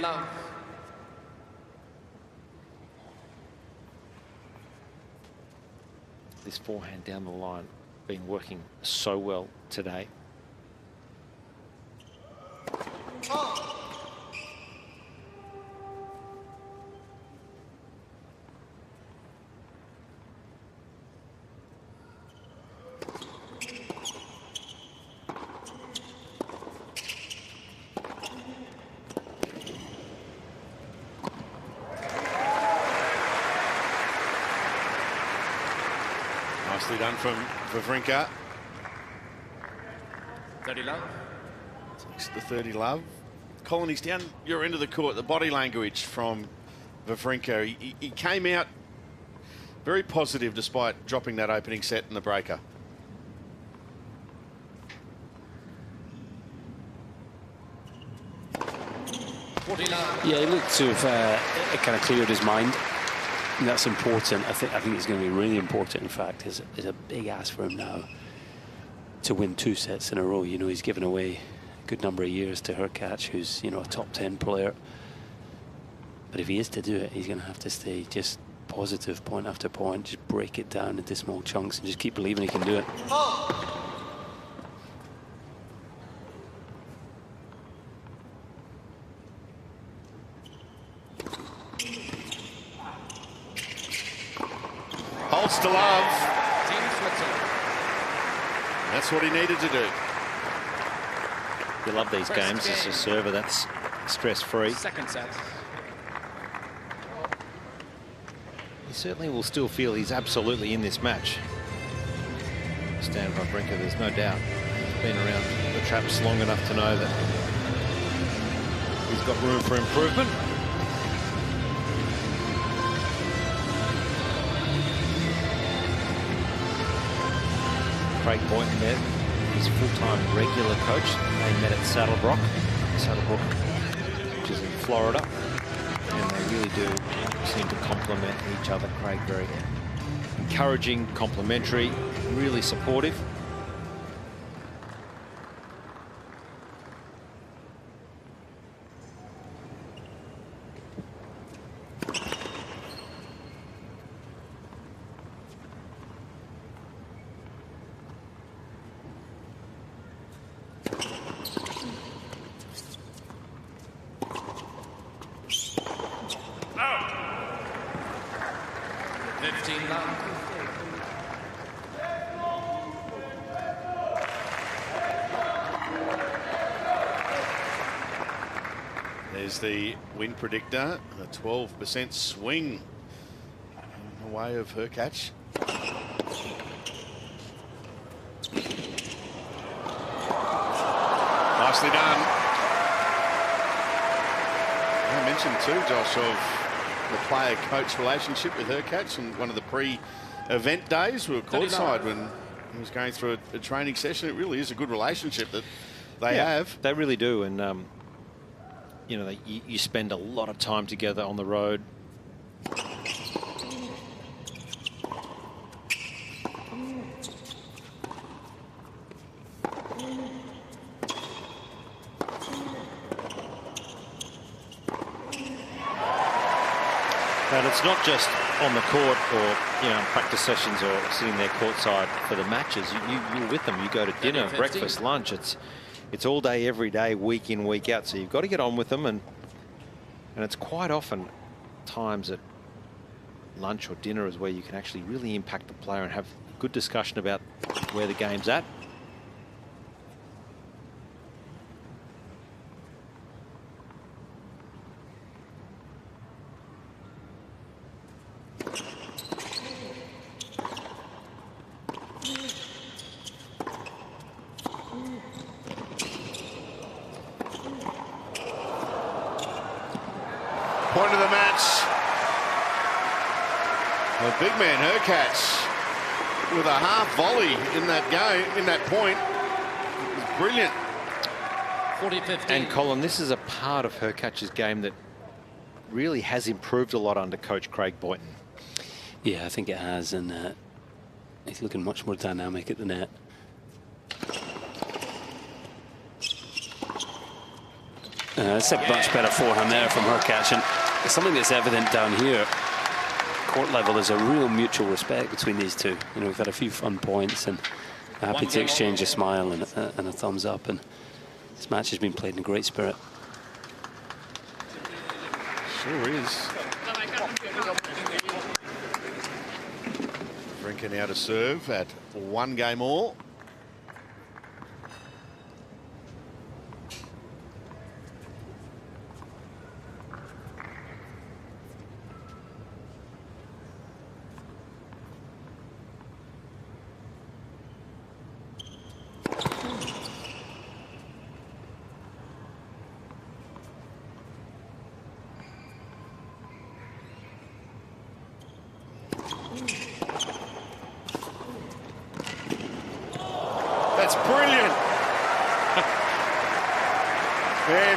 Love. This forehand down the line been working so well today. Nicely done from Wawrinka. 30 love. Takes the 30 love. Colin, he's down your end of the court. The body language from Wawrinka. He came out very positive despite dropping that opening set in the breaker. Yeah, he looked to have kind of cleared his mind. And that's important. I think it's going to be really important. In fact, it's a big ask for him now to win 2 sets in a row. You know, he's given away a good number of years to Hurkacz, who's, you know, a top 10 player. But if he is to do it, he's going to have to stay just positive point after point, just break it down into small chunks and just keep believing he can do it. Holds to love. That's what he needed to do. You love these games as a server. That's stress-free. Second set. He certainly will still feel he's absolutely in this match. Stan Wawrinka, there's no doubt. He's been around the traps long enough to know that he's got room for improvement. Craig Boynton there, his full-time regular coach. They met at Saddlebrook, which is in Florida. And they really do seem to complement each other. Craig very encouraging, complimentary, really supportive. There's the win predictor, a 12% swing in the way of Hurkacz. Nicely done. I mentioned too, Josh, of the player-coach relationship with Hurkacz, and one of the pre-event days we were courtside when he was going through a training session. It really is a good relationship that they have. They really do, and you know, you spend a lot of time together on the road. And it's not just on the court or, you know, practice sessions or sitting there courtside for the matches. You're with them. You go to dinner, breakfast, lunch. It's all day, every day, week in, week out. So you've got to get on with them. And it's quite often times at lunch or dinner is where you can actually really impact the player and have a good discussion about where the game's at. Point of the match. The big man Hurkacz with a half volley in that game, in that point. It was brilliant. 40-15. And Colin, this is a part of Hurkacz's game that really has improved a lot under coach Craig Boynton. Yeah, I think it has, and he's looking much more dynamic at the net. It's a much better forehand there from Hurkacz, and something that's evident down here, court level, there's a real mutual respect between these two. You know, we've had a few fun points and happy to exchange a smile and a thumbs up, and this match has been played in a great spirit. Sure is. Wawrinka now to serve at 1 game all.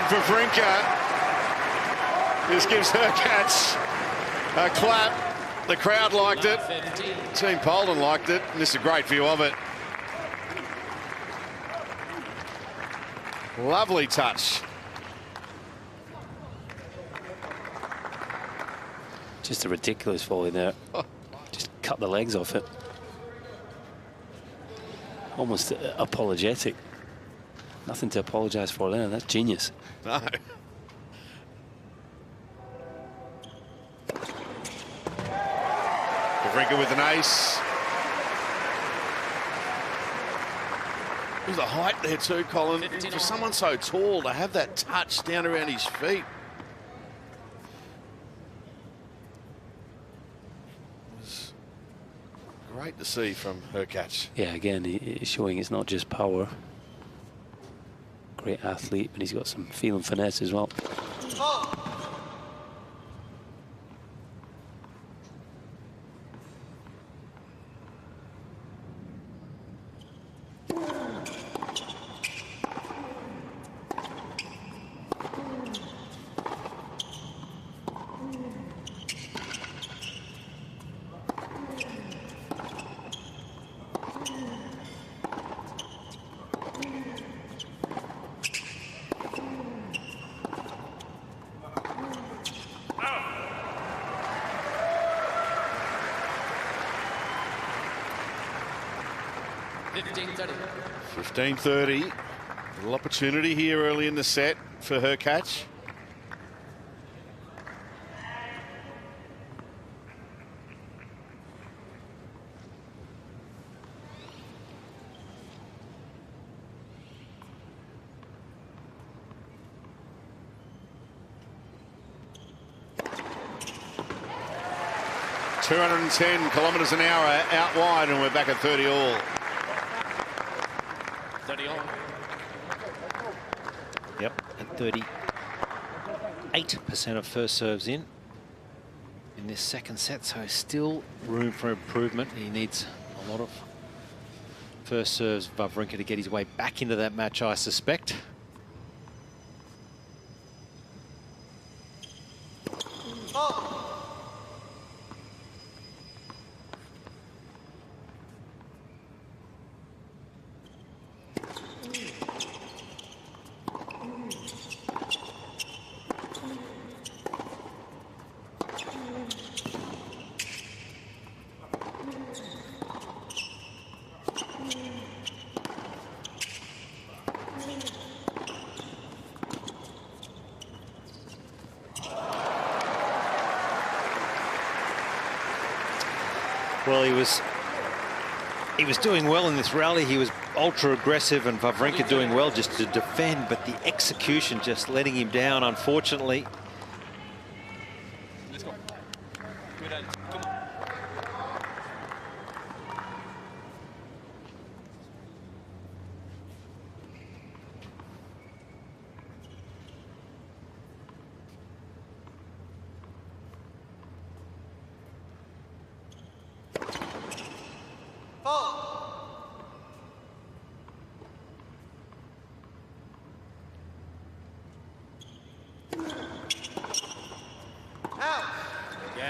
Wawrinka just gives Hurkacz a clap. The crowd liked it. Team Poland liked it. And this is a great view of it. Lovely touch. Just a ridiculous volley there. Just cut the legs off it. Almost apologetic. Nothing to apologise for there. That's genius. No. Wawrinka with an ace. There's the height there too, Colin. For someone so tall to have that touch down around his feet. It was great to see from Hurkacz. Yeah, again, he's showing it's not just power. Great athlete, but he's got some feel and finesse as well. $15.30. Little opportunity here early in the set for Hurkacz. .210 kilometres an hour out wide, and we're back at 30 all. 30 all. Yep, and 38% of first serves in this second set, so still room for improvement. He needs a lot of first serves, Wawrinka, to get his way back into that match, I suspect. Well, he was doing well in this rally. He was ultra aggressive, and Wawrinka doing well just to defend, but the execution just letting him down, unfortunately. Let's go. Good end. Come on.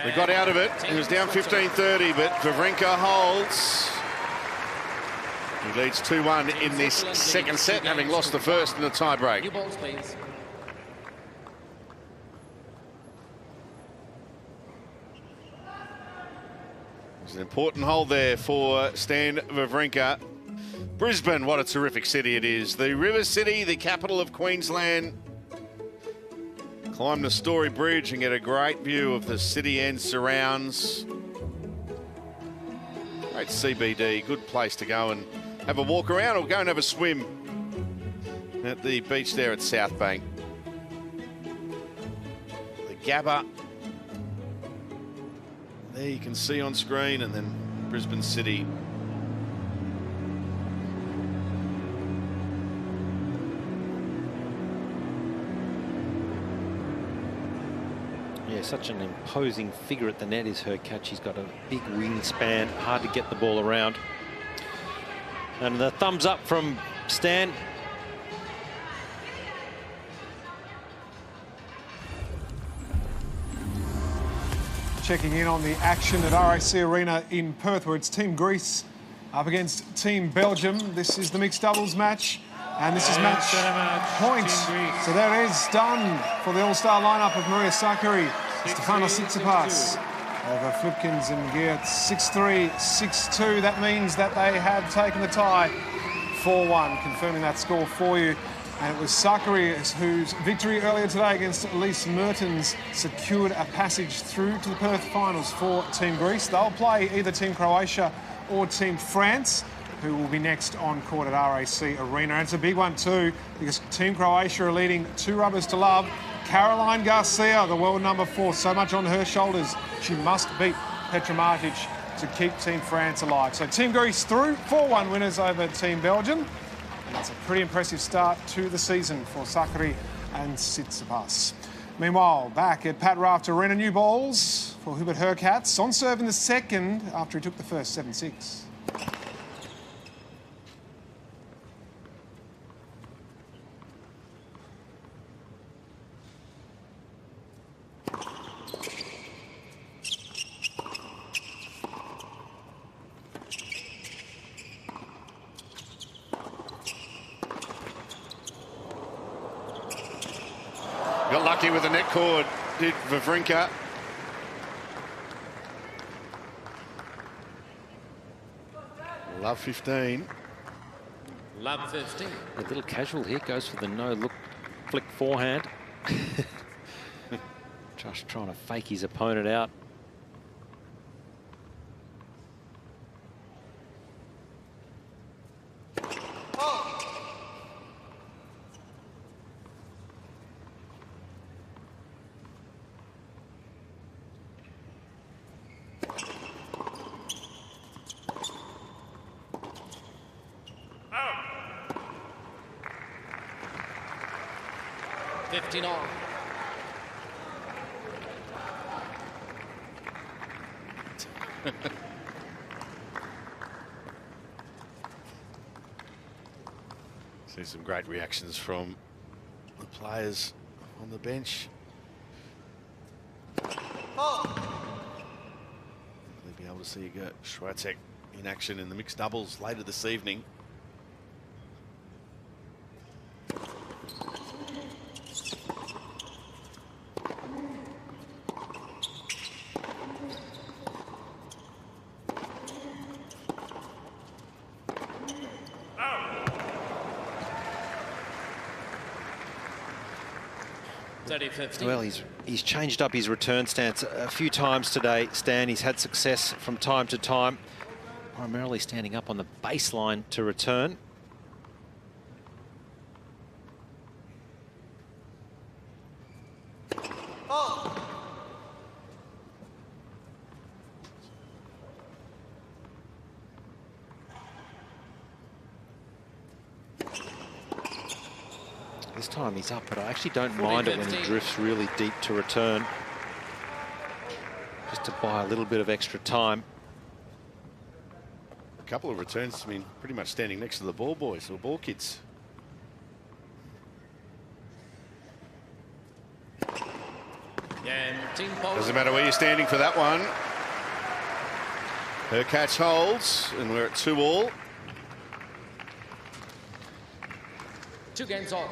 We got out of it. He was down 15-30, but Wawrinka holds. He leads 2-1 in this second set, having lost the first in the tie-break. New balls, please. It's an important hold there for Stan Wawrinka. Brisbane, what a terrific city it is. The River City, the capital of Queensland. Climb the Story Bridge and get a great view of the city and surrounds. Great CBD, good place to go and have a walk around or go and have a swim at the beach there at South Bank. The Gabba. There you can see on screen, and then Brisbane City. Yeah, such an imposing figure at the net is Hurkacz. He's got a big wingspan, hard to get the ball around. And the thumbs up from Stan. checking in on the action at RAC Arena in Perth, where it's Team Greece up against Team Belgium. This is the mixed doubles match, and this is match point. So there it is, done for the all-star lineup of Maria Sakkari, Stefanos Tsitsipas over Flipkins and Geert. 6-3, 6-2. That means that they have taken the tie 4-1, confirming that score for you. And it was Sakkari whose victory earlier today against Elise Mertens secured a passage through to the Perth finals for Team Greece. They'll play either Team Croatia or Team France, who will be next on court at RAC Arena. And it's a big one too, because Team Croatia are leading 2 rubbers to love. Caroline Garcia, the world number 4, so much on her shoulders. She must beat Petra Martic to keep Team France alive. So Team Greece through, 4-1 winners over Team Belgium. And that's a pretty impressive start to the season for Sakkari and Tsitsipas. Meanwhile, back at Pat Raft Arena, new balls for Hubert Hurkacz. On serve in the second after he took the first 7-6. Got lucky with the net cord, did Wawrinka. Love 15. Love 15. A little casual here, goes for the no-look flick forehand. Just trying to fake his opponent out. See some great reactions from the players on the bench. We'll be able to see Swiatek in action in the mixed doubles later this evening. Well, he's changed up his return stance a few times today, Stan. He's had success from time to time, primarily standing up on the baseline to return. This time he's up, but I actually don't mind it when he drifts really deep to return, just to buy a little bit of extra time. A couple of returns, I mean, pretty much standing next to the ball boys or ball kids. Doesn't matter where you're standing for that one. Hurkacz holds, and we're at 2-all. 2 games all.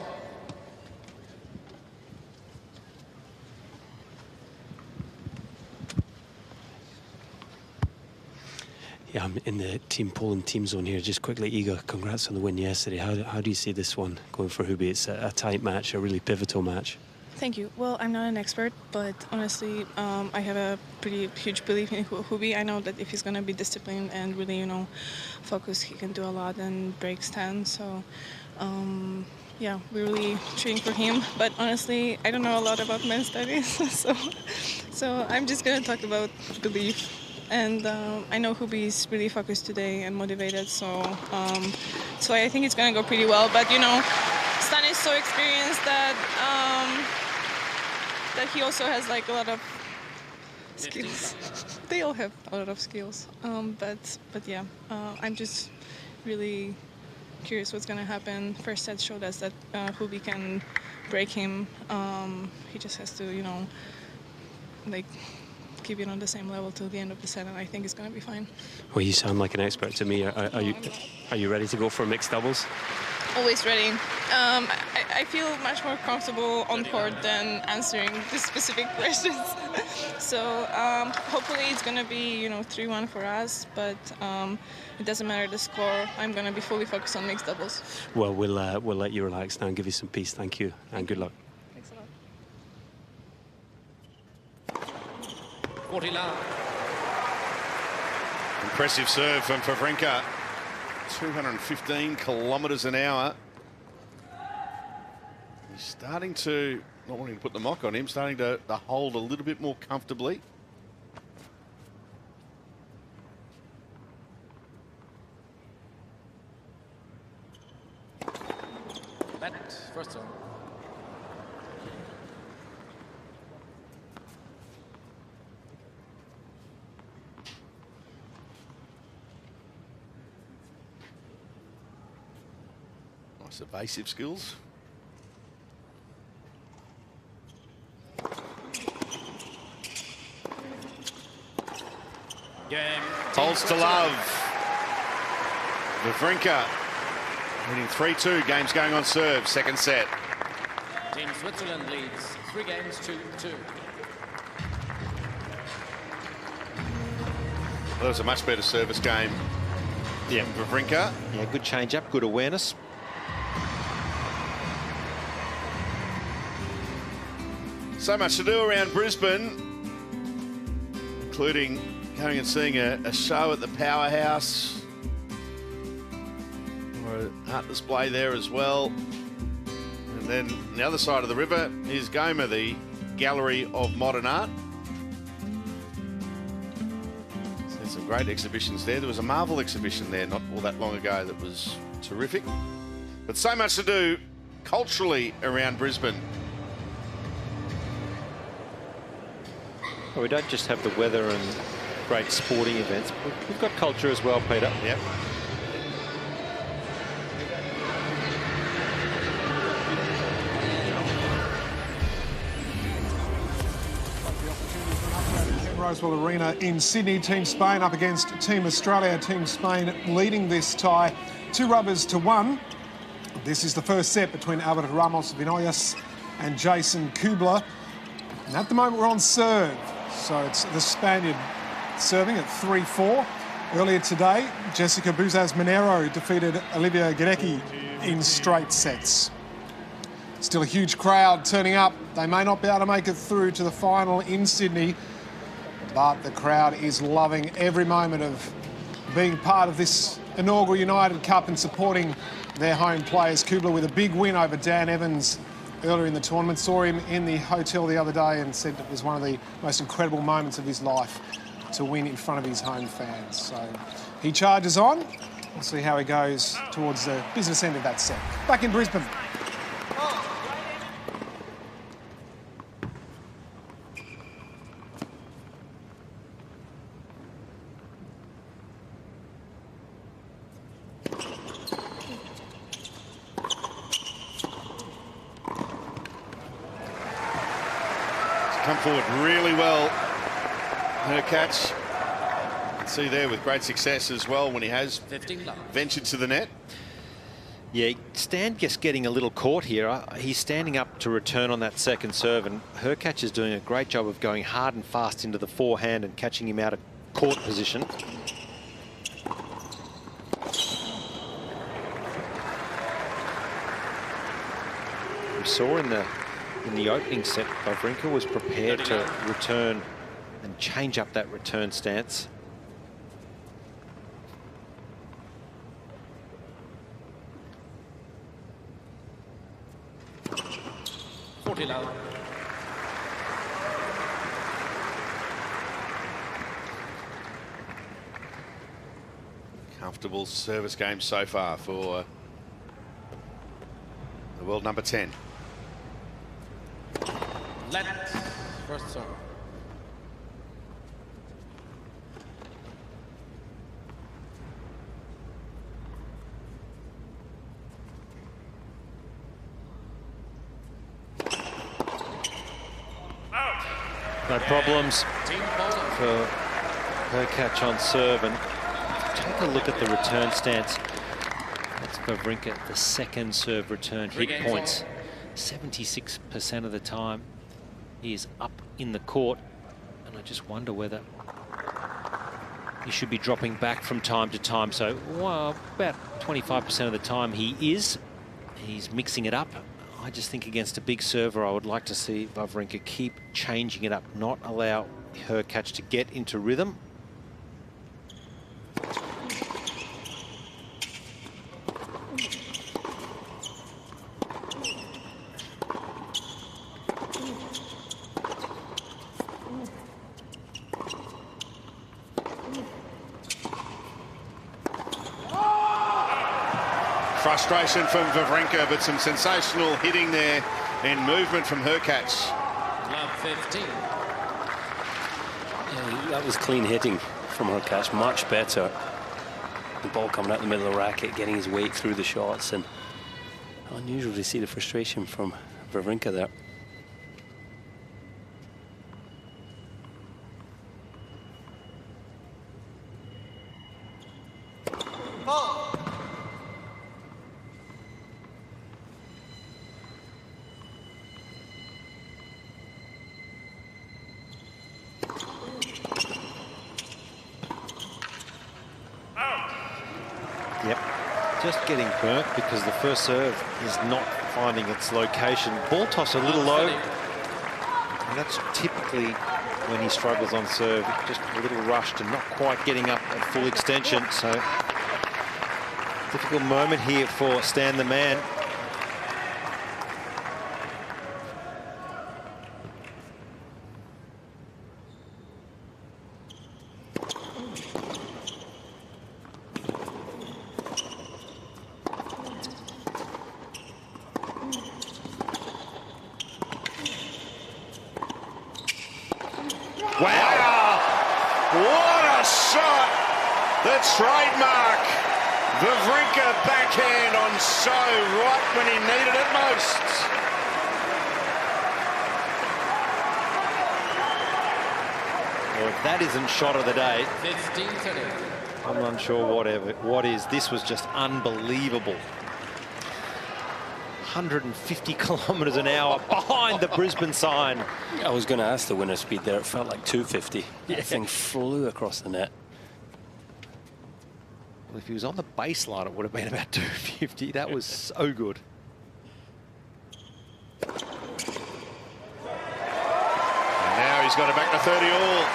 Yeah, I'm in the Team Poland team zone here. Just quickly, Iga, congrats on the win yesterday. How do you see this one going for Hubie? It's a tight match, a really pivotal match. Thank you. Well, I'm not an expert, but honestly, I have a pretty huge belief in Hubie. I know that if he's going to be disciplined and really, focused, he can do a lot and break stands. So, yeah, we're really cheering for him. But honestly, I don't know a lot about men's studies, so I'm just going to talk about belief. And I know Hubie is really focused today and motivated, so I think it's going to go pretty well. But Stan is so experienced that he also has like a lot of skills. They all have a lot of skills, but yeah, I'm just really curious what's going to happen. First set showed us that Hubie can break him. He just has to, keep it on the same level till the end of the set, and I think it's going to be fine. Well, you sound like an expert to me. Are you ready to go for mixed doubles? Always ready. I feel much more comfortable on court than answering the specific questions. So hopefully it's going to be 3-1 for us, but it doesn't matter the score. I'm going to be fully focused on mixed doubles. Well, we'll let you relax now and give you some peace. Thank you, and good luck. Thanks a lot. 40 love. Impressive serve from Wawrinka. 215 kilometres an hour. He's starting to, not wanting to put the mock on him, starting to hold a little bit more comfortably. That first serve. Nice evasive skills. Game. Holds to love. Wawrinka leading 3-2. Game's going on serve. Second set. Team Switzerland leads 3 games to 2. Well, that was a much better service game. Yeah, Wawrinka. Yeah, good change up, good awareness. So much to do around Brisbane, including going and seeing a show at the Powerhouse, or an art display there as well. And then on the other side of the river is Goma, the Gallery of Modern Art. There's some great exhibitions there. There was a Marvel exhibition there not all that long ago that was terrific. But so much to do culturally around Brisbane. Well, we don't just have the weather and great sporting events, but we've got culture as well, Peter. Yep. Roosevelt Arena in Sydney. Team Spain up against Team Australia. Team Spain leading this tie 2-1. This is the first set between Albert Ramos Vinoyas and Jason Kubler. And at the moment we're on serve. So it's the Spaniard serving at 3-4. Earlier today, Jessica Buzas-Monero defeated Olivia Guedecki in straight sets. Still a huge crowd turning up. They may not be able to make it through to the final in Sydney, but the crowd is loving every moment of being part of this inaugural United Cup and supporting their home players. Kubler with a big win over Dan Evans earlier in the tournament. Saw him in the hotel the other day and said it was one of the most incredible moments of his life to win in front of his home fans. So he charges on. We'll see how he goes towards the business end of that set. Back in Brisbane. Come forward really well. Her catch. See there with great success as well when he has ventured to the net. Yeah, Stan just getting a little caught here. He's standing up to return on that second serve, and Hurkacz is doing a great job of going hard and fast into the forehand and catching him out of court position. We saw in the opening set, Wawrinka was prepared to return and change up that return stance. Comfortable service game so far for the world number 10. Let first serve. No problems for her catch on serve. And take a look at the return stance. That's Wawrinka, the second serve return hit points. 76% of the time he is up in the court. And I just wonder whether he should be dropping back from time to time. So, well, about 25% of the time he's mixing it up. I just think against a big server, I would like to see Wawrinka keep changing it up, not allow her catch to get into rhythm. Frustration from Wawrinka, but some sensational hitting there and movement from her catch. Love 15. Yeah, that was clean hitting from her catch, much better. The ball coming out the middle of the racket, getting his weight through the shots, and unusual to see the frustration from Wawrinka there. Yep, just getting burnt because the first serve is not finding its location. Ball toss a little low. And that's typically when he struggles on serve, just a little rushed and not quite getting up at full extension. So, difficult moment here for Stan the Man. Wow! What a shot! The trademark Wawrinka backhand on show right when he needed it most. Well, if that isn't shot of the day, 15-30. I'm unsure what is. This was just unbelievable. 150 kilometres an hour behind the Brisbane sign. I was going to ask the winner speed there. It felt like 250. That thing flew across the net. Well, if he was on the baseline, it would have been about 250. That was so good. And now he's got it back to 30 all.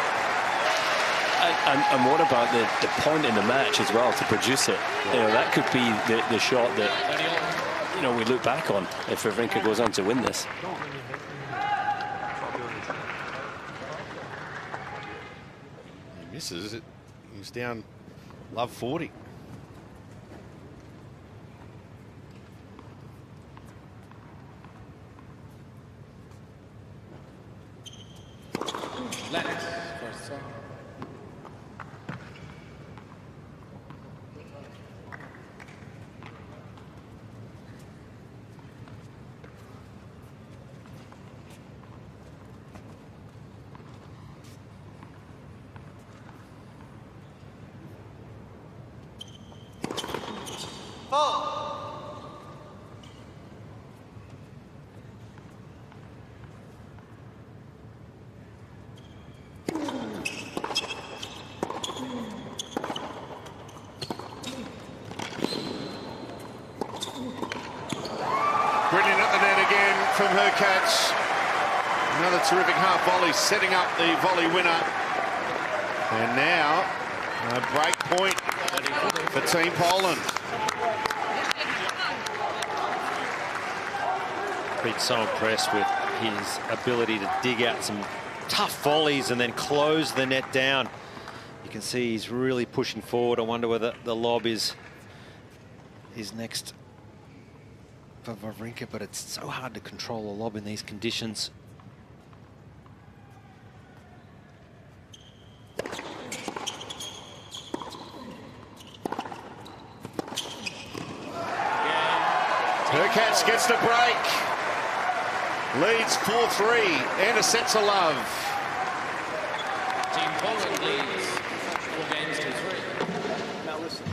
And what about the point in the match as well to produce it? You know, that could be the shot that, you know, we look back on if Wawrinka goes on to win this. He misses it. He's down love 40. Lennox, first serve. Brilliant at the net again from her catch. Another terrific half volley, setting up the volley winner. And now a break point for Team Poland. Been so impressed with his ability to dig out some tough volleys and then close the net down. You can see he's really pushing forward. I wonder whether the lob is next for Wawrinka, but it's so hard to control a lob in these conditions. Herkats gets the break. Leads 4-3 and a set to love. Poland leads 4 games to 3. Now listen.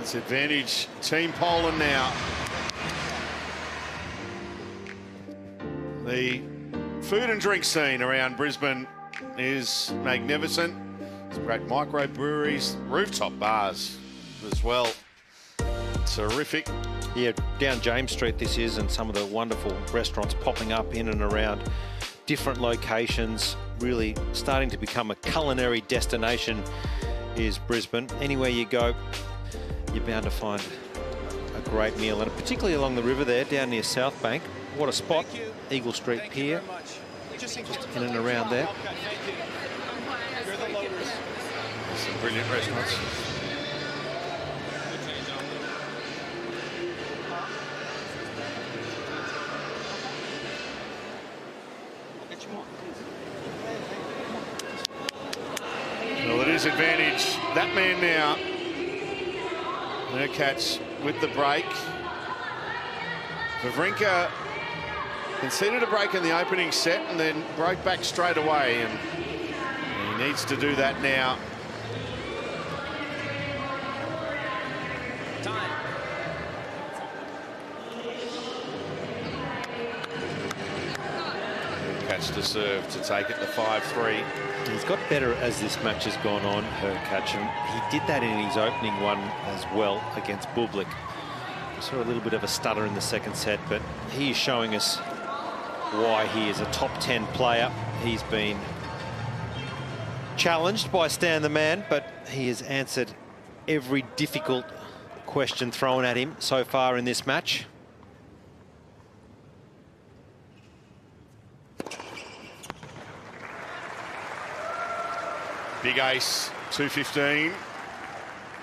It's advantage Team Poland now. The food and drink scene around Brisbane is magnificent. Some great microbreweries, rooftop bars as well. Terrific. Yeah, down James Street this is, and some of the wonderful restaurants popping up in and around different locations, really starting to become a culinary destination is Brisbane. Anywhere you go, you're bound to find a great meal, and particularly along the river there, down near South Bank. What a spot. Eagle Street Pier, just in and around there. Some brilliant restaurants. Well, it is advantage. That man now. Hurkacz with the break. Wawrinka conceded a break in the opening set and then broke back straight away, and he needs to do that now. Hurkacz to serve to take it to 5-3. He's got better as this match has gone on, Hurkacz, and he did that in his opening one as well against Bublik. We saw a little bit of a stutter in the second set, but he is showing us why he is a top 10 player. He's been challenged by Stan the Man, but he has answered every difficult question thrown at him so far in this match. Big ace, 2-15.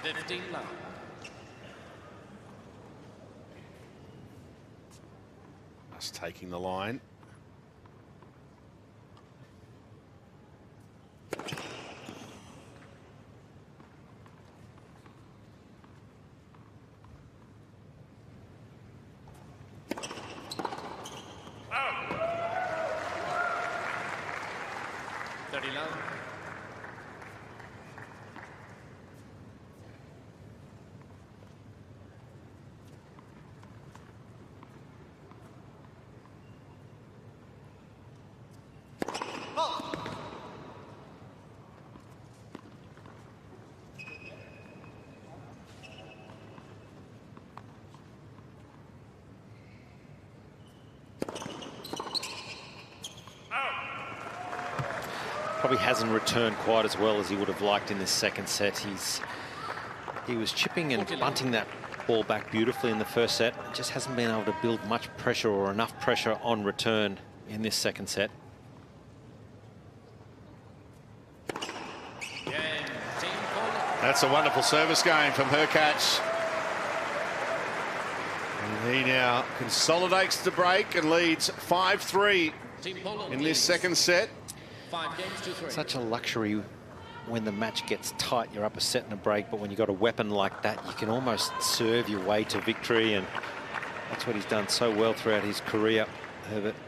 15 love. Just taking the line. Probably hasn't returned quite as well as he would have liked in this second set. He was chipping and bunting that ball back beautifully in the first set. Just hasn't been able to build much pressure or enough pressure on return in this second set. That's a wonderful service game from Hurkacz. And he now consolidates the break and leads 5-3 in this second set. 5 games to 3. Such a luxury when the match gets tight. You're up a set and a break, but when you've got a weapon like that, you can almost serve your way to victory, and that's what he's done so well throughout his career,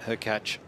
Hurkacz.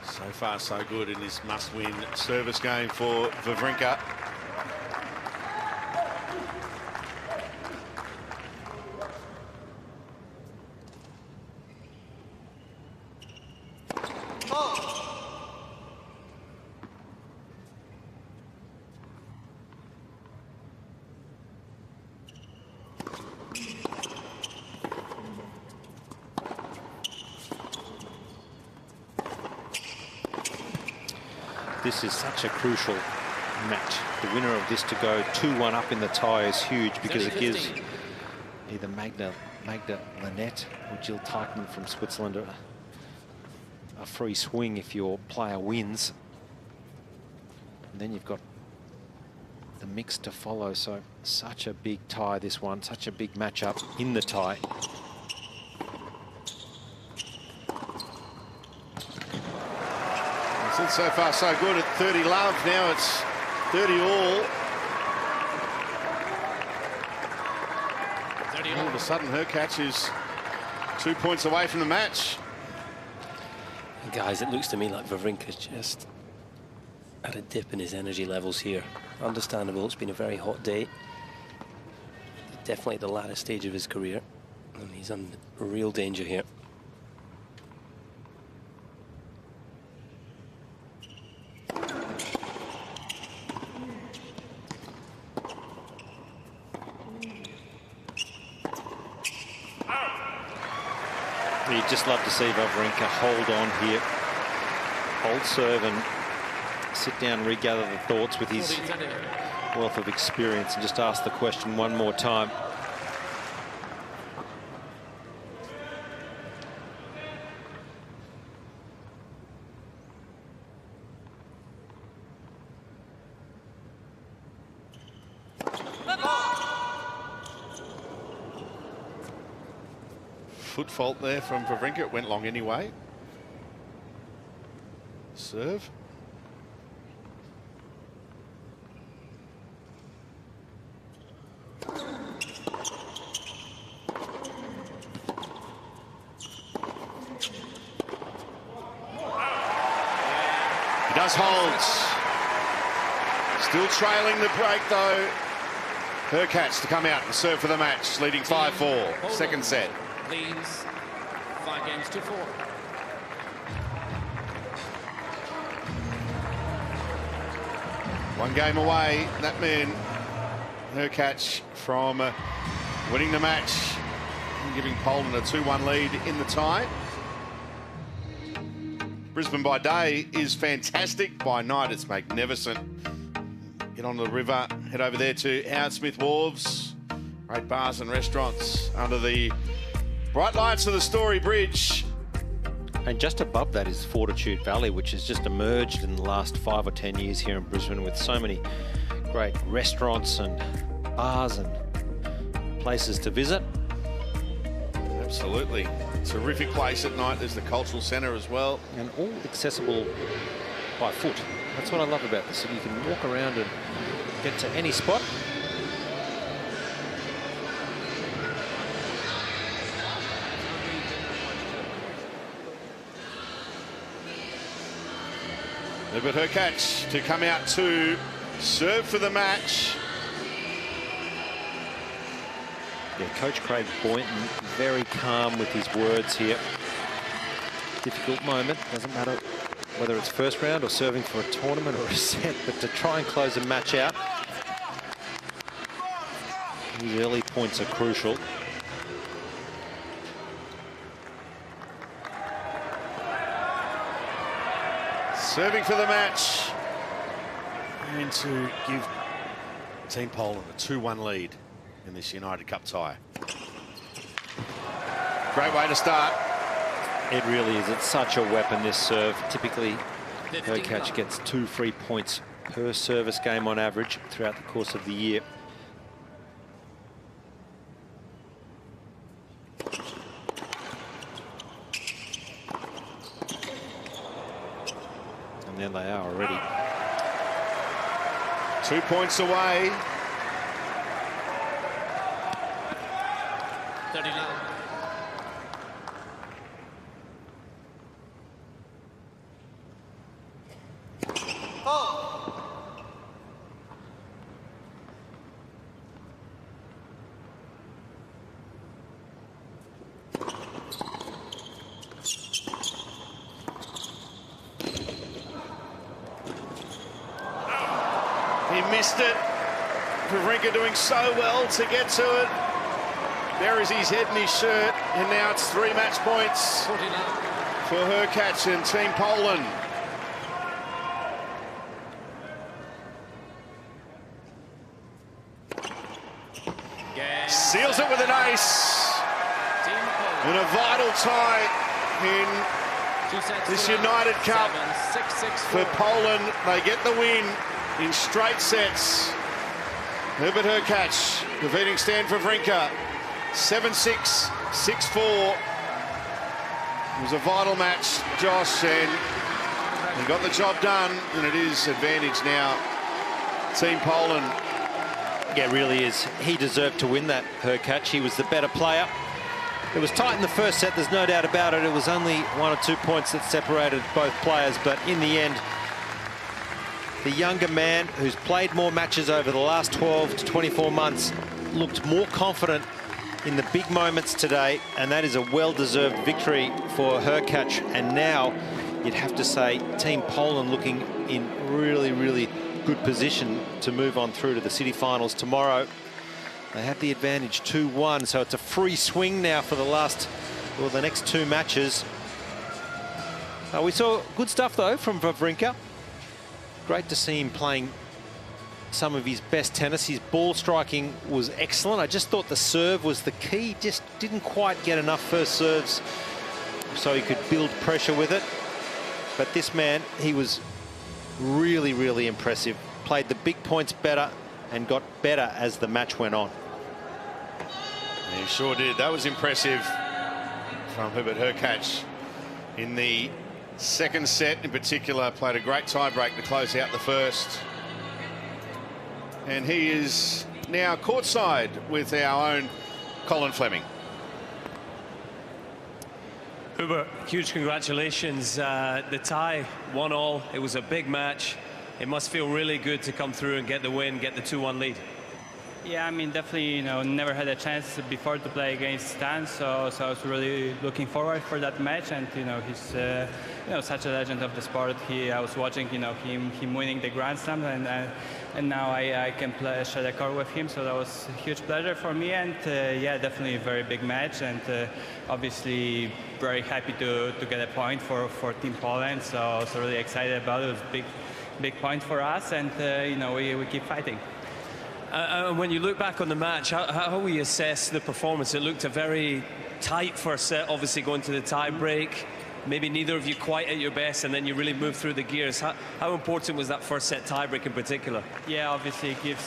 So far, so good in this must-win service game for Wawrinka. This is such a crucial match. The winner of this to go 2-1 up in the tie is huge because it gives either Magda Linette or Jill Teichmann from Switzerland a free swing if your player wins. And then you've got the mix to follow. So such a big tie, this one, such a big matchup in the tie. So far so good at 30 love. Now it's 30 all. All of a sudden her catch is 2 points away from the match. Guys, it looks to me like Wawrinka's just at a dip in his energy levels here. Understandable, it's been a very hot day. Definitely at the latter stage of his career. And he's in real danger here. You'd just love to see Wawrinka hold on here, hold serve and sit down, regather the thoughts with his wealth of experience and just ask the question one more time. Foot fault there from Wawrinka. It went long anyway. Serve. He does hold. Still trailing the break though. Hurkacz to come out and serve for the match, leading 5-4. Second set. Leads 5 games to 4. One game away. That meant Hurkacz from winning the match, giving Poland a 2-1 lead in the tie. Brisbane by day is fantastic. By night, it's magnificent. Get on the river, head over there to Howard Smith Wharves. Great bars and restaurants under the bright lights of the Story Bridge. And just above that is Fortitude Valley, which has just emerged in the last 5 or 10 years here in Brisbane with so many great restaurants and bars and places to visit. Absolutely. Terrific place at night. There's the cultural centre as well. And all accessible by foot. That's what I love about the city. You can walk around and get to any spot. But Hurkacz to come out to serve for the match. Yeah, Coach Craig Boynton very calm with his words here. Difficult moment, doesn't matter whether it's first round or serving for a tournament or a set, but to try and close a match out, these early points are crucial. Serving for the match and to give Team Poland a 2-1 lead in this United Cup tie. Great way to start. It really is. It's such a weapon, this serve. Typically, Hurkacz gets 2 free points per service game on average throughout the course of the year. And there they are already. 2 points away. 39. He missed it. Wawrinka doing so well to get to it. Buries his head in his shirt, and now it's 3 match points for Hurkacz and Team Poland. seals it with an ace. And a vital tie in this United Cup for Poland. They get the win in straight sets. Hubert Hurkacz defeating Stan Wawrinka 7-6, 6-4. It was a vital match, Josh, and he got the job done, and it is advantage now, Team Poland. Yeah, it really is. He deserved to win that, Hurkacz. He was the better player. It was tight in the first set, there's no doubt about it. It was only 1 or 2 points that separated both players, but in the end, the younger man who's played more matches over the last 12 to 24 months looked more confident in the big moments today, and that is a well-deserved victory for Hurkacz. And now you'd have to say Team Poland looking in really, really good position to move on through to the city finals tomorrow. They have the advantage 2-1, so it's a free swing now for the next 2 matches. We saw good stuff though from Wawrinka. Great to see him playing some of his best tennis. His ball striking was excellent. I just thought the serve was the key. Just didn't quite get enough first serves so he could build pressure with it. But this man, he was really, really impressive. Played the big points better and got better as the match went on. He sure did. That was impressive from Hubert Hurkacz. In the second set in particular, played a great tiebreak to close out the first. And he is now courtside with our own Colin Fleming. Hubert, huge congratulations. The tie, 1-1. It was a big match. It must feel really good to come through and get the win, get the 2-1 lead. Yeah, I mean, definitely, never had a chance before to play against Stan, so I was really looking forward for that match. And he's, such a legend of the sport. I was watching, him winning the Grand Slam, and now I can share the court with him. So that was a huge pleasure for me. And yeah, definitely a very big match, and obviously very happy to get a point for Team Poland. So really excited about it. It was a big point for us, and we keep fighting. When you look back on the match, how will you assess the performance? It looked a very tight first set, obviously going to the tie break. Maybe neither of you quite at your best, and then you really move through the gears. How important was that first set tie break in particular? Yeah, obviously it gives...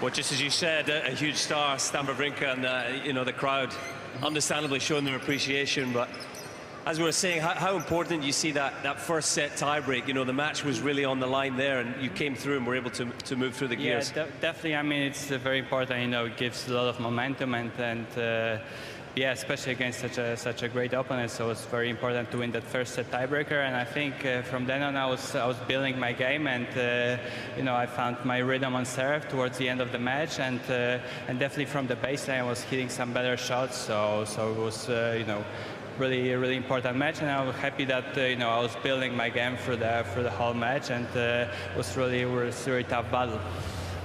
Well, just as you said, a huge star, Stan Wawrinka, and the crowd understandably showing their appreciation. But as we were saying, how important you see that first set tiebreak. The match was really on the line there, and you came through and were able to move through the gears. Yeah, definitely. I mean, it's very important. It gives a lot of momentum, and yeah, especially against such a great opponent. So it's very important to win that first set tiebreaker. And I think from then on, I was building my game, and I found my rhythm on serve towards the end of the match, and definitely from the baseline, I was hitting some better shots. So it was really important match, and I was happy that I was building my game for the whole match, and it was really tough battle.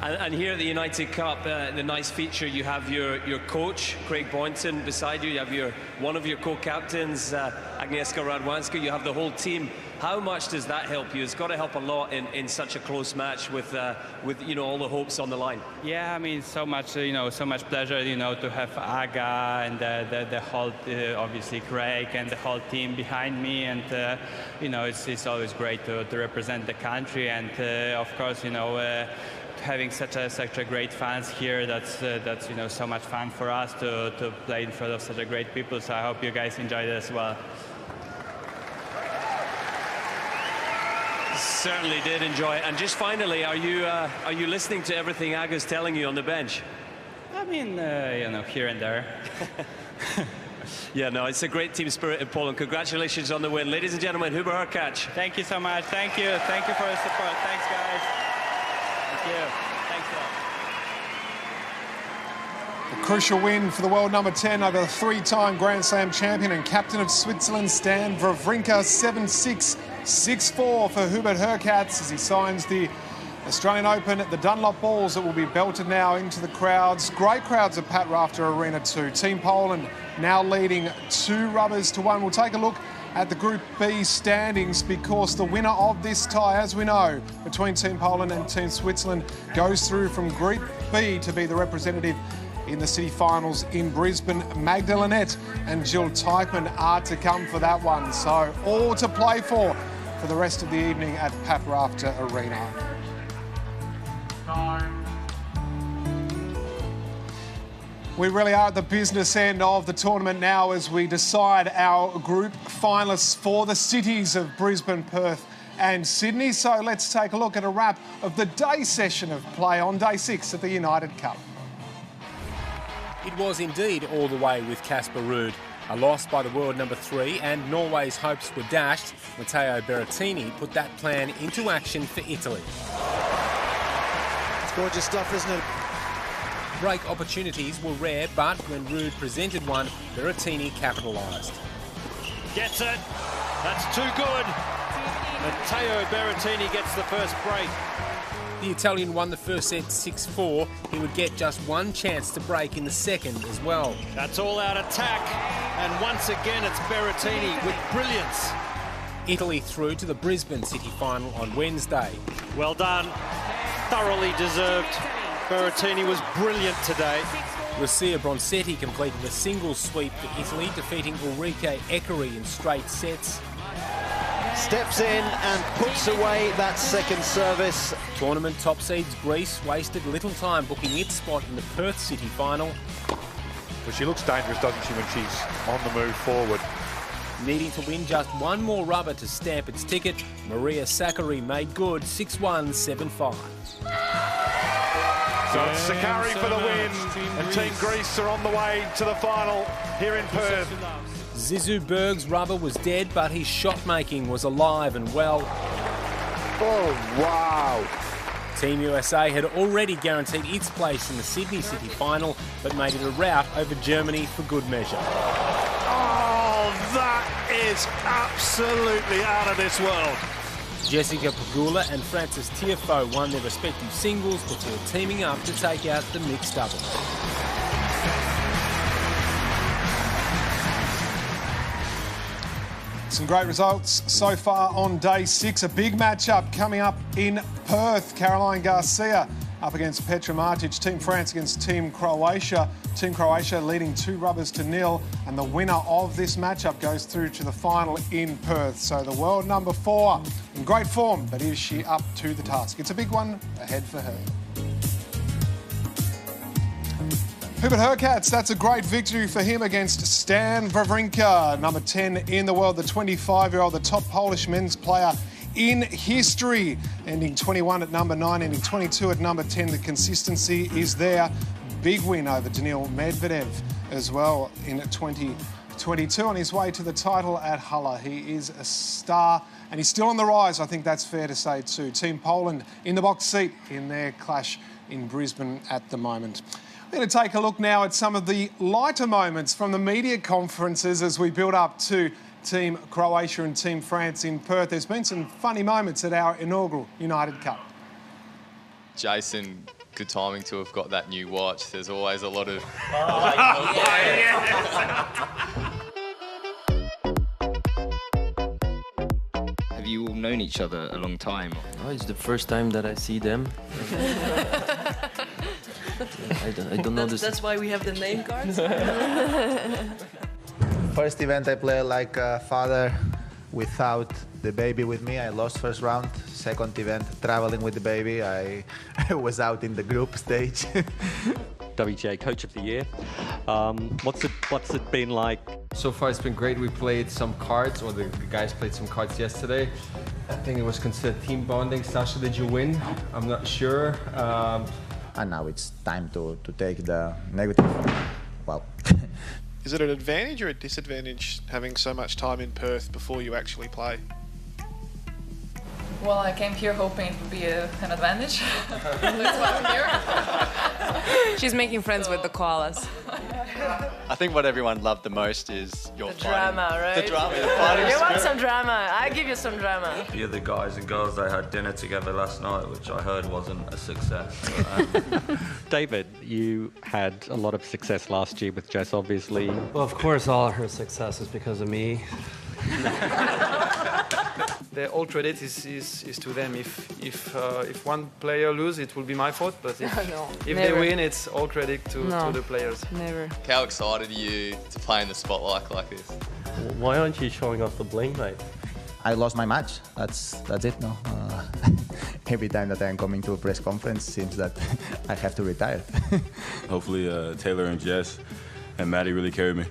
And here at the United Cup, the nice feature, you have your coach, Craig Boynton, beside you. You have one of your co-captains, Agnieszka Radwanska. You have the whole team. How much does that help you? It's got to help a lot in such a close match with all the hopes on the line. Yeah, I mean, so much pleasure, to have Aga and the whole, obviously Craig and the whole team behind me, and it's always great to represent the country, and of course, having such a great fans here, that's so much fun for us to play in front of such a great people. So I hope you guys enjoyed it as well. Certainly did enjoy it. And just finally, are you listening to everything Aga's telling you on the bench? I mean, here and there. Yeah, no, it's a great team spirit in Poland. Congratulations on the win, ladies and gentlemen. Hubert Hurkacz. Thank you so much. Thank you for the support. Thanks, guys. Thank you. Thanks a lot. A Crucial win for the world number 10 over the three-time Grand Slam champion and captain of Switzerland, Stan Wawrinka, 7-6, 6-4 for Hubert Hurkacz as he signs the Australian Open at the Dunlop Balls that will be belted now into the crowds. Great crowds at Pat Rafter Arena too. Team Poland now leading 2-1. We'll take a look at the Group B standings because the winner of this tie, as we know, between Team Poland and Team Switzerland goes through from Group B to be the representative in the city finals in Brisbane. Magda Linette and Jill Teichmann are to come for that one. So all to play for the rest of the evening at Pat Rafter Arena. We really are at the business end of the tournament now as we decide our group finalists for the cities of Brisbane, Perth and Sydney. So let's take a look at a wrap of the day session of play on day 6 of the United Cup. It was indeed all the way with Casper Ruud. A loss by the world number 3 and Norway's hopes were dashed. Matteo Berrettini put that plan into action for Italy. It's gorgeous stuff, isn't it? Break opportunities were rare, but when Ruud presented one, Berrettini capitalised. Gets it. That's too good. Matteo Berrettini gets the first break. The Italian won the first set 6-4. He would get just one chance to break in the second as well. That's all-out attack. And once again, it's Berrettini with brilliance. Italy through to the Brisbane City Final on Wednesday. Well done. Thoroughly deserved. Berrettini was brilliant today. Lucia Bronzetti completed a singles sweep for Italy, defeating Ulrike Ekeri in straight sets. Steps in and puts away that second service. Tournament top seeds Greece wasted little time booking its spot in the Perth City Final. Well, she looks dangerous, doesn't she, when she's on the move forward. Needing to win just one more rubber to stamp its ticket, Maria Sakkari made good 6-1, 7-5. So it's Sakkari for the win, and Team Greece are on the way to the final here in Perth. Zizou Berg's rubber was dead, but his shot-making was alive and well. Oh, wow. Team USA had already guaranteed its place in the Sydney City Final, but made it a rout over Germany for good measure. Oh, that is absolutely out of this world. Jessica Pegula and Frances Tiafoe won their respective singles before teaming up to take out the mixed double. Some great results so far on day 6. A big matchup coming up in Perth. Caroline Garcia up against Petra Martic. Team France against Team Croatia. Team Croatia leading 2-0, and the winner of this matchup goes through to the final in Perth. So the world number 4 in great form, but is she up to the task? It's a big one ahead for her. Hubert Hurkacz, that's a great victory for him against Stan Wawrinka, number 10 in the world, the 25-year-old, the top Polish men's player in history, ending 21 at number 9, ending 22 at number 10. The consistency is there. Big win over Daniil Medvedev as well in 2022 on his way to the title at Halle. He is a star and he's still on the rise, I think that's fair to say too. Team Poland in the box seat in their clash in Brisbane at the moment. We're going to take a look now at some of the lighter moments from the media conferences as we build up to Team Croatia and Team France in Perth. There's been some funny moments at our inaugural United Cup. Jason, good timing to have got that new watch. There's always a lot of... Have you all known each other a long time? Oh, it's the first time that I see them. I don't know this. That's why we have the name cards. First event I played like a father without the baby with me. I lost first round. Second event, traveling with the baby. I was out in the group stage. WTA Coach of the Year. What's it been like? So far it's been great. We played some cards, or the guys played some cards yesterday. I think it was considered team bonding. Sasha, did you win? I'm not sure. And now it's time to take the negative. Well. Is it an advantage or a disadvantage having so much time in Perth before you actually play? Well, I came here hoping it would be an advantage. That's why I'm here. She's making friends with the koalas. I think what everyone loved the most is your The drama, right? The drama, the fighting You want spirit. some drama? I give you some drama. The other guys and girls, they had dinner together last night, which I heard wasn't a success. David, you had a lot of success last year with Jess, obviously. Well, of course, all her success is because of me. All credit is to them. If one player loses, it will be my fault. But if they win, it's all credit to the players. Never. How excited are you to play in the spotlight like this? Why aren't you showing off the bling, mate? I lost my match. That's it, no? Every time that I'm coming to a press conference, seems that I have to retire. Hopefully Taylor and Jess and Maddie really carry me.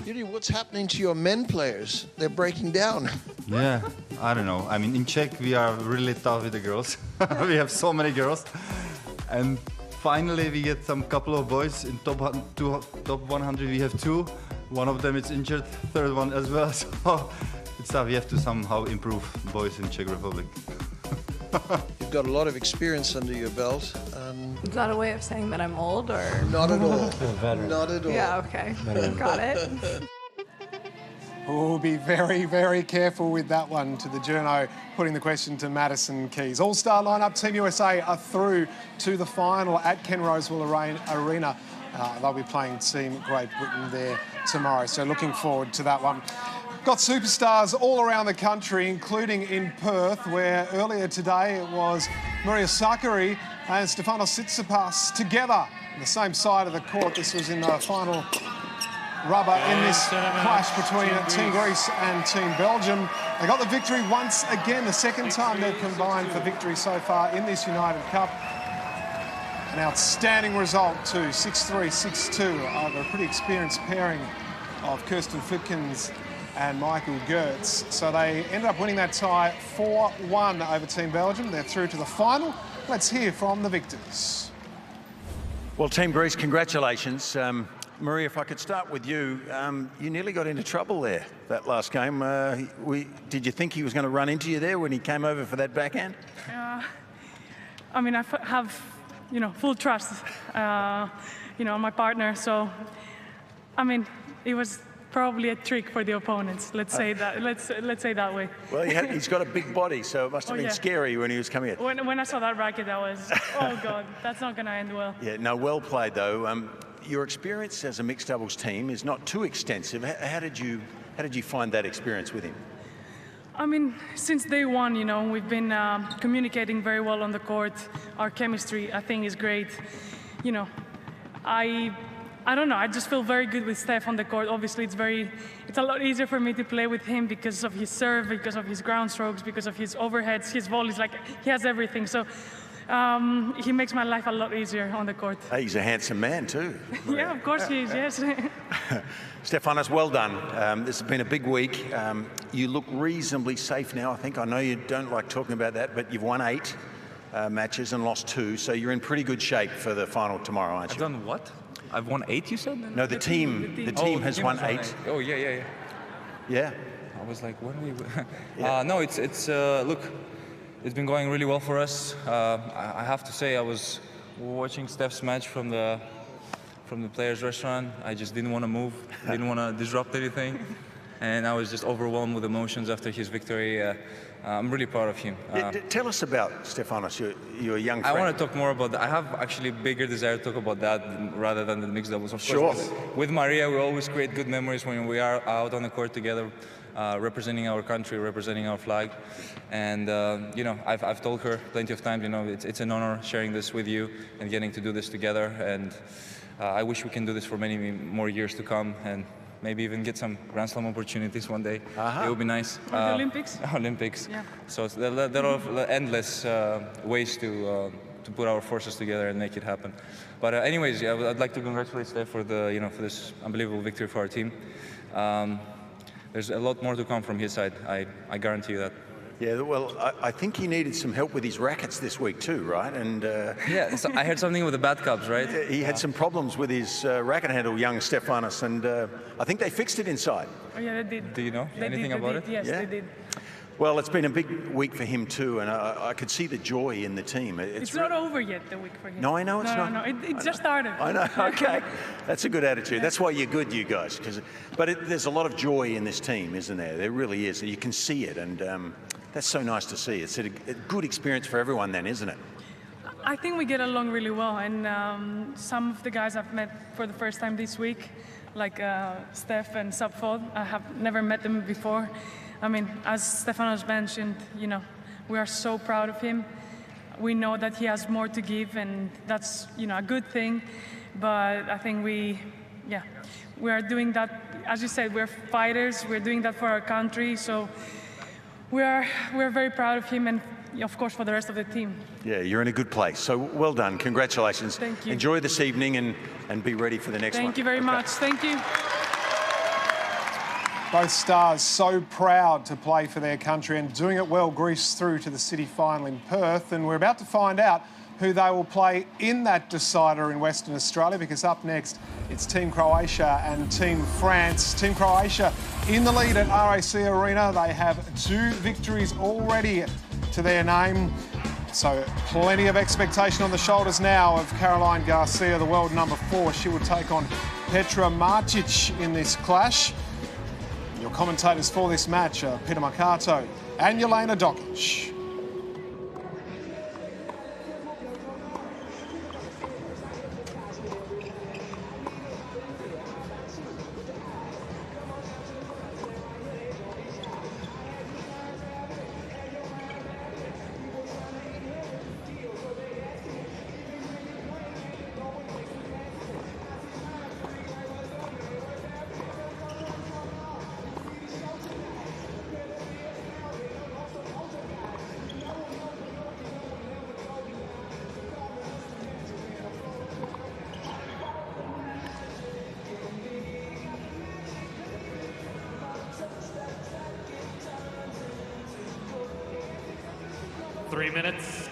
Yuri, what's happening to your men players? They're breaking down. Yeah, I don't know. I mean, in Czech, we are really tough with the girls. We have so many girls. And finally, we get some couple of boys in top 100. We have 2. One of them is injured, third one as well. So it's tough. We have to somehow improve boys in Czech Republic. You've got a lot of experience under your belt. Is that a way of saying that I'm old, or? Not at all. Veteran. Not at all. Yeah, okay. Got it. We'll be very, very careful with that one to the journo, putting the question to Madison Keys. All-star lineup, Team USA are through to the final at Ken Rosewall Arena. They'll be playing Team Great Britain there tomorrow, so looking forward to that one. Got superstars all around the country, including in Perth, where earlier today it was Maria Sakkari and Stefanos Tsitsipas together on the same side of the court. This was in the final rubber in this clash between Team Greece and Team Belgium. They got the victory once again, the second time they've combined for victory so far in this United Cup. An outstanding result too, 6-3, 6-2 over a pretty experienced pairing of Kirsten Flipkens and Michael Gertz. So they ended up winning that tie 4-1 over Team Belgium. They're through to the final. Let's hear from the victors. Well, Team Greece, congratulations. Maria, if I could start with you, you nearly got into trouble there, that last game. Did you think he was going to run into you there when he came over for that backhand? I mean, I have, full trust, on my partner. So, I mean, it was probably a trick for the opponents. Let's say that. Let's say that way. Well, he's got a big body, so it must have been scary when he was coming in. When I saw that racket, I was, oh God, that's not going to end well. Yeah, no, well played though. Your experience as a mixed doubles team is not too extensive. How did you find that experience with him? I mean, since day one, we've been communicating very well on the court. Our chemistry, I think, is great. I don't know. I just feel very good with Steph on the court. Obviously, it's a lot easier for me to play with him because of his serve, because of his ground strokes, because of his overheads, his volleys. Like, he has everything. So he makes my life a lot easier on the court. Hey, he's a handsome man too. Yeah, of course he is. Yes. Stefanos, well done. This has been a big week. You look reasonably safe now, I think. I know you don't like talking about that, but you've won 8 matches and lost 2, so you're in pretty good shape for the final tomorrow, aren't you? I've done what? I've won 8, you said? No, the team has won 8. Oh, yeah. Yeah. I was like, when we... no, it's look, it's been going really well for us. I have to say, I was watching Steph's match from the players' restaurant. I just didn't want to move, didn't want to disrupt anything. And I was just overwhelmed with emotions after his victory. I'm really proud of him. Tell us about Stefanos. You're a young friend. I want to talk more about that. I have actually bigger desire to talk about that rather than the mixed doubles. Of course, with Maria, we always create good memories when we are out on the court together, representing our country, representing our flag. And, I've told her plenty of times, it's an honor sharing this with you and getting to do this together. And I wish we can do this for many more years to come. And maybe even get some Grand Slam opportunities one day. It would be nice. Or the Olympics? Olympics. Yeah. So there are endless ways to put our forces together and make it happen. But anyways, I'd like to congratulate Steph for for this unbelievable victory for our team. There's a lot more to come from his side. I guarantee you that. Yeah, well, I think he needed some help with his rackets this week too, right? And yeah, so I heard something with the bad cups, right? He had some problems with his racket handle, young Stefanos, and I think they fixed it inside. Oh yeah, they did. Do you know anything about it? Yes, yeah? they did. Well, it's been a big week for him too, and I could see the joy in the team. It's not over yet, the week for him. No, I know it's not. No, it just started. I know, okay. That's a good attitude. That's why you're good, you guys. But there's a lot of joy in this team, isn't there? There really is. You can see it, and that's so nice to see. It's a good experience for everyone then, isn't it? I think we get along really well, and some of the guys I've met for the first time this week, like Steph and Subford, I have never met them before. I mean, as Stefano's mentioned, you know, we are so proud of him. We know that he has more to give, and that's, you know, a good thing. But I think we are doing that. As you said, we're fighters. We're doing that for our country. So we're very proud of him, and of course for the rest of the team. Yeah, you're in a good place. So well done. Congratulations. Thank you. Enjoy this evening and be ready for the next one. Thank you very much. Thank you. Both stars so proud to play for their country and doing it well. Greece through to the city final in Perth, and we're about to find out who they will play in that decider in Western Australia, because up next it's Team Croatia and Team France. Team Croatia in the lead at RAC Arena. They have 2 victories already to their name. So plenty of expectation on the shoulders now of Caroline Garcia, the world number 4. She will take on Petra Martic in this clash. Your commentators for this match are Peter Mercato and Jelena Dokic. Minutes.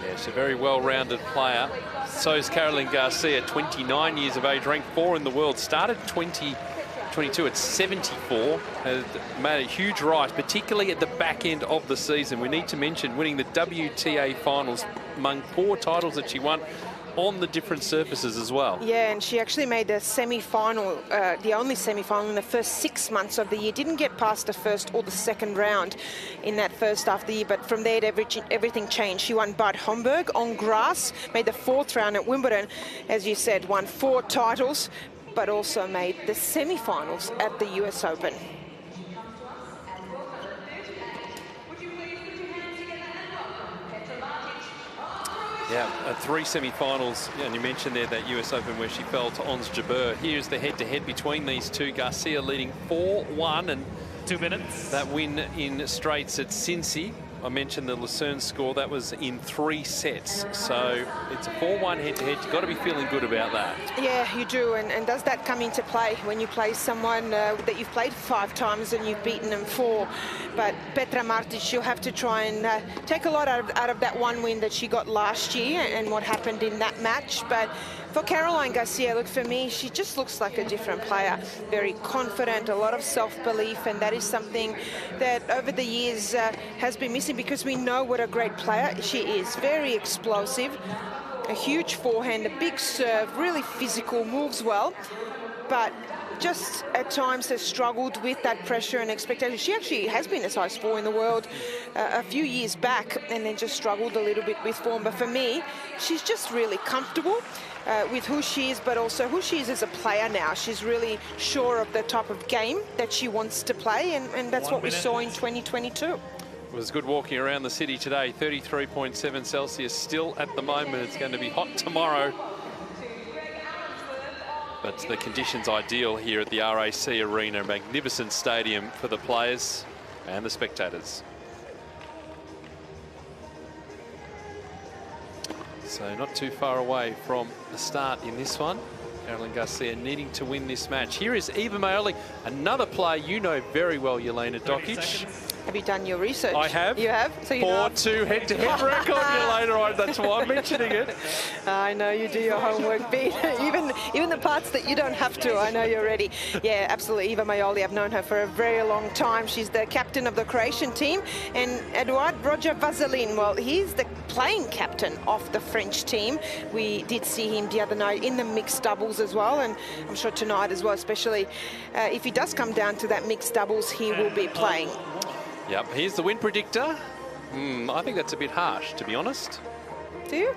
Yeah, she's a very well-rounded player. So is Caroline Garcia, 29 years of age, ranked 4 in the world. Started 2022 at 74. Has made a huge rise, particularly at the back end of the season. We need to mention winning the WTA finals among 4 titles that she won on the different surfaces as well. Yeah, and she actually made the semi-final, the only semi-final in the first 6 months of the year. Didn't get past the first or the second round in that first half of the year, but from there everything changed. She won Bad Homburg on grass, made the 4th round at Wimbledon, as you said, won 4 titles, but also made the semi-finals at the US Open. Yeah, 3 semi-finals, and you mentioned there that US Open where she fell to Ons Jabeur. Here's the head-to-head between these two. Garcia leading 4-1, and 2 minutes. That win in straights at Cincy. I mentioned the Lucerne score. That was in 3 sets. So it's a 4-1 head-to-head. You've got to be feeling good about that. Yeah, you do. And does that come into play when you play someone that you've played 5 times and you've beaten them 4? But Petra Martic, she'll have to try and take a lot out of that one win that she got last year and what happened in that match. But for Caroline Garcia, look, for me, she just looks like a different player. Very confident, a lot of self-belief, and that is something that over the years has been missing, because we know what a great player she is. Very explosive, a huge forehand, a big serve, really physical, moves well, but just at times has struggled with that pressure and expectation. She actually has been a size 4 in the world a few years back, and then just struggled a little bit with form. But for me, she's just really comfortable with who she is, but also who she is as a player now. She's really sure of the type of game that she wants to play, and that's what we saw in 2022. It was good walking around the city today. 33.7 Celsius still at the moment. It's going to be hot tomorrow. But the conditions ideal here at the RAC Arena. A magnificent stadium for the players and the spectators. So not too far away from the start in this one. Caroline Garcia needing to win this match. Here is Eva Maioli, another player you know very well, Jelena Dokic. Have you done your research? I have. You have? So you know. 4-2 head-to-head record later on. That's why I'm mentioning it. I know you do your homework, Pete. even the parts that you don't have to, I know you're ready. Yeah, absolutely. Eva Maioli, I've known her for a very long time. She's the captain of the Croatian team. And Eduard Roger Vazelin, well, he's the playing captain of the French team. We did see him the other night in the mixed doubles as well, and I'm sure tonight as well, especially if he does come down to that mixed doubles, he will be playing. Yep, here's the win predictor. I think that's a bit harsh, to be honest. Do you?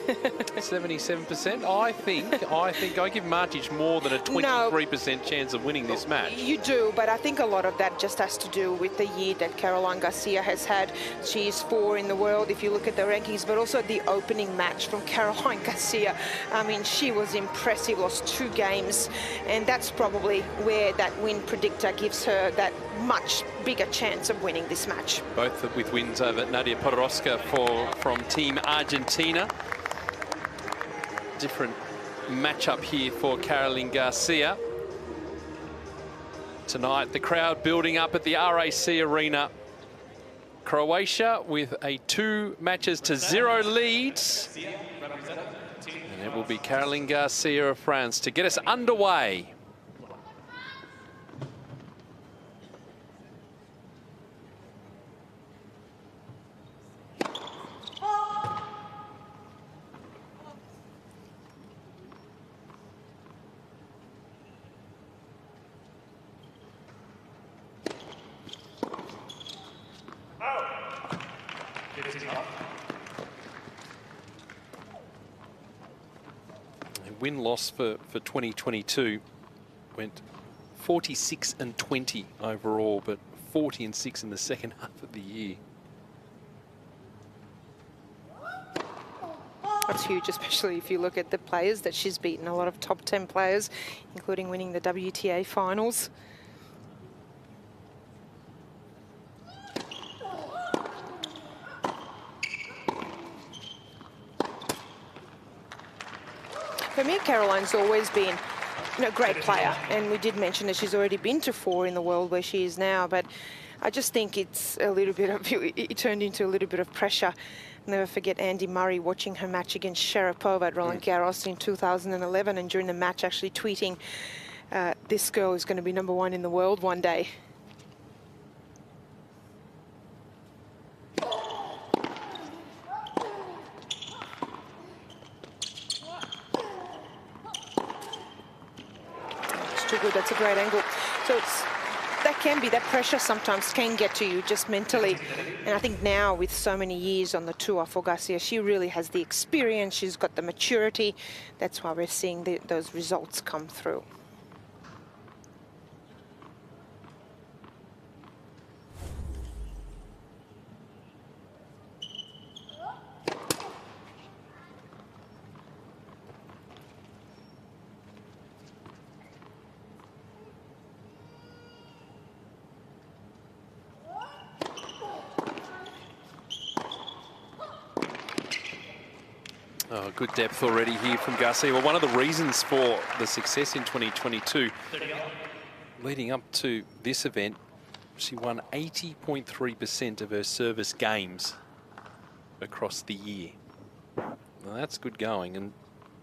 77%. I think I give Martic more than a 23% chance of winning this match. You do, but I think a lot of that just has to do with the year that Caroline Garcia has had. She's 4 in the world if you look at the rankings, but also the opening match from Caroline Garcia. I mean, she was impressive, lost 2 games, and that's probably where that win predictor gives her that much bigger chance of winning this match. Both with wins over Nadia Podoroska from Team Argentina. Different matchup here for Caroline Garcia. Tonight, the crowd building up at the RAC Arena. Croatia with a 2-0 leads. And it will be Caroline Garcia of France to get us underway. Win-loss for 2022 went 46-20 overall, but 40-6 in the second half of the year. That's huge, especially if you look at the players that she's beaten, a lot of top 10 players, including winning the WTA finals. For me, Caroline's always been a great player, and we did mention that she's already been to 4 in the world where she is now, but I just think it's a little bit of, it turned into a little bit of pressure. I'll never forget Andy Murray watching her match against Sharapova at Roland Garros in 2011, and during the match actually tweeting, this girl is going to be #1 in the world one day. Too good, that's a great angle. So that can be, that pressure sometimes can get to you just mentally. And I think now with so many years on the tour for Garcia, she really has the experience, she's got the maturity. That's why we're seeing those results come through. Oh, good depth already here from Garcia. Well, one of the reasons for the success in 2022, leading up to this event, she won 80.3% of her service games across the year. Well, that's good going, and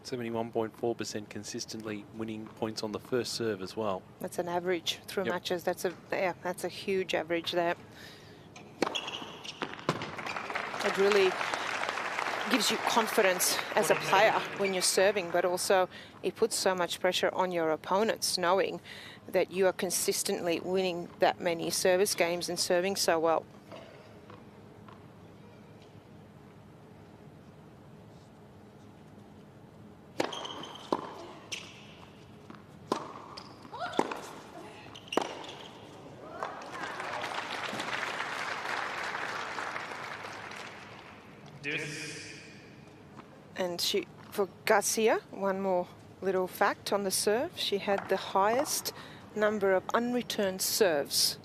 71.4% consistently winning points on the first serve as well. That's an average through matches. That's a huge average there. It really gives you confidence as a player when you're serving, but also it puts so much pressure on your opponents knowing that you are consistently winning that many service games and serving so well. And for Garcia, one more little fact on the serve, she had the highest number of unreturned serves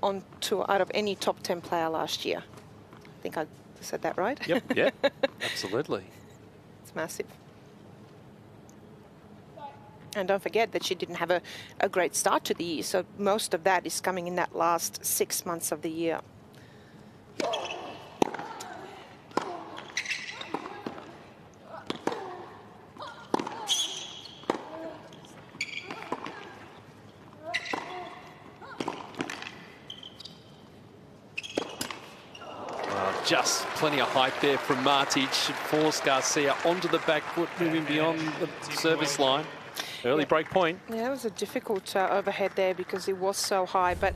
on tour out of any top 10 player last year. I think I said that right? Yep, yeah, absolutely. It's massive. And don't forget that she didn't have a great start to the year, so most of that is coming in that last 6 months of the year. Just plenty of height there from Martic. Forced Garcia onto the back foot, moving beyond the service line. Early break point. Yeah, it was a difficult overhead there because it was so high, but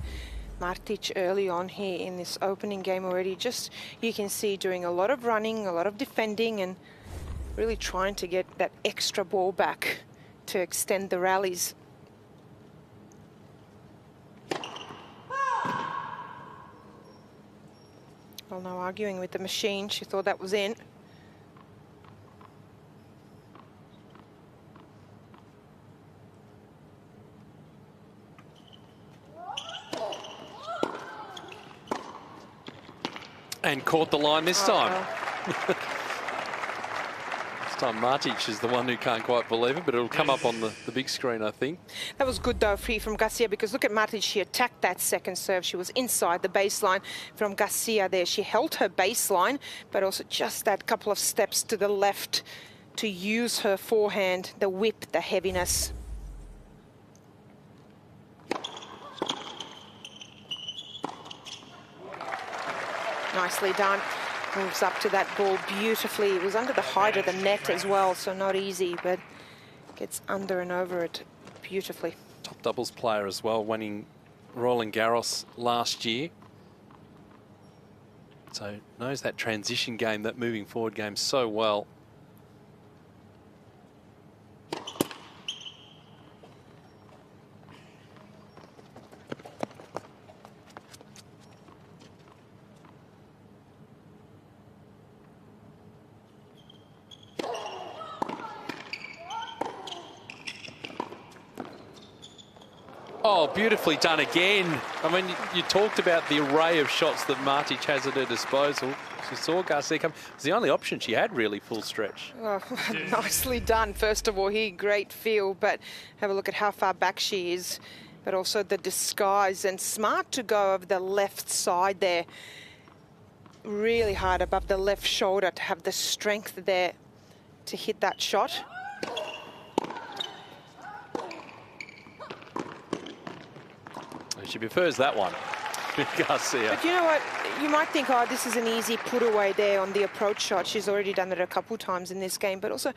Martic early on here in this opening game already, just you can see doing a lot of running, a lot of defending, and really trying to get that extra ball back to extend the rallies. Well, no arguing with the machine. She thought that was in. And caught the line this time. This time Martic is the one who can't quite believe it, but it'll come up on the big screen, I think. That was good, though, free from Garcia, because look at Martic. She attacked that second serve. She was inside the baseline from Garcia there. She held her baseline, but also just that couple of steps to the left to use her forehand, the whip, the heaviness. Nicely done. Moves up to that ball beautifully. It was under the height of the net as well, so not easy, but gets under and over it beautifully. Top doubles player as well, winning Roland Garros last year. So knows that transition game, that moving forward game so well. Oh, beautifully done again. I mean, you talked about the array of shots that Martic has at her disposal. She saw Garcia come. It was the only option she had, really, full stretch. Oh, nicely done. First of all, here, great feel, but have a look at how far back she is, but also the disguise, and smart to go over the left side there. Really hard above the left shoulder to have the strength there to hit that shot. She prefers that one, Garcia. But you know what? You might think, oh, this is an easy put away there on the approach shot. She's already done it a couple times in this game, but also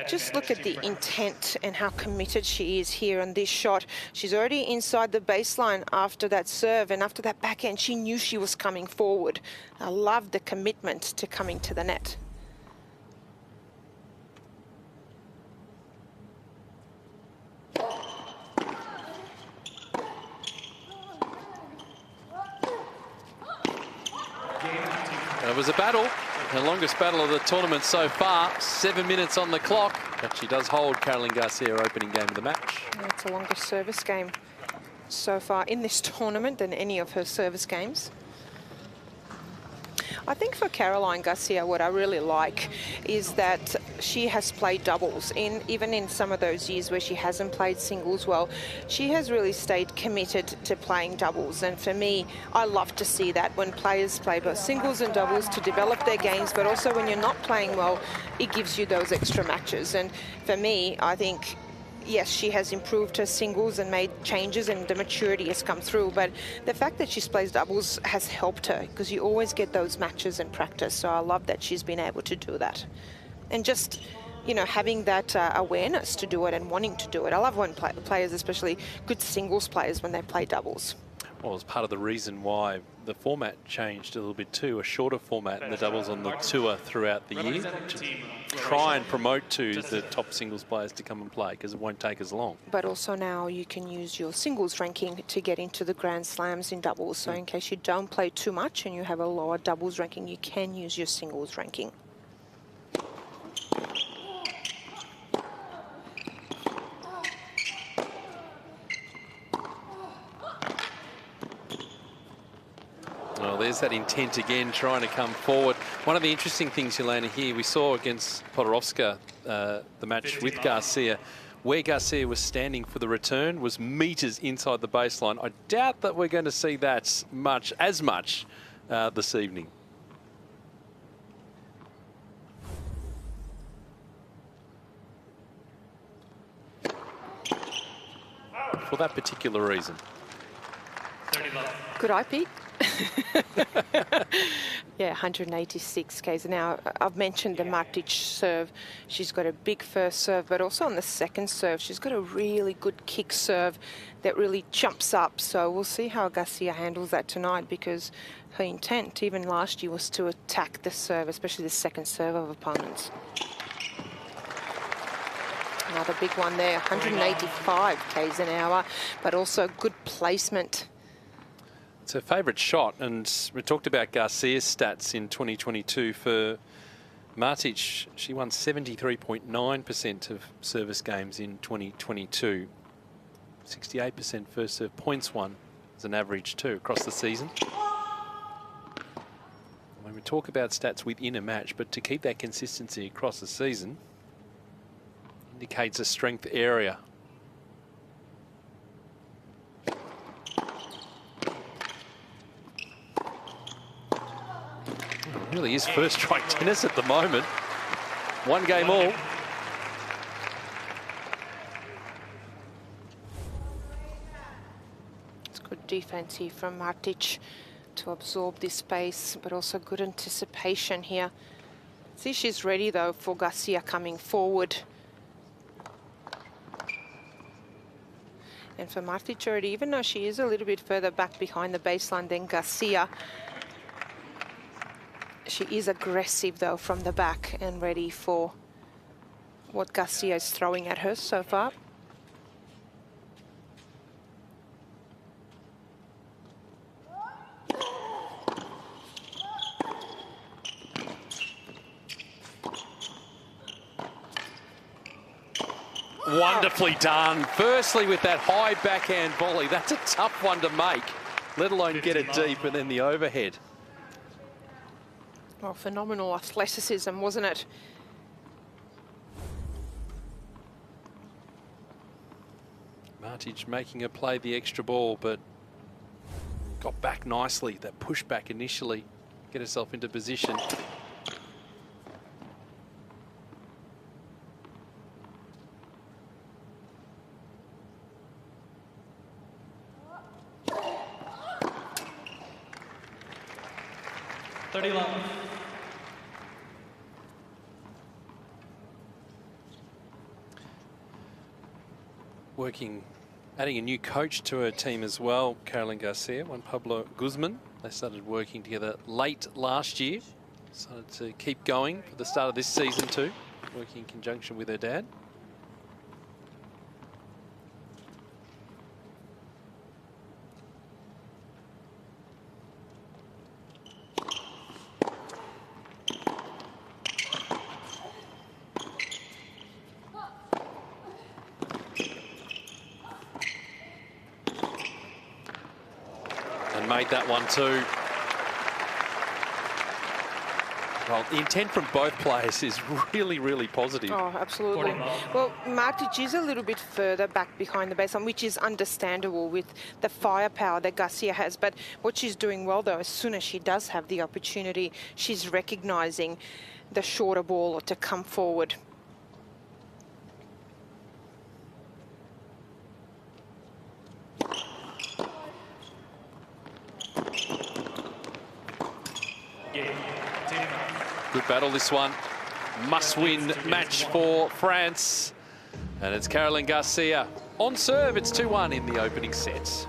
just look at the intent and how committed she is here on this shot. She's already inside the baseline after that serve, and after that backhand, she knew she was coming forward. I love the commitment to coming to the net. It was a battle, the longest battle of the tournament so far. 7 minutes on the clock, but she does hold Caroline Garcia opening game of the match. Yeah, it's the longest service game so far in this tournament than any of her service games. I think for Caroline Garcia, what I really like is that she has played doubles. Even in some of those years where she hasn't played singles well, she has really stayed committed to playing doubles. And for me, I love to see that when players play both singles and doubles to develop their games, but also when you're not playing well, it gives you those extra matches. And for me, I think, yes, she has improved her singles and made changes, and the maturity has come through, but the fact that she's plays doubles has helped her, because you always get those matches in practice. So I love that she's been able to do that. And just, you know, having that awareness to do it and wanting to do it. I love when players, especially good singles players, when they play doubles. Well, it's part of the reason why the format changed a little bit too, a shorter format in the doubles on the tour throughout the year, to try and promote to the top singles players to come and play, because it won't take as long. But also now you can use your singles ranking to get into the Grand Slams in doubles. So in case you don't play too much and you have a lower doubles ranking, you can use your singles ranking. Well, there's that intent again, trying to come forward. One of the interesting things, Helena, here we saw against Podorovska, the match with Garcia, where Garcia was standing for the return was metres inside the baseline. I doubt that we're going to see that as much this evening. For that particular reason. Good eye, Pete. Yeah, 186 k's an hour. I've mentioned the Martic serve. She's got a big first serve, but also on the second serve, she's got a really good kick serve that really jumps up. So we'll see how Garcia handles that tonight, because her intent, even last year, was to attack the serve, especially the second serve of opponents. Another big one there, 185 k's an hour, but also good placement. It's her favourite shot, and we talked about Garcia's stats in 2022. For Martic, she won 73.9% of service games in 2022. 68% first serve points won as an average too across the season. When we talk about stats within a match, but to keep that consistency across the season indicates a strength area. It really is first strike tennis at the moment. One game all. It's good defense here from Martic to absorb this space, but also good anticipation here. See, she's ready though for Garcia coming forward. And for Martic already, even though she is a little bit further back behind the baseline than Garcia, she is aggressive though from the back and ready for what Garcia is throwing at her so far. Wonderfully done. Firstly, with that high backhand volley, that's a tough one to make, let alone get it deep, and then the overhead. Well, phenomenal athleticism, wasn't it? Martic making her play the extra ball, but got back nicely. That pushback initially, get herself into position. Adding a new coach to her team as well, Caroline Garcia, Juan Pablo Guzman. They started working together late last year. Started to keep going for the start of this season too, working in conjunction with her dad. Made that one too. Well, the intent from both players is really, really positive. Oh, absolutely. Well, Martic is a little bit further back behind the baseline, which is understandable with the firepower that Garcia has. But what she's doing well, though, as soon as she does have the opportunity, she's recognising the shorter ball or to come forward. Good battle, this one. Must-win match for France. And it's Caroline Garcia. On serve, it's 2-1 in the opening set.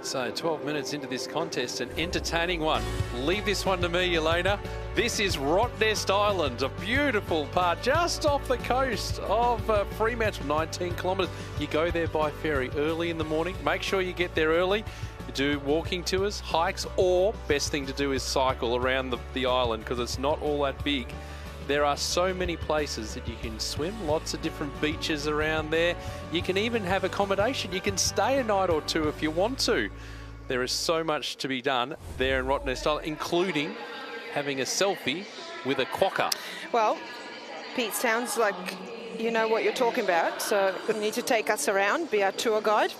So 12 minutes into this contest, an entertaining one. Leave this one to me, Elena. This is Rottnest Island, a beautiful part just off the coast of Fremantle, 19 kilometres. You go there by ferry early in the morning. Make sure you get there early. You do walking tours, hikes, or best thing to do is cycle around the island because it's not all that big. There are so many places that you can swim, lots of different beaches around there. You can even have accommodation. You can stay a night or two if you want to. There is so much to be done there in Rottnest Island, including having a selfie with a quokka. Well, Pete, sounds like you know what you're talking about, so you need to take us around, be our tour guide.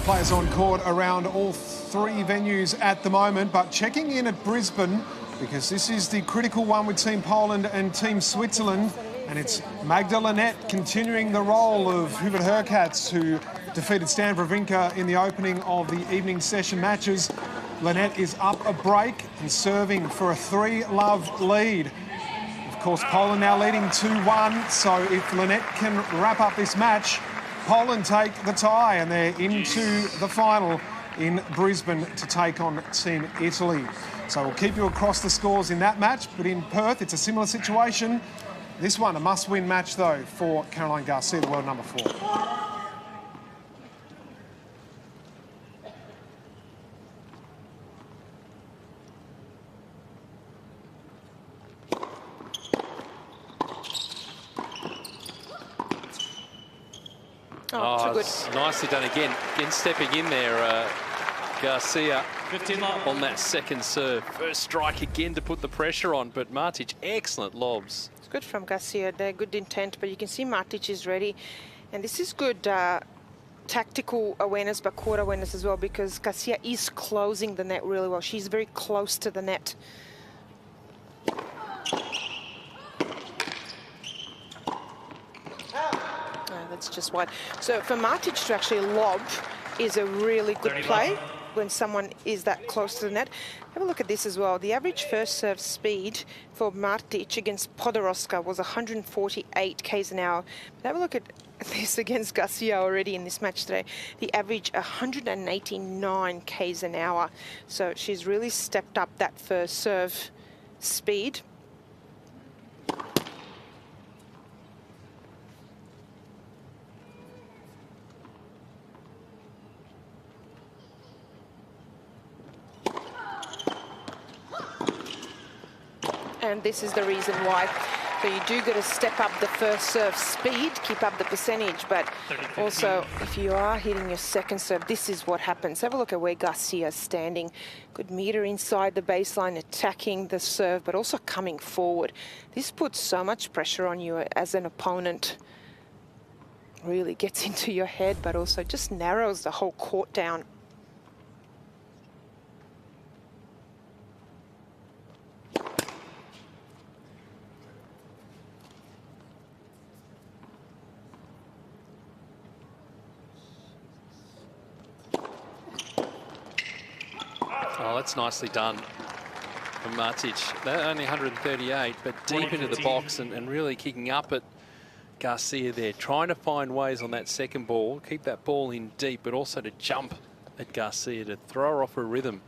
Players on court around all three venues at the moment, but checking in at Brisbane because this is the critical one with Team Poland and Team Switzerland, and it's Magda Linette continuing the role of Hubert Hurkacz, who defeated Stan Wawrinka in the opening of the evening session matches. Linette is up a break and serving for a 3-love lead. Of course, Poland now leading 2-1, so if Linette can wrap up this match, Poland take the tie and they're into the final in Brisbane to take on Team Italy. So we'll keep you across the scores in that match, but in Perth it's a similar situation. This one a must-win match though for Caroline Garcia, the world number 4. Oh, it's nicely done again. Again, stepping in there, Garcia on that second serve. First strike again to put the pressure on, but Martic, excellent lobs. It's good from Garcia. They're good intent, but you can see Martic is ready. And this is good tactical awareness, but court awareness as well, because Garcia is closing the net really well. She's very close to the net. That's just wide. So for Martic to actually lob is a really good play when someone is that close to the net. Have a look at this as well. The average first serve speed for Martic against Podoroska was 148 k's an hour. But have a look at this against Garcia already in this match today. The average 189 k's an hour. So she's really stepped up that first serve speed. And this is the reason why. So you do got to step up the first serve speed, keep up the percentage, but also if you are hitting your second serve, this is what happens. Have a look at where Garcia's standing. Good meter inside the baseline, attacking the serve, but also coming forward. This puts so much pressure on you as an opponent. Really gets into your head, but also just narrows the whole court down. Oh, that's nicely done from Martic. They're only 138, but deep into the box and really kicking up at Garcia there, trying to find ways on that second ball, keep that ball in deep, but also to jump at Garcia to throw her off her rhythm.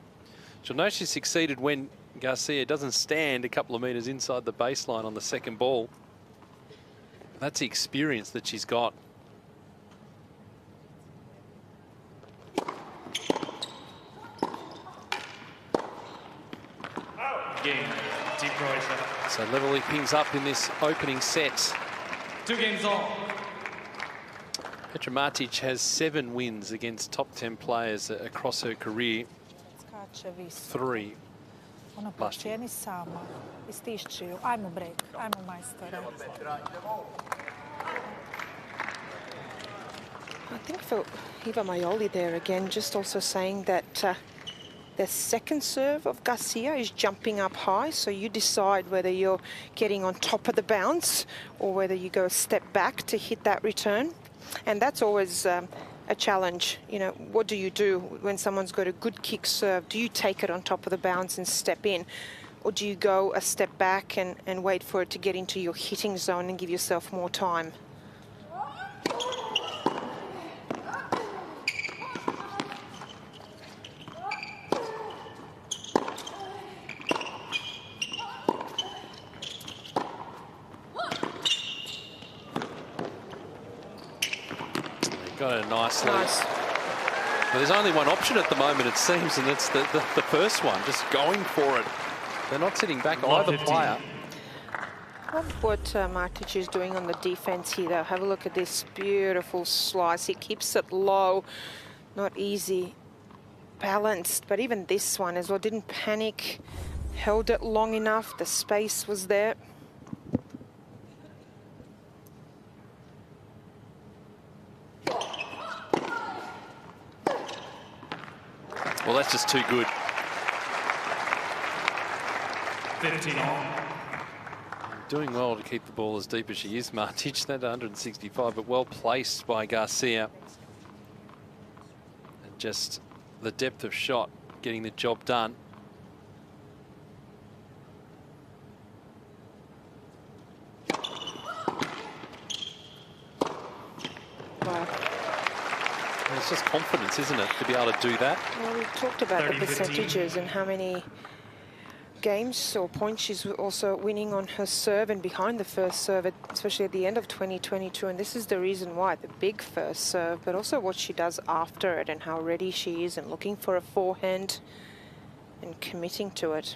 She'll know she succeeded when Garcia doesn't stand a couple of metres inside the baseline on the second ball. That's the experience that she's got. So level things up in this opening set. 2 games all. Petra Martic has 7 wins against top 10 players across her career. 3 Ona počeni sama, istišći ju. Ajmo break, ajmo majstore. I think for Eva Maioli there again, just also saying that the second serve of Garcia is jumping up high, so you decide whether you're getting on top of the bounce or whether you go a step back to hit that return. And that's always a challenge. You know, what do you do when someone's got a good kick serve? Do you take it on top of the bounce and step in? Or do you go a step back and wait for it to get into your hitting zone and give yourself more time? Got it nicely. Nice. Well, there's only one option at the moment, it seems, and it's the first one, just going for it. They're not sitting back, either player. Love what Martic is doing on the defense here, though. Have a look at this beautiful slice. He keeps it low, not easy, balanced. But even this one as well, didn't panic, held it long enough. The space was there. Well, that's just too good. 15 on. Doing well to keep the ball as deep as she is, Martic. That 165, but well placed by Garcia. And just the depth of shot, getting the job done. Wow. It's just confidence, isn't it, to be able to do that? Well, we talked about the percentages and how many games or points she's also winning on her serve and behind the first serve, especially at the end of 2022. And this is the reason why, the big first serve, but also what she does after it and how ready she is and looking for a forehand and committing to it.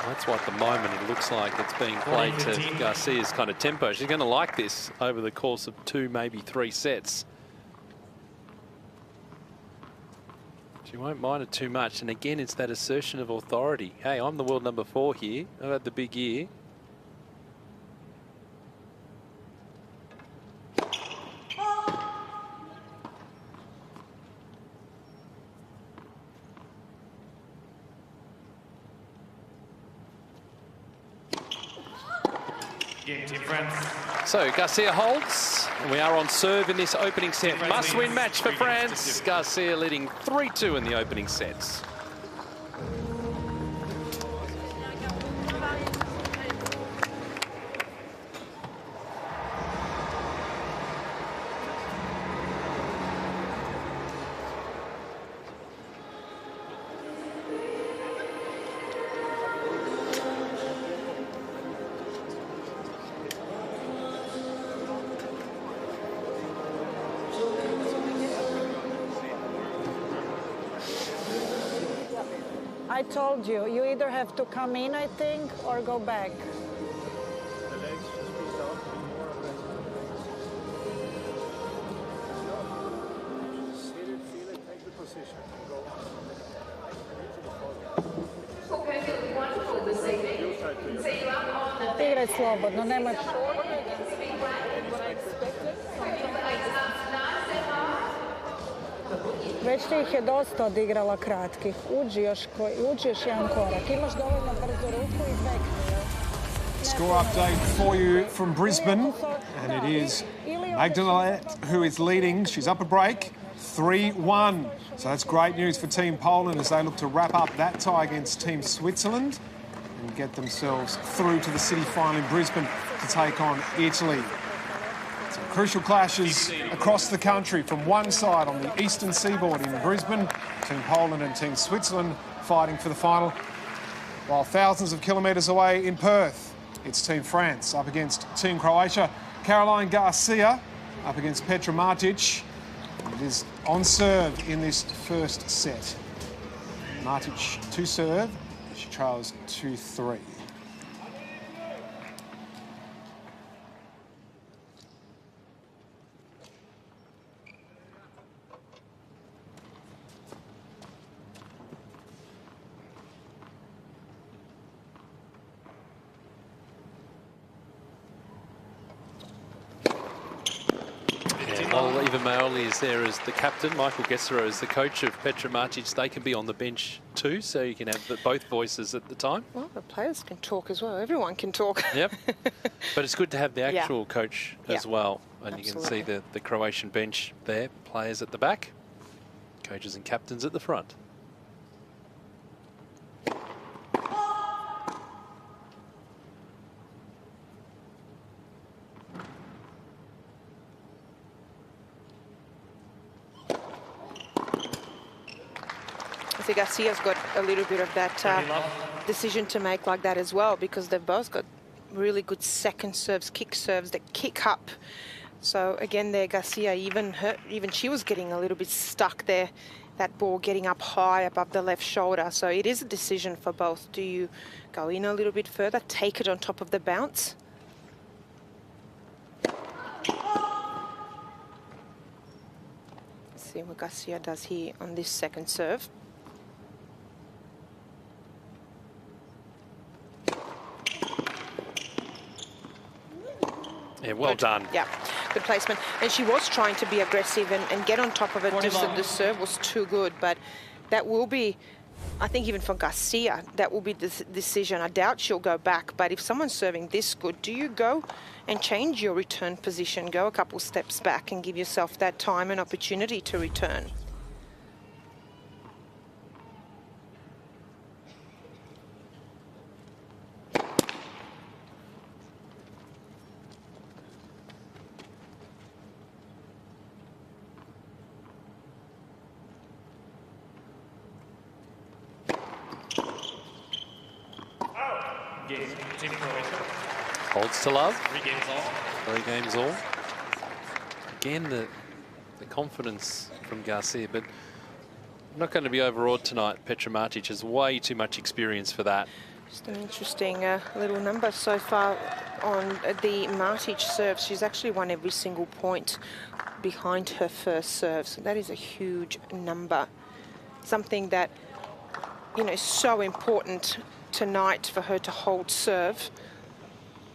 That's why at the moment it looks like it's being played to Garcia's kind of tempo. She's going to like this over the course of 2, maybe 3 sets. She won't mind it too much. And again, it's that assertion of authority. Hey, I'm the world number 4 here. I've had the big year. So Garcia holds, and we are on serve in this opening set. Must-win match for France. Garcia leading 3-2 in the opening sets. I told you, you either have to come in, I think, or go back. Igraj slobodno, nemaš... Već ti ih je dosta odigrala kratkih. Uđi još jedan korak. Imaš dovoljno brzu ruku i bekni. Score update for you from Brisbane, and it is Magdalene who is leading. She's up a break, 3-1. So that's great news for Team Poland as they look to wrap up that tie against Team Switzerland and get themselves through to the city final in Brisbane to take on Italy. Some crucial clashes across the country. From one side on the eastern seaboard in Brisbane, Team Poland and Team Switzerland fighting for the final, while thousands of kilometres away in Perth, it's Team France up against Team Croatia. Caroline Garcia up against Petra Martic. It is on serve in this first set. Martic to serve. She trails 2-3. While Eva Maoli is there as the captain, Michael Gessero is the coach of Petra Martic. They can be on the bench too, so you can have both voices at the time. Well, the players can talk as well. Everyone can talk. Yep. But it's good to have the actual coach as well. And Absolutely. you can see the Croatian bench there, players at the back, coaches and captains at the front. I think Garcia's got a little bit of that decision to make like that as well, because they've both got really good second serves, kick serves that kick up. So again there, Garcia, even she was getting a little bit stuck there, that ball getting up high above the left shoulder. So it is a decision for both. Do you go in a little bit further, take it on top of the bounce? Let's see what Garcia does here on this second serve. Yeah, well done. Yeah, good placement. And she was trying to be aggressive and get on top of it. Just that the serve was too good. But that will be, I think even for Garcia, that will be the decision. I doubt she'll go back. But if someone's serving this good, do you go and change your return position, go a couple steps back and give yourself that time and opportunity to return? Holds to love. 3 games all. 3 games all. Again, the confidence from Garcia, but not going to be overawed tonight. Petra Martic has way too much experience for that. Just an interesting little number so far on the Martic serve. She's actually won every single point behind her first serve. So that is a huge number. Something that, you know, is so important tonight for her to hold serve.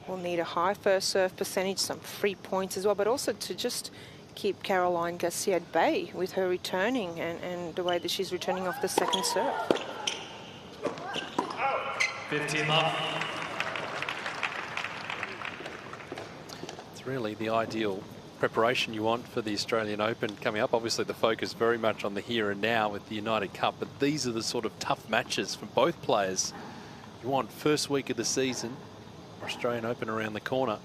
We'll need a high first serve percentage, some free points as well, but also to just keep Caroline Garcia at bay with her returning and the way that she's returning off the second serve. 15 love. It's really the ideal preparation you want for the Australian Open coming up. Obviously the focus very much on the here and now with the United Cup, but these are the sort of tough matches for both players. You want first week of the season, Australian Open around the corner.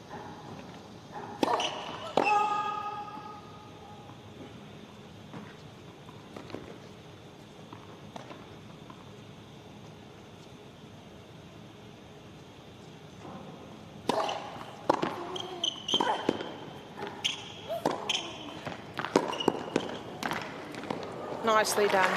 Nicely done.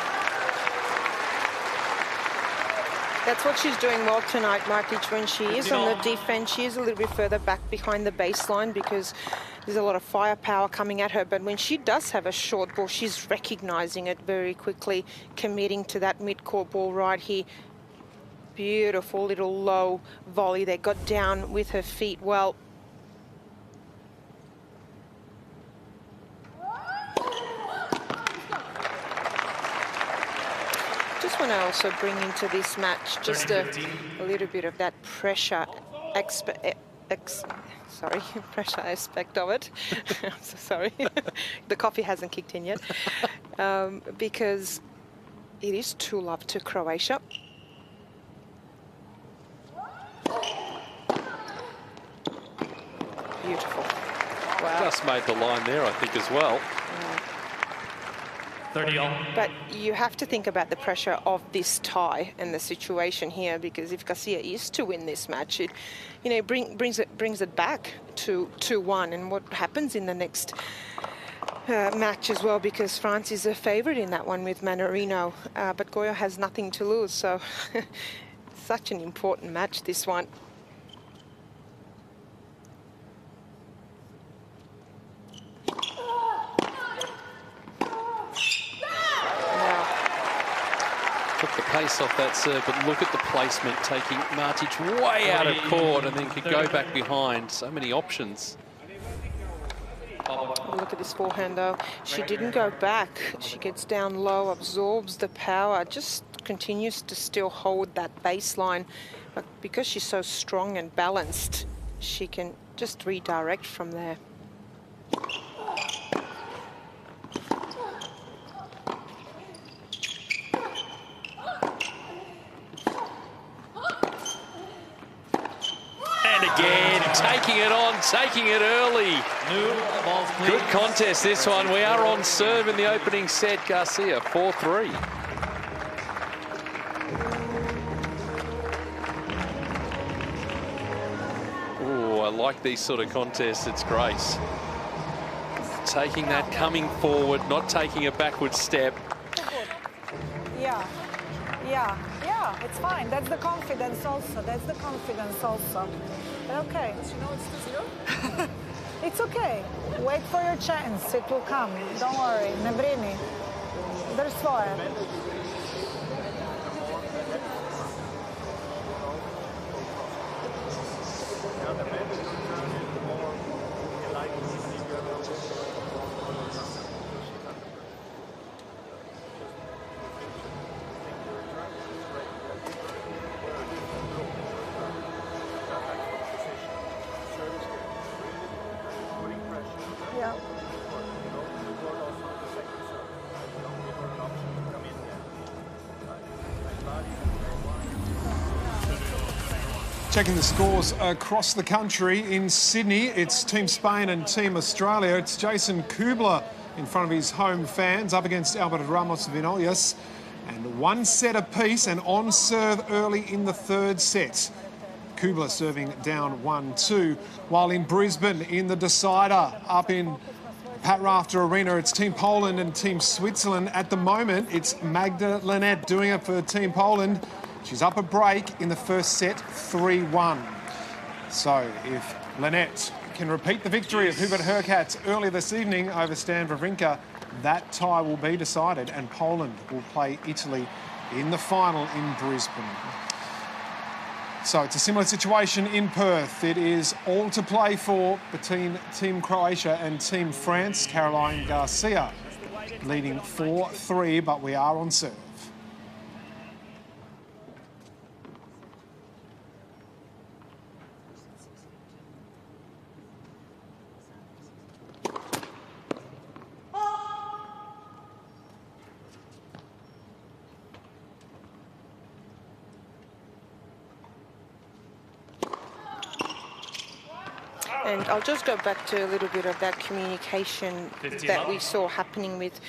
That's what she's doing well tonight, Martic. When she is on the defense, she is a little bit further back behind the baseline because there's a lot of firepower coming at her. But when she does have a short ball, she's recognizing it very quickly, committing to that mid-court ball right here. Beautiful little low volley there, got down with her feet well. I want to also bring into this match just a little bit of that pressure pressure aspect of it. I'm so sorry. The coffee hasn't kicked in yet. Because it is 2-love to Croatia. Beautiful. Wow. Just made the line there, I think, as well. 30 all. But you have to think about the pressure of this tie and the situation here, because if Garcia is to win this match, it, you know, brings it back to 2-1, and what happens in the next match as well, because France is a favourite in that one with Mannarino, but Goyo has nothing to lose, so such an important match, this one. Took the pace off that serve, but look at the placement, taking Martic way out of court and then could go back behind. So many options. Look at this forehand though. She didn't go back. She gets down low, absorbs the power, just continues to still hold that baseline. But because she's so strong and balanced, she can just redirect from there. Again, taking it on, taking it early. Good contest, this one. We are on serve in the opening set. Garcia, 4-3. like these sort of contests. It's Grace taking that, coming forward, not taking a backward step. Yeah, yeah, yeah, it's fine. That's the confidence also. That's the confidence also. Okay. You know it's 2-0? It's okay. Wait for your chance. It will come. Don't worry. Ne brini. Drž svoje. Yeah. Checking the scores across the country. In Sydney, it's Team Spain and Team Australia. It's Jason Kubler in front of his home fans up against Albert Ramos Vinolius. And one set apiece and on serve early in the third set. Kubler serving down 1-2. While in Brisbane, in the decider, up in Pat Rafter Arena, it's Team Poland and Team Switzerland. At the moment, it's Magda Linette doing it for Team Poland. She's up a break in the first set, 3-1. So if Linette can repeat the victory of Hubert Hurkacz earlier this evening over Stan Wawrinka, that tie will be decided and Poland will play Italy in the final in Brisbane. So it's a similar situation in Perth. It is all to play for between Team Croatia and Team France. Caroline Garcia leading 4-3, but we are on serve. And I'll just go back to a little bit of that communication that we saw happening with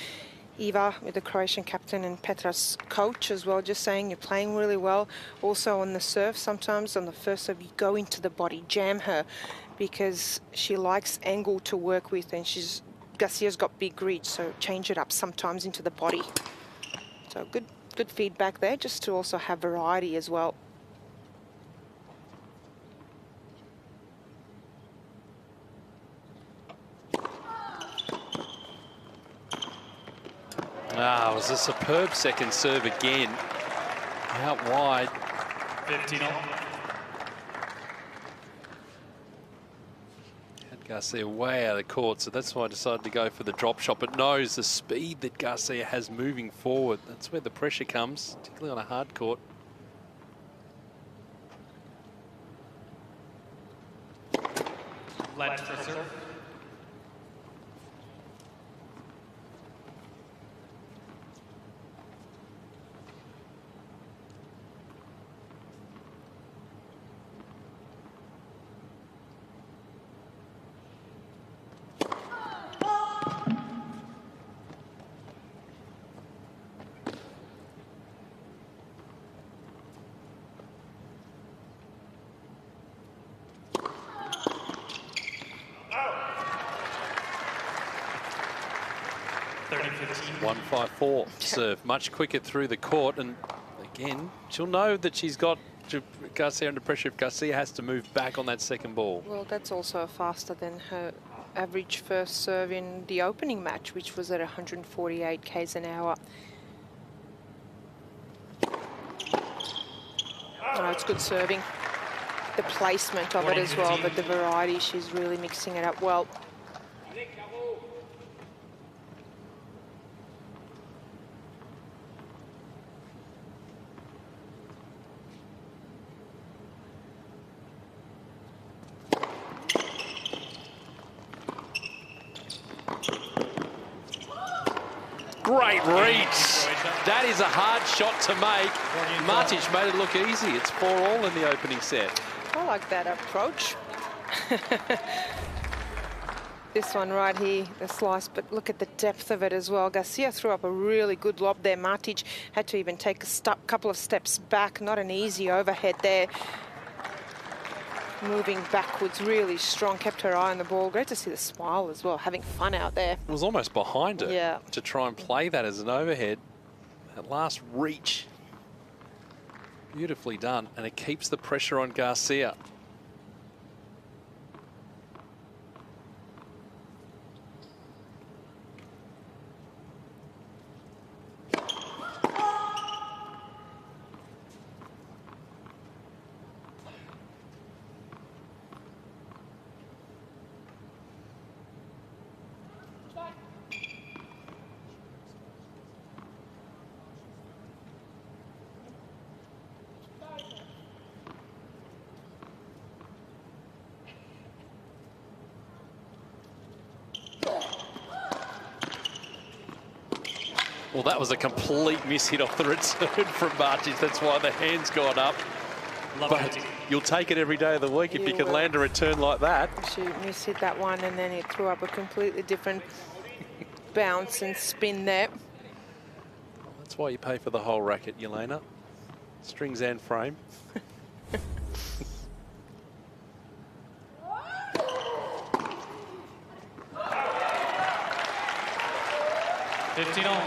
Eva, with the Croatian captain, and Petra's coach as well, just saying you're playing really well. Also on the serve, sometimes on the first serve, you go into the body, jam her, because she likes angle to work with, and Garcia's got big reach, so change it up sometimes into the body. So good feedback there, just to also have variety as well. Ah, it was a superb second serve again. Out wide. 15 all. Had Garcia way out of court, so that's why I decided to go for the drop shot, but knows the speed that Garcia has moving forward. That's where the pressure comes, particularly on a hard court. Led for serve. Oh. 1-5-4 serve, much quicker through the court, and again, she'll know that she's got Garcia under pressure if Garcia has to move back on that second ball. Well, that's also faster than her average first serve in the opening match, which was at 148 k's an hour. Oh, it's good serving. The placement of it as well, but the variety, she's really mixing it up well. Great reach. That is a hard shot to make. Martic made it look easy. It's 4-all in the opening set. I like that approach. This one right here, the slice, but look at the depth of it as well. Garcia threw up a really good lob there. Martic had to even take a couple of steps back. Not an easy overhead there. moving backwards, really strong, kept her eye on the ball. Great to see the smile as well, having fun out there. It was almost behind her Yeah. to try and play that as an overhead. That last reach. Beautifully done, and it keeps the pressure on Garcia. Well, that was a complete mishit off the return from Martic. That's why the hand's gone up. But you'll take it every day of the week if you can land a return like that. She mishit that one, and then it threw up a completely different bounce and spin there. That's why you pay for the whole racket, Yelena. Strings and frame. 15 all.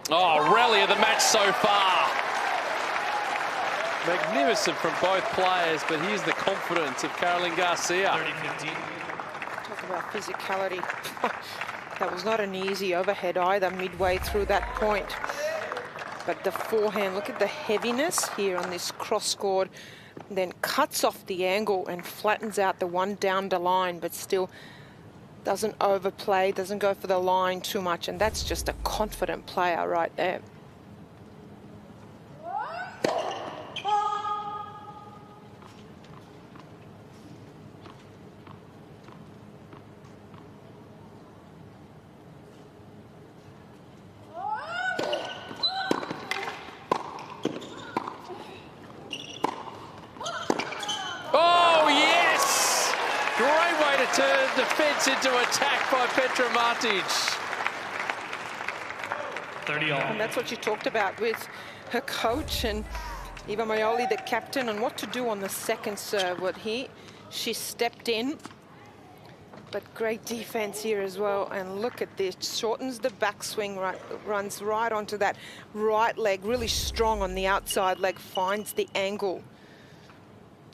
Oh, rally of the match so far. Magnificent from both players, but here's the confidence of Caroline Garcia. 30-15. Talk about physicality. That was not an easy overhead either midway through that point. But the forehand, look at the heaviness here on this cross-court, then cuts off the angle and flattens out the one down the line, but still doesn't overplay, doesn't go for the line too much, and that's just a confident player right there. Oh, yes! Great way to turn defence into attack by Petra Martic. 30 all. And that's what you talked about with her coach and Eva Maioli, the captain, and what to do on the second serve. She stepped in, but great defense here as well. And look at this, shortens the backswing, runs right onto that right leg, really strong on the outside leg, finds the angle.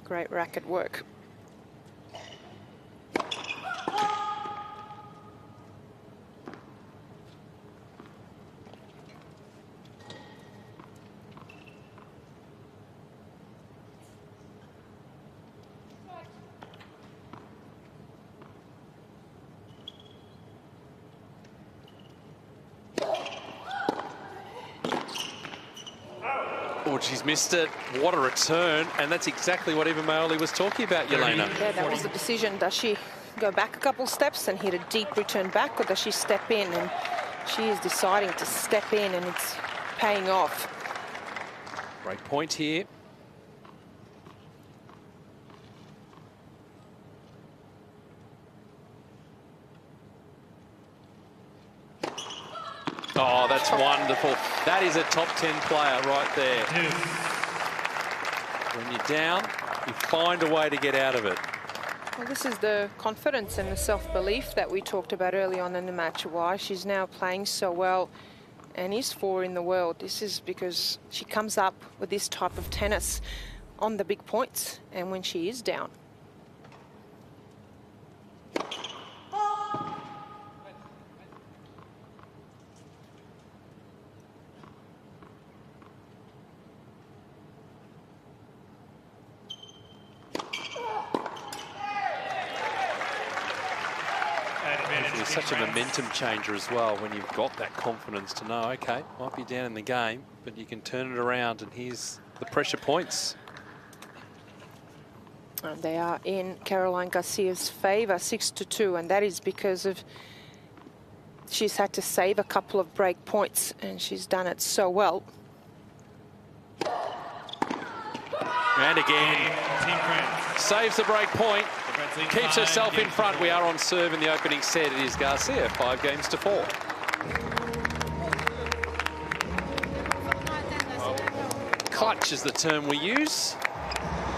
Great racket work. Oh, she's missed it. What a return. And that's exactly what Eva Maioli was talking about, Yelena. Yeah, that was the decision. Does she go back a couple steps and hit a deep return back, or does she step in? And she is deciding to step in, and it's paying off. Great point here. Oh, that's wonderful. That is a top 10 player right there. When you're down, you find a way to get out of it. Well, this is the confidence and the self-belief that we talked about early on in the match. Why she's now playing so well and is 4 in the world. This is because she comes up with this type of tennis on the big points and when she is down. It's such a momentum changer as well when you've got that confidence to know, okay, might be down in the game, but you can turn it around, and here's the pressure points. And they are in Caroline Garcia's favour, 6-2, and that is because of she's had to save a couple of break points, and she's done it so well. And again, saves the break point, keeps herself in front. We are on serve in the opening set. It is Garcia, 5-4. Clutch is the term we use.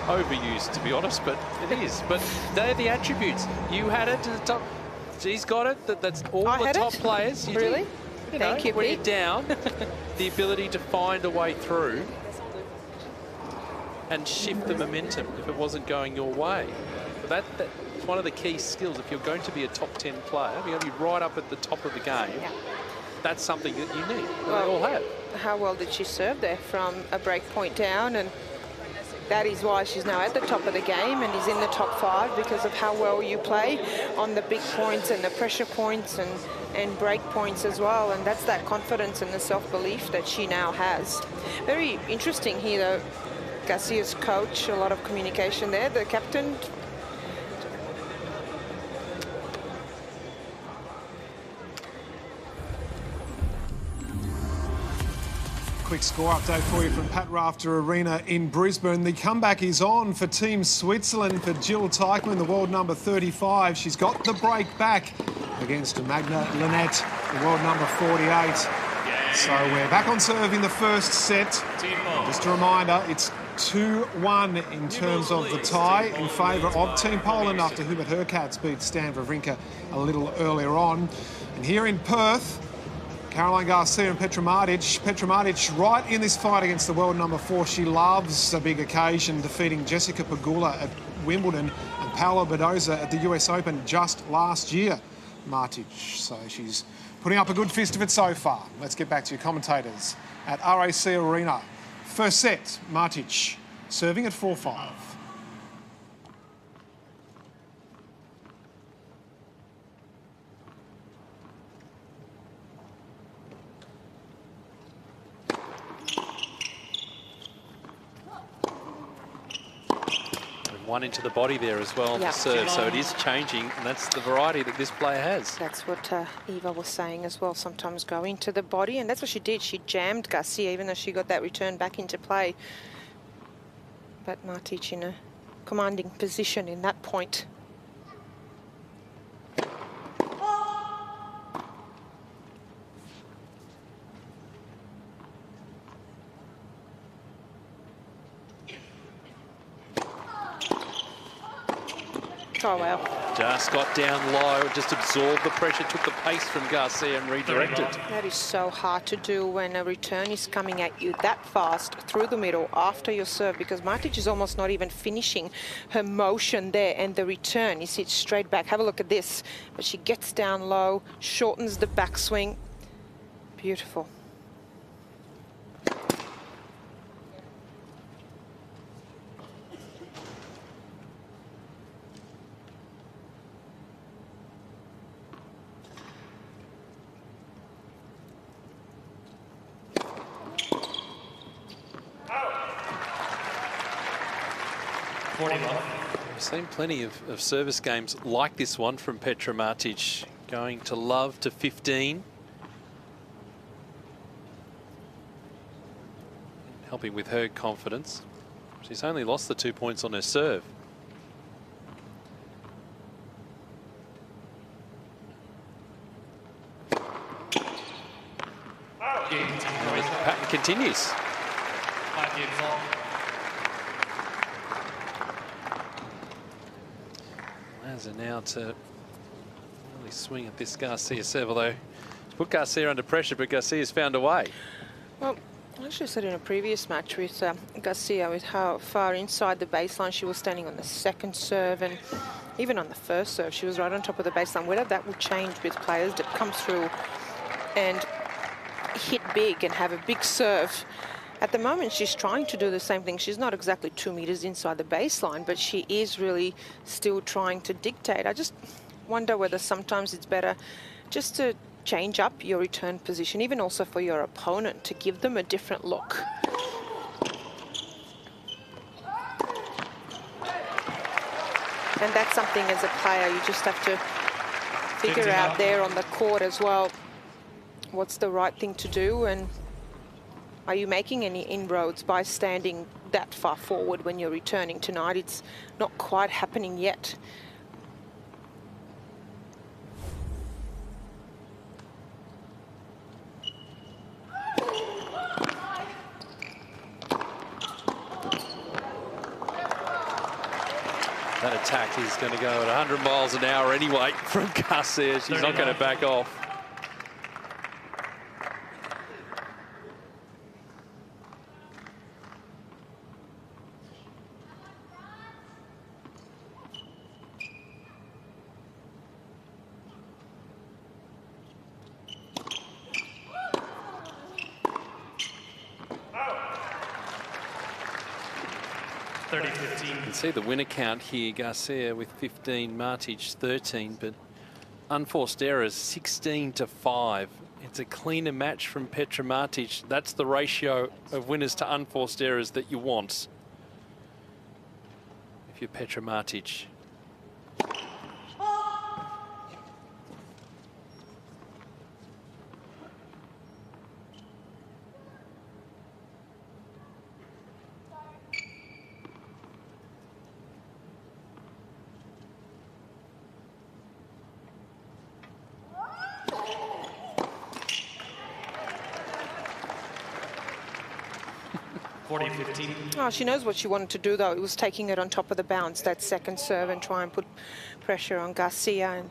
Overused, to be honest, but it is. But they're the attributes. You had it to the top. She's got it. That's all the top players. You really? You Thank know, you, when Pete. you're down, the ability to find a way through and shift the momentum if it wasn't going your way. But that's one of the key skills. If you're going to be a top 10 player, you're going to be right up at the top of the game. Yeah. That's something that you need. Well, they all have. How well did she serve there from a break point down? And that is why she's now at the top of the game and is in the top 5, because of how well you play on the big points and the pressure points and break points as well. And that's that confidence and the self-belief that she now has. Very interesting here, though. Garcia's coach, a lot of communication there. The captain. Quick score update for you from Pat Rafter Arena in Brisbane. The comeback is on for Team Switzerland for Jill Teichmann, the world number 35. She's got the break back against Magna Linette, the world number 48. So we're back on serve in the first set. Just a reminder, it's 2-1 in terms of the tie in favour of Team Poland after Hubert Hurkacz beat Stan Wawrinka a little earlier on. And here in Perth, Caroline Garcia and Petra Martic. Petra Martic right in this fight against the world number 4. She loves a big occasion, defeating Jessica Pegula at Wimbledon and Paola Badoza at the US Open just last year. Martic, so she's putting up a good fist of it so far. Let's get back to your commentators at RAC Arena. First set, Martic serving at 4-5. One into the body there as well, the serve, so it is changing, and that's the variety that this player has. That's what Eva was saying as well, sometimes go into the body, and that's what she did. She jammed Garcia, even though she got that return back into play. But Martic in a commanding position in that point. Oh, wow. Just got down low, just absorbed the pressure, took the pace from Garcia and redirected. That is so hard to do when a return is coming at you that fast through the middle after your serve, because Martic is almost not even finishing her motion there, and the return, you see it straight back. Have a look at this. But she gets down low, shortens the backswing. Beautiful. We've seen plenty of service games like this one from Petra Martic, going to love to 15. Helping with her confidence. She's only lost the 2 points on her serve. Pattern continues. Allows her now to really swing at this Garcia serve, although she put Garcia under pressure, but Garcia's found a way. Well, I actually said in a previous match with Garcia, with how far inside the baseline she was standing on the second serve, and even on the first serve, she was right on top of the baseline. Whether that will change with players that come through and hit big and have a big serve. At the moment, she's trying to do the same thing. She's not exactly 2 meters inside the baseline, but she is really still trying to dictate. I just wonder whether sometimes it's better just to change up your return position, even also for your opponent, to give them a different look. And that's something as a player you just have to figure out there on the court as well. What's the right thing to do, and are you making any inroads by standing that far forward when you're returning tonight? It's not quite happening yet. That attack is going to go at 100 miles an hour anyway from Garcia. She's not going to back off. You can see the winner count here. Garcia with 15, Martic 13, but unforced errors 16-5. It's a cleaner match from Petra Martic. That's the ratio of winners to unforced errors that you want if you're Petra Martic. Oh, she knows what she wanted to do, though. It was taking it on top of the bounce, that second serve, and try and put pressure on Garcia. And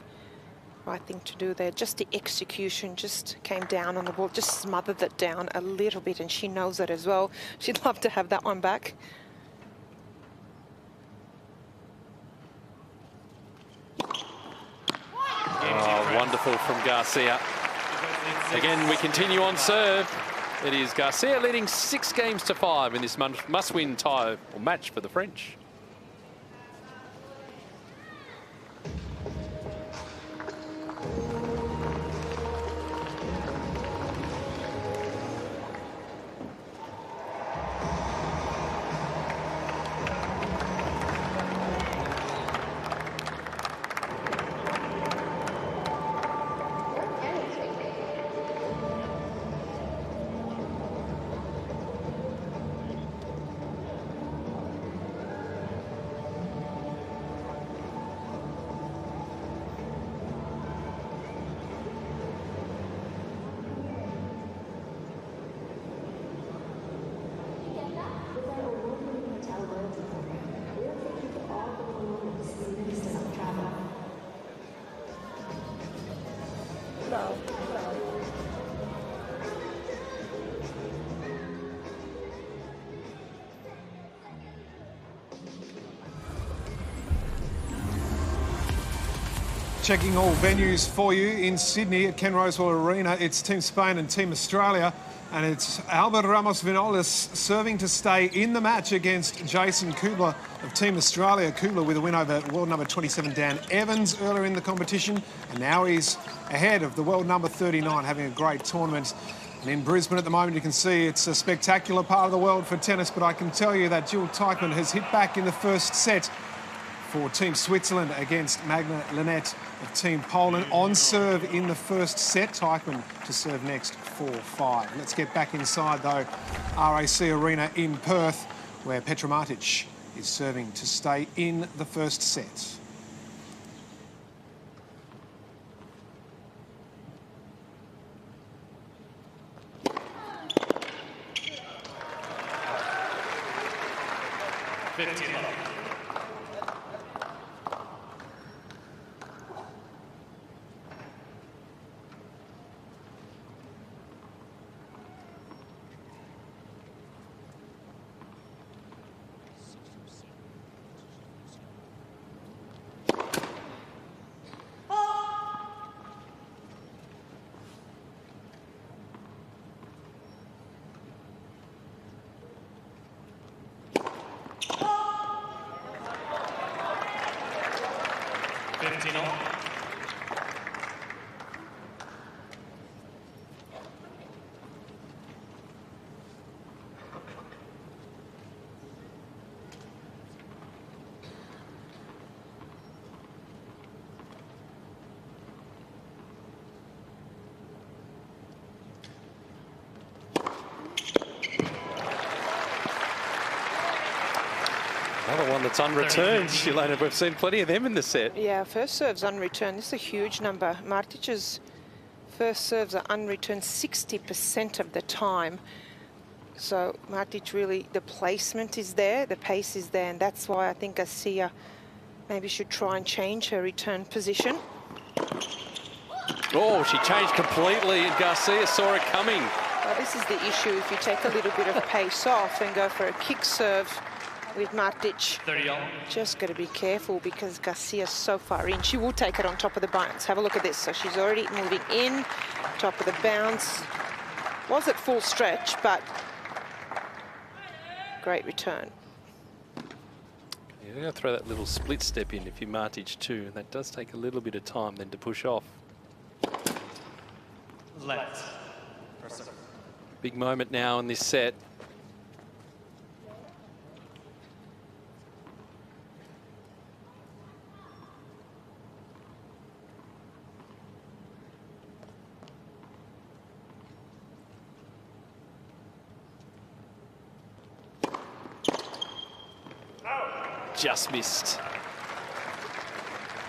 right thing to do there. Just the execution just came down on the ball, just smothered it down a little bit, and she knows it as well. She'd love to have that one back. Oh, wonderful from Garcia. Again, we continue on serve. It is Garcia leading 6-5 in this must-win tie or match for the French. Checking all venues for you in Sydney at Ken Rosewell Arena. It's Team Spain and Team Australia, and it's Albert Ramos Vinolas serving to stay in the match against Jason Kubler of Team Australia. Kubler with a win over world number 27 Dan Evans earlier in the competition, and now he's ahead of the world number 39, having a great tournament. And in Brisbane at the moment, you can see it's a spectacular part of the world for tennis, but I can tell you that Jill Teichmann has hit back in the first set for Team Switzerland against Magna Linette of Team Poland. On serve in the first set. Teichmann to serve next 4-5. Let's get back inside, though, RAC Arena in Perth, where Petra Martic is serving to stay in the first set. it's unreturned, Yelena. We've seen plenty of them in the set. Yeah, first serves unreturned. This is a huge number. Martic's first serves are unreturned 60% of the time. So Martic really, the placement is there, the pace is there, and that's why I think Garcia maybe should try and change her return position. Oh, she changed completely, and Garcia saw it coming. Well, this is the issue. If you take a little bit of pace off and go for a kick serve with Martic, 30 all. just got to be careful because Garcia's so far in. She will take it on top of the bounce. Have a look at this. So she's already moving in, top of the bounce. Was at full stretch, but great return. Yeah, they're going to throw that little split step in if you're Martic too, and that does take a little bit of time then to push off. Let. Big moment now in this set. Just missed.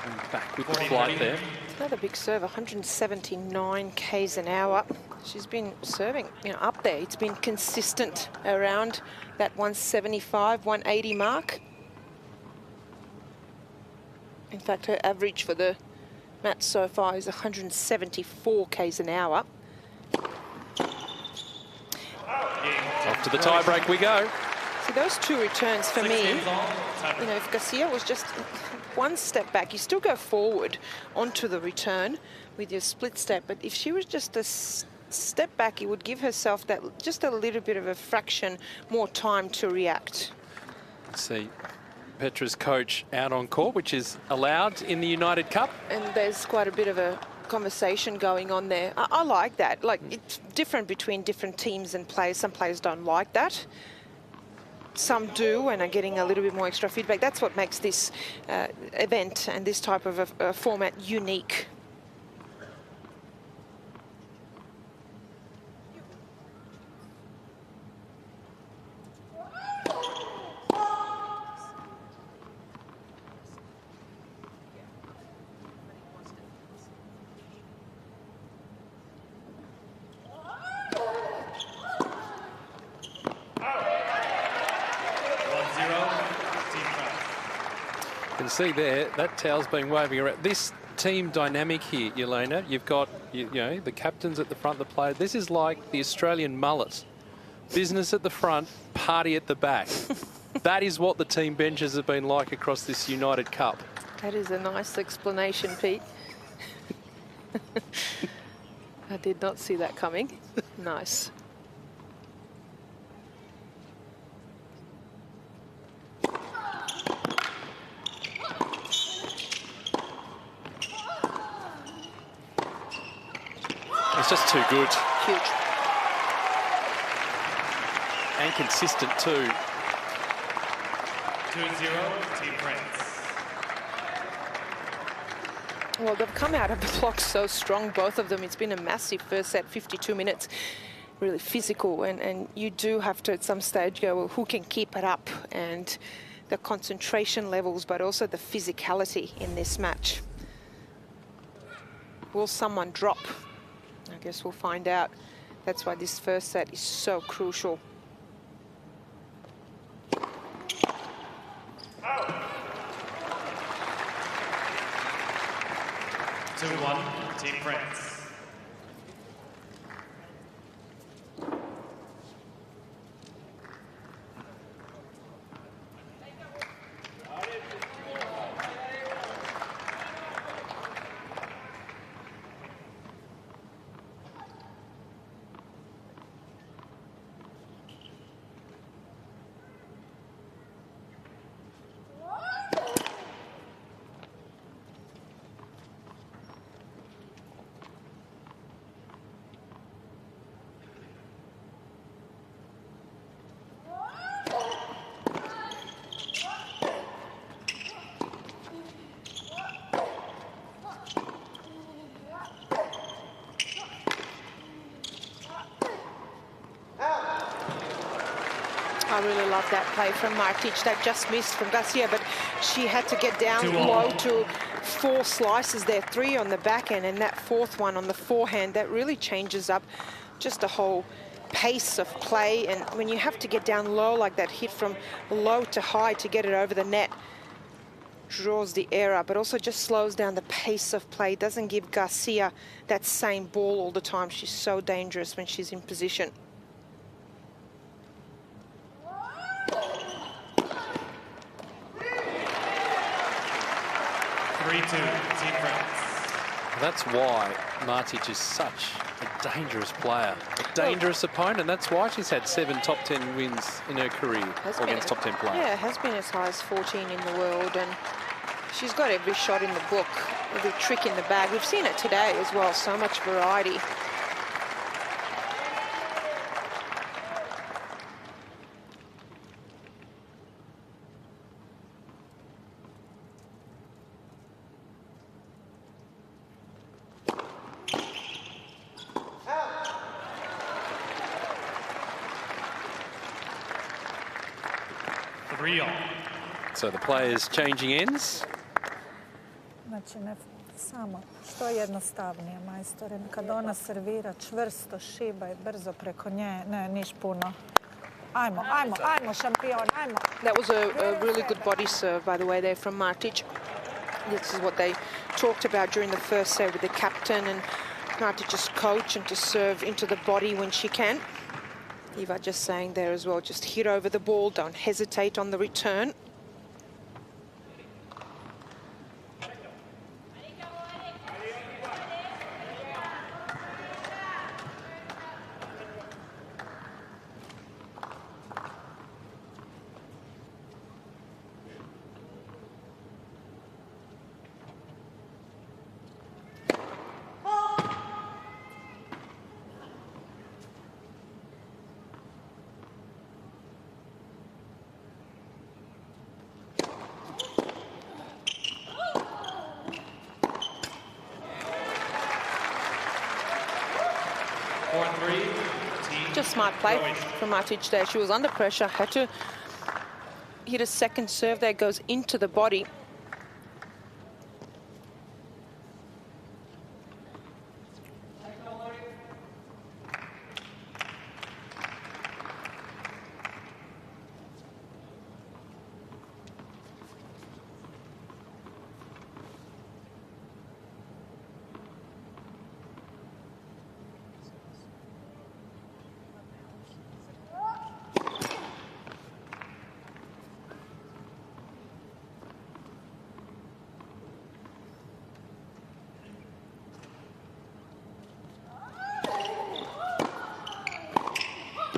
And back with the flight there. Another big serve, 179 k's an hour. She's been serving, up there. It's been consistent around that 175, 180 mark. In fact, her average for the match so far is 174 k's an hour. Off to the tie break we go. So those two returns for me, if Garcia was just one step back, you still go forward onto the return with your split step. But if she was just a step back, it would give herself that just a little bit of a fraction more time to react. Let's see Petra's coach out on court, which is allowed in the United Cup. And there's quite a bit of a conversation going on there. I like that. Like, it's different between different teams and players. Some players don't like that. Some do and are getting a little bit more extra feedback. That's what makes this event and this type of a format unique. You can see there, that towel's been waving around. This team dynamic here, Yelena, you've got, the captains at the front, the players. This is like the Australian mullet. Business at the front, party at the back. That is what the team benches have been like across this United Cup. That is a nice explanation, Pete. I did not see that coming. Nice. It's just too good. Huge. And consistent too. 2-0, Team France. Well, they've come out of the block so strong, both of them. It's been a massive first set, 52 minutes, really physical. And you do have to, at some stage, go, well, who can keep it up? And the concentration levels, but also the physicality in this match. Will someone drop? I guess we'll find out. That's why this first set is so crucial. 2-1, Team France. I really love that play from Martic. That just missed from Garcia, but she had to get down low to 4 slices there, 3 on the back end, and that 4th one on the forehand, that really changes up just the whole pace of play. And when you have to get down low like that, hit from low to high to get it over the net, draws the error, but also just slows down the pace of play. Doesn't give Garcia that same ball all the time. She's so dangerous when she's in position. Team France. That's why Martic is such a dangerous player, a dangerous opponent. That's why she's had 7 top 10 wins in her career against top 10 players. Yeah, has been as high as 14 in the world, and she's got every shot in the book, every trick in the bag. We've seen it today as well, so much variety. So the players changing ends. Znači, samo što jednostavnije, majstore. Kad ona servira čvrsto, šiba i brzo preko nje, ne, niš puno. Ajmo, šampion, ajmo. That was a really good body serve, by the way, there from Martic. This is what they talked about during the first set with the captain, and Martic just coach and to serve into the body when she can. Eva just saying there as well, just hit over the ball, don't hesitate on the return. Just smart play from Martic there. She was under pressure, had to hit a second serve that goes into the body.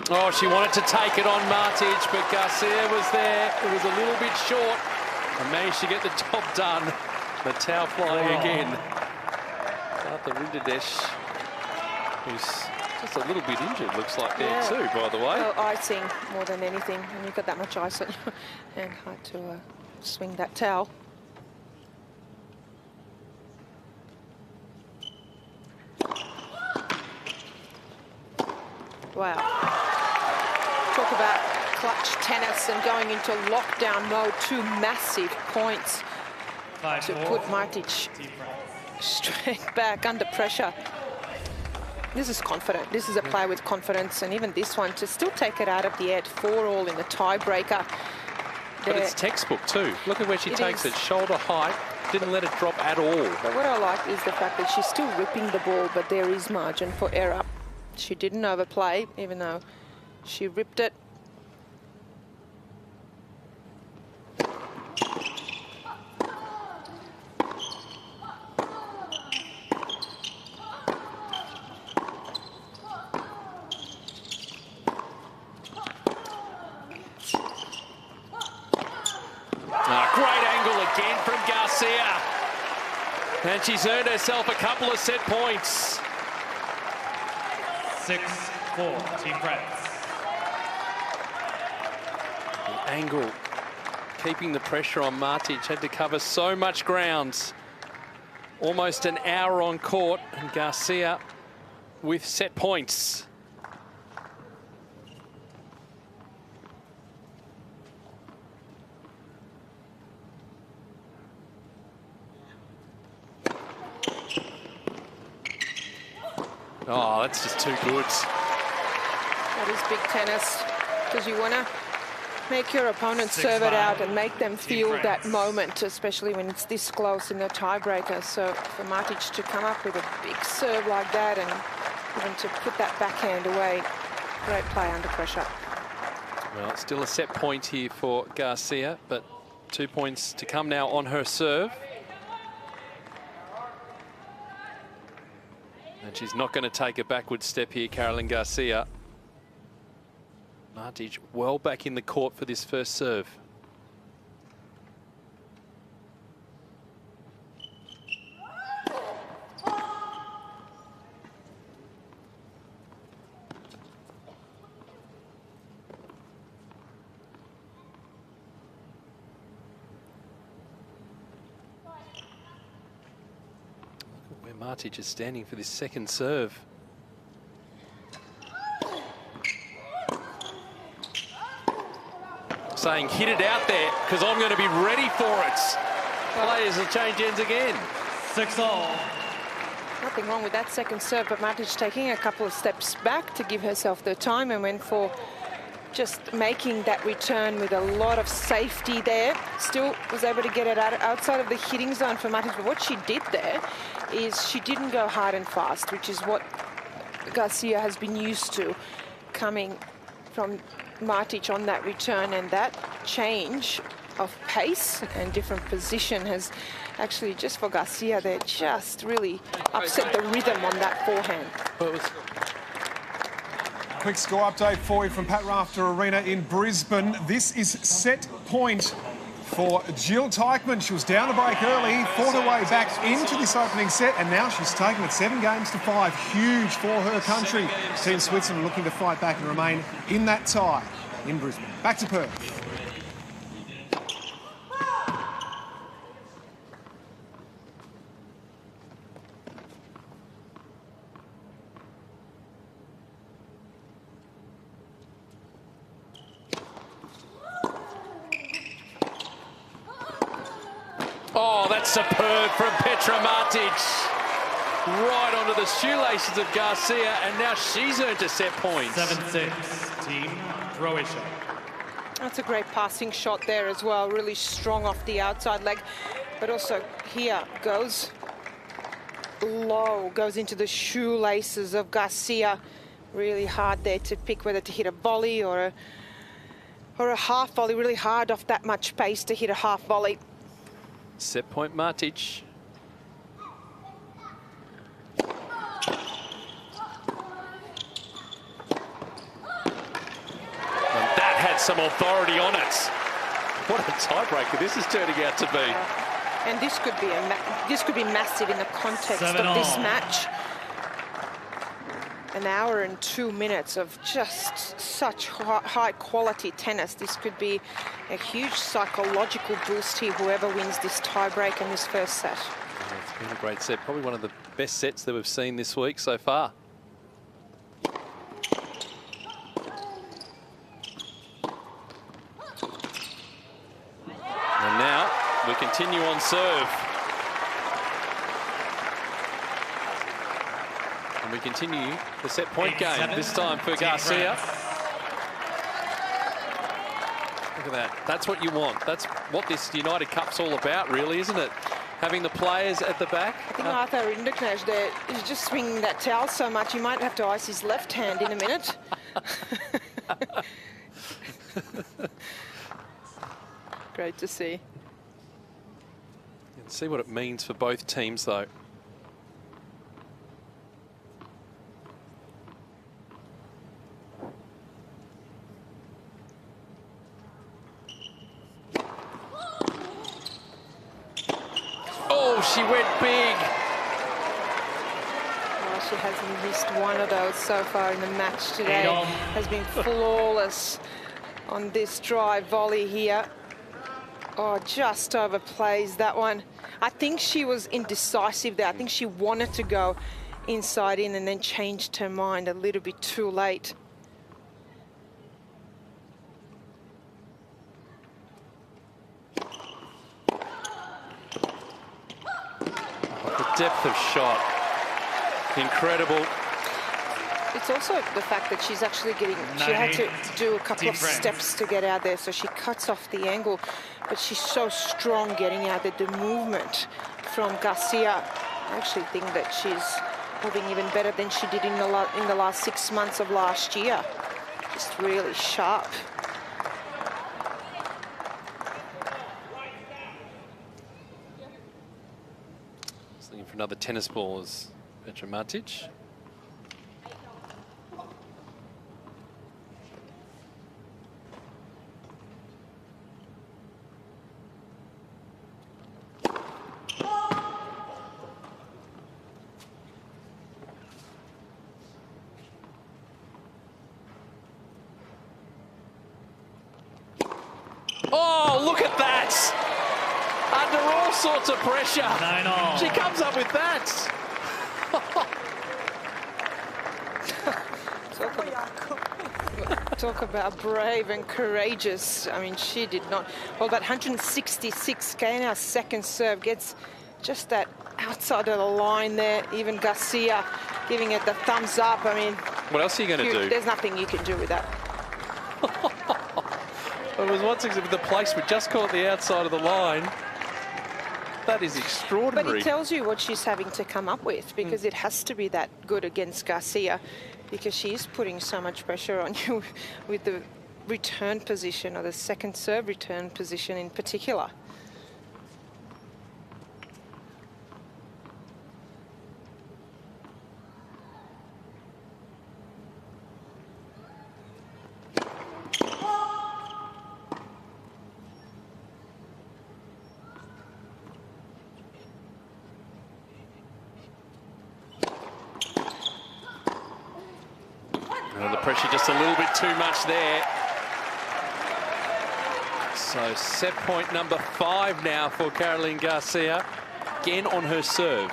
Oh, she wanted to take it on Martic, but Garcia was there. It was a little bit short and managed to get the job done. The towel flying again. Arthur Rinderdesh, who's just a little bit injured, looks like there too, by the way. Well, icing more than anything. When you've got that much ice on your hand, hard to swing that towel. Wow. Talk about clutch tennis and going into lockdown mode. 2 massive points to put Martic straight back under pressure. This is confident. This is a play with confidence, and even this one to still take it out of the air. 4-all in the tiebreaker. But it's textbook too. Look at where she takes it, shoulder height. Didn't let it drop at all. But what I like is the fact that she's still ripping the ball, but there is margin for error. She didn't overplay, even though she ripped it. Great angle again from Garcia. And she's earned herself a couple of set points. 6-4, Team France. The angle, keeping the pressure on Martic, had to cover so much ground. Almost an hour on court, and Garcia with set points. Oh, that's just too good. That is big tennis, because you want to make your opponent serve it out and make them feel that moment, especially when it's this close in the tiebreaker. So for Martic to come up with a big serve like that and even to put that backhand away, great play under pressure. Well, it's still a set point here for Garcia, but 2 points to come now on her serve. And she's not going to take a backward step here, Caroline Garcia. Martic well back in the court for this first serve. Where Martic is standing for this second serve. Saying hit it out there because I'm going to be ready for it. Players will change ends again. 6-all. Nothing wrong with that second serve, but Martic taking a couple of steps back to give herself the time and went for just making that return with a lot of safety there. Still was able to get it outside of the hitting zone for Martic, but what she did there is she didn't go hard and fast, which is what Garcia has been used to coming from Martic on that return, and that change of pace and different position has actually, just for Garcia, they just really upset the rhythm on that forehand. Quick score update for you from Pat Rafter Arena in Brisbane. This is set point for Jill Teichmann. She was down the break early, fought her way back into this opening set, and now she's taken it 7-5. Huge for her country. Team Switzerland looking to fight back and remain in that tie in Brisbane. Back to Perth. Oh, that's superb from Petra Martic. Right onto the shoelaces of Garcia, and now she's earned a set point. 7-6, Team Croatia. That's a great passing shot there as well, really strong off the outside leg, but also here goes low, goes into the shoelaces of Garcia. Really hard there to pick whether to hit a volley or a half volley. Really hard off that much pace to hit a half volley. Set point Martic. And that had some authority on it. What a tiebreaker this is turning out to be. And this could be massive in the context of this match. An hour and 2 minutes of just such high quality tennis. This could be a huge psychological boost here, whoever wins this tiebreak in this first set. Yeah, it's been a great set. Probably one of the best sets that we've seen this week so far. And now we continue on serve. And we continue the set point game, this time for Garcia. Look at that. That's what you want. That's what this United Cup's all about, really, isn't it? Having the players at the back. I think Arthur Rinderknecht there is just swinging that towel so much, he might have to ice his left hand in a minute. Great to see. And see what it means for both teams, though. Oh, she went big. Well, she hasn't missed one of those so far in the match today. Has been flawless on this drive volley here. Oh, just overplays that one. I think she was indecisive there. I think she wanted to go inside in and then changed her mind a little bit too late. The depth of shot, incredible. It's also the fact that she's actually getting, she had to do a couple of steps to get out there, so she cuts off the angle, but she's so strong getting out there. The movement from Garcia, I actually think that she's moving even better than she did in the last 6 months of last year. Just really sharp. Just looking for another tennis ball is Petra Martic. Oh, look at that! Under all sorts of pressure. 9-all. She comes up with that. Talk about brave and courageous. I mean, she did not. Well, that 166K now, second serve gets just that outside of the line there. Even Garcia giving it the thumbs up. I mean, what else are you going to do? There's nothing you can do with that. It was once again with the placement, just caught the outside of the line. That is extraordinary. But it tells you what she's having to come up with, because it has to be that good against Garcia, because she's putting so much pressure on you with the return position, or the second serve return position in particular. The pressure just a little bit too much there. So set point number 5 now for Caroline Garcia, again on her serve.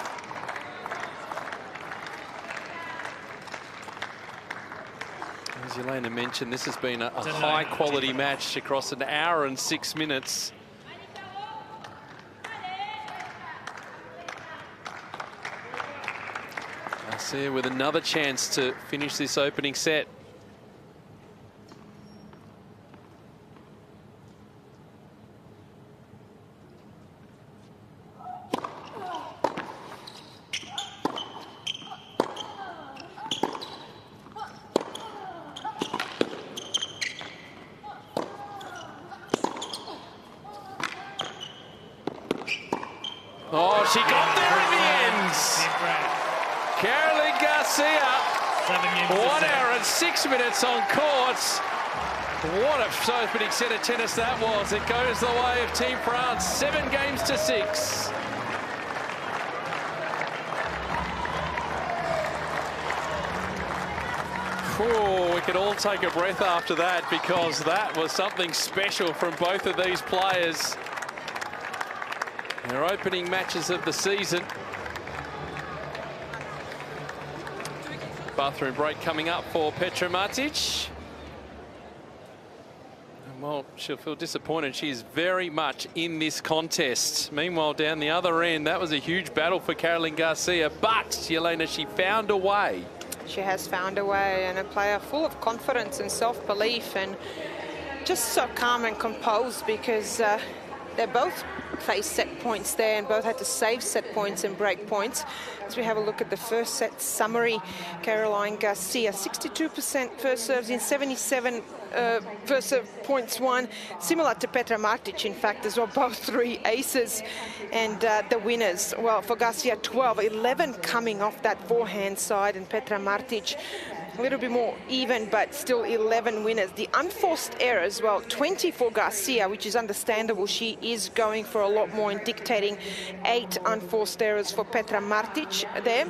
As Elena mentioned, this has been a high quality match across an hour and 6 minutes. Garcia with another chance to finish this opening set. Oh, she got there in the end. Caroline Garcia, 1 hour and 6 minutes on court. What a opening set of tennis that was. It goes the way of Team France, 7 games to 6. Oh, we could all take a breath after that, because that was something special from both of these players. Their opening matches of the season. Bathroom break coming up for Petra Martic. And well, she'll feel disappointed. She's very much in this contest. Meanwhile, down the other end, that was a huge battle for Caroline Garcia. But, Elena, she found a way. She has found a way, and a player full of confidence and self-belief, and just so calm and composed, because they both faced set points there and both had to save set points and break points. As we have a look at the first set summary, Caroline Garcia, 62% first serves in 77 first serve points won, similar to Petra Martic, in fact, as well, both 3 aces. And the winners, well, for Garcia, 12, 11 coming off that forehand side, and Petra Martic a little bit more even, but still 11 winners. The unforced errors, well, 20 for Garcia, which is understandable. She is going for a lot more and dictating. 8 unforced errors for Petra Martic there.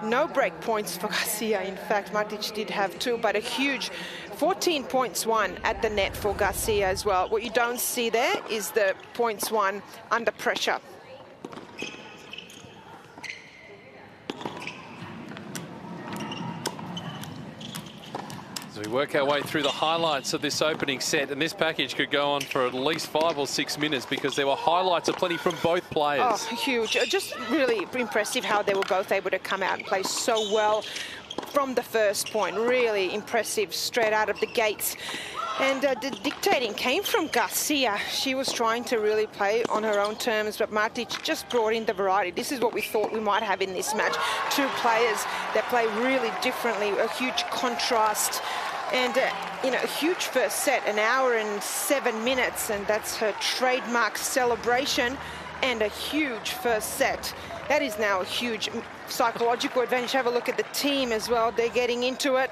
No break points for Garcia. In fact, Martic did have 2, but a huge 14 points won at the net for Garcia as well. What you don't see there is the points won under pressure. We work our way through the highlights of this opening set, and this package could go on for at least 5 or 6 minutes, because there were highlights aplenty from both players. Oh, huge. Just really impressive how they were both able to come out and play so well. from the first point. Really impressive straight out of the gates. And the dictating came from Garcia. She was trying to really play on her own terms, but Martic just brought in the variety. This is what we thought we might have in this match. Two players that play really differently, a huge contrast. And, you know, a huge first set, 1 hour and 7 minutes, and that's her trademark celebration, and a huge first set. That is now a huge psychological advantage. Have a look at the team as well. They're getting into it.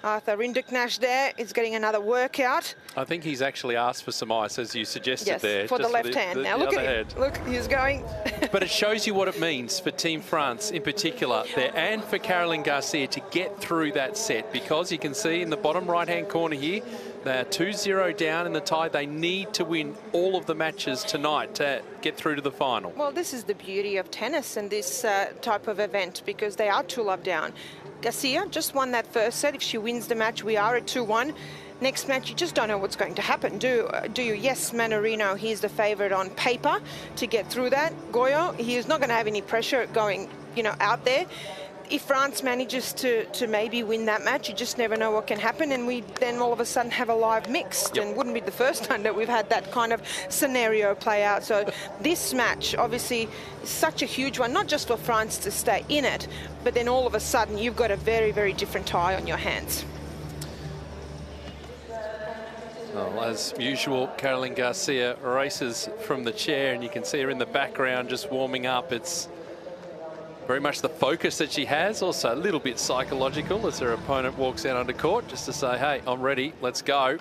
Arthur Rindeknash there is getting another workout. I think he's actually asked for some ice, as you suggested there. For the left hand. Now look at him. Look, he's going. But it shows you what it means for Team France in particular there, and for Caroline Garcia to get through that set, because you can see in the bottom right-hand corner here, they're 2-0 down in the tie. They need to win all of the matches tonight to get through to the final. Well, this is the beauty of tennis and this type of event, because they are 2-love down. Garcia just won that first set. If she wins the match, we are at 2-1. Next match, you just don't know what's going to happen, do you? Yes, Manarino, he's the favourite on paper to get through that. Goyo, he is not going to have any pressure going, you know, out there. If France manages to maybe win that match, you just never know what can happen, and we then all of a sudden have a live mixed. And wouldn't be the first time that we've had that kind of scenario play out. So this match, obviously, is such a huge one, not just for France to stay in it, but then all of a sudden you've got a very, very different tie on your hands. Well, as usual, Caroline Garcia races from the chair, and you can see her in the background just warming up. It's very much the focus that she has, also a little bit psychological as her opponent walks out onto court, just to say, hey, I'm ready, let's go.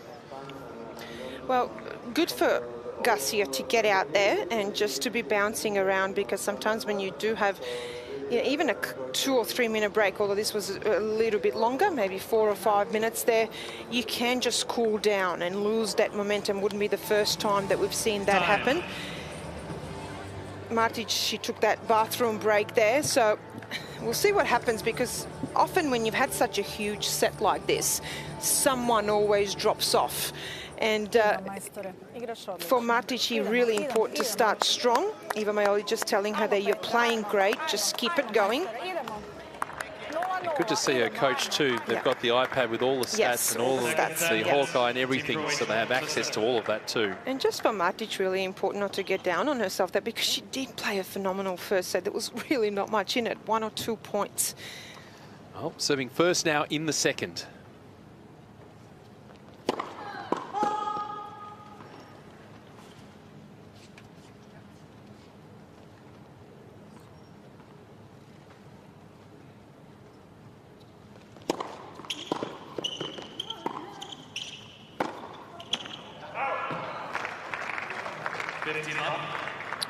Well, good for Garcia to get out there and just to be bouncing around, because sometimes when you do have, you know, even a 2 or 3 minute break, although this was a little bit longer, maybe 4 or 5 minutes there, you can just cool down and lose that momentum. Wouldn't be the first time that we've seen that happen. Martic, she took that bathroom break there, so we'll see what happens, because often when you've had such a huge set like this, someone always drops off. And for Martic, really important to start strong. Eva Maioli just telling her that you're playing great, just keep it going. Good to see her coach too. They've got the iPad with all the stats and all the Hawkeye and everything, so they have access to all of that too. And just for Martic, really important not to get down on herself there, because she did play a phenomenal first set. There was really not much in it, 1 or 2 points. Oh, serving first now in the second.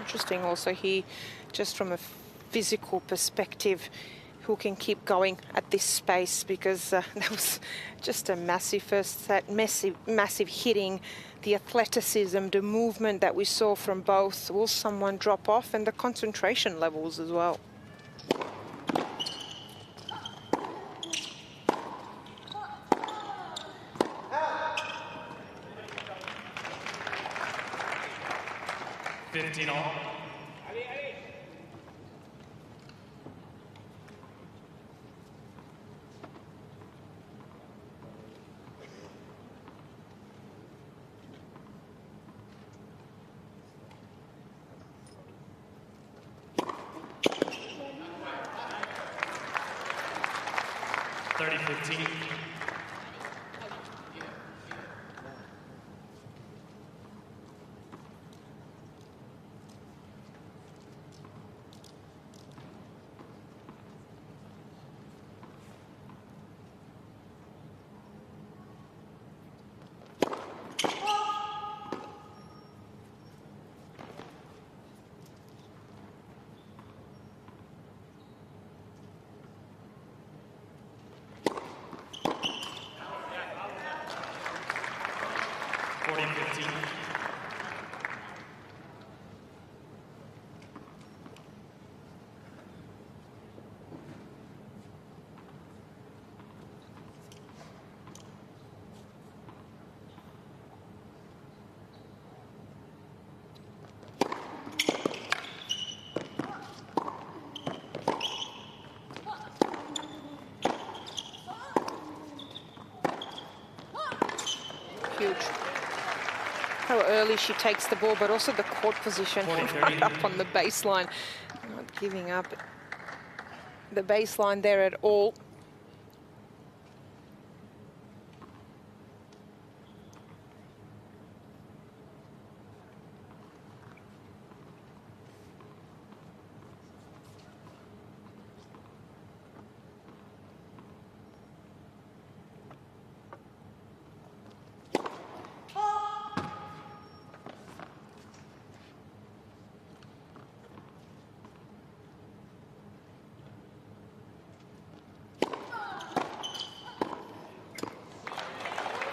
Interesting also here, just from a physical perspective, who can keep going at this space, because that was just a massive first set, massive hitting, the athleticism, the movement that we saw from both. Will someone drop off? And the concentration levels as well. how early she takes the ball, but also the court position right up on the baseline. Not giving up the baseline there at all.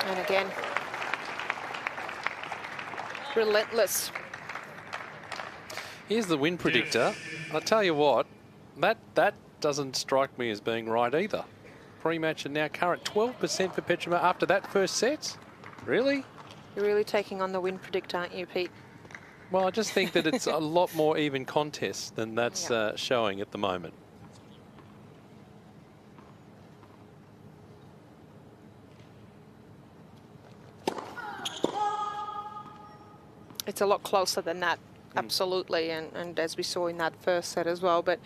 And again, relentless. Here's the win predictor. I'll tell you what, that doesn't strike me as being right either. Pre-match and now current 12% for Petra after that first set. Really? You're really taking on the win predictor, aren't you, Pete? Well, I just think that it's a lot more even contest than that's showing at the moment. It's a lot closer than that, absolutely, and as we saw in that first set as well. But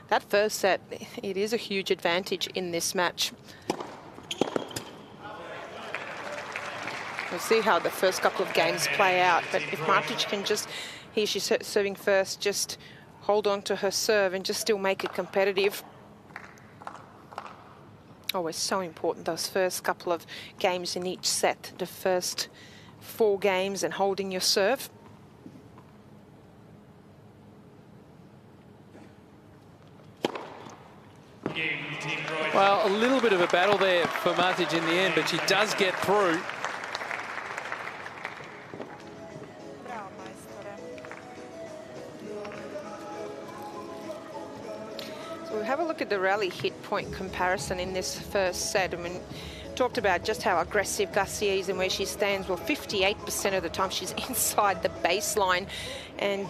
that first set, it is a huge advantage in this match. We'll see how the first couple of games play out, but if Martic can just, here she's serving first, just hold on to her serve and just still make it competitive. Always so important, those first couple of games in each set, the first 4 games and holding your serve. Well, a little bit of a battle there for Martic in the end, but she does get through. So we'll have a look at the rally hit point comparison in this first set. I mean, talked about just how aggressive Garcia is and where she stands. Well, 58% of the time she's inside the baseline, and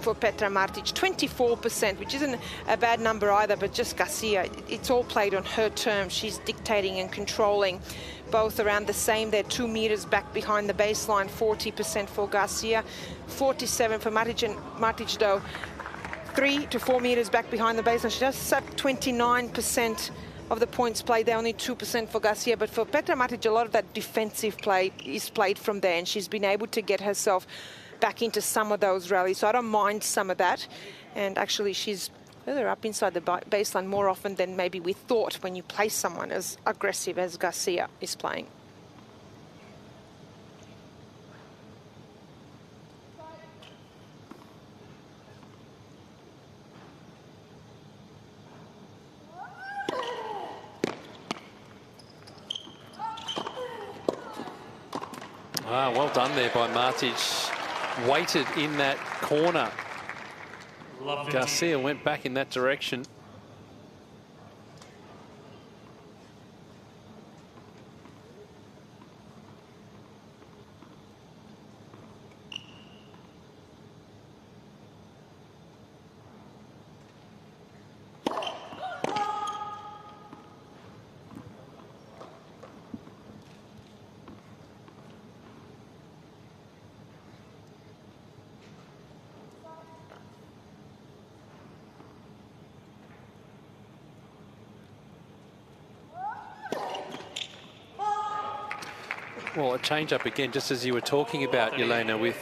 for Petra Martic, 24%, which isn't a bad number either, but just Garcia, it's all played on her terms. She's dictating and controlling. Both around the same. They're 2 meters back behind the baseline, 40% for Garcia, 47 for Martic, and Martic, though, 3 to 4 meters back behind the baseline. She does suck 29% of the points played there, only 2% for Garcia. But for Petra Martic, a lot of that defensive play is played from there, and she's been able to get herself back into some of those rallies. So I don't mind some of that. And actually, she's further up inside the baseline more often than maybe we thought when you play someone as aggressive as Garcia is playing. Ah, well done there by Martic. Waited in that corner. Garcia went back in that direction. Well, a change-up again, just as you were talking about, Yelena, with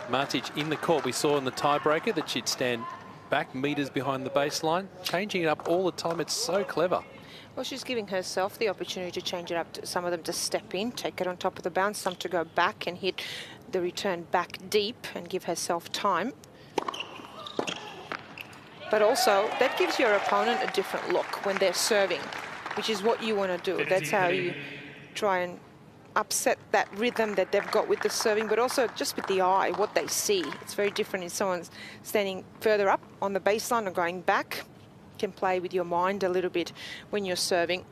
Martic in the court. We saw in the tiebreaker that she'd stand back meters behind the baseline, changing it up all the time. It's so clever. Well, she's giving herself the opportunity to change it up. To some of them to step in, take it on top of the bounce, some to go back and hit the return back deep and give herself time. But also, that gives your opponent a different look when they're serving, which is what you want to do. That's how you try and upset that rhythm that they've got with the serving, but also just with the eye, what they see. It's very different if someone's standing further up on the baseline or going back. You can play with your mind a little bit when you're serving.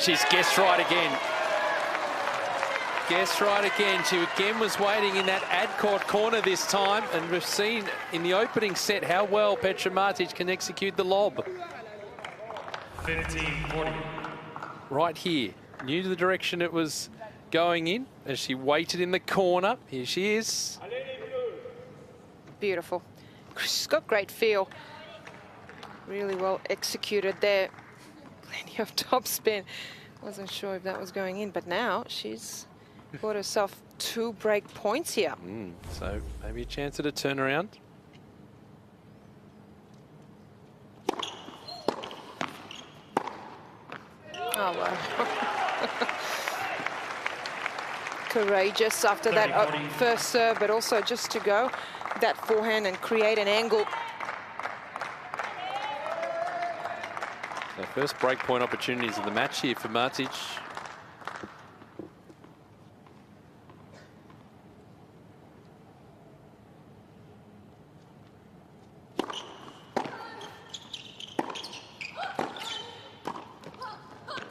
she's guessed right again. Guessed right again. She again was waiting in that ad-court corner this time, and we've seen in the opening set how well Petra Martic can execute the lob. 15-40. Right here, knew the direction it was going in as she waited in the corner. Here she is. Beautiful. She's got great feel. Really well executed there. Plenty of topspin. Wasn't sure if that was going in, but now she's got herself 2 break points here. So maybe a chance at a turnaround. Oh, wow. Courageous after that first serve, but also just to go that forehand and create an angle. So first break point opportunities of the match here for Martic.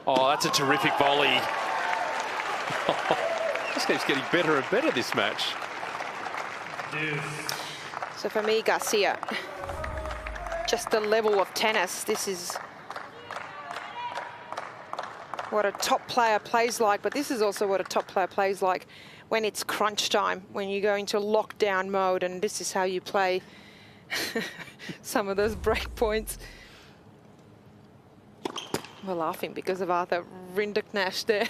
Oh, that's a terrific volley. This keeps getting better and better, this match. So for me, Garcia, just the level of tennis, this is what a top player plays like, but this is also what a top player plays like when it's crunch time, when you go into lockdown mode, and this is how you play some of those break points. We're laughing because of Arthur Rinderknecht there.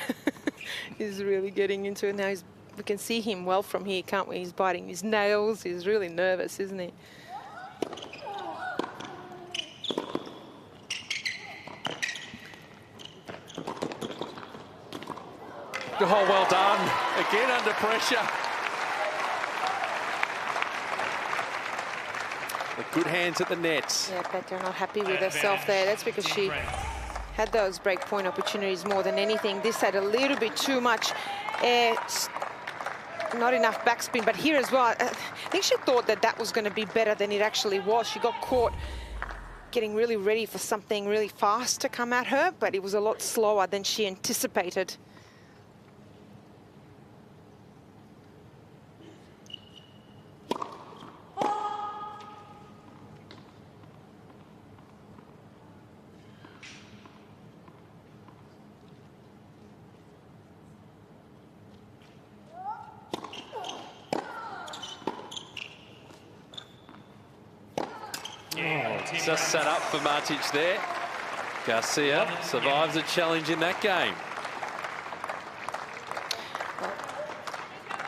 He's really getting into it now. We can see him well from here, can't we? He's biting his nails. He's really nervous, isn't he? Oh, well done. Again under pressure. The good hands at the nets. Yeah, Petra not happy with herself there. That's because she had those break point opportunities more than anything. This had a little bit too much air, not enough backspin. But here as well, I think she thought that that was going to be better than it actually was. She got caught getting really ready for something really fast to come at her, but it was a lot slower than she anticipated. Just set up for Martic there. Garcia survives a challenge in that game.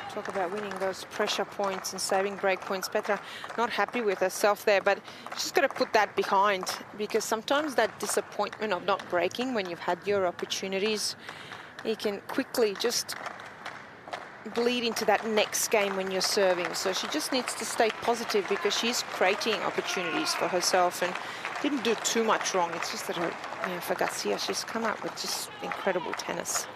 Talk about winning those pressure points and saving break points. Petra not happy with herself there, but she's got to put that behind, because sometimes that disappointment of not breaking when you've had your opportunities, you can quickly just bleed into that next game when you're serving. So she just needs to stay positive, because she's creating opportunities for herself and didn't do too much wrong. It's just that her, for Garcia, she's come up with just incredible tennis.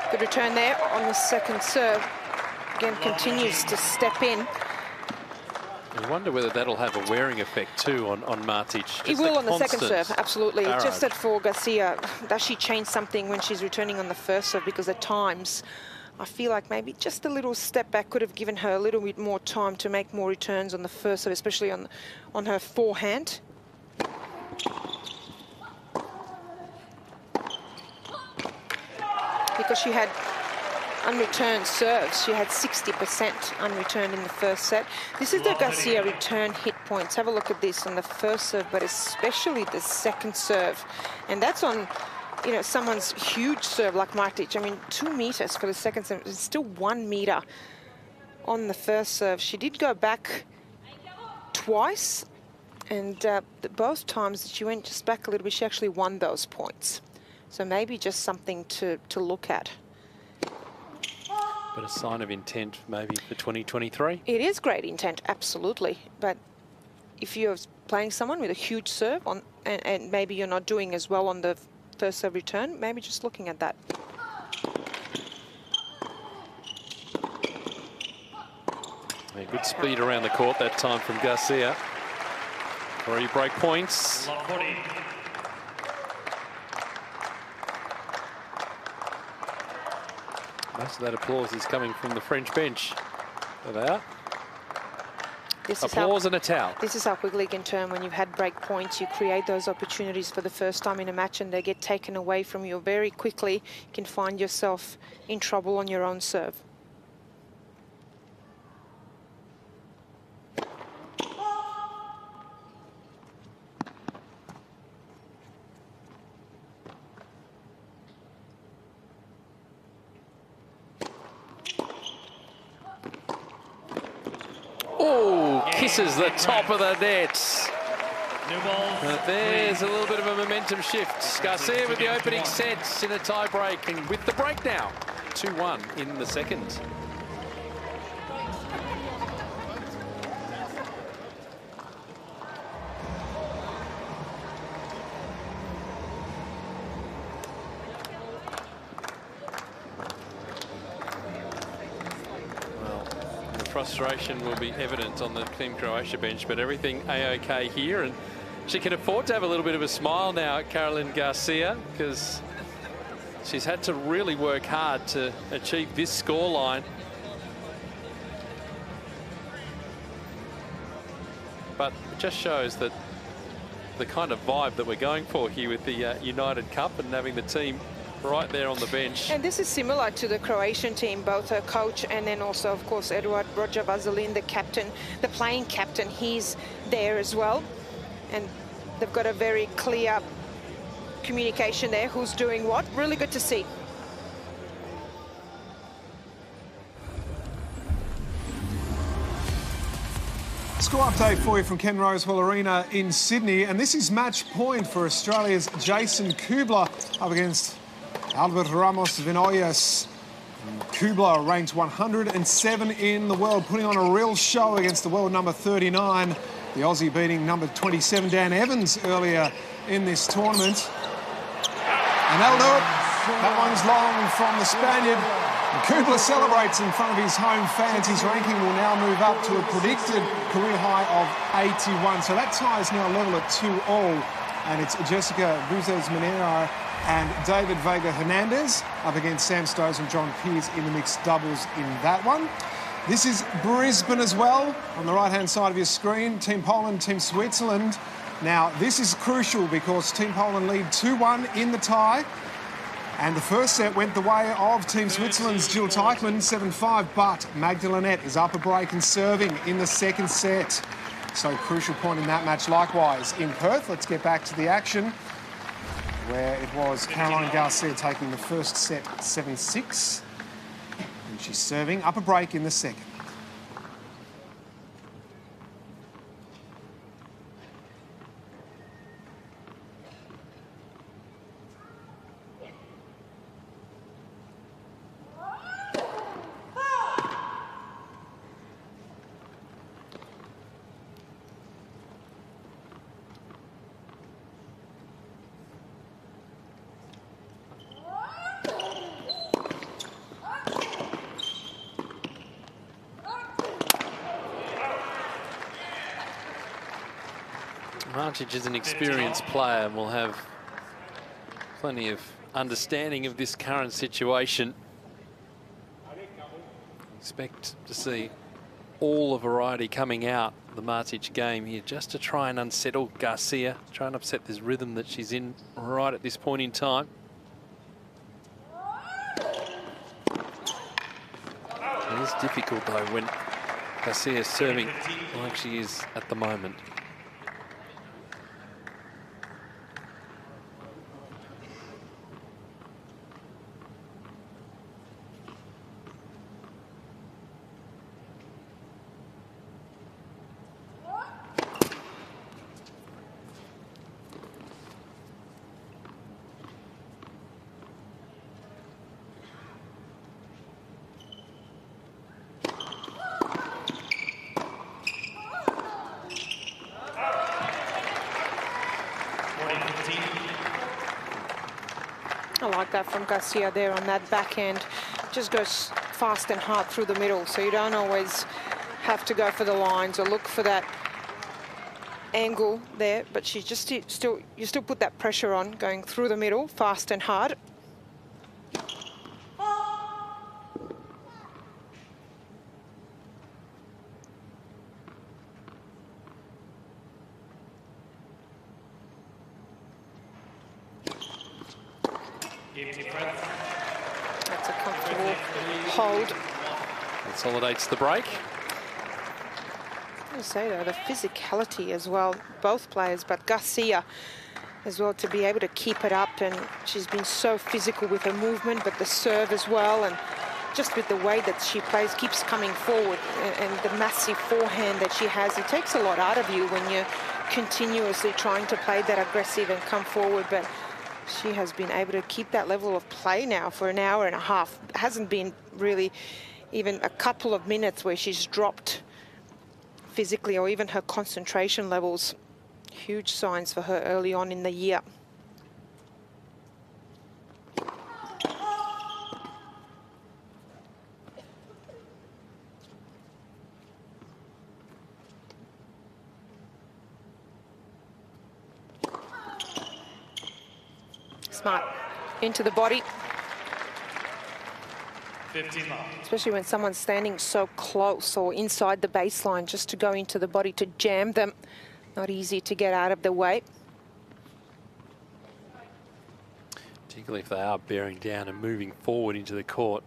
Good return there on the second serve. Again, continues to step in. I wonder whether that'll have a wearing effect too on Martic. It will on the second serve, absolutely. Barrage. Just that for Garcia, does she change something when she's returning on the first serve? Because at times, I feel like maybe just a little step back could have given her a little bit more time to make more returns on the first serve, especially on her forehand. Because she had unreturned serves. She had 60% unreturned in the first set. This is the Garcia return hit points. Have a look at this on the first serve, but especially the second serve. And that's on, someone's huge serve like Martic. I mean, 2 meters for the second serve. It's still 1 meter on the first serve. She did go back twice, and both times that she went just back a little bit, she actually won those points. So maybe just something to look at. But a sign of intent maybe for 2023. It is great intent, absolutely. But if you're playing someone with a huge serve on, and maybe you're not doing as well on the first serve return, maybe just looking at that. Yeah, good speed around the court that time from Garcia. 3 break points. Most of that applause is coming from the French bench. There they are. Applause and a towel. This is how quickly it can turn when you've had break points. You create those opportunities for the first time in a match and they get taken away from you very quickly. You can find yourself in trouble on your own serve. Kisses the top of the net. But there's a little bit of a momentum shift. Garcia with the opening set in a tie break, and with the break now, 2-1 in the second. Frustration will be evident on the Team Croatia bench, but everything A-OK here, and she can afford to have a little bit of a smile now at Caroline Garcia, because she's had to really work hard to achieve this scoreline. But it just shows that the kind of vibe that we're going for here with the United Cup and having the team right there on the bench. And this is similar to the Croatian team, both her coach and then also, of course, Roger Vazelin, the captain, the playing captain. He's there as well. And they've got a very clear communication there, who's doing what. Really good to see. Score update for you from Ken Rosewell Arena in Sydney. And this is match point for Australia's Jason Kubler up against Albert Ramos Vinoyas. Kubler ranks 107 in the world, putting on a real show against the world number 39. The Aussie beating number 27, Dan Evans, earlier in this tournament. And that'll do it. That one's long from the Spaniard. And Kubler celebrates in front of his home fans. His ranking will now move up to a predicted career high of 81. So that tie is now level at 2-all. And it's Jessica Buzes-Minera and David Vega Hernandez up against Sam Stowes and John Peers in the mixed doubles in that one. This is Brisbane as well, on the right-hand side of your screen. Team Poland, Team Switzerland. Now, this is crucial because Team Poland lead 2-1 in the tie. And the first set went the way of Team Switzerland's Jill Teichmann, 7-5, but Magdalene is up a break and serving in the second set. So crucial point in that match. Likewise, in Perth, let's get back to the action, where it was Caroline Garcia taking the first set 7-6. And she's serving up a break in the second. Martic is an experienced player and will have plenty of understanding of this current situation. Expect to see all the variety coming out of the Martic game here, just to try and unsettle Garcia, try and upset this rhythm that she's in right at this point in time. It is difficult though when Garcia is serving like she is at the moment. that from Garcia there on that backhand. Just goes fast and hard through the middle, so you don't always have to go for the lines or look for that angle there, but she just you still put that pressure on, going through the middle, fast and hard. That's a comfortable hold. Consolidates the break. I say though, the physicality as well, both players, but Garcia as well, to be able to keep it up, and she's been so physical with her movement, but the serve as well, and just with the way that she plays, keeps coming forward, and the massive forehand that she has. It takes a lot out of you when you're continuously trying to play that aggressive and come forward, but she has been able to keep that level of play now for an hour and a half. It hasn't been really even a couple of minutes where she's dropped physically or even her concentration levels. Huge signs for her early on in the year. Smart. Into the body. 15 love. Especially when someone's standing so close or inside the baseline, just to go into the body to jam them. Not easy to get out of the way. Particularly if they are bearing down and moving forward into the court.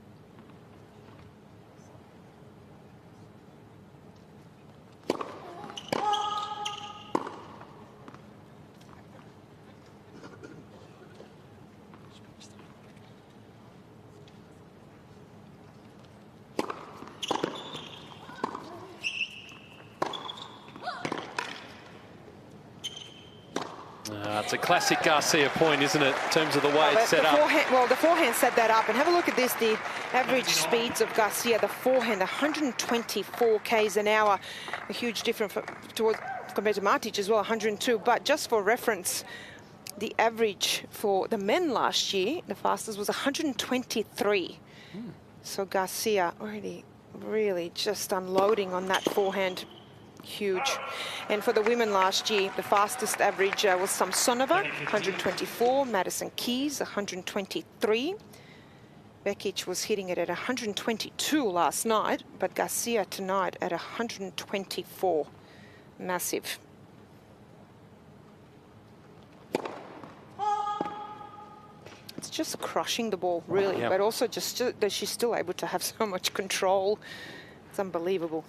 It's a classic Garcia point, isn't it, in terms of the way it's set up? Well, the forehand set that up. And have a look at this, the average speeds of Garcia. The forehand, 124 k's an hour. A huge difference compared to Martic as well, 102. But just for reference, the average for the men last year, the fastest was 123. So Garcia really just unloading on that forehand. Huge. And for the women last year, the fastest average was Samsonova, 124. Madison Keys, 123. Bekic was hitting it at 122 last night, but Garcia tonight at 124. Massive. It's just crushing the ball, really, Yep. but also just that she's still able to have so much control. It's unbelievable.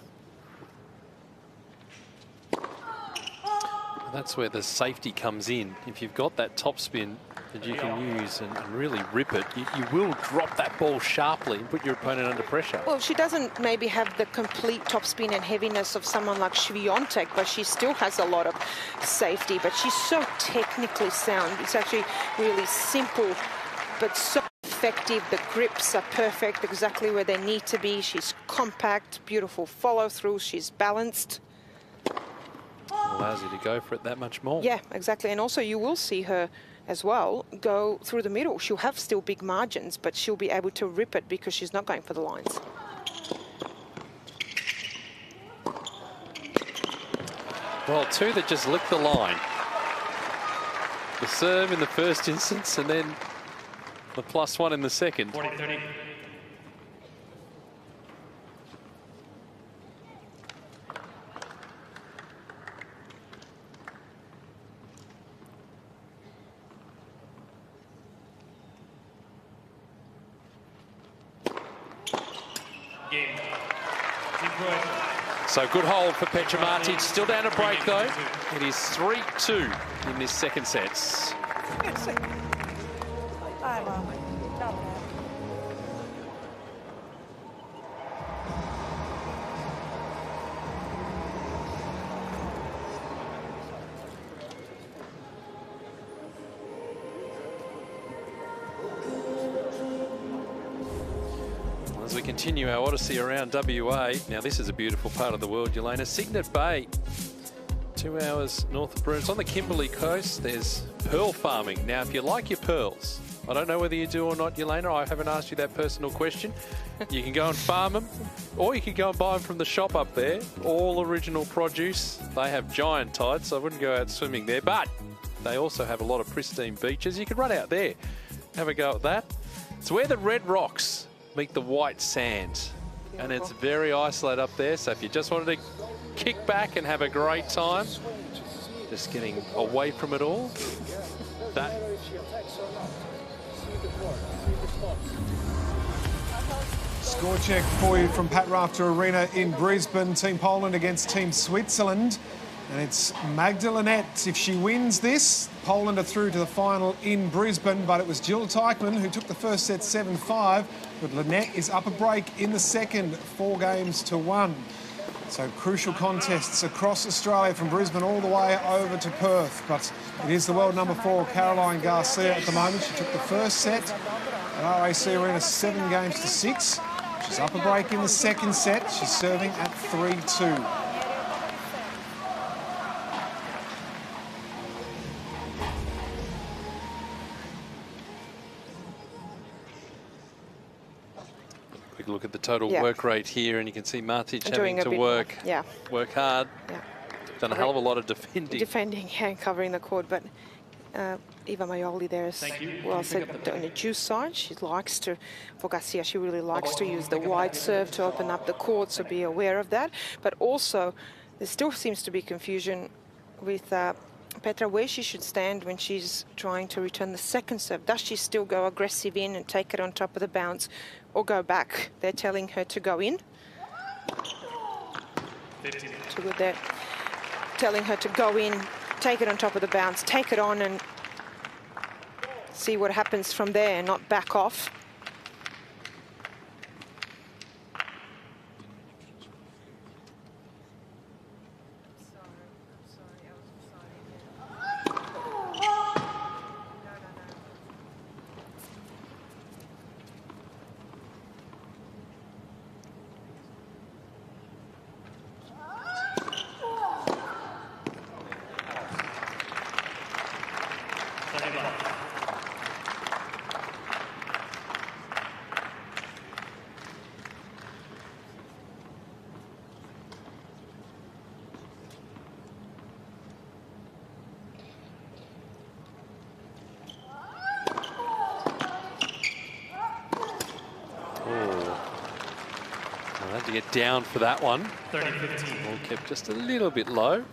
That's where the safety comes in. If you've got that topspin that you can use and really rip it, you will drop that ball sharply and put your opponent under pressure. Well, she doesn't maybe have the complete topspin and heaviness of someone like Swiatek, but she still has a lot of safety. But she's so technically sound. It's actually really simple, but so effective. The grips are perfect, exactly where they need to be. She's compact, beautiful follow-through. She's balanced. Allows you to go for it that much more. Yeah, exactly. And also you will see her as well go through the middle. She'll have still big margins, but she'll be able to rip it because she's not going for the lines. Well, two that just licked the line. The serve in the first instance and then the +1 in the second. 40-30. So good hold for Petra Martic. Still down a break though. It is 3-2 in this second set. As we continue our odyssey around WA, now this is a beautiful part of the world, Yelena. Cygnet Bay, 2 hours north of Brisbane. It's on the Kimberley coast. There's pearl farming. Now, if you like your pearls, I don't know whether you do or not, Yelena. I haven't asked you that personal question. You can go and farm them, or you can go and buy them from the shop up there. All original produce. They have giant tides, so I wouldn't go out swimming there. But they also have a lot of pristine beaches. You could run out there, have a go at that. It's where the red rocks meet the white sand. And it's very isolated up there, so if you just wanted to kick back and have a great time, just getting away from it all, that... Score check for you from Pat Rafter Arena in Brisbane. Team Poland against Team Switzerland. And it's Magdalene. If she wins this, Poland are through to the final in Brisbane. But it was Jill Teichmann who took the first set 7-5. But Lynette is up a break in the second, 4-1. So crucial contests across Australia from Brisbane all the way over to Perth. But it is the world number 4, Caroline Garcia, at the moment. She took the first set at RAC Arena 7-6. She's up a break in the second set. She's serving at 3-2. Quick look at the total work rate here, and you can see Martic having to work hard. Yeah. Done a hell of a lot of defending. Defending and covering the court, but Eva Maioli there is well said on the juice side. She likes to, for Garcia, she really likes to use the wide serve to open up the court, so be aware of that. But also, there still seems to be confusion with Petra where she should stand when she's trying to return the second serve. Does she still go aggressive in and take it on top of the bounce, or go back? They're telling her to go in. Too good there. Telling her to go in, take it on top of the bounce, take it on and see what happens from there and not back off. To get down for that one. 30-15. Ball kept just a little bit low.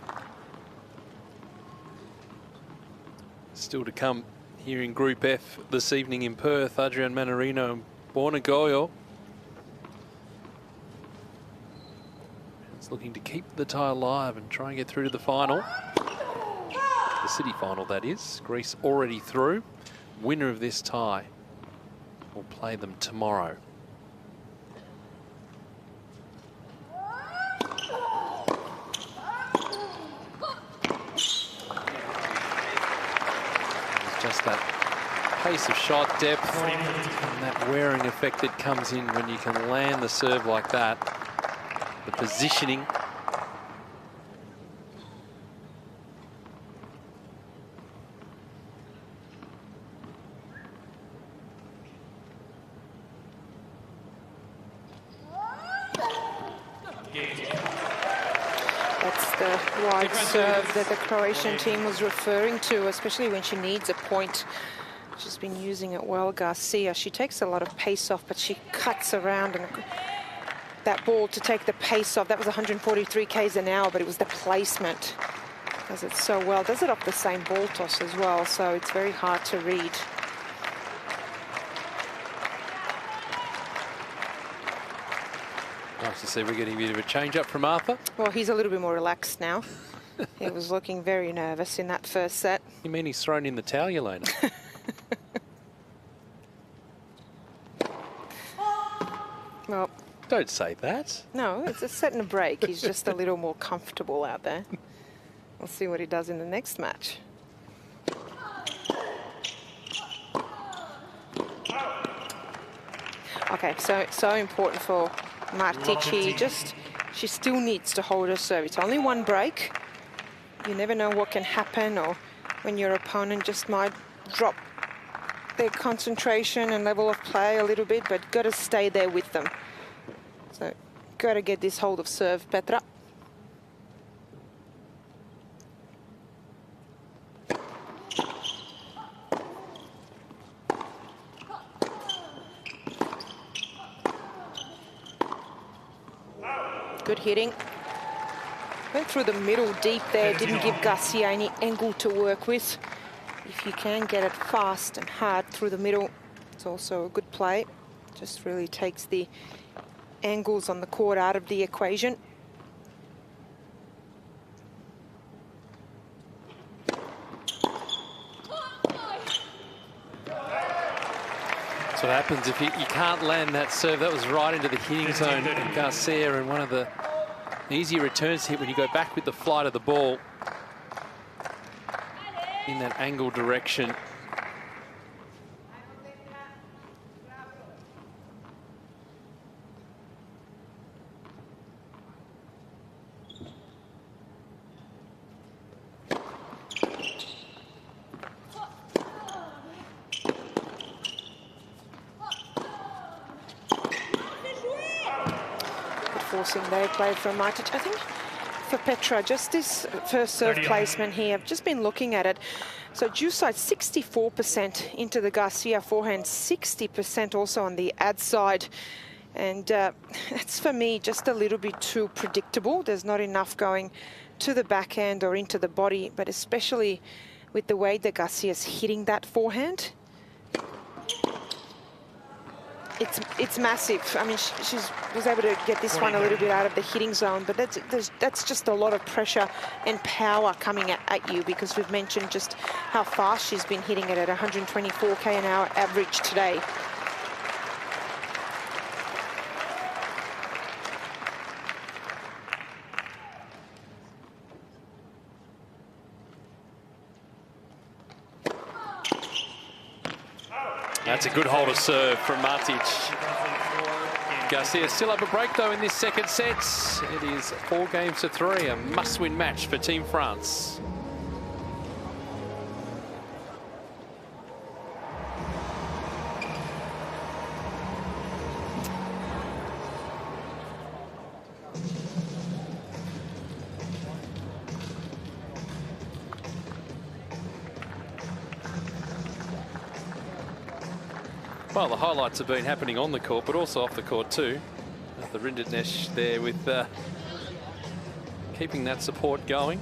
Still to come here in Group F this evening in Perth, Adrian Manarino and Borna Goyo. It's looking to keep the tie alive and try and get through to the final. The city final, that is. Greece already through. Winner of this tie will play them tomorrow. Just that pace of shot depth and that wearing effect that comes in when you can land the serve like that. The positioning. That's the wide serve that the Croatian team was referring to, especially when she needs a point. She's been using it well, Garcia. She takes a lot of pace off, but she cuts around, and that ball to take the pace off, that was 143 k's an hour, but it was the placement. Does it so well. Does it off the same ball toss as well, so it's very hard to read. Nice to see we're getting a bit of a change up from Arthur. Well, he's a little bit more relaxed now. He was looking very nervous in that first set. You mean he's thrown in the towel, Yelena? Well, don't say that. No, it's a set and a break. He's just a little more comfortable out there. We'll see what he does in the next match. Okay, so important for Martic. She still needs to hold her serve. It's only one break. You never know what can happen, or when your opponent just might drop their concentration and level of play a little bit, but got to stay there with them. So got to get this hold of serve, Petra. Good hitting. Went through the middle deep there, didn't give Garcia any angle to work with. If you can get it fast and hard through the middle, it's also a good play. Just really takes the angles on the court out of the equation. That's what happens if you can't land that serve. That was right into the hitting zone of Garcia, and one of the easy returns to hit when you go back with the flight of the ball in that angle direction. Forcing they play from Martic. I think for Petra, just this first serve placement here, I've just been looking at it. So due side 64% into the Garcia forehand, 60% also on the ad side. And it's for me just a little bit too predictable. There's not enough going to the backhand or into the body, but especially with the way that Garcia's hitting that forehand. It's massive. I mean, she was able to get this one a little bit out of the hitting zone, but that's just a lot of pressure and power coming at you, because we've mentioned just how fast she's been hitting it at 124 km an hour average today. That's a good hold of serve from Martic. Garcia still up a break though in this second set. It is 4-3, a must-win match for Team France. Well, the highlights have been happening on the court, but also off the court too. The Rinderknecht there with keeping that support going.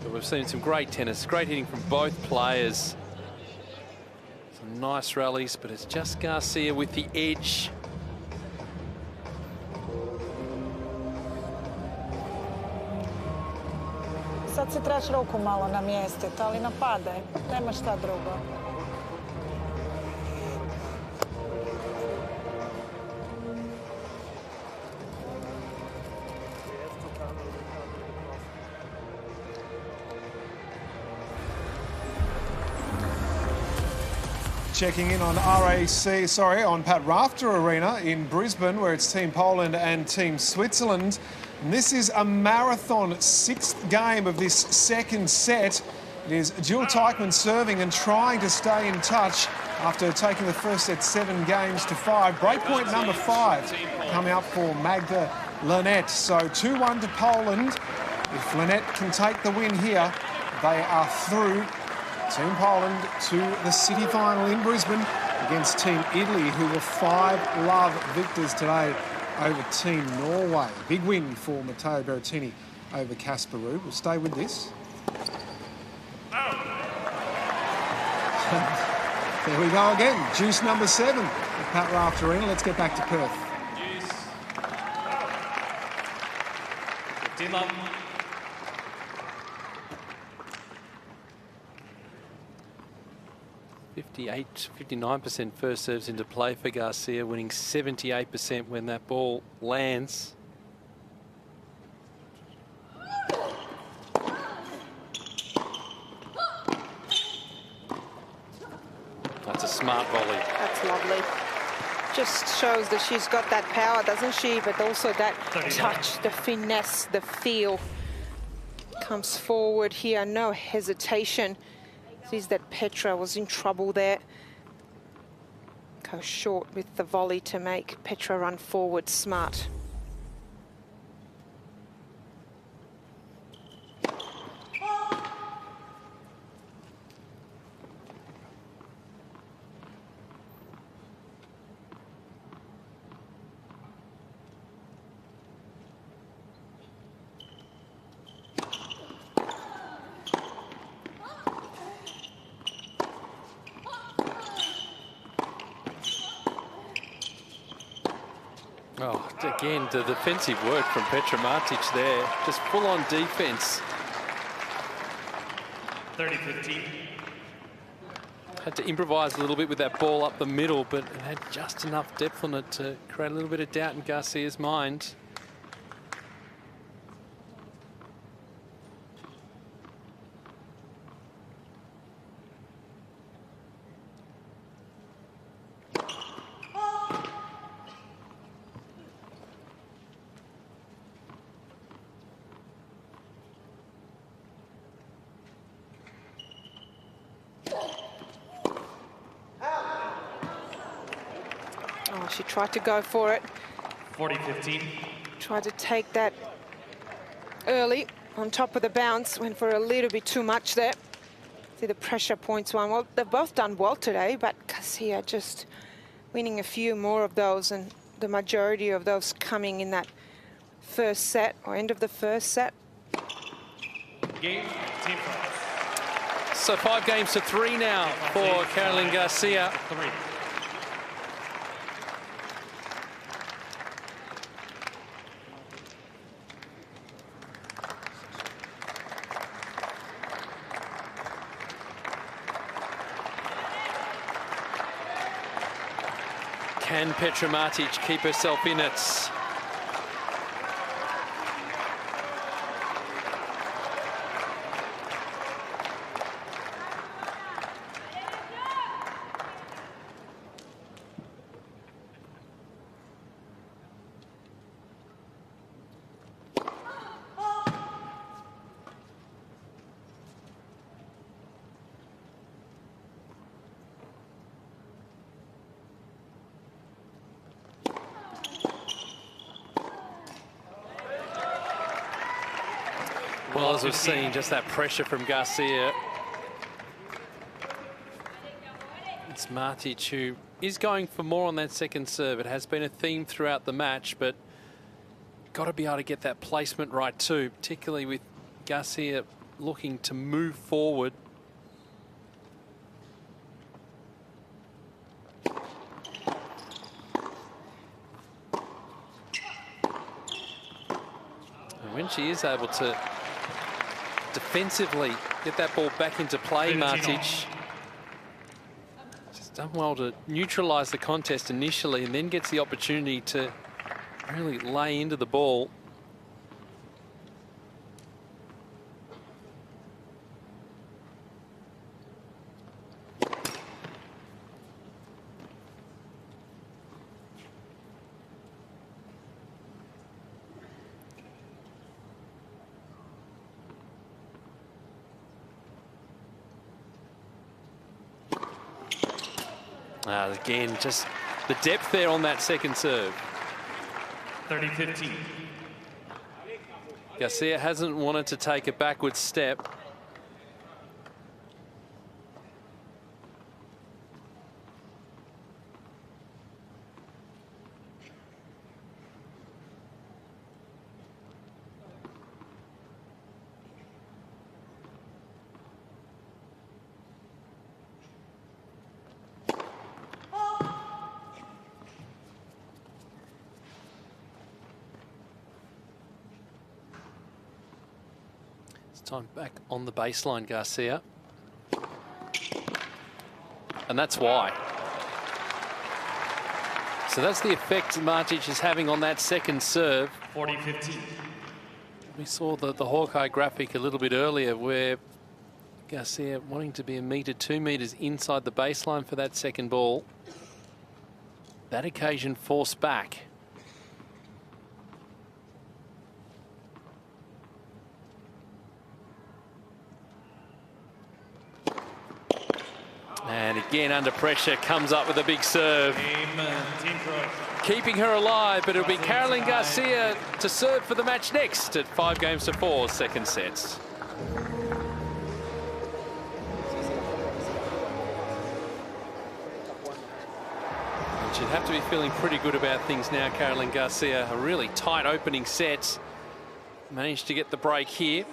But we've seen some great tennis, great hitting from both players. Some nice rallies, but it's just Garcia with the edge. Sad si trebaš ruku malo namjestiti, ali napadaj, nema šta drugo. Checking in on on Pat Rafter Arena in Brisbane, where it's Team Poland and Team Switzerland. And this is a marathon 6th game of this second set. It is Jill Teichmann serving and trying to stay in touch after taking the first set 7 games to 5. Breakpoint number 5 coming up for Magda Linette. So 2-1 to Poland. If Linette can take the win here, they are through. Team Poland to the city final in Brisbane against Team Italy, who were 5-love victors today over Team Norway. Big win for Matteo Berrettini over Casper Ruud. We'll stay with this. There we go again. Juice number 7 at Pat Rafter Arena. Let's get back to Perth. Dylan. 59% first serves into play for Garcia, winning 78% when that ball lands. That's a smart volley. That's lovely. Just shows that she's got that power, doesn't she? But also that touch, the finesse, the feel. Comes forward here, no hesitation. Sees that Petra was in trouble there. Go short with the volley to make Petra run forward smart. Oh, again, the defensive work from Petra Martic there. Just full-on defense. 30-15. Had to improvise a little bit with that ball up the middle, but it had just enough depth on it to create a little bit of doubt in Garcia's mind. Oh, she tried to go for it. 40-15. Tried to take that early on top of the bounce. Went for a little bit too much there. See the pressure points one. Well, they've both done well today, but Garcia just winning a few more of those, and the majority of those coming in that first set or end of the first set. Game, team first. So 5 games to 3 now for Caroline Garcia. 3. Can Petra Martic keep herself in it? Well, as we've seen, just that pressure from Garcia. It's Martic who is going for more on that second serve. It has been a theme throughout the match, but got to be able to get that placement right too, particularly with Garcia looking to move forward. And when she is able to defensively get that ball back into play, Martic just done well to neutralise the contest initially, and then gets the opportunity to really lay into the ball. Again, just the depth there on that second serve. 30-15. Garcia hasn't wanted to take a backward step. Time back on the baseline, Garcia. And that's why. So that's the effect Martic is having on that second serve. 40-15. We saw the Hawkeye graphic a little bit earlier where Garcia wanting to be 1 metre, 2 metres inside the baseline for that second ball. That occasion forced back. And again, under pressure, comes up with a big serve. Team Pro. Keeping her alive, but it'll be Caroline Garcia to serve for the match next at 5-4, second sets. And she'd have to be feeling pretty good about things now, Caroline Garcia. A really tight opening set. Managed to get the break here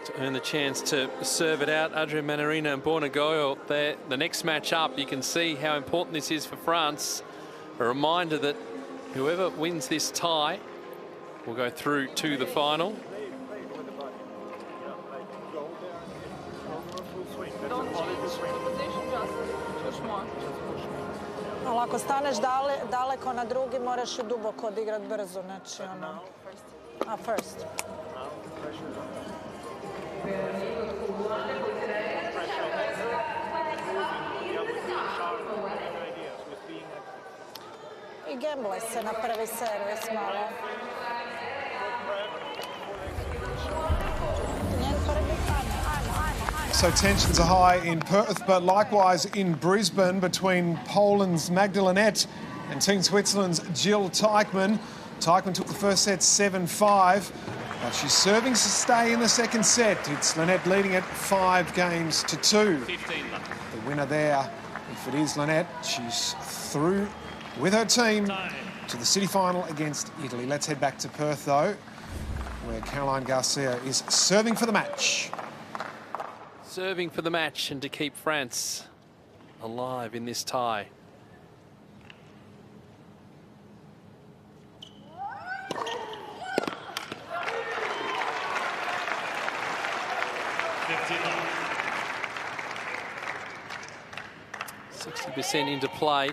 to earn the chance to serve it out. Adrian Manarino and Bornagoyo there. The next match up, you can see how important this is for France. A reminder that whoever wins this tie will go through to the final. Ali ako staneš daleko na drugi, moraš i duboko odigrat brzo, znači ono... A first. I gamble se na prvi servis malo. So tensions are high in Perth, but likewise in Brisbane between Poland's Magdalenette and Team Switzerland's Jill Teichmann. Teichmann took the first set 7-5, but she's serving to stay in the second set. It's Lynette leading it 5-2. The winner there, if it is Lynette, she's through with her team to the city final against Italy. Let's head back to Perth, though, where Caroline Garcia is serving for the match. Serving for the match and to keep France alive in this tie. %60 into play,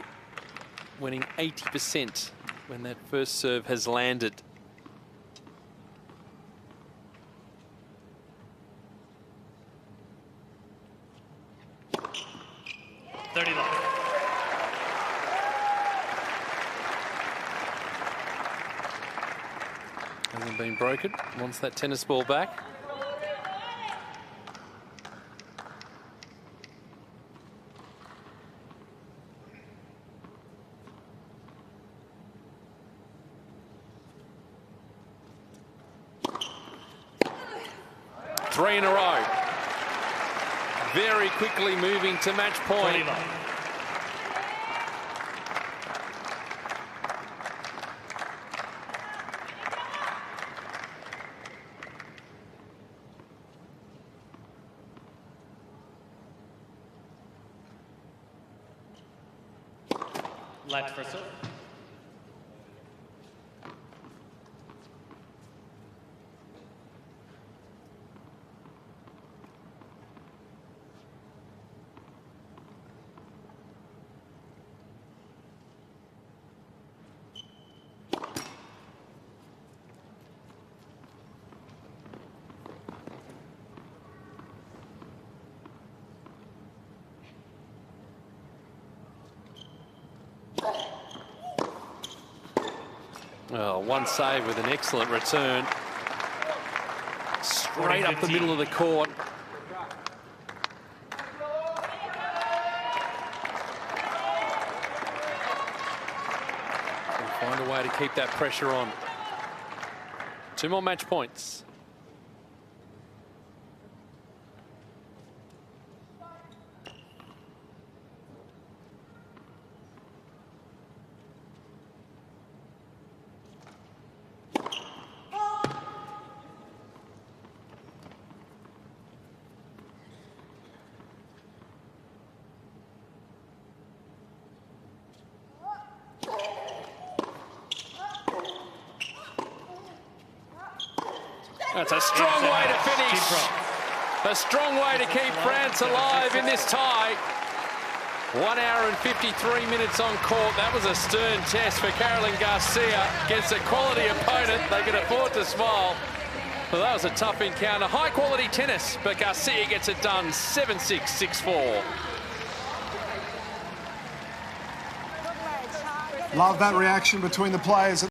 winning 80% when that first serve has landed. Hasn't been broken. Wants that tennis ball back. Three in a row. Very quickly moving to match point. Let for serve. Oh, one save with an excellent return. Straight up the middle of the court. And find a way to keep that pressure on. 2 more match points. That's a strong way to finish. A strong way to keep France alive in this tie. 1 hour and 53 minutes on court. That was a stern test for Caroline Garcia against a quality opponent. They could afford to smile. Well, that was a tough encounter. High quality tennis, but Garcia gets it done 7-6, 6-4. Love that reaction between the players.